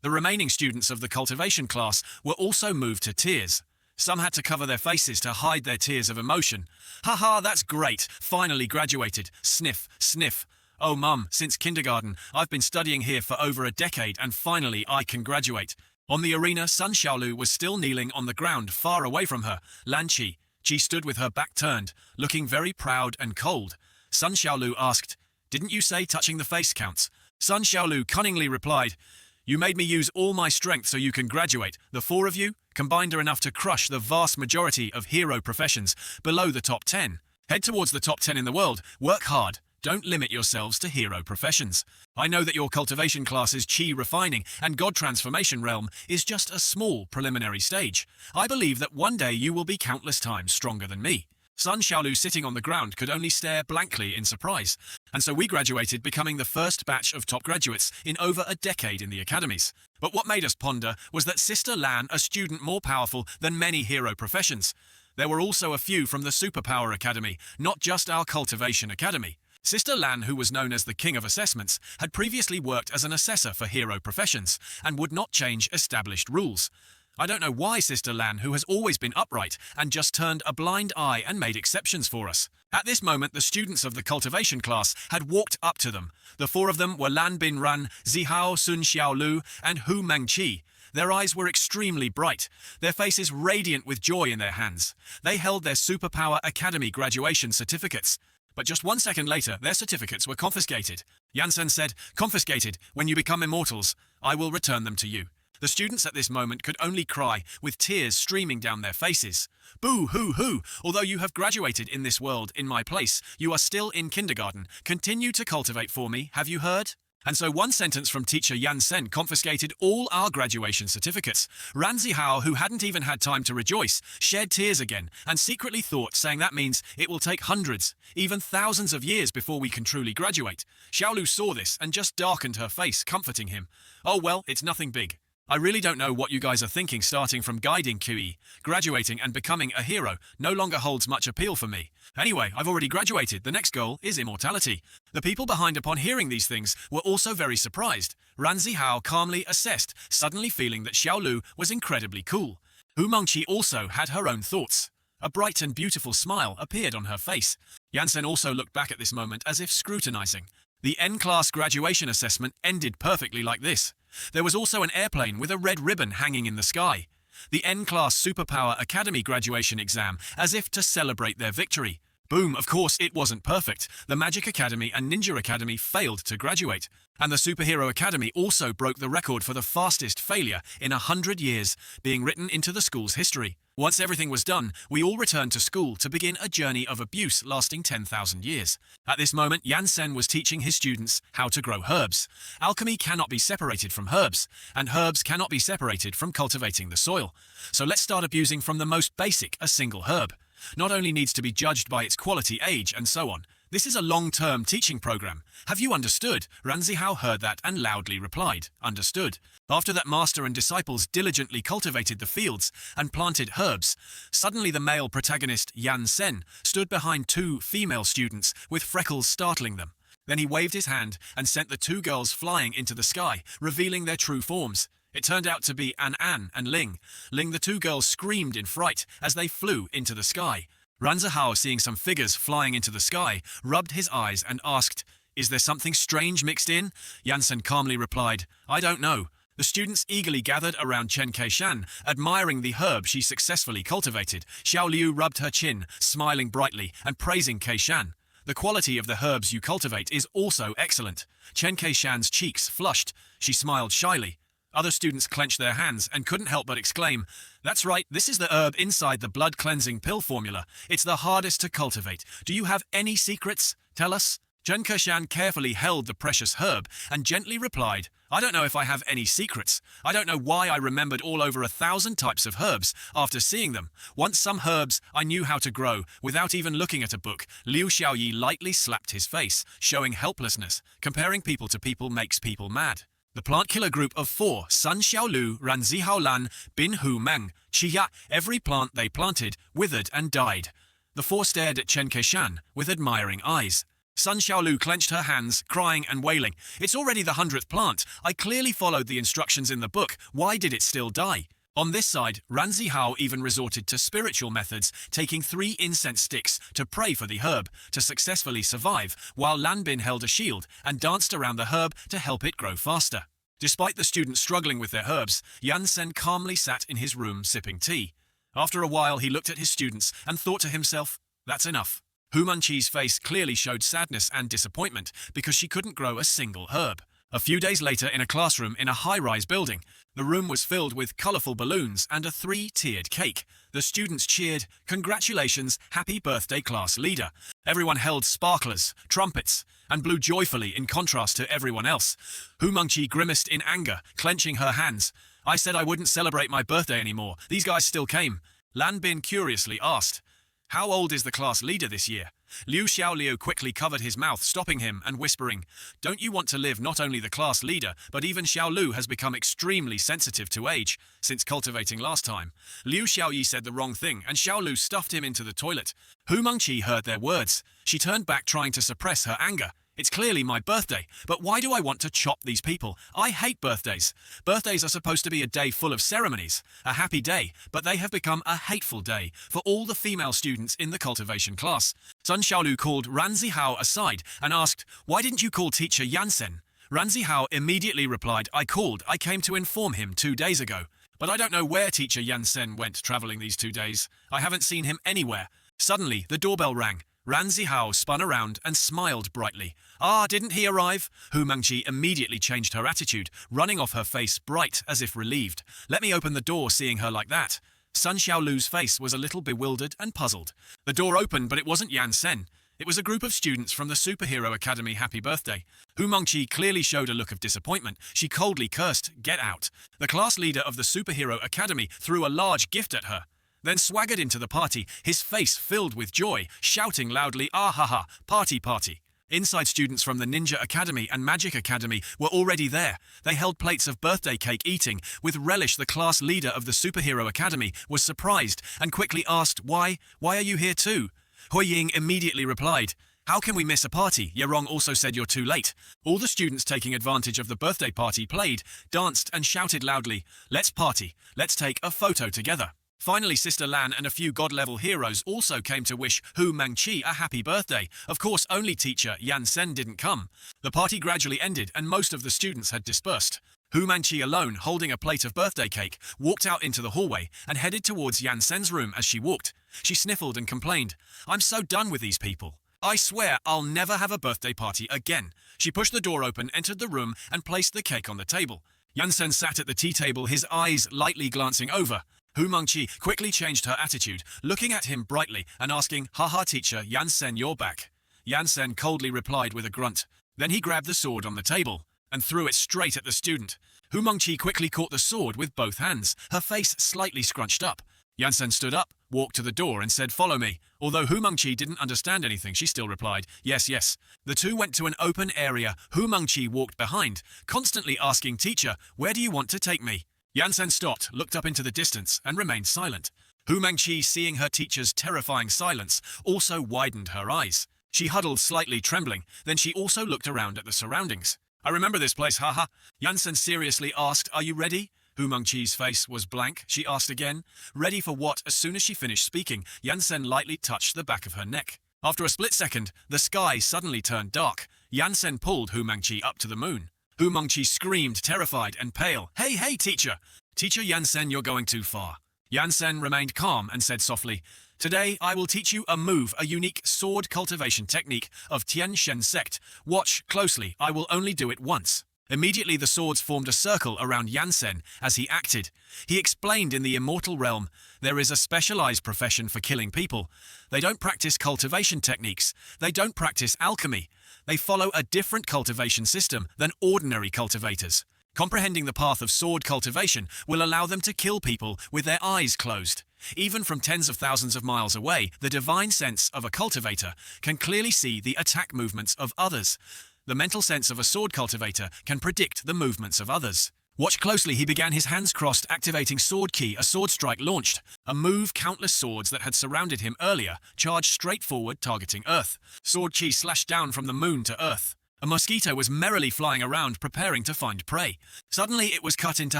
The remaining students of the cultivation class were also moved to tears. Some had to cover their faces to hide their tears of emotion. "Haha, that's great, finally graduated. Sniff, sniff. Oh mum, since kindergarten, I've been studying here for over a decade and finally I can graduate." On the arena, Sun Xiaolu was still kneeling on the ground far away from her. Lan Qi stood with her back turned, looking very proud and cold. Sun Xiaolu asked, "Didn't you say touching the face counts?" Sun Xiaolu cunningly replied, "You made me use all my strength so you can graduate. The four of you combined are enough to crush the vast majority of hero professions below the top 10. Head towards the top 10 in the world. Work hard. Don't limit yourselves to hero professions. I know that your cultivation class's Qi refining and God transformation realm is just a small preliminary stage. I believe that one day you will be countless times stronger than me." Sun Xiaolu, sitting on the ground, could only stare blankly in surprise. "And so we graduated, becoming the first batch of top graduates in over a decade in the academies. But what made us ponder was that Sister Lan, a student more powerful than many hero professions. There were also a few from the Superpower Academy, not just our Cultivation Academy. Sister Lan, who was known as the King of Assessments, had previously worked as an assessor for hero professions and would not change established rules. I don't know why Sister Lan, who has always been upright and just turned a blind eye and made exceptions for us." At this moment, the students of the cultivation class had walked up to them. The four of them were Lan Bin Ran, Zihao Sun Xiaolu, and Hu Mengqi. Their eyes were extremely bright, their faces radiant with joy in their hands. They held their Superpower Academy graduation certificates. But just 1 second later, their certificates were confiscated. Yansen said, "Confiscated. When you become immortals, I will return them to you." The students at this moment could only cry, with tears streaming down their faces. "Boo hoo hoo! Although you have graduated in this world in my place, you are still in kindergarten. Continue to cultivate for me, have you heard?" And so one sentence from teacher Yansen confiscated all our graduation certificates. Ran Zihao, who hadn't even had time to rejoice, shed tears again and secretly thought, saying that means it will take hundreds, even thousands of years before we can truly graduate. Xiaolu saw this and just darkened her face, comforting him. "Oh well, it's nothing big. I really don't know what you guys are thinking starting from guiding QE. Graduating and becoming a hero no longer holds much appeal for me. Anyway, I've already graduated. The next goal is immortality." The people behind upon hearing these things were also very surprised. Ran Zihao calmly assessed, suddenly feeling that Xiaolu was incredibly cool. Hu Mengqi also had her own thoughts. A bright and beautiful smile appeared on her face. Yansen also looked back at this moment as if scrutinizing. The N-class graduation assessment ended perfectly like this. There was also an airplane with a red ribbon hanging in the sky. The N-class Superpower Academy graduation exam, as if to celebrate their victory. Boom, of course it wasn't perfect. The Magic Academy and Ninja Academy failed to graduate. And the Superhero Academy also broke the record for the fastest failure in 100 years, being written into the school's history. Once everything was done, we all returned to school to begin a journey of abuse lasting 10,000 years. At this moment, Yansen was teaching his students how to grow herbs. Alchemy cannot be separated from herbs, and herbs cannot be separated from cultivating the soil. So let's start abusing from the most basic, a single herb. Not only needs to be judged by its quality, age, and so on. This is a long-term teaching program. Have you understood? Ran Zihao heard that and loudly replied, understood. After that, master and disciples diligently cultivated the fields and planted herbs. Suddenly the male protagonist, Yan Sen, stood behind two female students with freckles startling them. Then he waved his hand and sent the two girls flying into the sky, revealing their true forms. It turned out to be An and Ling. The two girls screamed in fright as they flew into the sky. Ran Zihao, seeing some figures flying into the sky, rubbed his eyes and asked, "Is there something strange mixed in?" Yansen calmly replied, "I don't know." The students eagerly gathered around Chen Keishan, admiring the herb she successfully cultivated. Xiao Liu rubbed her chin, smiling brightly and praising Keishan. "The quality of the herbs you cultivate is also excellent." Chen Keishan's cheeks flushed. She smiled shyly. Other students clenched their hands and couldn't help but exclaim, "That's right, this is the herb inside the blood-cleansing pill formula. It's the hardest to cultivate. Do you have any secrets? Tell us." Chen Keishan carefully held the precious herb and gently replied, "I don't know if I have any secrets. I don't know why I remembered all over 1,000 types of herbs after seeing them. Once some herbs I knew how to grow without even looking at a book." Liu Xiaoyi lightly slapped his face, showing helplessness. Comparing people to people makes people mad. The plant killer group of four, Sun Xiaolu, Ran Zihao Lan, Bin Hu Meng, Qia, every plant they planted withered and died. The four stared at Chen Keishan with admiring eyes. Sun Xiaolu clenched her hands, crying and wailing. "It's already the 100th plant. I clearly followed the instructions in the book. Why did it still die?" On this side, Ran Zihao even resorted to spiritual methods, taking 3 incense sticks to pray for the herb to successfully survive, while Lan Bin held a shield and danced around the herb to help it grow faster. Despite the students struggling with their herbs, Yansen calmly sat in his room sipping tea. After a while, he looked at his students and thought to himself, "That's enough." Hu Mengqi's face clearly showed sadness and disappointment because she couldn't grow a single herb. A few days later, in a classroom in a high-rise building, the room was filled with colorful balloons and a 3-tiered cake. The students cheered, "Congratulations, happy birthday class leader." Everyone held sparklers, trumpets, and blew joyfully in contrast to everyone else. Hu Mengqi grimaced in anger, clenching her hands. "I said I wouldn't celebrate my birthday anymore. These guys still came." Lan Bin curiously asked, "How old is the class leader this year?" Liu Xiaoliu quickly covered his mouth, stopping him and whispering, "Don't you want to live? Not only the class leader, but even Xiaolu has become extremely sensitive to age since cultivating last time." Liu Xiaoyi said the wrong thing, and Xiaolu stuffed him into the toilet. Hu Mengqi heard their words. She turned back, trying to suppress her anger. "It's clearly my birthday, but why do I want to chop these people? I hate birthdays. Birthdays are supposed to be a day full of ceremonies, a happy day, but they have become a hateful day for all the female students in the cultivation class." Sun Xiaolu called Ran Zihao aside and asked, "Why didn't you call teacher Yansen?" Ran Zihao immediately replied, "I called. I came to inform him 2 days ago. But I don't know where teacher Yansen went traveling these 2 days. I haven't seen him anywhere." Suddenly, the doorbell rang. Ran Zihao spun around and smiled brightly. "Ah, didn't he arrive?" Hu Mengqi immediately changed her attitude, running off her face bright as if relieved. "Let me open the door, seeing her like that." Sun Xiaolu's face was a little bewildered and puzzled. The door opened, but it wasn't Yansen. It was a group of students from the Superhero Academy. Happy birthday. Hu Mengqi clearly showed a look of disappointment. She coldly cursed, "Get out." The class leader of the Superhero Academy threw a large gift at her, then swaggered into the party, his face filled with joy, shouting loudly, "Ah ha ha, party party." Inside, students from the Ninja Academy and Magic Academy were already there. They held plates of birthday cake, eating with relish. The class leader of the Superhero Academy was surprised and quickly asked, Why are you here too?" Hui Ying immediately replied, "How can we miss a party? Yerong also said you're too late." All the students, taking advantage of the birthday party, played, danced and shouted loudly, "Let's party, let's take a photo together." Finally, Sister Lan and a few god-level heroes also came to wish Hu Mangqi a happy birthday. Of course, only teacher Yan Sen didn't come. The party gradually ended and most of the students had dispersed. Hu Mangqi alone, holding a plate of birthday cake, walked out into the hallway and headed towards Yan Sen's room as she walked. She sniffled and complained, "I'm so done with these people. I swear I'll never have a birthday party again." She pushed the door open, entered the room, and placed the cake on the table. Yan Sen sat at the tea table, his eyes lightly glancing over. Hu Mangqi quickly changed her attitude, looking at him brightly and asking, "Haha teacher, Yan Sen, you're back." Yan Sen coldly replied with a grunt. Then he grabbed the sword on the table and threw it straight at the student. Hu Mangqi quickly caught the sword with both hands, her face slightly scrunched up. Yan Sen stood up, walked to the door and said, "Follow me." Although Hu Mangqi didn't understand anything, she still replied, "Yes, yes." The two went to an open area. Hu Mangqi walked behind, constantly asking, "Teacher, where do you want to take me?" Yan Sen stopped, looked up into the distance, and remained silent. Hu Mangqi, seeing her teacher's terrifying silence, also widened her eyes. She huddled slightly, trembling. Then she also looked around at the surroundings. "I remember this place, haha." Yan Sen seriously asked, "Are you ready?" Hu Mangqi's face was blank. She asked again, "Ready for what?" As soon as she finished speaking, Yan Sen lightly touched the back of her neck. After a split second, the sky suddenly turned dark. Yan Sen pulled Hu Mangqi up to the moon. Hu Mangqi screamed, terrified and pale, "Hey, hey, teacher! Teacher Yan Sen, you're going too far." Yan Sen remained calm and said softly, "Today I will teach you a move, a unique sword cultivation technique of Tian Shen sect. Watch closely, I will only do it once." Immediately the swords formed a circle around Yan Sen as he acted. He explained, in the immortal realm, there is a specialized profession for killing people. They don't practice cultivation techniques. They don't practice alchemy. They follow a different cultivation system than ordinary cultivators. Comprehending the path of sword cultivation will allow them to kill people with their eyes closed. Even from tens of thousands of miles away, the divine sense of a cultivator can clearly see the attack movements of others. The mental sense of a sword cultivator can predict the movements of others. Watch closely, he began, his hands crossed, activating sword ki. A sword strike launched. A move countless swords that had surrounded him earlier charged straight forward, targeting Earth. Sword chi slashed down from the moon to Earth. A mosquito was merrily flying around, preparing to find prey. Suddenly it was cut into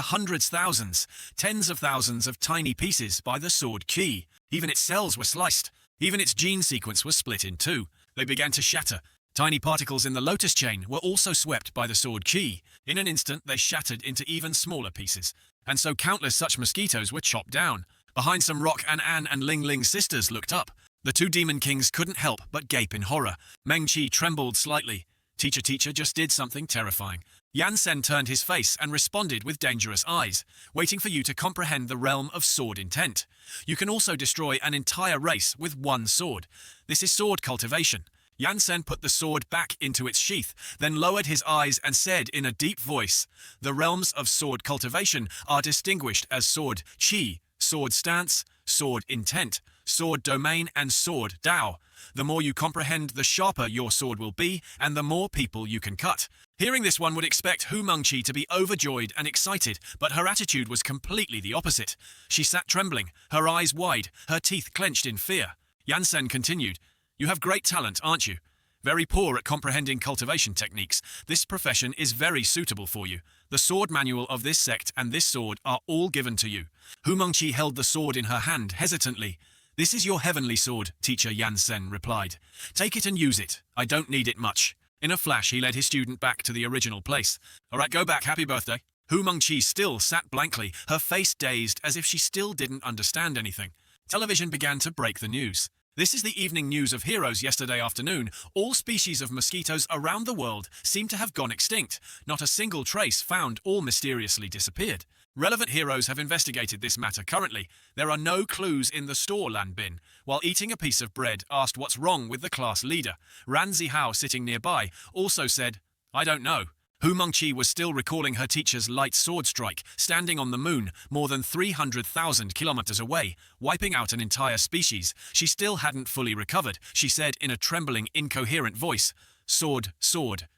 hundreds, thousands, tens of thousands of tiny pieces by the sword ki. Even its cells were sliced. Even its gene sequence was split in two. They began to shatter. Tiny particles in the lotus chain were also swept by the sword ki. In an instant, they shattered into even smaller pieces. And so countless such mosquitoes were chopped down. Behind some rock, An and Ling Ling's sisters looked up. The two demon kings couldn't help but gape in horror. Meng Qi trembled slightly. Teacher just did something terrifying." Yan Sen turned his face and responded with dangerous eyes, "Waiting for you to comprehend the realm of sword intent. You can also destroy an entire race with one sword. This is sword cultivation." Yan Sen put the sword back into its sheath, then lowered his eyes and said in a deep voice, "The realms of sword cultivation are distinguished as sword qi, sword stance, sword intent, sword domain, and sword Dao. The more you comprehend, the sharper your sword will be, and the more people you can cut." Hearing this, one would expect Hu Mangqi to be overjoyed and excited, but her attitude was completely the opposite. She sat trembling, her eyes wide, her teeth clenched in fear. Yan Sen continued, "You have great talent, aren't you? Very poor at comprehending cultivation techniques. This profession is very suitable for you. The sword manual of this sect and this sword are all given to you." Hu Mangqi held the sword in her hand hesitantly. "This is your heavenly sword," teacher Yan Sen replied. "Take it and use it. I don't need it much." In a flash, he led his student back to the original place. "All right, go back. Happy birthday." Hu Mangqi still sat blankly, her face dazed as if she still didn't understand anything. Television began to break the news. This is the evening news of heroes yesterday afternoon. All species of mosquitoes around the world seem to have gone extinct. Not a single trace found, all mysteriously disappeared. Relevant heroes have investigated this matter currently. There are no clues in the store, Lan Bin, while eating a piece of bread, asked what's wrong with the class leader. Ran Zihao, sitting nearby, also said, "I don't know." Hu Mangqi was still recalling her teacher's light sword strike, standing on the moon, more than 300,000 kilometers away, wiping out an entire species. She still hadn't fully recovered. She said in a trembling, incoherent voice, sword,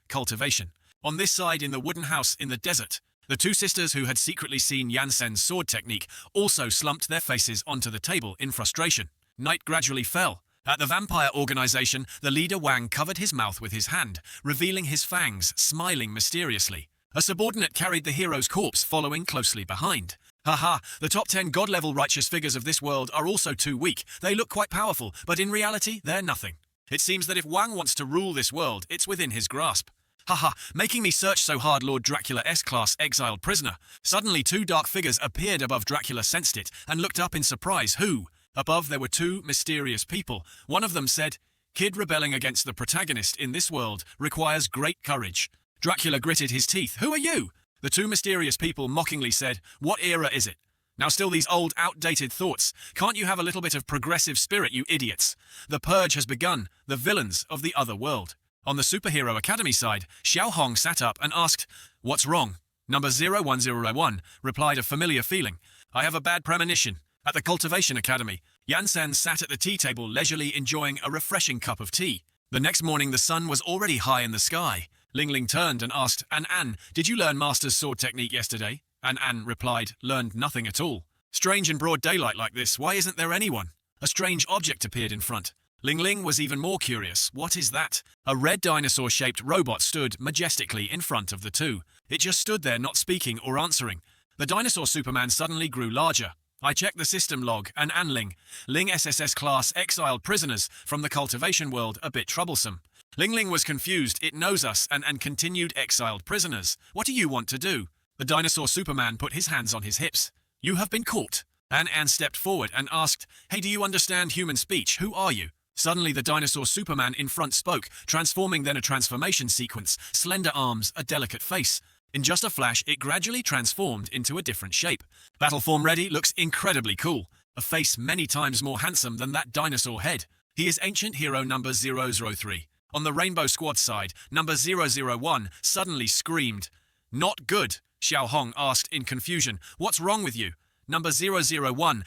cultivation. On this side, in the wooden house in the desert, the two sisters who had secretly seen Yan Sen's sword technique also slumped their faces onto the table in frustration. Night gradually fell. At the vampire organization, the leader Wang covered his mouth with his hand, revealing his fangs, smiling mysteriously. A subordinate carried the hero's corpse, following closely behind. Haha, the top 10 god-level righteous figures of this world are also too weak. They look quite powerful, but in reality, they're nothing. It seems that if Wang wants to rule this world, it's within his grasp. Haha, making me search so hard Lord Dracula S-Class exiled prisoner. Suddenly 2 dark figures appeared above Dracula sensed it and looked up in surprise. Who? Above there were 2 mysterious people. One of them said, "Kid rebelling against the protagonist in this world requires great courage." Dracula gritted his teeth. "Who are you?" The 2 mysterious people mockingly said, "What era is it?" Now still these old, outdated thoughts. Can't you have a little bit of progressive spirit, you idiots? The purge has begun, the villains of the other world. On the Superhero Academy side, Xiao Hong sat up and asked, "What's wrong?" Number 0101 replied, a familiar feeling. "I have a bad premonition." At the Cultivation Academy, Yansen sat at the tea table leisurely enjoying a refreshing cup of tea. The next morning the sun was already high in the sky. Ling Ling turned and asked, An, did you learn Master's sword technique yesterday? An replied, "Learned nothing at all." Strange in broad daylight like this, why isn't there anyone? A strange object appeared in front. Ling Ling was even more curious. What is that? A red dinosaur-shaped robot stood majestically in front of the 2. It just stood there not speaking or answering. The dinosaur Superman suddenly grew larger. I checked the system log, and Ling SSS class exiled prisoners from the cultivation world a bit troublesome. Ling was confused. It knows us and continued exiled prisoners. What do you want to do? The dinosaur Superman put his hands on his hips. You have been caught. An stepped forward and asked, "Hey, do you understand human speech? Who are you?" Suddenly the dinosaur Superman in front spoke, transforming then a transformation sequence, slender arms, a delicate face. In just a flash, it gradually transformed into a different shape. Battle form ready, looks incredibly cool. A face many times more handsome than that dinosaur head. He is ancient hero number 003. On the Rainbow Squad side, number 001 suddenly screamed. "Not good," Xiao Hong asked in confusion. "What's wrong with you?" Number 001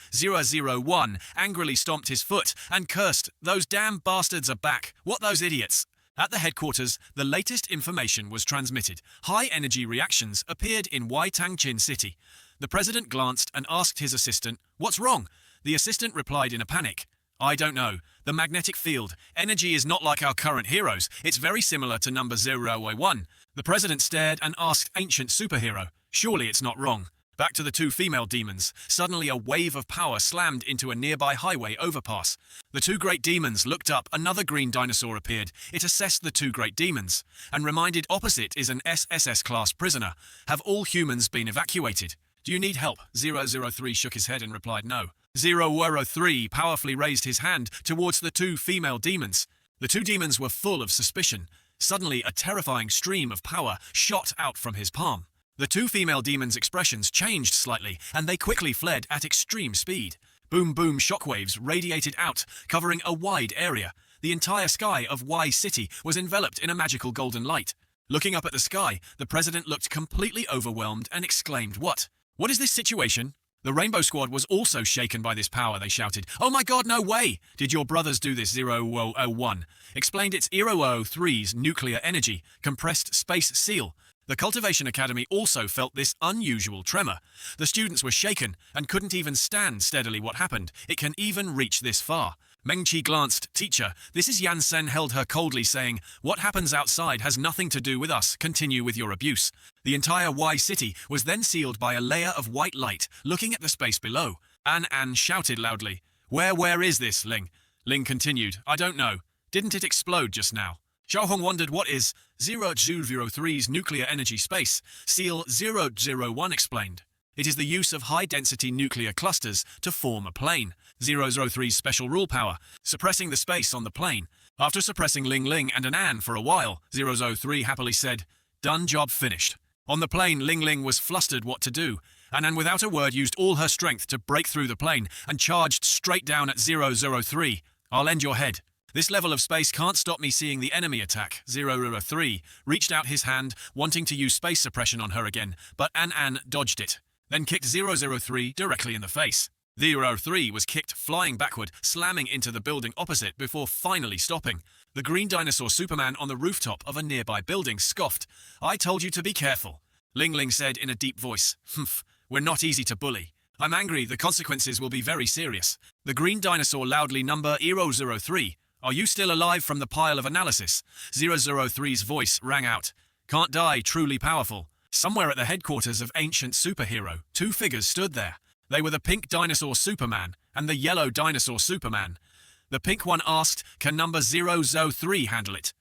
angrily stomped his foot and cursed, "Those damn bastards are back. What those idiots?" At the headquarters, the latest information was transmitted. High-energy reactions appeared in Waitangchin City. The president glanced and asked his assistant, "What's wrong?" The assistant replied in a panic, "I don't know. The magnetic field. Energy is not like our current heroes. It's very similar to number 001. The president stared and asked ancient superhero, "Surely it's not wrong." Back to the 2 female demons. Suddenly a wave of power slammed into a nearby highway overpass. The 2 great demons looked up. Another green dinosaur appeared. It assessed the 2 great demons and reminded opposite is an SSS-class prisoner. Have all humans been evacuated? Do you need help? 003 shook his head and replied no. 003 powerfully raised his hand towards the 2 female demons. The 2 demons were full of suspicion. Suddenly a terrifying stream of power shot out from his palm. The 2 female demons' expressions changed slightly, and they quickly fled at extreme speed. Boom boom shockwaves radiated out, covering a wide area. The entire sky of Y City was enveloped in a magical golden light. Looking up at the sky, the president looked completely overwhelmed and exclaimed, "What? What is this situation?" The Rainbow Squad was also shaken by this power. They shouted, "Oh my god, no way! Did your brothers do this?" 001 explained it's 003's nuclear energy, compressed space seal. The Cultivation Academy also felt this unusual tremor. The students were shaken and couldn't even stand steadily. What happened? It can even reach this far. Mengqi glanced. "Teacher, this is Yansen," held her coldly, saying, "What happens outside has nothing to do with us. Continue with your abuse." The entire Y City was then sealed by a layer of white light, looking at the space below. An shouted loudly, Where is this, Ling?" Ling continued, "I don't know. Didn't it explode just now?" Xiao Hong wondered, what is 003's nuclear energy space? Seal 001 explained. It is the use of high-density nuclear clusters to form a plane. 003's special rule power, suppressing the space on the plane. After suppressing Ling and An for a while, 003 happily said, "Done, job finished." On the plane, Ling was flustered what to do. An without a word used all her strength to break through the plane and charged straight down at 003. "I'll end your head. This level of space can't stop me seeing the enemy attack." 003 reached out his hand, wanting to use space suppression on her again, but An dodged it, then kicked 003 directly in the face. 003 was kicked flying backward, slamming into the building opposite before finally stopping. The green dinosaur Superman on the rooftop of a nearby building scoffed. "I told you to be careful," Ling said in a deep voice. "Humph, we're not easy to bully. I'm angry, the consequences will be very serious." The green dinosaur loudly number 003. "Are you still alive from the pile of analysis?" 003's voice rang out. "Can't die, truly powerful." Somewhere at the headquarters of Ancient Superhero, two figures stood there. They were the pink dinosaur Superman and the yellow dinosaur Superman. The pink one asked, "Can number 003 handle it?"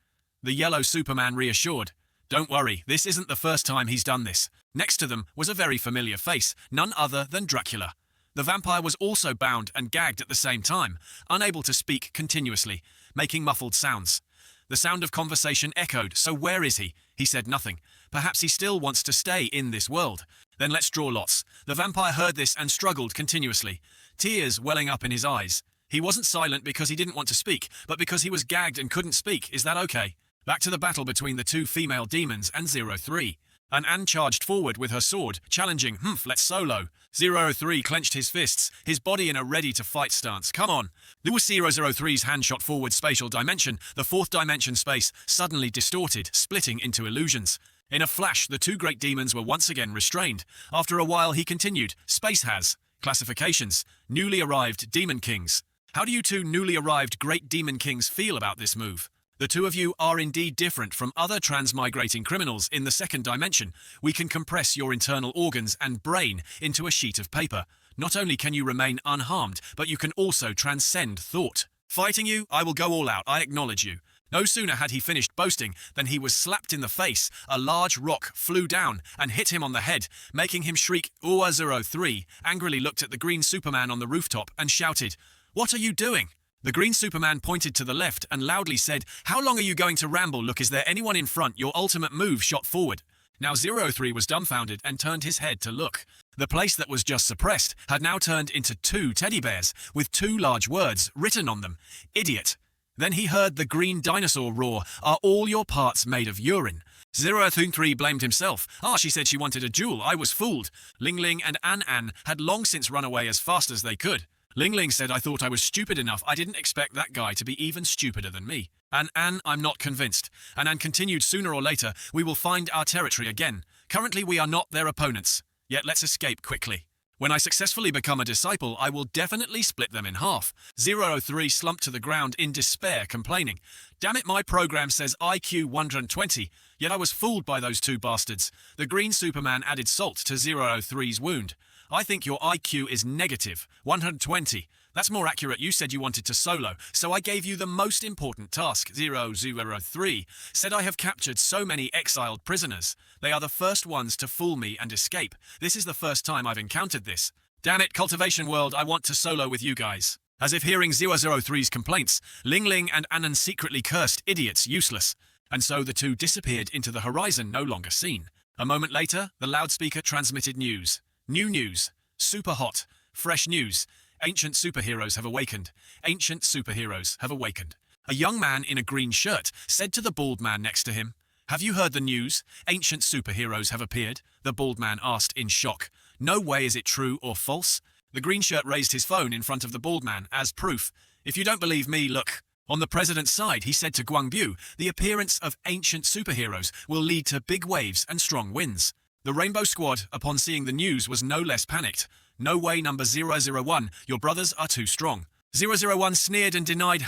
The yellow Superman reassured, "Don't worry, this isn't the first time he's done this." Next to them was a very familiar face, none other than Dracula. The vampire was also bound and gagged at the same time, unable to speak continuously, making muffled sounds. The sound of conversation echoed, "So where is he?" He said nothing. Perhaps he still wants to stay in this world. "Then let's draw lots." The vampire heard this and struggled continuously, tears welling up in his eyes. He wasn't silent because he didn't want to speak, but because he was gagged and couldn't speak. Is that okay? Back to the battle between the two female demons and 03. Anne charged forward with her sword, challenging, let's solo." 03 clenched his fists, his body in a ready-to-fight stance. "Come on." Lewis 003's hand shot forward spatial dimension, the fourth dimension space, suddenly distorted, splitting into illusions. In a flash, the two great demons were once again restrained. After a while, he continued, "Space has classifications. Newly arrived demon kings. How do you two newly arrived great demon kings feel about this move? The two of you are indeed different from other transmigrating criminals in the second dimension. We can compress your internal organs and brain into a sheet of paper. Not only can you remain unharmed, but you can also transcend thought. Fighting you, I will go all out, I acknowledge you." No sooner had he finished boasting than he was slapped in the face. A large rock flew down and hit him on the head, making him shriek. 003 angrily looked at the green Superman on the rooftop and shouted, "What are you doing?" The green Superman pointed to the left and loudly said, "How long are you going to ramble? Look, is there anyone in front?" Your ultimate move shot forward. Now 03 was dumbfounded and turned his head to look. The place that was just suppressed had now turned into two teddy bears with two large words written on them. "Idiot." Then he heard the green dinosaur roar, "Are all your parts made of urine?" 003 blamed himself. She said she wanted a duel. I was fooled. Ling Ling and An had long since run away as fast as they could. Ling Ling said, "I thought I was stupid enough. I didn't expect that guy to be even stupider than me." And I'm not convinced. And continued, "Sooner or later, we will find our territory again. Currently, we are not their opponents. Yet let's escape quickly. When I successfully become a disciple, I will definitely split them in half." 003 slumped to the ground in despair, complaining, "Damn it, my program says IQ 120, yet I was fooled by those two bastards." The green Superman added salt to 003's wound. "I think your IQ is negative 120. That's more accurate. You said you wanted to solo, so I gave you the most important task." 003 said, "I have captured so many exiled prisoners. They are the first ones to fool me and escape. This is the first time I've encountered this. Damn it, Cultivation World, I want to solo with you guys." As if hearing 003's complaints, Ling Ling and Anan secretly cursed, "Idiots, useless." And so the two disappeared into the horizon, no longer seen. A moment later, the loudspeaker transmitted news. New news. Super hot. Fresh news. Ancient superheroes have awakened. Ancient superheroes have awakened. A young man in a green shirt said to the bald man next to him, "Have you heard the news? Ancient superheroes have appeared." The bald man asked in shock, "No way is it true or false?" The green shirt raised his phone in front of the bald man as proof. "If you don't believe me, look." On the president's side, he said to Guangbu, "The appearance of ancient superheroes will lead to big waves and strong winds." The Rainbow Squad, upon seeing the news, was no less panicked. "No way, number 001, your brothers are too strong." 001 sneered and denied,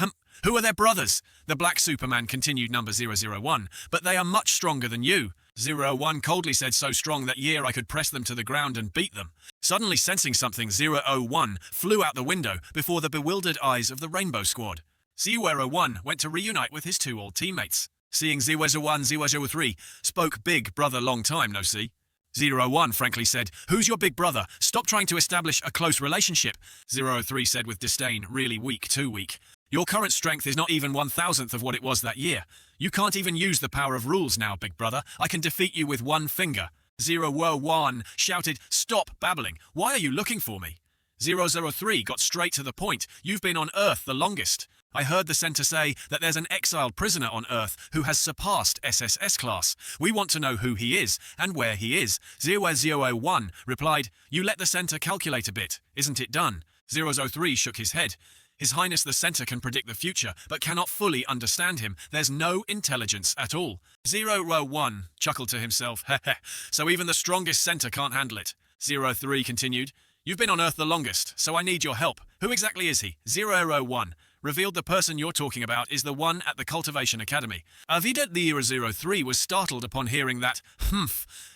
"Who are their brothers?" The black Superman continued, "Number 001, but they are much stronger than you." 01 coldly said, "So strong that I could press them to the ground and beat them." Suddenly sensing something, 001 flew out the window before the bewildered eyes of the Rainbow Squad. 001 went to reunite with his two old teammates. Seeing 001, 003 spoke, "Big brother, long time no see." 01 frankly said, "Who's your big brother? Stop trying to establish a close relationship." 03 said with disdain, "Really weak, too weak. Your current strength is not even 1,000th of what it was that year. You can't even use the power of rules now, big brother. I can defeat you with one finger." 001 shouted, "Stop babbling. Why are you looking for me?" 003 got straight to the point. "You've been on Earth the longest. I heard the center say that there's an exiled prisoner on Earth who has surpassed SSS class. We want to know who he is and where he is." 001 replied, "You let the center calculate a bit. Isn't it done?" 003 shook his head. "His Highness the center can predict the future, but cannot fully understand him. There's no intelligence at all." 001 chuckled to himself, "Heh, so even the strongest center can't handle it." 03 continued, "You've been on Earth the longest, so I need your help. Who exactly is he?" 001 revealed the person you're talking about is the one at the Cultivation Academy. Avidat the Era 03 was startled upon hearing that,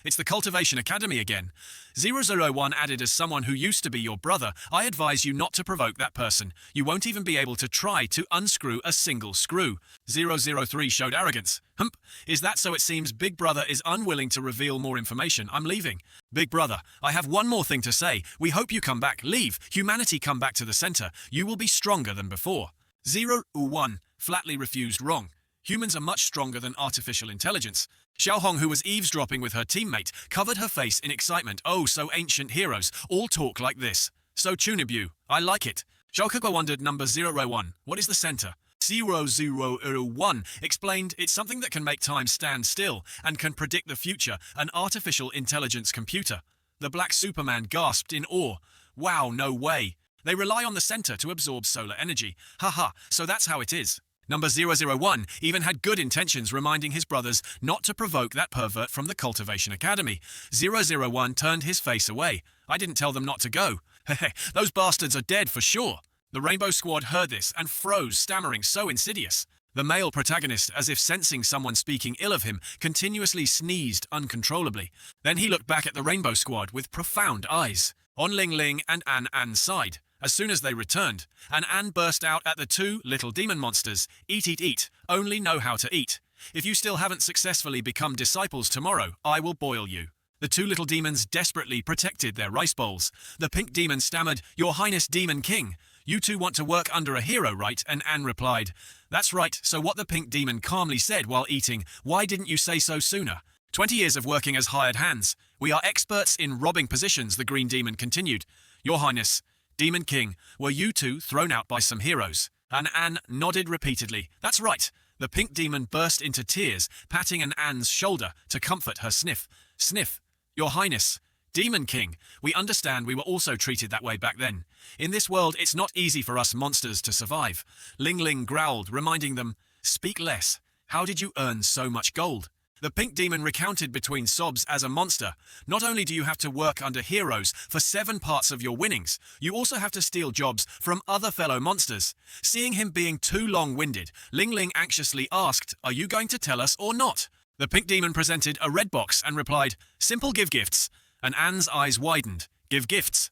it's the Cultivation Academy again. 001 added, as someone who used to be your brother, I advise you not to provoke that person. You won't even be able to try to unscrew a single screw. 003 showed arrogance. Is that so? It seems Big Brother is unwilling to reveal more information. I'm leaving. Big Brother, I have one more thing to say. We hope you come back. Leave. Humanity come back to the center. You will be stronger than before. 001 flatly refused. Wrong. Humans are much stronger than artificial intelligence. Xiaohong, who was eavesdropping with her teammate, covered her face in excitement. Oh, so ancient heroes all talk like this. So Chunibu, I like it. Xiaokugwa wondered. Number 001, what is the center? 001 explained, it's something that can make time stand still and can predict the future, an artificial intelligence computer. The Black Superman gasped in awe. Wow, no way. They rely on the center to absorb solar energy. Haha, so that's how it is. Number 001 even had good intentions, reminding his brothers not to provoke that pervert from the Cultivation Academy. 001 turned his face away. I didn't tell them not to go. Hehe, those bastards are dead for sure. The Rainbow Squad heard this and froze, stammering, so insidious. The male protagonist, as if sensing someone speaking ill of him, continuously sneezed uncontrollably. Then he looked back at the Rainbow Squad with profound eyes. On Ling Ling and An side. As soon as they returned, An burst out at the two little demon monsters. Eat, eat, eat. Only know how to eat. If you still haven't successfully become disciples tomorrow, I will boil you. The two little demons desperately protected their rice bowls. The pink demon stammered, Your Highness Demon King. You two want to work under a hero, right? And An replied, That's right. So what the pink demon calmly said while eating, why didn't you say so sooner? 20 years of working as hired hands. We are experts in robbing positions, the green demon continued. Your Highness, Demon King, were you two thrown out by some heroes? And An nodded repeatedly. That's right. The pink demon burst into tears, patting An's shoulder to comfort her. Sniff, sniff. Your Highness, Demon King, we understand we were also treated that way back then. In this world, it's not easy for us monsters to survive. Ling Ling growled, reminding them, Speak less. How did you earn so much gold? The pink demon recounted between sobs, as a monster, not only do you have to work under heroes for 7 parts of your winnings, you also have to steal jobs from other fellow monsters. Seeing him being too long-winded, Ling Ling anxiously asked, Are you going to tell us or not? The pink demon presented a red box and replied, Simple, give gifts. And An's eyes widened. Give gifts.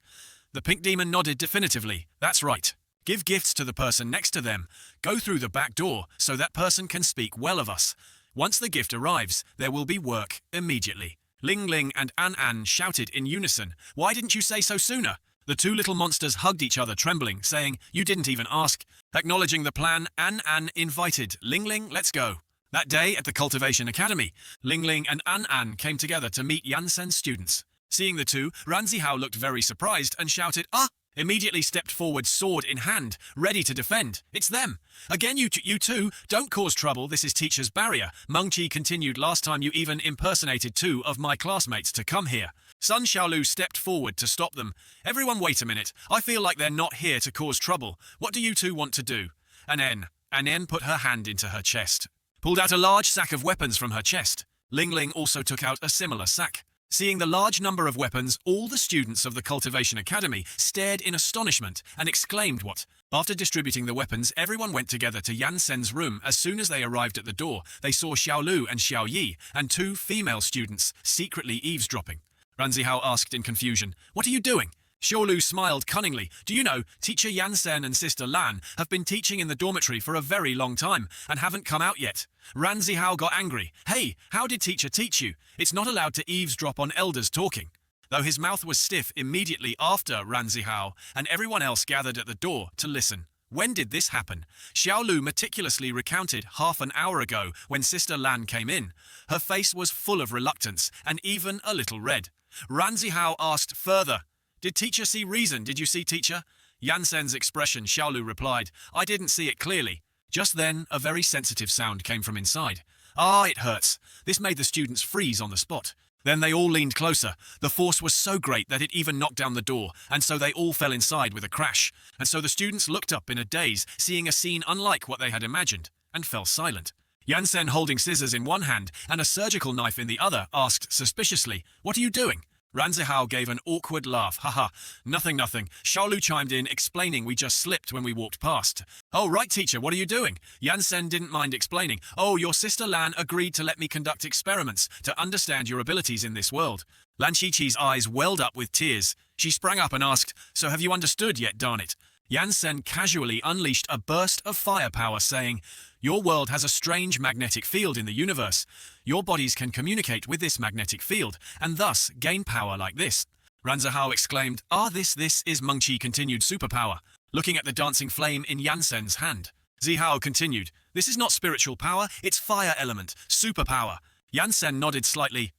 The pink demon nodded definitively. That's right. Give gifts to the person next to them. Go through the back door so that person can speak well of us. Once the gift arrives, there will be work immediately. Ling Ling and An shouted in unison. Why didn't you say so sooner? The two little monsters hugged each other, trembling, saying, You didn't even ask. Acknowledging the plan, An invited Ling Ling, let's go. That day at the Cultivation Academy, Ling Ling and An came together to meet Yansen's students. Seeing the two, Ran Zihao looked very surprised and shouted, Ah! Immediately stepped forward, sword in hand, ready to defend. It's them. Again, you two, don't cause trouble. This is teacher's barrier. Meng Qi continued. Last time you even impersonated 2 of my classmates to come here. Sun Xiaolu stepped forward to stop them. Everyone wait a minute. I feel like they're not here to cause trouble. What do you two want to do? An put her hand into her chest, pulled out a large sack of weapons from her chest. Ling Ling also took out a similar sack. Seeing the large number of weapons, all the students of the Cultivation Academy stared in astonishment and exclaimed what? After distributing the weapons, everyone went together to Yansen's room. As soon as they arrived at the door, they saw Xiaolu and Xiao Yi and 2 female students secretly eavesdropping. Ran Zihao asked in confusion, What are you doing? Xiaolu smiled cunningly. Do you know, Teacher Yansen and Sister Lan have been teaching in the dormitory for a very long time and haven't come out yet. Ran Zihao got angry. Hey, how did teacher teach you? It's not allowed to eavesdrop on elders talking. Though his mouth was stiff immediately after Ran Zihao, and everyone else gathered at the door to listen. When did this happen? Xiaolu meticulously recounted half an hour ago when Sister Lan came in. Her face was full of reluctance and even a little red. Ran Zihao asked further, Did teacher see reason? Did you see teacher? Yansen's expression, Xiaolu replied, I didn't see it clearly. Just then, a very sensitive sound came from inside. Ah, it hurts. This made the students freeze on the spot. Then they all leaned closer. The force was so great that it even knocked down the door, and so they all fell inside with a crash. And so the students looked up in a daze, seeing a scene unlike what they had imagined, and fell silent. Yansen, holding scissors in one hand and a surgical knife in the other, asked suspiciously, What are you doing? Ranzihao gave an awkward laugh. Haha, nothing. Xiaolu chimed in, explaining we just slipped when we walked past. Oh, right, teacher, what are you doing? Yansen didn't mind explaining. Oh, your sister Lan agreed to let me conduct experiments to understand your abilities in this world. Lan Qiqi's eyes welled up with tears. She sprang up and asked, so have you understood yet, darn it? Yansen casually unleashed a burst of firepower, saying, your world has a strange magnetic field in the universe. Your bodies can communicate with this magnetic field, and thus gain power like this. Ranzihao exclaimed, this is Mengqi continued superpower, looking at the dancing flame in Yansen's hand. Zihao continued, this is not spiritual power, it's fire element, superpower. Yansen nodded slightly,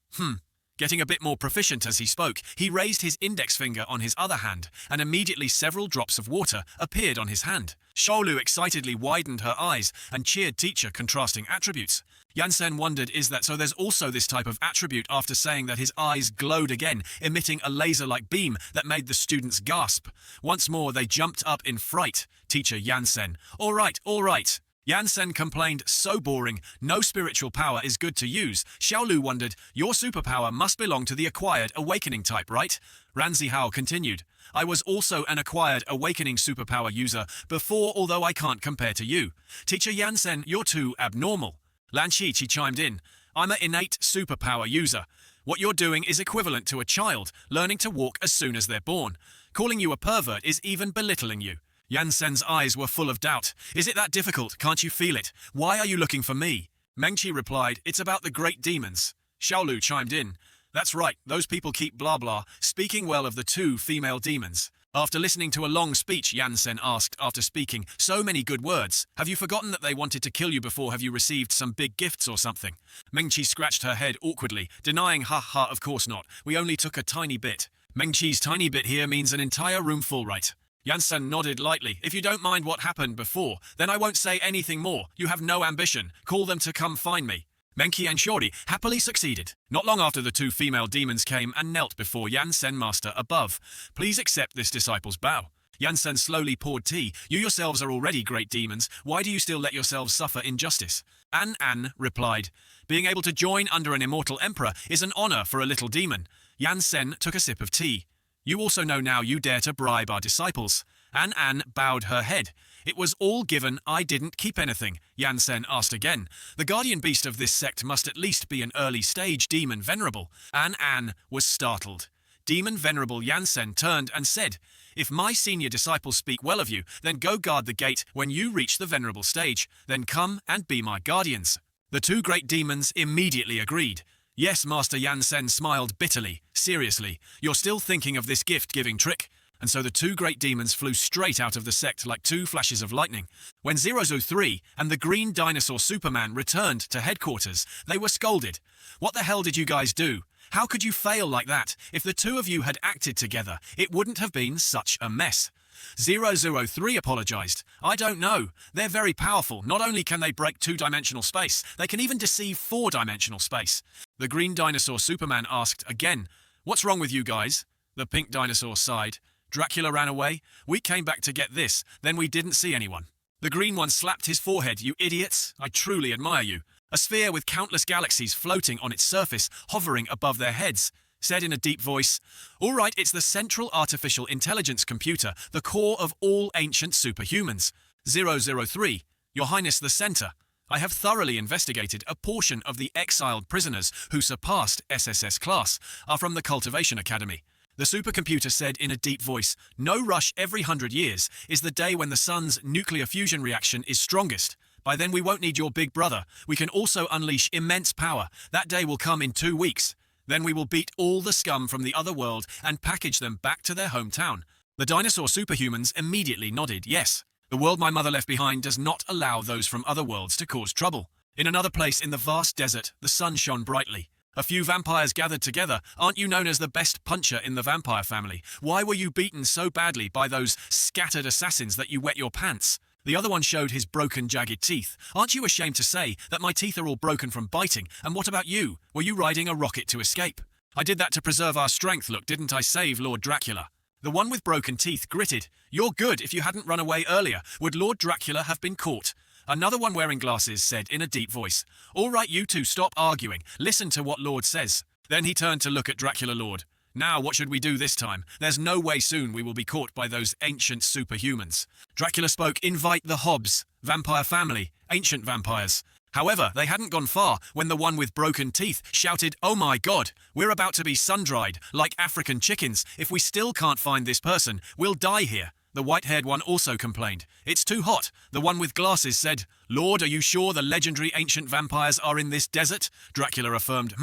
Getting a bit more proficient as he spoke, he raised his index finger on his other hand, and immediately several drops of water appeared on his hand. Xiaolu excitedly widened her eyes and cheered teacher, contrasting attributes. Yansen wondered, is that so there's also this type of attribute, after saying that his eyes glowed again, emitting a laser-like beam that made the students gasp. Once more they jumped up in fright. Teacher Yansen, all right. Yansen complained, so boring, no spiritual power is good to use. Xiaolu wondered, your superpower must belong to the acquired awakening type, right? Ranzihao continued, I was also an acquired awakening superpower user before, although I can't compare to you. Teacher Yansen, you're too abnormal. Lan Qiqi chimed in, I'm an innate superpower user. What you're doing is equivalent to a child learning to walk as soon as they're born. Calling you a pervert is even belittling you. Yansen's eyes were full of doubt. Is it that difficult? Can't you feel it? Why are you looking for me? Mengqi replied, it's about the great demons. Xiaolu chimed in. That's right, those people keep blah blah, speaking well of the two female demons. After listening to a long speech, Yansen asked, after speaking so many good words, have you forgotten that they wanted to kill you before? Have you received some big gifts or something? Mengqi scratched her head awkwardly, denying, of course not, we only took a tiny bit. Mengqi's tiny bit here means an entire room full, right? Yansen nodded lightly. If you don't mind what happened before, then I won't say anything more. You have no ambition. Call them to come find me. Mengqi and Shori happily succeeded. Not long after, the two female demons came and knelt before Yansen master above. Please accept this disciple's bow. Yansen slowly poured tea. You yourselves are already great demons. Why do you still let yourselves suffer injustice? An replied, being able to join under an immortal emperor is an honor for a little demon. Yansen took a sip of tea. You also know now you dare to bribe our disciples. An bowed her head. It was all given, I didn't keep anything. Yansen asked again. The guardian beast of this sect must at least be an early stage demon venerable. An was startled. Demon venerable Yansen turned and said, if my senior disciples speak well of you, then go guard the gate when you reach the venerable stage. Then come and be my guardians. The two great demons immediately agreed. Yes, Master. Yansen smiled bitterly. Seriously, you're still thinking of this gift-giving trick? And so the two great demons flew straight out of the sect like two flashes of lightning. When 003 and the green dinosaur Superman returned to headquarters, they were scolded. What the hell did you guys do? How could you fail like that? If the two of you had acted together, it wouldn't have been such a mess. 003 apologized. I don't know. They're very powerful. Not only can they break two-dimensional space, they can even deceive four-dimensional space. The green dinosaur Superman asked again, what's wrong with you guys? The pink dinosaur sighed. Dracula ran away. We came back to get this, then we didn't see anyone. The green one slapped his forehead. You idiots. I truly admire you. A sphere with countless galaxies floating on its surface, hovering above their heads, said in a deep voice, all right, it's the Central Artificial Intelligence Computer, the core of all ancient superhumans. 003, Your Highness the Center. I have thoroughly investigated a portion of the exiled prisoners who surpassed SSS class are from the Cultivation Academy. The supercomputer said in a deep voice, no rush every 100 years is the day when the sun's nuclear fusion reaction is strongest. By then we won't need your big brother. We can also unleash immense power. That day will come in 2 weeks. Then we will beat all the scum from the other world and package them back to their hometown. The dinosaur superhumans immediately nodded yes. The world my mother left behind does not allow those from other worlds to cause trouble. In another place in the vast desert, the sun shone brightly. A few vampires gathered together. Aren't you known as the best puncher in the vampire family? Why were you beaten so badly by those scattered assassins that you wet your pants? The other one showed his broken, jagged teeth. Aren't you ashamed to say that my teeth are all broken from biting? And what about you? Were you riding a rocket to escape? I did that to preserve our strength, look, didn't I save Lord Dracula? The one with broken teeth gritted. You're good. If you hadn't run away earlier, would Lord Dracula have been caught? Another one wearing glasses said in a deep voice, all right, you two, stop arguing. Listen to what Lord says. Then he turned to look at Dracula. Lord, Now what should we do this time? There's no way soon we will be caught by those ancient superhumans. Dracula spoke, invite the Hobbs, vampire family, ancient vampires. However, they hadn't gone far when the one with broken teeth shouted, oh my god, we're about to be sun-dried, like African chickens. If we still can't find this person, we'll die here. The white-haired one also complained. It's too hot. The one with glasses said, Lord, are you sure the legendary ancient vampires are in this desert? Dracula affirmed,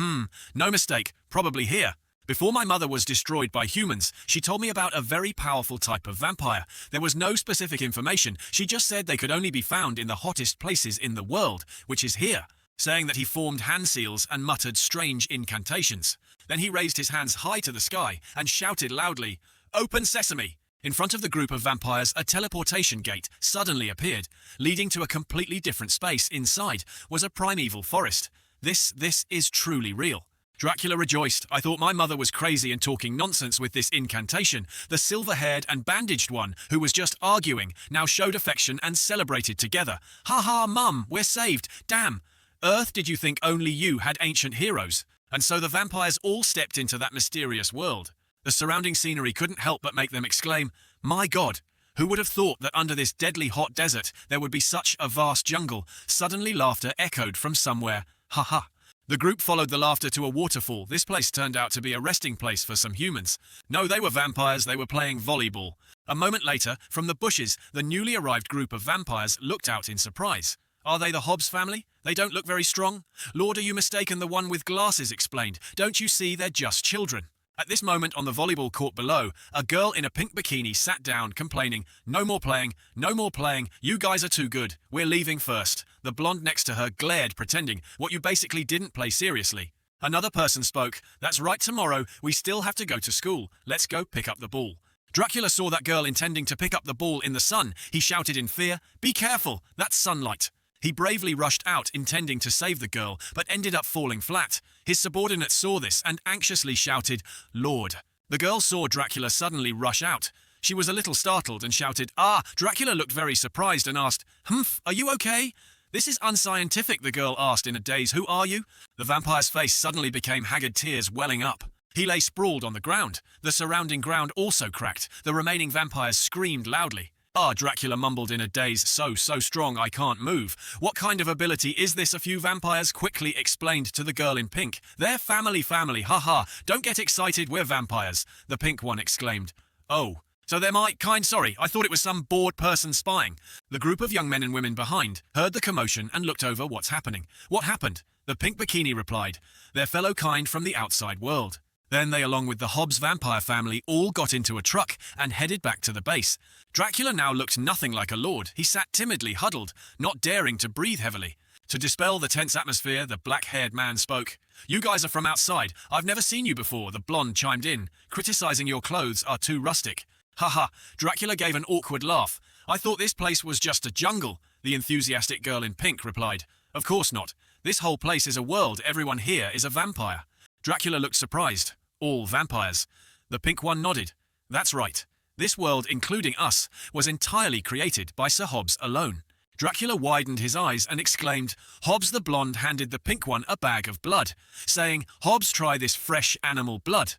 no mistake, probably here. Before my mother was destroyed by humans, she told me about a very powerful type of vampire. There was no specific information. She just said they could only be found in the hottest places in the world, which is here, saying that he formed hand seals and muttered strange incantations. Then he raised his hands high to the sky and shouted loudly, Open sesame! In front of the group of vampires, a teleportation gate suddenly appeared, leading to a completely different space. Inside was a primeval forest. This is truly real. Dracula rejoiced. I thought my mother was crazy and talking nonsense with this incantation. The silver-haired and bandaged one, who was just arguing, now showed affection and celebrated together. Ha ha, Mum, we're saved. Damn. Earth, did you think only you had ancient heroes? And so the vampires all stepped into that mysterious world. The surrounding scenery couldn't help but make them exclaim, my God, who would have thought that under this deadly hot desert there would be such a vast jungle? Suddenly laughter echoed from somewhere. Ha ha. The group followed the laughter to a waterfall. This place turned out to be a resting place for some humans. No, they were vampires. They were playing volleyball. A moment later, from the bushes, the newly arrived group of vampires looked out in surprise. Are they the Hobbs family? They don't look very strong. Lord, are you mistaken? The one with glasses explained. Don't you see, they're just children. At this moment on the volleyball court below, a girl in a pink bikini sat down, complaining, no more playing, no more playing, you guys are too good, we're leaving first. The blonde next to her glared, pretending, what you basically didn't play seriously. Another person spoke, that's right, tomorrow, we still have to go to school, let's go pick up the ball. Dracula saw that girl intending to pick up the ball in the sun. He shouted in fear, be careful, that's sunlight. He bravely rushed out, intending to save the girl, but ended up falling flat. His subordinate saw this and anxiously shouted, Lord. The girl saw Dracula suddenly rush out. She was a little startled and shouted, ah! Dracula looked very surprised and asked, Humph, are you okay? This is unscientific, the girl asked in a daze. Who are you? The vampire's face suddenly became haggard, tears welling up. He lay sprawled on the ground. The surrounding ground also cracked. The remaining vampires screamed loudly. Ah, Dracula mumbled in a daze, so strong I can't move. What kind of ability is this? A few vampires quickly explained to the girl in pink. They're family, haha. Don't get excited, we're vampires, the pink one exclaimed. Oh, so they're my kind, sorry, I thought it was some bored person spying. The group of young men and women behind heard the commotion and looked over what's happening. What happened? The pink bikini replied. Their fellow kind from the outside world. Then they, along with the Hobbs vampire family, all got into a truck and headed back to the base. Dracula now looked nothing like a lord. He sat timidly huddled, not daring to breathe heavily. To dispel the tense atmosphere, the black-haired man spoke. You guys are from outside. I've never seen you before, the blonde chimed in, criticizing your clothes are too rustic. Haha, Dracula gave an awkward laugh. I thought this place was just a jungle, the enthusiastic girl in pink replied. Of course not. This whole place is a world. Everyone here is a vampire. Dracula looked surprised. All vampires. The pink one nodded. That's right. This world, including us, was entirely created by Sir Hobbs alone. Dracula widened his eyes and exclaimed, Hobbs the blonde handed the pink one a bag of blood, saying, Hobbs, try this fresh animal blood.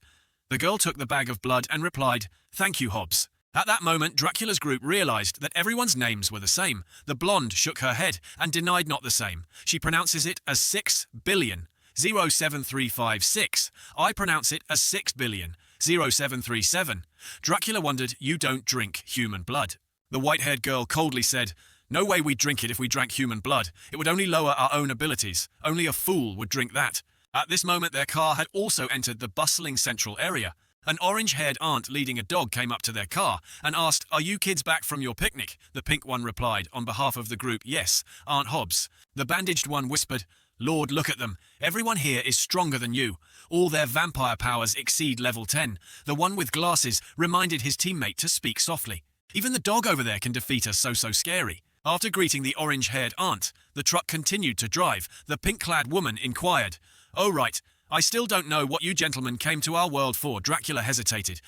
The girl took the bag of blood and replied, Thank you, Hobbs. At that moment, Dracula's group realized that everyone's names were the same. The blonde shook her head and denied not the same. She pronounces it as 6 billion. 07356. I pronounce it as 6 billion. 0737. Dracula wondered, you don't drink human blood. The white-haired girl coldly said, no way we'd drink it if we drank human blood. It would only lower our own abilities. Only a fool would drink that. At this moment, their car had also entered the bustling central area. An orange-haired aunt leading a dog came up to their car and asked, are you kids back from your picnic? The pink one replied, on behalf of the group, yes, Aunt Hobbs. The bandaged one whispered, Lord, look at them. Everyone here is stronger than you. All their vampire powers exceed level 10. The one with glasses reminded his teammate to speak softly. Even the dog over there can defeat us, so scary. After greeting the orange-haired aunt, the truck continued to drive. The pink-clad woman inquired, oh right, I still don't know what you gentlemen came to our world for. Dracula hesitated.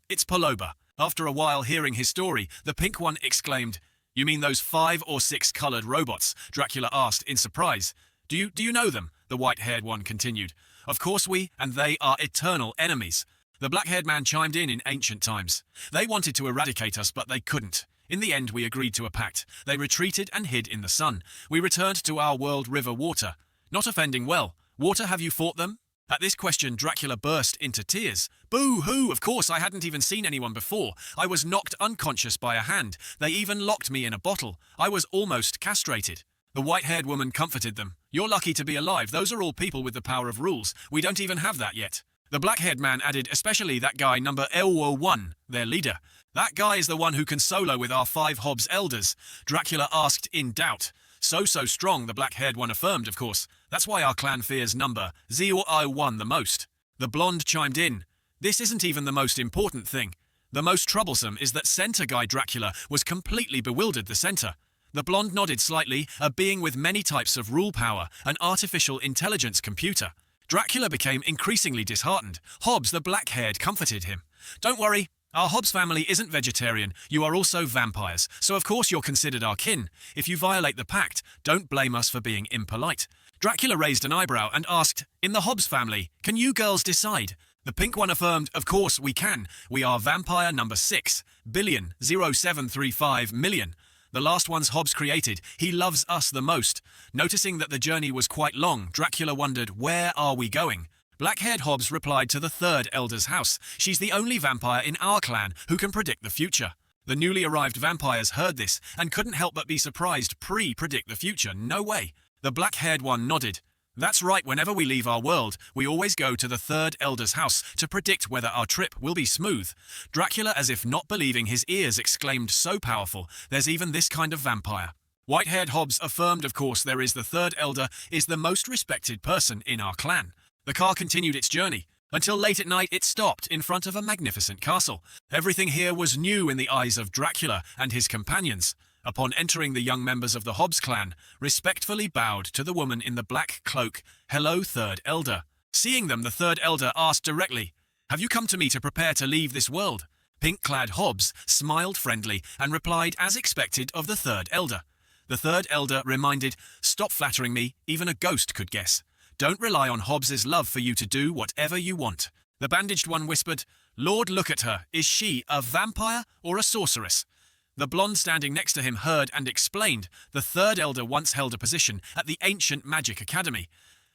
It's Paloba. After a while hearing his story, the pink one exclaimed, you mean those 5 or 6 colored robots? Dracula asked in surprise. Do you know them? The white-haired one continued. Of course and they are eternal enemies. The black-haired man chimed in ancient times. They wanted to eradicate us, but they couldn't. In the end, we agreed to a pact. They retreated and hid in the sun. We returned to our world river water. Not offending well. Water, have you fought them? At this question, Dracula burst into tears. Boo-hoo! Of course, I hadn't even seen anyone before. I was knocked unconscious by a hand. They even locked me in a bottle. I was almost castrated. The white-haired woman comforted them. You're lucky to be alive. Those are all people with the power of rules. We don't even have that yet. The black-haired man added, especially that guy number L01, their leader. That guy is the one who can solo with our 5 Hobbs elders. Dracula asked in doubt. So strong, the black-haired one affirmed, of course. That's why our clan fears number 01 the most. The blonde chimed in. This isn't even the most important thing. The most troublesome is that center guy Dracula was completely bewildered the center. The blonde nodded slightly, a being with many types of rule power, an artificial intelligence computer. Dracula became increasingly disheartened. Hobbs, the black-haired, comforted him. Don't worry. Our Hobbs family isn't vegetarian, you are also vampires, so of course you're considered our kin. If you violate the pact, don't blame us for being impolite. Dracula raised an eyebrow and asked, in the Hobbs family, can you girls decide? The pink one affirmed, of course we can. We are vampire number 6, billion, 0735 million. The last one's Hobbs created, he loves us the most. Noticing that the journey was quite long, Dracula wondered, where are we going? Black-haired Hobbs replied to the 3rd elder's house. She's the only vampire in our clan who can predict the future. The newly arrived vampires heard this and couldn't help but be surprised. Predict the future, no way. The black-haired one nodded. That's right, whenever we leave our world, we always go to the 3rd elder's house to predict whether our trip will be smooth. Dracula, as if not believing his ears, exclaimed, so powerful, there's even this kind of vampire. White-haired Hobbs affirmed, of course there is. The 3rd elder is the most respected person in our clan. The car continued its journey. Until late at night, it stopped in front of a magnificent castle. Everything here was new in the eyes of Dracula and his companions. Upon entering, the young members of the Hobbs clan respectfully bowed to the woman in the black cloak. Hello, 3rd elder. Seeing them, the 3rd elder asked directly, have you come to me to prepare to leave this world? Pink-clad Hobbs smiled friendly and replied as expected of the 3rd elder. The 3rd elder reminded, stop flattering me, even a ghost could guess. Don't rely on Hobbs's love for you to do whatever you want. The bandaged one whispered, Lord, look at her. Is she a vampire or a sorceress? The blonde standing next to him heard and explained. The 3rd elder once held a position at the ancient magic academy.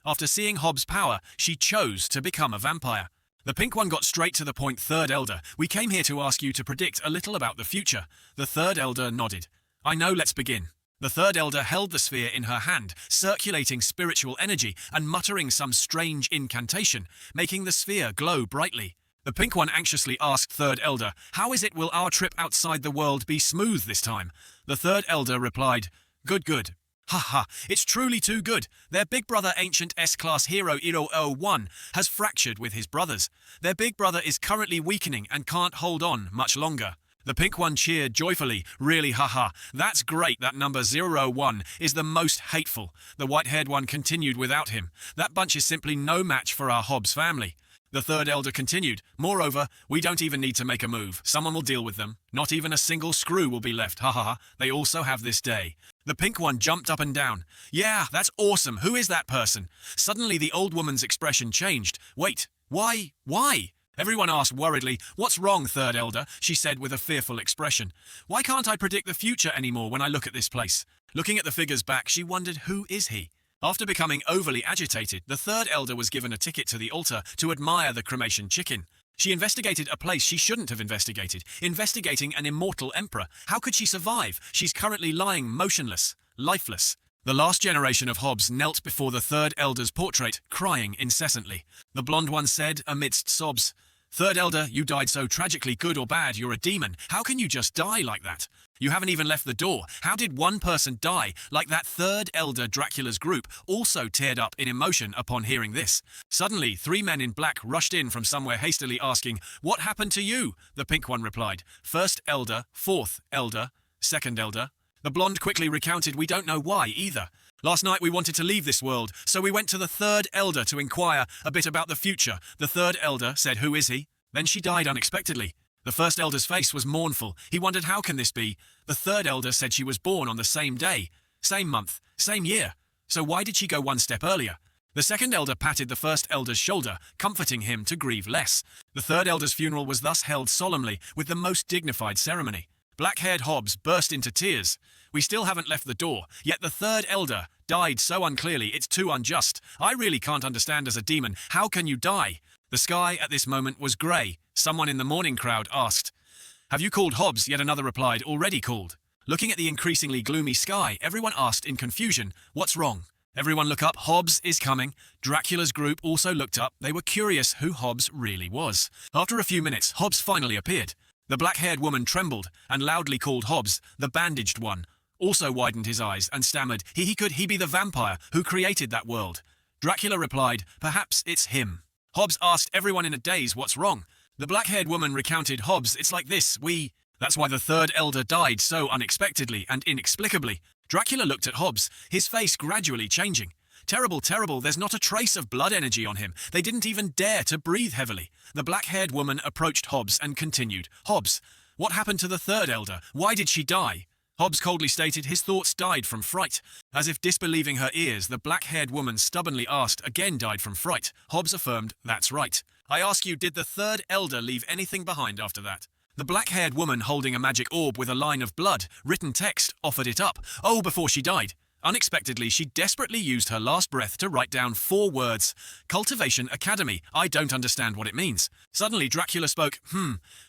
After seeing Hobbs' power, she chose to become a vampire. The pink one got straight to the point. 3rd elder, we came here to ask you to predict a little about the future. The 3rd elder nodded. I know, let's begin. The 3rd elder held the sphere in her hand, circulating spiritual energy and muttering some strange incantation, making the sphere glow brightly. The pink one anxiously asked 3rd elder, how is it will our trip outside the world be smooth this time? The 3rd elder replied, good. Ha ha, it's truly too good. Their big brother, ancient S-class hero 01, has fractured with his brothers. Their big brother is currently weakening and can't hold on much longer. The pink one cheered joyfully. Really, haha, that's great. That number 01 is the most hateful. The white-haired one continued without him. That bunch is simply no match for our Hobbs family. The 3rd elder continued. Moreover, we don't even need to make a move. Someone will deal with them. Not even a single screw will be left. Ha ha ha. They also have this day. The pink one jumped up and down. Yeah, that's awesome. Who is that person? Suddenly the old woman's expression changed. Wait, why? Everyone asked worriedly, what's wrong, 3rd elder? She said with a fearful expression. Why can't I predict the future anymore when I look at this place? Looking at the figure's back, she wondered, who is he? After becoming overly agitated, the 3rd elder was given a ticket to the altar to admire the cremation chicken. She investigated a place she shouldn't have investigated, investigating an immortal emperor. How could she survive? She's currently lying motionless, lifeless. The last generation of Hobbs knelt before the 3rd elder's portrait, crying incessantly. The blonde one said, amidst sobs, 3rd elder, you died so tragically. Good or bad, you're a demon. How can you just die like that? You haven't even left the door. How did one person die like that? 3rd elder Dracula's group also teared up in emotion upon hearing this. Suddenly, 3 men in black rushed in from somewhere hastily asking, what happened to you? The pink one replied, 1st elder, 4th elder, 2nd elder. The blonde quickly recounted, we don't know why either. Last night we wanted to leave this world, so we went to the 3rd elder to inquire a bit about the future. The 3rd elder said, who is he? Then she died unexpectedly. The 1st elder's face was mournful. He wondered, how can this be? The 3rd elder said she was born on the same day, same month, same year. So why did she go one step earlier? The second elder patted the first elder's shoulder, comforting him to grieve less. The third elder's funeral was thus held solemnly, with the most dignified ceremony. Black-haired Hobbs burst into tears. We still haven't left the door, yet the third elder died so unclearly it's too unjust. I really can't understand as a demon, how can you die? The sky at this moment was grey. Someone in the mourning crowd asked, "Have you called Hobbs?" Yet another replied, "Already called." Looking at the increasingly gloomy sky, everyone asked in confusion, "What's wrong?" Everyone look up, Hobbs is coming. Dracula's group also looked up. They were curious who Hobbs really was. After a few minutes, Hobbs finally appeared. The black-haired woman trembled and loudly called Hobbs, the bandaged one, also widened his eyes and stammered, Could he be the vampire who created that world? Dracula replied, "Perhaps it's him." Hobbs asked everyone in a daze what's wrong. The black-haired woman recounted, "Hobbs, it's like this, That's why the third elder died so unexpectedly and inexplicably." Dracula looked at Hobbs, his face gradually changing. "Terrible, terrible, there's not a trace of blood energy on him. They didn't even dare to breathe heavily." The black-haired woman approached Hobbs and continued, "Hobbs, what happened to the third elder? Why did she die?" Hobbs coldly stated his thoughts died from fright. As if disbelieving her ears, the black-haired woman stubbornly asked, "Again died from fright?" Hobbs affirmed, "That's right. I ask you, did the third elder leave anything behind after that?" The black-haired woman, holding a magic orb with a line of blood, written text, offered it up. Oh, before she died. Unexpectedly, she desperately used her last breath to write down 4 words. Cultivation Academy. I don't understand what it means. Suddenly, Dracula spoke.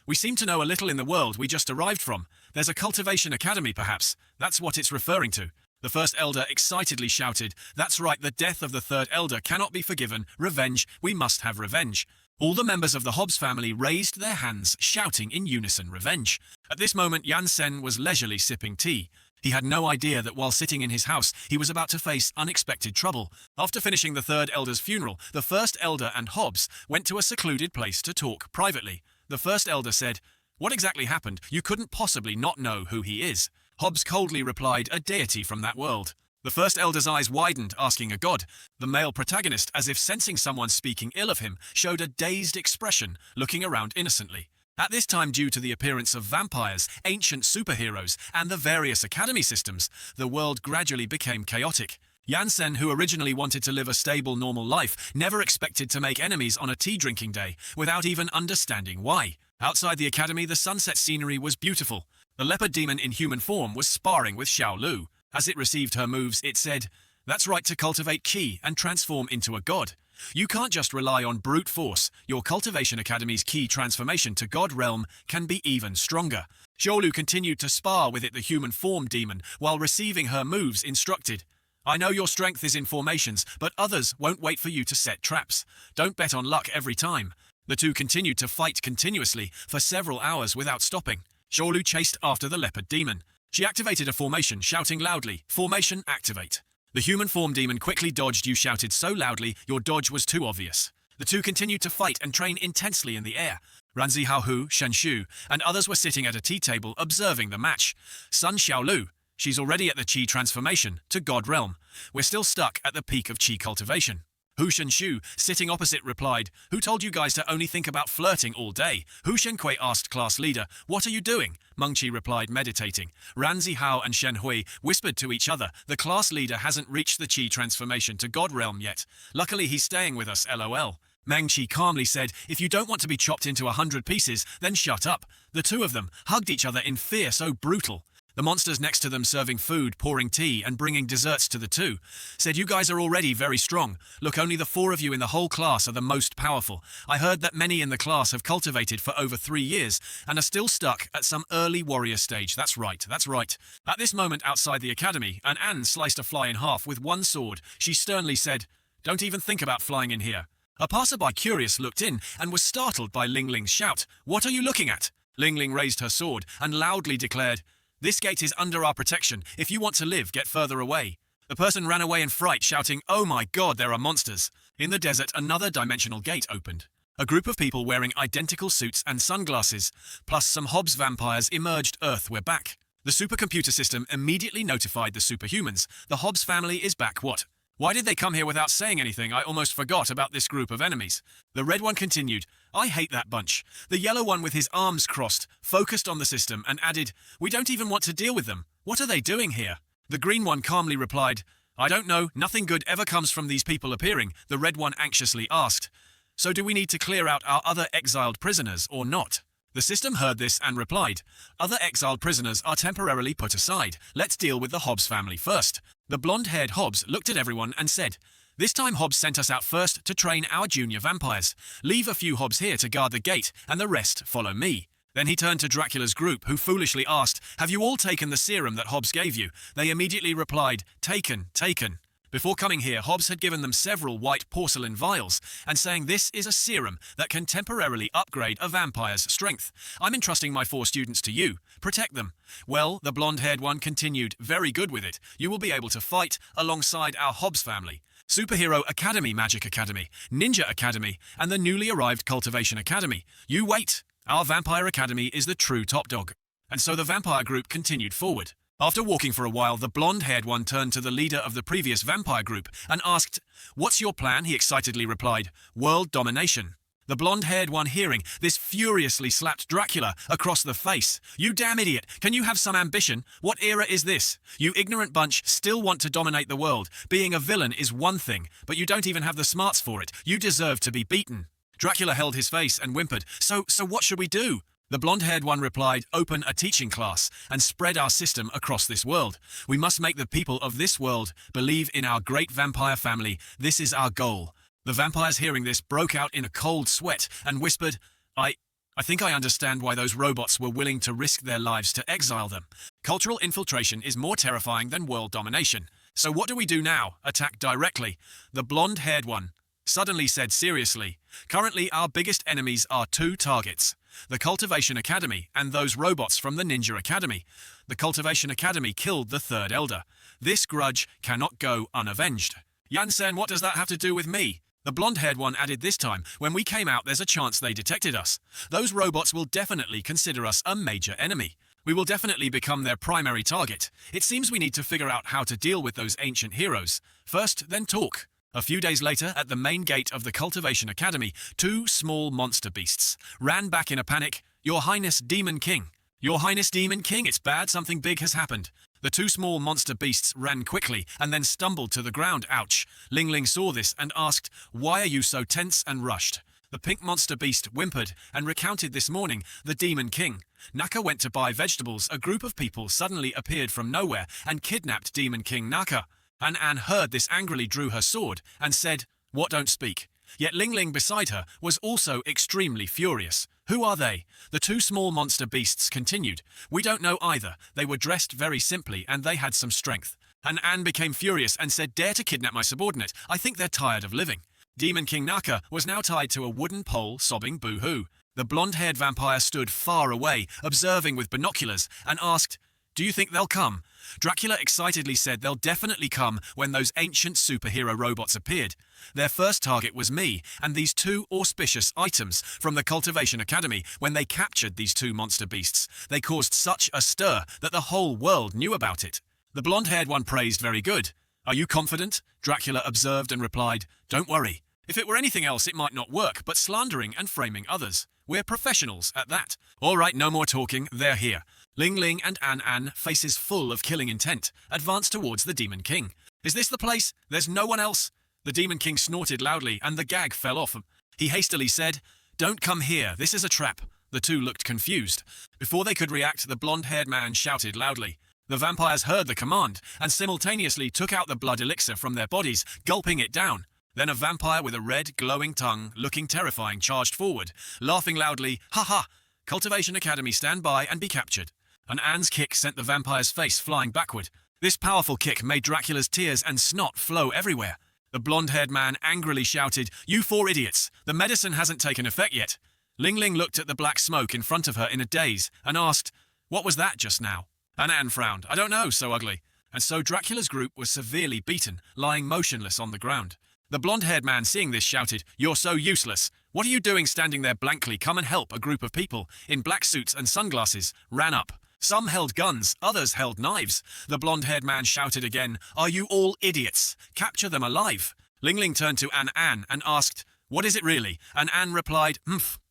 We seem to know a little in the world we just arrived from. There's a Cultivation Academy, perhaps. That's what it's referring to. The first elder excitedly shouted, "That's right, the death of the third elder cannot be forgiven. Revenge. We must have revenge." All the members of the Hobbs family raised their hands, shouting in unison, "Revenge." At this moment, Jansen was leisurely sipping tea. He had no idea that while sitting in his house, he was about to face unexpected trouble. After finishing the third elder's funeral, the first elder and Hobbs went to a secluded place to talk privately. The first elder said, "What exactly happened? You couldn't possibly not know who he is." Hobbs coldly replied, "A deity from that world." The first elder's eyes widened, asking a god. The male protagonist, as if sensing someone speaking ill of him, showed a dazed expression, looking around innocently. At this time, due to the appearance of vampires, ancient superheroes, and the various academy systems, the world gradually became chaotic. Jansen, who originally wanted to live a stable, normal life, never expected to make enemies on a tea-drinking day, without even understanding why. Outside the academy, the sunset scenery was beautiful. The leopard demon in human form was sparring with Xiao Lu. As it received her moves, it said, "That's right to cultivate qi and transform into a god. You can't just rely on brute force. Your Cultivation Academy's qi transformation to god realm can be even stronger." Xiaolu continued to spar with it, the human form demon, while receiving her moves instructed. "I know your strength is in formations, but others won't wait for you to set traps. Don't bet on luck every time." The two continued to fight continuously for several hours without stopping. Xiaolu chased after the leopard demon. She activated a formation, shouting loudly, "Formation activate." The human form demon quickly dodged. "You shouted so loudly, your dodge was too obvious." The two continued to fight and train intensely in the air. Ranzi Haohu, Shen Shu, and others were sitting at a tea table observing the match. "Sun Xiaolu, she's already at the qi transformation to god realm. We're still stuck at the peak of qi cultivation." Hu Shenshu, sitting opposite, replied, "Who told you guys to only think about flirting all day?" Hu Shenkui asked class leader, "What are you doing?" Meng Qi replied, "Meditating." Ranzi Hao and Shen Hui whispered to each other, "The class leader hasn't reached the qi transformation to god realm yet. Luckily he's staying with us, lol. Meng Qi calmly said, "If you don't want to be chopped into 100 pieces, then shut up." The two of them hugged each other in fear so brutal. The monsters next to them, serving food, pouring tea, and bringing desserts to the two, said, "You guys are already very strong. Look, only the 4 of you in the whole class are the most powerful. I heard that many in the class have cultivated for over 3 years and are still stuck at some early warrior stage. That's right, that's right." At this moment outside the academy, an Anne sliced a fly in half with one sword. She sternly said, "Don't even think about flying in here." A passerby, curious, looked in and was startled by Ling Ling's shout. "What are you looking at?" Ling Ling raised her sword and loudly declared, "This gate is under our protection. If you want to live, get further away." The person ran away in fright, shouting, "Oh my god, there are monsters." In the desert, another dimensional gate opened. A group of people wearing identical suits and sunglasses, plus some Hobbs vampires, emerged. "Earth, we're back." The supercomputer system immediately notified the superhumans. "The Hobbs family is back." "What? Why did they come here without saying anything? I almost forgot about this group of enemies." The red one continued, "I hate that bunch." The yellow one, with his arms crossed, focused on the system and added, "We don't even want to deal with them. What are they doing here?" The green one calmly replied, I don't know, nothing good ever comes from these people appearing, the red one anxiously asked. So do we need to clear out our other exiled prisoners or not? The system heard this and replied, other exiled prisoners are temporarily put aside. Let's deal with the Hobbs family first. The blonde-haired Hobbs looked at everyone and said, this time Hobbs sent us out first to train our junior vampires. Leave a few Hobbs here to guard the gate and the rest follow me. Then he turned to Dracula's group, who foolishly asked, have you all taken the serum that Hobbs gave you? They immediately replied, taken, taken. Before coming here, Hobbs had given them several white porcelain vials and saying this is a serum that can temporarily upgrade a vampire's strength. I'm entrusting my 4 students to you. Protect them. Well, the blonde-haired one continued, very good with it. You will be able to fight alongside our Hobbs family. Superhero Academy, Magic Academy, Ninja Academy, and the newly arrived Cultivation Academy. You wait. Our Vampire Academy is the true top dog. And so the vampire group continued forward. After walking for a while, the blonde-haired one turned to the leader of the previous vampire group and asked, what's your plan? He excitedly replied, world domination. The blonde-haired one, hearing this, furiously slapped Dracula across the face. You damn idiot, can you have some ambition? What era is this? You ignorant bunch still want to dominate the world. Being a villain is one thing, but you don't even have the smarts for it. You deserve to be beaten. Dracula held his face and whimpered, so what should we do? The blonde-haired one replied, open a teaching class and spread our system across this world. We must make the people of this world believe in our great vampire family. This is our goal. The vampires, hearing this, broke out in a cold sweat and whispered, I think I understand why those robots were willing to risk their lives to exile them. Cultural infiltration is more terrifying than world domination. So what do we do now? Attack directly. The blonde-haired one suddenly said seriously, currently our biggest enemies are 2 targets. The Cultivation Academy and those robots from the Ninja Academy. The Cultivation Academy killed the 3rd Elder. This grudge cannot go unavenged. Jansen, what does that have to do with me? The blonde-haired one added this time, when we came out there's a chance they detected us. Those robots will definitely consider us a major enemy. We will definitely become their primary target. It seems we need to figure out how to deal with those ancient heroes. First, then talk. A few days later, at the main gate of the Cultivation Academy, 2 small monster beasts ran back in a panic. Your Highness Demon King. Your Highness Demon King, it's bad, something big has happened. The 2 small monster beasts ran quickly and then stumbled to the ground. Ouch. Ling Ling saw this and asked, why are you so tense and rushed? The pink monster beast whimpered and recounted this morning, the Demon King. Naka went to buy vegetables. A group of people suddenly appeared from nowhere and kidnapped Demon King Naka. And Anne heard this, angrily drew her sword and said, what, don't speak? Yet Ling Ling beside her was also extremely furious. Who are they? The 2 small monster beasts continued. We don't know either. They were dressed very simply and they had some strength. And Anne became furious and said, dare to kidnap my subordinate. I think they're tired of living. Demon King Naka was now tied to a wooden pole, sobbing boo-hoo. The blonde-haired vampire stood far away, observing with binoculars, and asked, do you think they'll come? Dracula excitedly said they'll definitely come when those ancient superhero robots appeared. Their first target was me and these 2 auspicious items from the Cultivation Academy. When they captured these 2 monster beasts, they caused such a stir that the whole world knew about it. The blonde-haired one praised, very good. Are you confident? Dracula observed and replied, don't worry. If it were anything else it might not work, but slandering and framing others. We're professionals at that. All right, no more talking, they're here. Ling Ling and An, faces full of killing intent, advanced towards the Demon King. Is this the place? There's no one else? The Demon King snorted loudly and the gag fell off him. He hastily said, don't come here, this is a trap. The 2 looked confused. Before they could react, the blonde-haired man shouted loudly. The vampires heard the command and simultaneously took out the blood elixir from their bodies, gulping it down. Then a vampire with a red, glowing tongue, looking terrifying, charged forward, laughing loudly, ha ha! Cultivation Academy, stand by and be captured. An Anne's kick sent the vampire's face flying backward. This powerful kick made Dracula's tears and snot flow everywhere. The blonde-haired man angrily shouted, you 4 idiots! The medicine hasn't taken effect yet. Ling Ling looked at the black smoke in front of her in a daze and asked, what was that just now? And Anne frowned, I don't know, so ugly. And so Dracula's group was severely beaten, lying motionless on the ground. The blonde-haired man, seeing this, shouted, you're so useless. What are you doing standing there blankly? Come and help. A group of people, in black suits and sunglasses, ran up. Some held guns, others held knives. The blonde-haired man shouted again, are you all idiots? Capture them alive. Ling Ling turned to Anne and asked, what is it really? And Anne replied,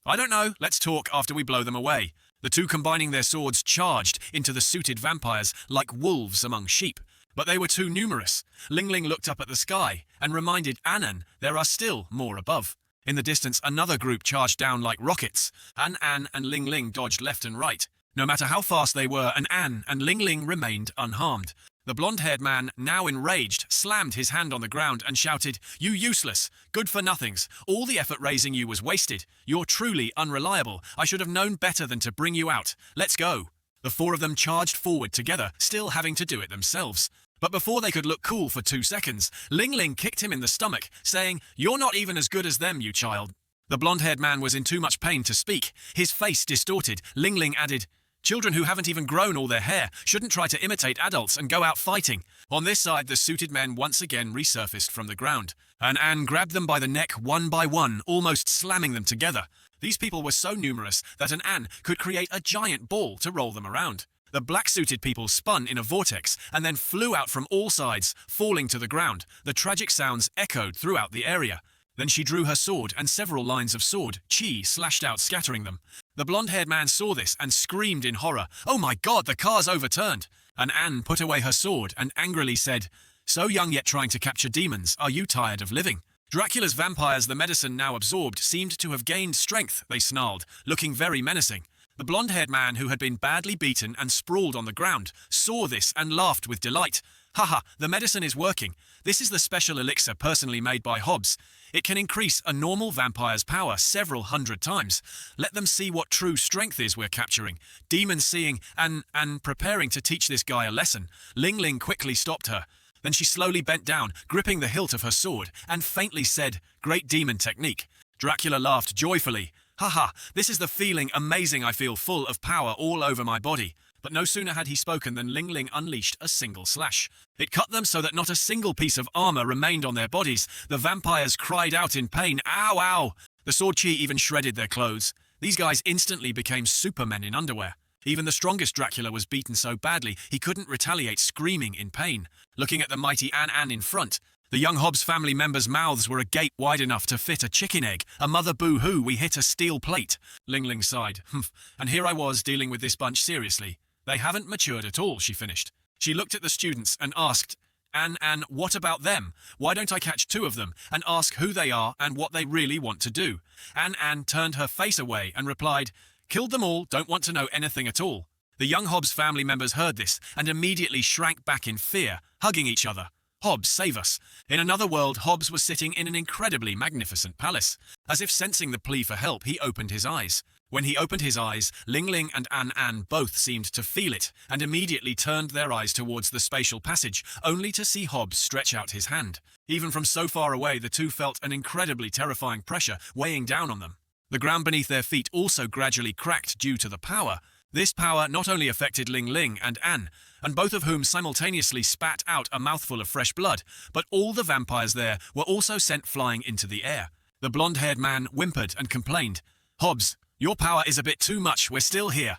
I don't know, let's talk after we blow them away. The 2, combining their swords, charged into the suited vampires like wolves among sheep. But they were too numerous. Ling Ling looked up at the sky and reminded An there are still more above. In the distance, another group charged down like rockets. An and Ling Ling dodged left and right. No matter how fast they were, An and Ling Ling remained unharmed. The blonde-haired man, now enraged, slammed his hand on the ground and shouted, "You useless, good-for-nothings. All the effort raising you was wasted. You're truly unreliable. I should have known better than to bring you out. Let's go." The four of them charged forward together, still having to do it themselves. But before they could look cool for 2 seconds, Ling Ling kicked him in the stomach, saying, "You're not even as good as them, you child." The blonde-haired man was in too much pain to speak. His face distorted. Ling Ling added, "Children who haven't even grown all their hair shouldn't try to imitate adults and go out fighting." On this side, the suited men once again resurfaced from the ground. And Anne grabbed them by the neck one by one, almost slamming them together. These people were so numerous that an Anne could create a giant ball to roll them around. The black-suited people spun in a vortex and then flew out from all sides, falling to the ground. The tragic sounds echoed throughout the area. Then she drew her sword, and several lines of sword chi slashed out, scattering them. The blonde-haired man saw this and screamed in horror, "Oh my God, the car's overturned!" And Anne put away her sword and angrily said, "So young yet trying to capture demons, are you tired of living?" Dracula's vampires, the medicine now absorbed, seemed to have gained strength, they snarled, looking very menacing. The blonde-haired man, who had been badly beaten and sprawled on the ground, saw this and laughed with delight. "Haha, the medicine is working. This is the special elixir personally made by Hobbs. It can increase a normal vampire's power several hundred times. Let them see what true strength is we're capturing." Demons seeing and preparing to teach this guy a lesson, Ling Ling quickly stopped her. Then she slowly bent down, gripping the hilt of her sword, and faintly said, "Great demon technique." Dracula laughed joyfully. "Haha, this is the feeling amazing. I feel full of power all over my body." But no sooner had he spoken than Ling Ling unleashed a single slash. It cut them so that not a single piece of armor remained on their bodies. The vampires cried out in pain, "Ow, ow!" The sword chi even shredded their clothes. These guys instantly became supermen in underwear. Even the strongest Dracula was beaten so badly he couldn't retaliate, screaming in pain. Looking at the mighty An in front, the young Hobbs family members' mouths were agape wide enough to fit a chicken egg. A mother boo-hoo, we hit a steel plate. Ling Ling sighed. And here I was dealing with this bunch seriously. They haven't matured at all, she finished. She looked at the students and asked, An, what about them? Why don't I catch 2 of them and ask who they are and what they really want to do? An turned her face away and replied, "Killed them all, don't want to know anything at all." The young Hobbs family members heard this and immediately shrank back in fear, hugging each other. Hobbs, save us. In another world, Hobbs was sitting in an incredibly magnificent palace. As if sensing the plea for help, he opened his eyes. When he opened his eyes, Ling Ling and An both seemed to feel it, and immediately turned their eyes towards the spatial passage, only to see Hobbs stretch out his hand. Even from so far away, the two felt an incredibly terrifying pressure weighing down on them. The ground beneath their feet also gradually cracked due to the power. This power not only affected Ling Ling and An, and both of whom simultaneously spat out a mouthful of fresh blood, but all the vampires there were also sent flying into the air. The blonde-haired man whimpered and complained, "Hobbs, your power is a bit too much, we're still here."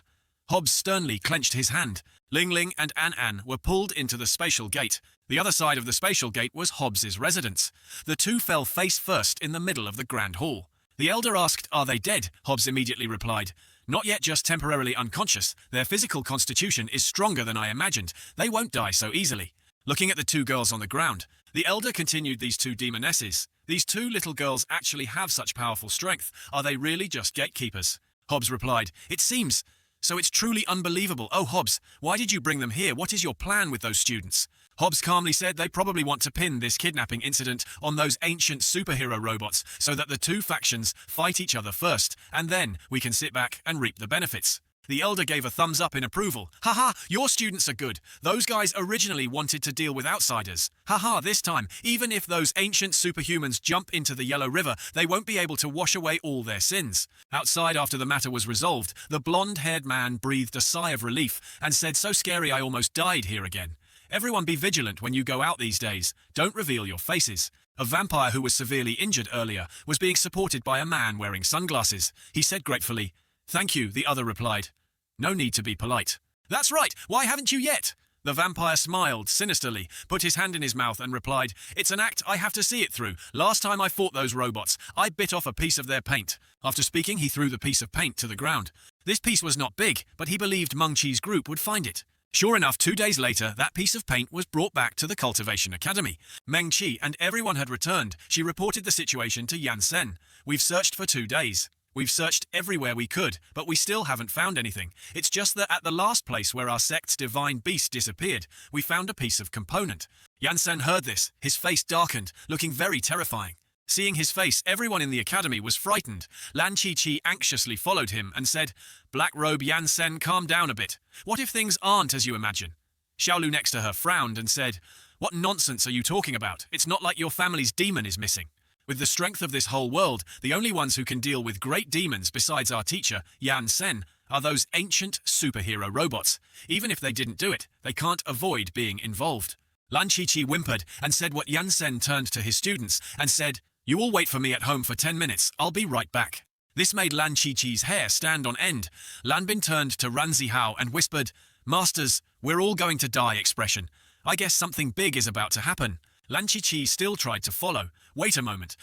Hobbs sternly clenched his hand. Ling Ling and An were pulled into the spatial gate. The other side of the spatial gate was Hobbs's residence. The two fell face first in the middle of the grand hall. The elder asked, "Are they dead?" Hobbs immediately replied, "Not yet, just temporarily unconscious. Their physical constitution is stronger than I imagined. They won't die so easily." Looking at the 2 girls on the ground, the elder continued, "These 2 demonesses. These 2 little girls actually have such powerful strength. Are they really just gatekeepers?" Hobbs replied, "It seems. So it's truly unbelievable. Oh, Hobbs, why did you bring them here? What is your plan with those students?" Hobbs calmly said they probably want to pin this kidnapping incident on those ancient superhero robots so that the 2 factions fight each other first, and then we can sit back and reap the benefits. The elder gave a thumbs up in approval. "Haha, your students are good. Those guys originally wanted to deal with outsiders. Haha, this time, even if those ancient superhumans jump into the Yellow River, they won't be able to wash away all their sins." Outside, after the matter was resolved, the blonde-haired man breathed a sigh of relief and said, "So scary I almost died here again. Everyone be vigilant when you go out these days. Don't reveal your faces." A vampire who was severely injured earlier was being supported by a man wearing sunglasses. He said gratefully, "Thank you," the other replied. "No need to be polite." "That's right, why haven't you yet?" The vampire smiled sinisterly, put his hand in his mouth and replied, "It's an act, I have to see it through. Last time I fought those robots, I bit off a piece of their paint." After speaking, he threw the piece of paint to the ground. This piece was not big, but he believed Mung Chi's group would find it. Sure enough, 2 days later, that piece of paint was brought back to the Cultivation Academy. Meng Qi and everyone had returned. She reported the situation to Yan Sen. We've searched for 2 days. We've searched everywhere we could, but we still haven't found anything. It's just that at the last place where our sect's divine beast disappeared, we found a piece of component. Yan Sen heard this. His face darkened, looking very terrifying. Seeing his face, everyone in the academy was frightened. Lan Chi anxiously followed him and said, "Black Robe Yan Sen, calm down a bit. What if things aren't as you imagine?" Xiaolu next to her frowned and said, "What nonsense are you talking about? It's not like your family's demon is missing. With the strength of this whole world, the only ones who can deal with great demons besides our teacher, Yan Sen, are those ancient superhero robots. Even if they didn't do it, they can't avoid being involved." Lan Chi whimpered and said what Yan Sen turned to his students and said, "You all wait for me at home for 10 minutes, I'll be right back." This made Lan Chi-Chi's hair stand on end. Lan Bin turned to Ran Zihao and whispered, "Masters, we're all going to die expression. I guess something big is about to happen." Lan Chi still tried to follow. Wait a moment.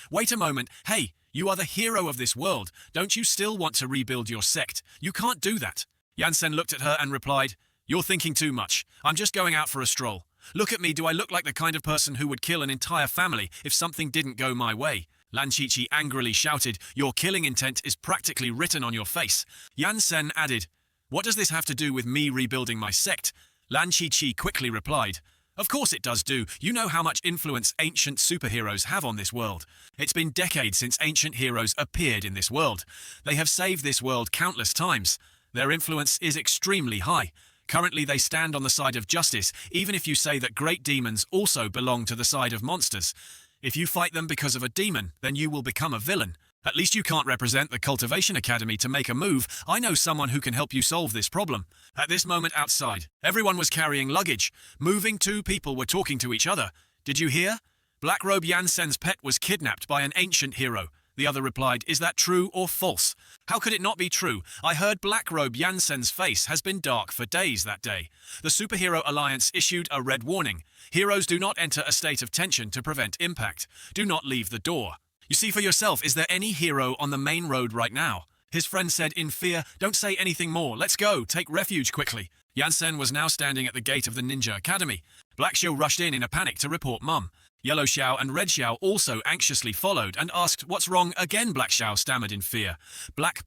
Hey, you are the hero of this world. Don't you still want to rebuild your sect? You can't do that." Yan Sen looked at her and replied, "You're thinking too much. I'm just going out for a stroll. Look at me, do I look like the kind of person who would kill an entire family if something didn't go my way?" Lan Chi angrily shouted, "Your killing intent is practically written on your face." Yan Sen added, "What does this have to do with me rebuilding my sect?" Lan Chi quickly replied, "Of course it does do. You know how much influence ancient superheroes have on this world. It's been decades since ancient heroes appeared in this world. They have saved this world countless times. Their influence is extremely high. Currently they stand on the side of justice, even if you say that great demons also belong to the side of monsters. If you fight them because of a demon, then you will become a villain. At least you can't represent the Cultivation Academy to make a move. I know someone who can help you solve this problem." At this moment outside, everyone was carrying luggage. Moving, 2 people were talking to each other. "Did you hear? Black Robe Yan Sen's pet was kidnapped by an ancient hero." The other replied, "Is that true or false?" "How could it not be true? I heard Black Robe Yan Sen's face has been dark for days that day. The Superhero Alliance issued a red warning. Heroes do not enter a state of tension to prevent impact. Do not leave the door. You see for yourself, is there any hero on the main road right now?" His friend said in fear, "Don't say anything more. Let's go. Take refuge quickly." Yan Sen was now standing at the gate of the Ninja Academy. Black Xiao rushed in a panic to report Mum. Yellow Xiao and Red Xiao also anxiously followed and asked, "What's wrong again?" Black Xiao stammered in fear. Black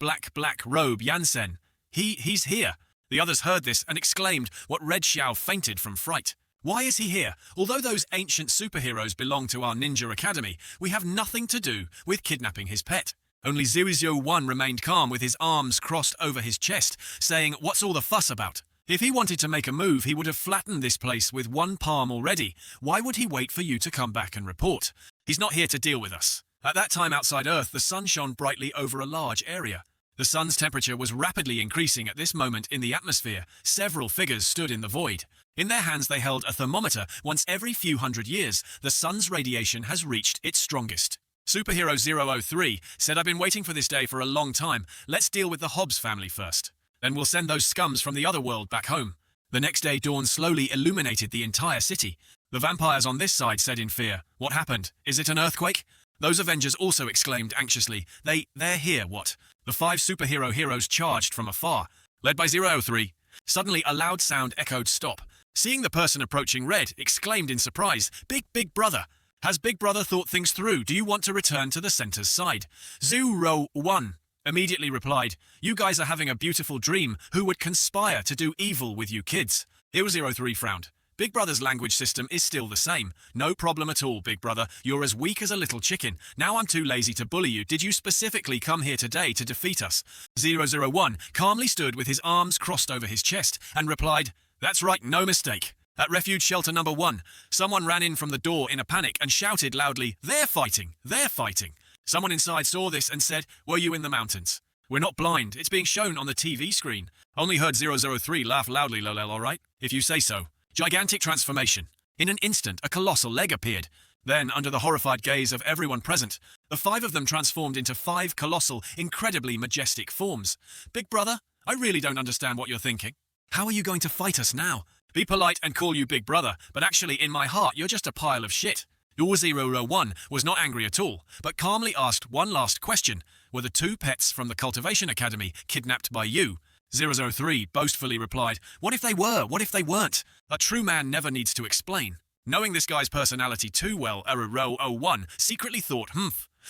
Robe Yan Sen. He's here." The others heard this and exclaimed what Red Xiao fainted from fright. "Why is he here? Although those ancient superheroes belong to our Ninja Academy, we have nothing to do with kidnapping his pet." Only 001 remained calm with his arms crossed over his chest, saying, "What's all the fuss about? If he wanted to make a move, he would have flattened this place with one palm already. Why would he wait for you to come back and report? He's not here to deal with us." At that time outside Earth, the sun shone brightly over a large area. The sun's temperature was rapidly increasing at this moment in the atmosphere. Several figures stood in the void. In their hands they held a thermometer. Once every few hundred years, the sun's radiation has reached its strongest. Superhero 003 said, "I've been waiting for this day for a long time. Let's deal with the Hobbs family first. Then we'll send those scums from the other world back home." The next day, dawn slowly illuminated the entire city. The vampires on this side said in fear, "What happened? Is it an earthquake?" Those Avengers also exclaimed anxiously, They're here, what?" The 5 superhero heroes charged from afar, led by 003. Suddenly, a loud sound echoed, "Stop." Seeing the person approaching Red, exclaimed in surprise, Big Brother! Has Big Brother thought things through? Do you want to return to the center's side?" 001 immediately replied, "You guys are having a beautiful dream. Who would conspire to do evil with you kids?" 003 frowned. Big Brother's language system is still the same. "No problem at all, Big Brother. You're as weak as a little chicken. Now I'm too lazy to bully you. Did you specifically come here today to defeat us?" 001 calmly stood with his arms crossed over his chest and replied, "That's right, no mistake." At refuge shelter number 1, someone ran in from the door in a panic and shouted loudly, "They're fighting! They're fighting!" Someone inside saw this and said, "Were you in the mountains?" "We're not blind. It's being shown on the TV screen." Only heard 003 laugh loudly, "Lol, all right? If you say so." Gigantic transformation. In an instant, a colossal leg appeared. Then, under the horrified gaze of everyone present, the 5 of them transformed into 5 colossal, incredibly majestic forms. "Big Brother, I really don't understand what you're thinking. How are you going to fight us now? Be polite and call you Big Brother, but actually in my heart you're just a pile of shit." 001 was not angry at all, but calmly asked one last question. "Were the 2 pets from the Cultivation Academy kidnapped by you?" 003 boastfully replied, "What if they were? What if they weren't? A true man never needs to explain." Knowing this guy's personality too well, 001 secretly thought,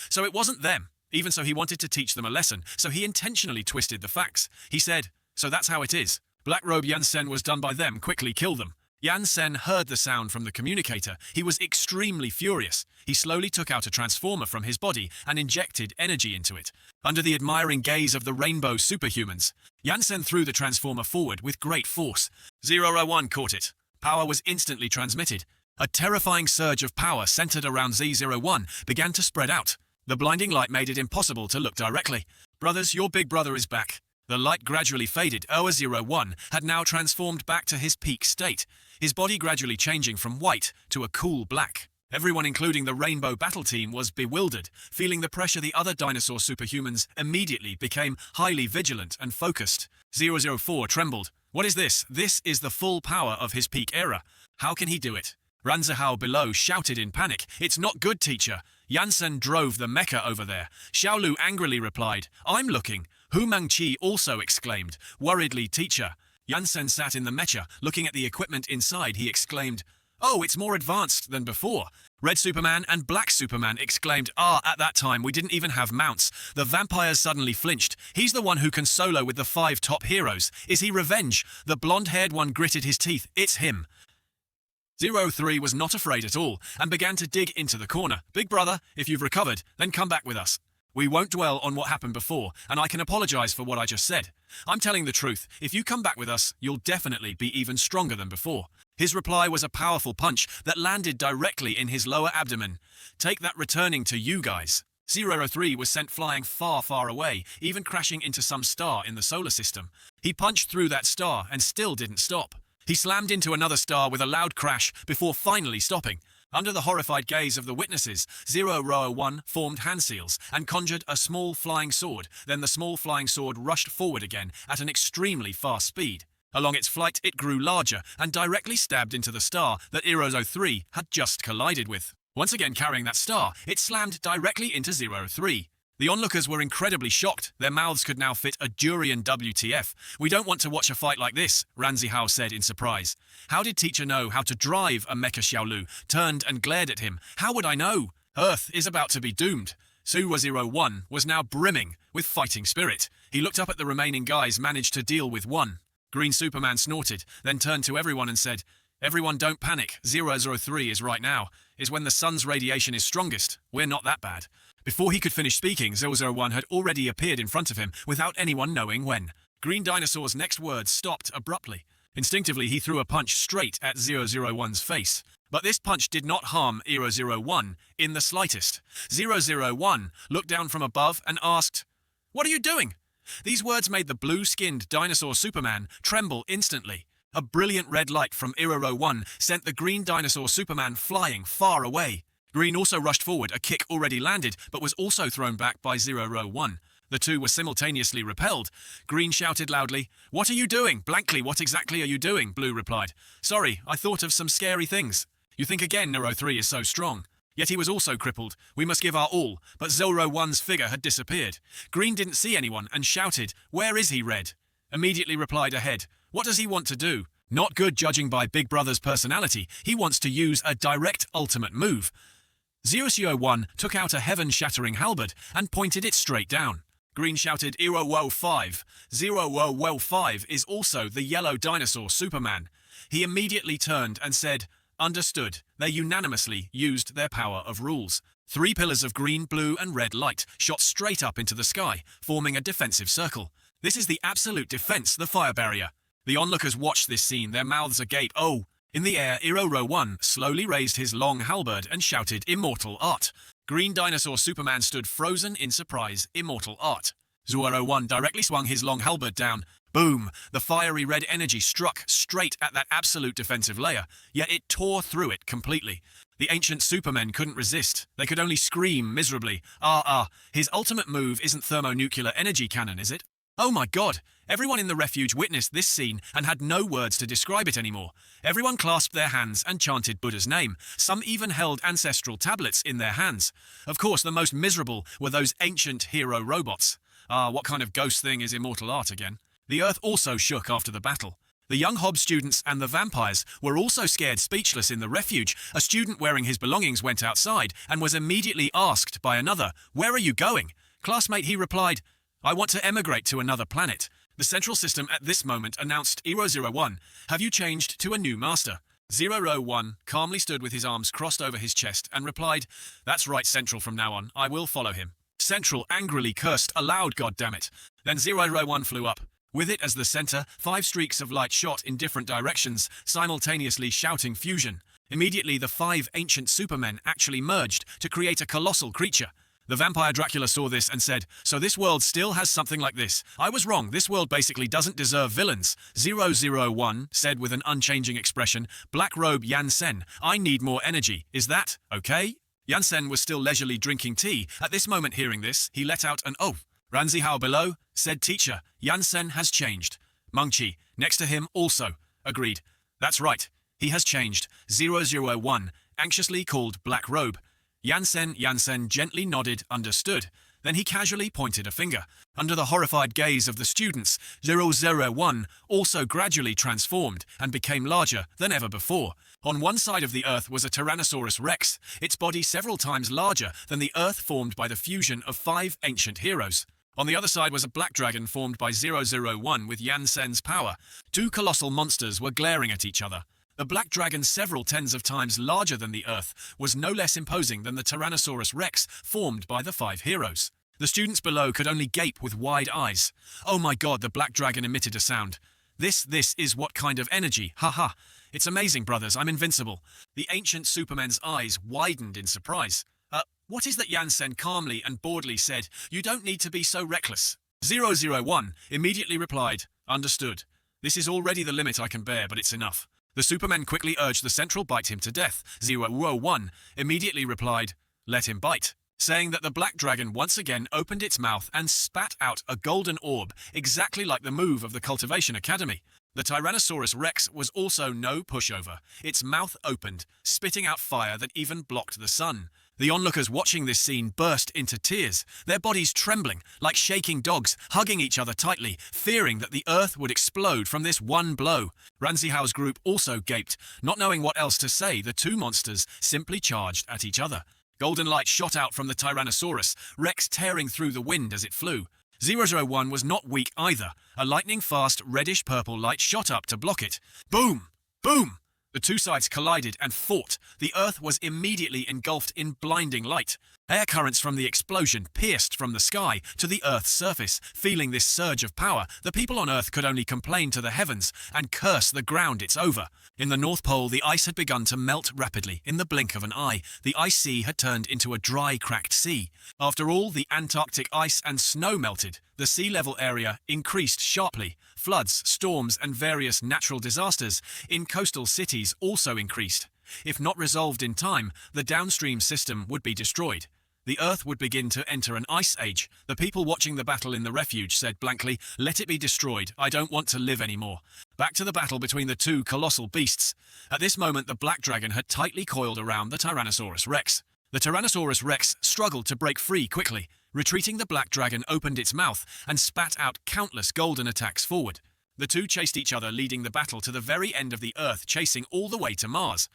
so it wasn't them. Even so, he wanted to teach them a lesson, so he intentionally twisted the facts. He said, "So that's how it is. Black Robe Yansen was done by them, quickly kill them." Yansen heard the sound from the communicator. He was extremely furious. He slowly took out a transformer from his body and injected energy into it. Under the admiring gaze of the rainbow superhumans, Yansen threw the transformer forward with great force. 001 caught it. Power was instantly transmitted. A terrifying surge of power centered around Z01 began to spread out. The blinding light made it impossible to look directly. "Brothers, your big brother is back." The light gradually faded. 001 had now transformed back to his peak state, his body gradually changing from white to a cool black. Everyone, including the Rainbow Battle Team, was bewildered. Feeling the pressure, the other dinosaur superhumans immediately became highly vigilant and focused. 004 trembled. "What is this? This is the full power of his peak era. How can he do it?" Ranzihao below shouted in panic, "It's not good, teacher." Yansen drove the mecha over there. Xiaolu angrily replied, "I'm looking." Hu Mangqi also exclaimed, worriedly, "Teacher." Yansen sat in the mecha, looking at the equipment inside. He exclaimed, "Oh, it's more advanced than before." Red Superman and Black Superman exclaimed, At that time we didn't even have mounts." The vampires suddenly flinched. "He's the one who can solo with the 5 top heroes. Is he revenge?" The blonde-haired one gritted his teeth. "It's him." 03 was not afraid at all, and began to dig into the corner. "Big brother, if you've recovered, then come back with us. We won't dwell on what happened before, and I can apologize for what I just said. I'm telling the truth. If you come back with us, you'll definitely be even stronger than before." His reply was a powerful punch that landed directly in his lower abdomen. "Take that, returning to you guys." 003 was sent flying far, far away, even crashing into some star in the solar system. He punched through that star and still didn't stop. He slammed into another star with a loud crash before finally stopping. Under the horrified gaze of the witnesses, 001 formed hand seals and conjured a small flying sword. Then the small flying sword rushed forward again at an extremely fast speed. Along its flight, it grew larger and directly stabbed into the star that 003 had just collided with. Once again carrying that star, it slammed directly into 003. The onlookers were incredibly shocked. Their mouths could now fit a durian. WTF. "We don't want to watch a fight like this," Ranzihao said in surprise. "How did teacher know how to drive a mecha?" Xiaolu turned and glared at him. "How would I know? Earth is about to be doomed." Suwa01 was now brimming with fighting spirit. He looked up at the remaining guys, managed to deal with one. Green Superman snorted, then turned to everyone and said, "Everyone don't panic. 003 is right now. Is when the sun's radiation is strongest. We're not that bad." Before he could finish speaking, 001 had already appeared in front of him without anyone knowing when. Green Dinosaur's next words stopped abruptly. Instinctively, he threw a punch straight at 001's face. But this punch did not harm 001 in the slightest. 001 looked down from above and asked, "What are you doing?" These words made the blue-skinned dinosaur Superman tremble instantly. A brilliant red light from 001 sent the green dinosaur Superman flying far away. Green also rushed forward. A kick already landed, but was also thrown back by 001. The two were simultaneously repelled. Green shouted loudly, "What are you doing?" Blankly, "What exactly are you doing?" Blue replied, "Sorry, I thought of some scary things." "You think again, 03 is so strong." Yet he was also crippled. "We must give our all," but 001's figure had disappeared. Green didn't see anyone and shouted, "Where is he, Red?" Immediately replied ahead, "What does he want to do?" Not good, judging by Big Brother's personality. He wants to use a direct ultimate move. 001 took out a heaven-shattering halberd and pointed it straight down. Green shouted, 005. 005 is also the yellow dinosaur Superman. He immediately turned and said, "Understood." They unanimously used their power of rules. 3 pillars of green, blue, and red light shot straight up into the sky, forming a defensive circle. This is the absolute defense, the fire barrier. The onlookers watched this scene, their mouths agape. "Oh!" In the air, 001 slowly raised his long halberd and shouted, "Immortal art." Green Dinosaur Superman stood frozen in surprise. "Immortal art." 001 directly swung his long halberd down. Boom! The fiery red energy struck straight at that absolute defensive layer, yet it tore through it completely. The ancient Supermen couldn't resist. They could only scream miserably. His ultimate move isn't thermonuclear energy cannon, is it? Oh my god! Everyone in the refuge witnessed this scene and had no words to describe it anymore. Everyone clasped their hands and chanted Buddha's name. Some even held ancestral tablets in their hands. Of course, the most miserable were those ancient hero robots. What kind of ghost thing is immortal art again? The earth also shook after the battle. The young Hobbs students and the vampires were also scared speechless in the refuge. A student wearing his belongings went outside and was immediately asked by another, "Where are you going?" "Classmate," he replied, "I want to emigrate to another planet." The central system at this moment announced, 001, "Have you changed to a new master?" 001 calmly stood with his arms crossed over his chest and replied, "That's right, Central, from now on, I will follow him." Central angrily cursed aloud, "Goddammit." Then 001 flew up. With it as the center, 5 streaks of light shot in different directions, simultaneously shouting fusion. Immediately, the 5 ancient supermen actually merged to create a colossal creature. The vampire Dracula saw this and said, "So this world still has something like this. I was wrong, this world basically doesn't deserve villains." 001 said with an unchanging expression, "Black Robe Yansen, I need more energy. Is that okay?" Yansen was still leisurely drinking tea. At this moment, hearing this, he let out an "Oh." "Ranzi how below?" said teacher. "Yansen has changed." Mungchi, next to him, also agreed. "That's right, he has changed." 001 anxiously called Black Robe. Yansen gently nodded, understood. Then he casually pointed a finger. Under the horrified gaze of the students, 001 also gradually transformed and became larger than ever before. On one side of the Earth was a Tyrannosaurus Rex, its body several times larger than the Earth formed by the fusion of 5 ancient heroes. On the other side was a black dragon formed by 001 with Yansen's power. 2 colossal monsters were glaring at each other. The black dragon, several tens of times larger than the Earth, was no less imposing than the Tyrannosaurus Rex formed by the 5 heroes. The students below could only gape with wide eyes. "Oh my god," the black dragon emitted a sound. This is what kind of energy, haha. "It's amazing, brothers, I'm invincible." The ancient Superman's eyes widened in surprise. What is that?" Yansen calmly and boredly said. "You don't need to be so reckless." 001 immediately replied, "Understood. This is already the limit I can bear, but it's enough." The Superman quickly urged the Central bite him to death. 001 immediately replied, "Let him bite," saying that the black dragon once again opened its mouth and spat out a golden orb, exactly like the move of the Cultivation Academy. The Tyrannosaurus Rex was also no pushover. Its mouth opened, spitting out fire that even blocked the sun. The onlookers watching this scene burst into tears, their bodies trembling like shaking dogs, hugging each other tightly, fearing that the earth would explode from this one blow. Ranzihao's group also gaped. Not knowing what else to say, the 2 monsters simply charged at each other. Golden light shot out from the Tyrannosaurus, Rex tearing through the wind as it flew. 001 was not weak either. A lightning-fast reddish-purple light shot up to block it. Boom! Boom! The 2 sides collided and fought. The Earth was immediately engulfed in blinding light. Air currents from the explosion pierced from the sky to the Earth's surface. Feeling this surge of power, the people on Earth could only complain to the heavens and curse the ground it's over. In the North Pole, the ice had begun to melt rapidly. In the blink of an eye, the ice sea had turned into a dry, cracked sea. After all the Antarctic ice and snow melted, the sea level area increased sharply. Floods, storms, and various natural disasters in coastal cities also increased. If not resolved in time, the downstream system would be destroyed. The Earth would begin to enter an ice age. The people watching the battle in the refuge said blankly, "Let it be destroyed. I don't want to live anymore." Back to the battle between the 2 colossal beasts. At this moment, the black dragon had tightly coiled around the Tyrannosaurus Rex. The Tyrannosaurus Rex struggled to break free quickly. Retreating, the black dragon opened its mouth and spat out countless golden attacks forward. The 2 chased each other, leading the battle to the very end of the Earth, chasing all the way to Mars.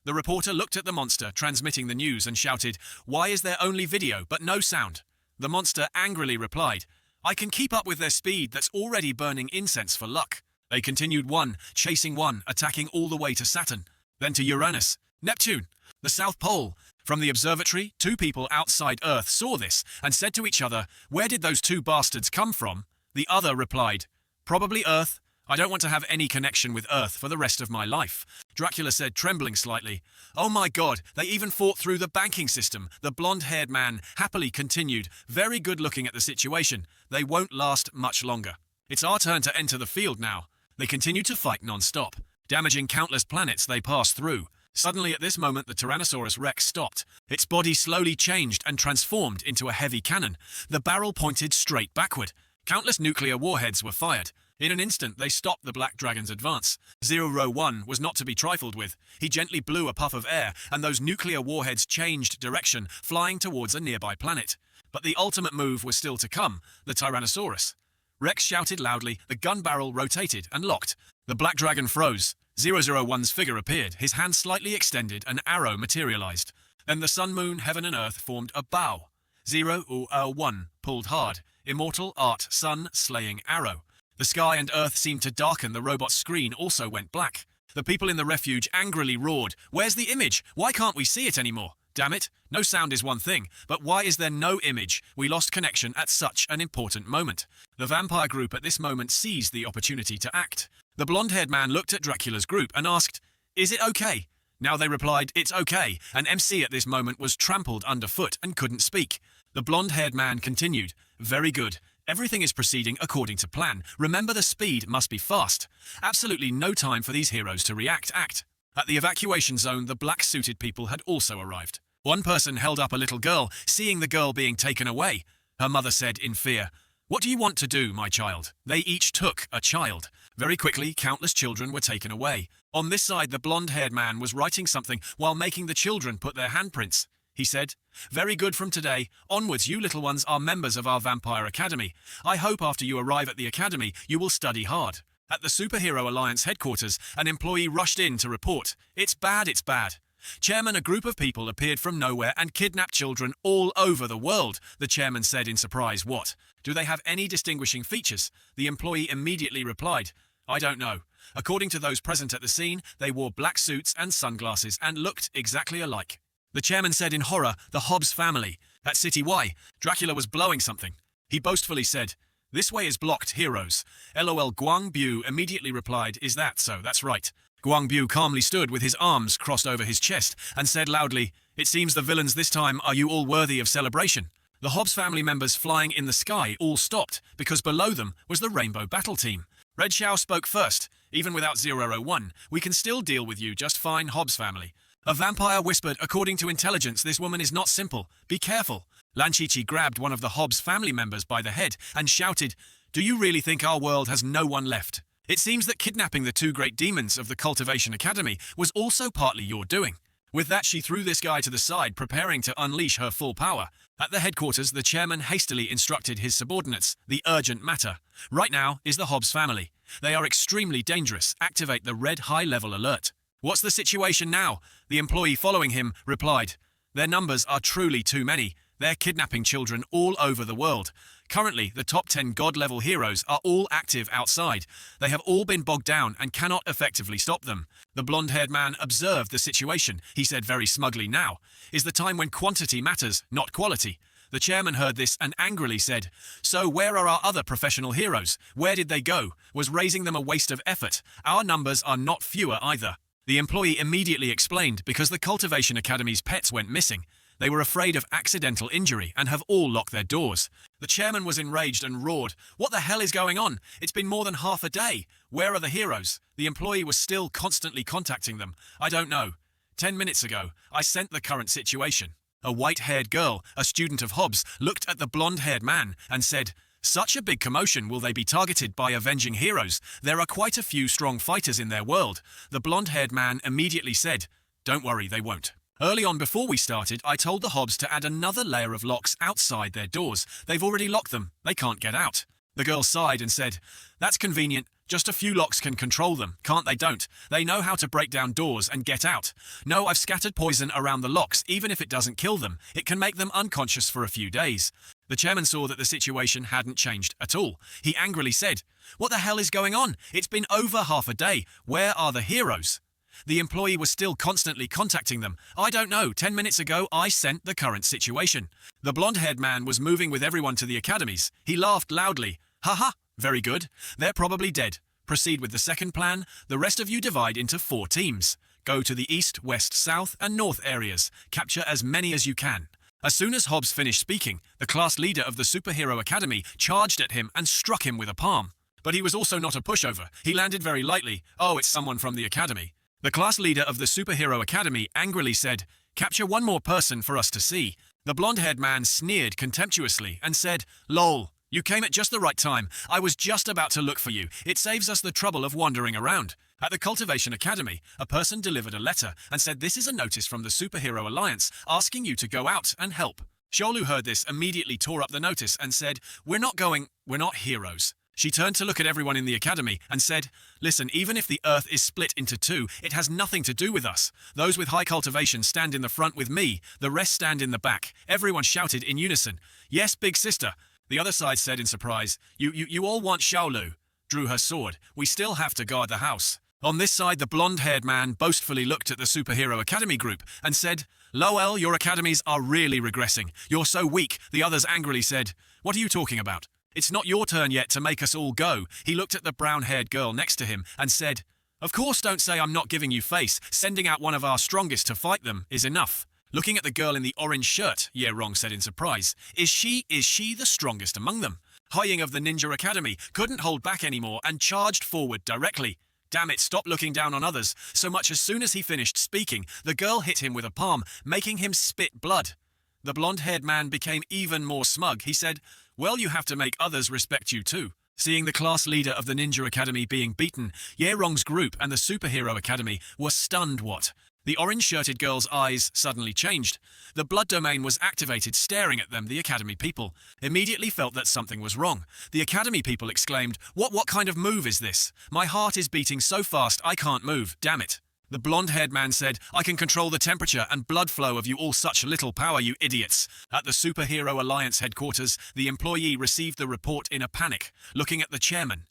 The reporter looked at the monster transmitting the news and shouted, "Why is there only video but no sound?" The monster angrily replied, "I can keep up with their speed that's already burning incense for luck." They continued, one chasing one, attacking all the way to Saturn, then to Uranus, Neptune, the South Pole. From the observatory, 2 people outside Earth saw this and said to each other, "Where did those 2 bastards come from?" The other replied, "Probably Earth. I don't want to have any connection with Earth for the rest of my life." Dracula said, trembling slightly, "Oh my god, they even fought through the banking system." The blonde-haired man happily continued, very good looking at the situation. "They won't last much longer. It's our turn to enter the field now." They continued to fight non-stop, damaging countless planets they passed through. Suddenly, at this moment, the Tyrannosaurus Rex stopped. Its body slowly changed and transformed into a heavy cannon. The barrel pointed straight backward. Countless nuclear warheads were fired. In an instant, they stopped the black dragon's advance. 001 was not to be trifled with. He gently blew a puff of air, and those nuclear warheads changed direction, flying towards a nearby planet. But the ultimate move was still to come, the Tyrannosaurus. Rex shouted loudly, the gun barrel rotated and locked. The black dragon froze. 001's figure appeared, his hand slightly extended, an arrow materialized. Then the sun, moon, heaven and earth formed a bow. 001 pulled hard. Immortal art, sun, slaying arrow. The sky and earth seemed to darken, the robot's screen also went black. The people in the refuge angrily roared, "Where's the image? Why can't we see it anymore? Damn it, no sound is one thing, but why is there no image? We lost connection at such an important moment." The vampire group at this moment seized the opportunity to act. The blonde-haired man looked at Dracula's group and asked, "Is it okay?" Now they replied, "It's okay," and MC at this moment was trampled underfoot and couldn't speak. The blonde-haired man continued, "Very good. Everything is proceeding according to plan. Remember, the speed must be fast. Absolutely no time for these heroes to react. Act." At the evacuation zone, the black-suited people had also arrived. One person held up a little girl, seeing the girl being taken away. Her mother said in fear, "What do you want to do, my child?" They each took a child. Very quickly, countless children were taken away. On this side, the blonde-haired man was writing something while making the children put their handprints. He said, "Very good, from today onwards you little ones are members of our Vampire Academy. I hope after you arrive at the academy you will study hard." At the Superhero Alliance headquarters, an employee rushed in to report, "It's bad, it's bad." "Chairman, a group of people appeared from nowhere and kidnapped children all over the world," the chairman said in surprise. "What? Do they have any distinguishing features?" The employee immediately replied, "I don't know. According to those present at the scene, they wore black suits and sunglasses and looked exactly alike." The chairman said in horror, "The Hobbs family. At City Y, Dracula was blowing something." He boastfully said, "This way is blocked, heroes." LOL. Guang Bu immediately replied, "Is that so? That's right." Guang Bu calmly stood with his arms crossed over his chest and said loudly, "It seems the villains this time. Are you all worthy of celebration?" The Hobbs family members flying in the sky all stopped because below them was the Rainbow Battle Team. Red Xiao spoke first. "Even without 001, we can still deal with you just fine, Hobbs family." A vampire whispered, "According to intelligence, this woman is not simple. Be careful." Lan Chichi grabbed one of the Hobbs family members by the head and shouted, "Do you really think our world has no one left? It seems that kidnapping the two great demons of the Cultivation Academy was also partly your doing." With that, she threw this guy to the side, preparing to unleash her full power. At the headquarters, the chairman hastily instructed his subordinates, "The urgent matter right now is the Hobbs family. They are extremely dangerous. Activate the red high-level alert." "What's the situation now?" The employee following him replied, "Their numbers are truly too many. They're kidnapping children all over the world. Currently, the top 10 god-level heroes are all active outside. They have all been bogged down and cannot effectively stop them." The blonde-haired man observed the situation. He said very smugly, "Now is the time when quantity matters, not quality." The chairman heard this and angrily said, "So where are our other professional heroes? Where did they go? Was raising them a waste of effort? Our numbers are not fewer either." The employee immediately explained, "Because the Cultivation Academy's pets went missing. They were afraid of accidental injury and have all locked their doors." The chairman was enraged and roared, "What the hell is going on? It's been more than half a day. Where are the heroes?" The employee was still constantly contacting them. "I don't know. 10 minutes ago, I sent the current situation." A white-haired girl, a student of Hobbs, looked at the blonde-haired man and said, "Such a big commotion. Will they be targeted by avenging heroes? There are quite a few strong fighters in their world." The blonde-haired man immediately said, "Don't worry, they won't. Early on before we started, I told the Hobbs to add another layer of locks outside their doors. They've already locked them. They can't get out." The girl sighed and said, "That's convenient. Just a few locks can control them, can't they? Don't. They know how to break down doors and get out. No, I've scattered poison around the locks. Even if it doesn't kill them, it can make them unconscious for a few days." The chairman saw that the situation hadn't changed at all. He angrily said, "What the hell is going on? It's been over half a day. Where are the heroes?" The employee was still constantly contacting them. "I don't know. 10 minutes ago, I sent the current situation." The blonde-haired man was moving with everyone to the academies. He laughed loudly. "Haha, very good. They're probably dead. Proceed with the second plan. The rest of you divide into 4 teams. Go to the east, west, south, and north areas. Capture as many as you can." As soon as Hobbs finished speaking, the class leader of the Superhero Academy charged at him and struck him with a palm. But he was also not a pushover. He landed very lightly. "Oh, it's someone from the academy." The class leader of the Superhero Academy angrily said, "Capture one more person for us to see." The blonde-haired man sneered contemptuously and said, "Lol, you came at just the right time. I was just about to look for you. It saves us the trouble of wandering around." At the Cultivation Academy, a person delivered a letter and said, "This is a notice from the Superhero Alliance asking you to go out and help." Xiaolu heard this, immediately tore up the notice and said, We're not heroes." She turned to look at everyone in the academy and said, "Listen, even if the earth is split into two, it has nothing to do with us. Those with high cultivation stand in the front with me, the rest stand in the back." Everyone shouted in unison, "Yes, big sister." The other side said in surprise, You all want Xiaolu," drew her sword. "We still have to guard the house." On this side, the blonde-haired man boastfully looked at the superhero academy group and said, "Lowell, your academies are really regressing. You're so weak." The others angrily said, "What are you talking about? It's not your turn yet to make us all go." He looked at the brown-haired girl next to him and said, "Of course, don't say I'm not giving you face. Sending out one of our strongest to fight them is enough." Looking at the girl in the orange shirt, Ye Rong said in surprise, Is she the strongest among them?" Haiying of the Ninja Academy couldn't hold back anymore and charged forward directly. "Damn it, stop looking down on others." So much as soon as he finished speaking, the girl hit him with a palm, making him spit blood. The blonde-haired man became even more smug. He said, "Well, you have to make others respect you too." Seeing the class leader of the Ninja Academy being beaten, Ye Rong's group and the Superhero Academy were stunned. What? The orange-shirted girl's eyes suddenly changed. The blood domain was activated, staring at them. The Academy people immediately felt that something was wrong. The Academy people exclaimed, What kind of move is this? My heart is beating so fast I can't move, damn it." The blonde-haired man said, "I can control the temperature and blood flow of you all, such little power, you idiots." At the Superhero Alliance headquarters, the employee received the report in a panic, looking at the chairman,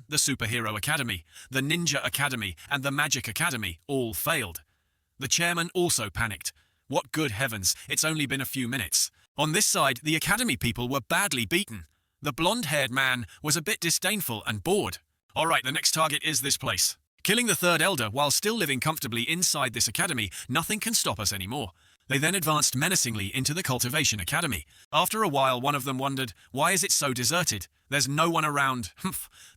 the Superhero Academy, the Ninja Academy, and the Magic Academy all failed. The chairman also panicked. What good heavens, it's only been a few minutes. On this side, the Academy people were badly beaten. The blonde-haired man was a bit disdainful and bored. "All right, the next target is this place. Killing the third elder while still living comfortably inside this academy, nothing can stop us anymore." They then advanced menacingly into the Cultivation Academy. After a while, one of them wondered, "Why is it so deserted? There's no one around."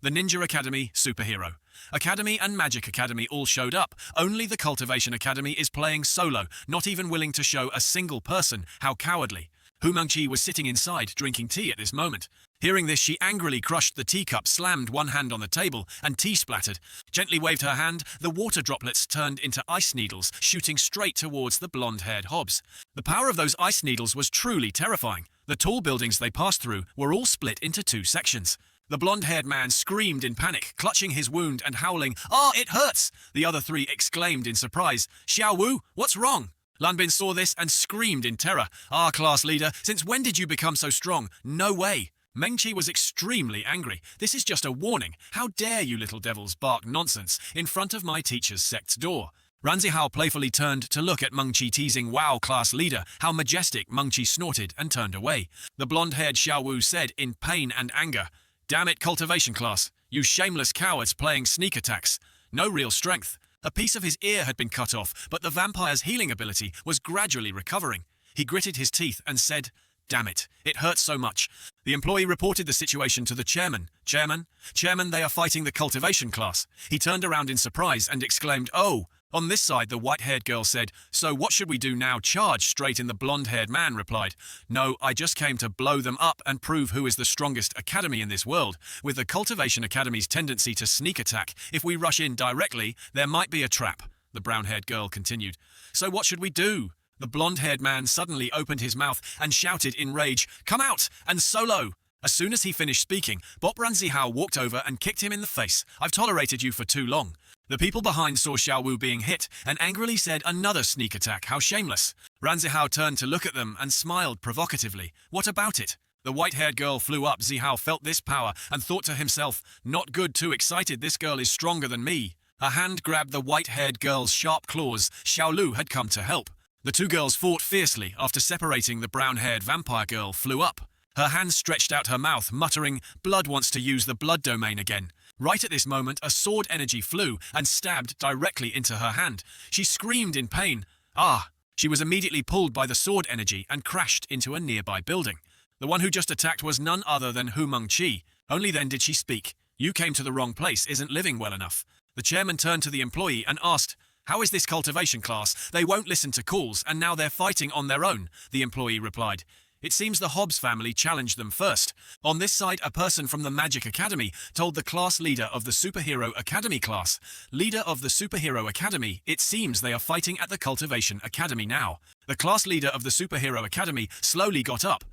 The Ninja Academy, Superhero Academy and Magic Academy all showed up. Only the Cultivation Academy is playing solo, not even willing to show a single person. How cowardly. Hu Mengqi was sitting inside, drinking tea at this moment. Hearing this, she angrily crushed the teacup, slammed one hand on the table, and tea splattered. Gently waved her hand, the water droplets turned into ice needles, shooting straight towards the blonde-haired Hobbs. The power of those ice needles was truly terrifying. The tall buildings they passed through were all split into two sections. The blonde-haired man screamed in panic, clutching his wound and howling, "Ah, it hurts!" The other three exclaimed in surprise, "Xiao Wu, what's wrong?" Lanbin saw this and screamed in terror, "Ah, class leader, since when did you become so strong? No way." Mengqi was extremely angry. "This is just a warning. How dare you little devils bark nonsense in front of my teacher's sect's door?" Ranzihao playfully turned to look at Mengqi, teasing, "Wow, class leader, how majestic." Mengqi snorted and turned away. The blonde-haired Xiao Wu said in pain and anger, "Damn it, cultivation class, you shameless cowards playing sneak attacks. No real strength." A piece of his ear had been cut off, but the vampire's healing ability was gradually recovering. He gritted his teeth and said, "Damn it, it hurts so much." The employee reported the situation to the chairman. Chairman, they are fighting the cultivation class." He turned around in surprise and exclaimed, "Oh." On this side, the white-haired girl said, "So what should we do now?" "Charge straight in." The blonde-haired man replied, "No, I just came to blow them up and prove who is the strongest academy in this world. With the Cultivation Academy's tendency to sneak attack, if we rush in directly, there might be a trap." The brown-haired girl continued, "So what should we do?" The blonde-haired man suddenly opened his mouth and shouted in rage, "Come out and solo!" As soon as he finished speaking, Bop Ranzihao walked over and kicked him in the face. "I've tolerated you for too long." The people behind saw Xiao Wu being hit and angrily said, "Another sneak attack, how shameless." Ranzihao turned to look at them and smiled provocatively. "What about it?" The white-haired girl flew up. Zihao felt this power and thought to himself, "Not good, too excited, this girl is stronger than me." A hand grabbed the white-haired girl's sharp claws. Xiao Lu had come to help. The two girls fought fiercely. After separating, the brown-haired vampire girl flew up. Her hand stretched out her mouth, muttering, "Blood wants to use the blood domain again." Right at this moment, a sword energy flew and stabbed directly into her hand. She screamed in pain. "Ah!" She was immediately pulled by the sword energy and crashed into a nearby building. The one who just attacked was none other than Hu Mengqi. Only then did she speak. "You came to the wrong place, isn't living well enough." The chairman turned to the employee and asked, "How is this cultivation class? They won't listen to calls, and now they're fighting on their own." The employee replied, "It seems the Hobbs family challenged them first." On this side, a person from the Magic Academy told the class leader of the Superhero Academy class, "Leader of the Superhero Academy, it seems they are fighting at the Cultivation Academy now." The class leader of the Superhero Academy slowly got up.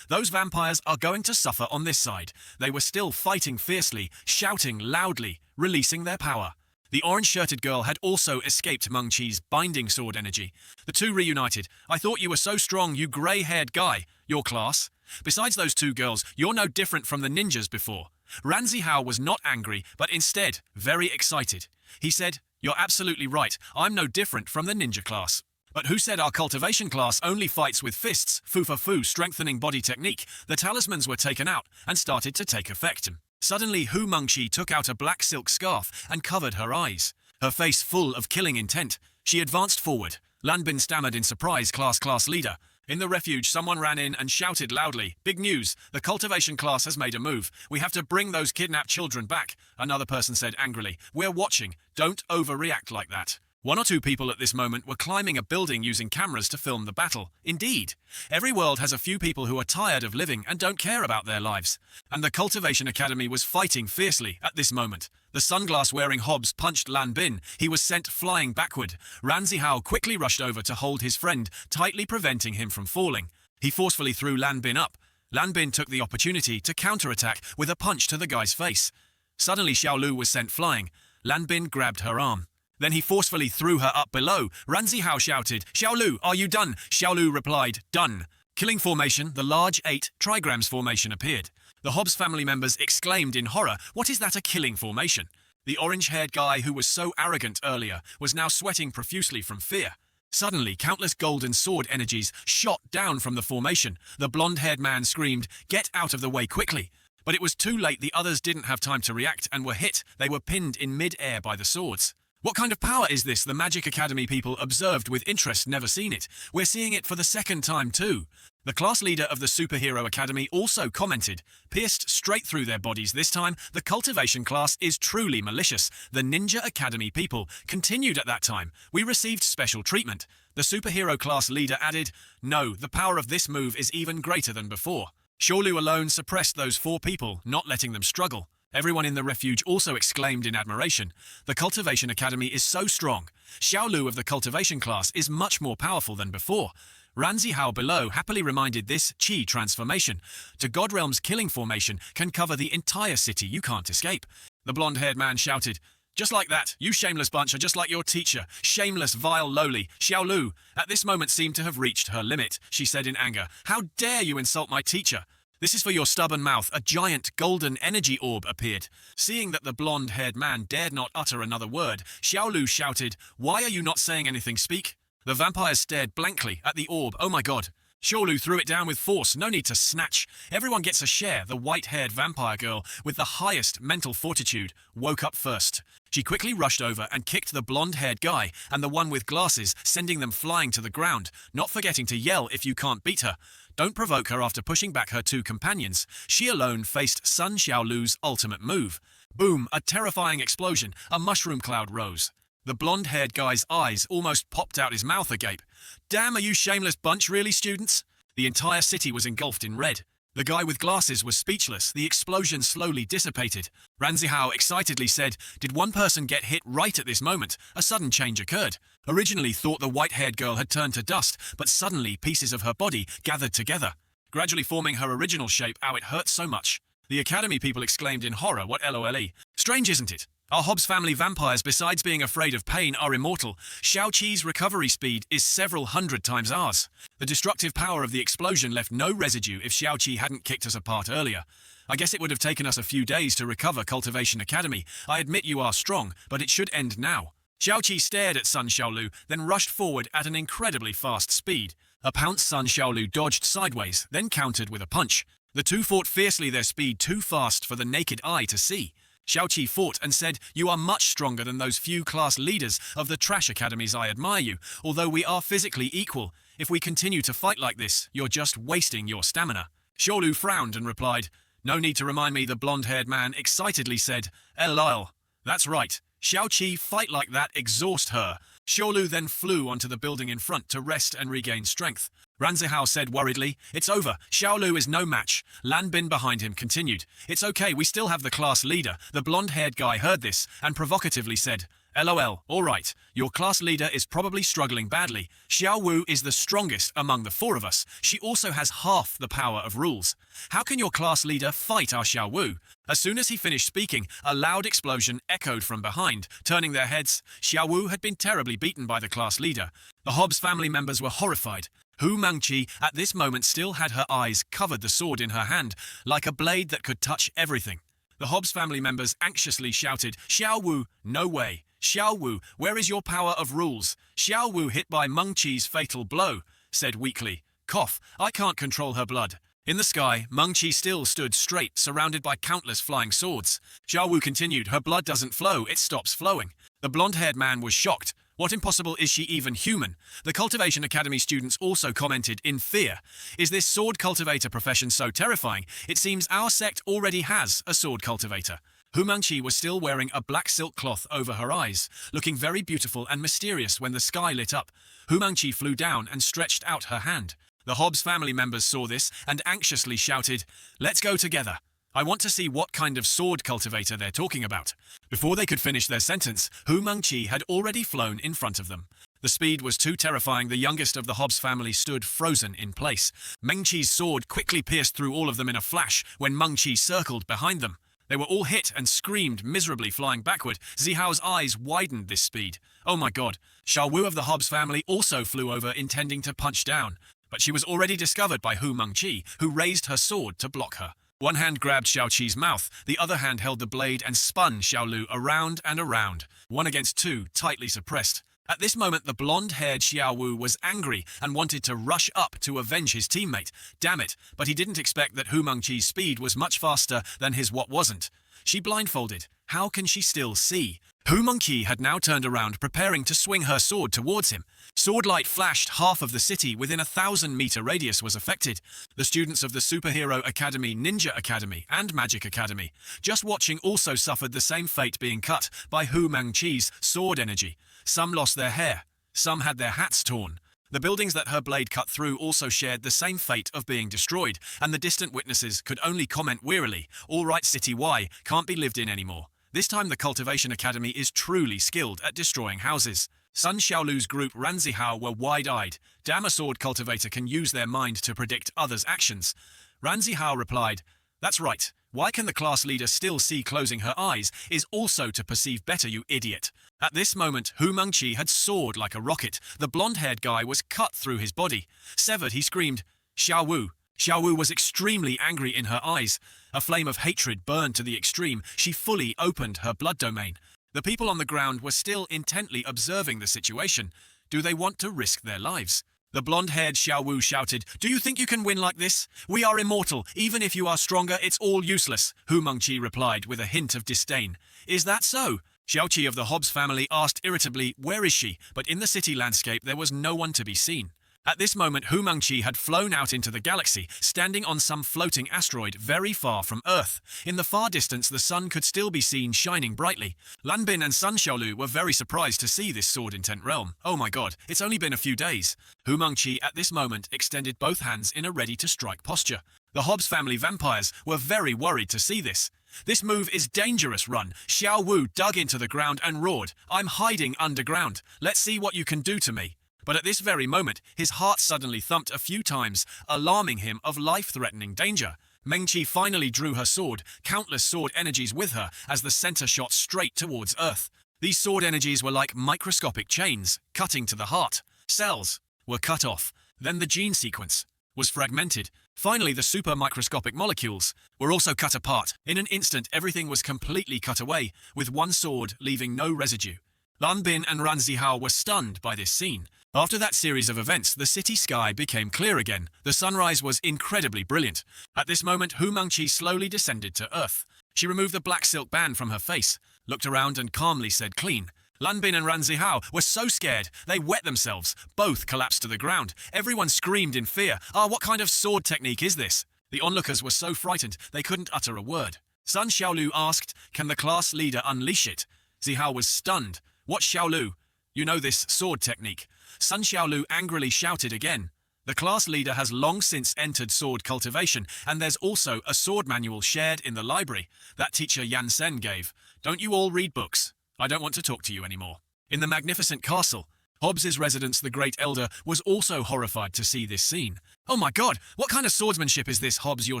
Those vampires are going to suffer on this side. They were still fighting fiercely, shouting loudly, releasing their power. The orange-shirted girl had also escaped Meng Qi's binding sword energy. The two reunited. I thought you were so strong, you grey-haired guy. Your class? Besides those two girls, you're no different from the ninjas before. Ranzi Hao was not angry, but instead very excited. He said, "You're absolutely right. I'm no different from the ninja class. But who said our cultivation class only fights with fists, fu-fa-fu, strengthening body technique?" The talismans were taken out and started to take effect. Suddenly, Hu Mengqi took out a black silk scarf and covered her eyes. Her face full of killing intent. She advanced forward. Lan Bin stammered in surprise, class leader. In the refuge, someone ran in and shouted loudly, "Big news! The cultivation class has made a move. We have to bring those kidnapped children back." Another person said angrily, "We're watching. Don't overreact like that." One or two people at this moment were climbing a building using cameras to film the battle. Indeed, every world has a few people who are tired of living and don't care about their lives. And the Cultivation Academy was fighting fiercely at this moment. The sunglass-wearing Hobbs punched Lan Bin. He was sent flying backward. Ranzi Hao quickly rushed over to hold his friend, tightly preventing him from falling. He forcefully threw Lan Bin up. Lan Bin took the opportunity to counterattack with a punch to the guy's face. Suddenly Xiao Lu was sent flying. Lan Bin grabbed her arm. Then he forcefully threw her up below. Ranzi Hao shouted, "Xiao Lu, are you done?" Xiao Lu replied, "Done." Killing formation, the large 8 trigrams formation appeared. The Hobbs family members exclaimed in horror, "What is that, a killing formation?" The orange-haired guy who was so arrogant earlier was now sweating profusely from fear. Suddenly, countless golden sword energies shot down from the formation. The blonde-haired man screamed, "Get out of the way quickly!" But it was too late. The others didn't have time to react and were hit. They were pinned in mid-air by the swords. "What kind of power is this?" the Magic Academy people observed with interest. "Never seen it. We're seeing it for the second time too." The class leader of the Superhero Academy also commented, "Pierced straight through their bodies this time, the cultivation class is truly malicious." The Ninja Academy people continued at that time, "We received special treatment." The Superhero class leader added, "No, the power of this move is even greater than before." Xiao Lu alone suppressed those 4 people, not letting them struggle. Everyone in the refuge also exclaimed in admiration, "The Cultivation Academy is so strong. Xiao Lu of the cultivation class is much more powerful than before." Ranzi Hao below happily reminded this Qi transformation to Godrealm's killing formation can cover the entire city. You can't escape. The blonde-haired man shouted, "Just like that, you shameless bunch are just like your teacher. Shameless, vile, lowly." Xiao Lu, at this moment, seemed to have reached her limit. She said in anger, "How dare you insult my teacher? This is for your stubborn mouth." A giant golden energy orb appeared. Seeing that the blonde-haired man dared not utter another word, Xiao Lu shouted, "Why are you not saying anything? Speak." The vampires stared blankly at the orb. "Oh my god." Xiao Lu threw it down with force. "No need to snatch. Everyone gets a share." The white-haired vampire girl with the highest mental fortitude woke up first. She quickly rushed over and kicked the blonde-haired guy and the one with glasses, sending them flying to the ground, not forgetting to yell if you can't beat her. Don't provoke her after pushing back her 2 companions. She alone faced Sun Xiao Lu's ultimate move. Boom, a terrifying explosion. A mushroom cloud rose. The blonde-haired guy's eyes almost popped out his mouth agape. "Damn, are you shameless bunch really, students?" The entire city was engulfed in red. The guy with glasses was speechless. The explosion slowly dissipated. Ranzi Hao excitedly said, "Did one person get hit right at this moment?" A sudden change occurred. Originally thought the white-haired girl had turned to dust, but suddenly pieces of her body gathered together, gradually forming her original shape. "Ow, it hurts so much." The Academy people exclaimed in horror, "What LOLE? Strange, isn't it? Our Hobbs family vampires, besides being afraid of pain, are immortal. Xiao Qi's recovery speed is several hundred times ours. The destructive power of the explosion left no residue if Xiao Qi hadn't kicked us apart earlier. I guess it would have taken us a few days to recover Cultivation Academy. I admit you are strong, but it should end now." Xiao Qi stared at Sun Xiaolu, then rushed forward at an incredibly fast speed. A pounced Sun Xiaolu dodged sideways, then countered with a punch. The two fought fiercely, their speed too fast for the naked eye to see. Xiao Qi fought and said, "You are much stronger than those few class leaders of the trash academies. I admire you, although we are physically equal. If we continue to fight like this, you're just wasting your stamina." Xiaolu frowned and replied, "No need to remind me," the blonde-haired man excitedly said. "Lol. That's right. Xiao Qi, fight like that, exhaust her." Xiaolu then flew onto the building in front to rest and regain strength. Ranzihao said worriedly, "It's over. Xiaolu is no match." Lan Bin behind him continued, "It's okay, we still have the class leader." The blonde-haired guy heard this and provocatively said, LOL, alright, your class leader is probably struggling badly. Xiao Wu is the strongest among the four of us. She also has half the power of rules. How can your class leader fight our Xiao Wu? As soon as he finished speaking, a loud explosion echoed from behind. Turning their heads, Xiao Wu had been terribly beaten by the class leader. The Hobbs family members were horrified. Hu Mangqi at this moment still had her eyes covered the sword in her hand, like a blade that could touch everything. The Hobbs family members anxiously shouted, Xiao Wu, no way. Xiao Wu, where is your power of rules? Xiao Wu hit by Mengqi's fatal blow, said weakly. Cough, I can't control her blood. In the sky, Mengqi still stood straight, surrounded by countless flying swords. Xiao Wu continued, her blood doesn't flow, it stops flowing. The blonde-haired man was shocked. What impossible is she even human? The Cultivation Academy students also commented in fear. Is this sword cultivator profession so terrifying? It seems our sect already has a sword cultivator. Hu Mangqi was still wearing a black silk cloth over her eyes, looking very beautiful and mysterious when the sky lit up. Hu Mangqi flew down and stretched out her hand. The Hobbs family members saw this and anxiously shouted, Let's go together. I want to see what kind of sword cultivator they're talking about. Before they could finish their sentence, Hu Mangqi had already flown in front of them. The speed was too terrifying. The youngest of the Hobbs family stood frozen in place. Mengqi's sword quickly pierced through all of them in a flash when Mengqi circled behind them. They were all hit and screamed miserably, flying backward. Zihao's eyes widened this speed. Oh my god. Xiao Wu of the Hobbs family also flew over, intending to punch down. But she was already discovered by Hu Mangqi, who raised her sword to block her. One hand grabbed Xiao Qi's mouth, the other hand held the blade and spun Xiao Lu around and around. 1 against 2, tightly suppressed. At this moment, the blonde-haired Xiao Wu was angry and wanted to rush up to avenge his teammate. Damn it, but he didn't expect that Hu Mangqi's speed was much faster than his what wasn't. She blindfolded. How can she still see? Hu Mangqi had now turned around, preparing to swing her sword towards him. Sword light flashed. Half of the city within a 1,000-meter radius was affected. The students of the Superhero Academy, Ninja Academy, and Magic Academy, just watching, also suffered the same fate, being cut by Hu Mangqi's sword energy. Some lost their hair. Some had their hats torn. The buildings that her blade cut through also shared the same fate of being destroyed, and the distant witnesses could only comment wearily, all right, City Y can't be lived in anymore. This time the Cultivation Academy is truly skilled at destroying houses. Sun Xiaolu's group Ranzihao were wide-eyed. Damn, a sword cultivator can use their mind to predict others' actions. Ranzihao replied, That's right. Why can the class leader still see? Closing her eyes is also to perceive better, you idiot. At this moment, Hu Mangqi had soared like a rocket. The blonde-haired guy was cut through his body. Severed, he screamed, Xiao Wu. Xiao Wu was extremely angry in her eyes. A flame of hatred burned to the extreme. She fully opened her blood domain. The people on the ground were still intently observing the situation. Do they want to risk their lives? The blonde-haired Xiao Wu shouted, Do you think you can win like this? We are immortal. Even if you are stronger, it's all useless. Hu Mangqi replied with a hint of disdain. Is that so? Xiao Qi of the Hobbs family asked irritably, Where is she? But in the city landscape there was no one to be seen. At this moment, Hu Mangqi had flown out into the galaxy, standing on some floating asteroid very far from Earth. In the far distance, the sun could still be seen shining brightly. Lan Bin and Sun Xiaolu were very surprised to see this sword-intent realm. Oh my god, it's only been a few days. Hu Mangqi at this moment extended both hands in a ready-to-strike posture. The Hobbs family vampires were very worried to see this. This move is dangerous. Run. Xiao Wu dug into the ground and roared, I'm hiding underground. Let's see what you can do to me. But at this very moment, his heart suddenly thumped a few times, alarming him of life-threatening danger. Mengqi finally drew her sword, countless sword energies with her, as the center shot straight towards Earth. These sword energies were like microscopic chains, cutting to the heart. Cells were cut off. Then the gene sequence was fragmented. Finally, the super microscopic molecules were also cut apart. In an instant, everything was completely cut away, with one sword leaving no residue. Lan Bin and Ran Zihao were stunned by this scene. After that series of events, the city sky became clear again. The sunrise was incredibly brilliant. At this moment, Hu Mangqi slowly descended to Earth. She removed the black silk band from her face, looked around and calmly said, Clean. Lan Bin and Ran Zihao were so scared, they wet themselves. Both collapsed to the ground. Everyone screamed in fear. What kind of sword technique is this? The onlookers were so frightened, they couldn't utter a word. Sun Xiaolu asked, Can the class leader unleash it? Zihao was stunned. What, Xiaolu? You know this sword technique? Sun Xiaolu angrily shouted again. The class leader has long since entered sword cultivation, and there's also a sword manual shared in the library that teacher Yan Sen gave. Don't you all read books? I don't want to talk to you anymore. In the magnificent castle, Hobbs's residence, the Great Elder, was also horrified to see this scene. Oh my god, what kind of swordsmanship is this, Hobbs, your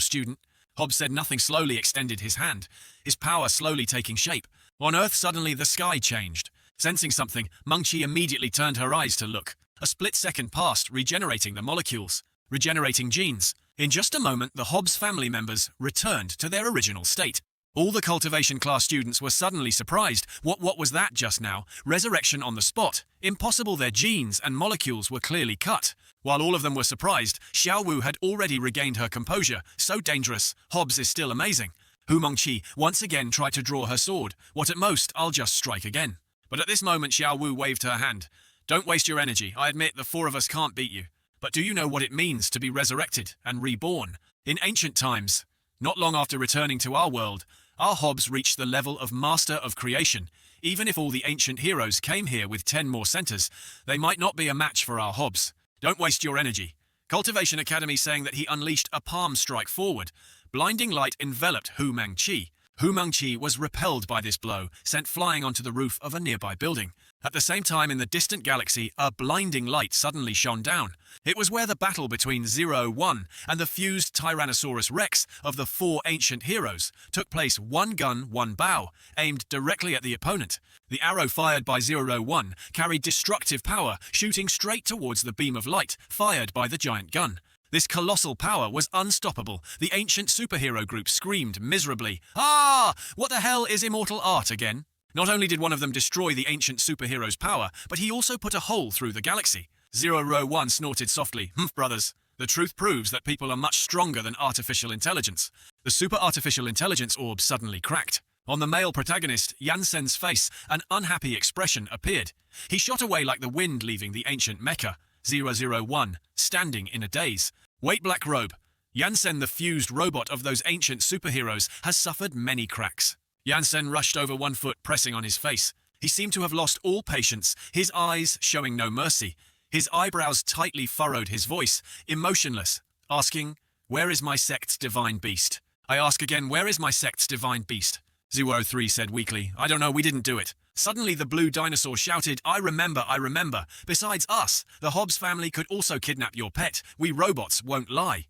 student? Hobbs said nothing, slowly extended his hand, his power slowly taking shape. On Earth, suddenly the sky changed. Sensing something, Mangchi immediately turned her eyes to look. A split second passed, regenerating the molecules, regenerating genes. In just a moment, the Hobbs family members returned to their original state. All the cultivation class students were suddenly surprised. What was that just now? Resurrection on the spot. Impossible, their genes and molecules were clearly cut. While all of them were surprised, Xiao Wu had already regained her composure. So dangerous. Hobbs is still amazing. Hu Mengqi once again tried to draw her sword. What at most, I'll just strike again. But at this moment, Xiao Wu waved her hand. Don't waste your energy. I admit the four of us can't beat you. But do you know what it means to be resurrected and reborn? In ancient times, not long after returning to our world, our Hobbs reached the level of Master of Creation. Even if all the ancient heroes came here with 10 more centers, they might not be a match for our Hobbs. Don't waste your energy. Cultivation Academy saying that he unleashed a palm strike forward. Blinding light enveloped Hu Mengqi. Hu Mengqi was repelled by this blow, sent flying onto the roof of a nearby building. At the same time, in the distant galaxy, a blinding light suddenly shone down. It was where the battle between 01 and the fused Tyrannosaurus Rex of the four ancient heroes took place. One gun, one bow, aimed directly at the opponent. The arrow fired by 01 carried destructive power, shooting straight towards the beam of light fired by the giant gun. This colossal power was unstoppable. The ancient superhero group screamed miserably. Ah! What the hell is immortal art again? Not only did one of them destroy the ancient superhero's power, but he also put a hole through the galaxy. 01 snorted softly. Brothers, the truth proves that people are much stronger than artificial intelligence. The super artificial intelligence orb suddenly cracked. On the male protagonist, Yansen's face, an unhappy expression appeared. He shot away like the wind, leaving the ancient mecha. 001, standing in a daze. Wait, Black Robe. Yansen, the fused robot of those ancient superheroes, has suffered many cracks. Yansen rushed over 1 foot, pressing on his face. He seemed to have lost all patience, his eyes showing no mercy. His eyebrows tightly furrowed, his voice emotionless, asking, "Where is my sect's divine beast?" I ask again, where is my sect's divine beast? 03 said weakly, I don't know, we didn't do it. Suddenly the blue dinosaur shouted, I remember. Besides us, the Hobbs family could also kidnap your pet. We robots won't lie.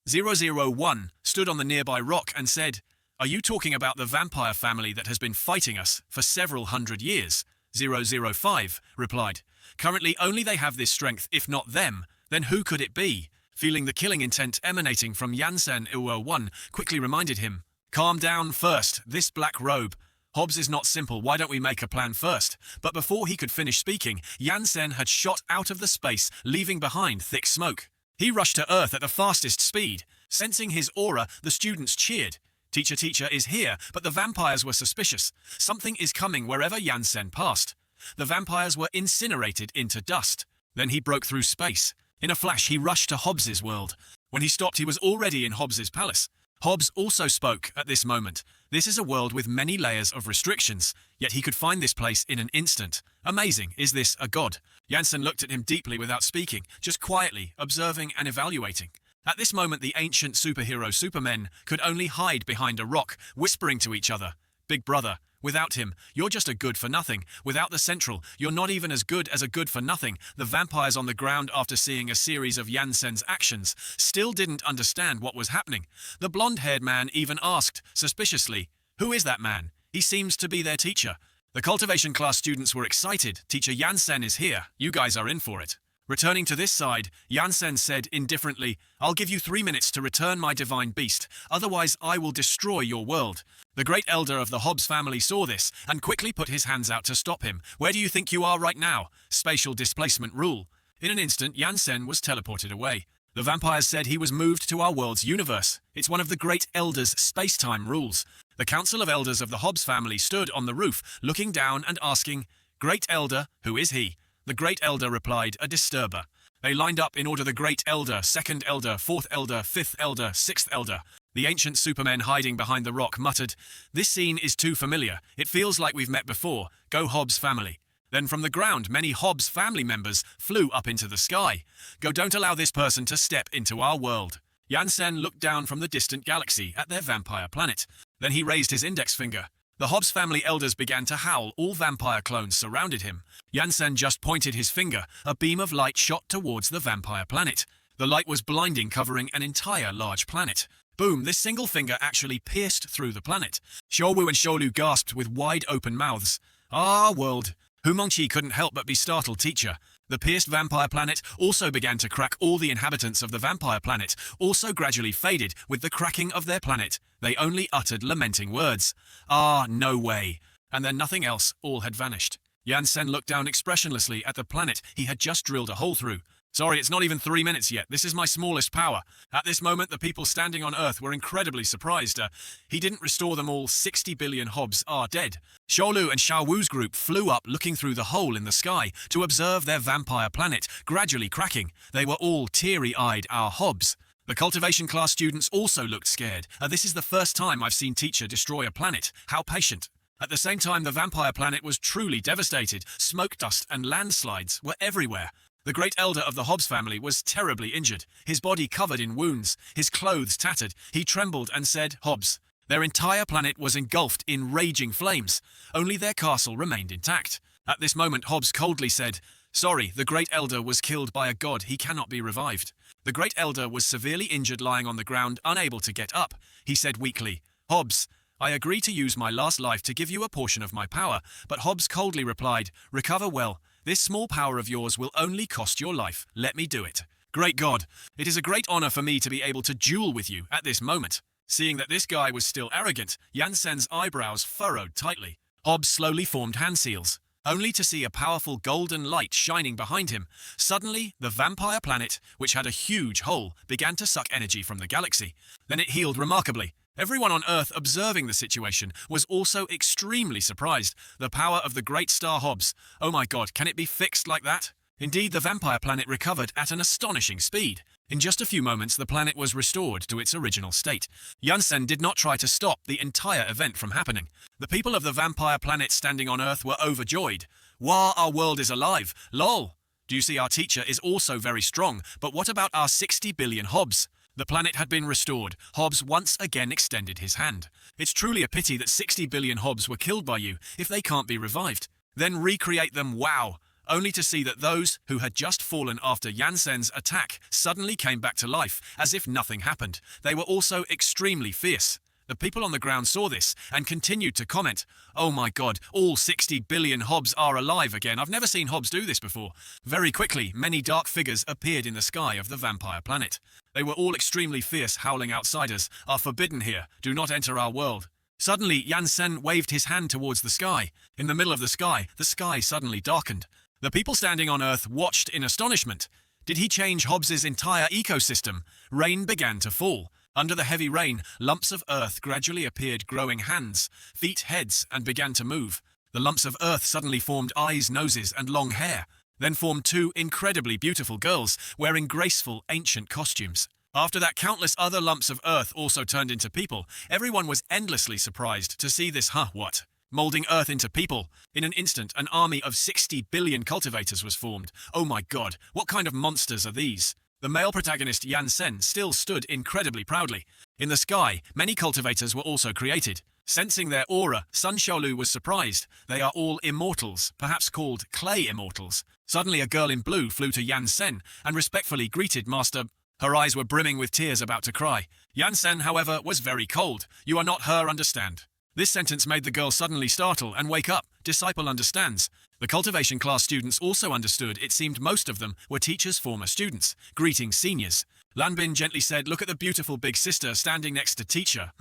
001 stood on the nearby rock and said, Are you talking about the vampire family that has been fighting us for several hundred years? 005 replied, Currently only they have this strength, if not them, then who could it be? Feeling the killing intent emanating from Yansen, 01 quickly reminded him, Calm down first, this Black Robe. Hobbs is not simple, why don't we make a plan first? But before he could finish speaking, Yansen had shot out of the space, leaving behind thick smoke. He rushed to Earth at the fastest speed. Sensing his aura, the students cheered. Teacher is here, but the vampires were suspicious. Something is coming wherever Yansen passed. The vampires were incinerated into dust. Then he broke through space. In a flash, he rushed to Hobbs's world. When he stopped, he was already in Hobbs's palace. Hobbs also spoke at this moment. This is a world with many layers of restrictions, yet he could find this place in an instant. Amazing, is this a god? Yansen looked at him deeply without speaking, just quietly observing and evaluating. At this moment, the ancient superhero supermen could only hide behind a rock, whispering to each other. Big brother, without him, you're just a good-for-nothing. Without the Central, you're not even as good as a good-for-nothing. The vampires on the ground, after seeing a series of Yansen's actions, still didn't understand what was happening. The blonde-haired man even asked, suspiciously, Who is that man? He seems to be their teacher. The cultivation class students were excited. Teacher Yansen is here. You guys are in for it. Returning to this side, Yansen said indifferently, I'll give you 3 minutes to return my divine beast, otherwise I will destroy your world. The great elder of the Hobbs family saw this and quickly put his hands out to stop him. Where do you think you are right now? Spatial displacement rule. In an instant, Yansen was teleported away. The vampires said he was moved to our world's universe. It's one of the great elder's space-time rules. The council of elders of the Hobbs family stood on the roof, looking down and asking, Great elder, who is he? The great elder replied, a disturber. They lined up in order: the great elder, second elder, fourth elder, fifth elder, sixth elder. The ancient supermen hiding behind the rock muttered, This scene is too familiar. It feels like we've met before. Go Hobbs family. Then from the ground, many Hobbs family members flew up into the sky. Go, don't allow this person to step into our world. Yansen looked down from the distant galaxy at their vampire planet. Then he raised his index finger. The Hobbs family elders began to howl. All vampire clones surrounded him. Jansen just pointed his finger. A beam of light shot towards the vampire planet. The light was blinding, covering an entire large planet. Boom, this single finger actually pierced through the planet. Xiaowu and Xiaolu gasped with wide open mouths. Ah, world. Hu Mengqi couldn't help but be startled. Teacher. The pierced vampire planet also began to crack. All the inhabitants of the vampire planet also gradually faded with the cracking of their planet. They only uttered lamenting words. Ah, no way. And then nothing else, all had vanished. Jansen looked down expressionlessly at the planet he had just drilled a hole through. Sorry, it's not even 3 minutes yet. This is my smallest power. At this moment, the people standing on Earth were incredibly surprised. He didn't restore them all. 60 billion Hobbs are dead. Xiaolu and Xiaowu's group flew up, looking through the hole in the sky to observe their vampire planet gradually cracking. They were all teary-eyed. Our Hobbs. The cultivation class students also looked scared. This is the first time I've seen teacher destroy a planet. How patient. At the same time, the vampire planet was truly devastated. Smoke dust and landslides were everywhere. The great elder of the Hobbs family was terribly injured, his body covered in wounds, his clothes tattered. He trembled and said, Hobbs. Their entire planet was engulfed in raging flames. Only their castle remained intact. At this moment, Hobbs coldly said, Sorry, the great elder was killed by a god. He cannot be revived. The great elder was severely injured, lying on the ground, unable to get up. He said weakly, Hobbs, I agree to use my last life to give you a portion of my power. But Hobbs coldly replied, Recover well. This small power of yours will only cost your life. Let me do it. Great God, it is a great honor for me to be able to duel with you at this moment. Seeing that this guy was still arrogant, Jansen's eyebrows furrowed tightly. Hobbs slowly formed hand seals, only to see a powerful golden light shining behind him. Suddenly, the vampire planet, which had a huge hole, began to suck energy from the galaxy. Then it healed remarkably. Everyone on Earth observing the situation was also extremely surprised. The power of the great star Hobbs. Oh my God, can it be fixed like that? Indeed, the vampire planet recovered at an astonishing speed. In just a few moments, the planet was restored to its original state. Jansen did not try to stop the entire event from happening. The people of the vampire planet standing on Earth were overjoyed. Wow, our world is alive. Lol. Do you see, our teacher is also very strong, but what about our 60 billion Hobbs? The planet had been restored. Hobbs once again extended his hand. It's truly a pity that 60 billion Hobbs were killed by you if they can't be revived. Then recreate them, wow! Only to see that those who had just fallen after Jansen's attack suddenly came back to life, as if nothing happened. They were also extremely fierce. The people on the ground saw this and continued to comment, Oh my God, all 60 billion Hobbs are alive again. I've never seen Hobbs do this before. Very quickly, many dark figures appeared in the sky of the vampire planet. They were all extremely fierce, howling, Outsiders are forbidden here. Do not enter our world. Suddenly, Jansen waved his hand towards the sky. In the middle of the sky suddenly darkened. The people standing on Earth watched in astonishment. Did he change Hobbs's entire ecosystem? Rain began to fall. Under the heavy rain, lumps of earth gradually appeared, growing hands, feet, heads, and began to move. The lumps of earth suddenly formed eyes, noses, and long hair, then formed two incredibly beautiful girls wearing graceful, ancient costumes. After that, countless other lumps of earth also turned into people. Everyone was endlessly surprised to see this. What? Molding earth into people. In an instant, an army of 60 billion cultivators was formed. Oh my God, what kind of monsters are these? The male protagonist Jansen still stood incredibly proudly. In the sky, many cultivators were also created. Sensing their aura, Sun Xiaolu was surprised. They are all immortals, perhaps called clay immortals. Suddenly a girl in blue flew to Jansen and respectfully greeted Master. Her eyes were brimming with tears, about to cry. Jansen, however, was very cold. You are not her, understand? This sentence made the girl suddenly startle and wake up. Disciple understands. The cultivation class students also understood. It seemed most of them were teachers' former students. Greetings, seniors. Lanbin gently said, Look at the beautiful big sister standing next to teacher.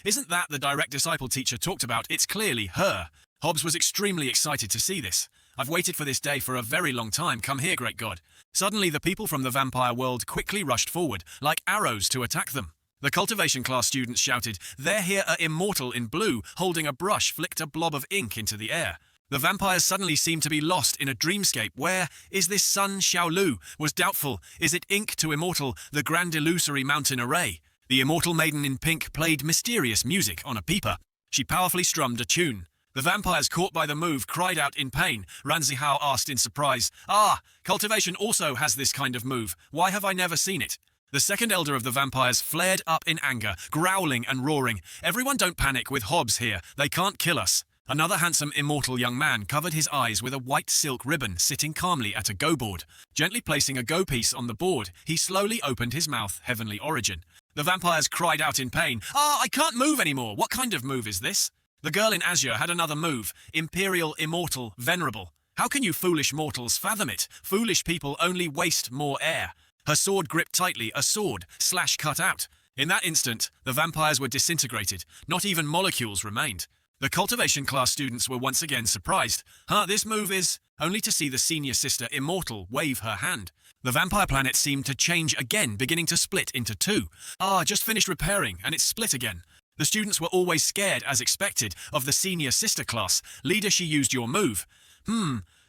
Isn't that the direct disciple teacher talked about? It's clearly her. Hobbs was extremely excited to see this. I've waited for this day for a very long time. Come here, great God. Suddenly the people from the vampire world quickly rushed forward, like arrows, to attack them. The cultivation class students shouted, There here a immortal in blue, holding a brush, flicked a blob of ink into the air. The vampires suddenly seemed to be lost in a dreamscape. Where is this Sun Xiaolu? Was doubtful. Is it ink to immortal, the grand illusory mountain array? The immortal maiden in pink played mysterious music on a peeper. She powerfully strummed a tune. The vampires, caught by the move, cried out in pain. Ranzihao asked in surprise, cultivation also has this kind of move. Why have I never seen it? The second elder of the vampires flared up in anger, growling and roaring. Everyone don't panic with Hobbs here. They can't kill us. Another handsome immortal young man covered his eyes with a white silk ribbon, sitting calmly at a go board. Gently placing a go piece on the board, he slowly opened his mouth, heavenly origin. The vampires cried out in pain. I can't move anymore. What kind of move is this? The girl in azure had another move. Imperial, immortal, venerable. How can you foolish mortals fathom it? Foolish people only waste more air. Her sword gripped tightly, a sword, slash cut out. In that instant, the vampires were disintegrated. Not even molecules remained. The cultivation class students were once again surprised. This move is... Only to see the senior sister, Immortal, wave her hand. The vampire planet seemed to change again, beginning to split into two. Just finished repairing, and it's split again. The students were always scared, as expected, of the senior sister class. Leader, she used your move.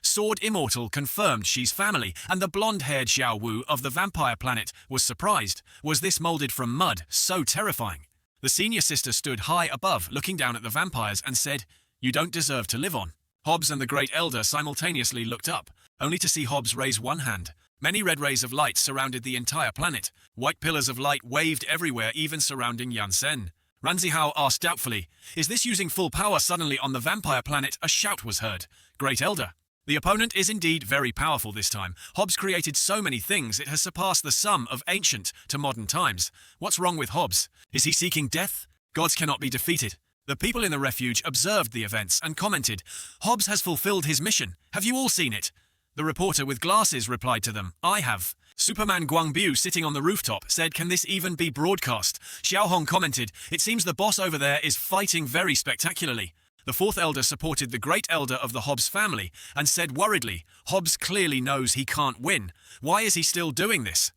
Sword Immortal confirmed she's family, and the blonde-haired Xiao Wu of the vampire planet was surprised. Was this molded from mud? So terrifying. The senior sister stood high above, looking down at the vampires, and said, "You don't deserve to live on." Hobbs and the Great Elder simultaneously looked up, only to see Hobbs raise one hand. Many red rays of light surrounded the entire planet. White pillars of light waved everywhere, even surrounding Yansen. Ranzihao asked doubtfully, "Is this using full power?" Suddenly on the vampire planet, a shout was heard. "Great Elder." The opponent is indeed very powerful this time. Hobbs created so many things it has surpassed the sum of ancient to modern times. What's wrong with Hobbs? Is he seeking death? Gods cannot be defeated. The people in the refuge observed the events and commented, "Hobbs has fulfilled his mission. Have you all seen it?" The reporter with glasses replied to them, "I have." Superman Guangbu, sitting on the rooftop, said, "Can this even be broadcast?" Xiao Hong commented, "It seems the boss over there is fighting very spectacularly." The fourth elder supported the great elder of the Hobbs family and said worriedly, "Hobbs clearly knows he can't win. Why is he still doing this?"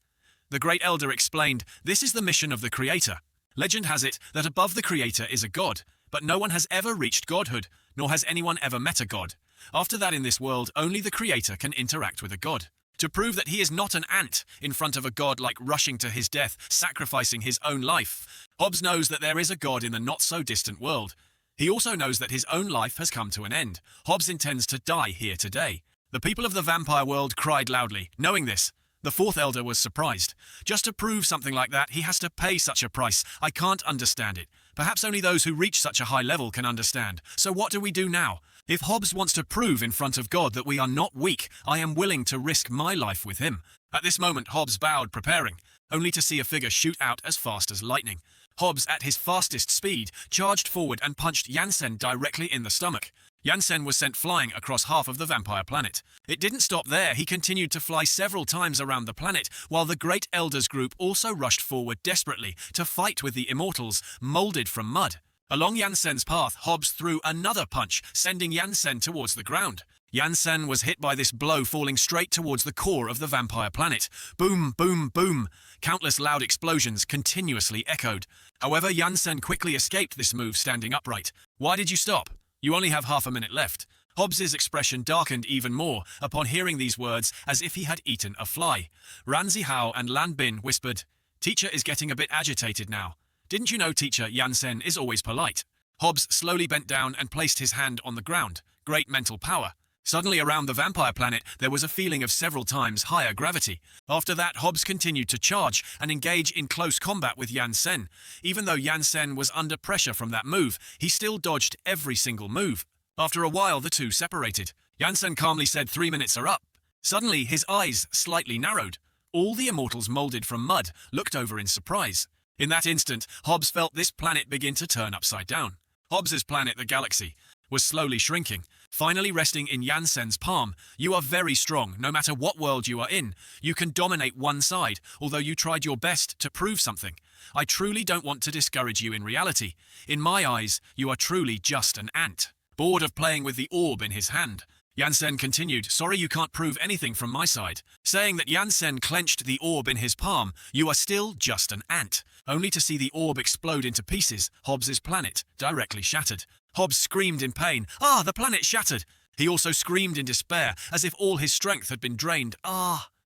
The great elder explained, "This is the mission of the creator. Legend has it that above the creator is a god, but no one has ever reached godhood, nor has anyone ever met a god. After that in this world, only the creator can interact with a god. To prove that he is not an ant in front of a god like rushing to his death, sacrificing his own life. Hobbs knows that there is a god in the not-so-distant world. He also knows that his own life has come to an end. Hobbs intends to die here today." The people of the vampire world cried loudly. Knowing this, the fourth elder was surprised. Just to prove something like that, he has to pay such a price. I can't understand it. Perhaps only those who reach such a high level can understand. So what do we do now? If Hobbs wants to prove in front of God that we are not weak, I am willing to risk my life with him. At this moment, Hobbs bowed, preparing, only to see a figure shoot out as fast as lightning. Hobbs, at his fastest speed, charged forward and punched Yansen directly in the stomach. Yansen was sent flying across half of the vampire planet. It didn't stop there. He continued to fly several times around the planet, while the Great Elders group also rushed forward desperately to fight with the Immortals, molded from mud. Along Yansen's path, Hobbs threw another punch, sending Yansen towards the ground. Yansen was hit by this blow, falling straight towards the core of the vampire planet. Boom, boom, boom. Countless loud explosions continuously echoed. However, Yansen quickly escaped this move, standing upright. "Why did you stop? You only have half a minute left." Hobbs's expression darkened even more upon hearing these words, as if he had eaten a fly. Ranzi Hao and Lan Bin whispered, "Teacher is getting a bit agitated now. Didn't you know, teacher, Yansen is always polite?" Hobbs slowly bent down and placed his hand on the ground. Great mental power. Suddenly around the vampire planet, there was a feeling of several times higher gravity. After that, Hobbs continued to charge and engage in close combat with Yansen. Even though Yansen was under pressure from that move, he still dodged every single move. After a while, the two separated. Yansen calmly said, 3 minutes are up. Suddenly, his eyes slightly narrowed. All the Immortals molded from mud looked over in surprise. In that instant, Hobbs felt this planet begin to turn upside down. Hobbs's planet, the galaxy, was slowly shrinking, finally resting in Yansen's palm. "You are very strong, no matter what world you are in. You can dominate one side, although you tried your best to prove something. I truly don't want to discourage you in reality. In my eyes, you are truly just an ant." Bored of playing with the orb in his hand, Yansen continued, "Sorry you can't prove anything from my side." Saying that, Yansen clenched the orb in his palm. "You are still just an ant." Only to see the orb explode into pieces, Hobbs's planet directly shattered. Hobbs screamed in pain. The planet shattered. He also screamed in despair, as if all his strength had been drained.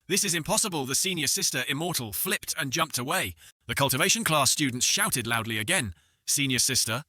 This is impossible." The senior sister, Immortal, flipped and jumped away. The cultivation class students shouted loudly again. Senior sister,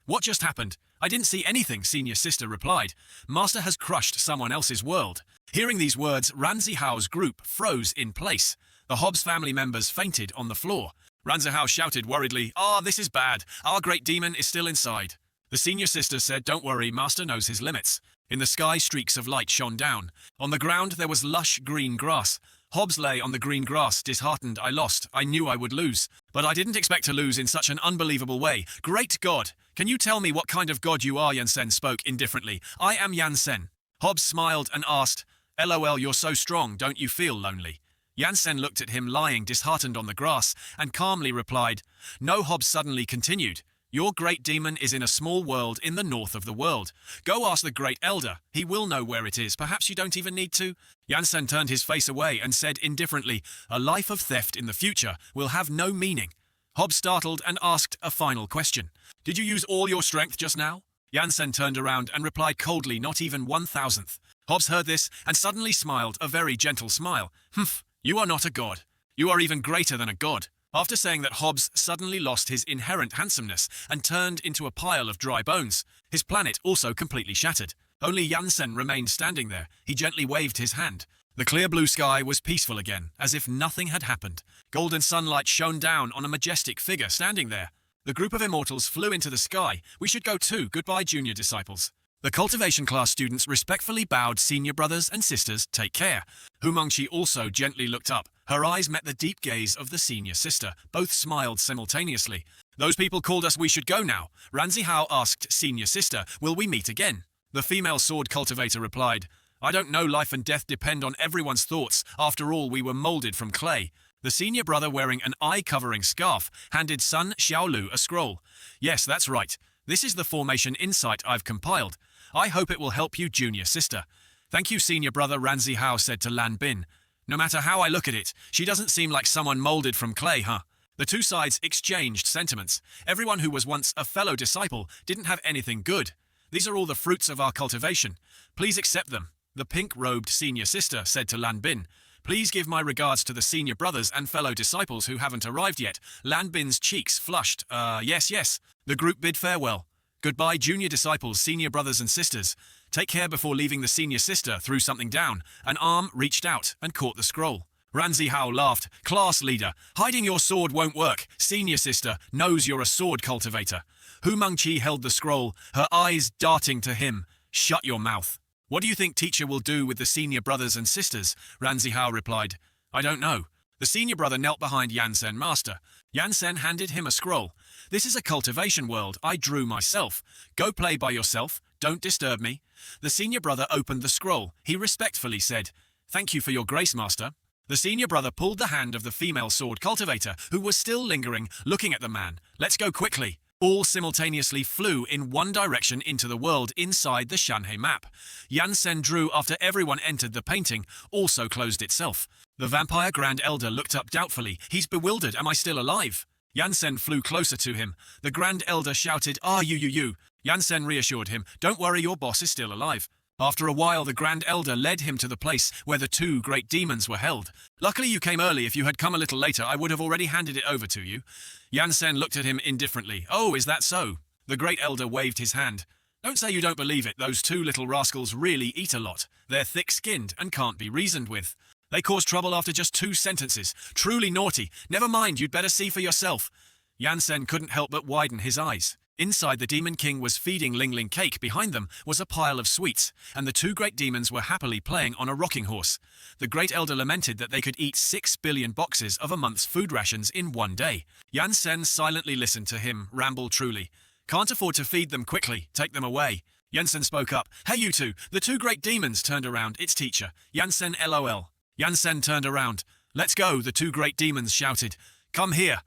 what just happened?" "I didn't see anything," senior sister replied. "Master has crushed someone else's world." Hearing these words, Ranzi Hao's group froze in place. The Hobbs family members fainted on the floor. Ranzihao shouted worriedly, "Ah, this is bad. Our great demon is still inside." The senior sister said, "Don't worry, Master knows his limits." In the sky, streaks of light shone down. On the ground, there was lush green grass. Hobbs lay on the green grass, disheartened. "I lost. I knew I would lose. But I didn't expect to lose in such an unbelievable way. Great God! Can you tell me what kind of god you are?" Yansen spoke indifferently. "I am Yansen." Hobbs smiled and asked, "LOL, you're so strong, don't you feel lonely?" Yansen looked at him lying disheartened on the grass and calmly replied, "No." Hobbs suddenly continued, "Your great demon is in a small world in the north of the world. Go ask the great elder. He will know where it is. Perhaps you don't even need to." Yansen turned his face away and said indifferently, "A life of theft in the future will have no meaning." Hobbs startled and asked a final question. "Did you use all your strength just now?" Yansen turned around and replied coldly, "Not even 1,000th. Hobbs heard this and suddenly smiled, a very gentle smile. "Humph, you are not a god. You are even greater than a god." After saying that, Hobbs suddenly lost his inherent handsomeness and turned into a pile of dry bones. His planet also completely shattered. Only Yansen remained standing there. He gently waved his hand. The clear blue sky was peaceful again, as if nothing had happened. Golden sunlight shone down on a majestic figure standing there. The group of immortals flew into the sky. "We should go too. Goodbye, junior disciples." The cultivation class students respectfully bowed. "Senior brothers and sisters, take care." Hu Mengqi also gently looked up. Her eyes met the deep gaze of the senior sister. Both smiled simultaneously. "Those people called us. We should go now." Ranzihao asked senior sister, "Will we meet again?" The female sword cultivator replied, "I don't know. Life and death depend on everyone's thoughts. After all, we were molded from clay." The senior brother, wearing an eye-covering scarf, handed Sun Xiaolu a scroll. "Yes, that's right. This is the formation insight I've compiled. I hope it will help you, junior sister." "Thank you, senior brother," Ranzihao said to Lan Bin. "No matter how I look at it, she doesn't seem like someone molded from clay, huh?" The two sides exchanged sentiments. Everyone who was once a fellow disciple didn't have anything good. "These are all the fruits of our cultivation. Please accept them." The pink-robed senior sister said to Lan Bin, "Please give my regards to the senior brothers and fellow disciples who haven't arrived yet." Lan Bin's cheeks flushed. Yes. The group bid farewell. "Goodbye, junior disciples, senior brothers and sisters. Take care." Before leaving, the senior sister threw something down. An arm reached out and caught the scroll. Ranzihao laughed. "Class leader, hiding your sword won't work. Senior sister knows you're a sword cultivator." Hu Mengqi held the scroll, her eyes darting to him. "Shut your mouth." "What do you think teacher will do with the senior brothers and sisters?" Ranzihao replied. "I don't know." The senior brother knelt behind Yansen Master. Yansen handed him a scroll. "This is a cultivation world I drew myself. Go play by yourself. Don't disturb me." The senior brother opened the scroll. He respectfully said, "Thank you for your grace, Master." The senior brother pulled the hand of the female sword cultivator, who was still lingering, looking at the man. "Let's go quickly." All simultaneously flew in one direction into the world inside the Shanhei map. Yansen drew after everyone entered. The painting also closed itself. The vampire Grand Elder looked up doubtfully. He's bewildered. "Am I still alive?" Yansen flew closer to him. The Grand Elder shouted, "Ah, you." Yansen reassured him, "Don't worry, your boss is still alive." After a while, the Grand Elder led him to the place where the two great demons were held. "Luckily you came early. If you had come a little later, I would have already handed it over to you." Yansen looked at him indifferently. "Oh, is that so?" The Great Elder waved his hand. "Don't say you don't believe it. Those two little rascals really eat a lot. They're thick-skinned and can't be reasoned with. They cause trouble after just 2 sentences. Truly naughty. Never mind, you'd better see for yourself." Yansen couldn't help but widen his eyes. Inside, the Demon King was feeding Ling Ling cake. Behind them was a pile of sweets, and the two great demons were happily playing on a rocking horse. The Great Elder lamented that they could eat 6 billion boxes of a month's food rations in one day. Yansen silently listened to him ramble truly. "Can't afford to feed them quickly. Take them away." Yansen spoke up. "Hey, you two." The two great demons turned around. "It's teacher." Yansen LOL. Yansen turned around. "Let's go," the two great demons shouted. "Come here."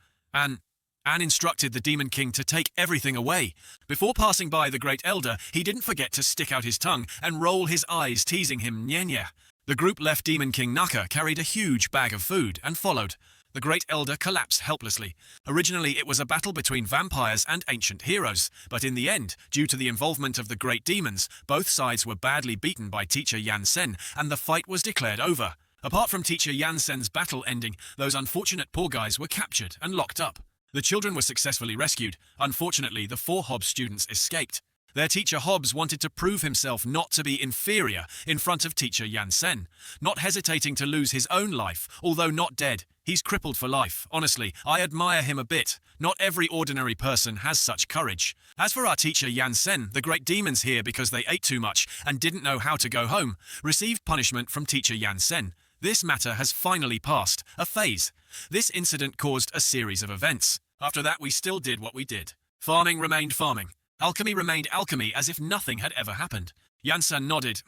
Anne instructed the Demon King to take everything away. Before passing by the Great Elder, he didn't forget to stick out his tongue and roll his eyes, teasing him. Nyenya. The group left. Demon King Naka carried a huge bag of food and followed. The Great Elder collapsed helplessly. Originally, it was a battle between vampires and ancient heroes, but in the end, due to the involvement of the great demons, both sides were badly beaten by Teacher Yansen, and the fight was declared over. Apart from Teacher Yansen's battle ending, those unfortunate poor guys were captured and locked up. The children were successfully rescued. Unfortunately, the 4 Hobbs students escaped. Their teacher Hobbs wanted to prove himself not to be inferior in front of teacher Jansen, not hesitating to lose his own life, although not dead. He's crippled for life. Honestly, I admire him a bit. Not every ordinary person has such courage. As for our teacher Jansen, the great demons here because they ate too much and didn't know how to go home, received punishment from teacher Jansen. This matter has finally passed, a phase. This incident caused a series of events. After that we still did what we did. Farming remained farming. Alchemy remained alchemy as if nothing had ever happened. Jansen nodded.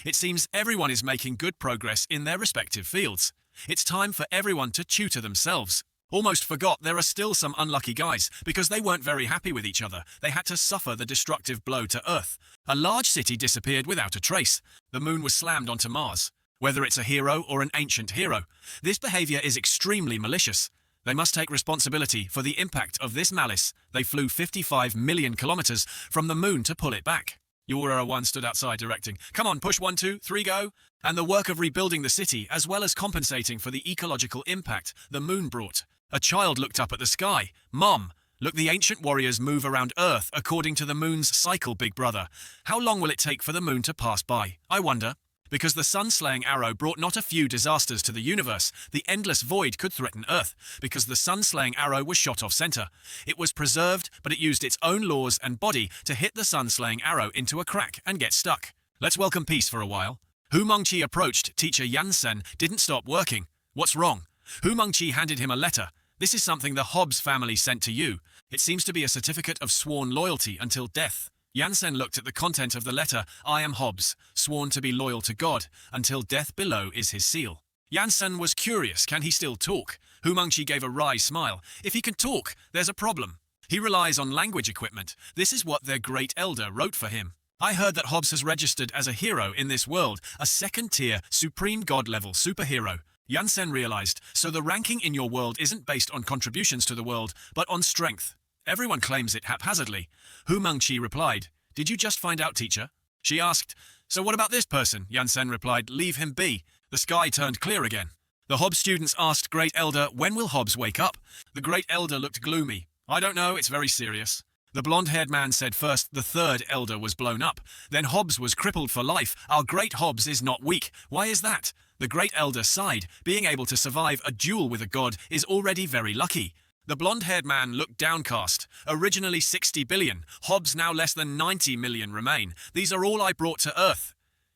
It seems everyone is making good progress in their respective fields. It's time for everyone to tutor themselves. Almost forgot there are still some unlucky guys because they weren't very happy with each other. They had to suffer the destructive blow to Earth. A large city disappeared without a trace. The moon was slammed onto Mars. Whether it's a hero or an ancient hero, this behavior is extremely malicious. They must take responsibility for the impact of this malice. They flew 55 million kilometers from the moon to pull it back. Yura-1 stood outside directing, "Come on, push 1, 2, 3, go!" And the work of rebuilding the city, as well as compensating for the ecological impact the moon brought. A child looked up at the sky. "Mom, look, the ancient warriors move around Earth according to the moon's cycle, big brother. How long will it take for the moon to pass by? I wonder." Because the sun-slaying arrow brought not a few disasters to the universe, the endless void could threaten Earth. Because the sun-slaying arrow was shot off-center. It was preserved, but it used its own laws and body to hit the sun-slaying arrow into a crack and get stuck. Let's welcome peace for a while. Hu Mengqi approached. Teacher Jansen didn't stop working. What's wrong? Hu Mengqi handed him a letter. This is something the Hobbs family sent to you. It seems to be a certificate of sworn loyalty until death. Jansen looked at the content of the letter. I am Hobbs, sworn to be loyal to God, until death below is his seal. Jansen was curious. Can he still talk? Hu Mengqi gave a wry smile. If he can talk, there's a problem. He relies on language equipment. This is what their great elder wrote for him. I heard that Hobbs has registered as a hero in this world, a second-tier, supreme god-level superhero. Jansen realized, so the ranking in your world isn't based on contributions to the world, but on strength. Everyone claims it haphazardly. Hu Mengqi replied, "Did you just find out, teacher?" She asked, "So what about this person?" Jansen replied, "Leave him be." The sky turned clear again. The Hobbs students asked Great Elder, "When will Hobbs wake up?" The Great Elder looked gloomy. "I don't know, it's very serious." The blonde-haired man said first the third elder was blown up. Then Hobbs was crippled for life. Our great Hobbs is not weak. Why is that? The Great Elder sighed. Being able to survive a duel with a god is already very lucky. The blonde-haired man looked downcast. Originally 60 billion, Hobbs now less than 90 million remain. These are all I brought to Earth.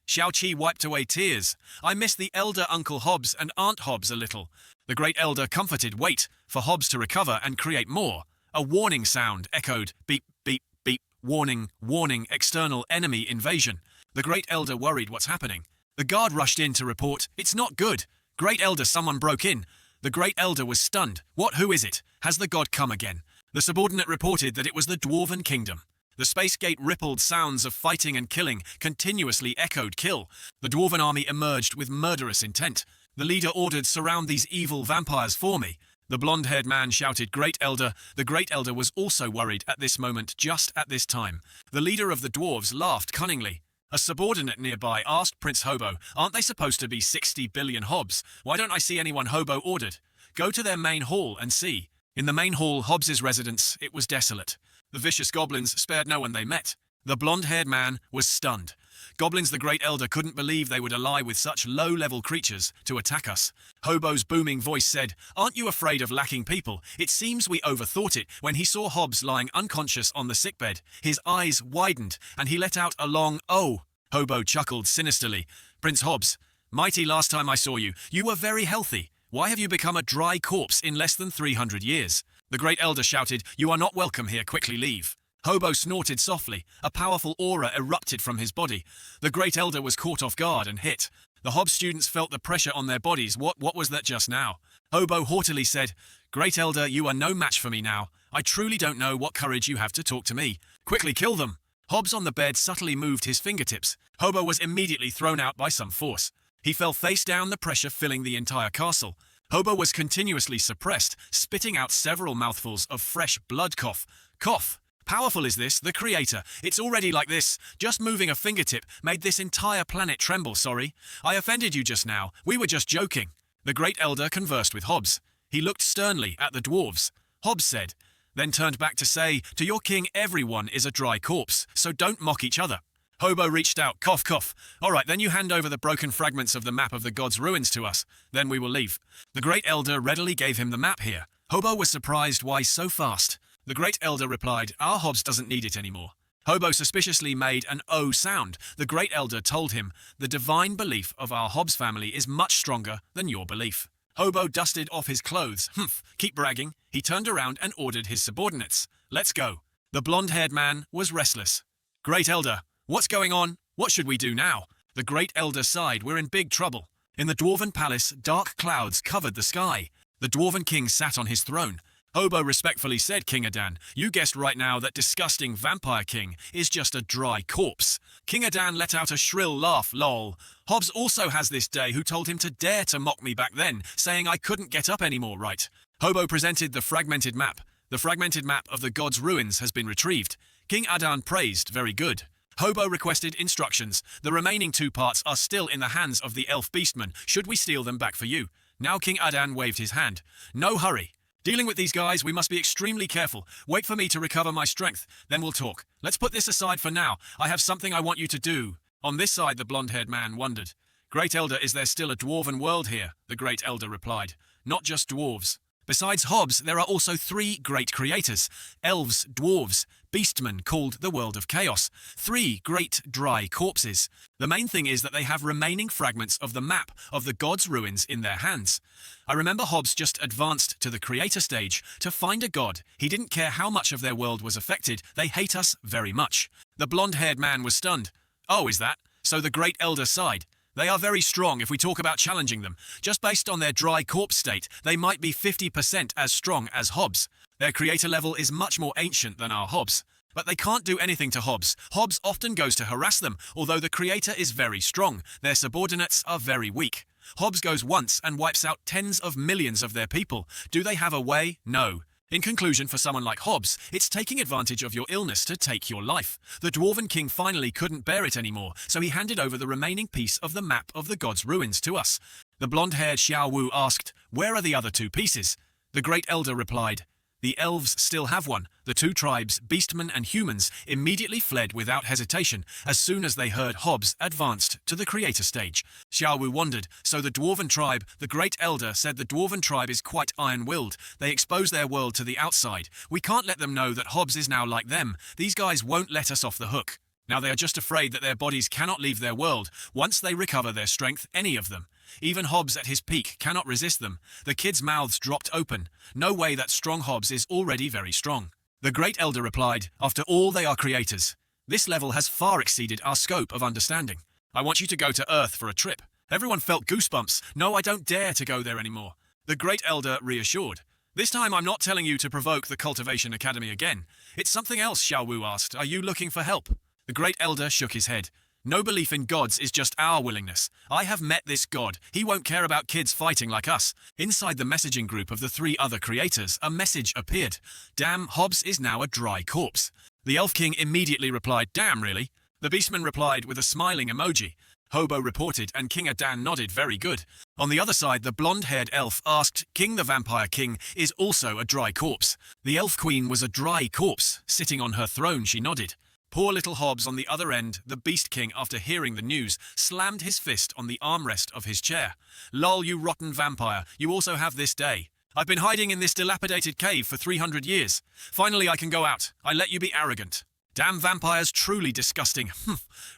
Xiaoqi wiped away tears. I miss the elder Uncle Hobbs and Aunt Hobbs a little. The Great Elder comforted. Wait for Hobbs to recover and create more. A warning sound echoed. Beep, beep, beep. Warning, warning, external enemy invasion. The Great Elder worried. What's happening? The guard rushed in to report. It's not good. Great Elder, someone broke in. The Great Elder was stunned. What? Who is it? Has the god come again? The subordinate reported that it was the Dwarven Kingdom. The space gate rippled. Sounds of fighting and killing continuously echoed. Kill. The Dwarven army emerged with murderous intent. The leader ordered, surround these evil vampires for me. The blonde-haired man shouted, Great Elder. The Great Elder was also worried at this moment, just at this time. The leader of the dwarves laughed cunningly. A subordinate nearby asked Prince Hobo, aren't they supposed to be 60 billion Hobbs? Why don't I see anyone? Hobo ordered. Go to their main hall and see. In the main hall, Hobbs's residence, it was desolate. The vicious goblins spared no one they met. The blonde-haired man was stunned. Goblins, the Great Elder couldn't believe they would ally with such low-level creatures to attack us. Hobo's booming voice said, aren't you afraid of lacking people? It seems we overthought it. When he saw Hobbs lying unconscious on the sickbed, his eyes widened and he let out a long, oh. Hobo chuckled sinisterly. Prince Hobbs, mighty last time I saw you, you were very healthy. Why have you become a dry corpse in less than 300 years? The Great Elder shouted, you are not welcome here, quickly leave. Hobo snorted softly. A powerful aura erupted from his body. The Great Elder was caught off guard and hit. The Hobbs students felt the pressure on their bodies. What was that just now? Hobo haughtily said, Great Elder, you are no match for me now. I truly don't know what courage you have to talk to me. Quickly kill them. Hobbs on the bed subtly moved his fingertips. Hobo was immediately thrown out by some force. He fell face down, the pressure filling the entire castle. Hobo was continuously suppressed, spitting out several mouthfuls of fresh blood. Cough. Powerful is this, the creator. It's already like this. Just moving a fingertip made this entire planet tremble. Sorry. I offended you just now. We were just joking. The Great Elder conversed with Hobbs. He looked sternly at the dwarves. Hobbs said, then turned back to say, "To your king everyone is a dry corpse, so don't mock each other." Hobo reached out, cough cough. "All right, then you hand over the broken fragments of the map of the gods' ruins to us, then we will leave." The Great Elder readily gave him the map here. Hobo was surprised why so fast. The Great Elder replied, "Our Hobbs doesn't need it anymore." Hobo suspiciously made an O sound. The Great Elder told him, "The divine belief of our Hobbs family is much stronger than your belief." Hobo dusted off his clothes. "Humph, keep bragging." He turned around and ordered his subordinates, "Let's go." The blonde-haired man was restless. "Great Elder, what's going on? What should we do now?" The Great Elder sighed, "We're in big trouble." In the Dwarven Palace, dark clouds covered the sky. The Dwarven King sat on his throne. Hobo respectfully said, "King Adan, you guessed right now that disgusting vampire king is just a dry corpse." King Adan let out a shrill laugh, lol. "Hobbs also has this day who told him to dare to mock me back then, saying I couldn't get up anymore, right?" Hobo presented the fragmented map. "The fragmented map of the gods' ruins has been retrieved." King Adan praised, "Very good." Hobo requested instructions. "The remaining 2 parts are still in the hands of the elf beastmen. Should we steal them back for you?" Now King Adan waved his hand. "No hurry. Dealing with these guys, we must be extremely careful. Wait for me to recover my strength, then we'll talk. Let's put this aside for now. I have something I want you to do." On this side, the blonde-haired man wondered. "Great Elder, is there still a dwarven world here?" The Great Elder replied. "Not just dwarves. Besides Hobbs, there are also 3 great creators. Elves, dwarves, beastmen called the World of Chaos. 3 great dry corpses. The main thing is that they have remaining fragments of the map of the gods' ruins in their hands. I remember Hobbs just advanced to the creator stage to find a god. He didn't care how much of their world was affected. They hate us very much." The blonde-haired man was stunned. "Oh, is that?" So the Great Elder sighed. "They are very strong if we talk about challenging them. Just based on their dry corpse state, they might be 50% as strong as Hobbs. Their creator level is much more ancient than our Hobbs. But they can't do anything to Hobbs. Hobbs often goes to harass them, although the creator is very strong. Their subordinates are very weak. Hobbs goes once and wipes out tens of millions of their people. Do they have a way? No. In conclusion, for someone like Hobbs, it's taking advantage of your illness to take your life. The Dwarven King finally couldn't bear it anymore, so he handed over the remaining piece of the map of the gods' ruins to us. The blonde-haired Xiao Wu asked, "Where are the other 2 pieces?" The Great Elder replied, "The elves still have one." The 2 tribes, beastmen and humans, immediately fled without hesitation as soon as they heard Hobbs advanced to the creator stage. Xiao Wu wondered, so the Dwarven tribe, the Great Elder said the Dwarven tribe is quite iron-willed. They expose their world to the outside. We can't let them know that Hobbs is now like them. These guys won't let us off the hook. Now they are just afraid that their bodies cannot leave their world once they recover their strength, any of them. Even Hobbs at his peak cannot resist them. The kids' mouths dropped open. No way that strong Hobbs is already very strong. The Great Elder replied, "After all, they are creators. This level has far exceeded our scope of understanding. I want you to go to Earth for a trip." Everyone felt goosebumps. "No, I don't dare to go there anymore." The Great Elder reassured. "This time I'm not telling you to provoke the Cultivation Academy again. It's something else," Xiao Wu asked. "Are you looking for help?" The Great Elder shook his head. "No belief in gods is just our willingness. I have met this god. He won't care about kids fighting like us." Inside the messaging group of the 3 other creators, a message appeared. "Damn, Hobbs is now a dry corpse." The Elf King immediately replied, "Damn, really?" The Beastman replied with a smiling emoji. Hobo reported, and King Adan nodded, "Very good." On the other side, the blonde-haired elf asked, "King the Vampire King is also a dry corpse." The Elf Queen was a dry corpse. Sitting on her throne, she nodded. Poor little Hobbs on the other end, the Beast King, after hearing the news, slammed his fist on the armrest of his chair. "Lol, you rotten vampire, you also have this day. I've been hiding in this dilapidated cave for 300 years. Finally I can go out. I let you be arrogant. Damn vampires, truly disgusting.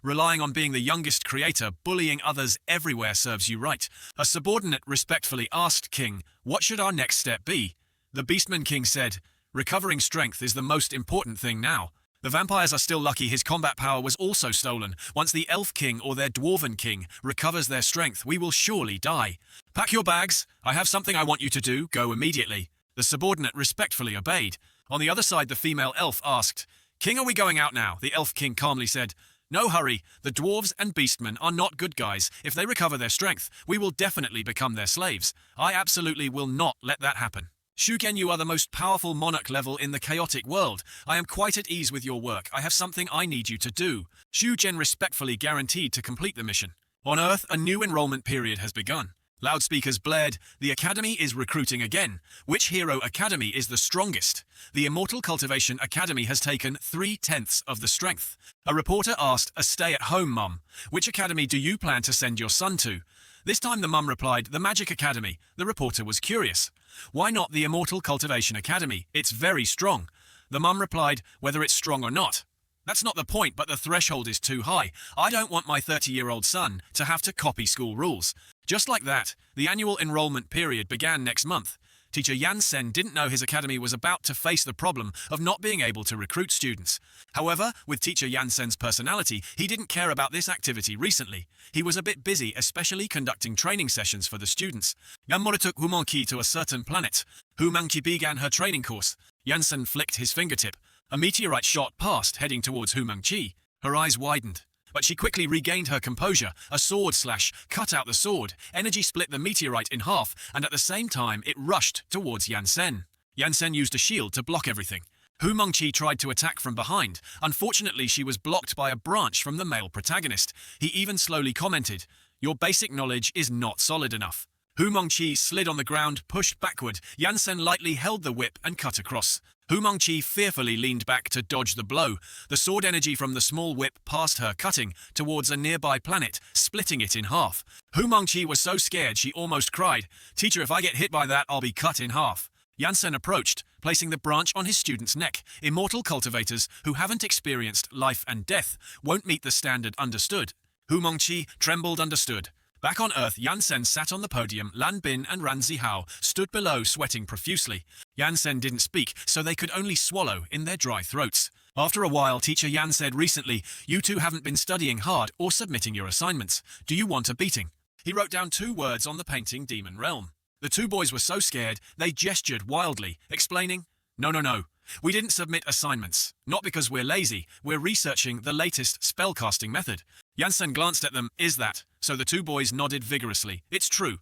Relying on being the youngest creator, bullying others everywhere serves you right." A subordinate respectfully asked King, "What should our next step be?" The Beastman King said, "Recovering strength is the most important thing now. The vampires are still lucky his combat power was also stolen. Once the Elf King or their Dwarven King recovers their strength, we will surely die. Pack your bags. I have something I want you to do. Go immediately." The subordinate respectfully obeyed. On the other side, the female elf asked, "King, are we going out now?" The Elf King calmly said, "No hurry. The dwarves and beastmen are not good guys. If they recover their strength, we will definitely become their slaves. I absolutely will not let that happen. Shugen, you are the most powerful monarch level in the chaotic world. I am quite at ease with your work. I have something I need you to do." Shugen respectfully guaranteed to complete the mission. On Earth, a new enrollment period has begun. Loudspeakers blared, "The Academy is recruiting again. Which hero academy is the strongest?" The Immortal Cultivation Academy has taken 3/10 of the strength. A reporter asked a stay-at-home mum, "Which academy do you plan to send your son to?" This time the mum replied, "The Magic Academy." The reporter was curious. "Why not the Immortal Cultivation Academy? It's very strong." The mum replied, "Whether it's strong or not. That's not the point, but the threshold is too high. I don't want my 30-year-old son to have to copy school rules." Just like that, the annual enrollment period began next month. Teacher Jansen didn't know his academy was about to face the problem of not being able to recruit students. However, with Teacher Jansen's personality, he didn't care about this activity recently. He was a bit busy, especially conducting training sessions for the students. Yamura took Humanki to a certain planet. Humanki began her training course. Jansen flicked his fingertip. A meteorite shot past, heading towards Humanki. Her eyes widened. But she quickly regained her composure. A sword slash cut out the sword. Energy split the meteorite in half, and at the same time it rushed towards Jansen. Jansen used a shield to block everything. Hu Mengqi tried to attack from behind. Unfortunately, she was blocked by a branch from the male protagonist. He even slowly commented, "Your basic knowledge is not solid enough." Hu Mengqi slid on the ground, pushed backward. Jansen lightly held the whip and cut across. Hu Mengqi fearfully leaned back to dodge the blow. The sword energy from the small whip passed her, cutting towards a nearby planet, splitting it in half. Hu Mengqi was so scared she almost cried, "Teacher, if I get hit by that, I'll be cut in half." Jansen approached, placing the branch on his student's neck. Immortal cultivators who haven't experienced life and death won't meet the standard understood. Hu Mengqi trembled understood. Back on Earth, Jansen sat on the podium. Lan Bin and Ran Zihao stood below, sweating profusely. Jansen didn't speak, so they could only swallow in their dry throats. After a while, Teacher Yan said recently, "You two haven't been studying hard or submitting your assignments. Do you want a beating?" He wrote down 2 words on the painting, Demon Realm. The 2 boys were so scared, they gestured wildly, explaining, No. We didn't submit assignments. Not because we're lazy, we're researching the latest spellcasting method." Jansen glanced at them, "Is that?" So the 2 boys nodded vigorously. It's true,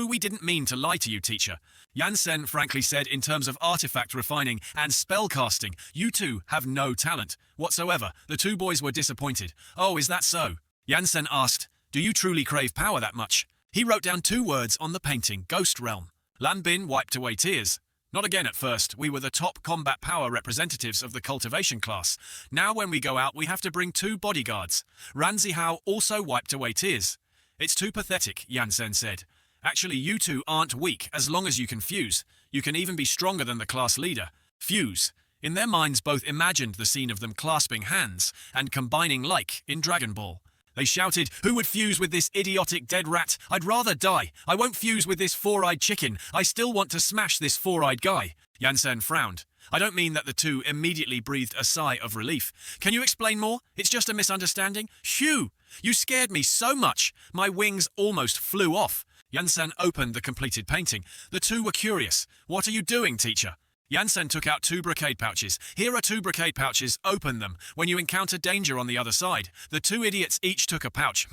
we didn't mean to lie to you, teacher." Jansen frankly said, "In terms of artifact refining and spellcasting, you two have no talent whatsoever." The 2 boys were disappointed. "Oh, is that so?" Jansen asked, "Do you truly crave power that much?" He wrote down 2 words on the painting, Ghost Realm. Lan Bin wiped away tears. "Not again at first. We were the top combat power representatives of the cultivation class. Now when we go out, we have to bring 2 bodyguards." Ran Zihao also wiped away tears. "It's too pathetic," Jansen said. "Actually, you two aren't weak as long as you can fuse. You can even be stronger than the class leader. Fuse." In their minds, both imagined the scene of them clasping hands and combining like in Dragon Ball. They shouted, "Who would fuse with this idiotic dead rat? I'd rather die. I won't fuse with this 4-eyed chicken. I still want to smash this 4-eyed guy." Jansen frowned. "I don't mean that." The 2 immediately breathed a sigh of relief. "Can you explain more? It's just a misunderstanding." "Phew! You scared me so much. My wings almost flew off." Jansen opened the completed painting. The 2 were curious. "What are you doing, teacher?" Jansen took out 2 brocade pouches. "Here are 2 brocade pouches. Open them when you encounter danger on the other side." The 2 idiots each took a pouch.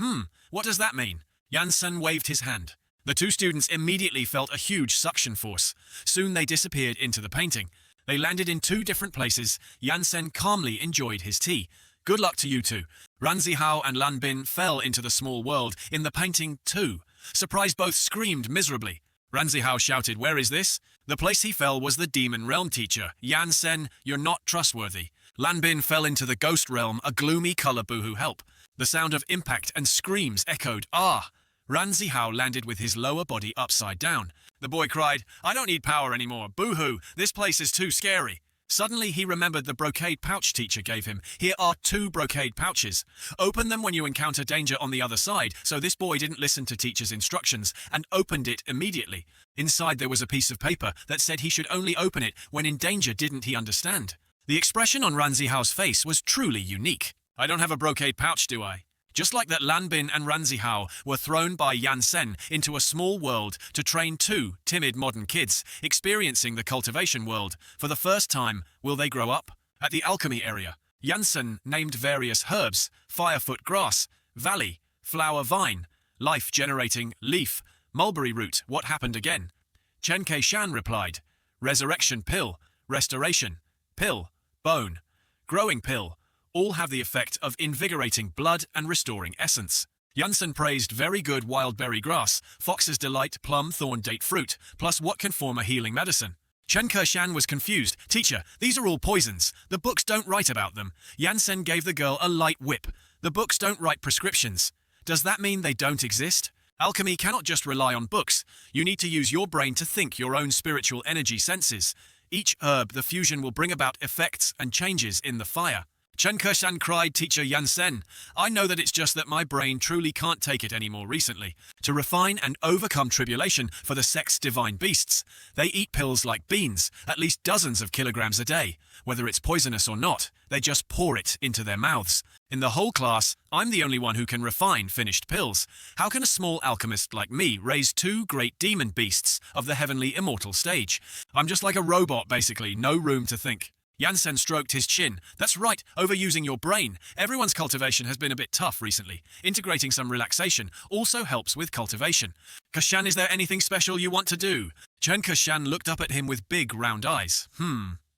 What does that mean?" Jansen waved his hand. The 2 students immediately felt a huge suction force. Soon they disappeared into the painting. They landed in 2 different places. Jansen calmly enjoyed his tea. "Good luck to you two." Ran Zihao and Lan Bin fell into the small world in the painting too. Surprised, both screamed miserably. Ran Zihao shouted, "Where is this?" The place he fell was the Demon Realm. "Teacher Jansen, you're not trustworthy." Lan Bin fell into the Ghost Realm, a gloomy color. "Boohoo, help." The sound of impact and screams echoed. "Ah!" Ran Zihao landed with his lower body upside down. The boy cried, "I don't need power anymore. Boohoo, this place is too scary." Suddenly he remembered the brocade pouch teacher gave him. "Here are 2 brocade pouches. Open them when you encounter danger on the other side." So this boy didn't listen to teacher's instructions and opened it immediately. Inside there was a piece of paper that said he should only open it when in danger. Didn't he understand? The expression on Ran Zihao's face was truly unique. "I don't have a brocade pouch, do I?" Just like that, Lan Bin and Ran Zihao were thrown by Jansen into a small world to train 2 timid modern kids, experiencing the cultivation world. For the first time, will they grow up? At the alchemy area, Jansen named various herbs: firefoot grass, valley, flower vine, life-generating leaf, mulberry root. What happened again? Chen Kai-shan replied, resurrection pill, restoration pill, bone, growing pill, all have the effect of invigorating blood and restoring essence. Jansen praised very good wild berry grass, fox's delight plum thorn date fruit, plus what can form a healing medicine. Chen Keshan was confused. Teacher, these are all poisons. The books don't write about them. Jansen gave the girl a light whip. The books don't write prescriptions. Does that mean they don't exist? Alchemy cannot just rely on books. You need to use your brain to think your own spiritual energy senses. Each herb, the fusion will bring about effects and changes in the fire. Chen Keshan cried, Teacher Jansen, I know that it's just that my brain truly can't take it anymore recently. To refine and overcome tribulation for the sex divine beasts, they eat pills like beans, at least dozens of kilograms a day. Whether it's poisonous or not, they just pour it into their mouths. In the whole class, I'm the only one who can refine finished pills. How can a small alchemist like me raise two great demon beasts of the heavenly immortal stage? I'm just like a robot basically, no room to think. Jansen stroked his chin. That's right, overusing your brain. Everyone's cultivation has been a bit tough recently. Integrating some relaxation also helps with cultivation. Keshan, is there anything special you want to do? Chen Keshan looked up at him with big round eyes.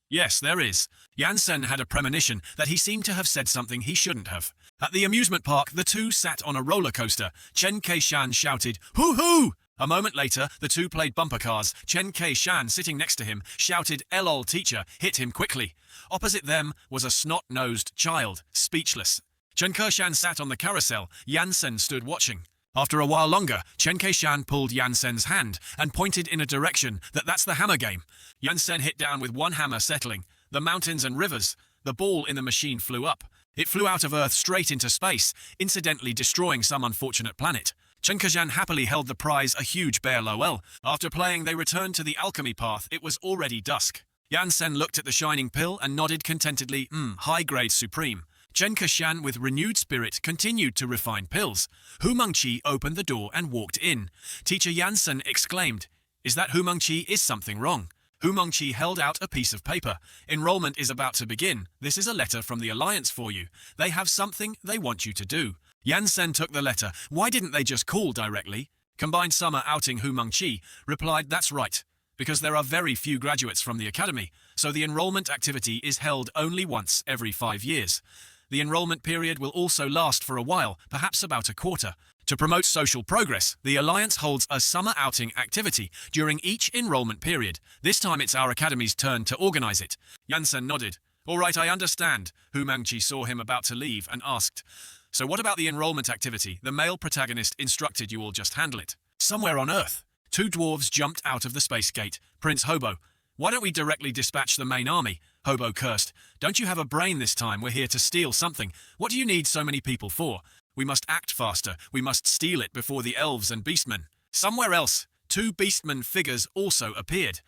Yes, there is. Jansen had a premonition that he seemed to have said something he shouldn't have. At the amusement park, the two sat on a roller coaster. Chen Keshan shouted, "Hoo-hoo!" A moment later, the two played bumper cars. Chen Keshan, sitting next to him, shouted, "LOL, teacher, hit him quickly." Opposite them was a snot-nosed child, speechless. Chen Keshan sat on the carousel. Jansen stood watching. After a while longer, Chen Keshan pulled Jansen's hand and pointed in a direction that's the hammer game. Jansen hit down with one hammer settling. The mountains and rivers. The ball in the machine flew up. It flew out of Earth straight into space, incidentally destroying some unfortunate planet. Chen Keshan happily held the prize, a huge bear Lowell. After playing, they returned to the alchemy path. It was already dusk. Jansen looked at the shining pill and nodded contentedly. High grade supreme. Chen Keshan, with renewed spirit, continued to refine pills. Hu Mengqi opened the door and walked in. Teacher Jansen exclaimed, "Is that Hu Mengqi? Is something wrong?" Hu Mengqi held out a piece of paper. "Enrollment is about to begin. This is a letter from the Alliance for you. They have something they want you to do." Jansen took the letter. Why didn't they just call directly? Combined summer outing Hu Mengqi replied, "That's right, because there are very few graduates from the academy, so the enrollment activity is held only once every 5 years. The enrollment period will also last for a while, perhaps about a quarter. To promote social progress, the Alliance holds a summer outing activity during each enrollment period. This time it's our academy's turn to organize it." Jansen nodded. "All right, I understand." Hu Mengqi saw him about to leave and asked, "So what about the enrollment activity? The male protagonist instructed you all just handle it." Somewhere on Earth, two dwarves jumped out of the space gate. Prince Hobo, "Why don't we directly dispatch the main army?" Hobo cursed. "Don't you have a brain this time? We're here to steal something. What do you need so many people for? We must act faster. We must steal it before the elves and beastmen." Somewhere else, two beastmen figures also appeared.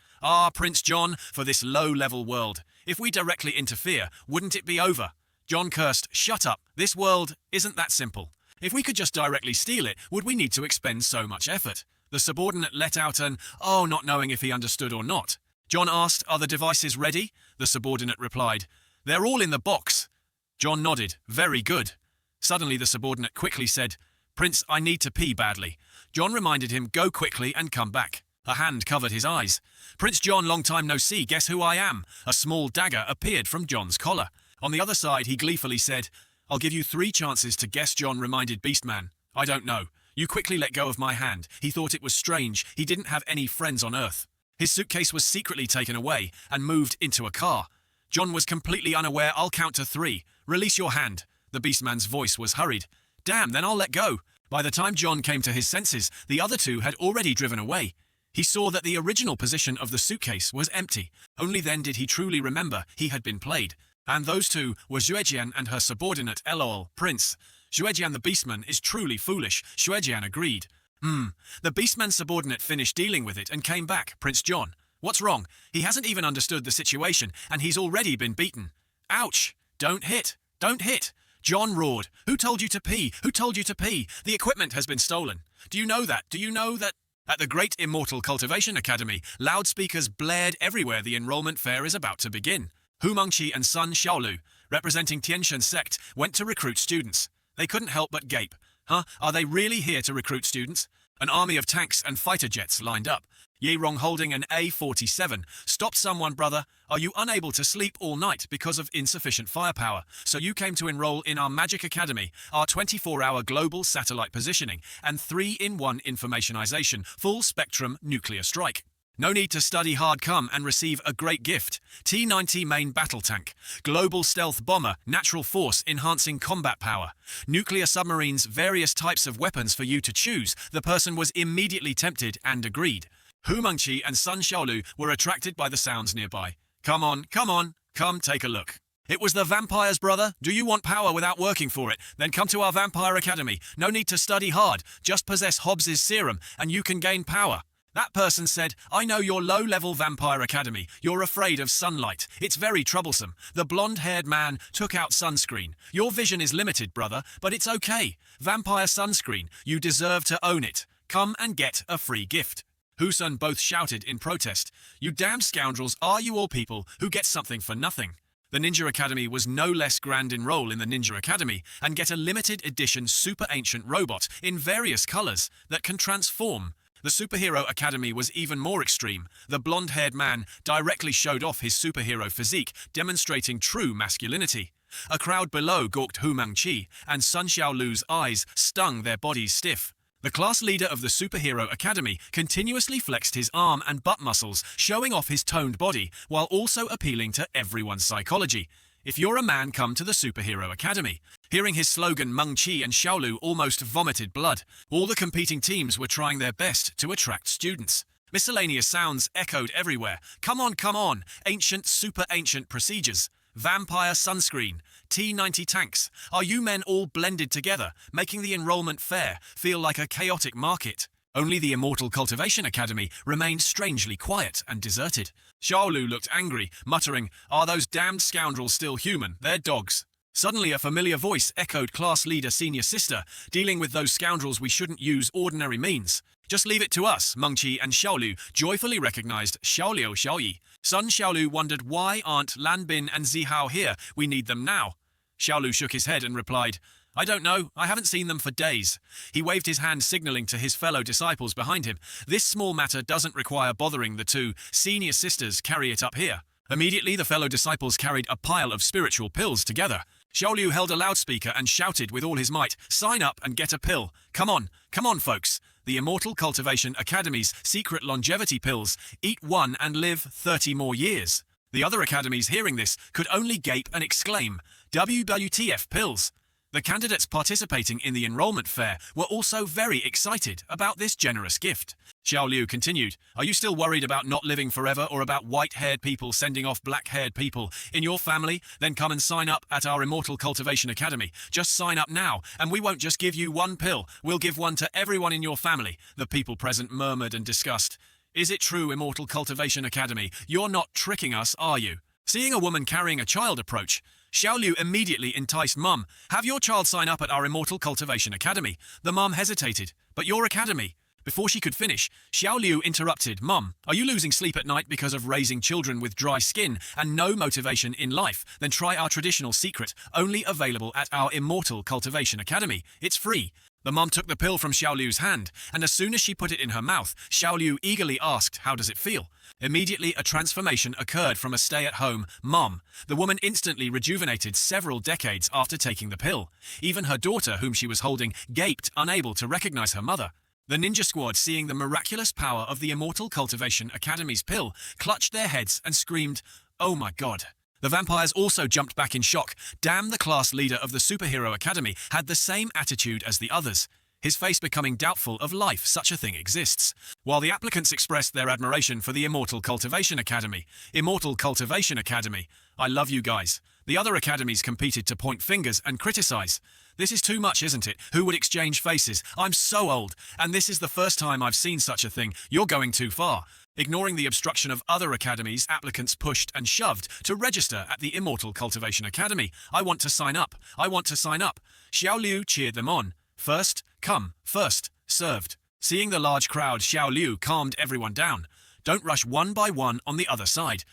Prince John, for this low-level world. If we directly interfere, wouldn't it be over?" John cursed. "Shut up. This world isn't that simple. If we could just directly steal it, would we need to expend so much effort?" The subordinate let out an "oh," not knowing if he understood or not. John asked, "Are the devices ready?" The subordinate replied, "They're all in the box." John nodded. "Very good." Suddenly the subordinate quickly said, "Prince, I need to pee badly." John reminded him, "Go quickly and come back." A hand covered his eyes. "Prince John, long time no see, guess who I am?" A small dagger appeared from John's collar. On the other side, he gleefully said, "I'll give you 3 chances to guess." John reminded Beastman, "I don't know." You quickly let go of my hand. He thought it was strange. He didn't have any friends on Earth. His suitcase was secretly taken away and moved into a car. John was completely unaware. "I'll count to 3. Release your hand." The Beastman's voice was hurried. "Damn, then I'll let go." By the time John came to his senses, the other two had already driven away. He saw that the original position of the suitcase was empty. Only then did he truly remember he had been played. And those two were Xuejian and her subordinate, LOL, Prince. Xuejian the Beastman is truly foolish. Xuejian agreed. The Beastman's subordinate finished dealing with it and came back. "Prince John, what's wrong? He hasn't even understood the situation, and he's already been beaten." "Ouch! Don't hit! Don't hit!" John roared. "Who told you to pee? Who told you to pee? The equipment has been stolen. Do you know that? Do you know that?" At the Great Immortal Cultivation Academy, loudspeakers blared everywhere. The enrollment fair is about to begin. Hu Mengqi and Sun Xiaolu, representing Tianshan sect, went to recruit students. They couldn't help but gape. Are they really here to recruit students? An army of tanks and fighter jets lined up. Ye Rong holding an A-47. Stop someone, brother. Are you unable to sleep all night because of insufficient firepower? So you came to enroll in our Magic Academy, our 24-hour global satellite positioning, and 3-in-1 informationization, full-spectrum nuclear strike. No need to study hard, come and receive a great gift. T-90 main battle tank, global stealth bomber, natural force enhancing combat power, nuclear submarines, various types of weapons for you to choose. The person was immediately tempted and agreed. Hu Mengqi and Sun Xiaolu were attracted by the sounds nearby. Come on, come take a look. It was the vampires, brother. Do you want power without working for it? Then come to our Vampire Academy. No need to study hard. Just possess Hobbes's serum and you can gain power. That person said, I know your low-level Vampire Academy. You're afraid of sunlight. It's very troublesome. The blonde-haired man took out sunscreen. Your vision is limited, brother, but it's okay. Vampire sunscreen. You deserve to own it. Come and get a free gift. Husun both shouted in protest. You damn scoundrels, are you all people who get something for nothing? The Ninja Academy was no less grand. Enroll in the Ninja Academy and get a limited edition super ancient robot in various colors that can transform. The Superhero Academy was even more extreme. The blonde-haired man directly showed off his superhero physique, demonstrating true masculinity. A crowd below gawked Hu Mengqi, and Sun Xiaolu's eyes stung their bodies stiff. The class leader of the Superhero Academy continuously flexed his arm and butt muscles, showing off his toned body, while also appealing to everyone's psychology. If you're a man, come to the Superhero Academy. Hearing his slogan, Mengqi and Xiaolu almost vomited blood. All the competing teams were trying their best to attract students. Miscellaneous sounds echoed everywhere. Come on, ancient, super ancient procedures. Vampire sunscreen, T-90 tanks. Are you men all blended together, making the enrollment fair feel like a chaotic market? Only the Immortal Cultivation Academy remained strangely quiet and deserted. Xiaolu looked angry, muttering, Are those damned scoundrels still human? They're dogs. Suddenly a familiar voice echoed, Class leader, senior sister, dealing with those scoundrels we shouldn't use ordinary means. Just leave it to us. Mengqi and Xiaolu joyfully recognized Xiaoliu Xiaoyi. Sun Xiaolu wondered, why aren't Lan Bin and Zihao here? We need them now. Xiaolu shook his head and replied, I don't know. I haven't seen them for days. He waved his hand, signaling to his fellow disciples behind him. This small matter doesn't require bothering the two senior sisters. Carry it up here. Immediately, the fellow disciples carried a pile of spiritual pills together. Xiaoliu held a loudspeaker and shouted with all his might, Sign up and get a pill. Come on, folks. The Immortal Cultivation Academy's secret longevity pills. Eat one and live 30 more years. The other academies hearing this could only gape and exclaim, WTF pills. The candidates participating in the enrollment fair were also very excited about this generous gift. Xiaoliu continued, Are you still worried about not living forever or about white-haired people sending off black-haired people in your family? Then come and sign up at our Immortal Cultivation Academy. Just sign up now, and we won't just give you one pill. We'll give one to everyone in your family. The people present murmured in disgust. Is it true, Immortal Cultivation Academy? You're not tricking us, are you? Seeing a woman carrying a child approach, Xiaoliu immediately enticed Mum. Have your child sign up at our Immortal Cultivation Academy. The mum hesitated. But your academy? Before she could finish, Xiaoliu interrupted. Mum, are you losing sleep at night because of raising children with dry skin and no motivation in life? Then try our traditional secret, only available at our Immortal Cultivation Academy. It's free. The mum took the pill from Xiaoliu's hand, and as soon as she put it in her mouth, Xiaoliu eagerly asked, How does it feel? Immediately, a transformation occurred from a stay-at-home mum. The woman instantly rejuvenated several decades after taking the pill. Even her daughter, whom she was holding, gaped, unable to recognize her mother. The ninja squad, seeing the miraculous power of the Immortal Cultivation Academy's pill, clutched their heads and screamed, Oh my God. The vampires also jumped back in shock. Damn, the class leader of the Superhero Academy had the same attitude as the others, his face becoming doubtful of life such a thing exists. While the applicants expressed their admiration for the Immortal Cultivation Academy. Immortal Cultivation Academy, I love you guys. The other academies competed to point fingers and criticize. This is too much, isn't it? Who would exchange faces? I'm so old, and this is the first time I've seen such a thing. You're going too far. Ignoring the obstruction of other academies, applicants pushed and shoved to register at the Immortal Cultivation Academy. I want to sign up. I want to sign up. Xiaoliu cheered them on. First come, first served. Seeing the large crowd, Xiaoliu calmed everyone down. Don't rush one by one on the other side.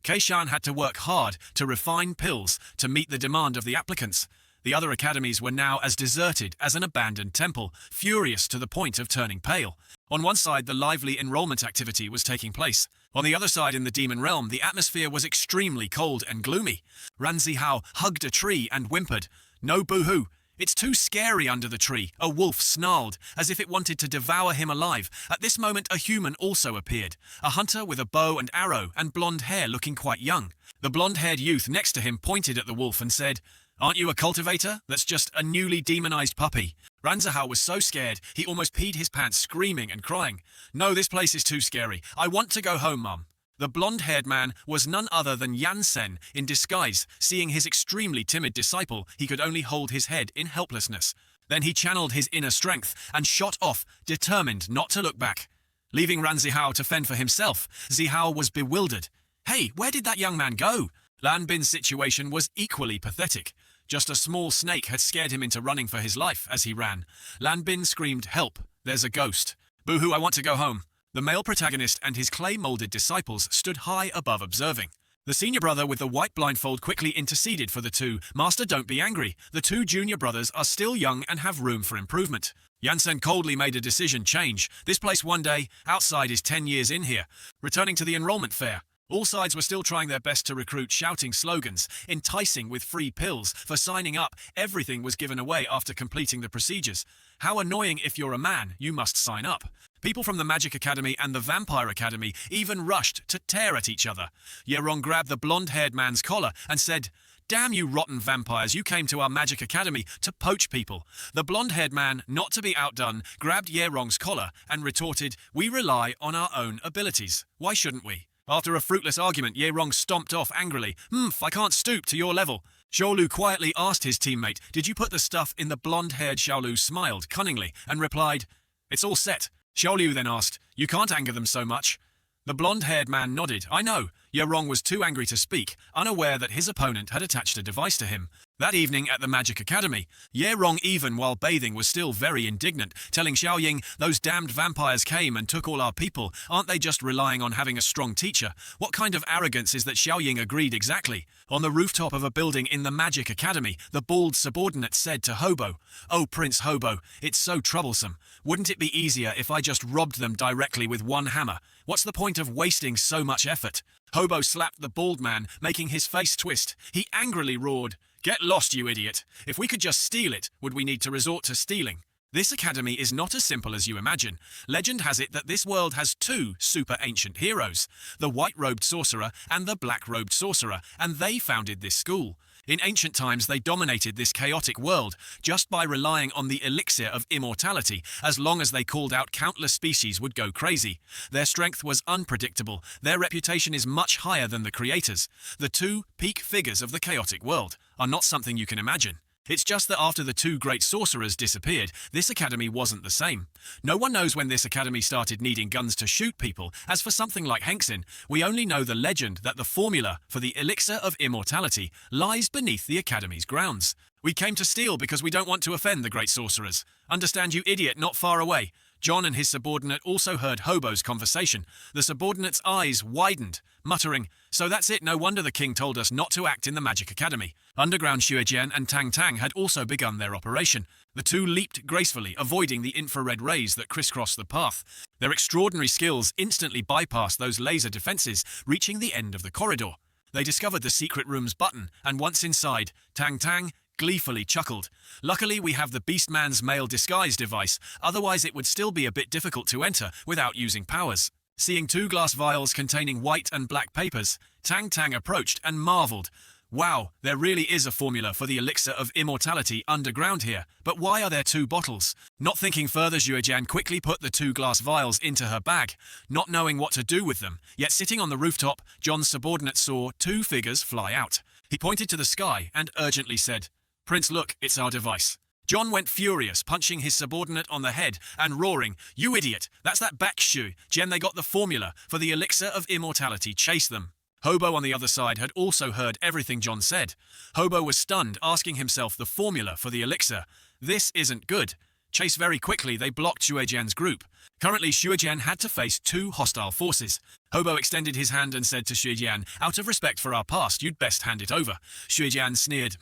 Keishan had to work hard to refine pills to meet the demand of the applicants. The other academies were now as deserted as an abandoned temple, furious to the point of turning pale. On one side, the lively enrollment activity was taking place. On the other side, in the demon realm, the atmosphere was extremely cold and gloomy. Ran Zihao hugged a tree and whimpered, "No boo-hoo. It's too scary under the tree." A wolf snarled, as if it wanted to devour him alive. At this moment, a human also appeared, a hunter with a bow and arrow and blonde hair, looking quite young. The blonde-haired youth next to him pointed at the wolf and said, "Aren't you a cultivator? That's just a newly demonized puppy." Ranzahao was so scared, he almost peed his pants, screaming and crying, "No, this place is too scary. I want to go home, Mum." The blonde-haired man was none other than Yansen in disguise. Seeing his extremely timid disciple, he could only hold his head in helplessness. Then he channeled his inner strength and shot off, determined not to look back. Leaving Ran Zihao to fend for himself, Zihao was bewildered. "Hey, where did that young man go?" Lan Bin's situation was equally pathetic. Just a small snake had scared him into running for his life as he ran. Lan Bin screamed, "Help, there's a ghost." "Boo-hoo, I want to go home." The male protagonist and his clay-molded disciples stood high above observing. The senior brother with the white blindfold quickly interceded for the two. "Master, don't be angry. The two junior brothers are still young and have room for improvement." Yansen coldly made a decision change. "This place one day, outside is 10 years in here." Returning to the enrollment fair, all sides were still trying their best to recruit, shouting slogans, enticing with free pills. For signing up, everything was given away after completing the procedures. How annoying! If you're a man, you must sign up. People from the Magic Academy and the Vampire Academy even rushed to tear at each other. Yerong grabbed the blonde-haired man's collar and said, "Damn you rotten vampires, you came to our Magic Academy to poach people." The blonde-haired man, not to be outdone, grabbed Yerong's collar and retorted, "We rely on our own abilities. Why shouldn't we?" After a fruitless argument, Yerong stomped off angrily. I can't stoop to your level." Xiaolu quietly asked his teammate, "Did you put the stuff in?" The blonde-haired Xiaolu smiled cunningly and replied, "It's all set." Xiaolu then asked, "You can't anger them so much." The blonde-haired man nodded. "I know." Yerong was too angry to speak, unaware that his opponent had attached a device to him. That evening at the Magic Academy, Yerong, even while bathing, was still very indignant, telling Xiaoying, "Those damned vampires came and took all our people. Aren't they just relying on having a strong teacher?" What kind of arrogance is that? Xiaoying agreed exactly. On the rooftop of a building in the Magic Academy, the bald subordinate said to Hobo, "Oh, Prince Hobo, it's so troublesome. Wouldn't it be easier if I just robbed them directly with one hammer? What's the point of wasting so much effort?" Hobo slapped the bald man, making his face twist. He angrily roared, "Get lost, you idiot! If we could just steal it, would we need to resort to stealing?" This academy is not as simple as you imagine. Legend has it that this world has two super ancient heroes, the white-robed sorcerer and the black-robed sorcerer, and they founded this school. In ancient times, they dominated this chaotic world just by relying on the elixir of immortality. As long as they called out, countless species would go crazy. Their strength was unpredictable. Their reputation is much higher than the creators. The two peak figures of the chaotic world are not something you can imagine. It's just that after the two great sorcerers disappeared, this academy wasn't the same. No one knows when this academy started needing guns to shoot people. As for something like Hengxin, we only know the legend that the formula for the elixir of immortality lies beneath the academy's grounds. "We came to steal because we don't want to offend the great sorcerers. Understand, you idiot, not far away." John and his subordinate also heard Hobo's conversation. The subordinate's eyes widened, muttering, "So that's it, no wonder the king told us not to act in the Magic Academy." Underground Xuejian and Tang Tang had also begun their operation. The two leaped gracefully, avoiding the infrared rays that crisscrossed the path. Their extraordinary skills instantly bypassed those laser defenses, reaching the end of the corridor. They discovered the secret room's button, and once inside, Tang Tang gleefully chuckled. "Luckily, we have the Beastman's male disguise device, otherwise it would still be a bit difficult to enter without using powers." Seeing two glass vials containing white and black papers, Tang Tang approached and marveled. "Wow, there really is a formula for the elixir of immortality underground here, but why are there two bottles?" Not thinking further, Xuejian quickly put the two glass vials into her bag, not knowing what to do with them. Yet sitting on the rooftop, John's subordinate saw two figures fly out. He pointed to the sky and urgently said, "Prince, look, it's our device." John went furious, punching his subordinate on the head and roaring, "You idiot, that's that Bakshu. Jen, they got the formula for the elixir of immortality. Chase them." Hobo on the other side had also heard everything John said. Hobo was stunned, asking himself the formula for the elixir. This isn't good. Chase very quickly, they blocked Xuejian's group. Currently, Xuejian had to face two hostile forces. Hobo extended his hand and said to Xuejian, "Out of respect for our past, you'd best hand it over." Xuejian sneered,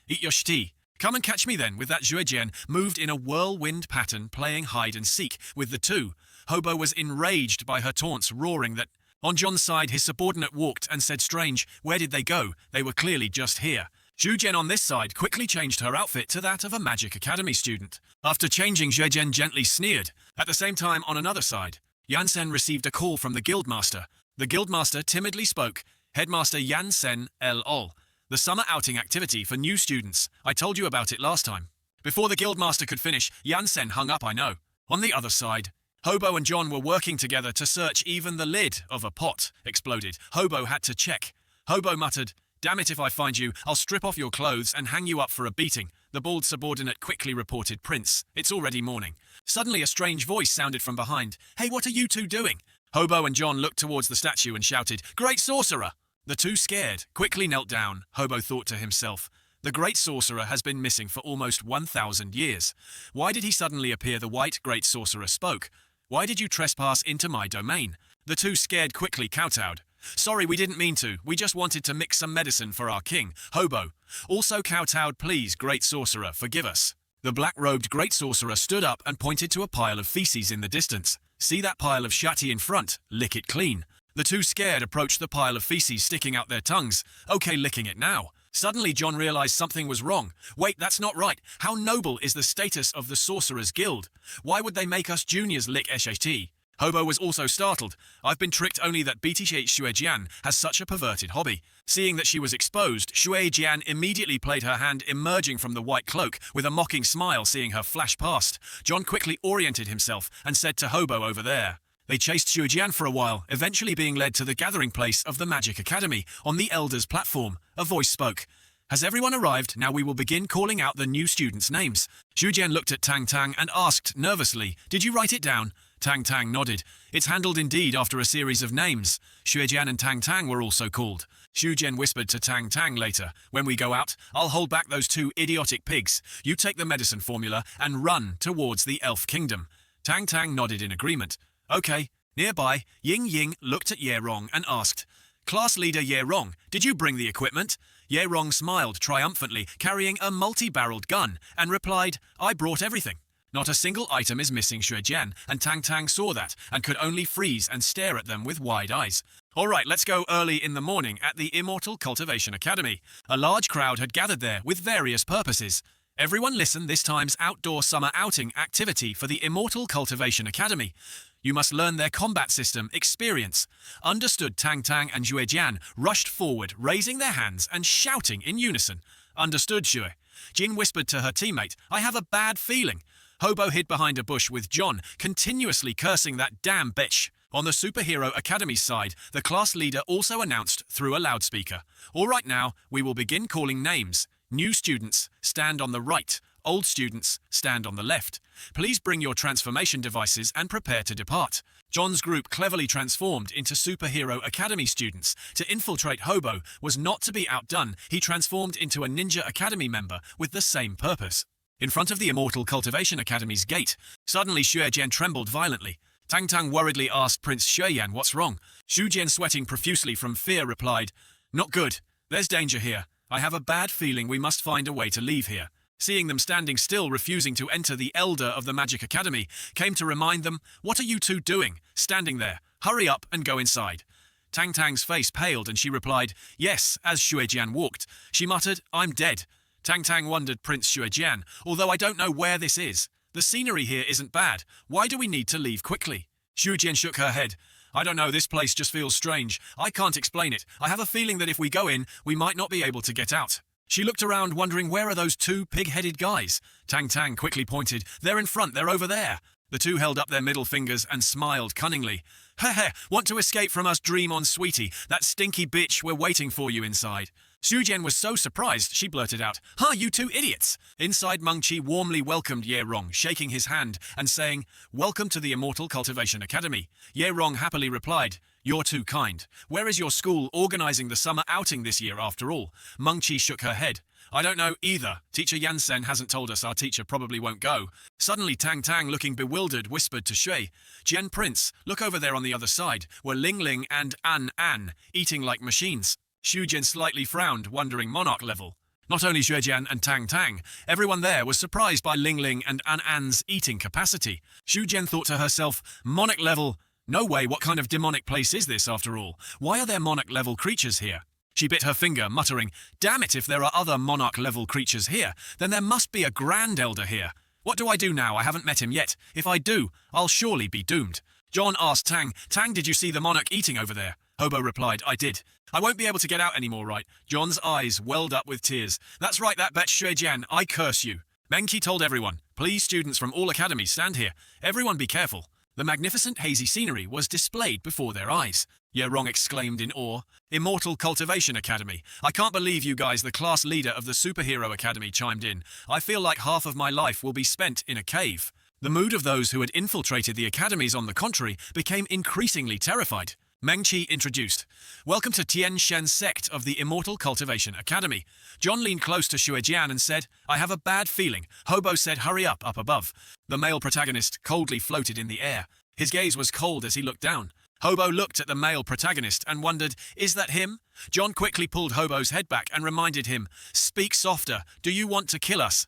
"Eat your shti." Come and catch me then, with that Zhuejian moved in a whirlwind pattern playing hide and seek with the two. Hobo was enraged by her taunts, roaring that. On John's side, his subordinate walked and said, strange, where did they go? They were clearly just here. Zhuejian on this side quickly changed her outfit to that of a Magic Academy student. After changing, Zhuejian gently sneered. At the same time, on another side, Yansen received a call from the guildmaster. The guildmaster timidly spoke. Headmaster Yansen L.O. The summer outing activity for new students. I told you about it last time. Before the guildmaster could finish, Yansen hung up, I know. On the other side, Hobo and John were working together to search. Even the lid of a pot exploded. Hobo had to check. Hobo muttered, damn it, if I find you, I'll strip off your clothes and hang you up for a beating. The bald subordinate quickly reported, Prince, it's already morning. Suddenly a strange voice sounded from behind. Hey, what are you two doing? Hobo and John looked towards the statue and shouted, Great Sorcerer! The two, scared, quickly knelt down. Hobo thought to himself, the Great Sorcerer has been missing for almost 1,000 years. Why did he suddenly appear? The white Great Sorcerer spoke. Why did you trespass into my domain? The two, scared, quickly kowtowed. Sorry, we didn't mean to. We just wanted to mix some medicine for our king. Hobo also kowtowed. Please, Great Sorcerer, forgive us. The black-robed Great Sorcerer stood up and pointed to a pile of feces in the distance. See that pile of shati in front? Lick it clean. The two, scared, approached the pile of feces, sticking out their tongues. Okay, licking it now. Suddenly, John realized something was wrong. Wait, that's not right. How noble is the status of the Sorcerers Guild? Why would they make us juniors lick SHT? Hobo was also startled. I've been tricked, only that BTH Shuejian has such a perverted hobby. Seeing that she was exposed, Shuejian immediately played her hand, emerging from the white cloak with a mocking smile. Seeing her flash past, John quickly oriented himself and said to Hobo, over there. They chased Shuejian for a while, eventually being led to the gathering place of the Magic Academy. On the Elders' platform, a voice spoke. Has everyone arrived? Now we will begin calling out the new students' names. Shuejian looked at Tang Tang and asked nervously, did you write it down? Tang Tang nodded. It's handled indeed after a series of names. Shuejian and Tang Tang were also called. Shuejian whispered to Tang Tang later, when we go out, I'll hold back those two idiotic pigs. You take the medicine formula and run towards the Elf Kingdom. Tang Tang nodded in agreement. Okay. Nearby, Ying Ying looked at Ye Rong and asked, Class Leader Ye Rong, did you bring the equipment? Ye Rong smiled triumphantly, carrying a multi-barreled gun, and replied, I brought everything. Not a single item is missing. Shuejian and Tang Tang saw that and could only freeze and stare at them with wide eyes. All right, let's go. Early in the morning at the Immortal Cultivation Academy. A large crowd had gathered there with various purposes. Everyone listen, this time's outdoor summer outing activity for the Immortal Cultivation Academy. You must learn their combat system experience. Understood. Tang Tang and Shuejian rushed forward, raising their hands and shouting in unison. Understood, Shue. Jin whispered to her teammate, I have a bad feeling. Hobo hid behind a bush with John, continuously cursing that damn bitch. On the Superhero Academy's side, the class leader also announced through a loudspeaker. All right, now, we will begin calling names. New students, stand on the right. Old students, stand on the left. Please bring your transformation devices and prepare to depart. John's group, cleverly transformed into Superhero Academy students to infiltrate Hobo, was not to be outdone. He transformed into a Ninja Academy member with the same purpose. In front of the Immortal Cultivation Academy's gate, suddenly Shuejian trembled violently. Tang Tang worriedly asked Prince Shueyan what's wrong. Shuejian, sweating profusely from fear, replied, Not good. There's danger here. I have a bad feeling we must find a way to leave here. Seeing them standing still, refusing to enter, the elder of the Magic Academy came to remind them, What are you two doing, standing there? Hurry up and go inside. Tang Tang's face paled and she replied, Yes. As Shuejian walked, she muttered, I'm dead. Tang Tang wondered, Prince Shuejian, although I don't know where this is. The scenery here isn't bad. Why do we need to leave quickly? Shuejian shook her head. I don't know, this place just feels strange. I can't explain it. I have a feeling that if we go in, we might not be able to get out. She looked around, wondering, where are those two pig-headed guys? Tang Tang quickly pointed. They're in front, they're over there. The two held up their middle fingers and smiled cunningly. Heh, want to escape from us? Dream on, sweetie. That stinky bitch, we're waiting for you inside. Shuejian was so surprised, she blurted out, you two idiots! Inside, Meng Qi warmly welcomed Ye Rong, shaking his hand and saying, Welcome to the Immortal Cultivation Academy. Ye Rong happily replied, You're too kind. Where is your school organizing the summer outing this year after all? Meng Qi shook her head. I don't know either. Teacher Yansen hasn't told us. Our teacher probably won't go. Suddenly, Tang Tang, looking bewildered, whispered to Shui, Jian Prince, look over there on the other side, were Ling Ling and An eating like machines. Shuejian slightly frowned, wondering, monarch level. Not only Xuejian and Tang Tang, everyone there was surprised by Ling Ling and An An's eating capacity. Xu Jian thought to herself, monarch level? No way, what kind of demonic place is this after all? Why are there monarch level creatures here? She bit her finger, muttering, damn it, if there are other monarch level creatures here, then there must be a grand elder here. What do I do now? I haven't met him yet. If I do, I'll surely be doomed. John asked Tang, Tang, did you see the monarch eating over there? Hobo replied, I did. I won't be able to get out anymore, right? John's eyes welled up with tears. That's right, that bet Xuejian, I curse you. Mengqi told everyone, please students from all academies stand here. Everyone be careful. The magnificent hazy scenery was displayed before their eyes. Ye Rong exclaimed in awe. Immortal Cultivation Academy. I can't believe you guys, the class leader of the Superhero Academy, chimed in. I feel like half of my life will be spent in a cave. The mood of those who had infiltrated the academies, on the contrary, became increasingly terrified. Mengqi introduced, welcome to Tian Shen's sect of the Immortal Cultivation Academy. John leaned close to Xuejian and said, I have a bad feeling. Hobo said, hurry up above. The male protagonist coldly floated in the air. His gaze was cold as he looked down. Hobo looked at the male protagonist and wondered, is that him? John quickly pulled Hobo's head back and reminded him, speak softer, do you want to kill us?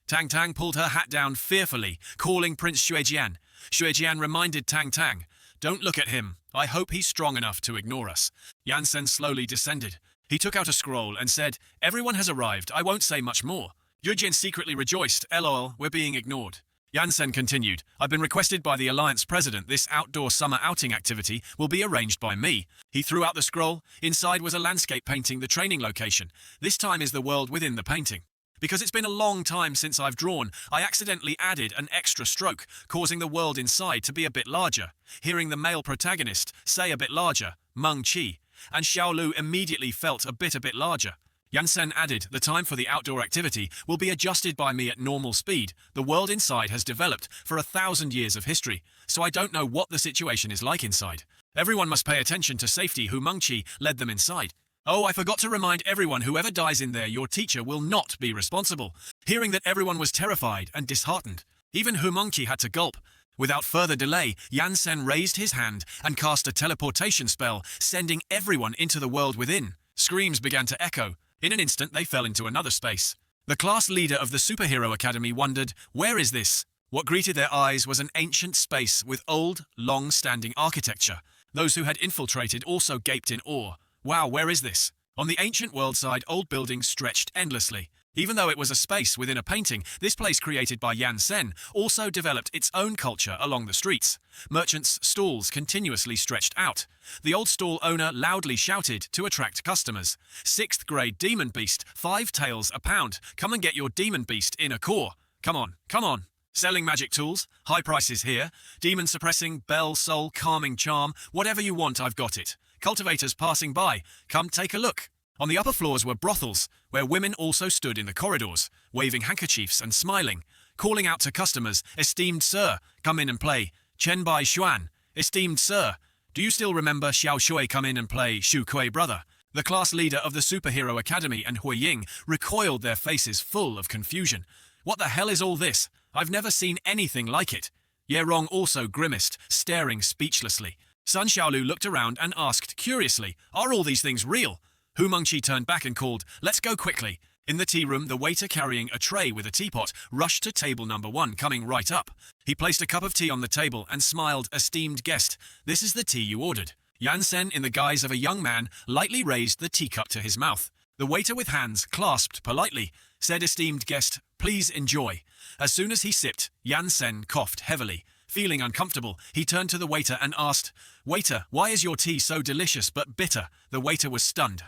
Tang Tang pulled her hat down fearfully, calling Prince Xuejian. Xuejian reminded Tang Tang, don't look at him. I hope he's strong enough to ignore us. Yansen slowly descended. He took out a scroll and said, everyone has arrived, I won't say much more. Yujin secretly rejoiced, lol, we're being ignored. Yansen continued, I've been requested by the Alliance President. This outdoor summer outing activity will be arranged by me. He threw out the scroll. Inside was a landscape painting the training location. This time is the world within the painting. Because it's been a long time since I've drawn, I accidentally added an extra stroke, causing the world inside to be a bit larger. Hearing the male protagonist say a bit larger, Meng Qi, and Xiaolu immediately felt a bit larger. Yansen added, the time for the outdoor activity will be adjusted by me at normal speed. The world inside has developed for 1,000 years of history, so I don't know what the situation is like inside. Everyone must pay attention to safety. Hu Mengqi led them inside. Oh, I forgot to remind everyone, whoever dies in there, your teacher will not be responsible. Hearing that, everyone was terrified and disheartened. Even Hu Mengqi had to gulp. Without further delay, Yansen raised his hand and cast a teleportation spell, sending everyone into the world within. Screams began to echo. In an instant, they fell into another space. The class leader of the Superhero Academy wondered, where is this? What greeted their eyes was an ancient space with old, long-standing architecture. Those who had infiltrated also gaped in awe. Wow, where is this? On the ancient world side, old buildings stretched endlessly. Even though it was a space within a painting, this place created by Yansen also developed its own culture along the streets. Merchants' stalls continuously stretched out. The old stall owner loudly shouted to attract customers. 6th grade demon beast, 5 taels a pound. Come and get your demon beast in a core. Come on, come on. Selling magic tools, high prices here. Demon suppressing, bell, soul, calming charm. Whatever you want, I've got it. Cultivators passing by, come take a look. On the upper floors were brothels, where women also stood in the corridors, waving handkerchiefs and smiling, calling out to customers, esteemed sir, come in and play. Chen Bai Xuan, esteemed sir, do you still remember Xiao Shui, come in and play Shu Kui brother? The class leader of the Superhero Academy and Hui Ying recoiled, their faces full of confusion. What the hell is all this? I've never seen anything like it. Ye Rong also grimaced, staring speechlessly. Sun Xiaolu looked around and asked curiously, are all these things real? Hu Mengqi turned back and called, let's go quickly. In the tea room, the waiter carrying a tray with a teapot rushed to table number 1, coming right up. He placed a cup of tea on the table and smiled, esteemed guest, this is the tea you ordered. Yansen, in the guise of a young man, lightly raised the teacup to his mouth. The waiter, with hands clasped politely, said, esteemed guest, please enjoy. As soon as he sipped, Yansen coughed heavily. Feeling uncomfortable, he turned to the waiter and asked, waiter, why is your tea so delicious but bitter? The waiter was stunned,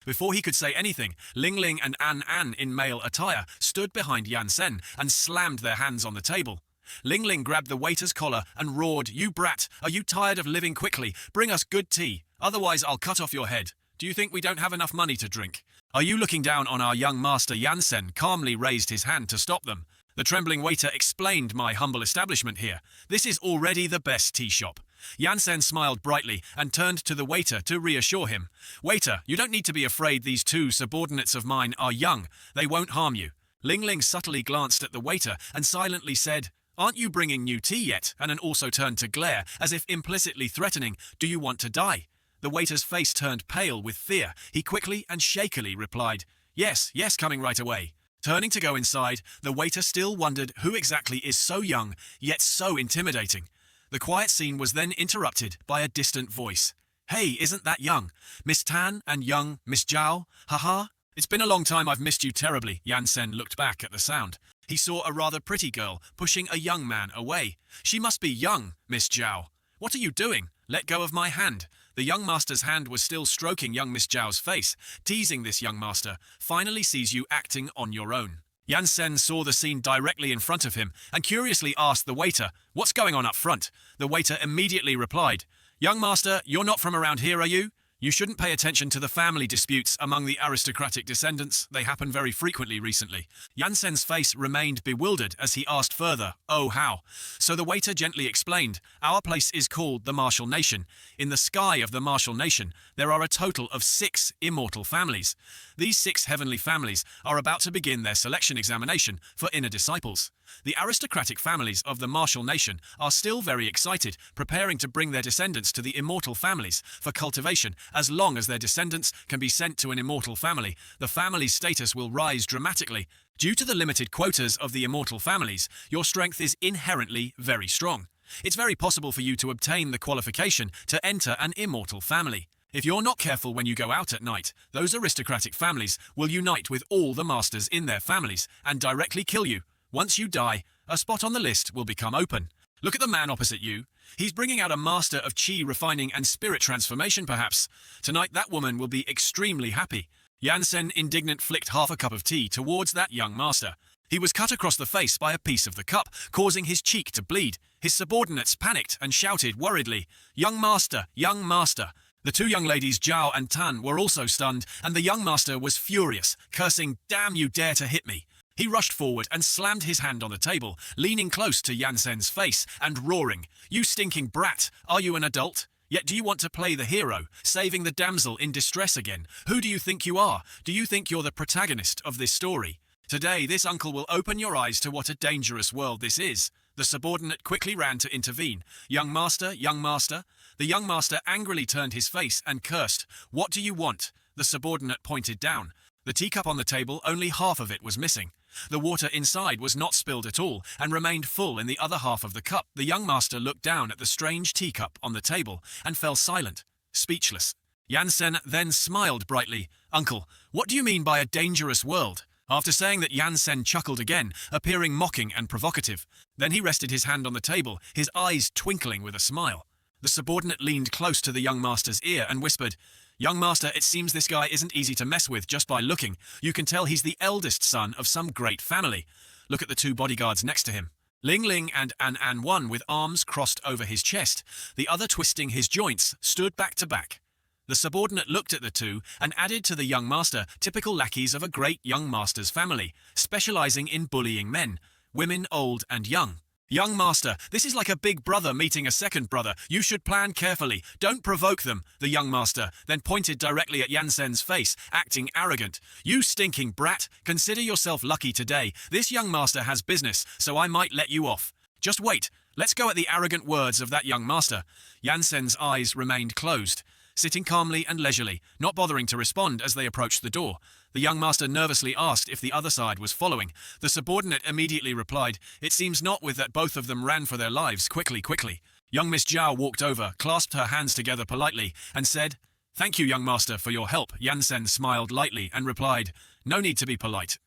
Before he could say anything, Ling Ling and An An in male attire stood behind Yansen and slammed their hands on the table. Ling Ling grabbed the waiter's collar and roared, you brat, are you tired of living quickly? Bring us good tea, otherwise I'll cut off your head. Do you think we don't have enough money to drink? Are you looking down on our young master? Yansen calmly raised his hand to stop them. The trembling waiter explained, my humble establishment here. This is already the best tea shop. Yansen smiled brightly and turned to the waiter to reassure him. Waiter, you don't need to be afraid, these 2 subordinates of mine are young. They won't harm you. Ling Ling subtly glanced at the waiter and silently said, aren't you bringing new tea yet? And then also turned to glare, as if implicitly threatening, do you want to die? The waiter's face turned pale with fear. He quickly and shakily replied, Yes, yes, coming right away. Turning to go inside, the waiter still wondered who exactly is so young, yet so intimidating. The quiet scene was then interrupted by a distant voice. Hey, isn't that young? Miss Tan and young Miss Zhao? Haha. It's been a long time, I've missed you terribly. Yansen looked back at the sound. He saw a rather pretty girl pushing a young man away. She must be young, Miss Zhao. What are you doing? Let go of my hand. The young master's hand was still stroking young Miss Zhao's face, teasing this young master finally sees you acting on your own. Yansen saw the scene directly in front of him and curiously asked the waiter, "What's going on up front?" The waiter immediately replied, "Young master, you're not from around here, are you? You shouldn't pay attention to the family disputes among the aristocratic descendants. They happen very frequently recently." Yansen's face remained bewildered as he asked further, "Oh, how?" So the waiter gently explained, "Our place is called the Martial Nation. In the sky of the Martial Nation, there are a total of 6 immortal families. These 6 heavenly families are about to begin their selection examination for inner disciples. The aristocratic families of the Martial Nation are still very excited, preparing to bring their descendants to the immortal families for cultivation. As long as their descendants can be sent to an immortal family, the family's status will rise dramatically. Due to the limited quotas of the immortal families, your strength is inherently very strong. It's very possible for you to obtain the qualification to enter an immortal family. If you're not careful when you go out at night, those aristocratic families will unite with all the masters in their families and directly kill you. Once you die, a spot on the list will become open. Look at the man opposite you. He's bringing out a master of chi refining and spirit transformation, perhaps. Tonight that woman will be extremely happy." Yansen, indignant, flicked half a cup of tea towards that young master. He was cut across the face by a piece of the cup, causing his cheek to bleed. His subordinates panicked and shouted worriedly, "Young master! Young master!" The 2 young ladies, Zhao and Tan, were also stunned, and the young master was furious, cursing, "Damn, you dare to hit me!" He rushed forward and slammed his hand on the table, leaning close to Yansen's face and roaring, "You stinking brat! Are you an adult? Yet do you want to play the hero, saving the damsel in distress again? Who do you think you are? Do you think you're the protagonist of this story? Today, this uncle will open your eyes to what a dangerous world this is." The subordinate quickly ran to intervene. "Young master, young master." The young master angrily turned his face and cursed, "What do you want?" The subordinate pointed down. The teacup on the table, only half of it was missing. The water inside was not spilled at all and remained full in the other half of the cup. The young master looked down at the strange teacup on the table and fell silent, speechless. Yansen then smiled brightly. "Uncle, what do you mean by a dangerous world?" After saying that, Yansen chuckled again, appearing mocking and provocative. Then he rested his hand on the table, his eyes twinkling with a smile. The subordinate leaned close to the young master's ear and whispered, "Young master, it seems this guy isn't easy to mess with just by looking. You can tell he's the eldest son of some great family. Look at the 2 bodyguards next to him. Ling Ling and An, one with arms crossed over his chest, the other twisting his joints, stood back to back." The subordinate looked at the 2 and added to the young master, typical lackeys of a great young master's family, specializing in bullying men, women old and young. "Young master, this is like a big brother meeting a second brother. You should plan carefully. Don't provoke them." The young master then pointed directly at Yansen's face, acting arrogant. "You stinking brat, consider yourself lucky today. This young master has business, so I might let you off. Just wait. Let's go at the arrogant words of that young master." Yansen's eyes remained closed, sitting calmly and leisurely, not bothering to respond as they approached the door. The young master nervously asked if the other side was following. The subordinate immediately replied, "It seems not," with that both of them ran for their lives quickly. Young Miss Zhao walked over, clasped her hands together politely, and said, "Thank you, young master, for your help." Yansen smiled lightly and replied, "No need to be polite.